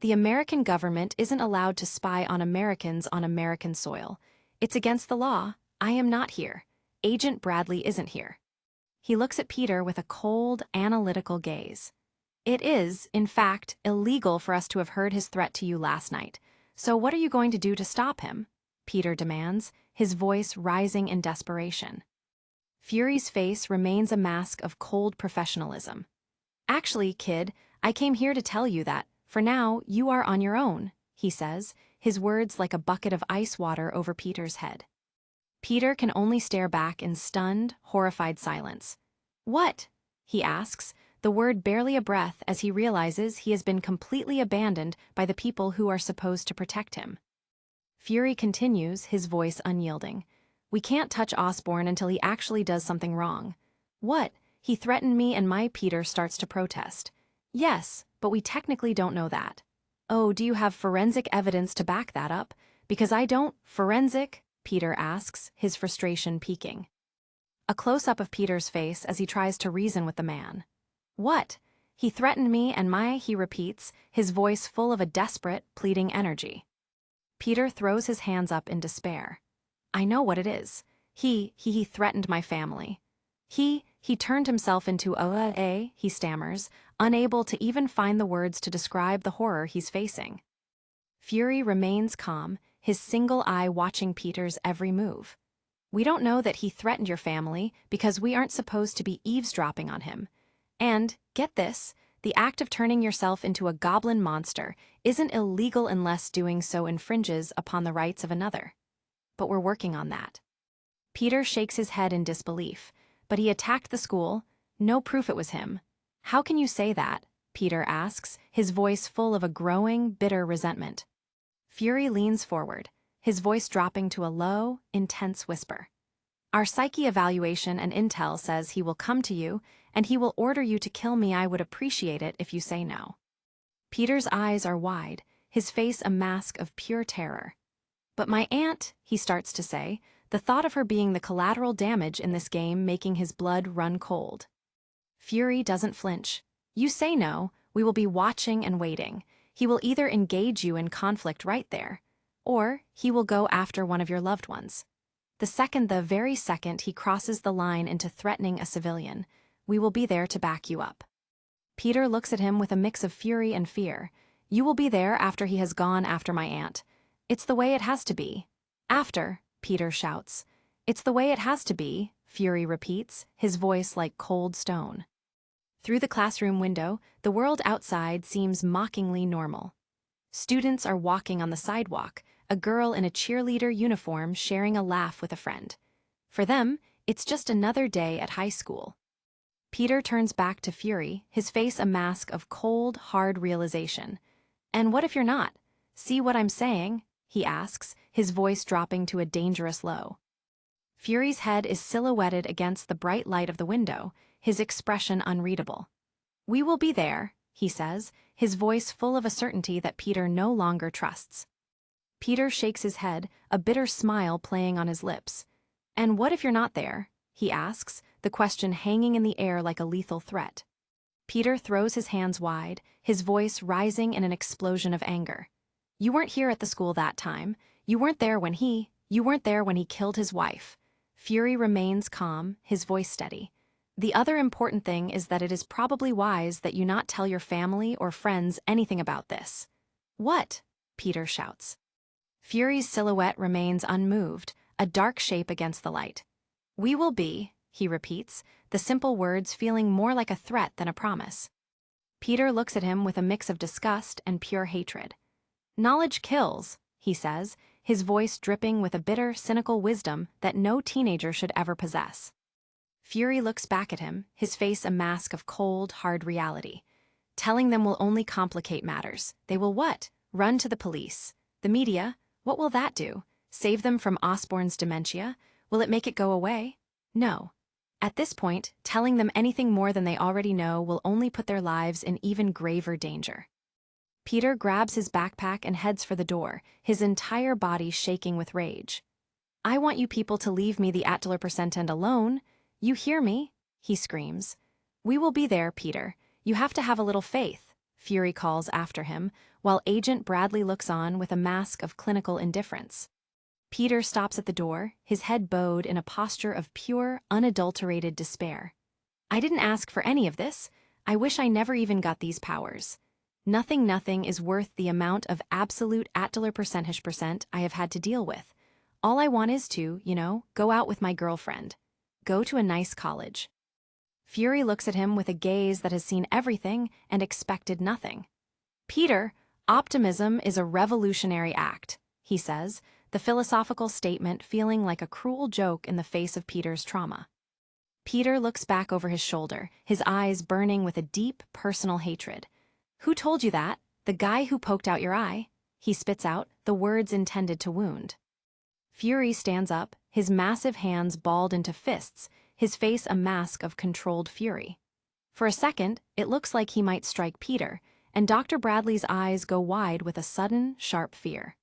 "The American government isn't allowed to spy on Americans on American soil. It's against the law. I am not here. Agent Bradley isn't here." He looks at Peter with a cold, analytical gaze. "It is, in fact, illegal for us to have heard his threat to you last night. So what are you going to do to stop him?" Peter demands, his voice rising in desperation. Fury's face remains a mask of cold professionalism. "Actually, kid, I came here to tell you that, for now, you are on your own," he says, his words like a bucket of ice water over Peter's head. Peter can only stare back in stunned, horrified silence. "What?" he asks, the word barely a breath as he realizes he has been completely abandoned by the people who are supposed to protect him. Fury continues, his voice unyielding. "We can't touch Osborn until he actually does something wrong." "What? He threatened me and my—" Peter starts to protest. "Yes, but we technically don't know that." "Oh, do you have forensic evidence to back that up? Because I don't." "Forensic?" Peter asks, his frustration peaking. A close-up of Peter's face as he tries to reason with the man. "What? He threatened me and my—" he repeats, his voice full of a desperate, pleading energy. Peter throws his hands up in despair. "I know what it is. He threatened my family. He turned himself into a," he stammers, unable to even find the words to describe the horror he's facing. Fury remains calm, his single eye watching Peter's every move. "We don't know that he threatened your family because we aren't supposed to be eavesdropping on him. And, get this, the act of turning yourself into a goblin monster isn't illegal unless doing so infringes upon the rights of another. But we're working on that." Peter shakes his head in disbelief. "But he attacked the school. No proof it was him." "How can you say that?" Peter asks, his voice full of a growing, bitter resentment. Fury leans forward, his voice dropping to a low, intense whisper. "Our psyche evaluation and intel says he will come to you, and he will order you to kill me. I would appreciate it if you say no." Peter's eyes are wide, his face a mask of pure terror. "But my aunt," he starts to say, the thought of her being the collateral damage in this game making his blood run cold. Fury doesn't flinch. "You say no, we will be watching and waiting. He will either engage you in conflict right there, or he will go after one of your loved ones. The very second he crosses the line into threatening a civilian, we will be there to back you up." Peter looks at him with a mix of fury and fear. "You will be there after he has gone after my aunt. It's the way it has to be." "After," Peter shouts. "It's the way it has to be," Fury repeats, his voice like cold stone. Through the classroom window, the world outside seems mockingly normal. Students are walking on the sidewalk, a girl in a cheerleader uniform sharing a laugh with a friend. For them, it's just another day at high school. Peter turns back to Fury, his face a mask of cold, hard realization. "And what if you're not? See what I'm saying?" he asks, his voice dropping to a dangerous low. Fury's head is silhouetted against the bright light of the window, his expression unreadable. "We will be there," he says, his voice full of a certainty that Peter no longer trusts. Peter shakes his head, a bitter smile playing on his lips. "And what if you're not there?" he asks, the question hanging in the air like a lethal threat. Peter throws his hands wide, his voice rising in an explosion of anger. "You weren't here at the school that time. You weren't there when he killed his wife." Fury remains calm, his voice steady. "The other important thing is that it is probably wise that you not tell your family or friends anything about this." "What?" Peter shouts. Fury's silhouette remains unmoved, a dark shape against the light. "We will be," he repeats, the simple words feeling more like a threat than a promise. Peter looks at him with a mix of disgust and pure hatred. "Knowledge kills," he says, his voice dripping with a bitter, cynical wisdom that no teenager should ever possess. Fury looks back at him, his face a mask of cold, hard reality. Telling them will only complicate matters. They will what? Run to the police. The media? What will that do? Save them from Osborne's dementia? Will it make it go away? No. At this point, telling them anything more than they already know will only put their lives in even graver danger. Peter grabs his backpack and heads for the door, his entire body shaking with rage. I want you people to leave me the Attler% alone. You hear me? He screams. We will be there, Peter. You have to have a little faith, Fury calls after him, while Agent Bradley looks on with a mask of clinical indifference. Peter stops at the door, his head bowed in a posture of pure, unadulterated despair. I didn't ask for any of this. I wish I never even got these powers. Nothing is worth the amount of absolute Attler% I have had to deal with. All I want is to, go out with my girlfriend. Go to a nice college. Fury looks at him with a gaze that has seen everything and expected nothing. Peter, optimism is a revolutionary act, he says, the philosophical statement feeling like a cruel joke in the face of Peter's trauma. Peter looks back over his shoulder, his eyes burning with a deep, personal hatred. Who told you that? The guy who poked out your eye? He spits out, the words intended to wound. Fury stands up, his massive hands balled into fists, his face a mask of controlled fury. For a second, it looks like he might strike Peter, and Dr. Bradley's eyes go wide with a sudden, sharp fear.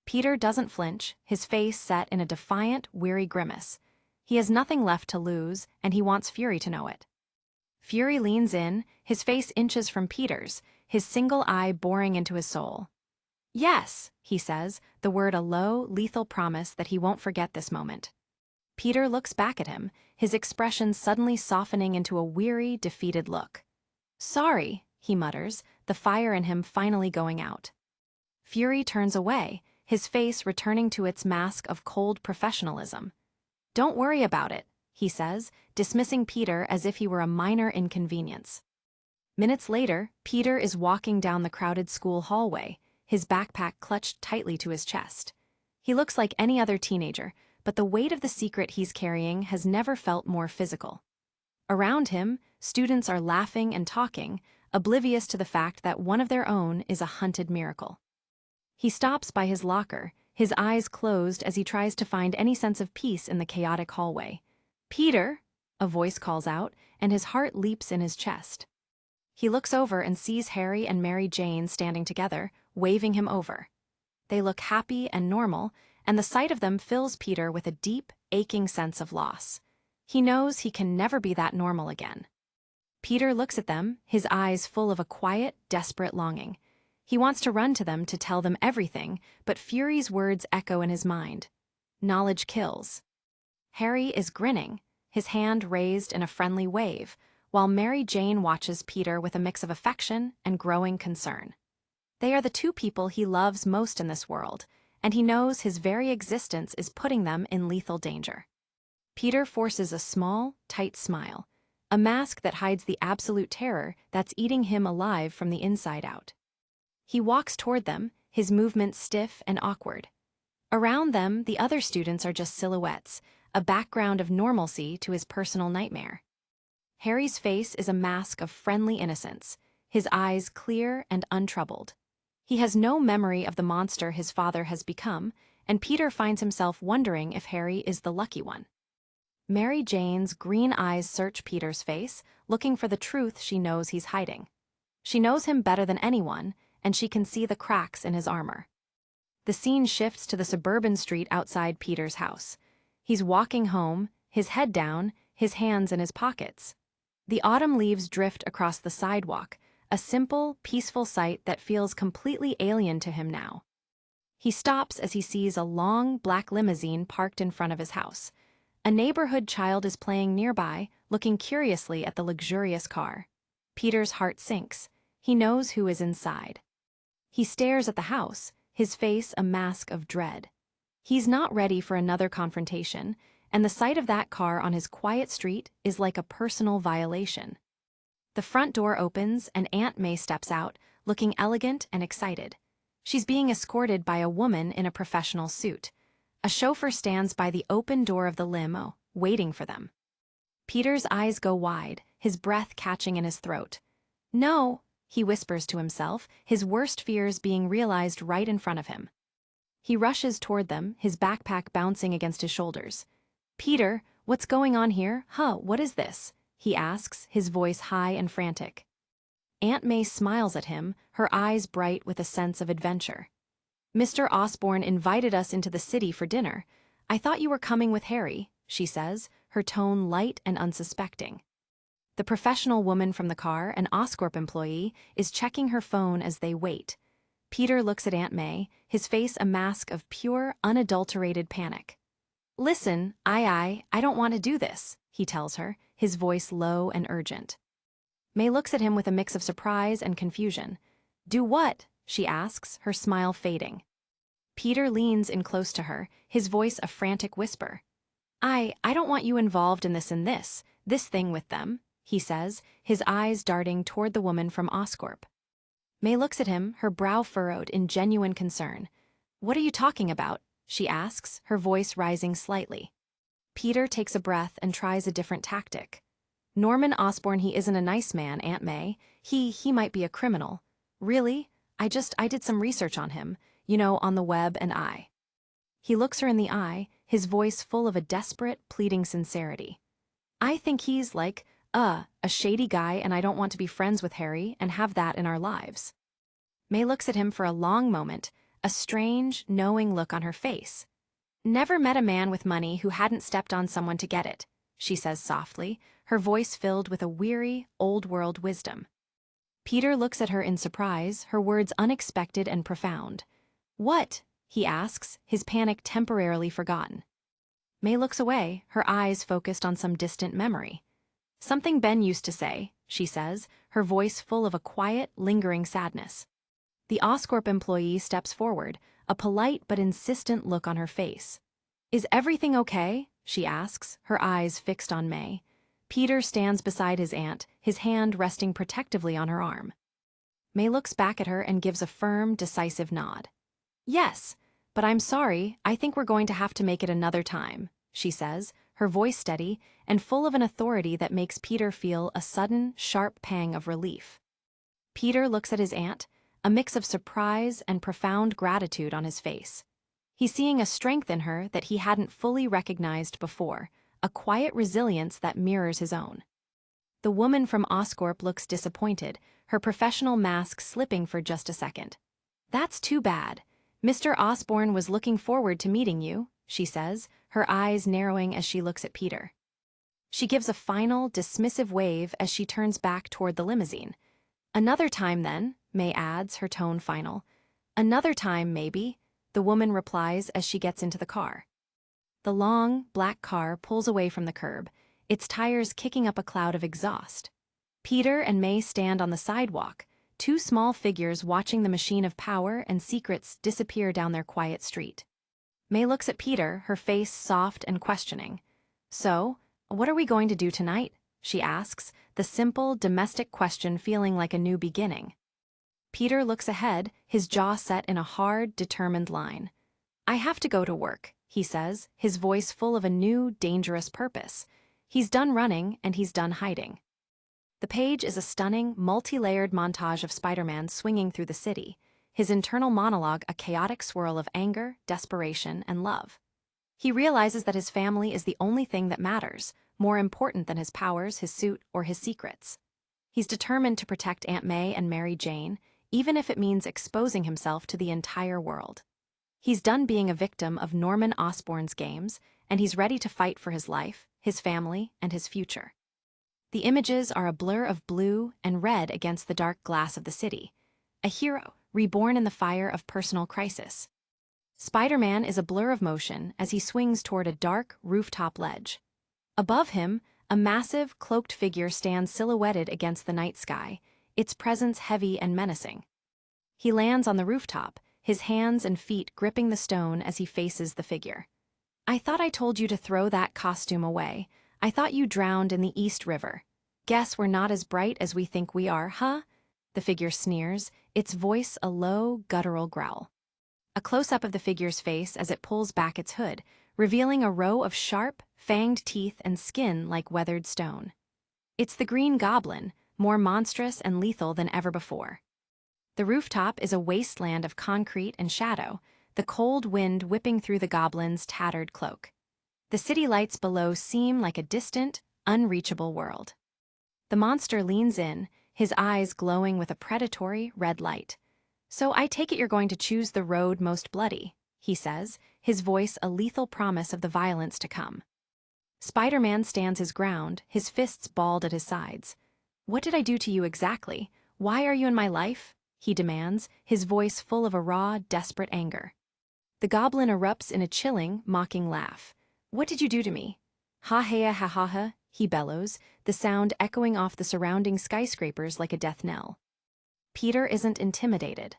Peter doesn't flinch, his face set in a defiant, weary grimace. He has nothing left to lose, and he wants Fury to know it. Fury leans in, his face inches from Peter's, his single eye boring into his soul. Yes, he says, the word a low, lethal promise that he won't forget this moment. Peter looks back at him, his expression suddenly softening into a weary, defeated look. Sorry, he mutters, the fire in him finally going out. Fury turns away, his face returning to its mask of cold professionalism. Don't worry about it, he says, dismissing Peter as if he were a minor inconvenience. Minutes later, Peter is walking down the crowded school hallway, his backpack clutched tightly to his chest. He looks like any other teenager, but the weight of the secret he's carrying has never felt more physical. Around him, students are laughing and talking, oblivious to the fact that one of their own is a hunted miracle. He stops by his locker, his eyes closed as he tries to find any sense of peace in the chaotic hallway. Peter, a voice calls out, and his heart leaps in his chest. He looks over and sees Harry and Mary Jane standing together, waving him over. They look happy and normal, and the sight of them fills Peter with a deep, aching sense of loss. He knows he can never be that normal again. Peter looks at them, his eyes full of a quiet, desperate longing. He wants to run to them to tell them everything, but Fury's words echo in his mind. Knowledge kills. Harry is grinning, his hand raised in a friendly wave, while Mary Jane watches Peter with a mix of affection and growing concern. They are the two people he loves most in this world, and he knows his very existence is putting them in lethal danger. Peter forces a small, tight smile, a mask that hides the absolute terror that's eating him alive from the inside out. He walks toward them, his movements stiff and awkward. Around them, the other students are just silhouettes, a background of normalcy to his personal nightmare. Harry's face is a mask of friendly innocence, his eyes clear and untroubled. He has no memory of the monster his father has become, and Peter finds himself wondering if Harry is the lucky one. Mary Jane's green eyes search Peter's face, looking for the truth she knows he's hiding. She knows him better than anyone, and she can see the cracks in his armor. The scene shifts to the suburban street outside Peter's house. He's walking home, his head down, his hands in his pockets. The autumn leaves drift across the sidewalk, a simple, peaceful sight that feels completely alien to him now. He stops as he sees a long, black limousine parked in front of his house. A neighborhood child is playing nearby, looking curiously at the luxurious car. Peter's heart sinks. He knows who is inside. He stares at the house, his face a mask of dread. He's not ready for another confrontation, and the sight of that car on his quiet street is like a personal violation. The front door opens and Aunt May steps out, looking elegant and excited. She's being escorted by a woman in a professional suit. A chauffeur stands by the open door of the limo, waiting for them. Peter's eyes go wide, his breath catching in his throat. No, he whispers to himself, his worst fears being realized right in front of him. He rushes toward them, his backpack bouncing against his shoulders. Peter, what's going on here? What is this? He asks, his voice high and frantic. Aunt May smiles at him, her eyes bright with a sense of adventure. Mr. Osborne invited us into the city for dinner. I thought you were coming with Harry, she says, her tone light and unsuspecting. The professional woman from the car, an Oscorp employee, is checking her phone as they wait. Peter looks at Aunt May, his face a mask of pure, unadulterated panic. Listen, I don't want to do this, he tells her, his voice low and urgent. May looks at him with a mix of surprise and confusion. Do what? She asks, her smile fading. Peter leans in close to her, his voice a frantic whisper. I don't want you involved in this thing with them, he says, his eyes darting toward the woman from Oscorp. May looks at him, her brow furrowed in genuine concern. What are you talking about? She asks, her voice rising slightly. Peter takes a breath and tries a different tactic. Norman Osborne, he isn't a nice man, Aunt May. He might be a criminal. Really? I did some research on him, on the web and I. He looks her in the eye, his voice full of a desperate, pleading sincerity. I think he's like, a shady guy, and I don't want to be friends with Harry and have that in our lives. May looks at him for a long moment, a strange, knowing look on her face. Never met a man with money who hadn't stepped on someone to get it, she says softly, her voice filled with a weary, old-world wisdom. Peter looks at her in surprise, her words unexpected and profound. What? He asks, his panic temporarily forgotten. May looks away, her eyes focused on some distant memory. Something Ben used to say, she says, her voice full of a quiet, lingering sadness. The Oscorp employee steps forward, a polite but insistent look on her face. Is everything okay? She asks, her eyes fixed on May. Peter stands beside his aunt, his hand resting protectively on her arm. May looks back at her and gives a firm, decisive nod. Yes, but I'm sorry, I think we're going to have to make it another time, she says, her voice steady and full of an authority that makes Peter feel a sudden, sharp pang of relief. Peter looks at his aunt, a mix of surprise and profound gratitude on his face. He's seeing a strength in her that he hadn't fully recognized before, a quiet resilience that mirrors his own. The woman from Oscorp looks disappointed, her professional mask slipping for just a second. That's too bad. Mr. Osborne was looking forward to meeting you, she says, her eyes narrowing as she looks at Peter. She gives a final, dismissive wave as she turns back toward the limousine. Another time then, May adds, her tone final. Another time, maybe, the woman replies as she gets into the car. The long, black car pulls away from the curb, its tires kicking up a cloud of exhaust. Peter and May stand on the sidewalk, two small figures watching the machine of power and secrets disappear down their quiet street. May looks at Peter, her face soft and questioning. So, what are we going to do tonight? She asks, the simple, domestic question feeling like a new beginning. Peter looks ahead, his jaw set in a hard, determined line. I have to go to work, he says, his voice full of a new, dangerous purpose. He's done running, and he's done hiding. The page is a stunning, multi-layered montage of Spiderman swinging through the city, his internal monologue a chaotic swirl of anger, desperation, and love. He realizes that his family is the only thing that matters, more important than his powers, his suit, or his secrets. He's determined to protect Aunt May and Mary Jane, even if it means exposing himself to the entire world. He's done being a victim of Norman Osborne's games, and he's ready to fight for his life, his family, and his future. The images are a blur of blue and red against the dark glass of the city, a hero reborn in the fire of personal crisis. Spiderman is a blur of motion as he swings toward a dark, rooftop ledge. Above him, a massive, cloaked figure stands silhouetted against the night sky, its presence heavy and menacing. He lands on the rooftop, his hands and feet gripping the stone as he faces the figure. I thought I told you to throw that costume away. I thought you drowned in the East River. Guess we're not as bright as we think we are, huh? The figure sneers, its voice a low, guttural growl. A close-up of the figure's face as it pulls back its hood, revealing a row of sharp, fanged teeth and skin like weathered stone. It's the Green Goblin, more monstrous and lethal than ever before. The rooftop is a wasteland of concrete and shadow, the cold wind whipping through the goblin's tattered cloak. The city lights below seem like a distant, unreachable world. The monster leans in, his eyes glowing with a predatory red light. "So I take it you're going to choose the road most bloody," he says, his voice a lethal promise of the violence to come. Spiderman stands his ground, his fists balled at his sides. "What did I do to you exactly? Why are you in my life?" he demands, his voice full of a raw, desperate anger. The goblin erupts in a chilling, mocking laugh. "What did you do to me?" "Ha-ha, ha-ha-ha," he bellows, the sound echoing off the surrounding skyscrapers like a death knell. Peter isn't intimidated.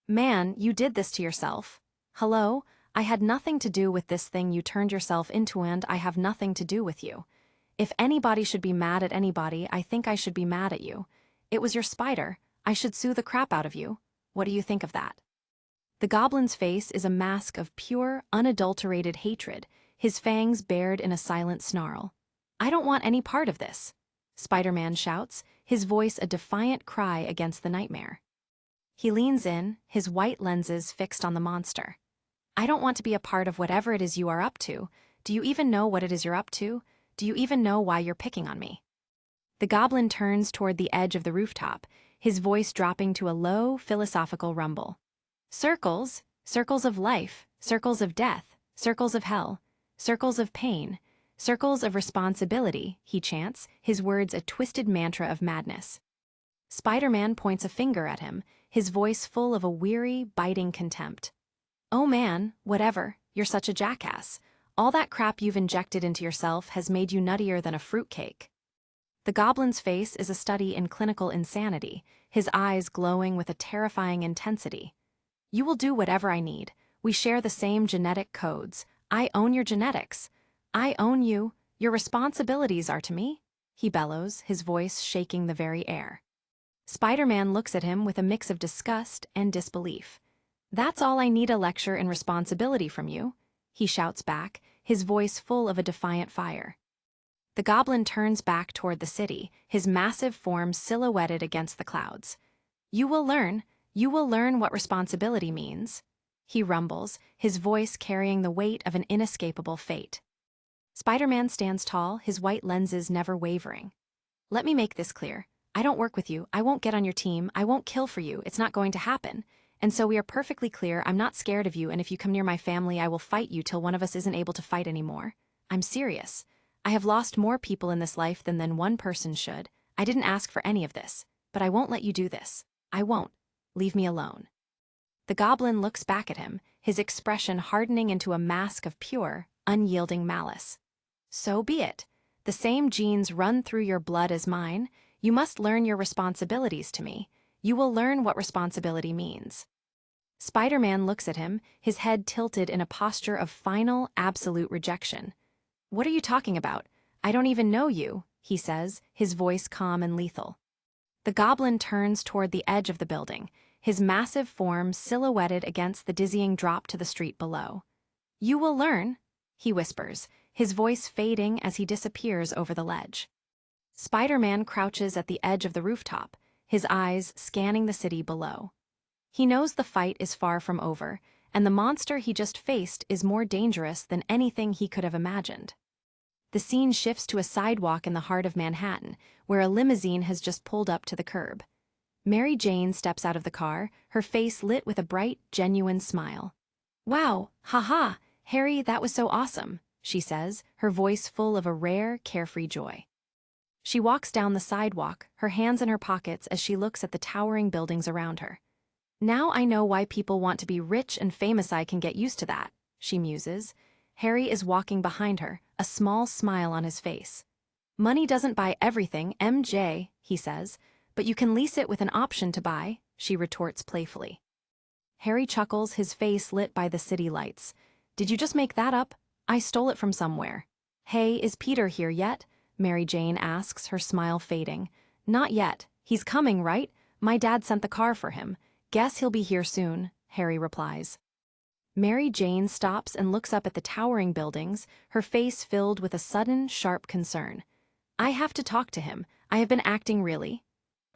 "Man, you did this to yourself. Hello? I had nothing to do with this thing you turned yourself into, and I have nothing to do with you. If anybody should be mad at anybody, I think I should be mad at you. It was your spider. I should sue the crap out of you. What do you think of that?" The goblin's face is a mask of pure, unadulterated hatred, his fangs bared in a silent snarl. "I don't want any part of this," Spider-Man shouts, his voice a defiant cry against the nightmare. He leans in, his white lenses fixed on the monster. "I don't want to be a part of whatever it is you are up to. Do you even know what it is you're up to? Do you even know why you're picking on me?" The goblin turns toward the edge of the rooftop, his voice dropping to a low, philosophical rumble. "Circles, circles of life, circles of death, circles of hell, circles of pain, circles of responsibility," he chants, his words a twisted mantra of madness. Spider-Man points a finger at him, his voice full of a weary, biting contempt. "Oh man, whatever, you're such a jackass. All that crap you've injected into yourself has made you nuttier than a fruitcake." The goblin's face is a study in clinical insanity, his eyes glowing with a terrifying intensity. "You will do whatever I need. We share the same genetic codes. I own your genetics. I own you. Your responsibilities are to me," he bellows, his voice shaking the very air. Spider-Man looks at him with a mix of disgust and disbelief. "That's all I need, a lecture in responsibility from you," he shouts back, his voice full of a defiant fire. The goblin turns back toward the city, his massive form silhouetted against the clouds. You will learn what responsibility means," he rumbles, his voice carrying the weight of an inescapable fate. Spider-Man stands tall, his white lenses never wavering. "Let me make this clear. I don't work with you, I won't get on your team, I won't kill for you, it's not going to happen. And so we are perfectly clear, I'm not scared of you, and if you come near my family I will fight you till one of us isn't able to fight anymore. I'm serious. I have lost more people in this life than one person should. I didn't ask for any of this, but I won't let you do this. I won't. Leave me alone." The goblin looks back at him, his expression hardening into a mask of pure, unyielding malice. "So be it. The same genes run through your blood as mine. You must learn your responsibilities to me. You will learn what responsibility means." Spider-Man looks at him, his head tilted in a posture of final, absolute rejection. "What are you talking about? I don't even know you," he says, his voice calm and lethal. The goblin turns toward the edge of the building, his massive form silhouetted against the dizzying drop to the street below. "You will learn," he whispers, his voice fading as he disappears over the ledge. Spider-Man crouches at the edge of the rooftop, his eyes scanning the city below. He knows the fight is far from over, and the monster he just faced is more dangerous than anything he could have imagined. The scene shifts to a sidewalk in the heart of Manhattan, where a limousine has just pulled up to the curb. Mary Jane steps out of the car, her face lit with a bright, genuine smile. "Wow, haha, Harry, that was so awesome," she says, her voice full of a rare, carefree joy. She walks down the sidewalk, her hands in her pockets as she looks at the towering buildings around her. "Now I know why people want to be rich and famous. I can get used to that," she muses. Harry is walking behind her, a small smile on his face. "Money doesn't buy everything, MJ," he says, "but you can lease it with an option to buy," she retorts playfully. Harry chuckles, his face lit by the city lights. "Did you just make that up? I stole it from somewhere." "Hey, is Peter here yet?" Mary Jane asks, her smile fading. "Not yet. He's coming, right? My dad sent the car for him. Guess he'll be here soon," Harry replies. Mary Jane stops and looks up at the towering buildings, her face filled with a sudden, sharp concern. I have to talk to him. I have been acting really.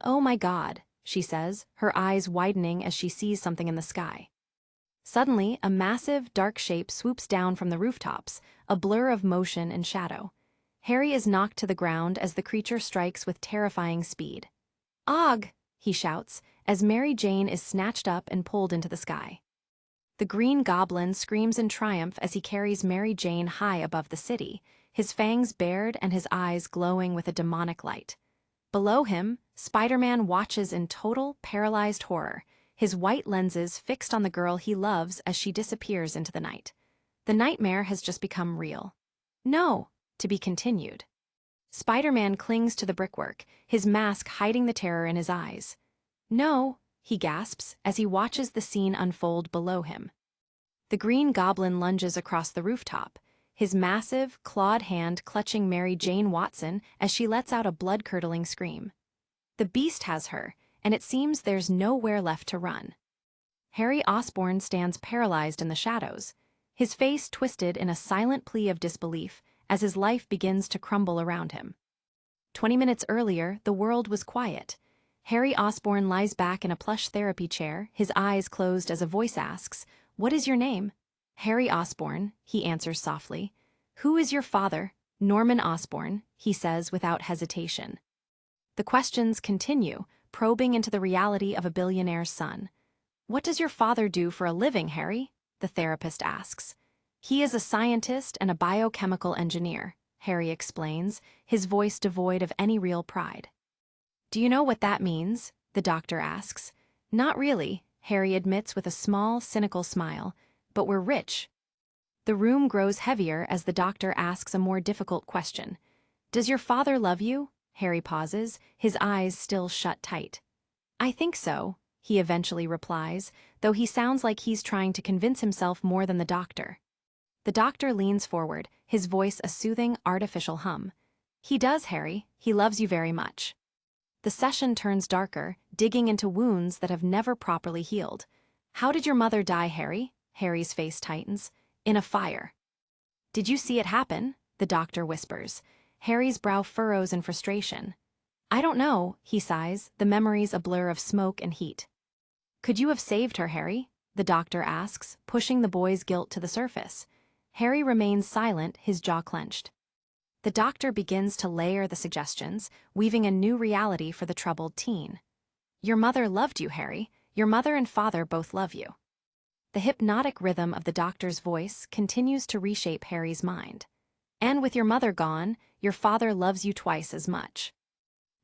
Oh my God, she says, her eyes widening as she sees something in the sky. Suddenly, a massive, dark shape swoops down from the rooftops, a blur of motion and shadow. Harry is knocked to the ground as the creature strikes with terrifying speed. Og! He shouts, as Mary Jane is snatched up and pulled into the sky. The Green Goblin screams in triumph as he carries Mary Jane high above the city, his fangs bared and his eyes glowing with a demonic light. Below him, Spiderman watches in total, paralyzed horror, his white lenses fixed on the girl he loves as she disappears into the night. The nightmare has just become real. No, to be continued. Spiderman clings to the brickwork, his mask hiding the terror in his eyes. No, he gasps as he watches the scene unfold below him. The Green Goblin lunges across the rooftop, his massive, clawed hand clutching Mary Jane Watson as she lets out a blood-curdling scream. The beast has her, and it seems there's nowhere left to run. Harry Osborn stands paralyzed in the shadows, his face twisted in a silent plea of disbelief as his life begins to crumble around him. 20 minutes earlier, the world was quiet. Harry Osborn lies back in a plush therapy chair, his eyes closed as a voice asks, "What is your name?" "Harry Osborn," he answers softly. "Who is your father?" "Norman Osborn," he says without hesitation. The questions continue, probing into the reality of a billionaire's son. "What does your father do for a living, Harry?" the therapist asks. "He is a scientist and a biochemical engineer," Harry explains, his voice devoid of any real pride. "Do you know what that means?" the doctor asks. "Not really," Harry admits with a small, cynical smile, "but we're rich." The room grows heavier as the doctor asks a more difficult question. "Does your father love you?" Harry pauses, his eyes still shut tight. "I think so," he eventually replies, though he sounds like he's trying to convince himself more than the doctor. The doctor leans forward, his voice a soothing, artificial hum. "He does, Harry. He loves you very much." The session turns darker, digging into wounds that have never properly healed. "How did your mother die, Harry?" Harry's face tightens. "In a fire." "Did you see it happen?" the doctor whispers. Harry's brow furrows in frustration. "I don't know," he sighs, the memories a blur of smoke and heat. "Could you have saved her, Harry?" the doctor asks, pushing the boy's guilt to the surface. Harry remains silent, his jaw clenched. The doctor begins to layer the suggestions, weaving a new reality for the troubled teen. "Your mother loved you, Harry. Your mother and father both love you." The hypnotic rhythm of the doctor's voice continues to reshape Harry's mind. "And with your mother gone, your father loves you twice as much.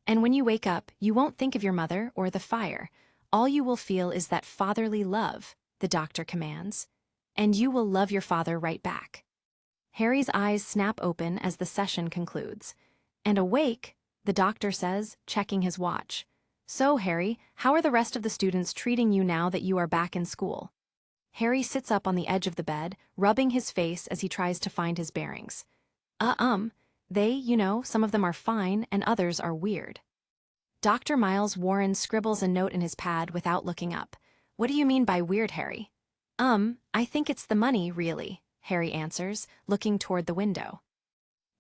And when you wake up, you won't think of your mother or the fire. All you will feel is that fatherly love," the doctor commands. "And you will love your father right back." Harry's eyes snap open as the session concludes. "And awake," the doctor says, checking his watch. "So, Harry, how are the rest of the students treating you now that you are back in school?" Harry sits up on the edge of the bed, rubbing his face as he tries to find his bearings. They, some of them are fine and others are weird." Dr. Miles Warren scribbles a note in his pad without looking up. "What do you mean by weird, Harry?" I think it's the money, really," Harry answers, looking toward the window.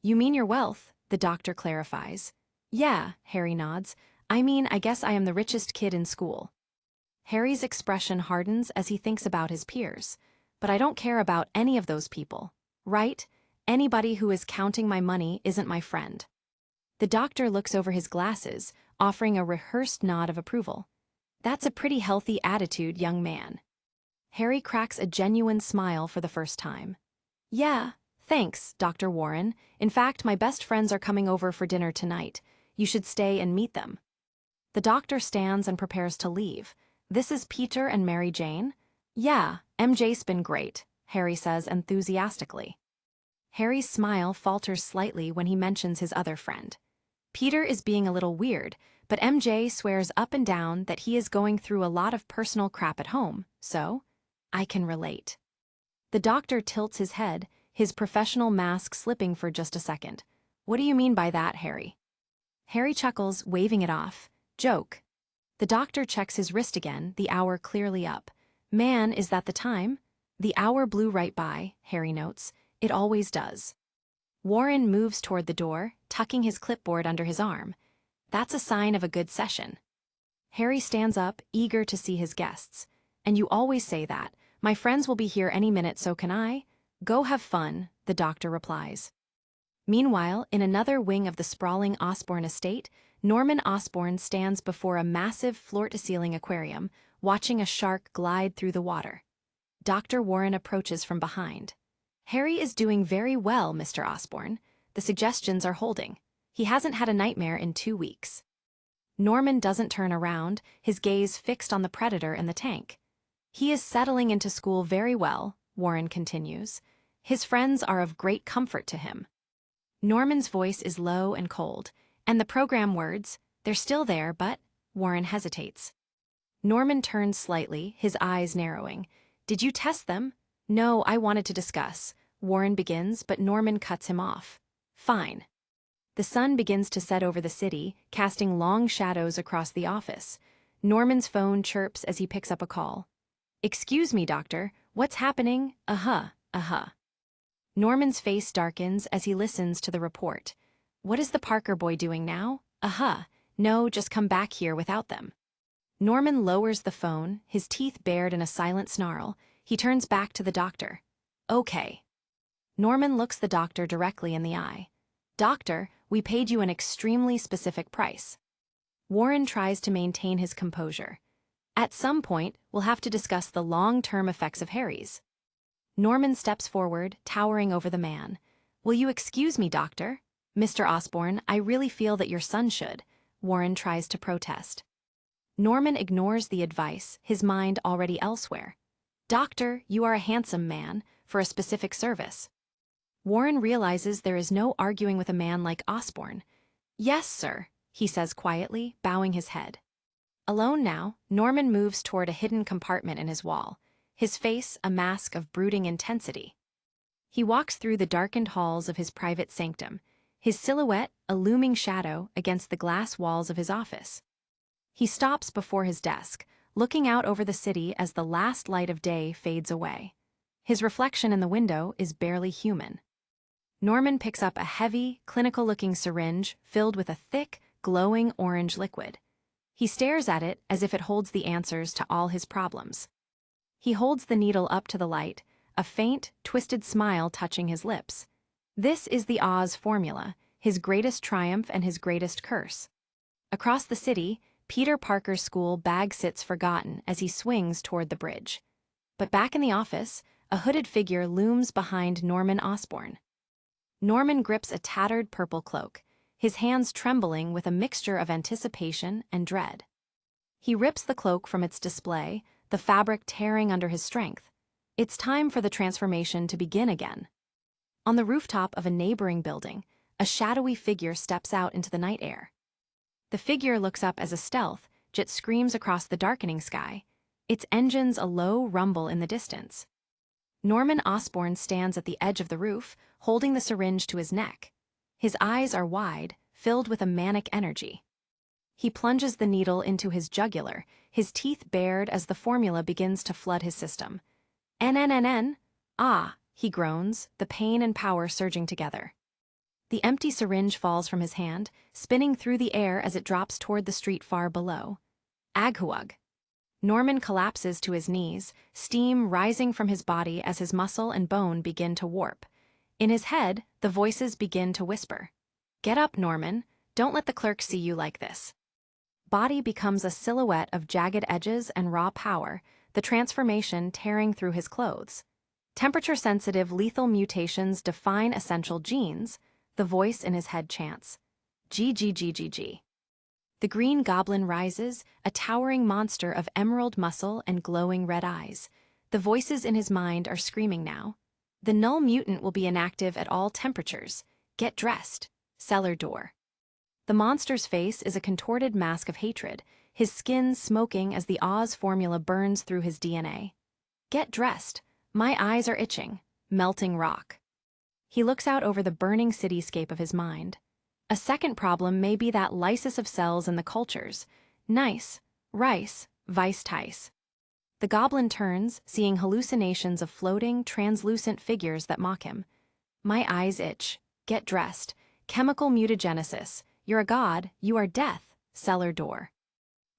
"You mean your wealth," the doctor clarifies. "Yeah," Harry nods. I guess I am the richest kid in school." Harry's expression hardens as he thinks about his peers. "But I don't care about any of those people. Right? Anybody who is counting my money isn't my friend." The doctor looks over his glasses, offering a rehearsed nod of approval. "That's a pretty healthy attitude, young man." Harry cracks a genuine smile for the first time. "Yeah, thanks, Dr. Warren. In fact, my best friends are coming over for dinner tonight. You should stay and meet them." The doctor stands and prepares to leave. "This is Peter and Mary Jane?" "Yeah, MJ's been great," Harry says enthusiastically. Harry's smile falters slightly when he mentions his other friend. Peter is being a little weird, but MJ swears up and down that he is going through a lot of personal crap at home, so I can relate. The doctor tilts his head, his professional mask slipping for just a second. "What do you mean by that, Harry?" Harry chuckles, waving it off. "Joke." The doctor checks his wrist again, the hour clearly up. "Man, is that the time?" The hour blew right by, Harry notes. It always does. Warren moves toward the door, tucking his clipboard under his arm. That's a sign of a good session. Harry stands up, eager to see his guests. And you always say that. My friends will be here any minute, so can I? Go have fun, the doctor replies. Meanwhile, in another wing of the sprawling Osborne estate, Norman Osborn stands before a massive floor-to-ceiling aquarium, watching a shark glide through the water. Dr. Warren approaches from behind. Harry is doing very well, Mr. Osborn. The suggestions are holding. He hasn't had a nightmare in 2 weeks. Norman doesn't turn around, his gaze fixed on the predator in the tank. He is settling into school very well, Warren continues. His friends are of great comfort to him. Norman's voice is low and cold, and the program words, they're still there, but... Warren hesitates. Norman turns slightly, his eyes narrowing. Did you test them? No, I wanted to discuss. Warren begins, but Norman cuts him off. Fine. The sun begins to set over the city, casting long shadows across the office. Norman's phone chirps as he picks up a call. Excuse me, doctor. What's happening? Norman's face darkens as he listens to the report. What is the Parker boy doing now? No, just come back here without them. Norman lowers the phone, his teeth bared in a silent snarl. He turns back to the doctor. Okay. Norman looks the doctor directly in the eye. Doctor, we paid you an extremely specific price. Warren tries to maintain his composure. At some point, we'll have to discuss the long-term effects of Harry's. Norman steps forward, towering over the man. Will you excuse me, doctor? Mr. Osborn, I really feel that your son should. Warren tries to protest. Norman ignores the advice, his mind already elsewhere. Doctor, you are a handsome man, for a specific service. Warren realizes there is no arguing with a man like Osborn. Yes, sir, he says quietly, bowing his head. Alone now, Norman moves toward a hidden compartment in his wall, his face a mask of brooding intensity. He walks through the darkened halls of his private sanctum, his silhouette a looming shadow against the glass walls of his office. He stops before his desk, looking out over the city as the last light of day fades away. His reflection in the window is barely human. Norman picks up a heavy, clinical-looking syringe filled with a thick, glowing orange liquid. He stares at it as if it holds the answers to all his problems. He holds the needle up to the light, a faint, twisted smile touching his lips. This is the Oz formula, his greatest triumph and his greatest curse. Across the city, Peter Parker's school bag sits forgotten as he swings toward the bridge. But back in the office, a hooded figure looms behind Norman Osborn. Norman grips a tattered purple cloak, his hands trembling with a mixture of anticipation and dread. He rips the cloak from its display, the fabric tearing under his strength. It's time for the transformation to begin again. On the rooftop of a neighboring building, a shadowy figure steps out into the night air. The figure looks up as a stealth, jet screams across the darkening sky, its engines a low rumble in the distance. Norman Osborn stands at the edge of the roof, holding the syringe to his neck. His eyes are wide, filled with a manic energy. He plunges the needle into his jugular, his teeth bared as the formula begins to flood his system. "NNNN? Ah," he groans, the pain and power surging together. The empty syringe falls from his hand, spinning through the air as it drops toward the street far below. Aghuag. Norman collapses to his knees, steam rising from his body as his muscle and bone begin to warp. In his head, the voices begin to whisper. Get up, Norman. Don't let the clerk see you like this. Body becomes a silhouette of jagged edges and raw power, the transformation tearing through his clothes. Temperature-sensitive lethal mutations define essential genes, the voice in his head chants. G. The Green Goblin rises, a towering monster of emerald muscle and glowing red eyes. The voices in his mind are screaming now. The null mutant will be inactive at all temperatures. Get dressed. Cellar door. The monster's face is a contorted mask of hatred, his skin smoking as the Oz formula burns through his DNA. Get dressed. My eyes are itching. Melting rock. He looks out over the burning cityscape of his mind. A second problem may be that lysis of cells in the cultures. Nice, rice, vice tice. The goblin turns, seeing hallucinations of floating, translucent figures that mock him. My eyes itch. Get dressed. Chemical mutagenesis. You're a god, you are death. Cellar door.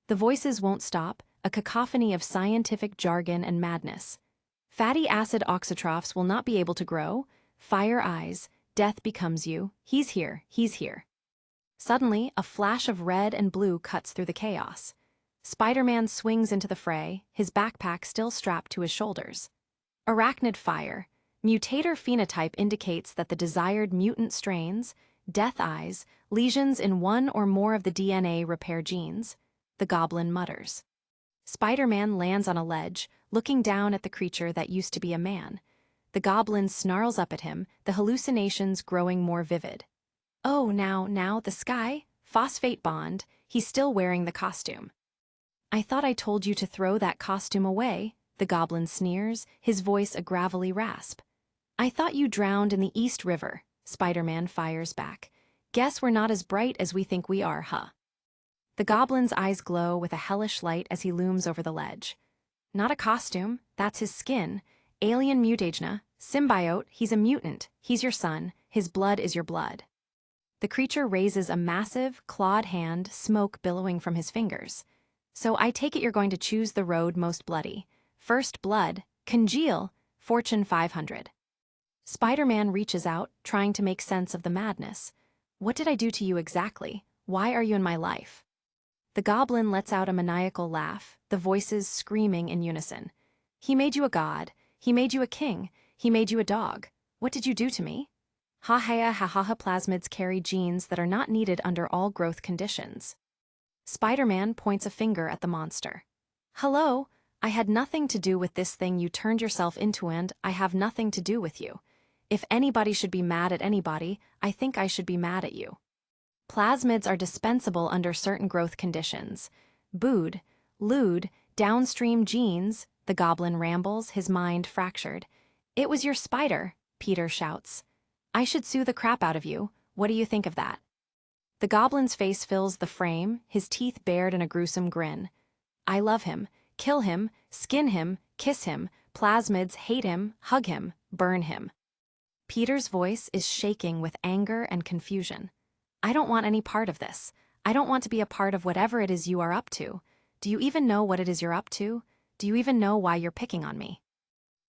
The voices won't stop, a cacophony of scientific jargon and madness. Fatty acid auxotrophs will not be able to grow. Fire eyes. Death becomes you. He's here, he's here. Suddenly, a flash of red and blue cuts through the chaos. Spiderman swings into the fray, his backpack still strapped to his shoulders. Arachnid fire. Mutator phenotype indicates that the desired mutant strains, death eyes, lesions in one or more of the DNA repair genes. The goblin mutters. Spiderman lands on a ledge, looking down at the creature that used to be a man. The goblin snarls up at him, the hallucinations growing more vivid. Oh, now, the sky? Phosphate bond, he's still wearing the costume. I thought I told you to throw that costume away, the goblin sneers, his voice a gravelly rasp. I thought you drowned in the East River, Spiderman fires back. Guess we're not as bright as we think we are, huh? The goblin's eyes glow with a hellish light as he looms over the ledge. Not a costume, that's his skin. Alien mutagena, symbiote, he's a mutant, he's your son, his blood is your blood. The creature raises a massive, clawed hand, smoke billowing from his fingers. So I take it you're going to choose the road most bloody. First blood, congeal, fortune 500. Spiderman reaches out, trying to make sense of the madness. What did I do to you exactly? Why are you in my life? The goblin lets out a maniacal laugh, the voices screaming in unison. He made you a god. He made you a king. He made you a dog. What did you do to me? Ha plasmids carry genes that are not needed under all growth conditions. Spiderman points a finger at the monster. Hello, I had nothing to do with this thing you turned yourself into and I have nothing to do with you. If anybody should be mad at anybody, I think I should be mad at you. Plasmids are dispensable under certain growth conditions. Booed, lewd, downstream genes, the goblin rambles, his mind fractured. It was your spider, Peter shouts. I should sue the crap out of you. What do you think of that? The goblin's face fills the frame, his teeth bared in a gruesome grin. I love him. Kill him, skin him, kiss him, plasmids hate him, hug him, burn him. Peter's voice is shaking with anger and confusion. I don't want any part of this. I don't want to be a part of whatever it is you are up to. Do you even know what it is you're up to? Do you even know why you're picking on me?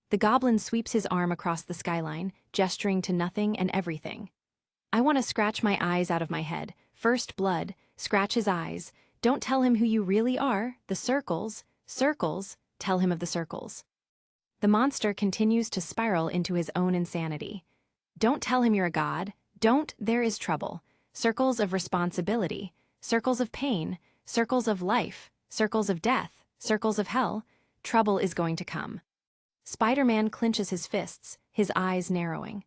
The goblin sweeps his arm across the skyline, gesturing to nothing and everything. I want to scratch my eyes out of my head. First blood, scratch his eyes. Don't tell him who you really are. The circles, tell him of the circles. The monster continues to spiral into his own insanity. Don't tell him you're a god. Don't, there is trouble. Circles of responsibility, circles of pain, circles of life, circles of death, circles of hell. Trouble is going to come. Spiderman clenches his fists, his eyes narrowing.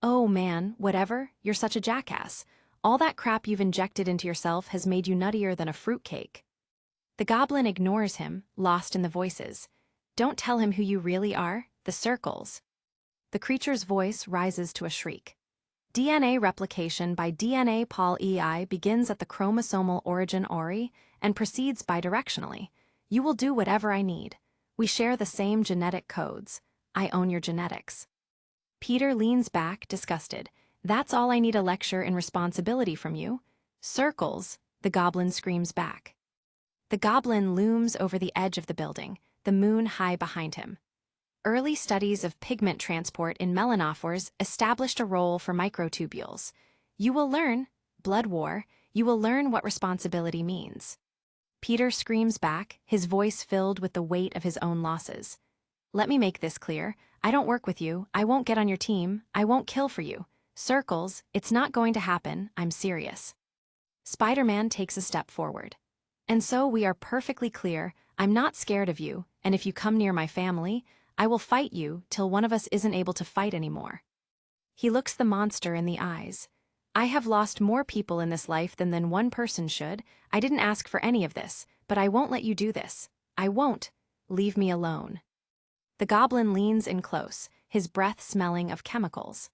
Oh man, whatever, you're such a jackass. All that crap you've injected into yourself has made you nuttier than a fruitcake. The goblin ignores him, lost in the voices. Don't tell him who you really are, the circles. The creature's voice rises to a shriek. DNA replication by DNA Pol EI begins at the chromosomal origin ORI and proceeds bidirectionally. You will do whatever I need. We share the same genetic codes. I own your genetics. Peter leans back, disgusted. That's all I need, a lecture in responsibility from you. Circles, the goblin screams back. The goblin looms over the edge of the building, the moon high behind him. Early studies of pigment transport in melanophores established a role for microtubules. You will learn, blood war, you will learn what responsibility means. Peter screams back, his voice filled with the weight of his own losses. Let me make this clear. I don't work with you, I won't get on your team, I won't kill for you. Circles, it's not going to happen, I'm serious. Spiderman takes a step forward. And so we are perfectly clear, I'm not scared of you, and if you come near my family, I will fight you till one of us isn't able to fight anymore. He looks the monster in the eyes. I have lost more people in this life than one person should. I didn't ask for any of this, but I won't let you do this. I won't. Leave me alone. The goblin leans in close, his breath smelling of chemicals.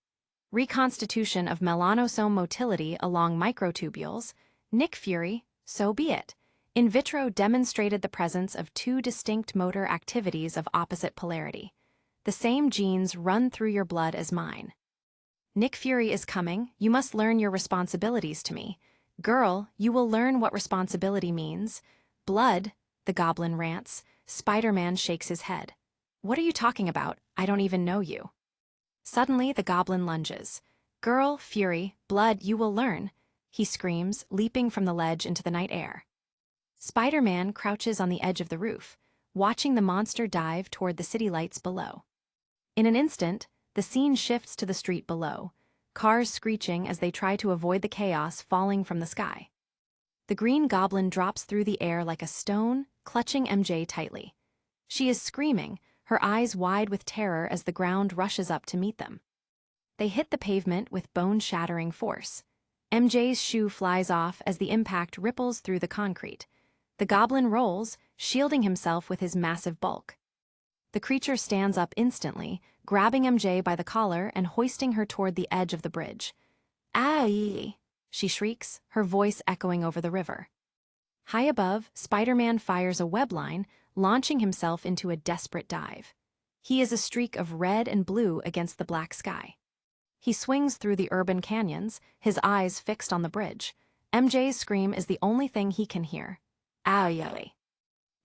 Reconstitution of melanosome motility along microtubules. Nick Fury, so be it. In vitro demonstrated the presence of two distinct motor activities of opposite polarity. The same genes run through your blood as mine. Nick Fury is coming, you must learn your responsibilities to me. Girl, you will learn what responsibility means. Blood, the goblin rants. Spider-Man shakes his head. What are you talking about? I don't even know you. Suddenly, the goblin lunges. Girl, Fury, blood, you will learn, he screams, leaping from the ledge into the night air. Spider-Man crouches on the edge of the roof, watching the monster dive toward the city lights below. In an instant, the scene shifts to the street below, cars screeching as they try to avoid the chaos falling from the sky. The Green Goblin drops through the air like a stone, clutching MJ tightly. She is screaming, her eyes wide with terror as the ground rushes up to meet them. They hit the pavement with bone-shattering force. MJ's shoe flies off as the impact ripples through the concrete. The goblin rolls, shielding himself with his massive bulk. The creature stands up instantly, grabbing MJ by the collar and hoisting her toward the edge of the bridge. "Aye!" she shrieks, her voice echoing over the river. High above, Spider-Man fires a web line, launching himself into a desperate dive. He is a streak of red and blue against the black sky. He swings through the urban canyons, his eyes fixed on the bridge. MJ's scream is the only thing he can hear. Aye!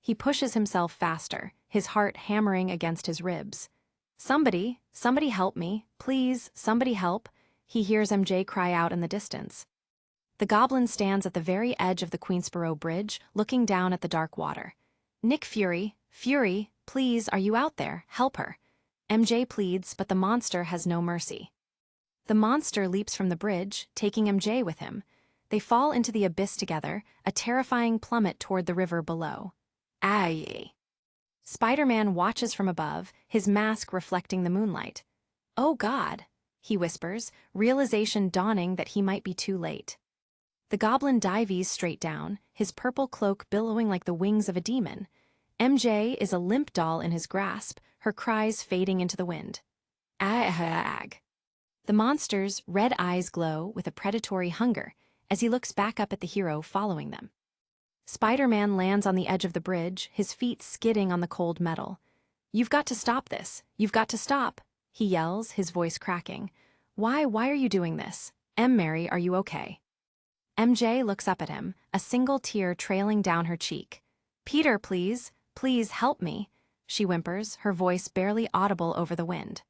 He pushes himself faster, his heart hammering against his ribs. Somebody help me, please, somebody help," he hears MJ cry out in the distance. The goblin stands at the very edge of the Queensboro Bridge, looking down at the dark water. "Nick Fury, please, are you out there? Help her." MJ pleads, but the monster has no mercy. The monster leaps from the bridge, taking MJ with him. They fall into the abyss together, a terrifying plummet toward the river below. Aye! Spider-Man watches from above, his mask reflecting the moonlight. "Oh God," he whispers, realization dawning that he might be too late. The goblin dives straight down, his purple cloak billowing like the wings of a demon. MJ is a limp doll in his grasp, her cries fading into the wind. Ag! The monster's red eyes glow with a predatory hunger as he looks back up at the hero following them. Spider-Man lands on the edge of the bridge, his feet skidding on the cold metal. "You've got to stop this. You've got to stop," he yells, his voice cracking. Why are you doing this? Mary, are you okay?" MJ looks up at him, a single tear trailing down her cheek. "Peter, please help me," she whimpers, her voice barely audible over the wind.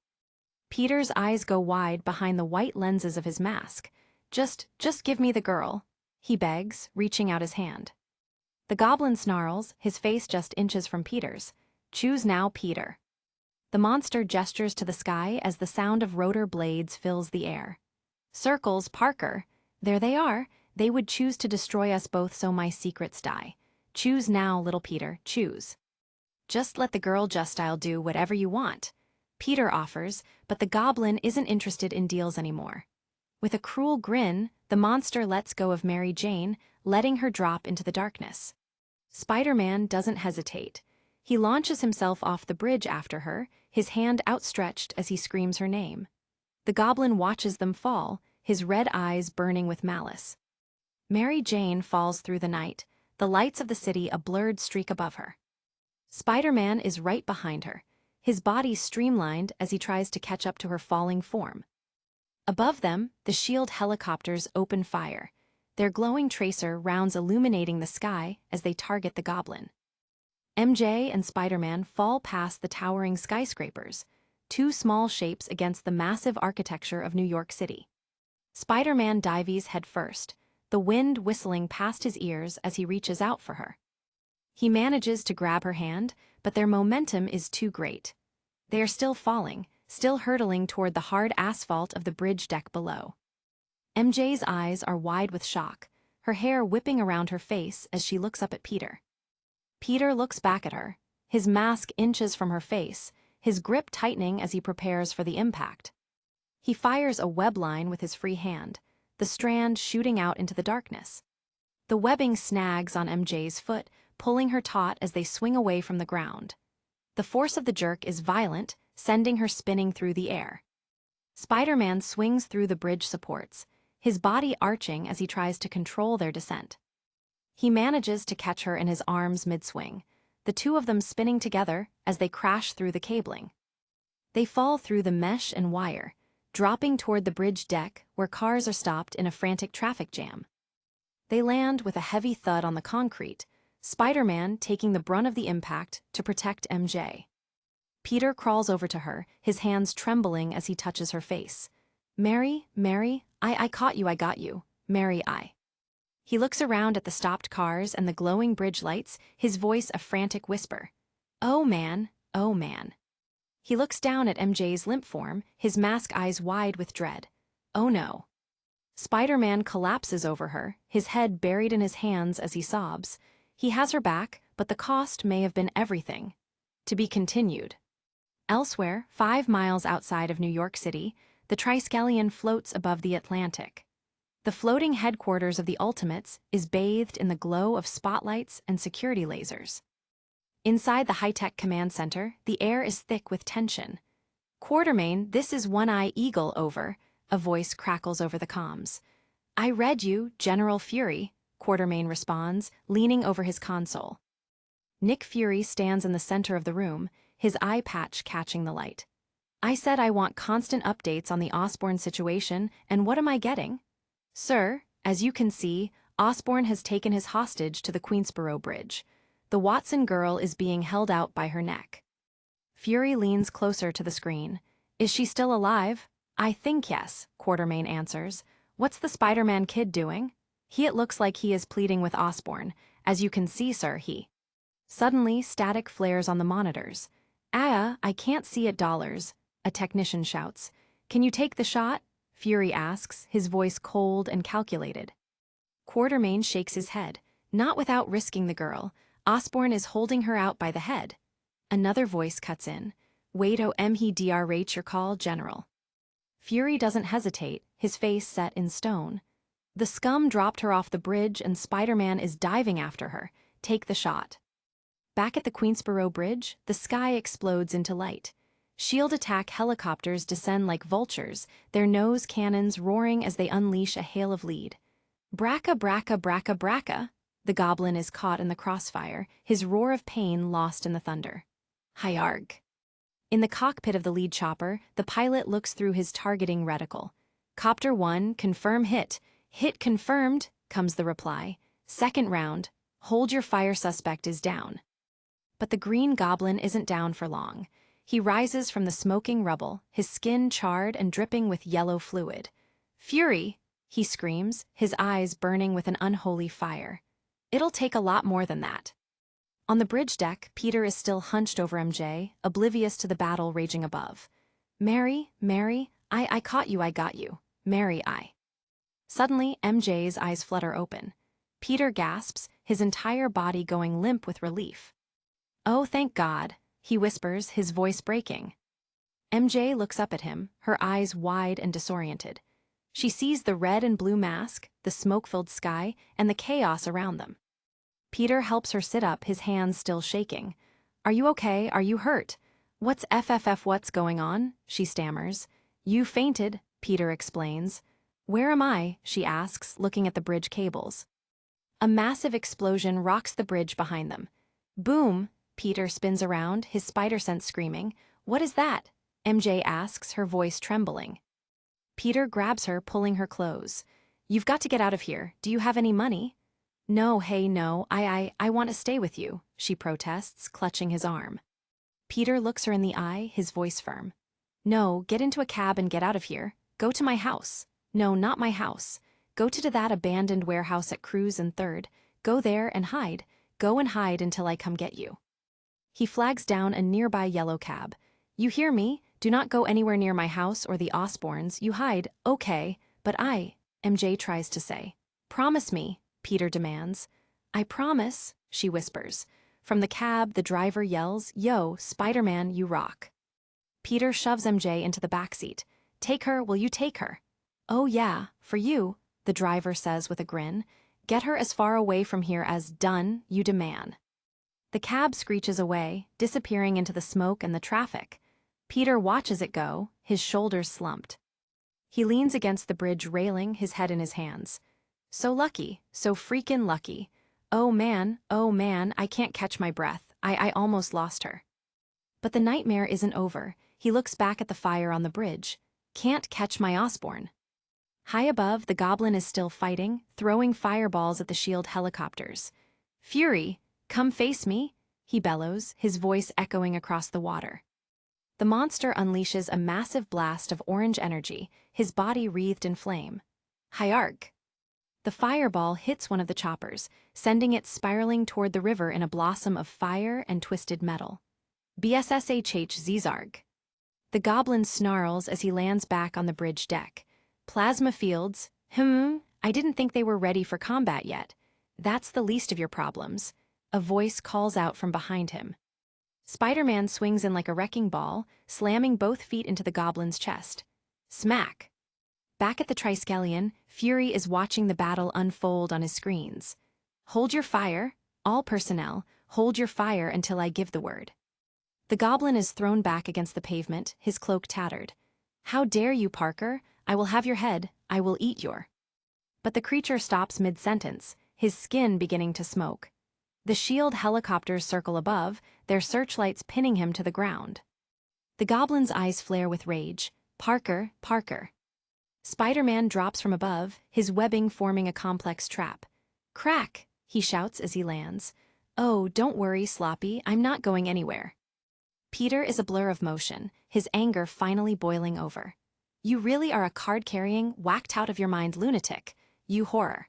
Peter's eyes go wide behind the white lenses of his mask. Just give me the girl," he begs, reaching out his hand. The goblin snarls, his face just inches from Peter's. "Choose now, Peter." The monster gestures to the sky as the sound of rotor blades fills the air. "Circles, Parker. There they are. They would choose to destroy us both so my secrets die. Choose now, little Peter, choose." "Just let the girl Justile do whatever you want," Peter offers, but the goblin isn't interested in deals anymore. With a cruel grin, the monster lets go of Mary Jane, letting her drop into the darkness. Spider-Man doesn't hesitate. He launches himself off the bridge after her, his hand outstretched as he screams her name. The goblin watches them fall, his red eyes burning with malice. Mary Jane falls through the night, the lights of the city a blurred streak above her. Spider-Man is right behind her, his body streamlined as he tries to catch up to her falling form. Above them, the SHIELD helicopters open fire, their glowing tracer rounds illuminating the sky as they target the goblin. MJ and Spider-Man fall past the towering skyscrapers, two small shapes against the massive architecture of New York City. Spider-Man dives headfirst, the wind whistling past his ears as he reaches out for her. He manages to grab her hand, but their momentum is too great. They are still falling, still hurtling toward the hard asphalt of the bridge deck below. MJ's eyes are wide with shock, her hair whipping around her face as she looks up at Peter. Peter looks back at her, his mask inches from her face, his grip tightening as he prepares for the impact. He fires a web line with his free hand, the strand shooting out into the darkness. The webbing snags on MJ's foot, pulling her taut as they swing away from the ground. The force of the jerk is violent, sending her spinning through the air. Spider-Man swings through the bridge supports, his body arching as he tries to control their descent. He manages to catch her in his arms mid-swing, the two of them spinning together as they crash through the cabling. They fall through the mesh and wire, dropping toward the bridge deck where cars are stopped in a frantic traffic jam. They land with a heavy thud on the concrete, Spider-Man taking the brunt of the impact to protect MJ. Peter crawls over to her, his hands trembling as he touches her face. Mary, I caught you, I got you. Mary, I. He looks around at the stopped cars and the glowing bridge lights, his voice a frantic whisper. Oh man, oh man. He looks down at MJ's limp form, his mask eyes wide with dread. Oh no. Spider-Man collapses over her, his head buried in his hands as he sobs. He has her back, but the cost may have been everything. To be continued. Elsewhere, 5 miles outside of New York City, the Triskelion floats above the Atlantic. The floating headquarters of the Ultimates is bathed in the glow of spotlights and security lasers. Inside the high-tech command center, the air is thick with tension. Quartermain, this is One-Eye Eagle, over, a voice crackles over the comms. I read you, General Fury, Quartermain responds, leaning over his console. Nick Fury stands in the center of the room, his eye patch catching the light. I said I want constant updates on the Osborn situation, and what am I getting? Sir, as you can see, Osborn has taken his hostage to the Queensboro Bridge. The Watson girl is being held out by her neck. Fury leans closer to the screen. Is she still alive? I think yes, Quartermain answers. What's the Spider-Man kid doing? It looks like he is pleading with Osborn. As you can see, sir, he. Suddenly, static flares on the monitors. I can't see it, dollars, a technician shouts. Can you take the shot? Fury asks, his voice cold and calculated. Quartermain shakes his head. Not without risking the girl. Osborn is holding her out by the head. Another voice cuts in. Wait, he drh your call, General. Fury doesn't hesitate, his face set in stone. The scum dropped her off the bridge and Spider-Man is diving after her. Take the shot. Back at the Queensboro Bridge, the sky explodes into light. Shield attack helicopters descend like vultures, their nose cannons roaring as they unleash a hail of lead. Bracca, bracca, bracca, bracca. The goblin is caught in the crossfire, his roar of pain lost in the thunder. Hyarg. In the cockpit of the lead chopper, the pilot looks through his targeting reticle. Copter 1, confirm hit. Hit confirmed, comes the reply. Second round, hold your fire, suspect is down. But the green goblin isn't down for long. He rises from the smoking rubble, his skin charred and dripping with yellow fluid. Fury, he screams, his eyes burning with an unholy fire. It'll take a lot more than that. On the bridge deck, Peter is still hunched over MJ, oblivious to the battle raging above. Mary, I caught you, I got you. Mary, I. Suddenly, MJ's eyes flutter open. Peter gasps, his entire body going limp with relief. Oh, thank God, he whispers, his voice breaking. MJ looks up at him, her eyes wide and disoriented. She sees the red and blue mask, the smoke-filled sky, and the chaos around them. Peter helps her sit up, his hands still shaking. Are you okay? Are you hurt? What's what's going on? She stammers. You fainted, Peter explains. Where am I? She asks, looking at the bridge cables. A massive explosion rocks the bridge behind them. Boom! Peter spins around, his spider sense screaming. What is that? MJ asks, her voice trembling. Peter grabs her, pulling her close. You've got to get out of here. Do you have any money? No, hey, no, I want to stay with you, she protests, clutching his arm. Peter looks her in the eye, his voice firm. No, get into a cab and get out of here. Go to my house. No, not my house. Go to that abandoned warehouse at Cruise and 3rd. Go there and hide. Go and hide until I come get you. He flags down a nearby yellow cab. You hear me? Do not go anywhere near my house or the Osborns. You hide. Okay, but MJ tries to say. Promise me, Peter demands. I promise, she whispers. From the cab, the driver yells, Yo, Spider-Man, you rock. Peter shoves MJ into the backseat. Take her, will you take her? Oh yeah, for you, the driver says with a grin. Get her as far away from here as done, you demand. The cab screeches away, disappearing into the smoke and the traffic. Peter watches it go, his shoulders slumped. He leans against the bridge railing, his head in his hands. So lucky, so freaking lucky. oh man, I can't catch my breath. I almost lost her. But the nightmare isn't over. He looks back at the fire on the bridge. Can't catch my Osborne. High above, the goblin is still fighting, throwing fireballs at the shield helicopters. Fury, come face me, he bellows, his voice echoing across the water. The monster unleashes a massive blast of orange energy, his body wreathed in flame. Hyark! The fireball hits one of the choppers, sending it spiraling toward the river in a blossom of fire and twisted metal. BSSHH Zizarg. The goblin snarls as he lands back on the bridge deck. Plasma fields, I didn't think they were ready for combat yet. That's the least of your problems. A voice calls out from behind him. Spiderman swings in like a wrecking ball, slamming both feet into the goblin's chest. Smack! Back at the Triskelion, Fury is watching the battle unfold on his screens. Hold your fire, all personnel, hold your fire until I give the word. The goblin is thrown back against the pavement, his cloak tattered. How dare you, Parker? I will have your head, I will eat your. But the creature stops mid-sentence, his skin beginning to smoke. The shield helicopters circle above, their searchlights pinning him to the ground. The goblin's eyes flare with rage. Parker, Parker. Spiderman drops from above, his webbing forming a complex trap. Crack, he shouts as he lands. Oh, don't worry, Sloppy, I'm not going anywhere. Peter is a blur of motion, his anger finally boiling over. You really are a card-carrying, whacked-out-of-your-mind lunatic, you horror.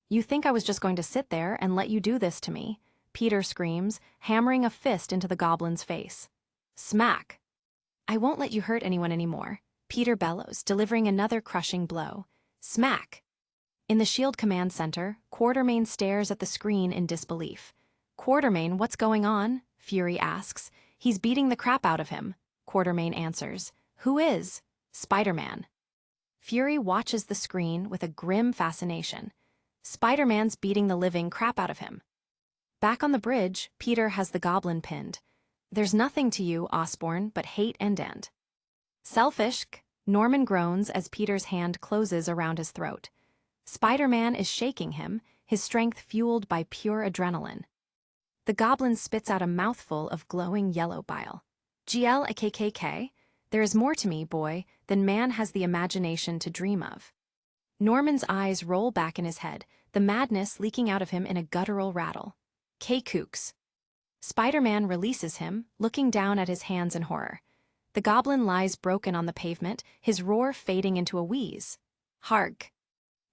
You think I was just going to sit there and let you do this to me? Peter screams, hammering a fist into the goblin's face. Smack! I won't let you hurt anyone anymore, Peter bellows, delivering another crushing blow. Smack! In the shield command center, Quartermain stares at the screen in disbelief. Quartermain, what's going on? Fury asks. He's beating the crap out of him. Quartermain answers. Who is? Spiderman. Fury watches the screen with a grim fascination. Spiderman's beating the living crap out of him. Back on the bridge, Peter has the goblin pinned. There's nothing to you, Osborne, but hate and end. Selfish, Norman groans as Peter's hand closes around his throat. Spiderman is shaking him, his strength fueled by pure adrenaline. The goblin spits out a mouthful of glowing yellow bile. GLAKKK, there is more to me, boy, than man has the imagination to dream of. Norman's eyes roll back in his head, the madness leaking out of him in a guttural rattle. K-kooks. Spiderman releases him, looking down at his hands in horror. The goblin lies broken on the pavement, his roar fading into a wheeze. Hark!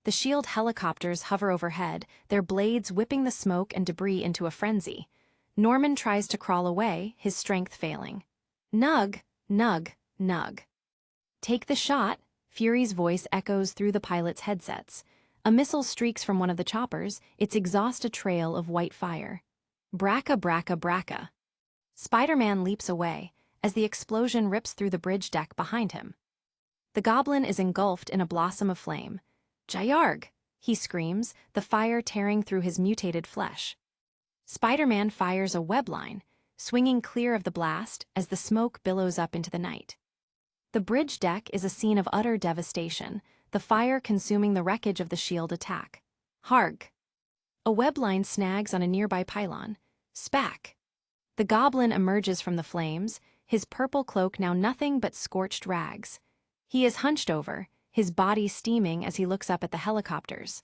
The shield helicopters hover overhead, their blades whipping the smoke and debris into a frenzy. Norman tries to crawl away, his strength failing. Nug, nug, nug. Take the shot, Fury's voice echoes through the pilot's headsets. A missile streaks from one of the choppers, its exhaust a trail of white fire. Bracca, bracca, bracca. Spiderman leaps away, as the explosion rips through the bridge deck behind him. The goblin is engulfed in a blossom of flame. Jayarg! He screams, the fire tearing through his mutated flesh. Spiderman fires a web line, swinging clear of the blast as the smoke billows up into the night. The bridge deck is a scene of utter devastation, the fire consuming the wreckage of the shield attack. Harg! A web line snags on a nearby pylon. Spack! The goblin emerges from the flames, his purple cloak now nothing but scorched rags. He is hunched over, his body steaming as he looks up at the helicopters.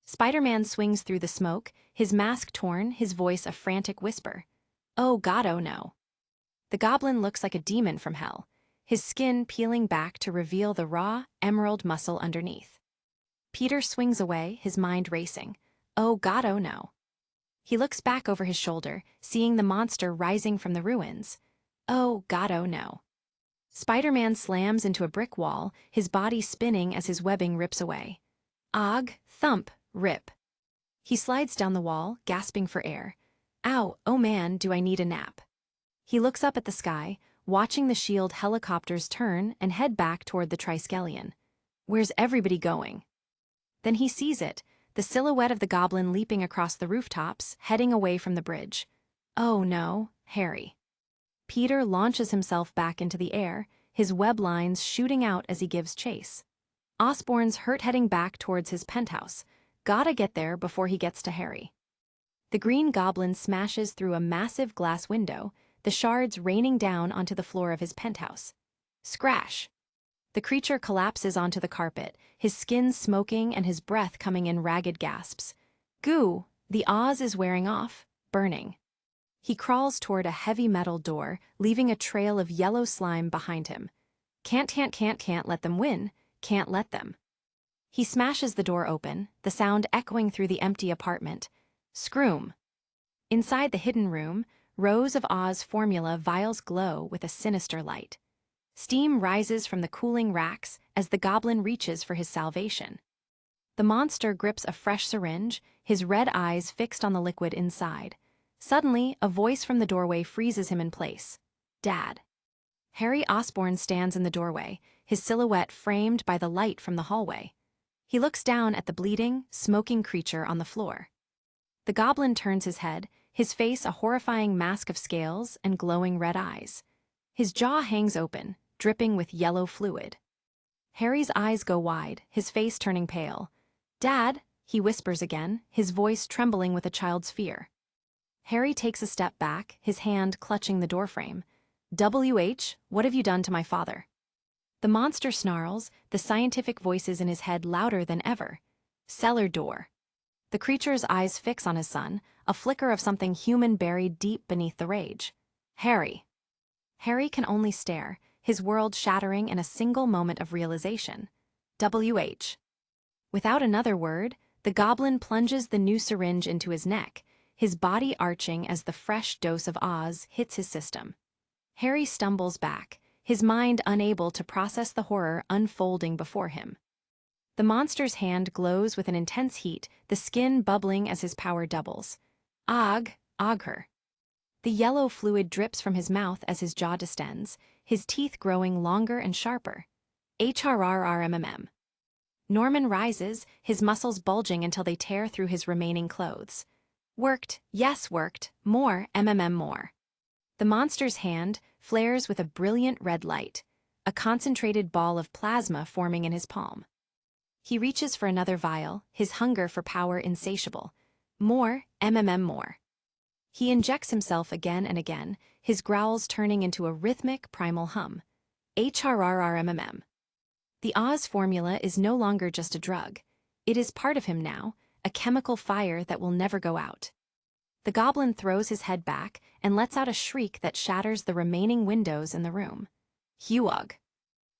Spiderman swings through the smoke, his mask torn, his voice a frantic whisper. Oh God, oh no. The goblin looks like a demon from hell, his skin peeling back to reveal the raw, emerald muscle underneath. Peter swings away, his mind racing. Oh God, oh no. He looks back over his shoulder, seeing the monster rising from the ruins. Oh God, oh no. Spiderman slams into a brick wall, his body spinning as his webbing rips away. Og, thump, rip. He slides down the wall, gasping for air. Ow, oh man, do I need a nap. He looks up at the sky, watching the shield helicopters turn and head back toward the Triskelion. Where's everybody going? Then he sees it, the silhouette of the goblin leaping across the rooftops, heading away from the bridge. Oh no, Harry. Peter launches himself back into the air, his web lines shooting out as he gives chase. Osborne's hurt heading back towards his penthouse. Gotta get there before he gets to Harry. The Green Goblin smashes through a massive glass window, the shards raining down onto the floor of his penthouse. Scrash! The creature collapses onto the carpet, his skin smoking and his breath coming in ragged gasps. Goo! The Oz is wearing off, burning. He crawls toward a heavy metal door, leaving a trail of yellow slime behind him. Can't let them win, can't let them. He smashes the door open, the sound echoing through the empty apartment. Scroom! Inside the hidden room, rows of Oz formula vials glow with a sinister light. Steam rises from the cooling racks as the goblin reaches for his salvation. The monster grips a fresh syringe, his red eyes fixed on the liquid inside. Suddenly, a voice from the doorway freezes him in place. Dad. Harry Osborn stands in the doorway, his silhouette framed by the light from the hallway. He looks down at the bleeding, smoking creature on the floor. The goblin turns his head, his face a horrifying mask of scales and glowing red eyes. His jaw hangs open, dripping with yellow fluid. Harry's eyes go wide, his face turning pale. Dad, he whispers again, his voice trembling with a child's fear. Harry takes a step back, his hand clutching the doorframe. WH, what have you done to my father? The monster snarls, the scientific voices in his head louder than ever. Cellar door. The creature's eyes fix on his son, a flicker of something human buried deep beneath the rage. Harry. Harry can only stare, his world shattering in a single moment of realization. WH. Without another word, the goblin plunges the new syringe into his neck, his body arching as the fresh dose of Oz hits his system. Harry stumbles back, his mind unable to process the horror unfolding before him. The monster's hand glows with an intense heat, the skin bubbling as his power doubles. Her. The yellow fluid drips from his mouth as his jaw distends, his teeth growing longer and sharper. HRRRMMM. Norman rises, his muscles bulging until they tear through his remaining clothes. Worked, yes worked, more, more. The monster's hand flares with a brilliant red light, a concentrated ball of plasma forming in his palm. He reaches for another vial, his hunger for power insatiable. More, more. He injects himself again and again, his growls turning into a rhythmic primal hum. HRRRMMM. The Oz formula is no longer just a drug. It is part of him now, a chemical fire that will never go out. The goblin throws his head back and lets out a shriek that shatters the remaining windows in the room. Huog.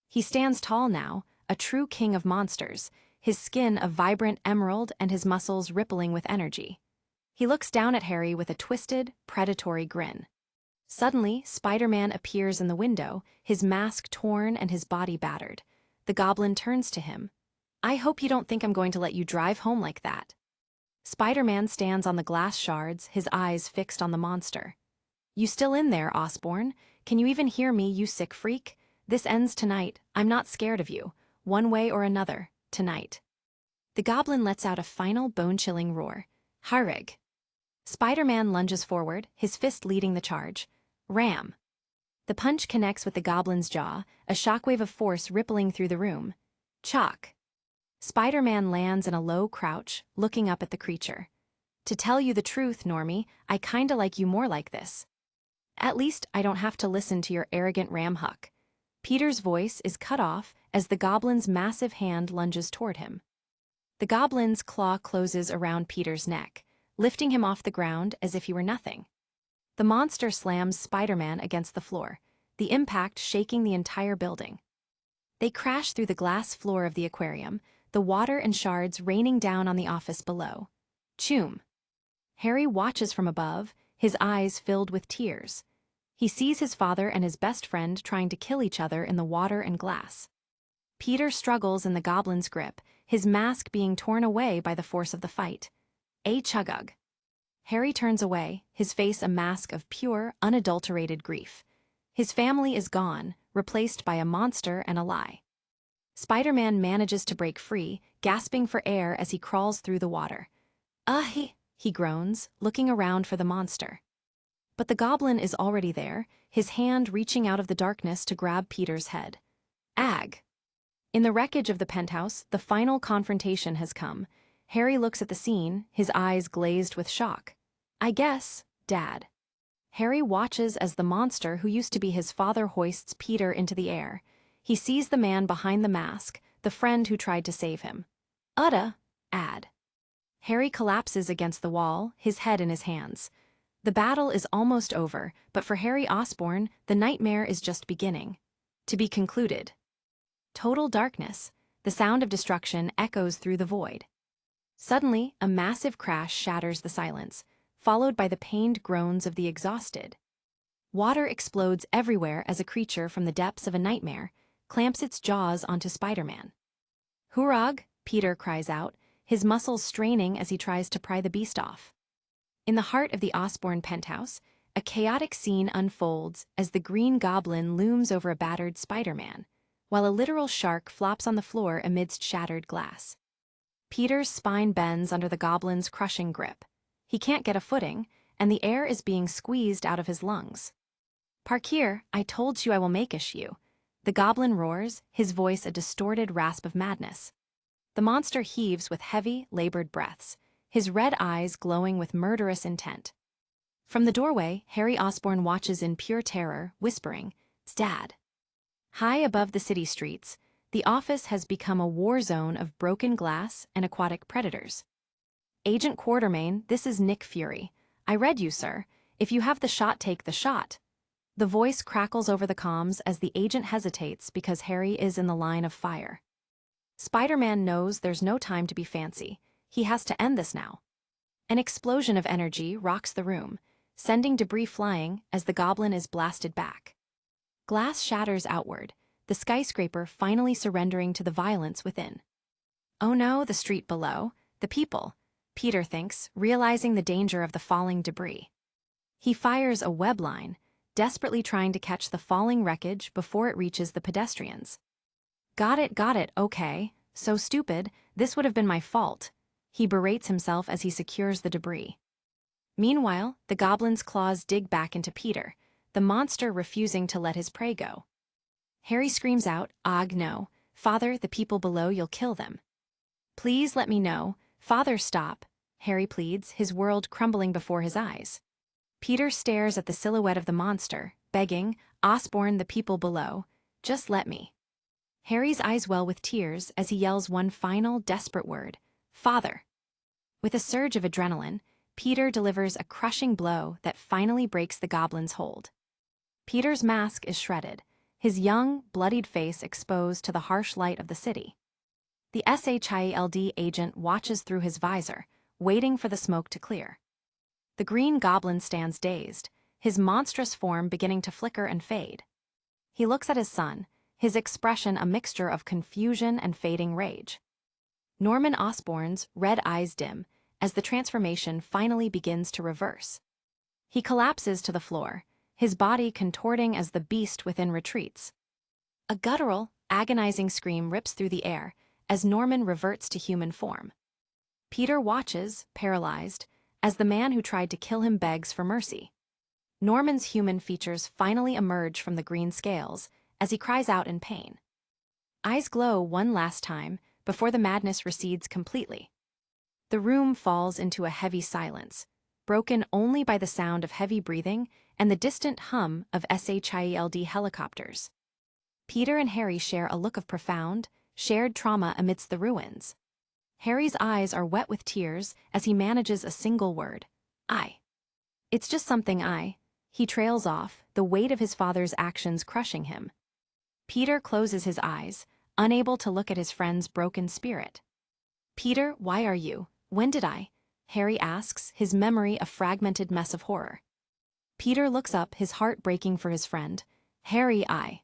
He stands tall now, a true king of monsters, his skin a vibrant emerald and his muscles rippling with energy. He looks down at Harry with a twisted, predatory grin. Suddenly, Spiderman appears in the window, his mask torn and his body battered. The goblin turns to him. I hope you don't think I'm going to let you drive home like that. Spiderman stands on the glass shards, his eyes fixed on the monster. You still in there, Osborn? Can you even hear me, you sick freak? This ends tonight. I'm not scared of you. One way or another, tonight. The goblin lets out a final bone-chilling roar. Harrig. Spiderman lunges forward, his fist leading the charge. Ram. The punch connects with the goblin's jaw, a shockwave of force rippling through the room. Chalk. Spiderman lands in a low crouch, looking up at the creature. To tell you the truth, Normie, I kinda like you more like this. At least I don't have to listen to your arrogant ramhuck. Peter's voice is cut off as the goblin's massive hand lunges toward him. The goblin's claw closes around Peter's neck, lifting him off the ground as if he were nothing. The monster slams Spiderman against the floor, the impact shaking the entire building. They crash through the glass floor of the aquarium, the water and shards raining down on the office below. Choom. Harry watches from above, his eyes filled with tears. He sees his father and his best friend trying to kill each other in the water and glass. Peter struggles in the goblin's grip, his mask being torn away by the force of the fight. Chugug. Harry turns away, his face a mask of pure, unadulterated grief. His family is gone, replaced by a monster and a lie. Spiderman manages to break free, gasping for air as he crawls through the water. He groans, looking around for the monster. But the goblin is already there, his hand reaching out of the darkness to grab Peter's head. Ag. In the wreckage of the penthouse, the final confrontation has come. Harry looks at the scene, his eyes glazed with shock. I guess, Dad. Harry watches as the monster who used to be his father hoists Peter into the air. He sees the man behind the mask, the friend who tried to save him. Ad. Harry collapses against the wall, his head in his hands. The battle is almost over, but for Harry Osborn, the nightmare is just beginning. To be concluded. Total darkness. The sound of destruction echoes through the void. Suddenly, a massive crash shatters the silence, followed by the pained groans of the exhausted. Water explodes everywhere as a creature from the depths of a nightmare clamps its jaws onto Spiderman. "Hurrah!" Peter cries out, his muscles straining as he tries to pry the beast off. In the heart of the Osborn penthouse, a chaotic scene unfolds as the Green Goblin looms over a battered Spider-Man, while a literal shark flops on the floor amidst shattered glass. Peter's spine bends under the Goblin's crushing grip. He can't get a footing, and the air is being squeezed out of his lungs. "Park here, I told you I will make-ish you." The Goblin roars, his voice a distorted rasp of madness. The monster heaves with heavy, labored breaths, his red eyes glowing with murderous intent. From the doorway, Harry Osborn watches in pure terror, whispering, "Dad." High above the city streets, the office has become a war zone of broken glass and aquatic predators. "Agent Quartermain, this is Nick Fury. I read you, sir. If you have the shot, take the shot." The voice crackles over the comms as the agent hesitates because Harry is in the line of fire. Spider-Man knows there's no time to be fancy. He has to end this now. An explosion of energy rocks the room, sending debris flying as the Goblin is blasted back. Glass shatters outward, the skyscraper finally surrendering to the violence within. Oh no, the street below, the people, Peter thinks, realizing the danger of the falling debris. He fires a web line, desperately trying to catch the falling wreckage before it reaches the pedestrians. Got it, okay. So stupid, this would have been my fault. He berates himself as he secures the debris. Meanwhile, the Goblin's claws dig back into Peter, the monster refusing to let his prey go. Harry screams out, "Ugh, no. Father, the people below, you'll kill them." "Please let me know. Father, stop," Harry pleads, his world crumbling before his eyes. Peter stares at the silhouette of the monster, begging, "Osborn, the people below, just let me." Harry's eyes well with tears as he yells one final, desperate word, "Father." With a surge of adrenaline, Peter delivers a crushing blow that finally breaks the Goblin's hold. Peter's mask is shredded, his young, bloodied face exposed to the harsh light of the city. The SHIELD agent watches through his visor, waiting for the smoke to clear. The Green Goblin stands dazed, his monstrous form beginning to flicker and fade. He looks at his son, his expression a mixture of confusion and fading rage. Norman Osborn's red eyes dim as the transformation finally begins to reverse. He collapses to the floor, his body contorting as the beast within retreats. A guttural, agonizing scream rips through the air as Norman reverts to human form. Peter watches, paralyzed, as the man who tried to kill him begs for mercy. Norman's human features finally emerge from the green scales as he cries out in pain. Eyes glow one last time before the madness recedes completely. The room falls into a heavy silence, broken only by the sound of heavy breathing and the distant hum of SHIELD helicopters. Peter and Harry share a look of profound, shared trauma amidst the ruins. Harry's eyes are wet with tears as he manages a single word, "I." "It's just something He trails off, the weight of his father's actions crushing him. Peter closes his eyes, unable to look at his friend's broken spirit. "Peter, why are you? When did I?" Harry asks, his memory a fragmented mess of horror. Peter looks up, his heart breaking for his friend. "Harry, I."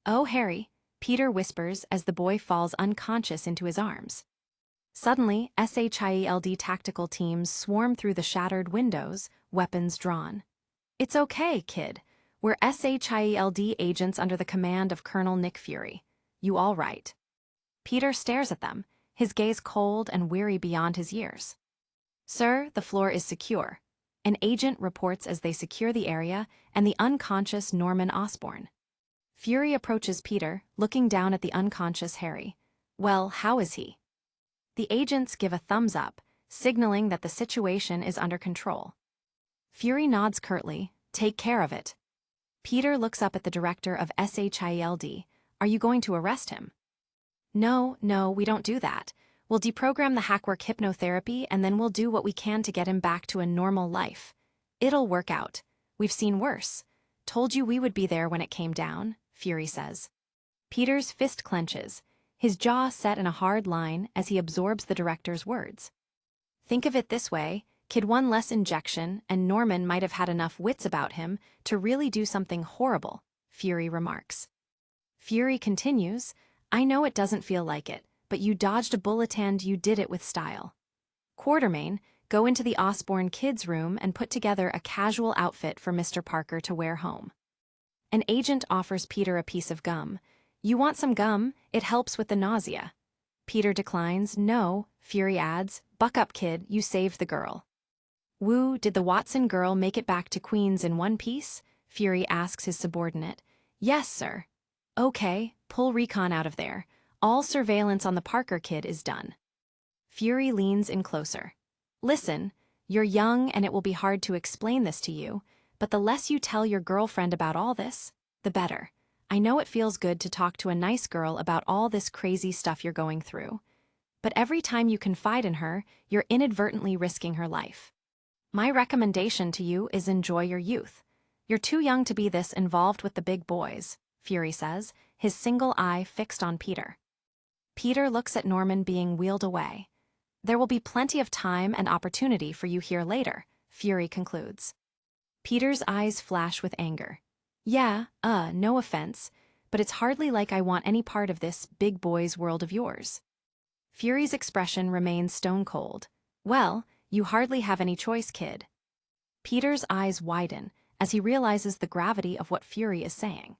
"Oh, Harry," Peter whispers as the boy falls unconscious into his arms. Suddenly, SHIELD tactical teams swarm through the shattered windows, weapons drawn. "It's okay, kid. We're SHIELD agents under the command of Colonel Nick Fury. You all right?" Peter stares at them, his gaze cold and weary beyond his years. "Sir, the floor is secure," an agent reports as they secure the area and the unconscious Norman Osborn. Fury approaches Peter, looking down at the unconscious Harry. "Well, how is he?" The agents give a thumbs up, signaling that the situation is under control. Fury nods curtly. Take care of it. Peter looks up at the director of SHIELD. Are you going to arrest him? No, we don't do that. We'll deprogram the hackwork hypnotherapy and then we'll do what we can to get him back to a normal life. It'll work out. We've seen worse. Told you we would be there when it came down, Fury says. Peter's fist clenches, his jaw set in a hard line as he absorbs the director's words. Think of it this way, kid one less injection and Norman might have had enough wits about him to really do something horrible, Fury remarks. Fury continues, I know it doesn't feel like it, but you dodged a bullet and you did it with style. Quartermain, go into the Osborne kids' room and put together a casual outfit for Mr. Parker to wear home. An agent offers Peter a piece of gum. You want some gum? It helps with the nausea. Peter declines. No, Fury adds. Buck up, kid, you saved the girl. Woo, did the Watson girl make it back to Queens in one piece? Fury asks his subordinate. Yes, sir. Okay, pull recon out of there. All surveillance on the Parker kid is done. Fury leans in closer. Listen, you're young and it will be hard to explain this to you, but the less you tell your girlfriend about all this, the better. I know it feels good to talk to a nice girl about all this crazy stuff you're going through, but every time you confide in her, you're inadvertently risking her life. My recommendation to you is enjoy your youth. You're too young to be this involved with the big boys, Fury says, his single eye fixed on Peter. Peter looks at Norman being wheeled away. There will be plenty of time and opportunity for you here later, Fury concludes. Peter's eyes flash with anger. Yeah, no offense, but it's hardly like I want any part of this big boy's world of yours. Fury's expression remains stone cold. Well, you hardly have any choice, kid. Peter's eyes widen as he realizes the gravity of what Fury is saying.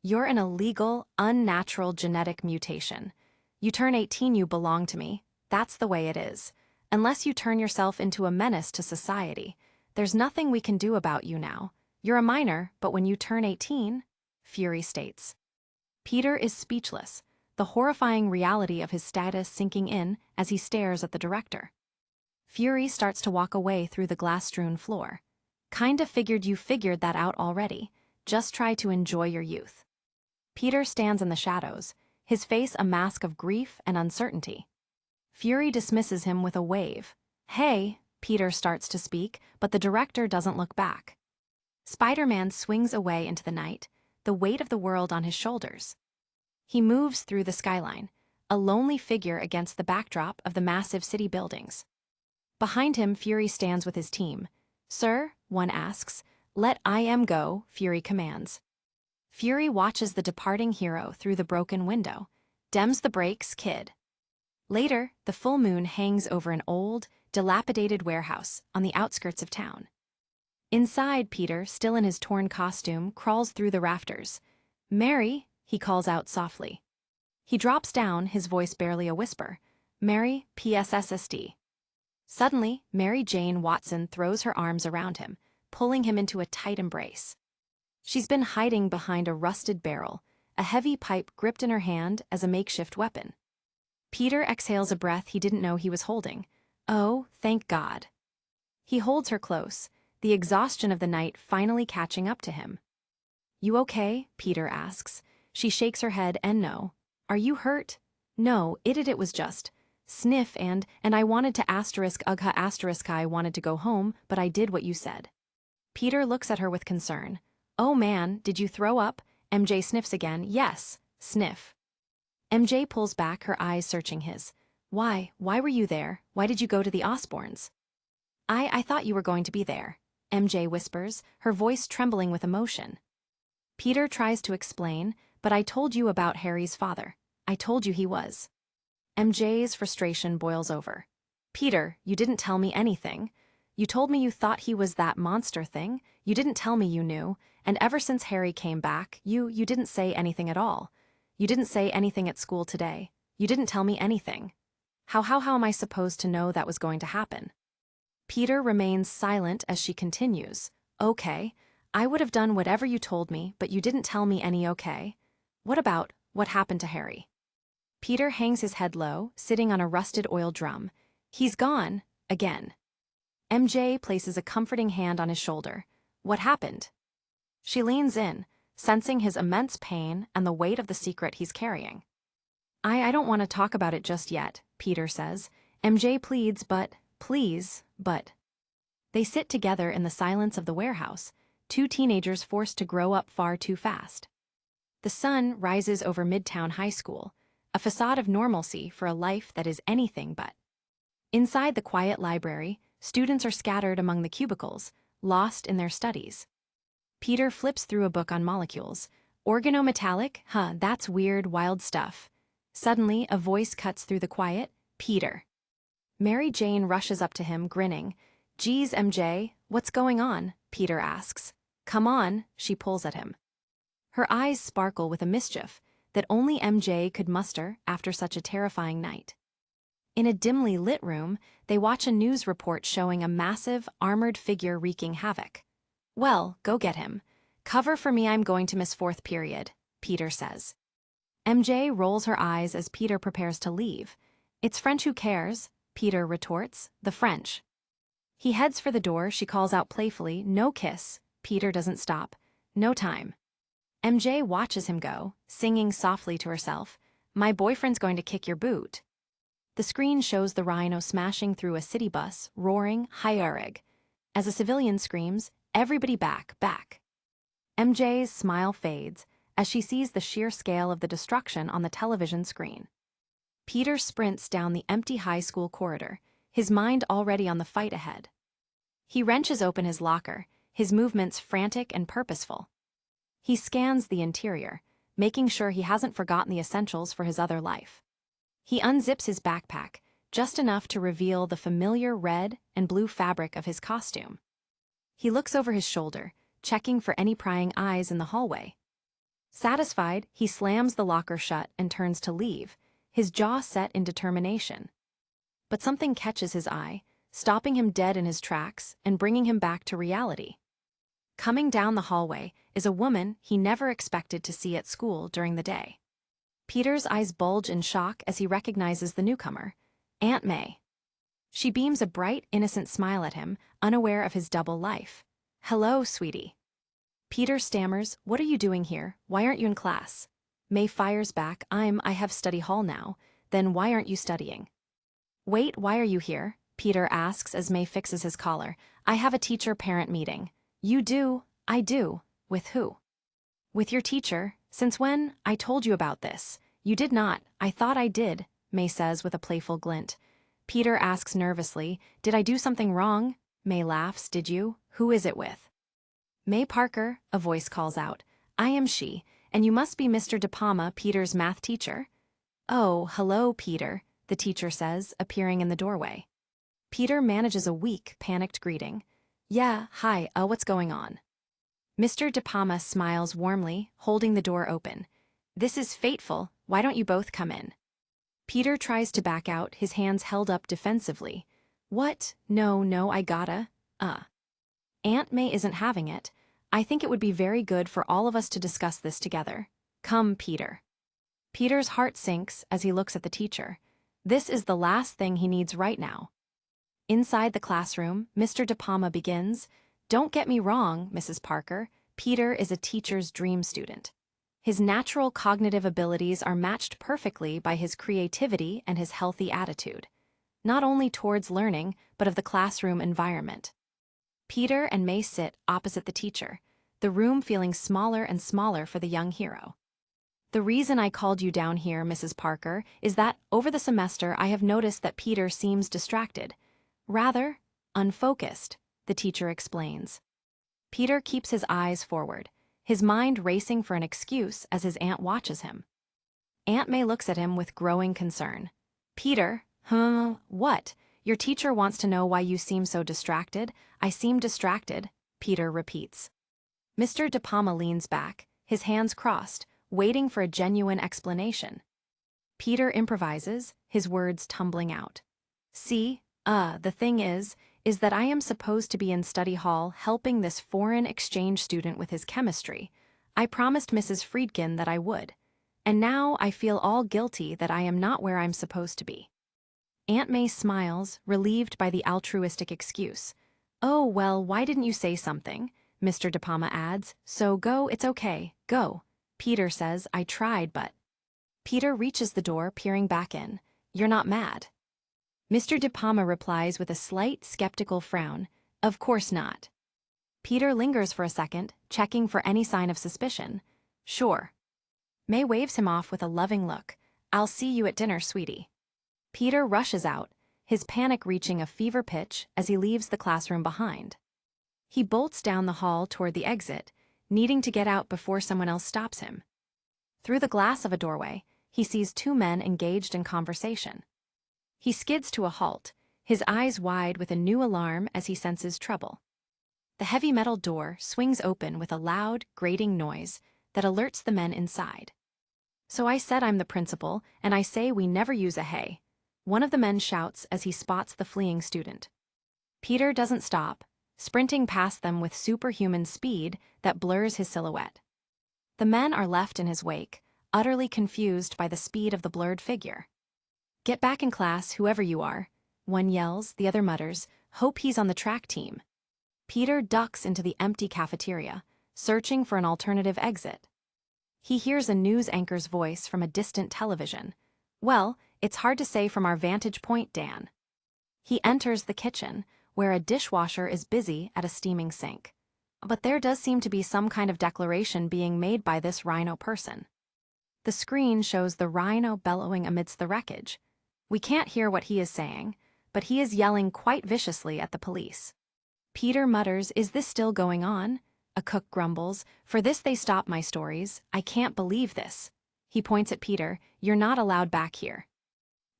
You're an illegal, unnatural genetic mutation. You turn 18, you belong to me. That's the way it is. Unless you turn yourself into a menace to society, there's nothing we can do about you now. You're a minor, but when you turn 18, Fury states. Peter is speechless, the horrifying reality of his status sinking in as he stares at the director. Fury starts to walk away through the glass-strewn floor. Kinda figured you figured that out already. Just try to enjoy your youth. Peter stands in the shadows, his face a mask of grief and uncertainty. Fury dismisses him with a wave. Hey, Peter starts to speak, but the director doesn't look back. Spiderman swings away into the night, the weight of the world on his shoulders. He moves through the skyline, a lonely figure against the backdrop of the massive city buildings. Behind him, Fury stands with his team. Sir, one asks. Let IM go, Fury commands. Fury watches the departing hero through the broken window. Dems the brakes, kid. Later, the full moon hangs over an old, dilapidated warehouse on the outskirts of town. Inside, Peter, still in his torn costume, crawls through the rafters. Mary, he calls out softly. He drops down, his voice barely a whisper. Mary, PSSSD. Suddenly, Mary Jane Watson throws her arms around him, pulling him into a tight embrace. She's been hiding behind a rusted barrel, a heavy pipe gripped in her hand as a makeshift weapon. Peter exhales a breath he didn't know he was holding. Oh, thank God. He holds her close, the exhaustion of the night finally catching up to him. You okay? Peter asks. She shakes her head and no. Are you hurt? No, it was just. Sniff and I wanted to asterisk ugha asterisk I wanted to go home, but I did what you said. Peter looks at her with concern. Oh man, did you throw up? MJ sniffs again. Yes, sniff. MJ pulls back, her eyes searching his. Why were you there? Why did you go to the Osbornes? I thought you were going to be there, MJ whispers, her voice trembling with emotion. Peter tries to explain, but I told you about Harry's father. I told you he was. MJ's frustration boils over. Peter, you didn't tell me anything. You told me you thought he was that monster thing. You didn't tell me you knew, and ever since Harry came back, you didn't say anything at all. You didn't say anything at school today. You didn't tell me anything. How am I supposed to know that was going to happen? Peter remains silent as she continues. Okay, I would have done whatever you told me, but you didn't tell me any okay. What happened to Harry? Peter hangs his head low, sitting on a rusted oil drum. He's gone, again. MJ places a comforting hand on his shoulder. What happened? She leans in, sensing his immense pain and the weight of the secret he's carrying. I don't want to talk about it just yet, Peter says. MJ pleads, please. They sit together in the silence of the warehouse, two teenagers forced to grow up far too fast. The sun rises over Midtown High School, a facade of normalcy for a life that is anything but. Inside the quiet library, students are scattered among the cubicles, lost in their studies. Peter flips through a book on molecules. Organometallic? That's weird, wild stuff. Suddenly, a voice cuts through the quiet. Peter. Mary Jane rushes up to him, grinning. Geez, MJ, what's going on? Peter asks. Come on, she pulls at him. Her eyes sparkle with a mischief that only MJ could muster after such a terrifying night. In a dimly lit room, they watch a news report showing a massive, armored figure wreaking havoc. Well, go get him. Cover for me, I'm going to miss fourth period, Peter says. MJ rolls her eyes as Peter prepares to leave. It's French, who cares? Peter retorts, the French. He heads for the door, she calls out playfully, no kiss. Peter doesn't stop. No time. MJ watches him go, singing softly to herself, my boyfriend's going to kick your boot. The screen shows the rhino smashing through a city bus, roaring, Hi-Arig. As a civilian screams, everybody back. MJ's smile fades as she sees the sheer scale of the destruction on the television screen. Peter sprints down the empty high school corridor, his mind already on the fight ahead. He wrenches open his locker, his movements frantic and purposeful. He scans the interior, making sure he hasn't forgotten the essentials for his other life. He unzips his backpack, just enough to reveal the familiar red and blue fabric of his costume. He looks over his shoulder, checking for any prying eyes in the hallway. Satisfied, he slams the locker shut and turns to leave, his jaw set in determination. But something catches his eye, stopping him dead in his tracks and bringing him back to reality. Coming down the hallway is a woman he never expected to see at school during the day. Peter's eyes bulge in shock as he recognizes the newcomer, Aunt May. She beams a bright, innocent smile at him, unaware of his double life. Hello, sweetie. Peter stammers, what are you doing here? Why aren't you in class? May fires back, I have study hall now. Then why aren't you studying? Wait, why are you here? Peter asks as May fixes his collar. I have a teacher-parent meeting. You do? I do. With who? With your teacher. Since when? I told you about this. You did not. I thought I did, May says with a playful glint. Peter asks nervously, did I do something wrong? May laughs, did you? Who is it with? May Parker, a voice calls out. I am she, and you must be Mr. De Palma, Peter's math teacher. Oh, hello, Peter, the teacher says, appearing in the doorway. Peter manages a weak, panicked greeting. Yeah, hi, what's going on? Mr. De Palma smiles warmly, holding the door open. This is fateful, why don't you both come in? Peter tries to back out, his hands held up defensively. What? No, I gotta. Aunt May isn't having it. I think it would be very good for all of us to discuss this together. Come, Peter. Peter's heart sinks as he looks at the teacher. This is the last thing he needs right now. Inside the classroom, Mr. De Palma begins, Don't get me wrong, Mrs. Parker, Peter is a teacher's dream student. His natural cognitive abilities are matched perfectly by his creativity and his healthy attitude, not only towards learning, but of the classroom environment. Peter and May sit opposite the teacher, the room feeling smaller and smaller for the young hero. The reason I called you down here, Mrs. Parker, is that over the semester I have noticed that Peter seems distracted. Rather, unfocused, the teacher explains. Peter keeps his eyes forward, his mind racing for an excuse as his aunt watches him. Aunt May looks at him with growing concern. Peter, what? Your teacher wants to know why you seem so distracted. I seem distracted, Peter repeats. Mr. De Palma leans back, his hands crossed, waiting for a genuine explanation. Peter improvises, his words tumbling out. See, the thing is that I am supposed to be in study hall helping this foreign exchange student with his chemistry. I promised Mrs. Friedkin that I would. And now I feel all guilty that I am not where I'm supposed to be. Aunt May smiles, relieved by the altruistic excuse. Oh, well, why didn't you say something? Mr. De Palma adds. So go, it's okay, go. Peter says, I tried, but... Peter reaches the door, peering back in. You're not mad. Mr. De Palma replies with a slight, skeptical frown. Of course not. Peter lingers for a second, checking for any sign of suspicion. Sure. May waves him off with a loving look. I'll see you at dinner, sweetie. Peter rushes out, his panic reaching a fever pitch as he leaves the classroom behind. He bolts down the hall toward the exit, needing to get out before someone else stops him. Through the glass of a doorway, he sees two men engaged in conversation. He skids to a halt, his eyes wide with a new alarm as he senses trouble. The heavy metal door swings open with a loud, grating noise that alerts the men inside. So I said I'm the principal, and I say we never use a hey. One of the men shouts as he spots the fleeing student. Peter doesn't stop, sprinting past them with superhuman speed that blurs his silhouette. The men are left in his wake, utterly confused by the speed of the blurred figure. Get back in class, whoever you are. One yells, the other mutters, hope he's on the track team. Peter ducks into the empty cafeteria, searching for an alternative exit. He hears a news anchor's voice from a distant television. Well, it's hard to say from our vantage point, Dan. He enters the kitchen, where a dishwasher is busy at a steaming sink. But there does seem to be some kind of declaration being made by this rhino person. The screen shows the rhino bellowing amidst the wreckage. We can't hear what he is saying, but he is yelling quite viciously at the police. Peter mutters, is this still going on? A cook grumbles, for this they stop my stories, I can't believe this. He points at Peter, you're not allowed back here.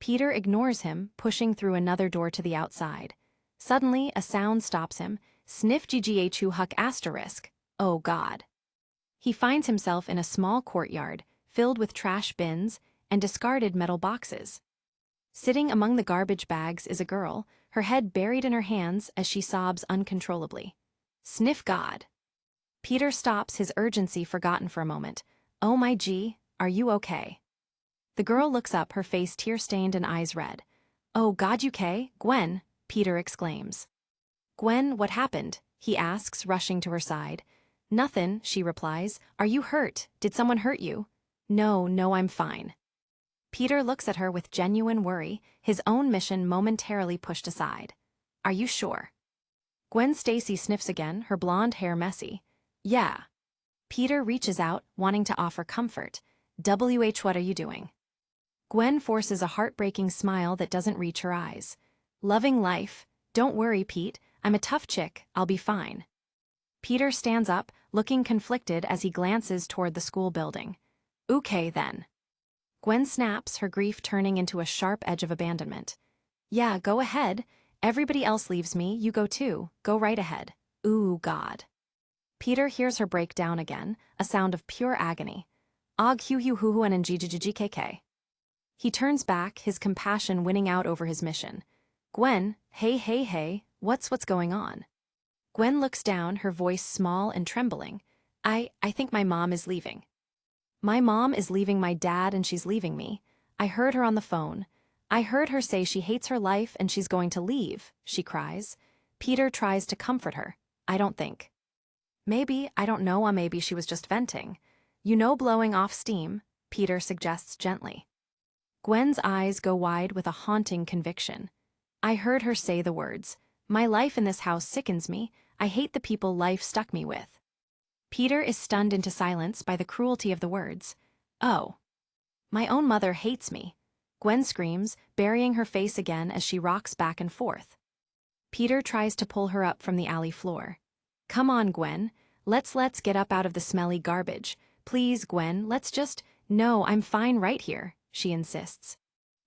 Peter ignores him, pushing through another door to the outside. Suddenly, a sound stops him, sniff gghu huck asterisk, oh God. He finds himself in a small courtyard, filled with trash bins and discarded metal boxes. Sitting among the garbage bags is a girl, her head buried in her hands as she sobs uncontrollably. Sniff God. Peter stops, his urgency forgotten for a moment. Oh my G, are you okay? The girl looks up, her face tear-stained and eyes red. Oh God, you okay? Gwen, Peter exclaims. Gwen, what happened? He asks, rushing to her side. Nothing, she replies. Are you hurt? Did someone hurt you? No, I'm fine. Peter looks at her with genuine worry, his own mission momentarily pushed aside. Are you sure? Gwen Stacy sniffs again, her blonde hair messy. Yeah. Peter reaches out, wanting to offer comfort. What are you doing? Gwen forces a heartbreaking smile that doesn't reach her eyes. Loving life. Don't worry, Pete. I'm a tough chick. I'll be fine. Peter stands up, looking conflicted as he glances toward the school building. Okay, then. Gwen snaps, her grief turning into a sharp edge of abandonment. Yeah, go ahead. Everybody else leaves me, you go too. Go right ahead. Ooh, God. Peter hears her break down again, a sound of pure agony. Og hu hu hu hu and ggkkk. He turns back, his compassion winning out over his mission. Gwen, hey, what's going on? Gwen looks down, her voice small and trembling. I think my mom is leaving. My mom is leaving my dad and she's leaving me. I heard her on the phone. I heard her say she hates her life and she's going to leave, she cries. Peter tries to comfort her. I don't think. Maybe, I don't know, maybe she was just venting. You know, blowing off steam, Peter suggests gently. Gwen's eyes go wide with a haunting conviction. I heard her say the words, my life in this house sickens me, I hate the people life stuck me with. Peter is stunned into silence by the cruelty of the words. Oh. My own mother hates me. Gwen screams, burying her face again as she rocks back and forth. Peter tries to pull her up from the alley floor. Come on, Gwen. Let's get up out of the smelly garbage. Please, Gwen, let's just... No, I'm fine right here, she insists.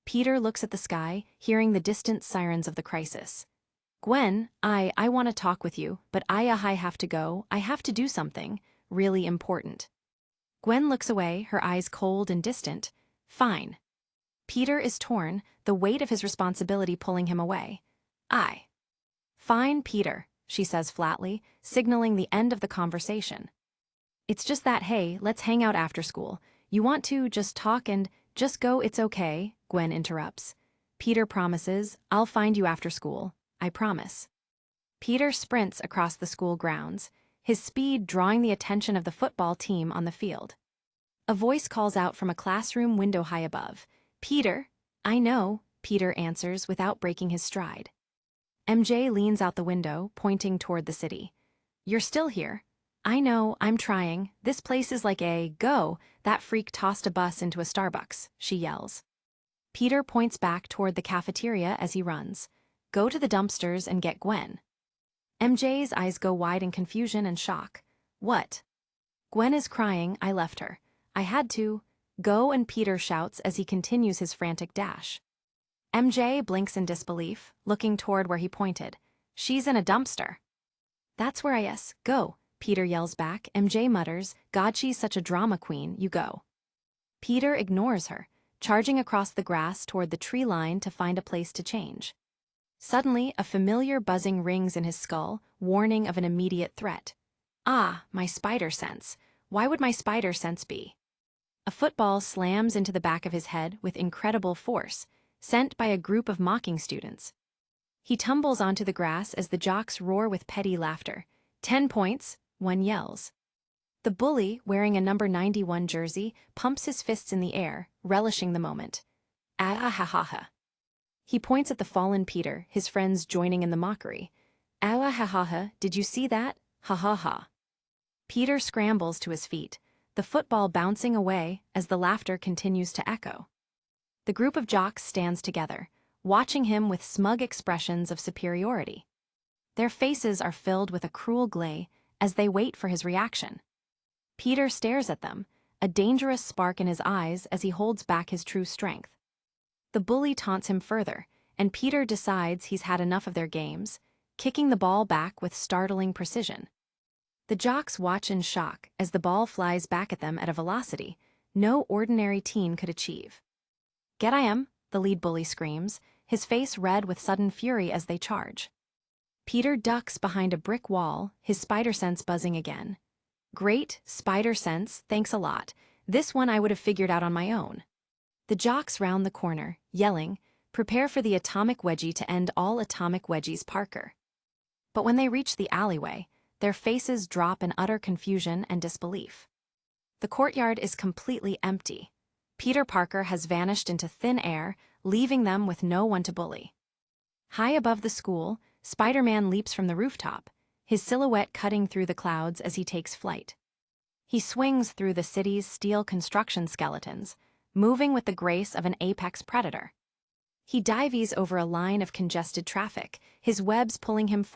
Peter looks at the sky, hearing the distant sirens of the crisis. Gwen, I want to talk with you, but I have to go. I have to do something really important. Gwen looks away, her eyes cold and distant. Fine. Peter is torn, the weight of his responsibility pulling him away. Fine, Peter, she says flatly, signaling the end of the conversation. It's just that, hey, let's hang out after school. You want to just talk and just go, it's okay, Gwen interrupts. Peter promises, "I'll find you after school, I promise." Peter sprints across the school grounds, his speed drawing the attention of the football team on the field. A voice calls out from a classroom window high above. "Peter!" "I know," Peter answers without breaking his stride. MJ leans out the window, pointing toward the city. "You're still here." "I know, I'm trying. This place is like a go. That freak tossed a bus into a Starbucks," she yells. Peter points back toward the cafeteria as he runs. "Go to the dumpsters and get Gwen." MJ's eyes go wide in confusion and shock. "What?" "Gwen is crying, I left her. I had to." "Go," and Peter shouts as he continues his frantic dash. MJ blinks in disbelief, looking toward where he pointed. "She's in a dumpster." "That's where go," Peter yells back. MJ mutters, "God, she's such a drama queen, you go." Peter ignores her, charging across the grass toward the tree line to find a place to change. Suddenly, a familiar buzzing rings in his skull, warning of an immediate threat. Ah, my spider sense. Why would my spider sense be? A football slams into the back of his head with incredible force, sent by a group of mocking students. He tumbles onto the grass as the jocks roar with petty laughter. 10 points, one yells. The bully, wearing a number 91 jersey, pumps his fists in the air, relishing the moment. Ah ha ha ha. He points at the fallen Peter, his friends joining in the mockery. Ah ha ha ha, did you see that? Ha ha ha. Peter scrambles to his feet, the football bouncing away as the laughter continues to echo. The group of jocks stands together, watching him with smug expressions of superiority. Their faces are filled with a cruel glare as they wait for his reaction. Peter stares at them, a dangerous spark in his eyes as he holds back his true strength. The bully taunts him further, and Peter decides he's had enough of their games, kicking the ball back with startling precision. The jocks watch in shock as the ball flies back at them at a velocity no ordinary teen could achieve. "Get him," the lead bully screams, his face red with sudden fury as they charge. Peter ducks behind a brick wall, his spider sense buzzing again. "Great, spider sense, thanks a lot. This one I would have figured out on my own." The jocks round the corner, yelling, "Prepare for the atomic wedgie to end all atomic wedgies, Parker." But when they reach the alleyway, their faces drop in utter confusion and disbelief. The courtyard is completely empty. Peter Parker has vanished into thin air, leaving them with no one to bully. High above the school, Spiderman leaps from the rooftop, his silhouette cutting through the clouds as he takes flight. He swings through the city's steel construction skeletons, moving with the grace of an apex predator. He dives over a line of congested traffic, his webs pulling him